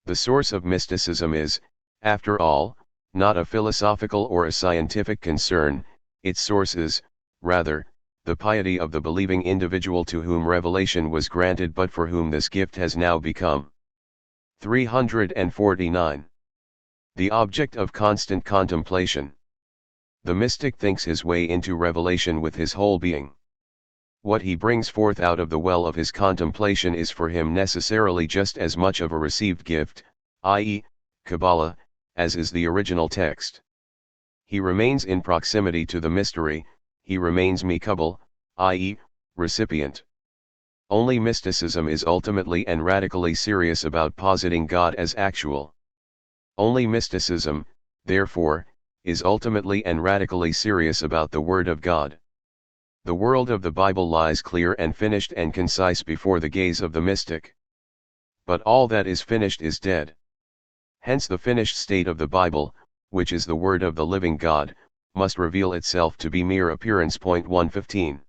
The source of mysticism is, after all, not a philosophical or a scientific concern. Its source is, rather, the piety of the believing individual to whom revelation was granted but for whom this gift has now become. 349. The object of constant contemplation. The mystic thinks his way into revelation with his whole being. What he brings forth out of the well of his contemplation is for him necessarily just as much of a received gift, i.e., Kabbalah, as is the original text. He remains in proximity to the mystery, he remains mikabel, i.e., recipient. Only mysticism is ultimately and radically serious about positing God as actual. Only mysticism, therefore, is ultimately and radically serious about the Word of God. The world of the Bible lies clear and finished and concise before the gaze of the mystic. But all that is finished is dead. Hence the finished state of the Bible, which is the Word of the living God, must reveal itself to be mere appearance. 115.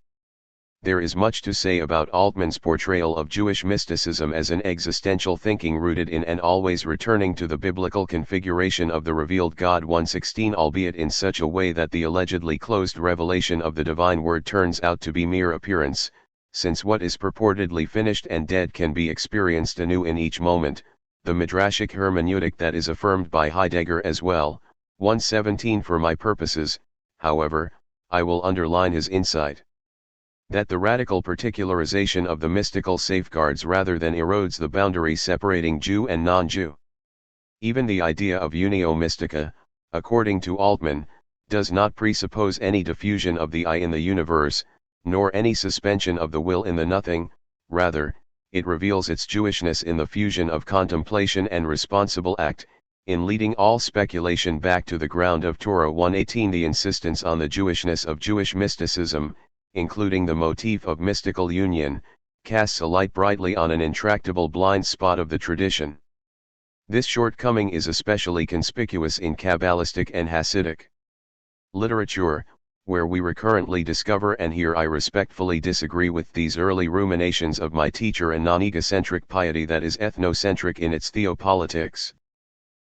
There is much to say about Altmann's portrayal of Jewish mysticism as an existential thinking rooted in and always returning to the biblical configuration of the revealed God. 116, albeit in such a way that the allegedly closed revelation of the divine word turns out to be mere appearance, since what is purportedly finished and dead can be experienced anew in each moment, the midrashic hermeneutic that is affirmed by Heidegger as well. 117. For my purposes, however, I will underline his insight that the radical particularization of the mystical safeguards rather than erodes the boundary separating Jew and non-Jew. Even the idea of unio mystica, according to Altmann, does not presuppose any diffusion of the I in the universe, nor any suspension of the will in the nothing, rather, it reveals its Jewishness in the fusion of contemplation and responsible act, in leading all speculation back to the ground of Torah. 118. The insistence on the Jewishness of Jewish mysticism, including the motif of mystical union, casts a light brightly on an intractable blind spot of the tradition. This shortcoming is especially conspicuous in Kabbalistic and Hasidic literature, where we recurrently discover, and here I respectfully disagree with these early ruminations of my teacher, a non-egocentric piety that is ethnocentric in its theopolitics.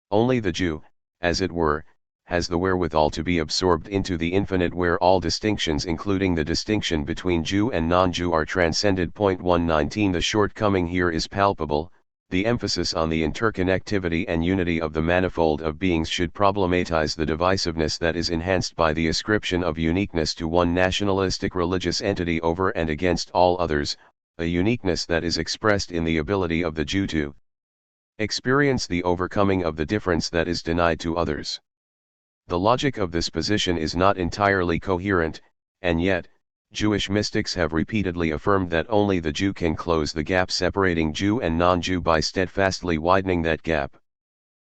Only the Jew, as it were, has the wherewithal to be absorbed into the infinite, where all distinctions, including the distinction between Jew and non-Jew, are transcended. 119. The shortcoming here is palpable. The emphasis on the interconnectivity and unity of the manifold of beings should problematize the divisiveness that is enhanced by the ascription of uniqueness to one nationalistic religious entity over and against all others, a uniqueness that is expressed in the ability of the Jew to experience the overcoming of the difference that is denied to others. The logic of this position is not entirely coherent, and yet, Jewish mystics have repeatedly affirmed that only the Jew can close the gap separating Jew and non-Jew by steadfastly widening that gap.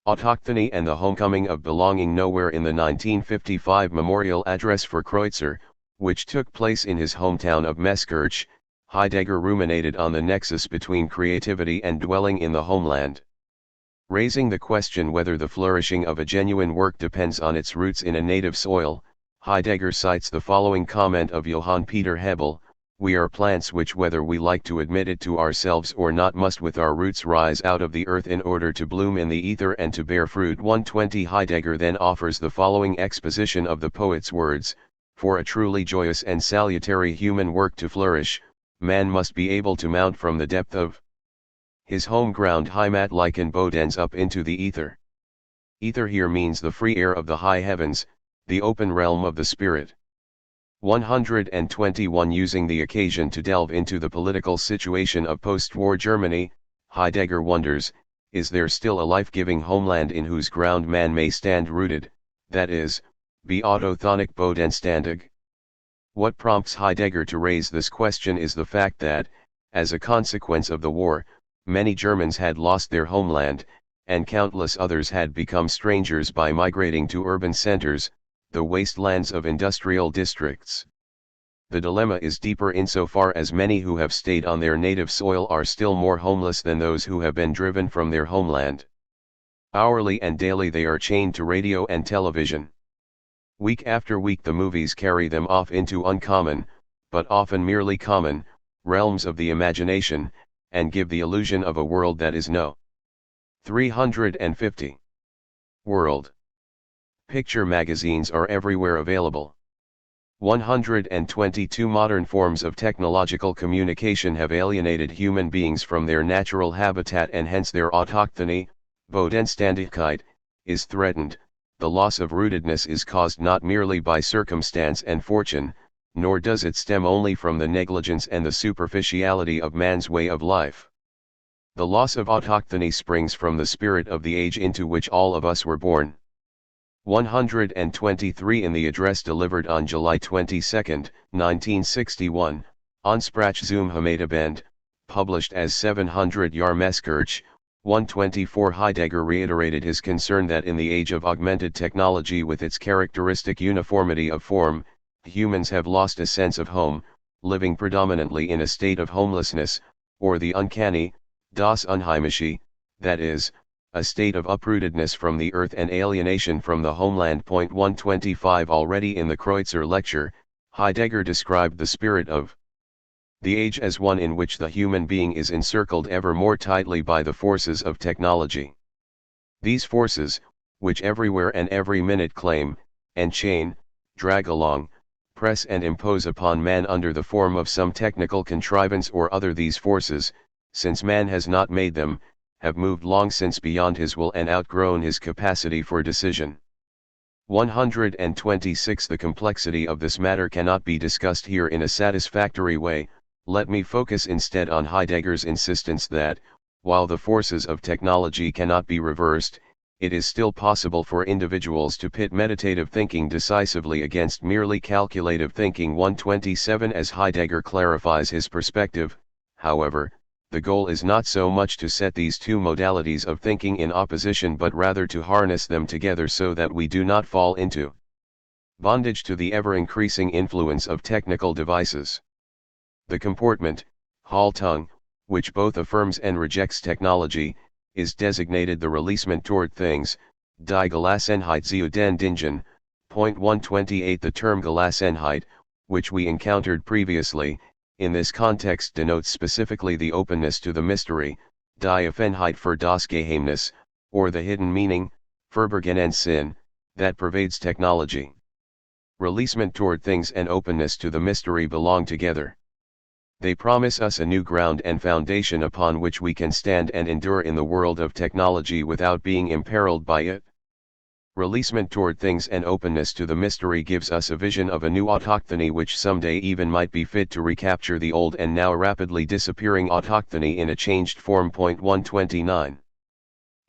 Autochthony and the homecoming of belonging nowhere. In the 1955 memorial address for Kreutzer, which took place in his hometown of Meßkirch, Heidegger ruminated on the nexus between creativity and dwelling in the homeland. Raising the question whether the flourishing of a genuine work depends on its roots in a native soil, Heidegger cites the following comment of Johann Peter Hebel: "We are plants which, whether we like to admit it to ourselves or not, must with our roots rise out of the earth in order to bloom in the ether and to bear fruit." 120. Heidegger then offers the following exposition of the poet's words: "For a truly joyous and salutary human work to flourish, man must be able to mount from the depth of his home ground Heimat like and Bodens up into the ether." Ether here means the free air of the high heavens, the open realm of the spirit. 121. Using the occasion to delve into the political situation of post-war Germany, Heidegger wonders, is there still a life-giving homeland in whose ground man may stand rooted, that is, be autochthonic bodenständig? What prompts Heidegger to raise this question is the fact that, as a consequence of the war, many Germans had lost their homeland, and countless others had become strangers by migrating to urban centers, the wastelands of industrial districts. The dilemma is deeper insofar as many who have stayed on their native soil are still more homeless than those who have been driven from their homeland. Hourly and daily they are chained to radio and television. Week after week the movies carry them off into uncommon, but often merely common, realms of the imagination, and give the illusion of a world that is no. 350. World. Picture magazines are everywhere available. 122. Modern forms of technological communication have alienated human beings from their natural habitat, and hence their autochthony, Bodenständigkeit, is threatened. The loss of rootedness is caused not merely by circumstance and fortune, nor does it stem only from the negligence and the superficiality of man's way of life. The loss of autochthony springs from the spirit of the age into which all of us were born. 123. In the address delivered on July 22, 1961, Ansprach zum Heimatverband, published as 700 Jahrmeskirche, 124. Heidegger reiterated his concern that in the age of augmented technology with its characteristic uniformity of form, humans have lost a sense of home, living predominantly in a state of homelessness, or the uncanny, das Unheimische, that is, a state of uprootedness from the earth and alienation from the homeland. 125. Already in the Kreutzer lecture, Heidegger described the spirit of the age as one in which the human being is encircled ever more tightly by the forces of technology. These forces, which everywhere and every minute claim, enchain, drag along, press and impose upon man under the form of some technical contrivance or other, these forces, since man has not made them, have moved long since beyond his will and outgrown his capacity for decision. 126. The complexity of this matter cannot be discussed here in a satisfactory way. Let me focus instead on Heidegger's insistence that, while the forces of technology cannot be reversed, it is still possible for individuals to pit meditative thinking decisively against merely calculative thinking. 127. As Heidegger clarifies his perspective, however, the goal is not so much to set these two modalities of thinking in opposition but rather to harness them together so that we do not fall into bondage to the ever-increasing influence of technical devices. The comportment, Haltung, which both affirms and rejects technology, is designated the releasement toward things, die Gelassenheit zu den Dingen. 128. The term Gelassenheit, which we encountered previously, in this context denotes specifically the openness to the mystery, die Offenheit für das Geheimnis, or the hidden meaning, Verborgenen Sinn, that pervades technology. Releasement toward things and openness to the mystery belong together. They promise us a new ground and foundation upon which we can stand and endure in the world of technology without being imperiled by it. Releasement toward things and openness to the mystery gives us a vision of a new autochthony which someday even might be fit to recapture the old and now rapidly disappearing autochthony in a changed form. 129.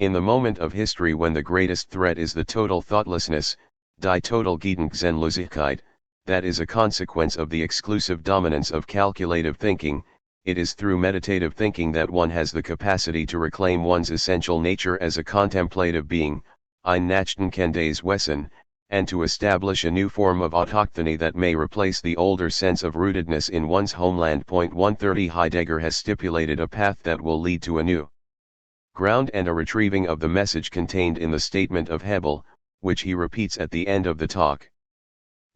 In the moment of history when the greatest threat is the total thoughtlessness, die total Gedankenlosigkeit, that is a consequence of the exclusive dominance of calculative thinking, it is through meditative thinking that one has the capacity to reclaim one's essential nature as a contemplative being, ein Nachdenkendes Wesen, and to establish a new form of autochthony that may replace the older sense of rootedness in one's homeland. 130. Heidegger has stipulated a path that will lead to a new ground and a retrieving of the message contained in the statement of Hebel, which he repeats at the end of the talk.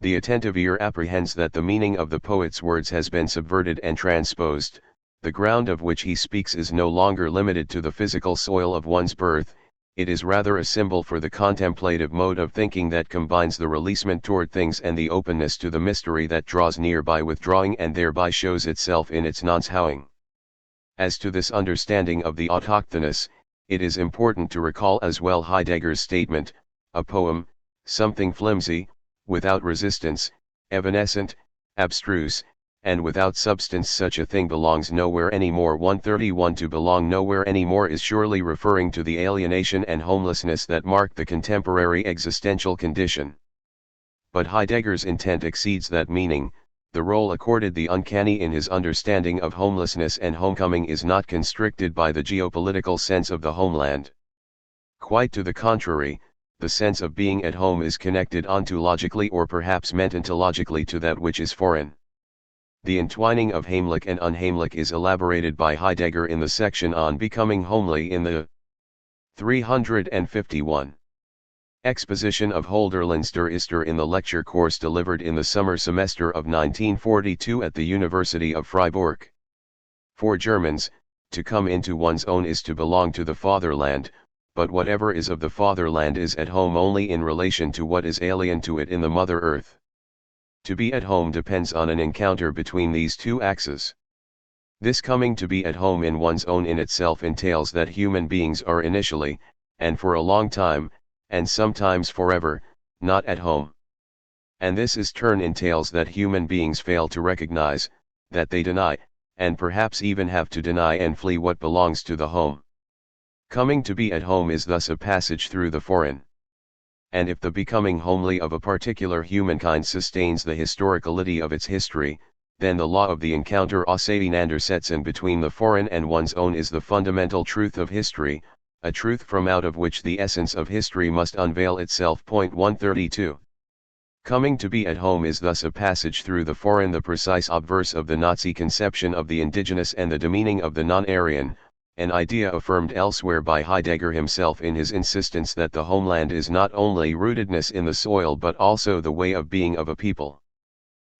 The attentive ear apprehends that the meaning of the poet's words has been subverted and transposed. The ground of which he speaks is no longer limited to the physical soil of one's birth, it is rather a symbol for the contemplative mode of thinking that combines the releasement toward things and the openness to the mystery that draws near by withdrawing and thereby shows itself in its non-howing. As to this understanding of the autochthonous, it is important to recall as well Heidegger's statement, a poem, something flimsy, without resistance, evanescent, abstruse, and without substance, such a thing belongs nowhere anymore. 131. To belong nowhere anymore is surely referring to the alienation and homelessness that mark the contemporary existential condition. But Heidegger's intent exceeds that meaning. The role accorded the uncanny in his understanding of homelessness and homecoming is not constricted by the geopolitical sense of the homeland. Quite to the contrary, the sense of being at home is connected ontologically or perhaps metantologically to that which is foreign. The entwining of heimlich and unheimlich is elaborated by Heidegger in the section on becoming homely in the 351 exposition of Hölderlin's Der Ist in the lecture course delivered in the summer semester of 1942 at the University of Freiburg. For Germans, to come into one's own is to belong to the fatherland, but whatever is of the fatherland is at home only in relation to what is alien to it in the mother earth. To be at home depends on an encounter between these two axes. This coming to be at home in one's own in itself entails that human beings are initially, and for a long time, and sometimes forever, not at home. And this in turn entails that human beings fail to recognize, that they deny, and perhaps even have to deny and flee what belongs to the home. Coming to be at home is thus a passage through the foreign. And if the becoming homely of a particular humankind sustains the historicality of its history, then the law of the encounter auseinandersetzen between the foreign and one's own is the fundamental truth of history, a truth from out of which the essence of history must unveil itself. 132. Coming to be at home is thus a passage through the foreign, the precise obverse of the Nazi conception of the indigenous and the demeaning of the non-Aryan, an idea affirmed elsewhere by Heidegger himself in his insistence that the homeland is not only rootedness in the soil but also the way of being of a people.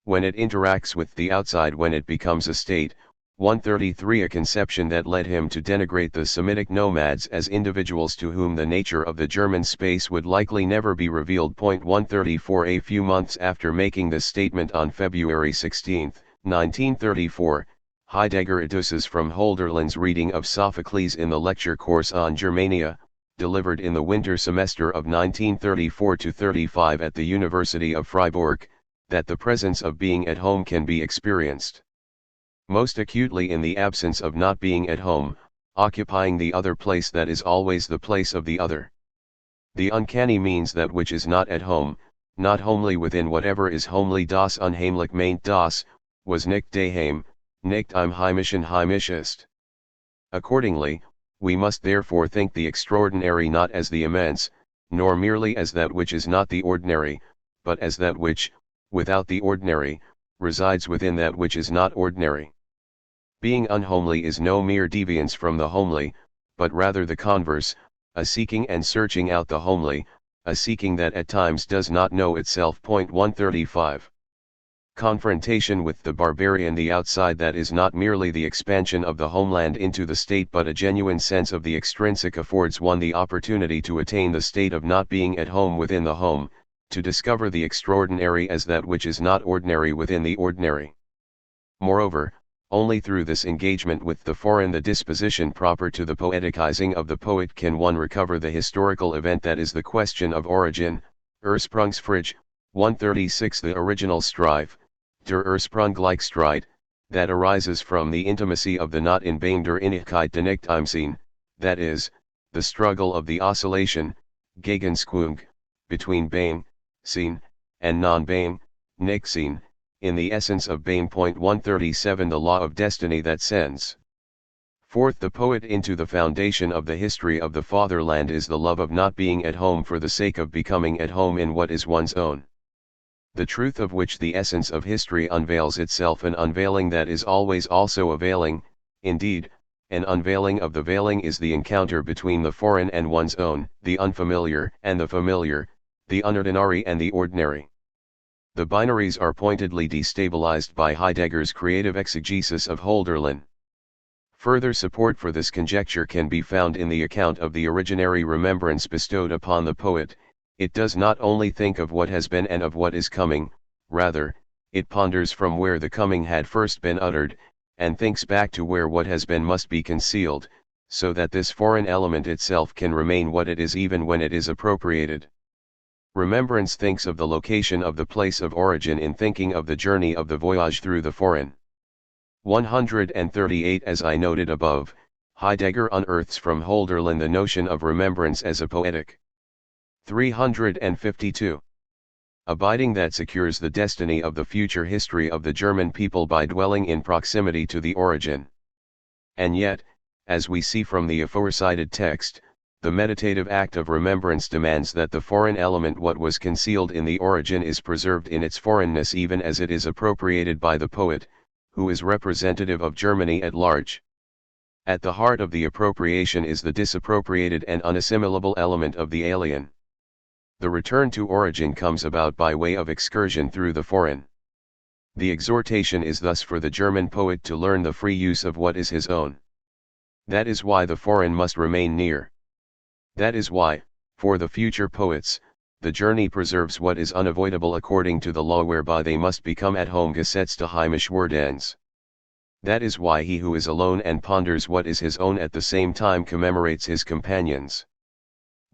When it interacts with the outside, when it becomes a state. 133. A conception that led him to denigrate the Semitic nomads as individuals to whom the nature of the German space would likely never be revealed. 134. A few months after making this statement on February 16, 1934, Heidegger educes from Hölderlin's reading of Sophocles in the lecture course on Germania, delivered in the winter semester of 1934-35 at the University of Freiburg, that the presence of being at home can be experienced most acutely in the absence of not being at home, occupying the other place that is always the place of the other. The uncanny means that which is not at home, not homely within whatever is homely. Das unheimlich meint das, was nicht daheim, nicht im heimischen heimisch ist. Accordingly, we must therefore think the extraordinary not as the immense, nor merely as that which is not the ordinary, but as that which, without the ordinary, resides within that which is not ordinary. Being unhomely is no mere deviance from the homely, but rather the converse, a seeking and searching out the homely, a seeking that at times does not know itself. 135. Confrontation with the barbarian, the outside that is not merely the expansion of the homeland into the state but a genuine sense of the extrinsic, affords one the opportunity to attain the state of not being at home within the home, to discover the extraordinary as that which is not ordinary within the ordinary. Moreover, only through this engagement with the foreign, the disposition proper to the poeticizing of the poet, can one recover the historical event that is the question of origin, Ursprungsfrage. 136. The original strife, der Ursprunglichkeit, that arises from the intimacy of the not in Being, der Innigkeit der nicht im Sein, that is, the struggle of the oscillation, Gegenschwung, between Being, Sein, and non-Being, nicht Sein, in the essence of Being. 137. The law of destiny that sends forth the poet into the foundation of the history of the fatherland is the love of not being at home for the sake of becoming at home in what is one's own. The truth of which the essence of history unveils itself, an unveiling that is always also a veiling. Indeed, an unveiling of the veiling is the encounter between the foreign and one's own, the unfamiliar and the familiar, the unordinary and the ordinary. The binaries are pointedly destabilized by Heidegger's creative exegesis of Hölderlin. Further support for this conjecture can be found in the account of the originary remembrance bestowed upon the poet. It does not only think of what has been and of what is coming, rather, it ponders from where the coming had first been uttered, and thinks back to where what has been must be concealed, so that this foreign element itself can remain what it is even when it is appropriated. Remembrance thinks of the location of the place of origin in thinking of the journey of the voyage through the foreign. 138. As I noted above, Heidegger unearths from Hölderlin the notion of remembrance as a poetic. 352. Abiding that secures the destiny of the future history of the German people by dwelling in proximity to the origin. And yet, as we see from the aforecited text, the meditative act of remembrance demands that the foreign element, what was concealed in the origin, is preserved in its foreignness even as it is appropriated by the poet, who is representative of Germany at large. At the heart of the appropriation is the disappropriated and unassimilable element of the alien. The return to origin comes about by way of excursion through the foreign. The exhortation is thus for the German poet to learn the free use of what is his own. That is why the foreign must remain near. That is why, for the future poets, the journey preserves what is unavoidable according to the law whereby they must become at home, gesetzte heimisch werdens. That is why he who is alone and ponders what is his own at the same time commemorates his companions.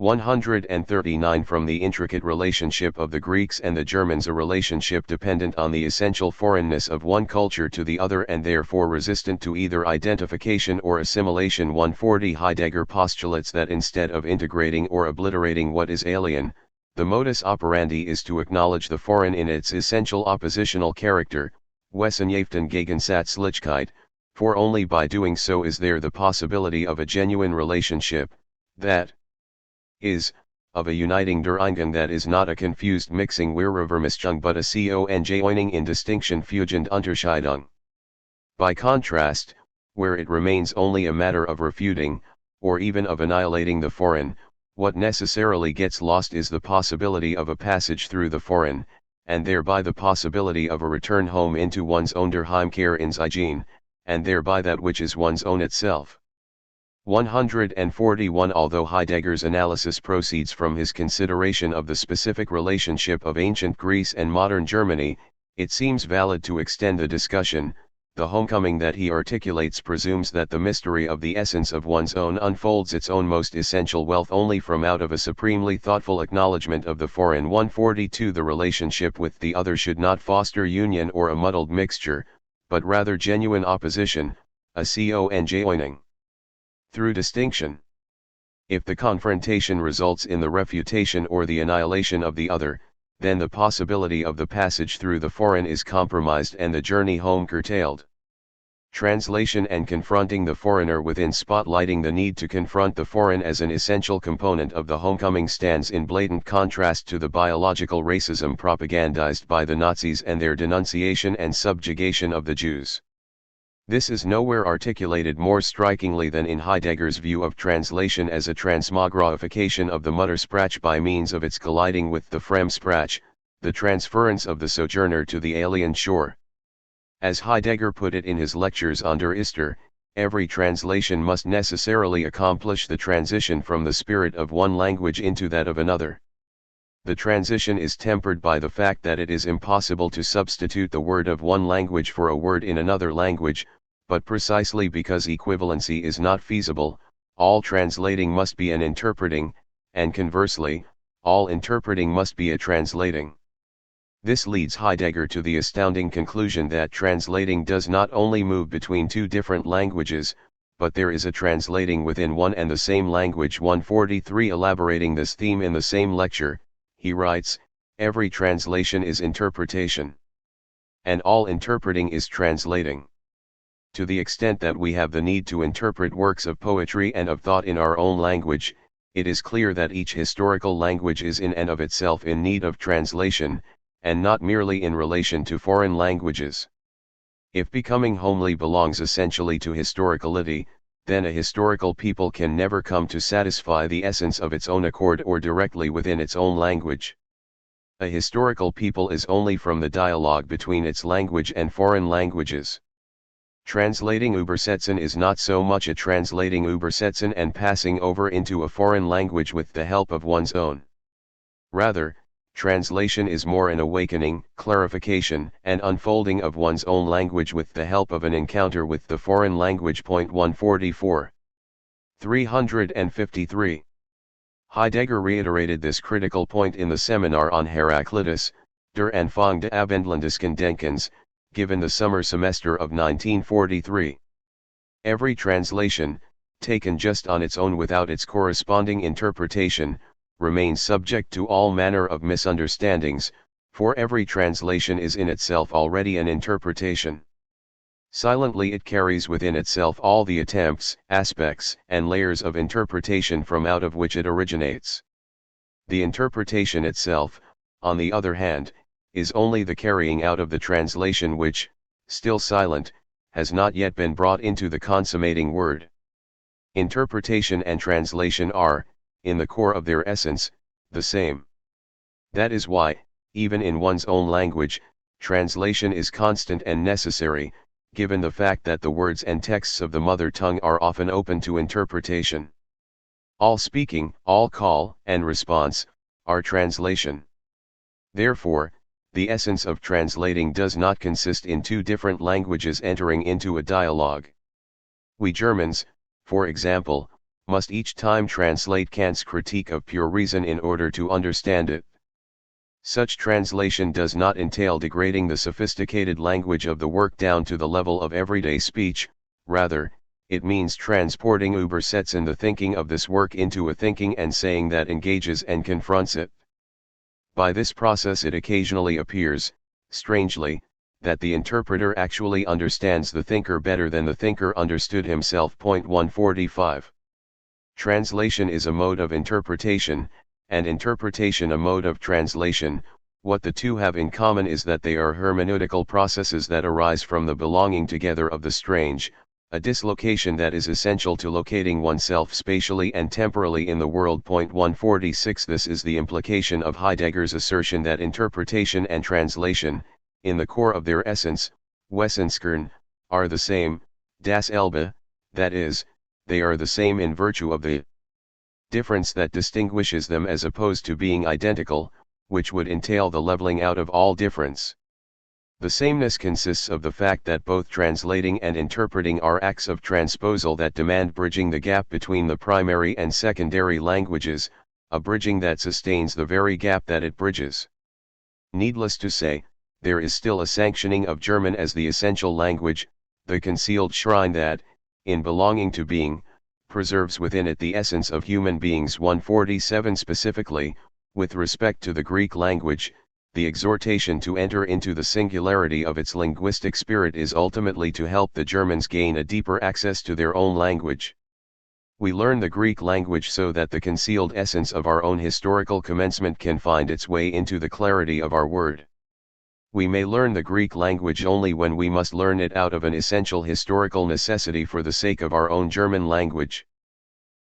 139. From the intricate relationship of the Greeks and the Germans, a relationship dependent on the essential foreignness of one culture to the other and therefore resistant to either identification or assimilation. 140. Heidegger postulates that instead of integrating or obliterating what is alien, the modus operandi is to acknowledge the foreign in its essential oppositional character, Wissenschaften Gegensatzlichkeit, for only by doing so is there the possibility of a genuine relationship, that is, of a uniting der Einigung that is not a confused mixing Wiedervermischung but a Conjoining in distinction Fugend Unterscheidung. By contrast, where it remains only a matter of refuting, or even of annihilating the foreign, what necessarily gets lost is the possibility of a passage through the foreign, and thereby the possibility of a return home into one's own der Heimkehr ins Eigene, and thereby that which is one's own itself. 141 Although Heidegger's analysis proceeds from his consideration of the specific relationship of ancient Greece and modern Germany, it seems valid to extend the discussion. The homecoming that he articulates presumes that the mystery of the essence of one's own unfolds its own most essential wealth only from out of a supremely thoughtful acknowledgement of the foreign. 142 The relationship with the other should not foster union or a muddled mixture, but rather genuine opposition, a conjoining. Through distinction. If the confrontation results in the refutation or the annihilation of the other, then the possibility of the passage through the foreign is compromised and the journey home curtailed. Translation and confronting the foreigner within spotlighting the need to confront the foreign as an essential component of the homecoming stands in blatant contrast to the biological racism propagandized by the Nazis and their denunciation and subjugation of the Jews. This is nowhere articulated more strikingly than in Heidegger's view of translation as a transmogrification of the Muttersprache by means of its colliding with the Fremdsprache, the transference of the sojourner to the alien shore. As Heidegger put it in his lectures on Der Ister, every translation must necessarily accomplish the transition from the spirit of one language into that of another. The transition is tempered by the fact that it is impossible to substitute the word of one language for a word in another language, but precisely because equivalency is not feasible, all translating must be an interpreting, and conversely, all interpreting must be a translating. This leads Heidegger to the astounding conclusion that translating does not only move between two different languages, but there is a translating within one and the same language. 143 Elaborating this theme in the same lecture, he writes, every translation is interpretation. And all interpreting is translating. To the extent that we have the need to interpret works of poetry and of thought in our own language, it is clear that each historical language is in and of itself in need of translation, and not merely in relation to foreign languages. If becoming homely belongs essentially to historicality, then a historical people can never come to satisfy the essence of its own accord or directly within its own language. A historical people is only from the dialogue between its language and foreign languages. Translating Übersetzen is not so much a translating Übersetzen and passing over into a foreign language with the help of one's own. Rather, translation is more an awakening, clarification, and unfolding of one's own language with the help of an encounter with the foreign language. 144. 353. Heidegger reiterated this critical point in the seminar on Heraclitus, Der Anfang des Abendländischen Denkens, given the summer semester of 1943. Every translation, taken just on its own without its corresponding interpretation, remains subject to all manner of misunderstandings, for every translation is in itself already an interpretation. Silently it carries within itself all the attempts, aspects, and layers of interpretation from out of which it originates. The interpretation itself, on the other hand, is only the carrying out of the translation which, still silent, has not yet been brought into the consummating word. Interpretation and translation are, in the core of their essence, the same. That is why, even in one's own language, translation is constant and necessary, given the fact that the words and texts of the mother tongue are often open to interpretation. All speaking, all call and response, are translation. Therefore, the essence of translating does not consist in two different languages entering into a dialogue. We Germans, for example, must each time translate Kant's Critique of Pure Reason in order to understand it. Such translation does not entail degrading the sophisticated language of the work down to the level of everyday speech, rather, it means transporting Übersetzen the thinking of this work into a thinking and saying that engages and confronts it. By this process it occasionally appears, strangely, that the interpreter actually understands the thinker better than the thinker understood himself. 145. Translation is a mode of interpretation, and interpretation a mode of translation. What the two have in common is that they are hermeneutical processes that arise from the belonging together of the strange, a dislocation that is essential to locating oneself spatially and temporally in the world. 146. This is the implication of Heidegger's assertion that interpretation and translation, in the core of their essence, Wesenskern, are the same, dasselbe, that is, they are the same in virtue of the difference that distinguishes them as opposed to being identical, which would entail the leveling out of all difference. The sameness consists of the fact that both translating and interpreting are acts of transposal that demand bridging the gap between the primary and secondary languages, a bridging that sustains the very gap that it bridges. Needless to say, there is still a sanctioning of German as the essential language, the concealed shrine that, in belonging to being, preserves within it the essence of human beings. 147. Specifically, with respect to the Greek language, the exhortation to enter into the singularity of its linguistic spirit is ultimately to help the Germans gain a deeper access to their own language. We learn the Greek language so that the concealed essence of our own historical commencement can find its way into the clarity of our word. We may learn the Greek language only when we must learn it out of an essential historical necessity for the sake of our own German language.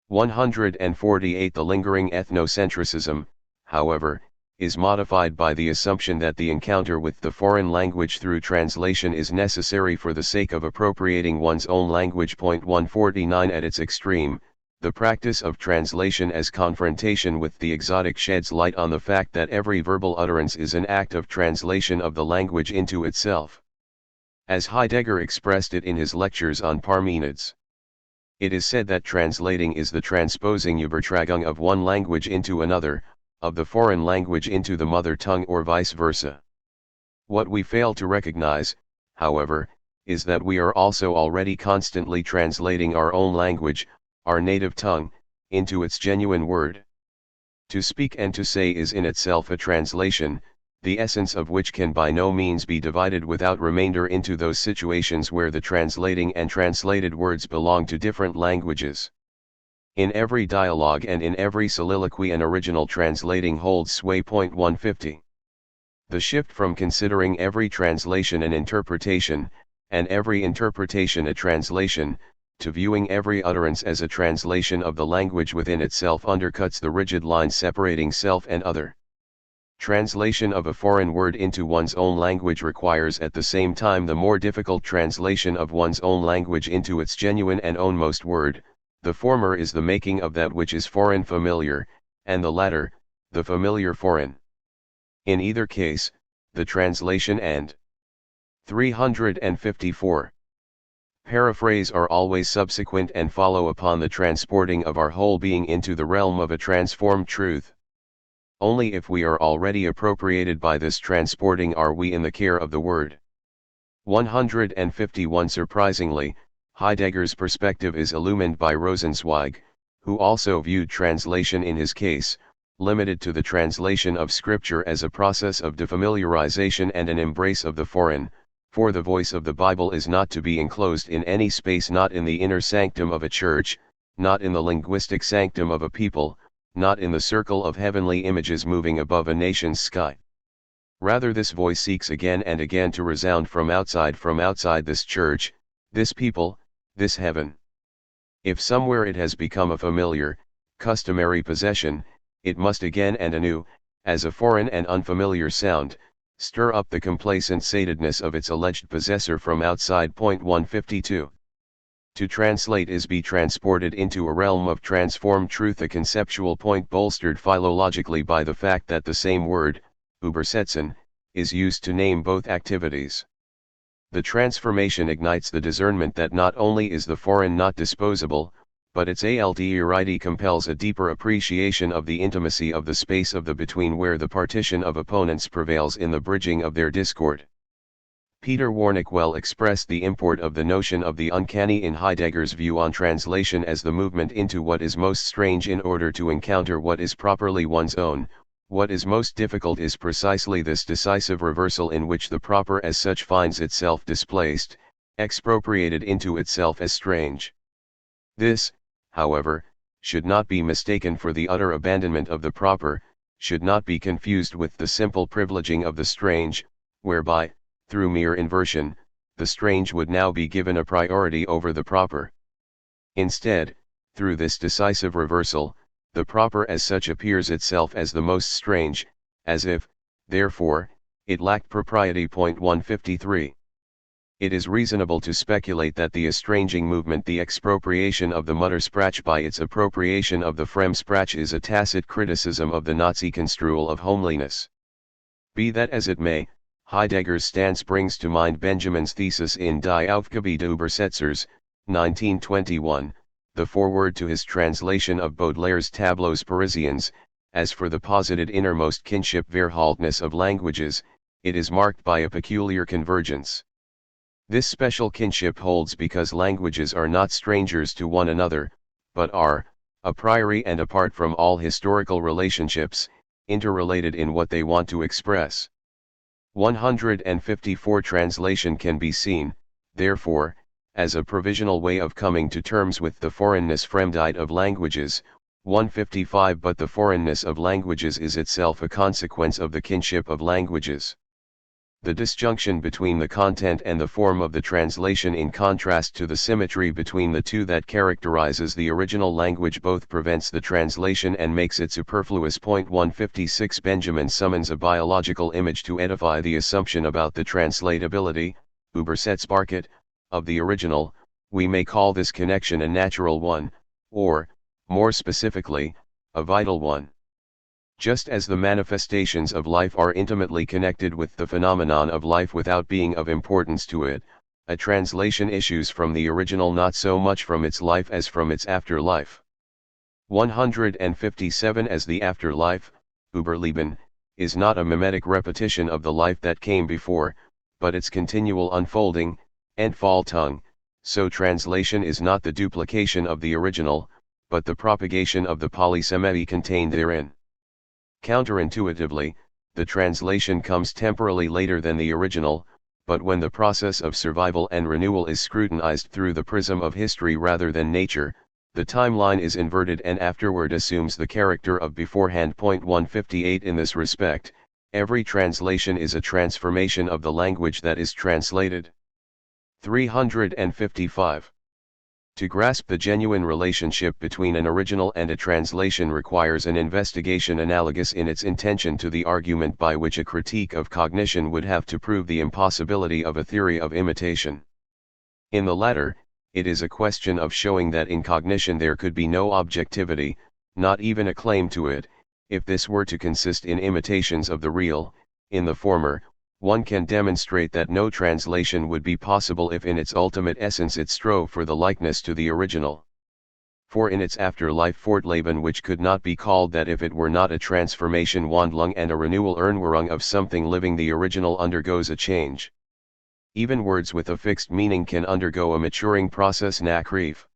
148. The lingering ethnocentrism, however, is modified by the assumption that the encounter with the foreign language through translation is necessary for the sake of appropriating one's own language. 149. At its extreme, the practice of translation as confrontation with the exotic sheds light on the fact that every verbal utterance is an act of translation of the language into itself. As Heidegger expressed it in his lectures on Parmenides. It is said that translating is the transposing Übertragung of one language into another, of the foreign language into the mother tongue or vice versa. What we fail to recognize, however, is that we are also already constantly translating our own language, our native tongue, into its genuine word. To speak and to say is in itself a translation, the essence of which can by no means be divided without remainder into those situations where the translating and translated words belong to different languages. In every dialogue and in every soliloquy an original translating holds sway. 150. The shift from considering every translation an interpretation, and every interpretation a translation, to viewing every utterance as a translation of the language within itself undercuts the rigid line separating self and other. Translation of a foreign word into one's own language requires at the same time the more difficult translation of one's own language into its genuine and ownmost word. The former is the making of that which is foreign familiar, and the latter, the familiar foreign. In either case, the translation and 354. Paraphrase are always subsequent and follow upon the transporting of our whole being into the realm of a transformed truth. Only if we are already appropriated by this transporting are we in the care of the word. 151. Surprisingly, Heidegger's perspective is illumined by Rosenzweig, who also viewed translation in his case, limited to the translation of scripture as a process of defamiliarization and an embrace of the foreign, for the voice of the Bible is not to be enclosed in any space, not in the inner sanctum of a church, not in the linguistic sanctum of a people, not in the circle of heavenly images moving above a nation's sky. Rather, this voice seeks again and again to resound from outside this church, this people, this heaven. If somewhere it has become a familiar, customary possession, it must again and anew, as a foreign and unfamiliar sound, stir up the complacent satedness of its alleged possessor from outside. 152. To translate is be transported into a realm of transformed truth, a conceptual point bolstered philologically by the fact that the same word, übersetzen, is used to name both activities. The transformation ignites the discernment that not only is the foreign not disposable, but its alterity compels a deeper appreciation of the intimacy of the space of the between, where the partition of opponents prevails in the bridging of their discord. Peter Warnick well expressed the import of the notion of the uncanny in Heidegger's view on translation as the movement into what is most strange in order to encounter what is properly one's own, What is most difficult is precisely this decisive reversal in which the proper as such finds itself displaced, expropriated into itself as strange. This, however, should not be mistaken for the utter abandonment of the proper, should not be confused with the simple privileging of the strange, whereby, through mere inversion, the strange would now be given a priority over the proper. Instead, through this decisive reversal, the proper as such appears itself as the most strange, as if, therefore, it lacked propriety. 153. It is reasonable to speculate that the estranging movement, the expropriation of the Muttersprach by its appropriation of the Fremsprach, is a tacit criticism of the Nazi construal of homeliness. Be that as it may, Heidegger's stance brings to mind Benjamin's thesis in Die Aufgabe des Übersetzers, 1921, the foreword to his translation of Baudelaire's Tableaux Parisiens. As for the posited innermost kinship Verhaltnis of languages, it is marked by a peculiar convergence. This special kinship holds because languages are not strangers to one another, but are, a priori and apart from all historical relationships, interrelated in what they want to express. 154 translation can be seen, therefore, as a provisional way of coming to terms with the foreignness Fremdheit of languages. 155 But the foreignness of languages is itself a consequence of the kinship of languages. The disjunction between the content and the form of the translation, in contrast to the symmetry between the two that characterizes the original language, both prevents the translation and makes it superfluous. 156 Benjamin summons a biological image to edify the assumption about the translatability, Übersetzbarkeit, of the original. We may call this connection a natural one, or, more specifically, a vital one. Just as the manifestations of life are intimately connected with the phenomenon of life without being of importance to it, a translation issues from the original not so much from its life as from its afterlife. 157 As the afterlife, Überleben, is not a mimetic repetition of the life that came before, but its continual unfolding, Entfaltung, so translation is not the duplication of the original, but the propagation of the polysemy contained therein. Counterintuitively, the translation comes temporally later than the original, but when the process of survival and renewal is scrutinized through the prism of history rather than nature, the timeline is inverted and afterward assumes the character of beforehand. 158 In this respect, every translation is a transformation of the language that is translated. 355. To grasp the genuine relationship between an original and a translation requires an investigation analogous in its intention to the argument by which a critique of cognition would have to prove the impossibility of a theory of imitation. In the latter, it is a question of showing that in cognition there could be no objectivity, not even a claim to it, if this were to consist in imitations of the real. In the former, one can demonstrate that no translation would be possible if in its ultimate essence it strove for the likeness to the original. For in its afterlife Fortleben, which could not be called that if it were not a transformation Wandlung and a renewal Ernwährung of something living, the original undergoes a change. Even words with a fixed meaning can undergo a maturing process Nachreif.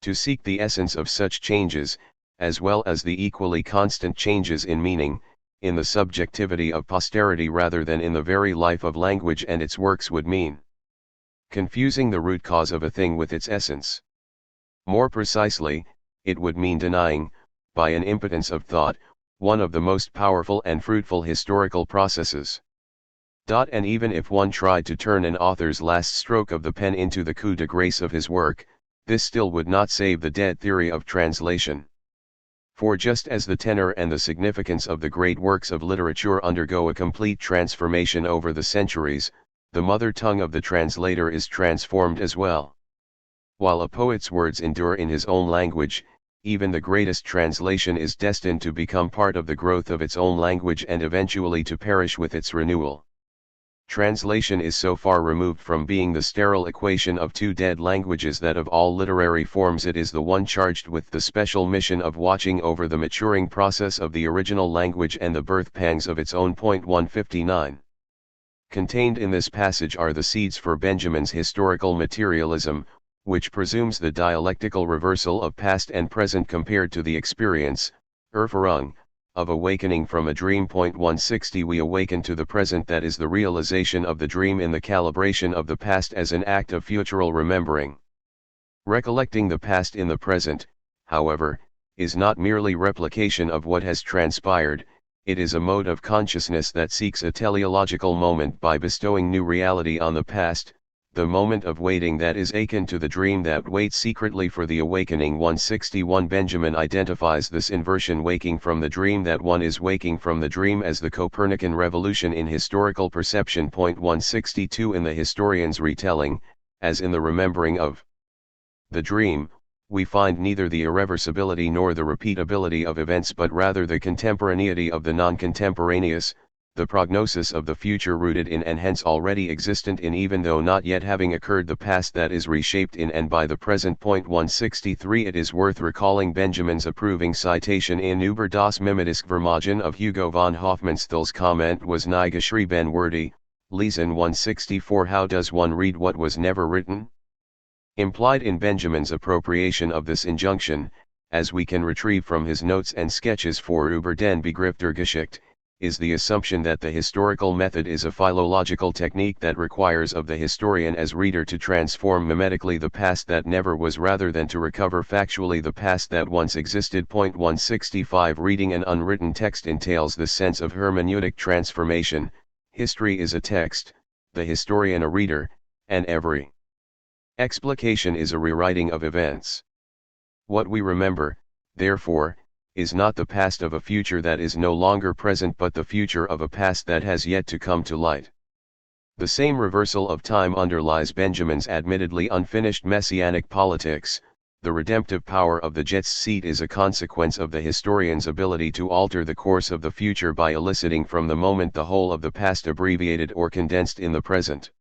To seek the essence of such changes, as well as the equally constant changes in meaning, in the subjectivity of posterity rather than in the very life of language and its works, would mean confusing the root cause of a thing with its essence. More precisely, it would mean denying, by an impotence of thought, one of the most powerful and fruitful historical processes. And even if one tried to turn an author's last stroke of the pen into the coup de grace of his work, this still would not save the dead theory of translation. For just as the tenor and the significance of the great works of literature undergo a complete transformation over the centuries, the mother tongue of the translator is transformed as well. While a poet's words endure in his own language, even the greatest translation is destined to become part of the growth of its own language and eventually to perish with its renewal. Translation is so far removed from being the sterile equation of two dead languages that of all literary forms it is the one charged with the special mission of watching over the maturing process of the original language and the birth pangs of its own. 159. Contained in this passage are the seeds for Benjamin's historical materialism, which presumes the dialectical reversal of past and present compared to the experience, Erfahrung, of awakening from a dream. 160 We awaken to the present, that is the realization of the dream in the calibration of the past as an act of futural remembering. Recollecting the past in the present, however, is not merely replication of what has transpired, it is a mode of consciousness that seeks a teleological moment by bestowing new reality on the past, the moment of waiting that is akin to the dream that waits secretly for the awakening. 161 Benjamin identifies this inversion, waking from the dream, that one is waking from the dream, as the Copernican revolution in historical perception. 162 In the historian's retelling, as in the remembering of the dream, we find neither the irreversibility nor the repeatability of events, but rather the contemporaneity of the non-contemporaneous, the prognosis of the future rooted in and hence already existent in, even though not yet having occurred, the past that is reshaped in and by the present. 163 It is worth recalling Benjamin's approving citation in Über das Mimetische Vermögen of Hugo von Hofmannsthal's comment was nie geschrieben wurde, lesen. 164 How does one read what was never written? Implied in Benjamin's appropriation of this injunction, as we can retrieve from his notes and sketches for Über den Begriff der Geschichte, is the assumption that the historical method is a philological technique that requires of the historian as reader to transform mimetically the past that never was, rather than to recover factually the past that once existed. 165 Reading an unwritten text entails the sense of hermeneutic transformation. History is a text, the historian a reader, and every explication is a rewriting of events. What we remember, therefore, is not the past of a future that is no longer present, but the future of a past that has yet to come to light. The same reversal of time underlies Benjamin's admittedly unfinished messianic politics. The redemptive power of the jet's seat is a consequence of the historian's ability to alter the course of the future by eliciting from the moment the whole of the past abbreviated or condensed in the present.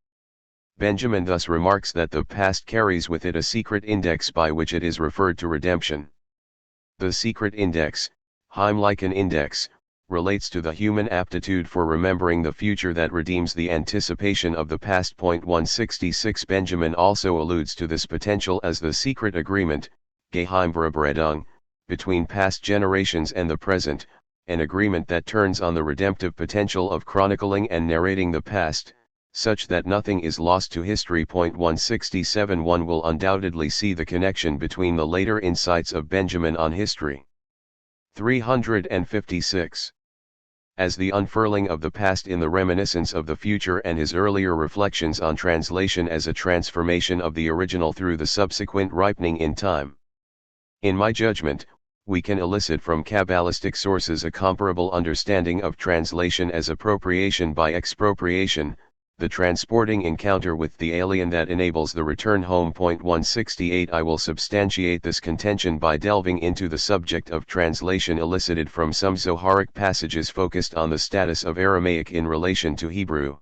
Benjamin thus remarks that the past carries with it a secret index by which it is referred to redemption. The secret index, Heimlichen Index, relates to the human aptitude for remembering the future that redeems the anticipation of the past. 166 Benjamin also alludes to this potential as the secret agreement, Geheimverabredung, between past generations and the present, an agreement that turns on the redemptive potential of chronicling and narrating the past, such that nothing is lost to history. 167 One will undoubtedly see the connection between the later insights of Benjamin on history. 356. As the unfurling of the past in the reminiscence of the future, and his earlier reflections on translation as a transformation of the original through the subsequent ripening in time. In my judgment, we can elicit from Kabbalistic sources a comparable understanding of translation as appropriation by expropriation, the transporting encounter with the alien that enables the return home. 168 I will substantiate this contention by delving into the subject of translation elicited from some Zoharic passages focused on the status of Aramaic in relation to Hebrew.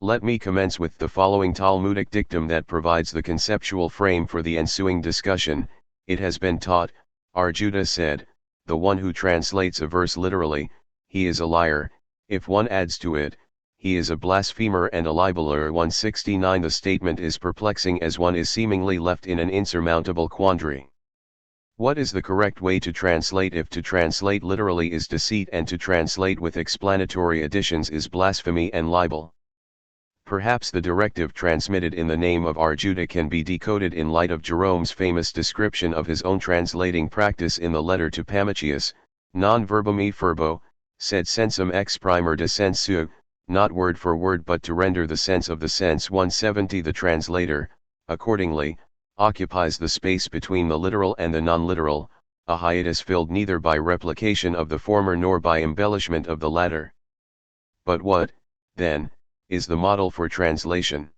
Let me commence with the following Talmudic dictum that provides the conceptual frame for the ensuing discussion. It has been taught, R. Judah said, the one who translates a verse literally, he is a liar. If one adds to it, he is a blasphemer and a libeler. 169 The statement is perplexing, as one is seemingly left in an insurmountable quandary. What is the correct way to translate if to translate literally is deceit and to translate with explanatory additions is blasphemy and libel? Perhaps the directive transmitted in the name of R. Judah can be decoded in light of Jerome's famous description of his own translating practice in the letter to Pammachius, non verbum e furbo, sed sensum exprimer de sensu, not word for word but to render the sense of the sense. 170 The translator, accordingly, occupies the space between the literal and the non-literal, a hiatus filled neither by replication of the former nor by embellishment of the latter. But what, then, is the model for translation?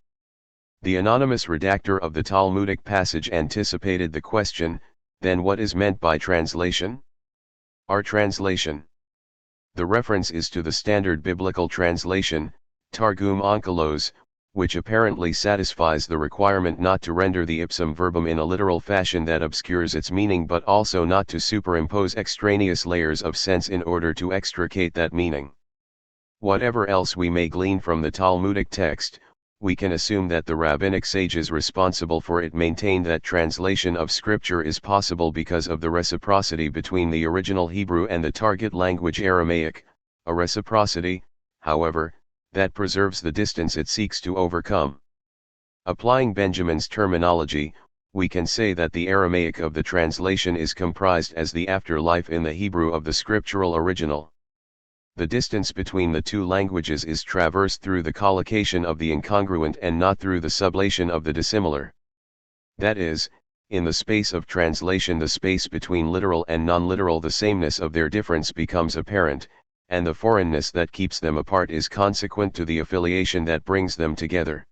The anonymous redactor of the Talmudic passage anticipated the question, then what is meant by translation? Our translation. The reference is to the standard biblical translation, Targum Onkelos, which apparently satisfies the requirement not to render the ipsum verbum in a literal fashion that obscures its meaning, but also not to superimpose extraneous layers of sense in order to extricate that meaning. Whatever else we may glean from the Talmudic text, we can assume that the rabbinic sages responsible for it maintain that translation of scripture is possible because of the reciprocity between the original Hebrew and the target language Aramaic, a reciprocity, however, that preserves the distance it seeks to overcome. Applying Benjamin's terminology, we can say that the Aramaic of the translation is comprised as the afterlife in the Hebrew of the scriptural original. The distance between the two languages is traversed through the collocation of the incongruent and not through the sublation of the dissimilar. That is, in the space of translation, the space between literal and non-literal, the sameness of their difference becomes apparent, and the foreignness that keeps them apart is consequent to the affiliation that brings them together.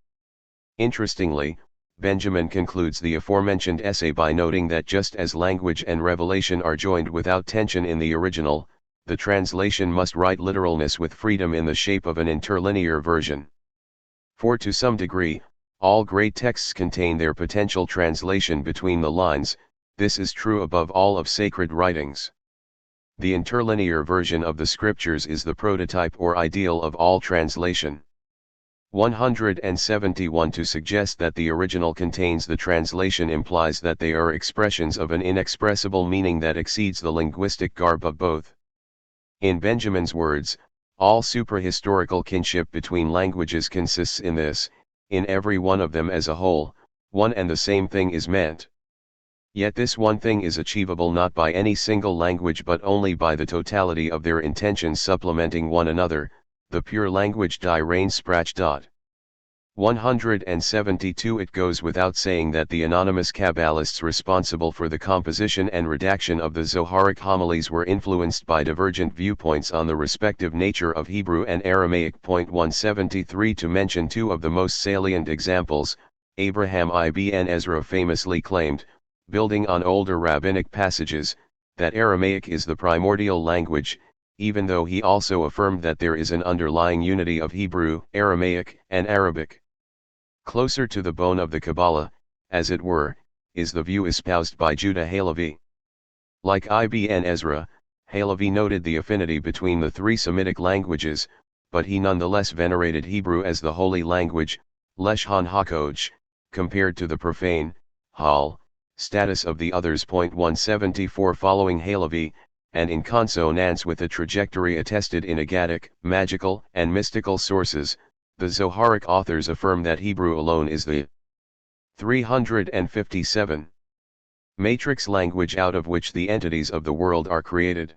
Interestingly, Benjamin concludes the aforementioned essay by noting that just as language and revelation are joined without tension in the original, the translation must write literalness with freedom in the shape of an interlinear version. For to some degree, all great texts contain their potential translation between the lines. This is true above all of sacred writings. The interlinear version of the scriptures is the prototype or ideal of all translation. 171. To suggest that the original contains the translation implies that they are expressions of an inexpressible meaning that exceeds the linguistic garb of both. In Benjamin's words, all suprahistorical kinship between languages consists in this: in every one of them as a whole, one and the same thing is meant. Yet this one thing is achievable not by any single language but only by the totality of their intentions supplementing one another, the pure language die rein sprach. 172. It goes without saying that the anonymous Kabbalists responsible for the composition and redaction of the Zoharic homilies were influenced by divergent viewpoints on the respective nature of Hebrew and Aramaic. 173. To mention two of the most salient examples, Abraham ibn Ezra famously claimed, building on older rabbinic passages, that Aramaic is the primordial language, even though he also affirmed that there is an underlying unity of Hebrew, Aramaic, and Arabic. Closer to the bone of the Kabbalah, as it were, is the view espoused by Judah Halevi. Like Ibn Ezra, Halevi noted the affinity between the three Semitic languages, but he nonetheless venerated Hebrew as the holy language, Leshon HaKodesh, compared to the profane, Hal, status of the others. 174. Following Halevi, and in consonance with the trajectory attested in Agadic, magical, and mystical sources, the Zoharic authors affirm that Hebrew alone is the 357 matrix language out of which the entities of the world are created.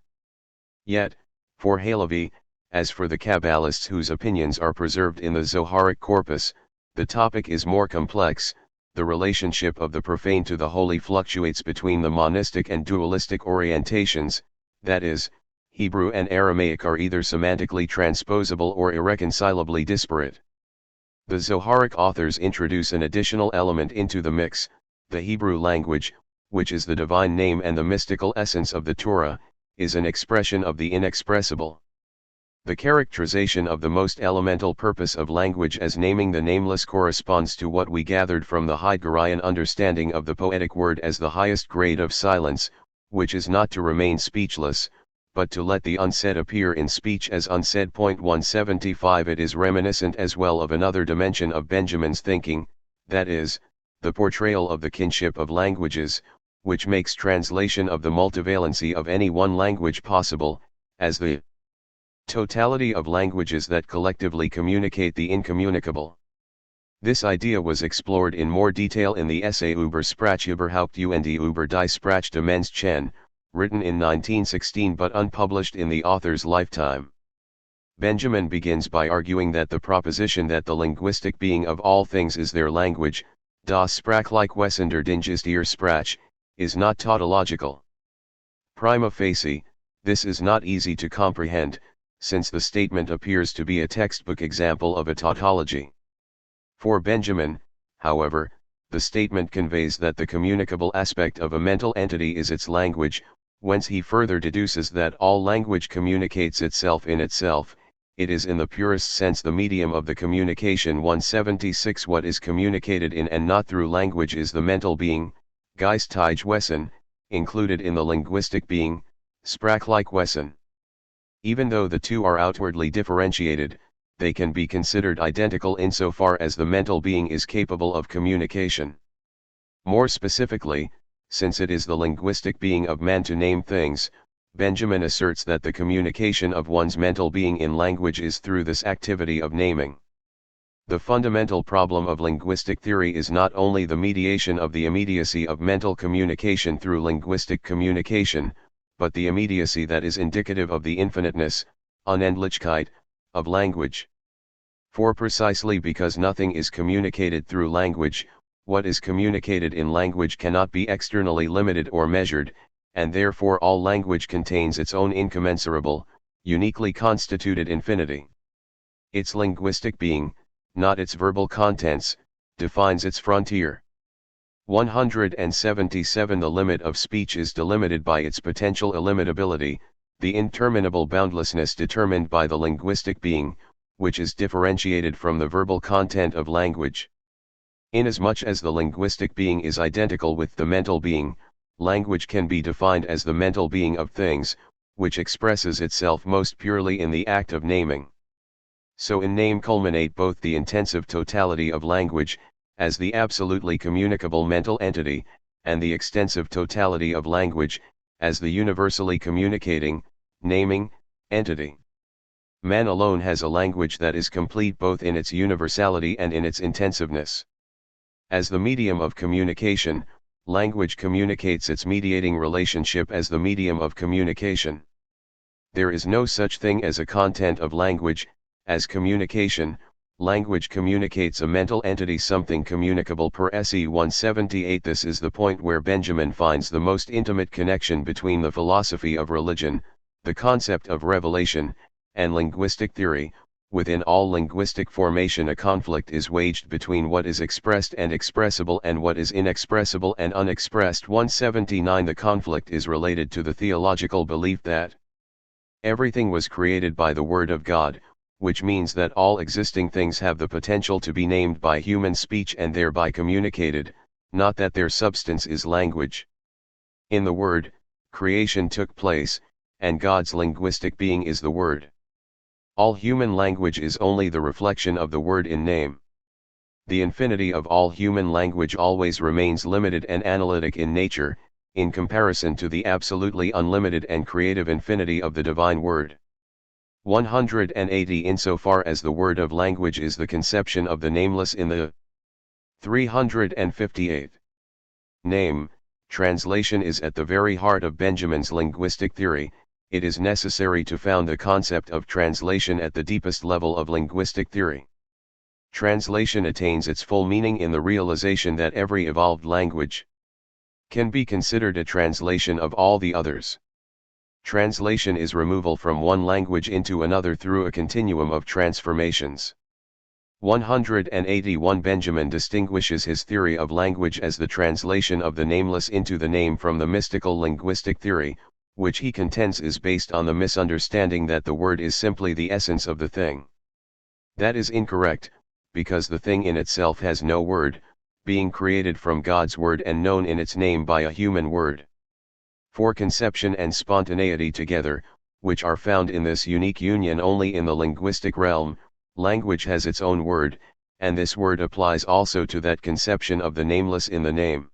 Yet, for Halevi, as for the Kabbalists whose opinions are preserved in the Zoharic corpus, the topic is more complex. The relationship of the profane to the holy fluctuates between the monistic and dualistic orientations, that is, Hebrew and Aramaic are either semantically transposable or irreconcilably disparate. The Zoharic authors introduce an additional element into the mix: the Hebrew language, which is the divine name and the mystical essence of the Torah, is an expression of the inexpressible. The characterization of the most elemental purpose of language as naming the nameless corresponds to what we gathered from the Heideggerian understanding of the poetic word as the highest grade of silence, which is not to remain speechless, but to let the unsaid appear in speech as unsaid. 175. It is reminiscent as well of another dimension of Benjamin's thinking, that is, the portrayal of the kinship of languages, which makes translation of the multivalency of any one language possible, as the totality of languages that collectively communicate the incommunicable. This idea was explored in more detail in the essay Über Sprachüberhaupt und über die Sprache des Menschen, written in 1916 but unpublished in the author's lifetime. Benjamin begins by arguing that the proposition that the linguistic being of all things is their language, das Sprachliche der Dinge ist ihr Sprach, is not tautological. Prima facie, this is not easy to comprehend, since the statement appears to be a textbook example of a tautology. For Benjamin, however, the statement conveys that the communicable aspect of a mental entity is its language, whence he further deduces that all language communicates itself in itself. It is in the purest sense the medium of the communication. 176. What is communicated in and not through language is the mental being, geistige Wesen, included in the linguistic being, sprachliche Wesen. Even though the two are outwardly differentiated, they can be considered identical insofar as the mental being is capable of communication. More specifically, since it is the linguistic being of man to name things, Benjamin asserts that the communication of one's mental being in language is through this activity of naming. The fundamental problem of linguistic theory is not only the mediation of the immediacy of mental communication through linguistic communication, but the immediacy that is indicative of the infiniteness, Unendlichkeit, of language. For precisely because nothing is communicated through language, what is communicated in language cannot be externally limited or measured, and therefore all language contains its own incommensurable, uniquely constituted infinity. Its linguistic being, not its verbal contents, defines its frontier. 177 The limit of speech is delimited by its potential illimitability, the interminable boundlessness determined by the linguistic being, which is differentiated from the verbal content of language. Inasmuch as the linguistic being is identical with the mental being, language can be defined as the mental being of things, which expresses itself most purely in the act of naming. So in name culminate both the intensive totality of language, as the absolutely communicable mental entity, and the extensive totality of language, as the universally communicating, naming, entity. Man alone has a language that is complete both in its universality and in its intensiveness. As the medium of communication, language communicates its mediating relationship as the medium of communication. There is no such thing as a content of language. As communication, language communicates a mental entity something communicable per se 178. This is the point where Benjamin finds the most intimate connection between the philosophy of religion, the concept of revelation, and linguistic theory. Within all linguistic formation a conflict is waged between what is expressed and expressible and what is inexpressible and unexpressed. 179 The conflict is related to the theological belief that everything was created by the Word of God, which means that all existing things have the potential to be named by human speech and thereby communicated, not that their substance is language. In the Word, creation took place, and God's linguistic being is the Word. All human language is only the reflection of the Word in name. The infinity of all human language always remains limited and analytic in nature, in comparison to the absolutely unlimited and creative infinity of the divine Word. 180 Insofar as the word of language is the conception of the nameless in the 358. Name, translation is at the very heart of Benjamin's linguistic theory. It is necessary to found the concept of translation at the deepest level of linguistic theory. Translation attains its full meaning in the realization that every evolved language can be considered a translation of all the others. Translation is removal from one language into another through a continuum of transformations. 181 Benjamin distinguishes his theory of language as the translation of the nameless into the name from the mystical linguistic theory, which he contends is based on the misunderstanding that the word is simply the essence of the thing. That is incorrect, because the thing in itself has no word, being created from God's word and known in its name by a human word. For conception and spontaneity together, which are found in this unique union only in the linguistic realm, language has its own word, and this word applies also to that conception of the nameless in the name.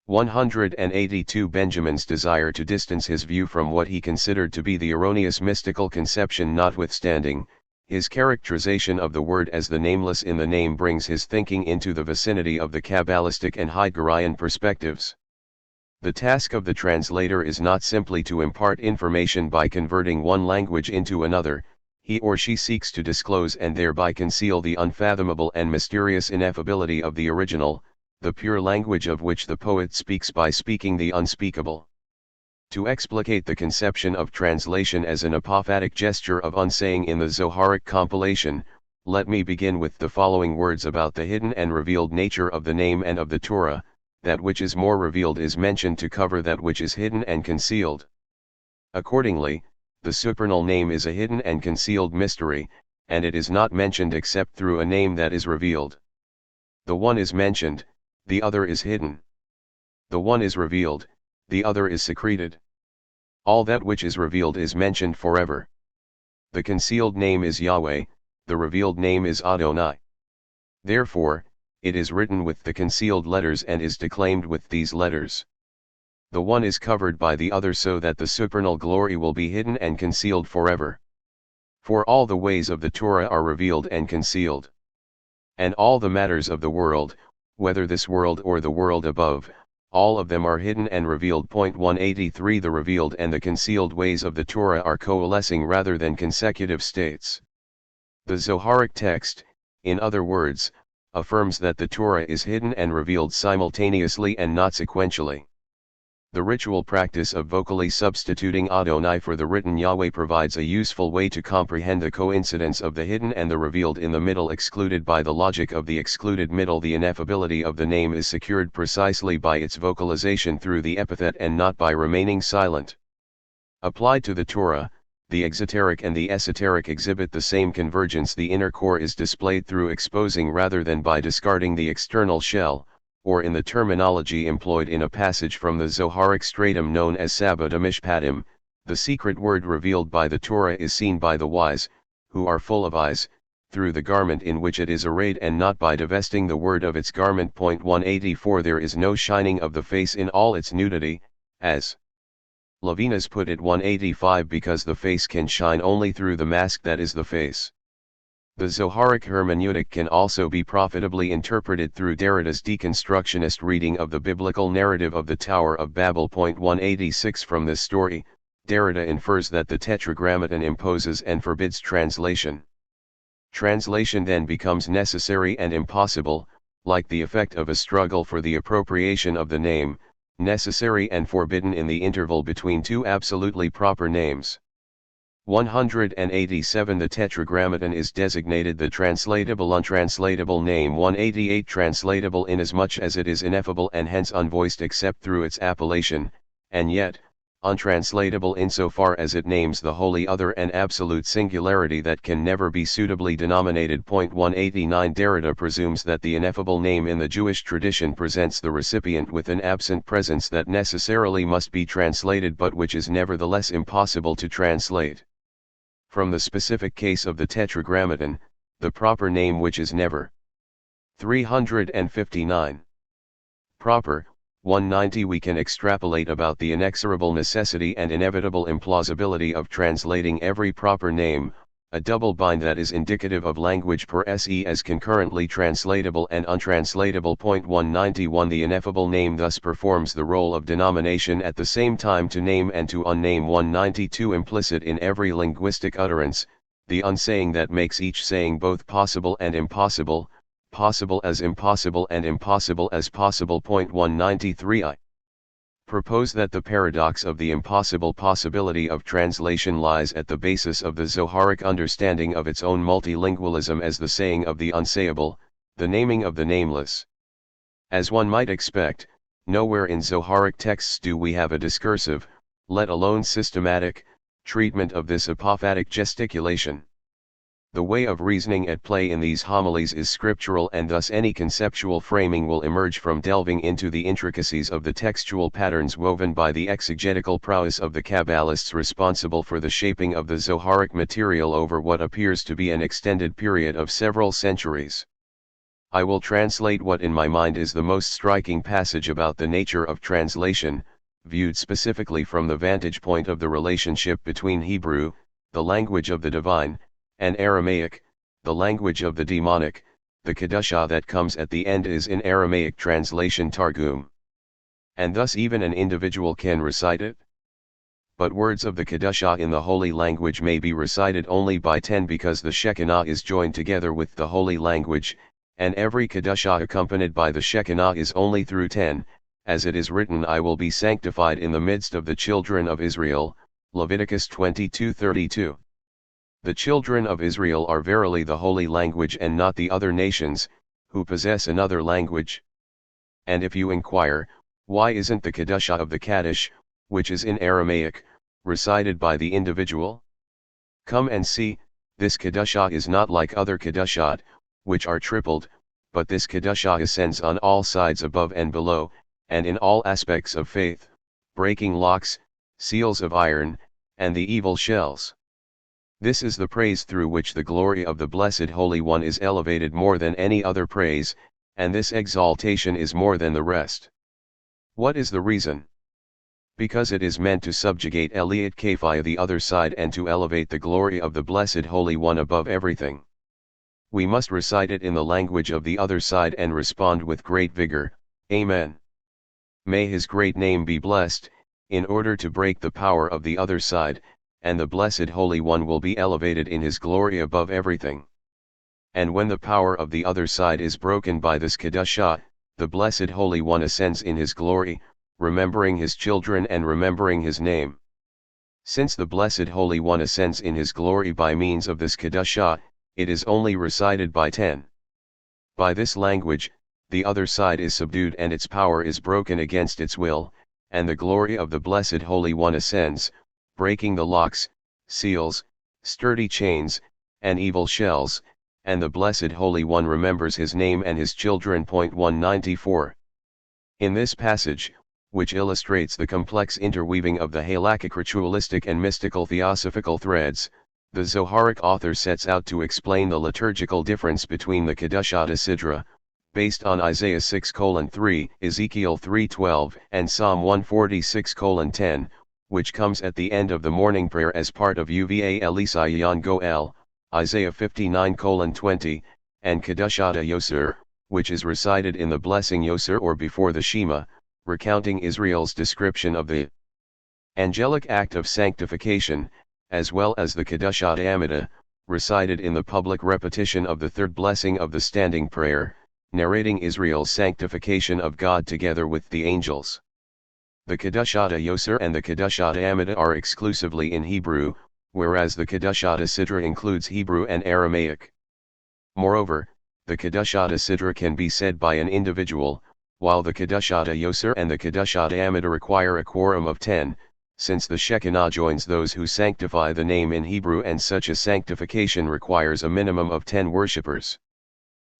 182 Benjamin's desire to distance his view from what he considered to be the erroneous mystical conception notwithstanding, his characterization of the word as the nameless in the name brings his thinking into the vicinity of the Kabbalistic and Heideggerian perspectives. The task of the translator is not simply to impart information by converting one language into another. He or she seeks to disclose and thereby conceal the unfathomable and mysterious ineffability of the original, the pure language of which the poet speaks by speaking the unspeakable. To explicate the conception of translation as an apophatic gesture of unsaying in the Zoharic compilation, let me begin with the following words about the hidden and revealed nature of the name and of the Torah. That which is more revealed is mentioned to cover that which is hidden and concealed. Accordingly, the supernal name is a hidden and concealed mystery, and it is not mentioned except through a name that is revealed. The one is mentioned, the other is hidden. The one is revealed, the other is secreted. All that which is revealed is mentioned forever. The concealed name is Yahweh, the revealed name is Adonai. Therefore, it is written with the concealed letters and is declaimed with these letters. The one is covered by the other so that the supernal glory will be hidden and concealed forever. For all the ways of the Torah are revealed and concealed. And all the matters of the world, whether this world or the world above, all of them are hidden and revealed. 183 The revealed and the concealed ways of the Torah are coalescing rather than consecutive states. The Zoharic text, in other words, affirms that the Torah is hidden and revealed simultaneously and not sequentially. The ritual practice of vocally substituting Adonai for the written Yahweh provides a useful way to comprehend the coincidence of the hidden and the revealed in the middle excluded by the logic of the excluded middle. The ineffability of the name is secured precisely by its vocalization through the epithet and not by remaining silent. Applied to the Torah, the exoteric and the esoteric exhibit the same convergence. The inner core is displayed through exposing rather than by discarding the external shell, or in the terminology employed in a passage from the Zoharic stratum known as Sabbat Mishpatim, the secret word revealed by the Torah is seen by the wise, who are full of eyes, through the garment in which it is arrayed and not by divesting the word of its garment. 184 There is no shining of the face in all its nudity, as Levinas put it. 185 Because the face can shine only through the mask that is the face. The Zoharic hermeneutic can also be profitably interpreted through Derrida's deconstructionist reading of the biblical narrative of the Tower of Babel. 186 From this story, Derrida infers that the Tetragrammaton imposes and forbids translation. Translation then becomes necessary and impossible, like the effect of a struggle for the appropriation of the name, necessary and forbidden in the interval between two absolutely proper names. 187 The Tetragrammaton is designated the translatable-untranslatable name. 188 Translatable inasmuch as it is ineffable and hence unvoiced except through its appellation, and yet, untranslatable insofar as it names the wholly other and absolute singularity that can never be suitably denominated. 189 Derrida presumes that the ineffable name in the Jewish tradition presents the recipient with an absent presence that necessarily must be translated but which is nevertheless impossible to translate. From the specific case of the Tetragrammaton, the proper name which is never. 359. Proper. 190 We can extrapolate about the inexorable necessity and inevitable implausibility of translating every proper name, a double bind that is indicative of language per se as concurrently translatable and untranslatable. 191 The ineffable name thus performs the role of denomination at the same time to name and to unname. 192 Implicit in every linguistic utterance, the unsaying that makes each saying both possible and impossible, possible as impossible and impossible as possible. 193 I propose that the paradox of the impossible possibility of translation lies at the basis of the Zoharic understanding of its own multilingualism as the saying of the unsayable, the naming of the nameless. As one might expect, nowhere in Zoharic texts do we have a discursive, let alone systematic, treatment of this apophatic gesticulation. The way of reasoning at play in these homilies is scriptural, and thus any conceptual framing will emerge from delving into the intricacies of the textual patterns woven by the exegetical prowess of the Kabbalists responsible for the shaping of the Zoharic material over what appears to be an extended period of several centuries. I will translate what in my mind is the most striking passage about the nature of translation, viewed specifically from the vantage point of the relationship between Hebrew, the language of the divine, and Aramaic, the language of the demonic. The Kedusha that comes at the end is in Aramaic translation Targum. And thus even an individual can recite it. But words of the Kedusha in the holy language may be recited only by 10 because the Shekinah is joined together with the holy language, and every Kedusha accompanied by the Shekinah is only through 10, as it is written, I will be sanctified in the midst of the children of Israel, Leviticus 22:32. The children of Israel are verily the holy language and not the other nations, who possess another language. And if you inquire, why isn't the Kedusha of the Kaddish, which is in Aramaic, recited by the individual? Come and see, this Kedusha is not like other Kedushat, which are tripled, but this Kedusha ascends on all sides above and below, and in all aspects of faith, breaking locks, seals of iron, and the evil shells. This is the praise through which the glory of the Blessed Holy One is elevated more than any other praise, and this exaltation is more than the rest. What is the reason? Because it is meant to subjugate Elliot Kafia the other side and to elevate the glory of the Blessed Holy One above everything. We must recite it in the language of the other side and respond with great vigor, Amen. May his great name be blessed, in order to break the power of the other side, and the Blessed Holy One will be elevated in his glory above everything. And when the power of the other side is broken by this Kedusha, the Blessed Holy One ascends in his glory, remembering his children and remembering his name. Since the Blessed Holy One ascends in his glory by means of this Kedusha, it is only recited by 10. By this language, the other side is subdued and its power is broken against its will, and the glory of the Blessed Holy One ascends, breaking the locks, seals, sturdy chains, and evil shells, and the Blessed Holy One remembers his name and his children. 194. In this passage, which illustrates the complex interweaving of the halakhic ritualistic and mystical theosophical threads, the Zoharic author sets out to explain the liturgical difference between the Kedushat Sidra, based on Isaiah 6:3, Ezekiel 3:12, and Psalm 146:10, which comes at the end of the morning prayer as part of Uva Elisayan Goel, Isaiah 59:20, and Kedushata Yosur, which is recited in the blessing Yosur or before the Shema, recounting Israel's description of the angelic act of sanctification, as well as the Kedushata Amida, recited in the public repetition of the third blessing of the standing prayer, narrating Israel's sanctification of God together with the angels. The Kedushata Yosur and the Kedushata Amida are exclusively in Hebrew, whereas the Kedushata Sidra includes Hebrew and Aramaic. Moreover, the Kedushata Sidra can be said by an individual, while the Kedushata Yosur and the Kedushata Amida require a quorum of 10, since the Shekinah joins those who sanctify the name in Hebrew, and such a sanctification requires a minimum of 10 worshippers.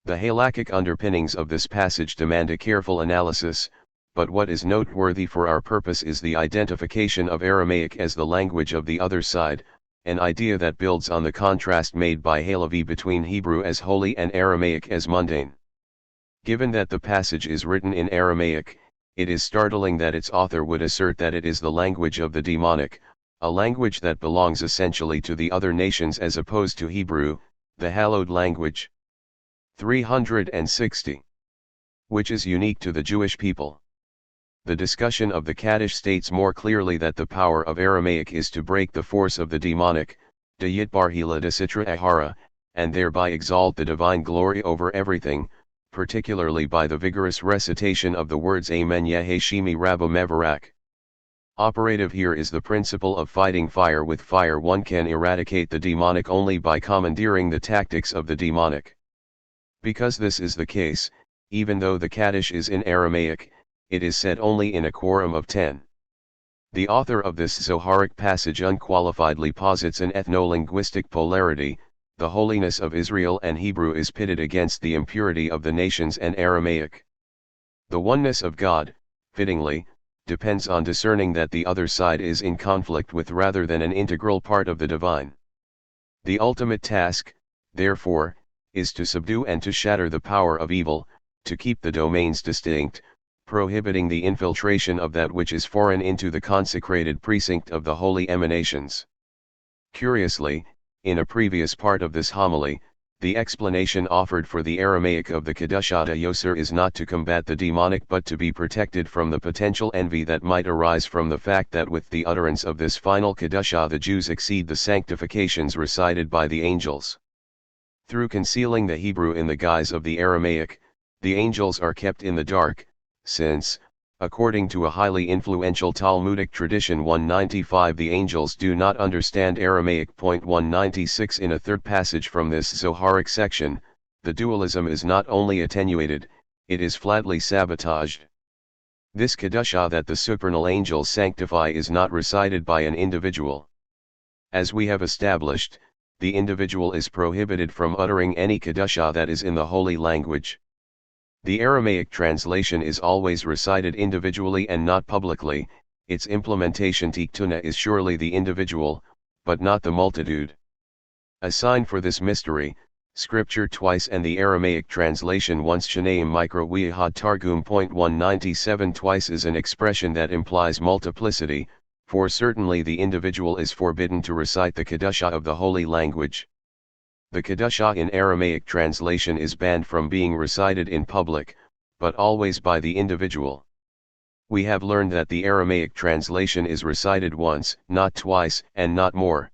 The halakhic underpinnings of this passage demand a careful analysis, but what is noteworthy for our purpose is the identification of Aramaic as the language of the other side, an idea that builds on the contrast made by Halevi between Hebrew as holy and Aramaic as mundane. Given that the passage is written in Aramaic, it is startling that its author would assert that it is the language of the demonic, a language that belongs essentially to the other nations as opposed to Hebrew, the hallowed language. 360. Which is unique to the Jewish people. The discussion of the Kaddish states more clearly that the power of Aramaic is to break the force of the demonic, de yitbarhila de sitra ahara, and thereby exalt the divine glory over everything, particularly by the vigorous recitation of the words Amen Yeheshimi Rabbo Mevarak. Operative here is the principle of fighting fire with fire. One can eradicate the demonic only by commandeering the tactics of the demonic. Because this is the case, even though the Kaddish is in Aramaic, it is said only in a quorum of 10. The author of this Zoharic passage unqualifiedly posits an ethno-linguistic polarity. The holiness of Israel and Hebrew is pitted against the impurity of the nations and Aramaic. The oneness of God, fittingly, depends on discerning that the other side is in conflict with rather than an integral part of the divine. The ultimate task, therefore, is to subdue and to shatter the power of evil, to keep the domains distinct, prohibiting the infiltration of that which is foreign into the consecrated precinct of the holy emanations. Curiously, in a previous part of this homily, the explanation offered for the Aramaic of the Kedushata Yosur is not to combat the demonic but to be protected from the potential envy that might arise from the fact that with the utterance of this final Kedusha the Jews exceed the sanctifications recited by the angels. Through concealing the Hebrew in the guise of the Aramaic, the angels are kept in the dark, since, according to a highly influential Talmudic tradition 195, the angels do not understand Aramaic. 196 In a third passage from this Zoharic section, the dualism is not only attenuated, it is flatly sabotaged. This Kedusha that the supernal angels sanctify is not recited by an individual. As we have established, the individual is prohibited from uttering any Kedusha that is in the holy language. The Aramaic translation is always recited individually and not publicly. Its implementation tiktuna is surely the individual, but not the multitude. A sign for this mystery, Scripture twice and the Aramaic translation once. Shanaim Micro Wiyahad Targum. 197 Twice is an expression that implies multiplicity, for certainly the individual is forbidden to recite the Kedusha of the holy language. The Kedusha in Aramaic translation is banned from being recited in public, but always by the individual. We have learned that the Aramaic translation is recited once, not twice, and not more.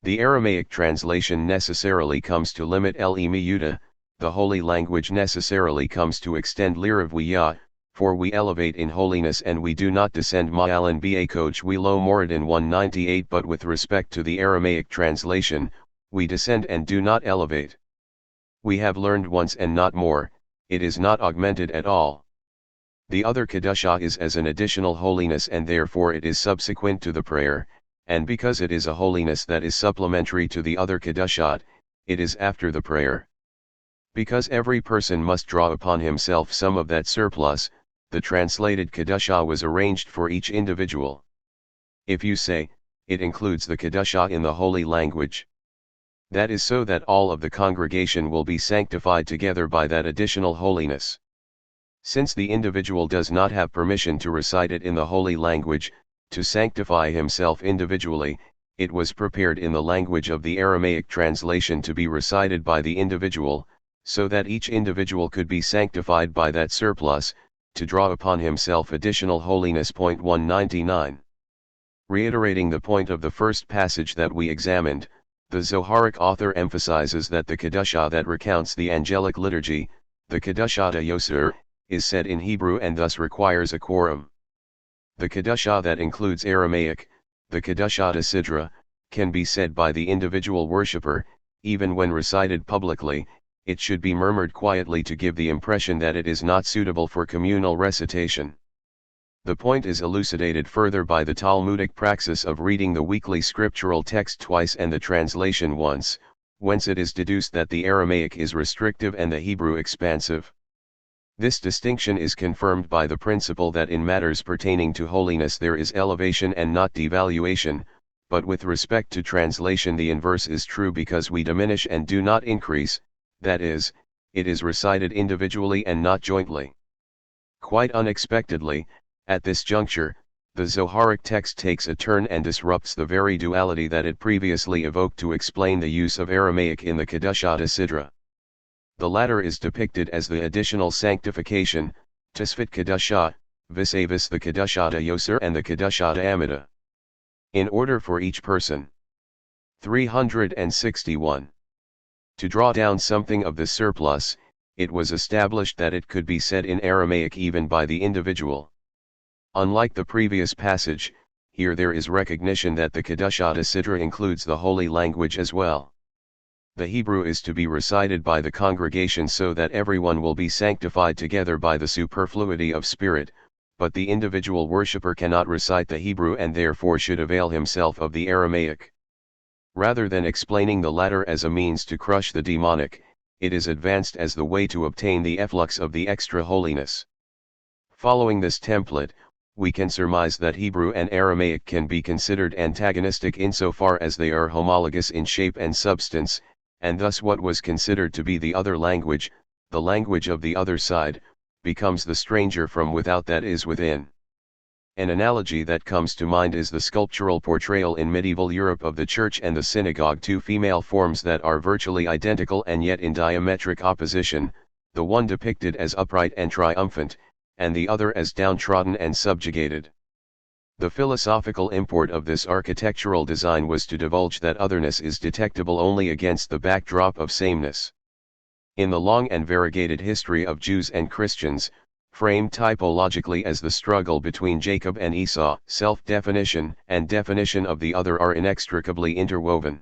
The Aramaic translation necessarily comes to limit el-miyuda, the holy language necessarily comes to extend lirav wiyah, for we elevate in holiness and we do not descend ma'alan ba'akoch we lo moradin 198. But with respect to the Aramaic translation, we descend and do not elevate. We have learned once and not more, it is not augmented at all. The other Kedusha is as an additional holiness and therefore it is subsequent to the prayer, and because it is a holiness that is supplementary to the other Kedushat, it is after the prayer. Because every person must draw upon himself some of that surplus, the translated Kedusha was arranged for each individual. If you say, it includes the Kedusha in the holy language. That is so that all of the congregation will be sanctified together by that additional holiness. Since the individual does not have permission to recite it in the holy language, to sanctify himself individually, it was prepared in the language of the Aramaic translation to be recited by the individual, so that each individual could be sanctified by that surplus, to draw upon himself additional holiness. 199. Reiterating the point of the first passage that we examined, the Zoharic author emphasizes that the Kedusha that recounts the angelic liturgy, the Kedushat Yoser, is said in Hebrew and thus requires a quorum. The Kedusha that includes Aramaic, the Kedushat Sidra, can be said by the individual worshipper, even when recited publicly. It should be murmured quietly to give the impression that it is not suitable for communal recitation. The point is elucidated further by the Talmudic praxis of reading the weekly scriptural text twice and the translation once, whence it is deduced that the Aramaic is restrictive and the Hebrew expansive. This distinction is confirmed by the principle that in matters pertaining to holiness there is elevation and not devaluation, but with respect to translation the inverse is true because we diminish and do not increase, that is, it is recited individually and not jointly. Quite unexpectedly, at this juncture, the Zoharic text takes a turn and disrupts the very duality that it previously evoked to explain the use of Aramaic in the Kedushat Sidra. The latter is depicted as the additional sanctification, Tesfit Kedusha, vis-a-vis the Kedushat Yoser and the Kedushat Amida. In order for each person. 361. To draw down something of the surplus, it was established that it could be said in Aramaic even by the individual. Unlike the previous passage, here there is recognition that the Kedushat Sidra includes the holy language as well. The Hebrew is to be recited by the congregation so that everyone will be sanctified together by the superfluity of spirit, but the individual worshipper cannot recite the Hebrew and therefore should avail himself of the Aramaic. Rather than explaining the latter as a means to crush the demonic, it is advanced as the way to obtain the efflux of the extra holiness. Following this template, we can surmise that Hebrew and Aramaic can be considered antagonistic insofar as they are homologous in shape and substance, and thus what was considered to be the other language, the language of the other side, becomes the stranger from without that is within. An analogy that comes to mind is the sculptural portrayal in medieval Europe of the church and the synagogue, two female forms that are virtually identical and yet in diametric opposition, the one depicted as upright and triumphant, and the other as downtrodden and subjugated. The philosophical import of this architectural design was to divulge that otherness is detectable only against the backdrop of sameness. In the long and variegated history of Jews and Christians, framed typologically as the struggle between Jacob and Esau, self-definition and definition of the other are inextricably interwoven.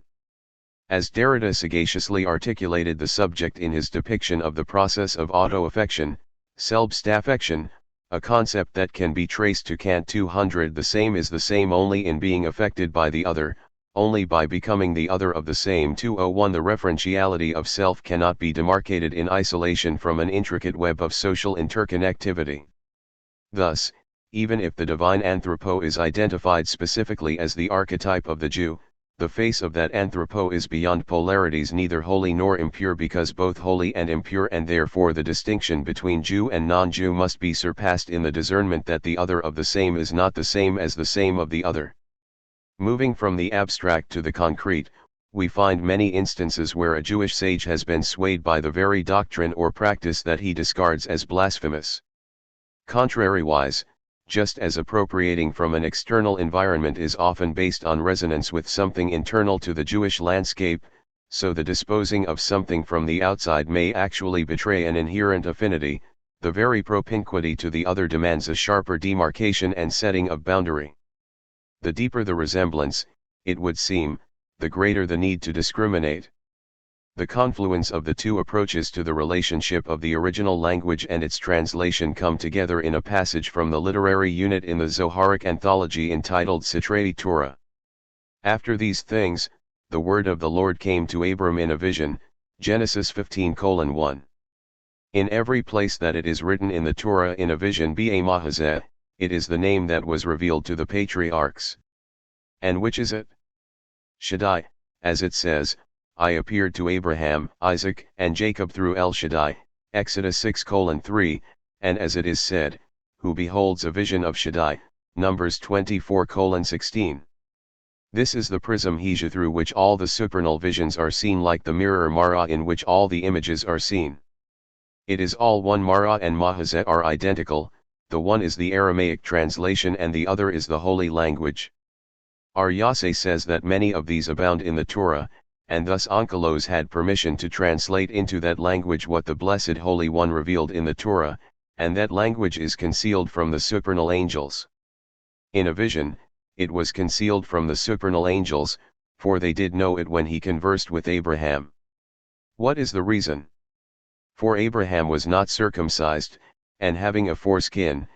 As Derrida sagaciously articulated the subject in his depiction of the process of auto-affection, Selbstaffection, a concept that can be traced to Kant 200, the same is the same only in being affected by the other, only by becoming the other of the same. 201 The referentiality of self cannot be demarcated in isolation from an intricate web of social interconnectivity. Thus, even if the divine anthropo is identified specifically as the archetype of the Jew, The face of that anthropo is beyond polarities, neither holy nor impure, because both holy and impure, and therefore the distinction between Jew and non-Jew must be surpassed in the discernment that the other of the same is not the same as the same of the other. Moving from the abstract to the concrete, we find many instances where a Jewish sage has been swayed by the very doctrine or practice that he discards as blasphemous. Contrariwise, just as appropriating from an external environment is often based on resonance with something internal to the Jewish landscape, so the disposing of something from the outside may actually betray an inherent affinity. The very propinquity to the other demands a sharper demarcation and setting of boundary. The deeper the resemblance, it would seem, the greater the need to discriminate. The confluence of the two approaches to the relationship of the original language and its translation come together in a passage from the literary unit in the Zoharic anthology entitled Sitrei Torah. After these things, the word of the Lord came to Abram in a vision, Genesis 15:1. In every place that it is written in the Torah in a vision B'a Mahazeh, it is the name that was revealed to the patriarchs. And which is it? Shaddai, as it says, I appeared to Abraham, Isaac, and Jacob through El Shaddai, Exodus 6:3, and as it is said, who beholds a vision of Shaddai, Numbers 24:16. This is the prism Hija through which all the supernal visions are seen, like the mirror Mara in which all the images are seen. It is all one. Mara and Mahazeh are identical, the one is the Aramaic translation and the other is the holy language. Aryase says that many of these abound in the Torah, and thus Onkelos had permission to translate into that language what the Blessed Holy One revealed in the Torah, and that language is concealed from the supernal angels. In a vision, it was concealed from the supernal angels, for they did know it when he conversed with Abraham. What is the reason? For Abraham was not circumcised, and having a foreskin,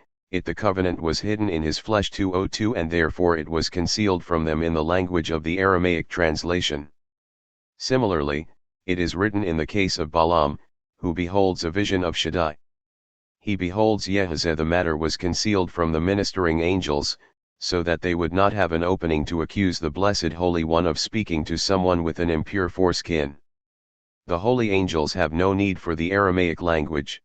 the covenant was hidden in his flesh 2:02, and therefore it was concealed from them in the language of the Aramaic translation. Similarly, it is written in the case of Balaam, who beholds a vision of Shaddai. He beholds Yehezeh, the matter was concealed from the ministering angels, so that they would not have an opening to accuse the Blessed Holy One of speaking to someone with an impure foreskin. The holy angels have no need for the Aramaic language.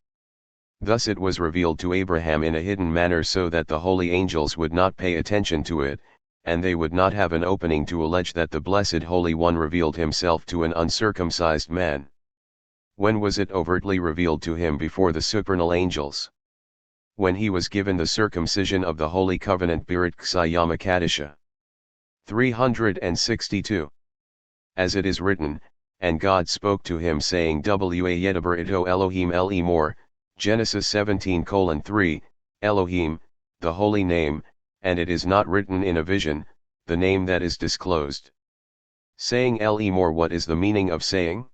Thus it was revealed to Abraham in a hidden manner so that the holy angels would not pay attention to it, and they would not have an opening to allege that the Blessed Holy One revealed himself to an uncircumcised man. When was it overtly revealed to him before the supernal angels? When he was given the circumcision of the Holy Covenant Birit Ksayama Kadisha. 362. As it is written, and God spoke to him saying Wa Yedaber Ito Elohim El Emor, Genesis 17:3, Elohim, the holy name, and it is not written in a vision, the name that is disclosed. Saying El Emor, what is the meaning of saying?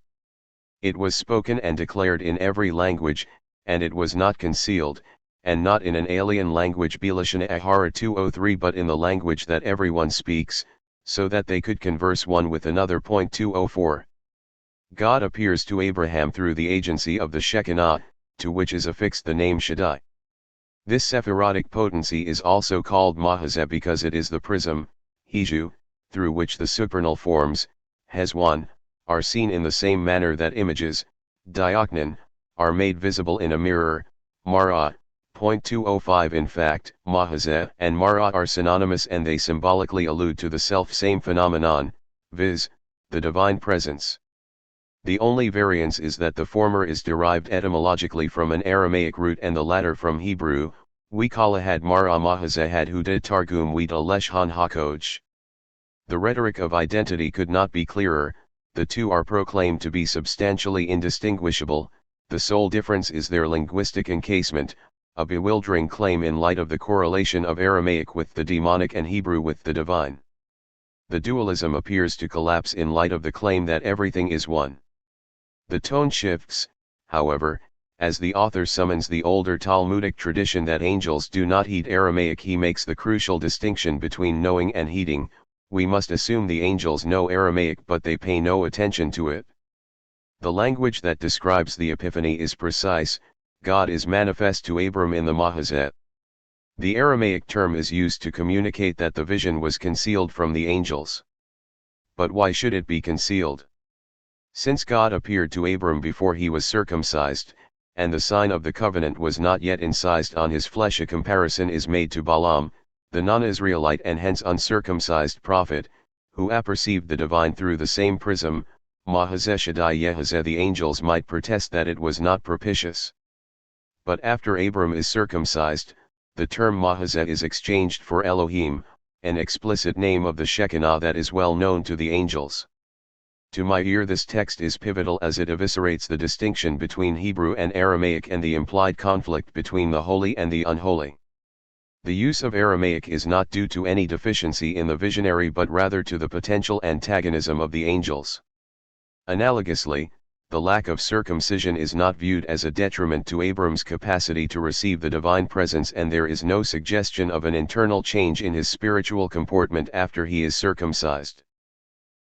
It was spoken and declared in every language, and it was not concealed, and not in an alien language Bilashana Ahara 203, but in the language that everyone speaks, so that they could converse one with another. 204. God appears to Abraham through the agency of the Shekinah, to which is affixed the name Shaddai. This Sephirotic potency is also called Mahazeh because it is the prism, Hiju, through which the supernal forms, Hezwan, are seen in the same manner that images, Dioknon, are made visible in a mirror, Mara. 205. In fact, Mahazeh and Mara are synonymous and they symbolically allude to the self-same phenomenon, viz., the divine presence. The only variance is that the former is derived etymologically from an Aramaic root and the latter from Hebrew. We kalahad Mara Mahazehad Hudad Targum Wita Leshhan Hakoj. The rhetoric of identity could not be clearer, the two are proclaimed to be substantially indistinguishable, the sole difference is their linguistic encasement, a bewildering claim in light of the correlation of Aramaic with the demonic and Hebrew with the divine. The dualism appears to collapse in light of the claim that everything is one. The tone shifts, however, as the author summons the older Talmudic tradition that angels do not heed Aramaic. He makes the crucial distinction between knowing and heeding. We must assume the angels know Aramaic but they pay no attention to it. The language that describes the Epiphany is precise, God is manifest to Abram in the Mahazeh. The Aramaic term is used to communicate that the vision was concealed from the angels. But why should it be concealed? Since God appeared to Abram before he was circumcised, and the sign of the covenant was not yet incised on his flesh, a comparison is made to Balaam, the non-Israelite and hence uncircumcised prophet, who apperceived the divine through the same prism. Mahazeh Shaddai Yehazeh, the angels might protest that it was not propitious. But after Abram is circumcised, the term Mahazeh is exchanged for Elohim, an explicit name of the Shekinah that is well known to the angels. To my ear, this text is pivotal as it eviscerates the distinction between Hebrew and Aramaic and the implied conflict between the holy and the unholy. The use of Aramaic is not due to any deficiency in the visionary but rather to the potential antagonism of the angels. Analogously, the lack of circumcision is not viewed as a detriment to Abram's capacity to receive the divine presence, and there is no suggestion of an internal change in his spiritual comportment after he is circumcised.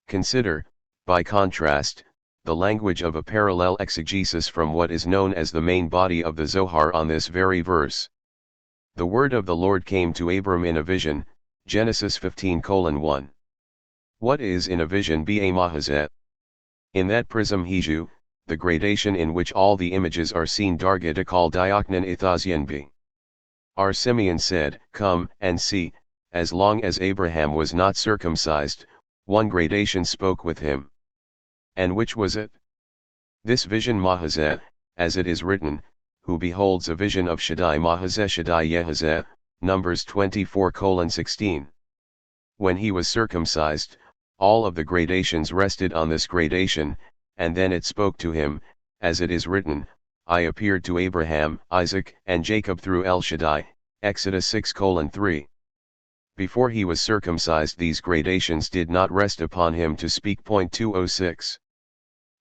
Consider, by contrast, the language of a parallel exegesis from what is known as the main body of the Zohar on this very verse. The word of the Lord came to Abram in a vision, Genesis 15:1. What is in a vision ba mahazeh? In that prism hiju, the gradation in which all the images are seen dargadakal dioknan ithazyenbi. Our Simeon said, "Come and see," as long as Abraham was not circumcised, one gradation spoke with him. And which was it? This vision Mahazeh, as it is written, who beholds a vision of Shaddai Mahazeh Shaddai Yehazeh, Numbers 24:16. When he was circumcised, all of the gradations rested on this gradation, and then it spoke to him, as it is written, I appeared to Abraham, Isaac, and Jacob through El Shaddai, Exodus 6:3. Before he was circumcised, these gradations did not rest upon him to speak. 206.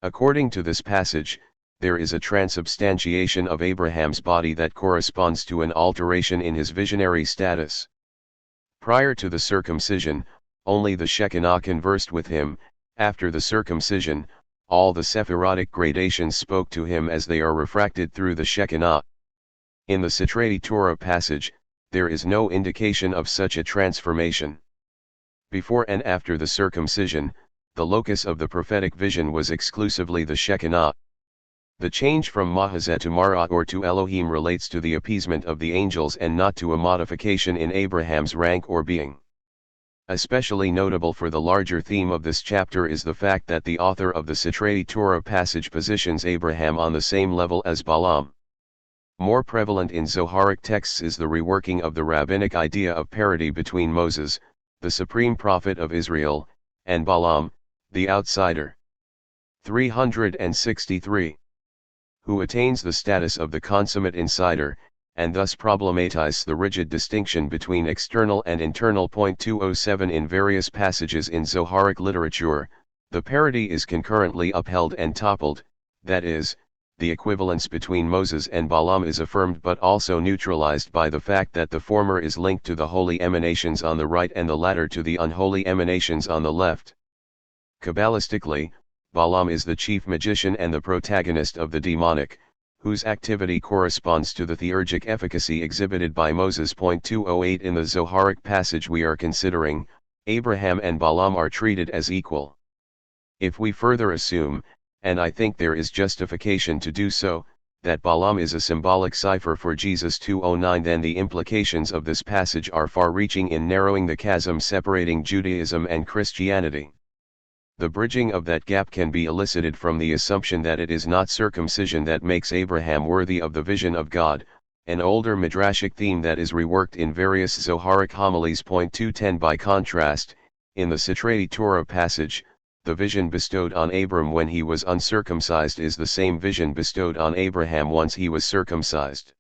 According to this passage, there is a transubstantiation of Abraham's body that corresponds to an alteration in his visionary status. Prior to the circumcision, only the Shekinah conversed with him. After the circumcision, all the Sephirotic gradations spoke to him as they are refracted through the Shekinah. In the Sitrei Torah passage, there is no indication of such a transformation. Before and after the circumcision, the locus of the prophetic vision was exclusively the Shekinah. The change from Mahazeh to Mara or to Elohim relates to the appeasement of the angels and not to a modification in Abraham's rank or being. Especially notable for the larger theme of this chapter is the fact that the author of the Sitrei Torah passage positions Abraham on the same level as Balaam. More prevalent in Zoharic texts is the reworking of the rabbinic idea of parity between Moses, the supreme prophet of Israel, and Balaam, the outsider. 363. Who attains the status of the consummate insider, and thus problematizes the rigid distinction between external and internal. 207. In various passages in Zoharic literature, the parity is concurrently upheld and toppled, that is, the equivalence between Moses and Balaam is affirmed but also neutralized by the fact that the former is linked to the holy emanations on the right and the latter to the unholy emanations on the left. Kabbalistically, Balaam is the chief magician and the protagonist of the demonic, whose activity corresponds to the theurgic efficacy exhibited by Moses. 208. In the Zoharic passage we are considering, Abraham and Balaam are treated as equal. If we further assume, and I think there is justification to do so, that Balaam is a symbolic cipher for Jesus 209, then the implications of this passage are far-reaching in narrowing the chasm separating Judaism and Christianity. The bridging of that gap can be elicited from the assumption that it is not circumcision that makes Abraham worthy of the vision of God, an older midrashic theme that is reworked in various Zoharic homilies. 210. By contrast, in the Sitrei Torah passage, the vision bestowed on Abram when he was uncircumcised is the same vision bestowed on Abraham once he was circumcised.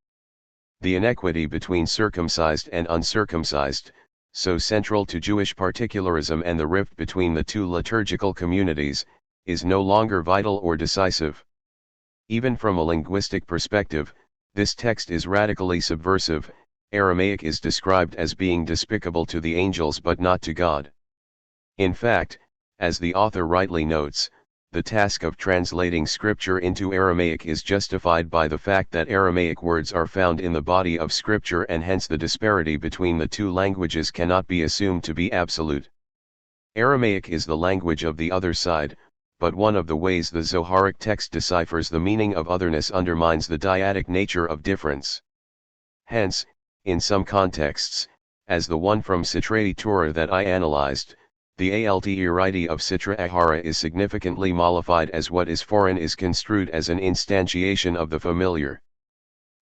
The inequity between circumcised and uncircumcised, so central to Jewish particularism, and the rift between the two liturgical communities, is no longer vital or decisive. Even from a linguistic perspective, this text is radically subversive. Aramaic is described as being despicable to the angels but not to God. In fact, as the author rightly notes, the task of translating scripture into Aramaic is justified by the fact that Aramaic words are found in the body of scripture, and hence the disparity between the two languages cannot be assumed to be absolute. Aramaic is the language of the other side, but one of the ways the Zoharic text deciphers the meaning of otherness undermines the dyadic nature of difference. Hence, in some contexts, as the one from Sitrae Torah that I analyzed, the Altiridi of Sitra Ahara is significantly mollified as what is foreign is construed as an instantiation of the familiar.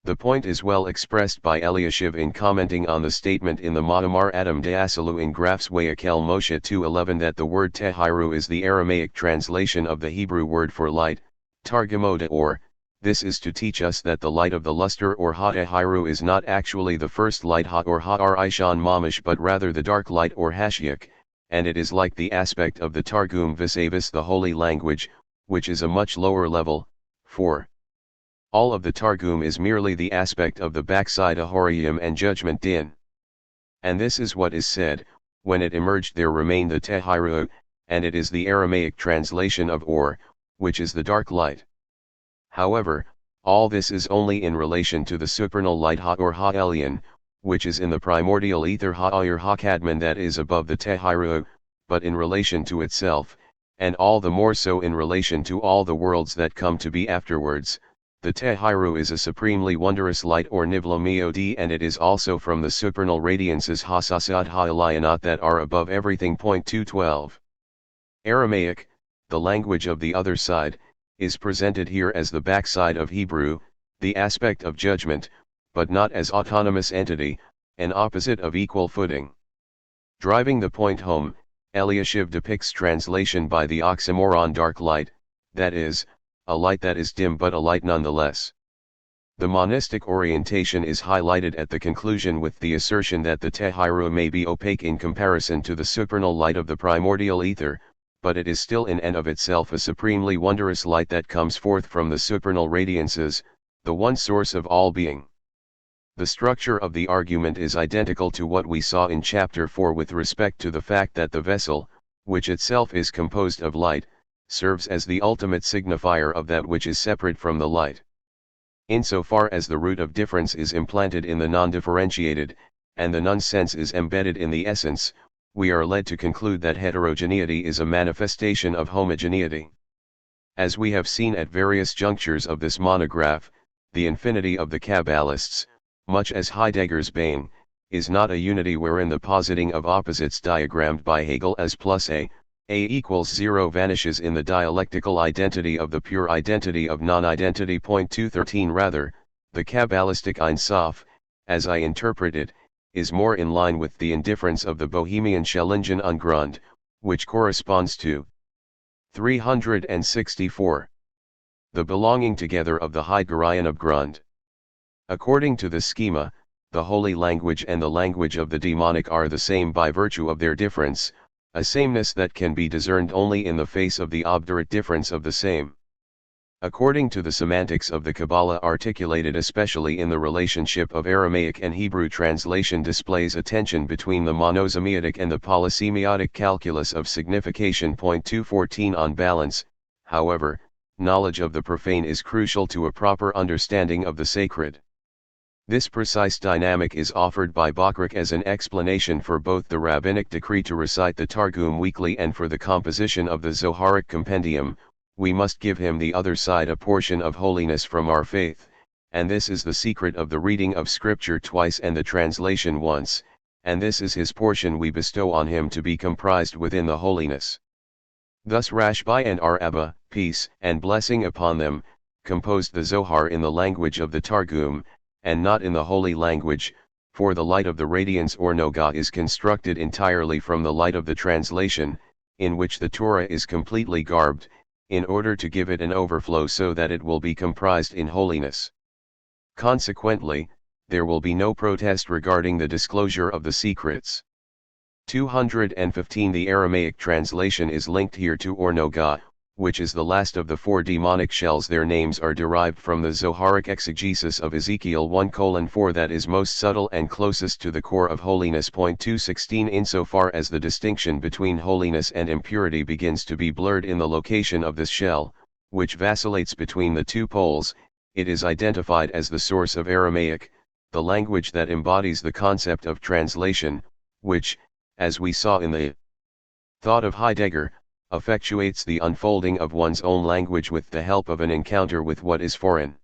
The point is well expressed by Eliashiv in commenting on the statement in the Ma'amar Adam De'asalu in Graf's Wayakel Moshe 2:11 that the word Tehiru is the Aramaic translation of the Hebrew word for light, Targumoda, or, this is to teach us that the light of the luster or Ha-Tehiru is not actually the first light Ha or Ha-Ar-Ishan Mamish but rather the dark light or Hashiach, and it is like the aspect of the Targum vis-a-vis the holy language, which is a much lower level, for all of the Targum is merely the aspect of the backside Ahoriyim and judgment din. And this is what is said, when it emerged there remained the Tehiru, and it is the Aramaic translation of Or, which is the dark light. However, all this is only in relation to the supernal light Ha or Ha-Elyon, which is in the primordial ether Ha-Ayr Ha-Kadmon that is above the Tehiru, but in relation to itself, and all the more so in relation to all the worlds that come to be afterwards, the Tehiru is a supremely wondrous light or Nivla and it is also from the supernal radiances Ha-Sasad Ha-Elionat that are above everything. 212. Aramaic, the language of the other side, is presented here as the backside of Hebrew, the aspect of judgment, but not as autonomous entity, an opposite of equal footing. Driving the point home, Eliashiv depicts translation by the oxymoron dark light, that is, a light that is dim but a light nonetheless. The monistic orientation is highlighted at the conclusion with the assertion that the Tehiru may be opaque in comparison to the supernal light of the primordial ether, but it is still in and of itself a supremely wondrous light that comes forth from the supernal radiances, the one source of all being. The structure of the argument is identical to what we saw in chapter 4 with respect to the fact that the vessel, which itself is composed of light, serves as the ultimate signifier of that which is separate from the light. Insofar as the root of difference is implanted in the non-differentiated, and the nonsense is embedded in the essence, we are led to conclude that heterogeneity is a manifestation of homogeneity. As we have seen at various junctures of this monograph, the infinity of the Kabbalists, much as Heidegger's Bane, is not a unity wherein the positing of opposites diagrammed by Hegel as plus A equals 0 vanishes in the dialectical identity of the pure identity of non-identity. 213 Rather, the Kabbalistic Ein Sof, as I interpret it, is more in line with the indifference of the Bohemian Schellingen und Grund, which corresponds to 364. The belonging together of the Heideggerian Abgrund. According to the schema, the holy language and the language of the demonic are the same by virtue of their difference, a sameness that can be discerned only in the face of the obdurate difference of the same. According to the semantics of the Kabbalah articulated especially in the relationship of Aramaic and Hebrew translation displays a tension between the monosemiotic and the polysemiotic calculus of signification. 214 On balance, however, knowledge of the profane is crucial to a proper understanding of the sacred. This precise dynamic is offered by Bochrach as an explanation for both the rabbinic decree to recite the Targum weekly and for the composition of the Zoharic compendium. We must give him the other side a portion of holiness from our faith, and this is the secret of the reading of Scripture twice and the translation once, and this is his portion we bestow on him to be comprised within the holiness. Thus Rashbi and our Abba, peace and blessing upon them, composed the Zohar in the language of the Targum, and not in the holy language, for the light of the radiance or Noga is constructed entirely from the light of the translation, in which the Torah is completely garbed, in order to give it an overflow so that it will be comprised in holiness. Consequently, there will be no protest regarding the disclosure of the secrets. 215 The Aramaic translation is linked here to Or Noga, which is the last of the 4 demonic shells. Their names are derived from the Zoharic exegesis of Ezekiel 1:4 that is most subtle and closest to the core of holiness. 216 Insofar as the distinction between holiness and impurity begins to be blurred in the location of this shell, which vacillates between the 2 poles, it is identified as the source of Aramaic, the language that embodies the concept of translation, which, as we saw in the Thought of Heidegger effectuates the unfolding of one's own language with the help of an encounter with what is foreign.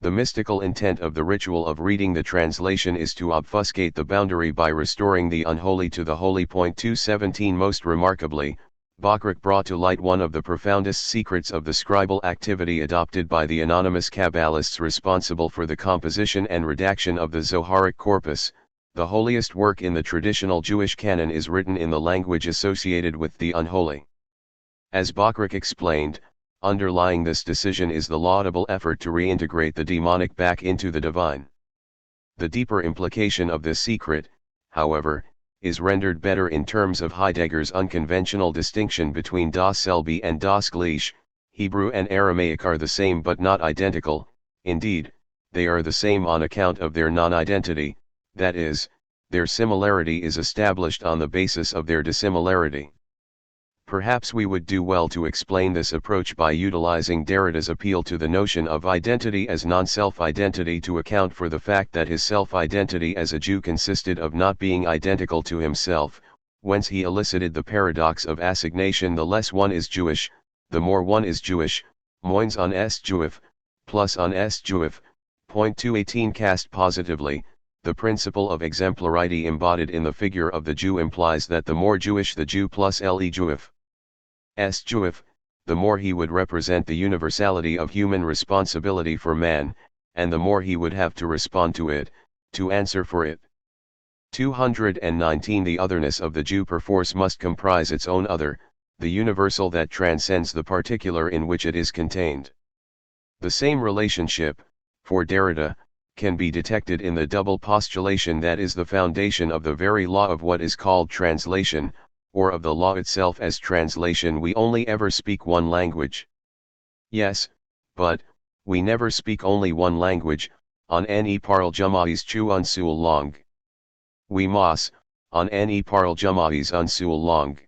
The mystical intent of the ritual of reading the translation is to obfuscate the boundary by restoring the unholy to the holy. 217 Most remarkably, Bockrich brought to light one of the profoundest secrets of the scribal activity adopted by the anonymous Kabbalists responsible for the composition and redaction of the Zoharic corpus. The holiest work in the traditional Jewish canon is written in the language associated with the unholy. As Bockrich explained, underlying this decision is the laudable effort to reintegrate the demonic back into the divine. The deeper implication of this secret, however, is rendered better in terms of Heidegger's unconventional distinction between das Selbe and das Gleiche. Hebrew and Aramaic are the same but not identical. Indeed, they are the same on account of their non-identity, that is, their similarity is established on the basis of their dissimilarity. Perhaps we would do well to explain this approach by utilizing Derrida's appeal to the notion of identity as non-self-identity to account for the fact that his self-identity as a Jew consisted of not being identical to himself, whence he elicited the paradox of assignation: the less one is Jewish, the more one is Jewish, moins on est Juif, plus on est Juif. 218 Cast positively, the principle of exemplarity embodied in the figure of the Jew implies that the more Jewish the Jew plus le Juif est Juif, the more he would represent the universality of human responsibility for man, and the more he would have to respond to it, to answer for it. 219 The otherness of the Jew perforce must comprise its own other, the universal that transcends the particular in which it is contained. The same relationship, for Derrida, can be detected in the double postulation that is the foundation of the very law of what is called translation, or of the law itself as translation. We only ever speak one language. Yes, but, we never speak only one language, on any parle jamais chu un seul langue. We mas, on any parle jamais un seul langue.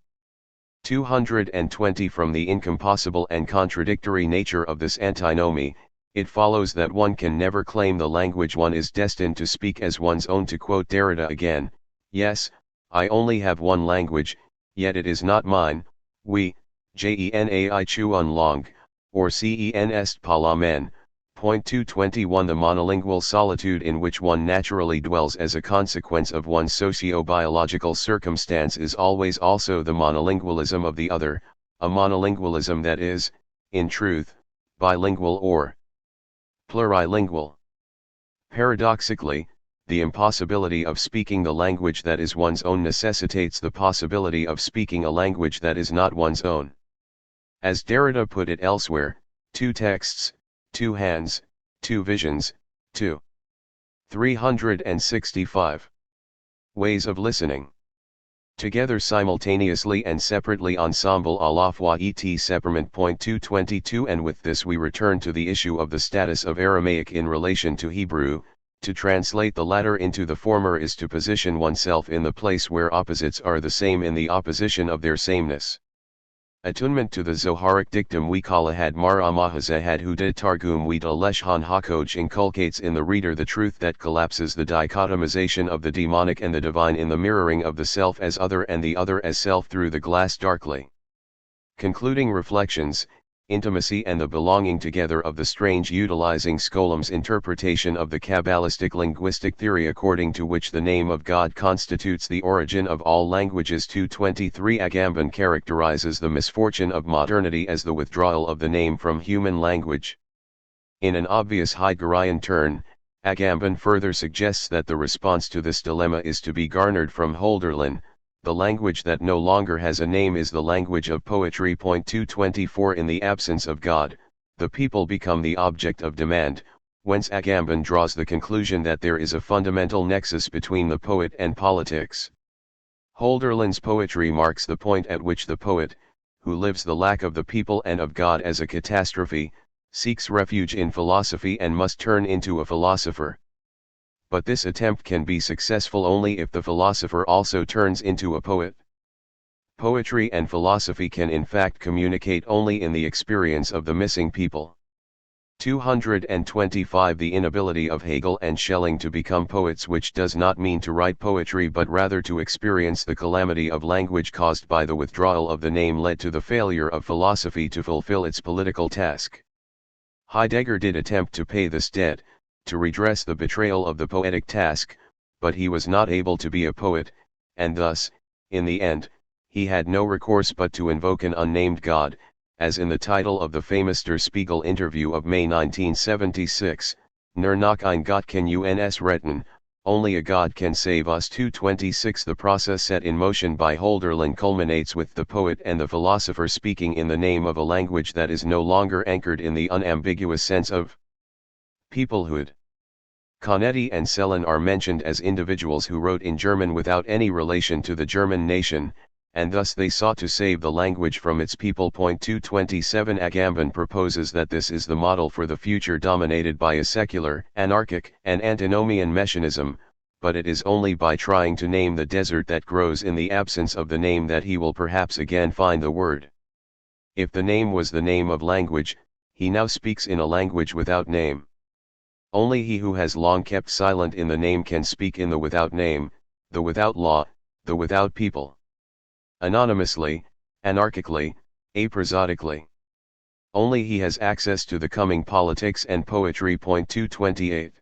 220 From the incompossible and contradictory nature of this antinomy, it follows that one can never claim the language one is destined to speak as one's own. To quote Derrida again, yes, I only have one language, yet it is not mine. We, jenai chu un langue, or cen est pas la mienne. 221 The monolingual solitude in which one naturally dwells as a consequence of one's socio-biological circumstance is always also the monolingualism of the other, a monolingualism that is, in truth, bilingual or plurilingual. Paradoxically, the impossibility of speaking the language that is one's own necessitates the possibility of speaking a language that is not one's own. As Derrida put it elsewhere, two texts, two hands, two visions, two. 365 ways of listening. Together simultaneously and separately ensemble à la fois et séparément. 222 And with this we return to the issue of the status of Aramaic in relation to Hebrew. To translate the latter into the former is to position oneself in the place where opposites are the same in the opposition of their sameness. Attunement to the Zoharic dictum we call ahad mar amahazahad hudad targum we leshhan hakoj inculcates in the reader the truth that collapses the dichotomization of the demonic and the divine in the mirroring of the self as other and the other as self through the glass darkly. Concluding reflections, intimacy and the belonging together of the strange utilizing Skolum's interpretation of the Kabbalistic linguistic theory according to which the name of God constitutes the origin of all languages. 223 Agamben characterizes the misfortune of modernity as the withdrawal of the name from human language. In an obvious Heideggerian turn, Agamben further suggests that the response to this dilemma is to be garnered from Hölderlin. The language that no longer has a name is the language of poetry. 224 In the absence of God, the people become the object of demand, whence Agamben draws the conclusion that there is a fundamental nexus between the poet and politics. Hölderlin's poetry marks the point at which the poet, who lives the lack of the people and of God as a catastrophe, seeks refuge in philosophy and must turn into a philosopher. But this attempt can be successful only if the philosopher also turns into a poet. Poetry and philosophy can in fact communicate only in the experience of the missing people. 225 The inability of Hegel and Schelling to become poets, which does not mean to write poetry but rather to experience the calamity of language caused by the withdrawal of the name, led to the failure of philosophy to fulfill its political task. Heidegger did attempt to pay this debt, to redress the betrayal of the poetic task, but he was not able to be a poet, and thus, in the end, he had no recourse but to invoke an unnamed God, as in the title of the famous Der Spiegel interview of May 1976, Nur noch ein Gott kann uns retten, only a God can save us. 226 The process set in motion by Hölderlin culminates with the poet and the philosopher speaking in the name of a language that is no longer anchored in the unambiguous sense of peoplehood. Canetti and Sellin are mentioned as individuals who wrote in German without any relation to the German nation, and thus they sought to save the language from its people. 227 Agamben proposes that this is the model for the future, dominated by a secular, anarchic, and antinomian messianism, but it is only by trying to name the desert that grows in the absence of the name that he will perhaps again find the word. If the name was the name of language, he now speaks in a language without name. Only he who has long kept silent in the name can speak in the without name, the without law, the without people. Anonymously, anarchically, aprosotically. Only he has access to the coming politics and poetry. 228.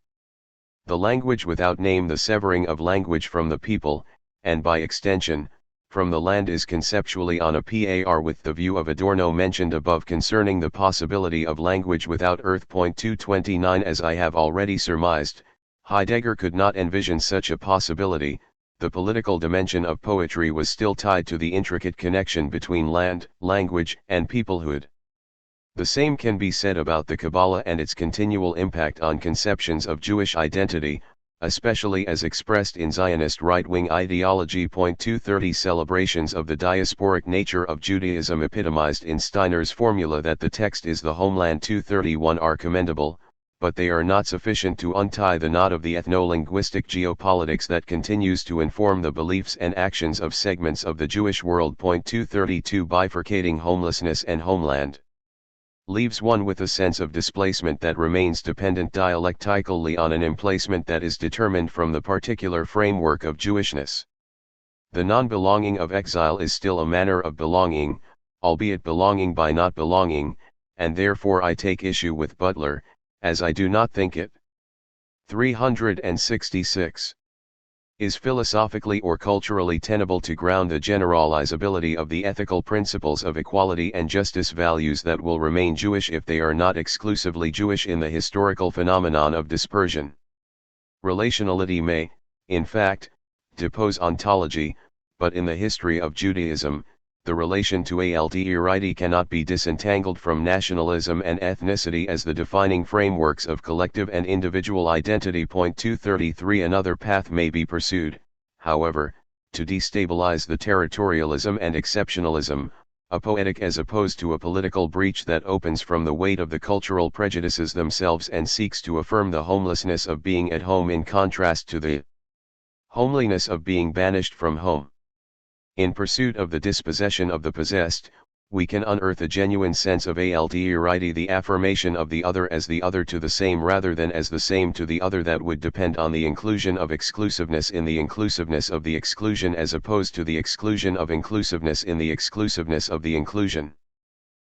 The language without name, the severing of language from the people, and by extension, from the land, is conceptually on a par with the view of Adorno mentioned above concerning the possibility of language without earth. 229 As I have already surmised, Heidegger could not envision such a possibility. The political dimension of poetry was still tied to the intricate connection between land, language, and peoplehood. The same can be said about the Kabbalah and its continual impact on conceptions of Jewish identity, especially as expressed in Zionist right-wing ideology. 230 Celebrations of the diasporic nature of Judaism epitomized in Steiner's formula that the text is the homeland 231 are commendable, but they are not sufficient to untie the knot of the ethno-linguistic geopolitics that continues to inform the beliefs and actions of segments of the Jewish world. 232 Bifurcating homelessness and homeland leaves one with a sense of displacement that remains dependent dialectically on an emplacement that is determined from the particular framework of Jewishness. The non-belonging of exile is still a manner of belonging, albeit belonging by not belonging, and therefore I take issue with Butler, as I do not think it. 366. Is philosophically or culturally tenable to ground the generalizability of the ethical principles of equality and justice, values that will remain Jewish if they are not exclusively Jewish in the historical phenomenon of dispersion. Relationality may, in fact, depose ontology, but in the history of Judaism, the relation to Altreity cannot be disentangled from nationalism and ethnicity as the defining frameworks of collective and individual identity. 233 Another path may be pursued, however, to destabilize the territorialism and exceptionalism, a poetic as opposed to a political breach that opens from the weight of the cultural prejudices themselves and seeks to affirm the homelessness of being at home in contrast to the homeliness of being banished from home. In pursuit of the dispossession of the possessed, we can unearth a genuine sense of Altreity, the affirmation of the other as the other to the same rather than as the same to the other, that would depend on the inclusion of exclusiveness in the inclusiveness of the exclusion as opposed to the exclusion of inclusiveness in the exclusiveness of the inclusion.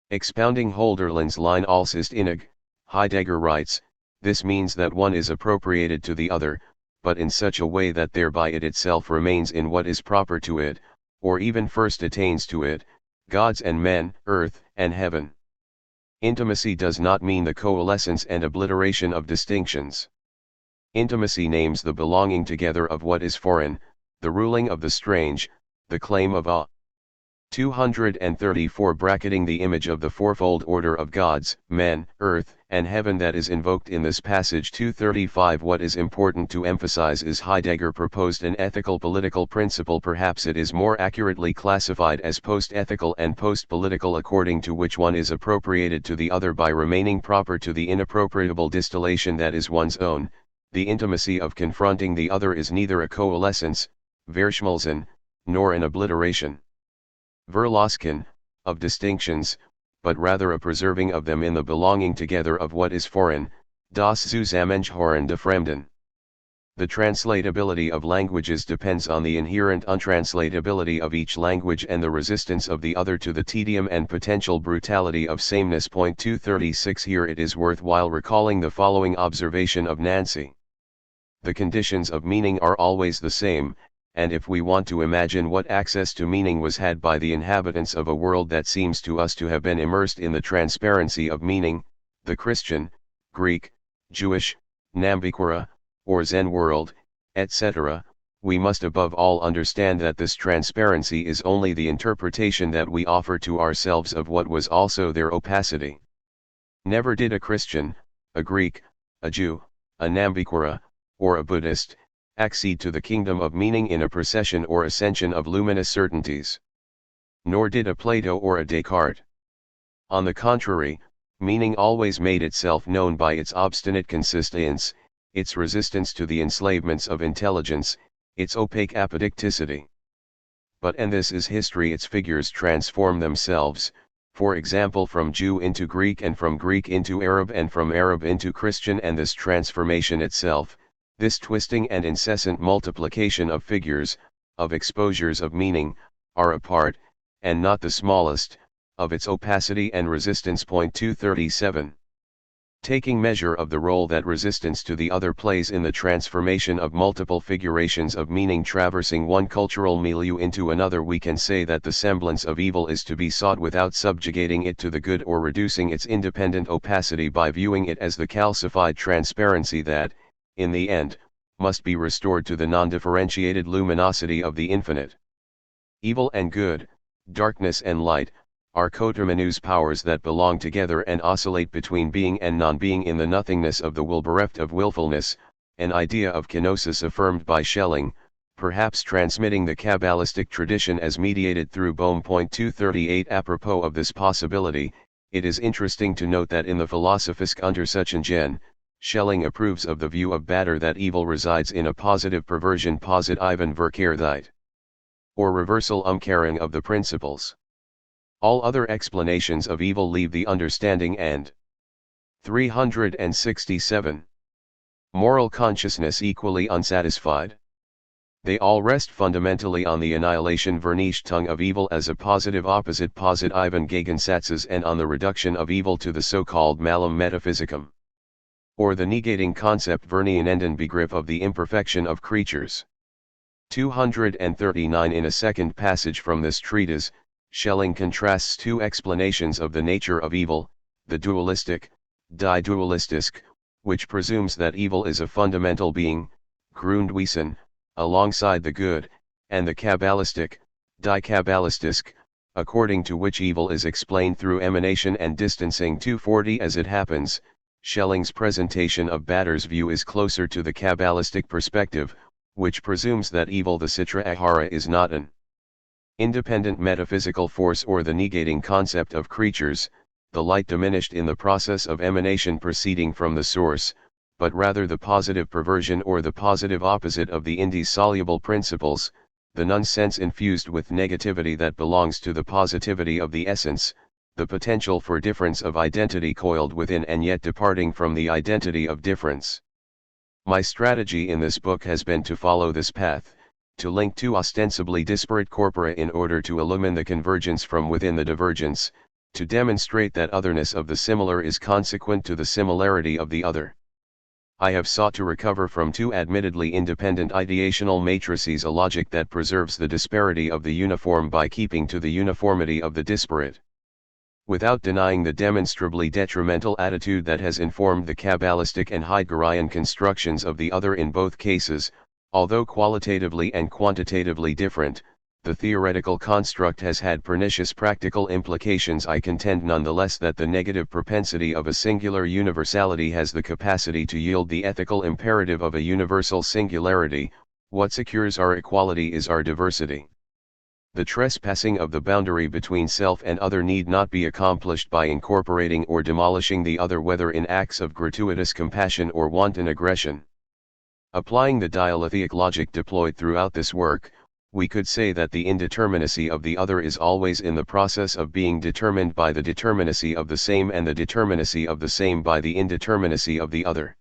Expounding Hölderlin's line Alles ist innig, Heidegger writes, this means that one is appropriated to the other, but in such a way that thereby it itself remains in what is proper to it, or even first attains to it, gods and men, earth and heaven. Intimacy does not mean the coalescence and obliteration of distinctions. Intimacy names the belonging together of what is foreign, the ruling of the strange, the claim of awe. 234 Bracketing the image of the fourfold order of gods, men, earth, and heaven that is invoked in this passage. 235 What is important to emphasize is Heidegger proposed an ethical political principle, perhaps it is more accurately classified as post-ethical and post-political, according to which one is appropriated to the other by remaining proper to the inappropriable distillation that is one's own. The intimacy of confronting the other is neither a coalescence, Verschmelzen, nor an obliteration. Verlosken, of distinctions, but rather a preserving of them in the belonging together of what is foreign, das Zusammengehören der Fremden. The translatability of languages depends on the inherent untranslatability of each language and the resistance of the other to the tedium and potential brutality of sameness. 236. Here it is worthwhile recalling the following observation of Nancy. The conditions of meaning are always the same, and if we want to imagine what access to meaning was had by the inhabitants of a world that seems to us to have been immersed in the transparency of meaning, the Christian, Greek, Jewish, Nambikara, or Zen world, etc., we must above all understand that this transparency is only the interpretation that we offer to ourselves of what was also their opacity. Never did a Christian, a Greek, a Jew, a Nambikara, or a Buddhist, accede to the kingdom of meaning in a procession or ascension of luminous certainties. Nor did a Plato or a Descartes. On the contrary, meaning always made itself known by its obstinate consistence, its resistance to the enslavements of intelligence, its opaque apodicticity. But and this is history, its figures transform themselves, for example from Jew into Greek and from Greek into Arab and from Arab into Christian, and this transformation itself, this twisting and incessant multiplication of figures, of exposures of meaning, are a part, and not the smallest, of its opacity and resistance. 237. Taking measure of the role that resistance to the other plays in the transformation of multiple figurations of meaning traversing one cultural milieu into another, we can say that the semblance of evil is to be sought without subjugating it to the good or reducing its independent opacity by viewing it as the calcified transparency that, in the end, must be restored to the non-differentiated luminosity of the infinite. Evil and good, darkness and light, are coterminous powers that belong together and oscillate between being and non-being in the nothingness of the will bereft of willfulness, an idea of Gnosis affirmed by Schelling, perhaps transmitting the Kabbalistic tradition as mediated through Bohm. 238. Apropos of this possibility, it is interesting to note that in the Philosophisch Untersuchungen, Schelling approves of the view of Baader that evil resides in a positive perversion, positiven Verkehrtheit, or reversal umkehrung of the principles. All other explanations of evil leave the understanding and 367. Moral consciousness equally unsatisfied. They all rest fundamentally on the annihilation Vernichtung of evil as a positive opposite positiven Gegensatzes and on the reduction of evil to the so-called malum metaphysicum, or the negating concept Vernienenden Begriff of the imperfection of creatures. 239. In a second passage from this treatise, Schelling contrasts two explanations of the nature of evil, the dualistic, die Dualistisk, which presumes that evil is a fundamental being, Grundwesen, alongside the good, and the Kabbalistic, die Kabbalistisk, according to which evil is explained through emanation and distancing. 240. As it happens, Schelling's presentation of Baader's view is closer to the Kabbalistic perspective, which presumes that evil, the Sitra Ahara, is not an independent metaphysical force or the negating concept of creatures, the light diminished in the process of emanation proceeding from the source, but rather the positive perversion or the positive opposite of the indissoluble principles, the nonsense infused with negativity that belongs to the positivity of the essence, the potential for difference of identity coiled within and yet departing from the identity of difference. My strategy in this book has been to follow this path, to link two ostensibly disparate corpora in order to illumine the convergence from within the divergence, to demonstrate that otherness of the similar is consequent to the similarity of the other. I have sought to recover from two admittedly independent ideational matrices a logic that preserves the disparity of the uniform by keeping to the uniformity of the disparate, without denying the demonstrably detrimental attitude that has informed the Kabbalistic and Heideggerian constructions of the other. In both cases, although qualitatively and quantitatively different, the theoretical construct has had pernicious practical implications. I contend nonetheless that the negative propensity of a singular universality has the capacity to yield the ethical imperative of a universal singularity. What secures our equality is our diversity. The trespassing of the boundary between self and other need not be accomplished by incorporating or demolishing the other, whether in acts of gratuitous compassion or wanton aggression. Applying the dialectic logic deployed throughout this work, We could say that the indeterminacy of the other is always in the process of being determined by the determinacy of the same and the determinacy of the same by the indeterminacy of the other.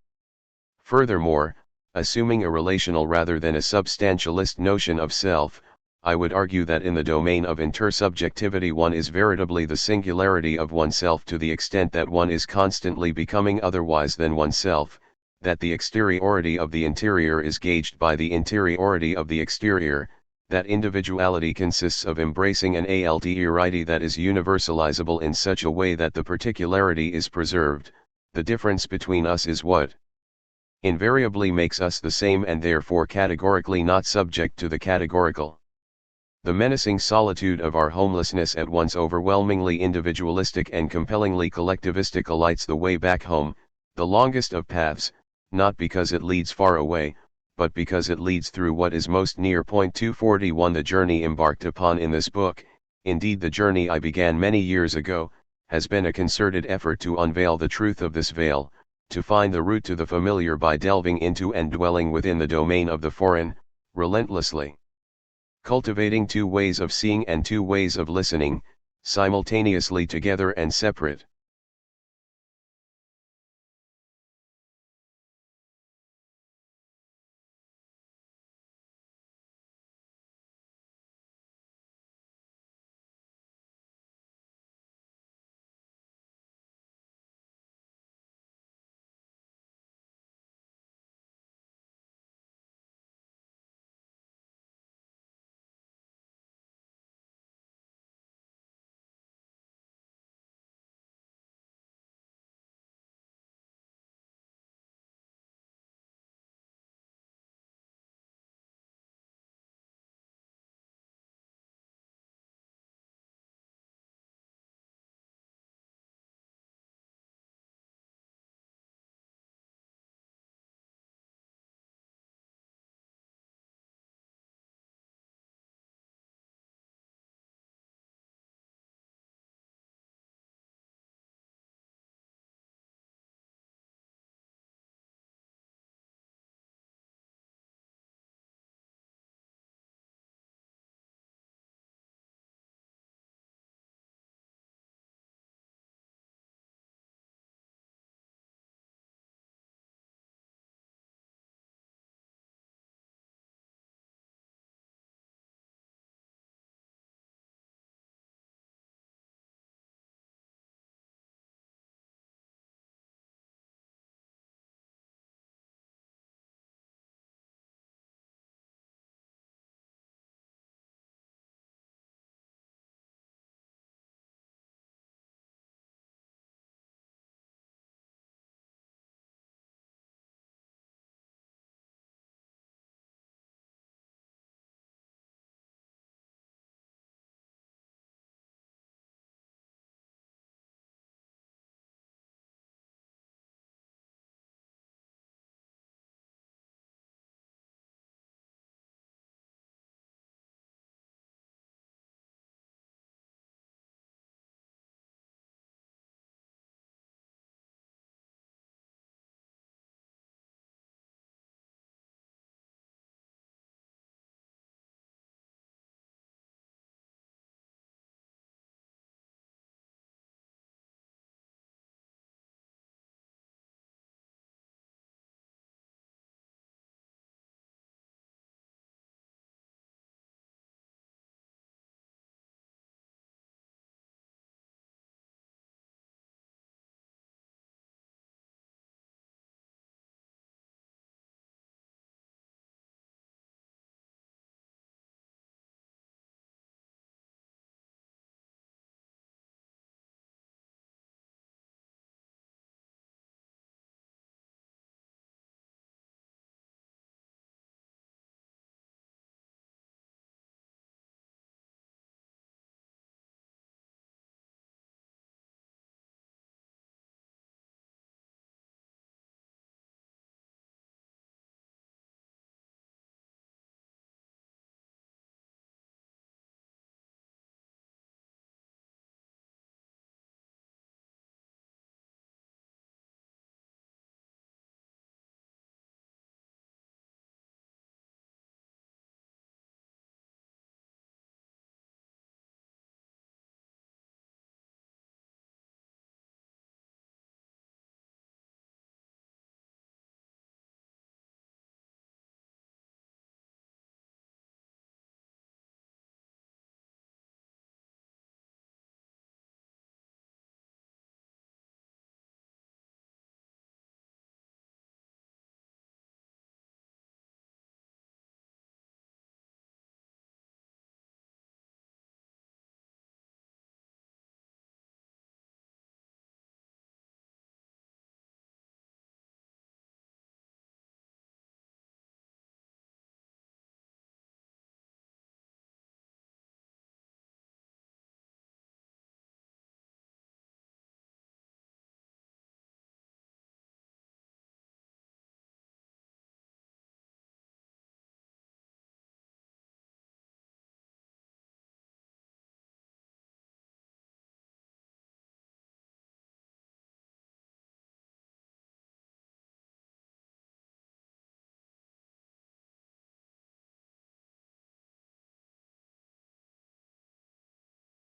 Furthermore, assuming a relational rather than a substantialist notion of self, I would argue that in the domain of intersubjectivity one is veritably the singularity of oneself to the extent that one is constantly becoming otherwise than oneself, that the exteriority of the interior is gauged by the interiority of the exterior, that individuality consists of embracing an alterity that is universalizable in such a way that the particularity is preserved. The difference between us is what invariably makes us the same and therefore categorically not subject to the categorical. The menacing solitude of our homelessness, at once overwhelmingly individualistic and compellingly collectivistic, lights the way back home, the longest of paths, not because it leads far away, but because it leads through what is most near. 241 The journey embarked upon in this book, indeed the journey I began many years ago, has been a concerted effort to unveil the truth of this veil, to find the route to the familiar by delving into and dwelling within the domain of the foreign, relentlessly. Cultivating two ways of seeing and two ways of listening, simultaneously together and separate.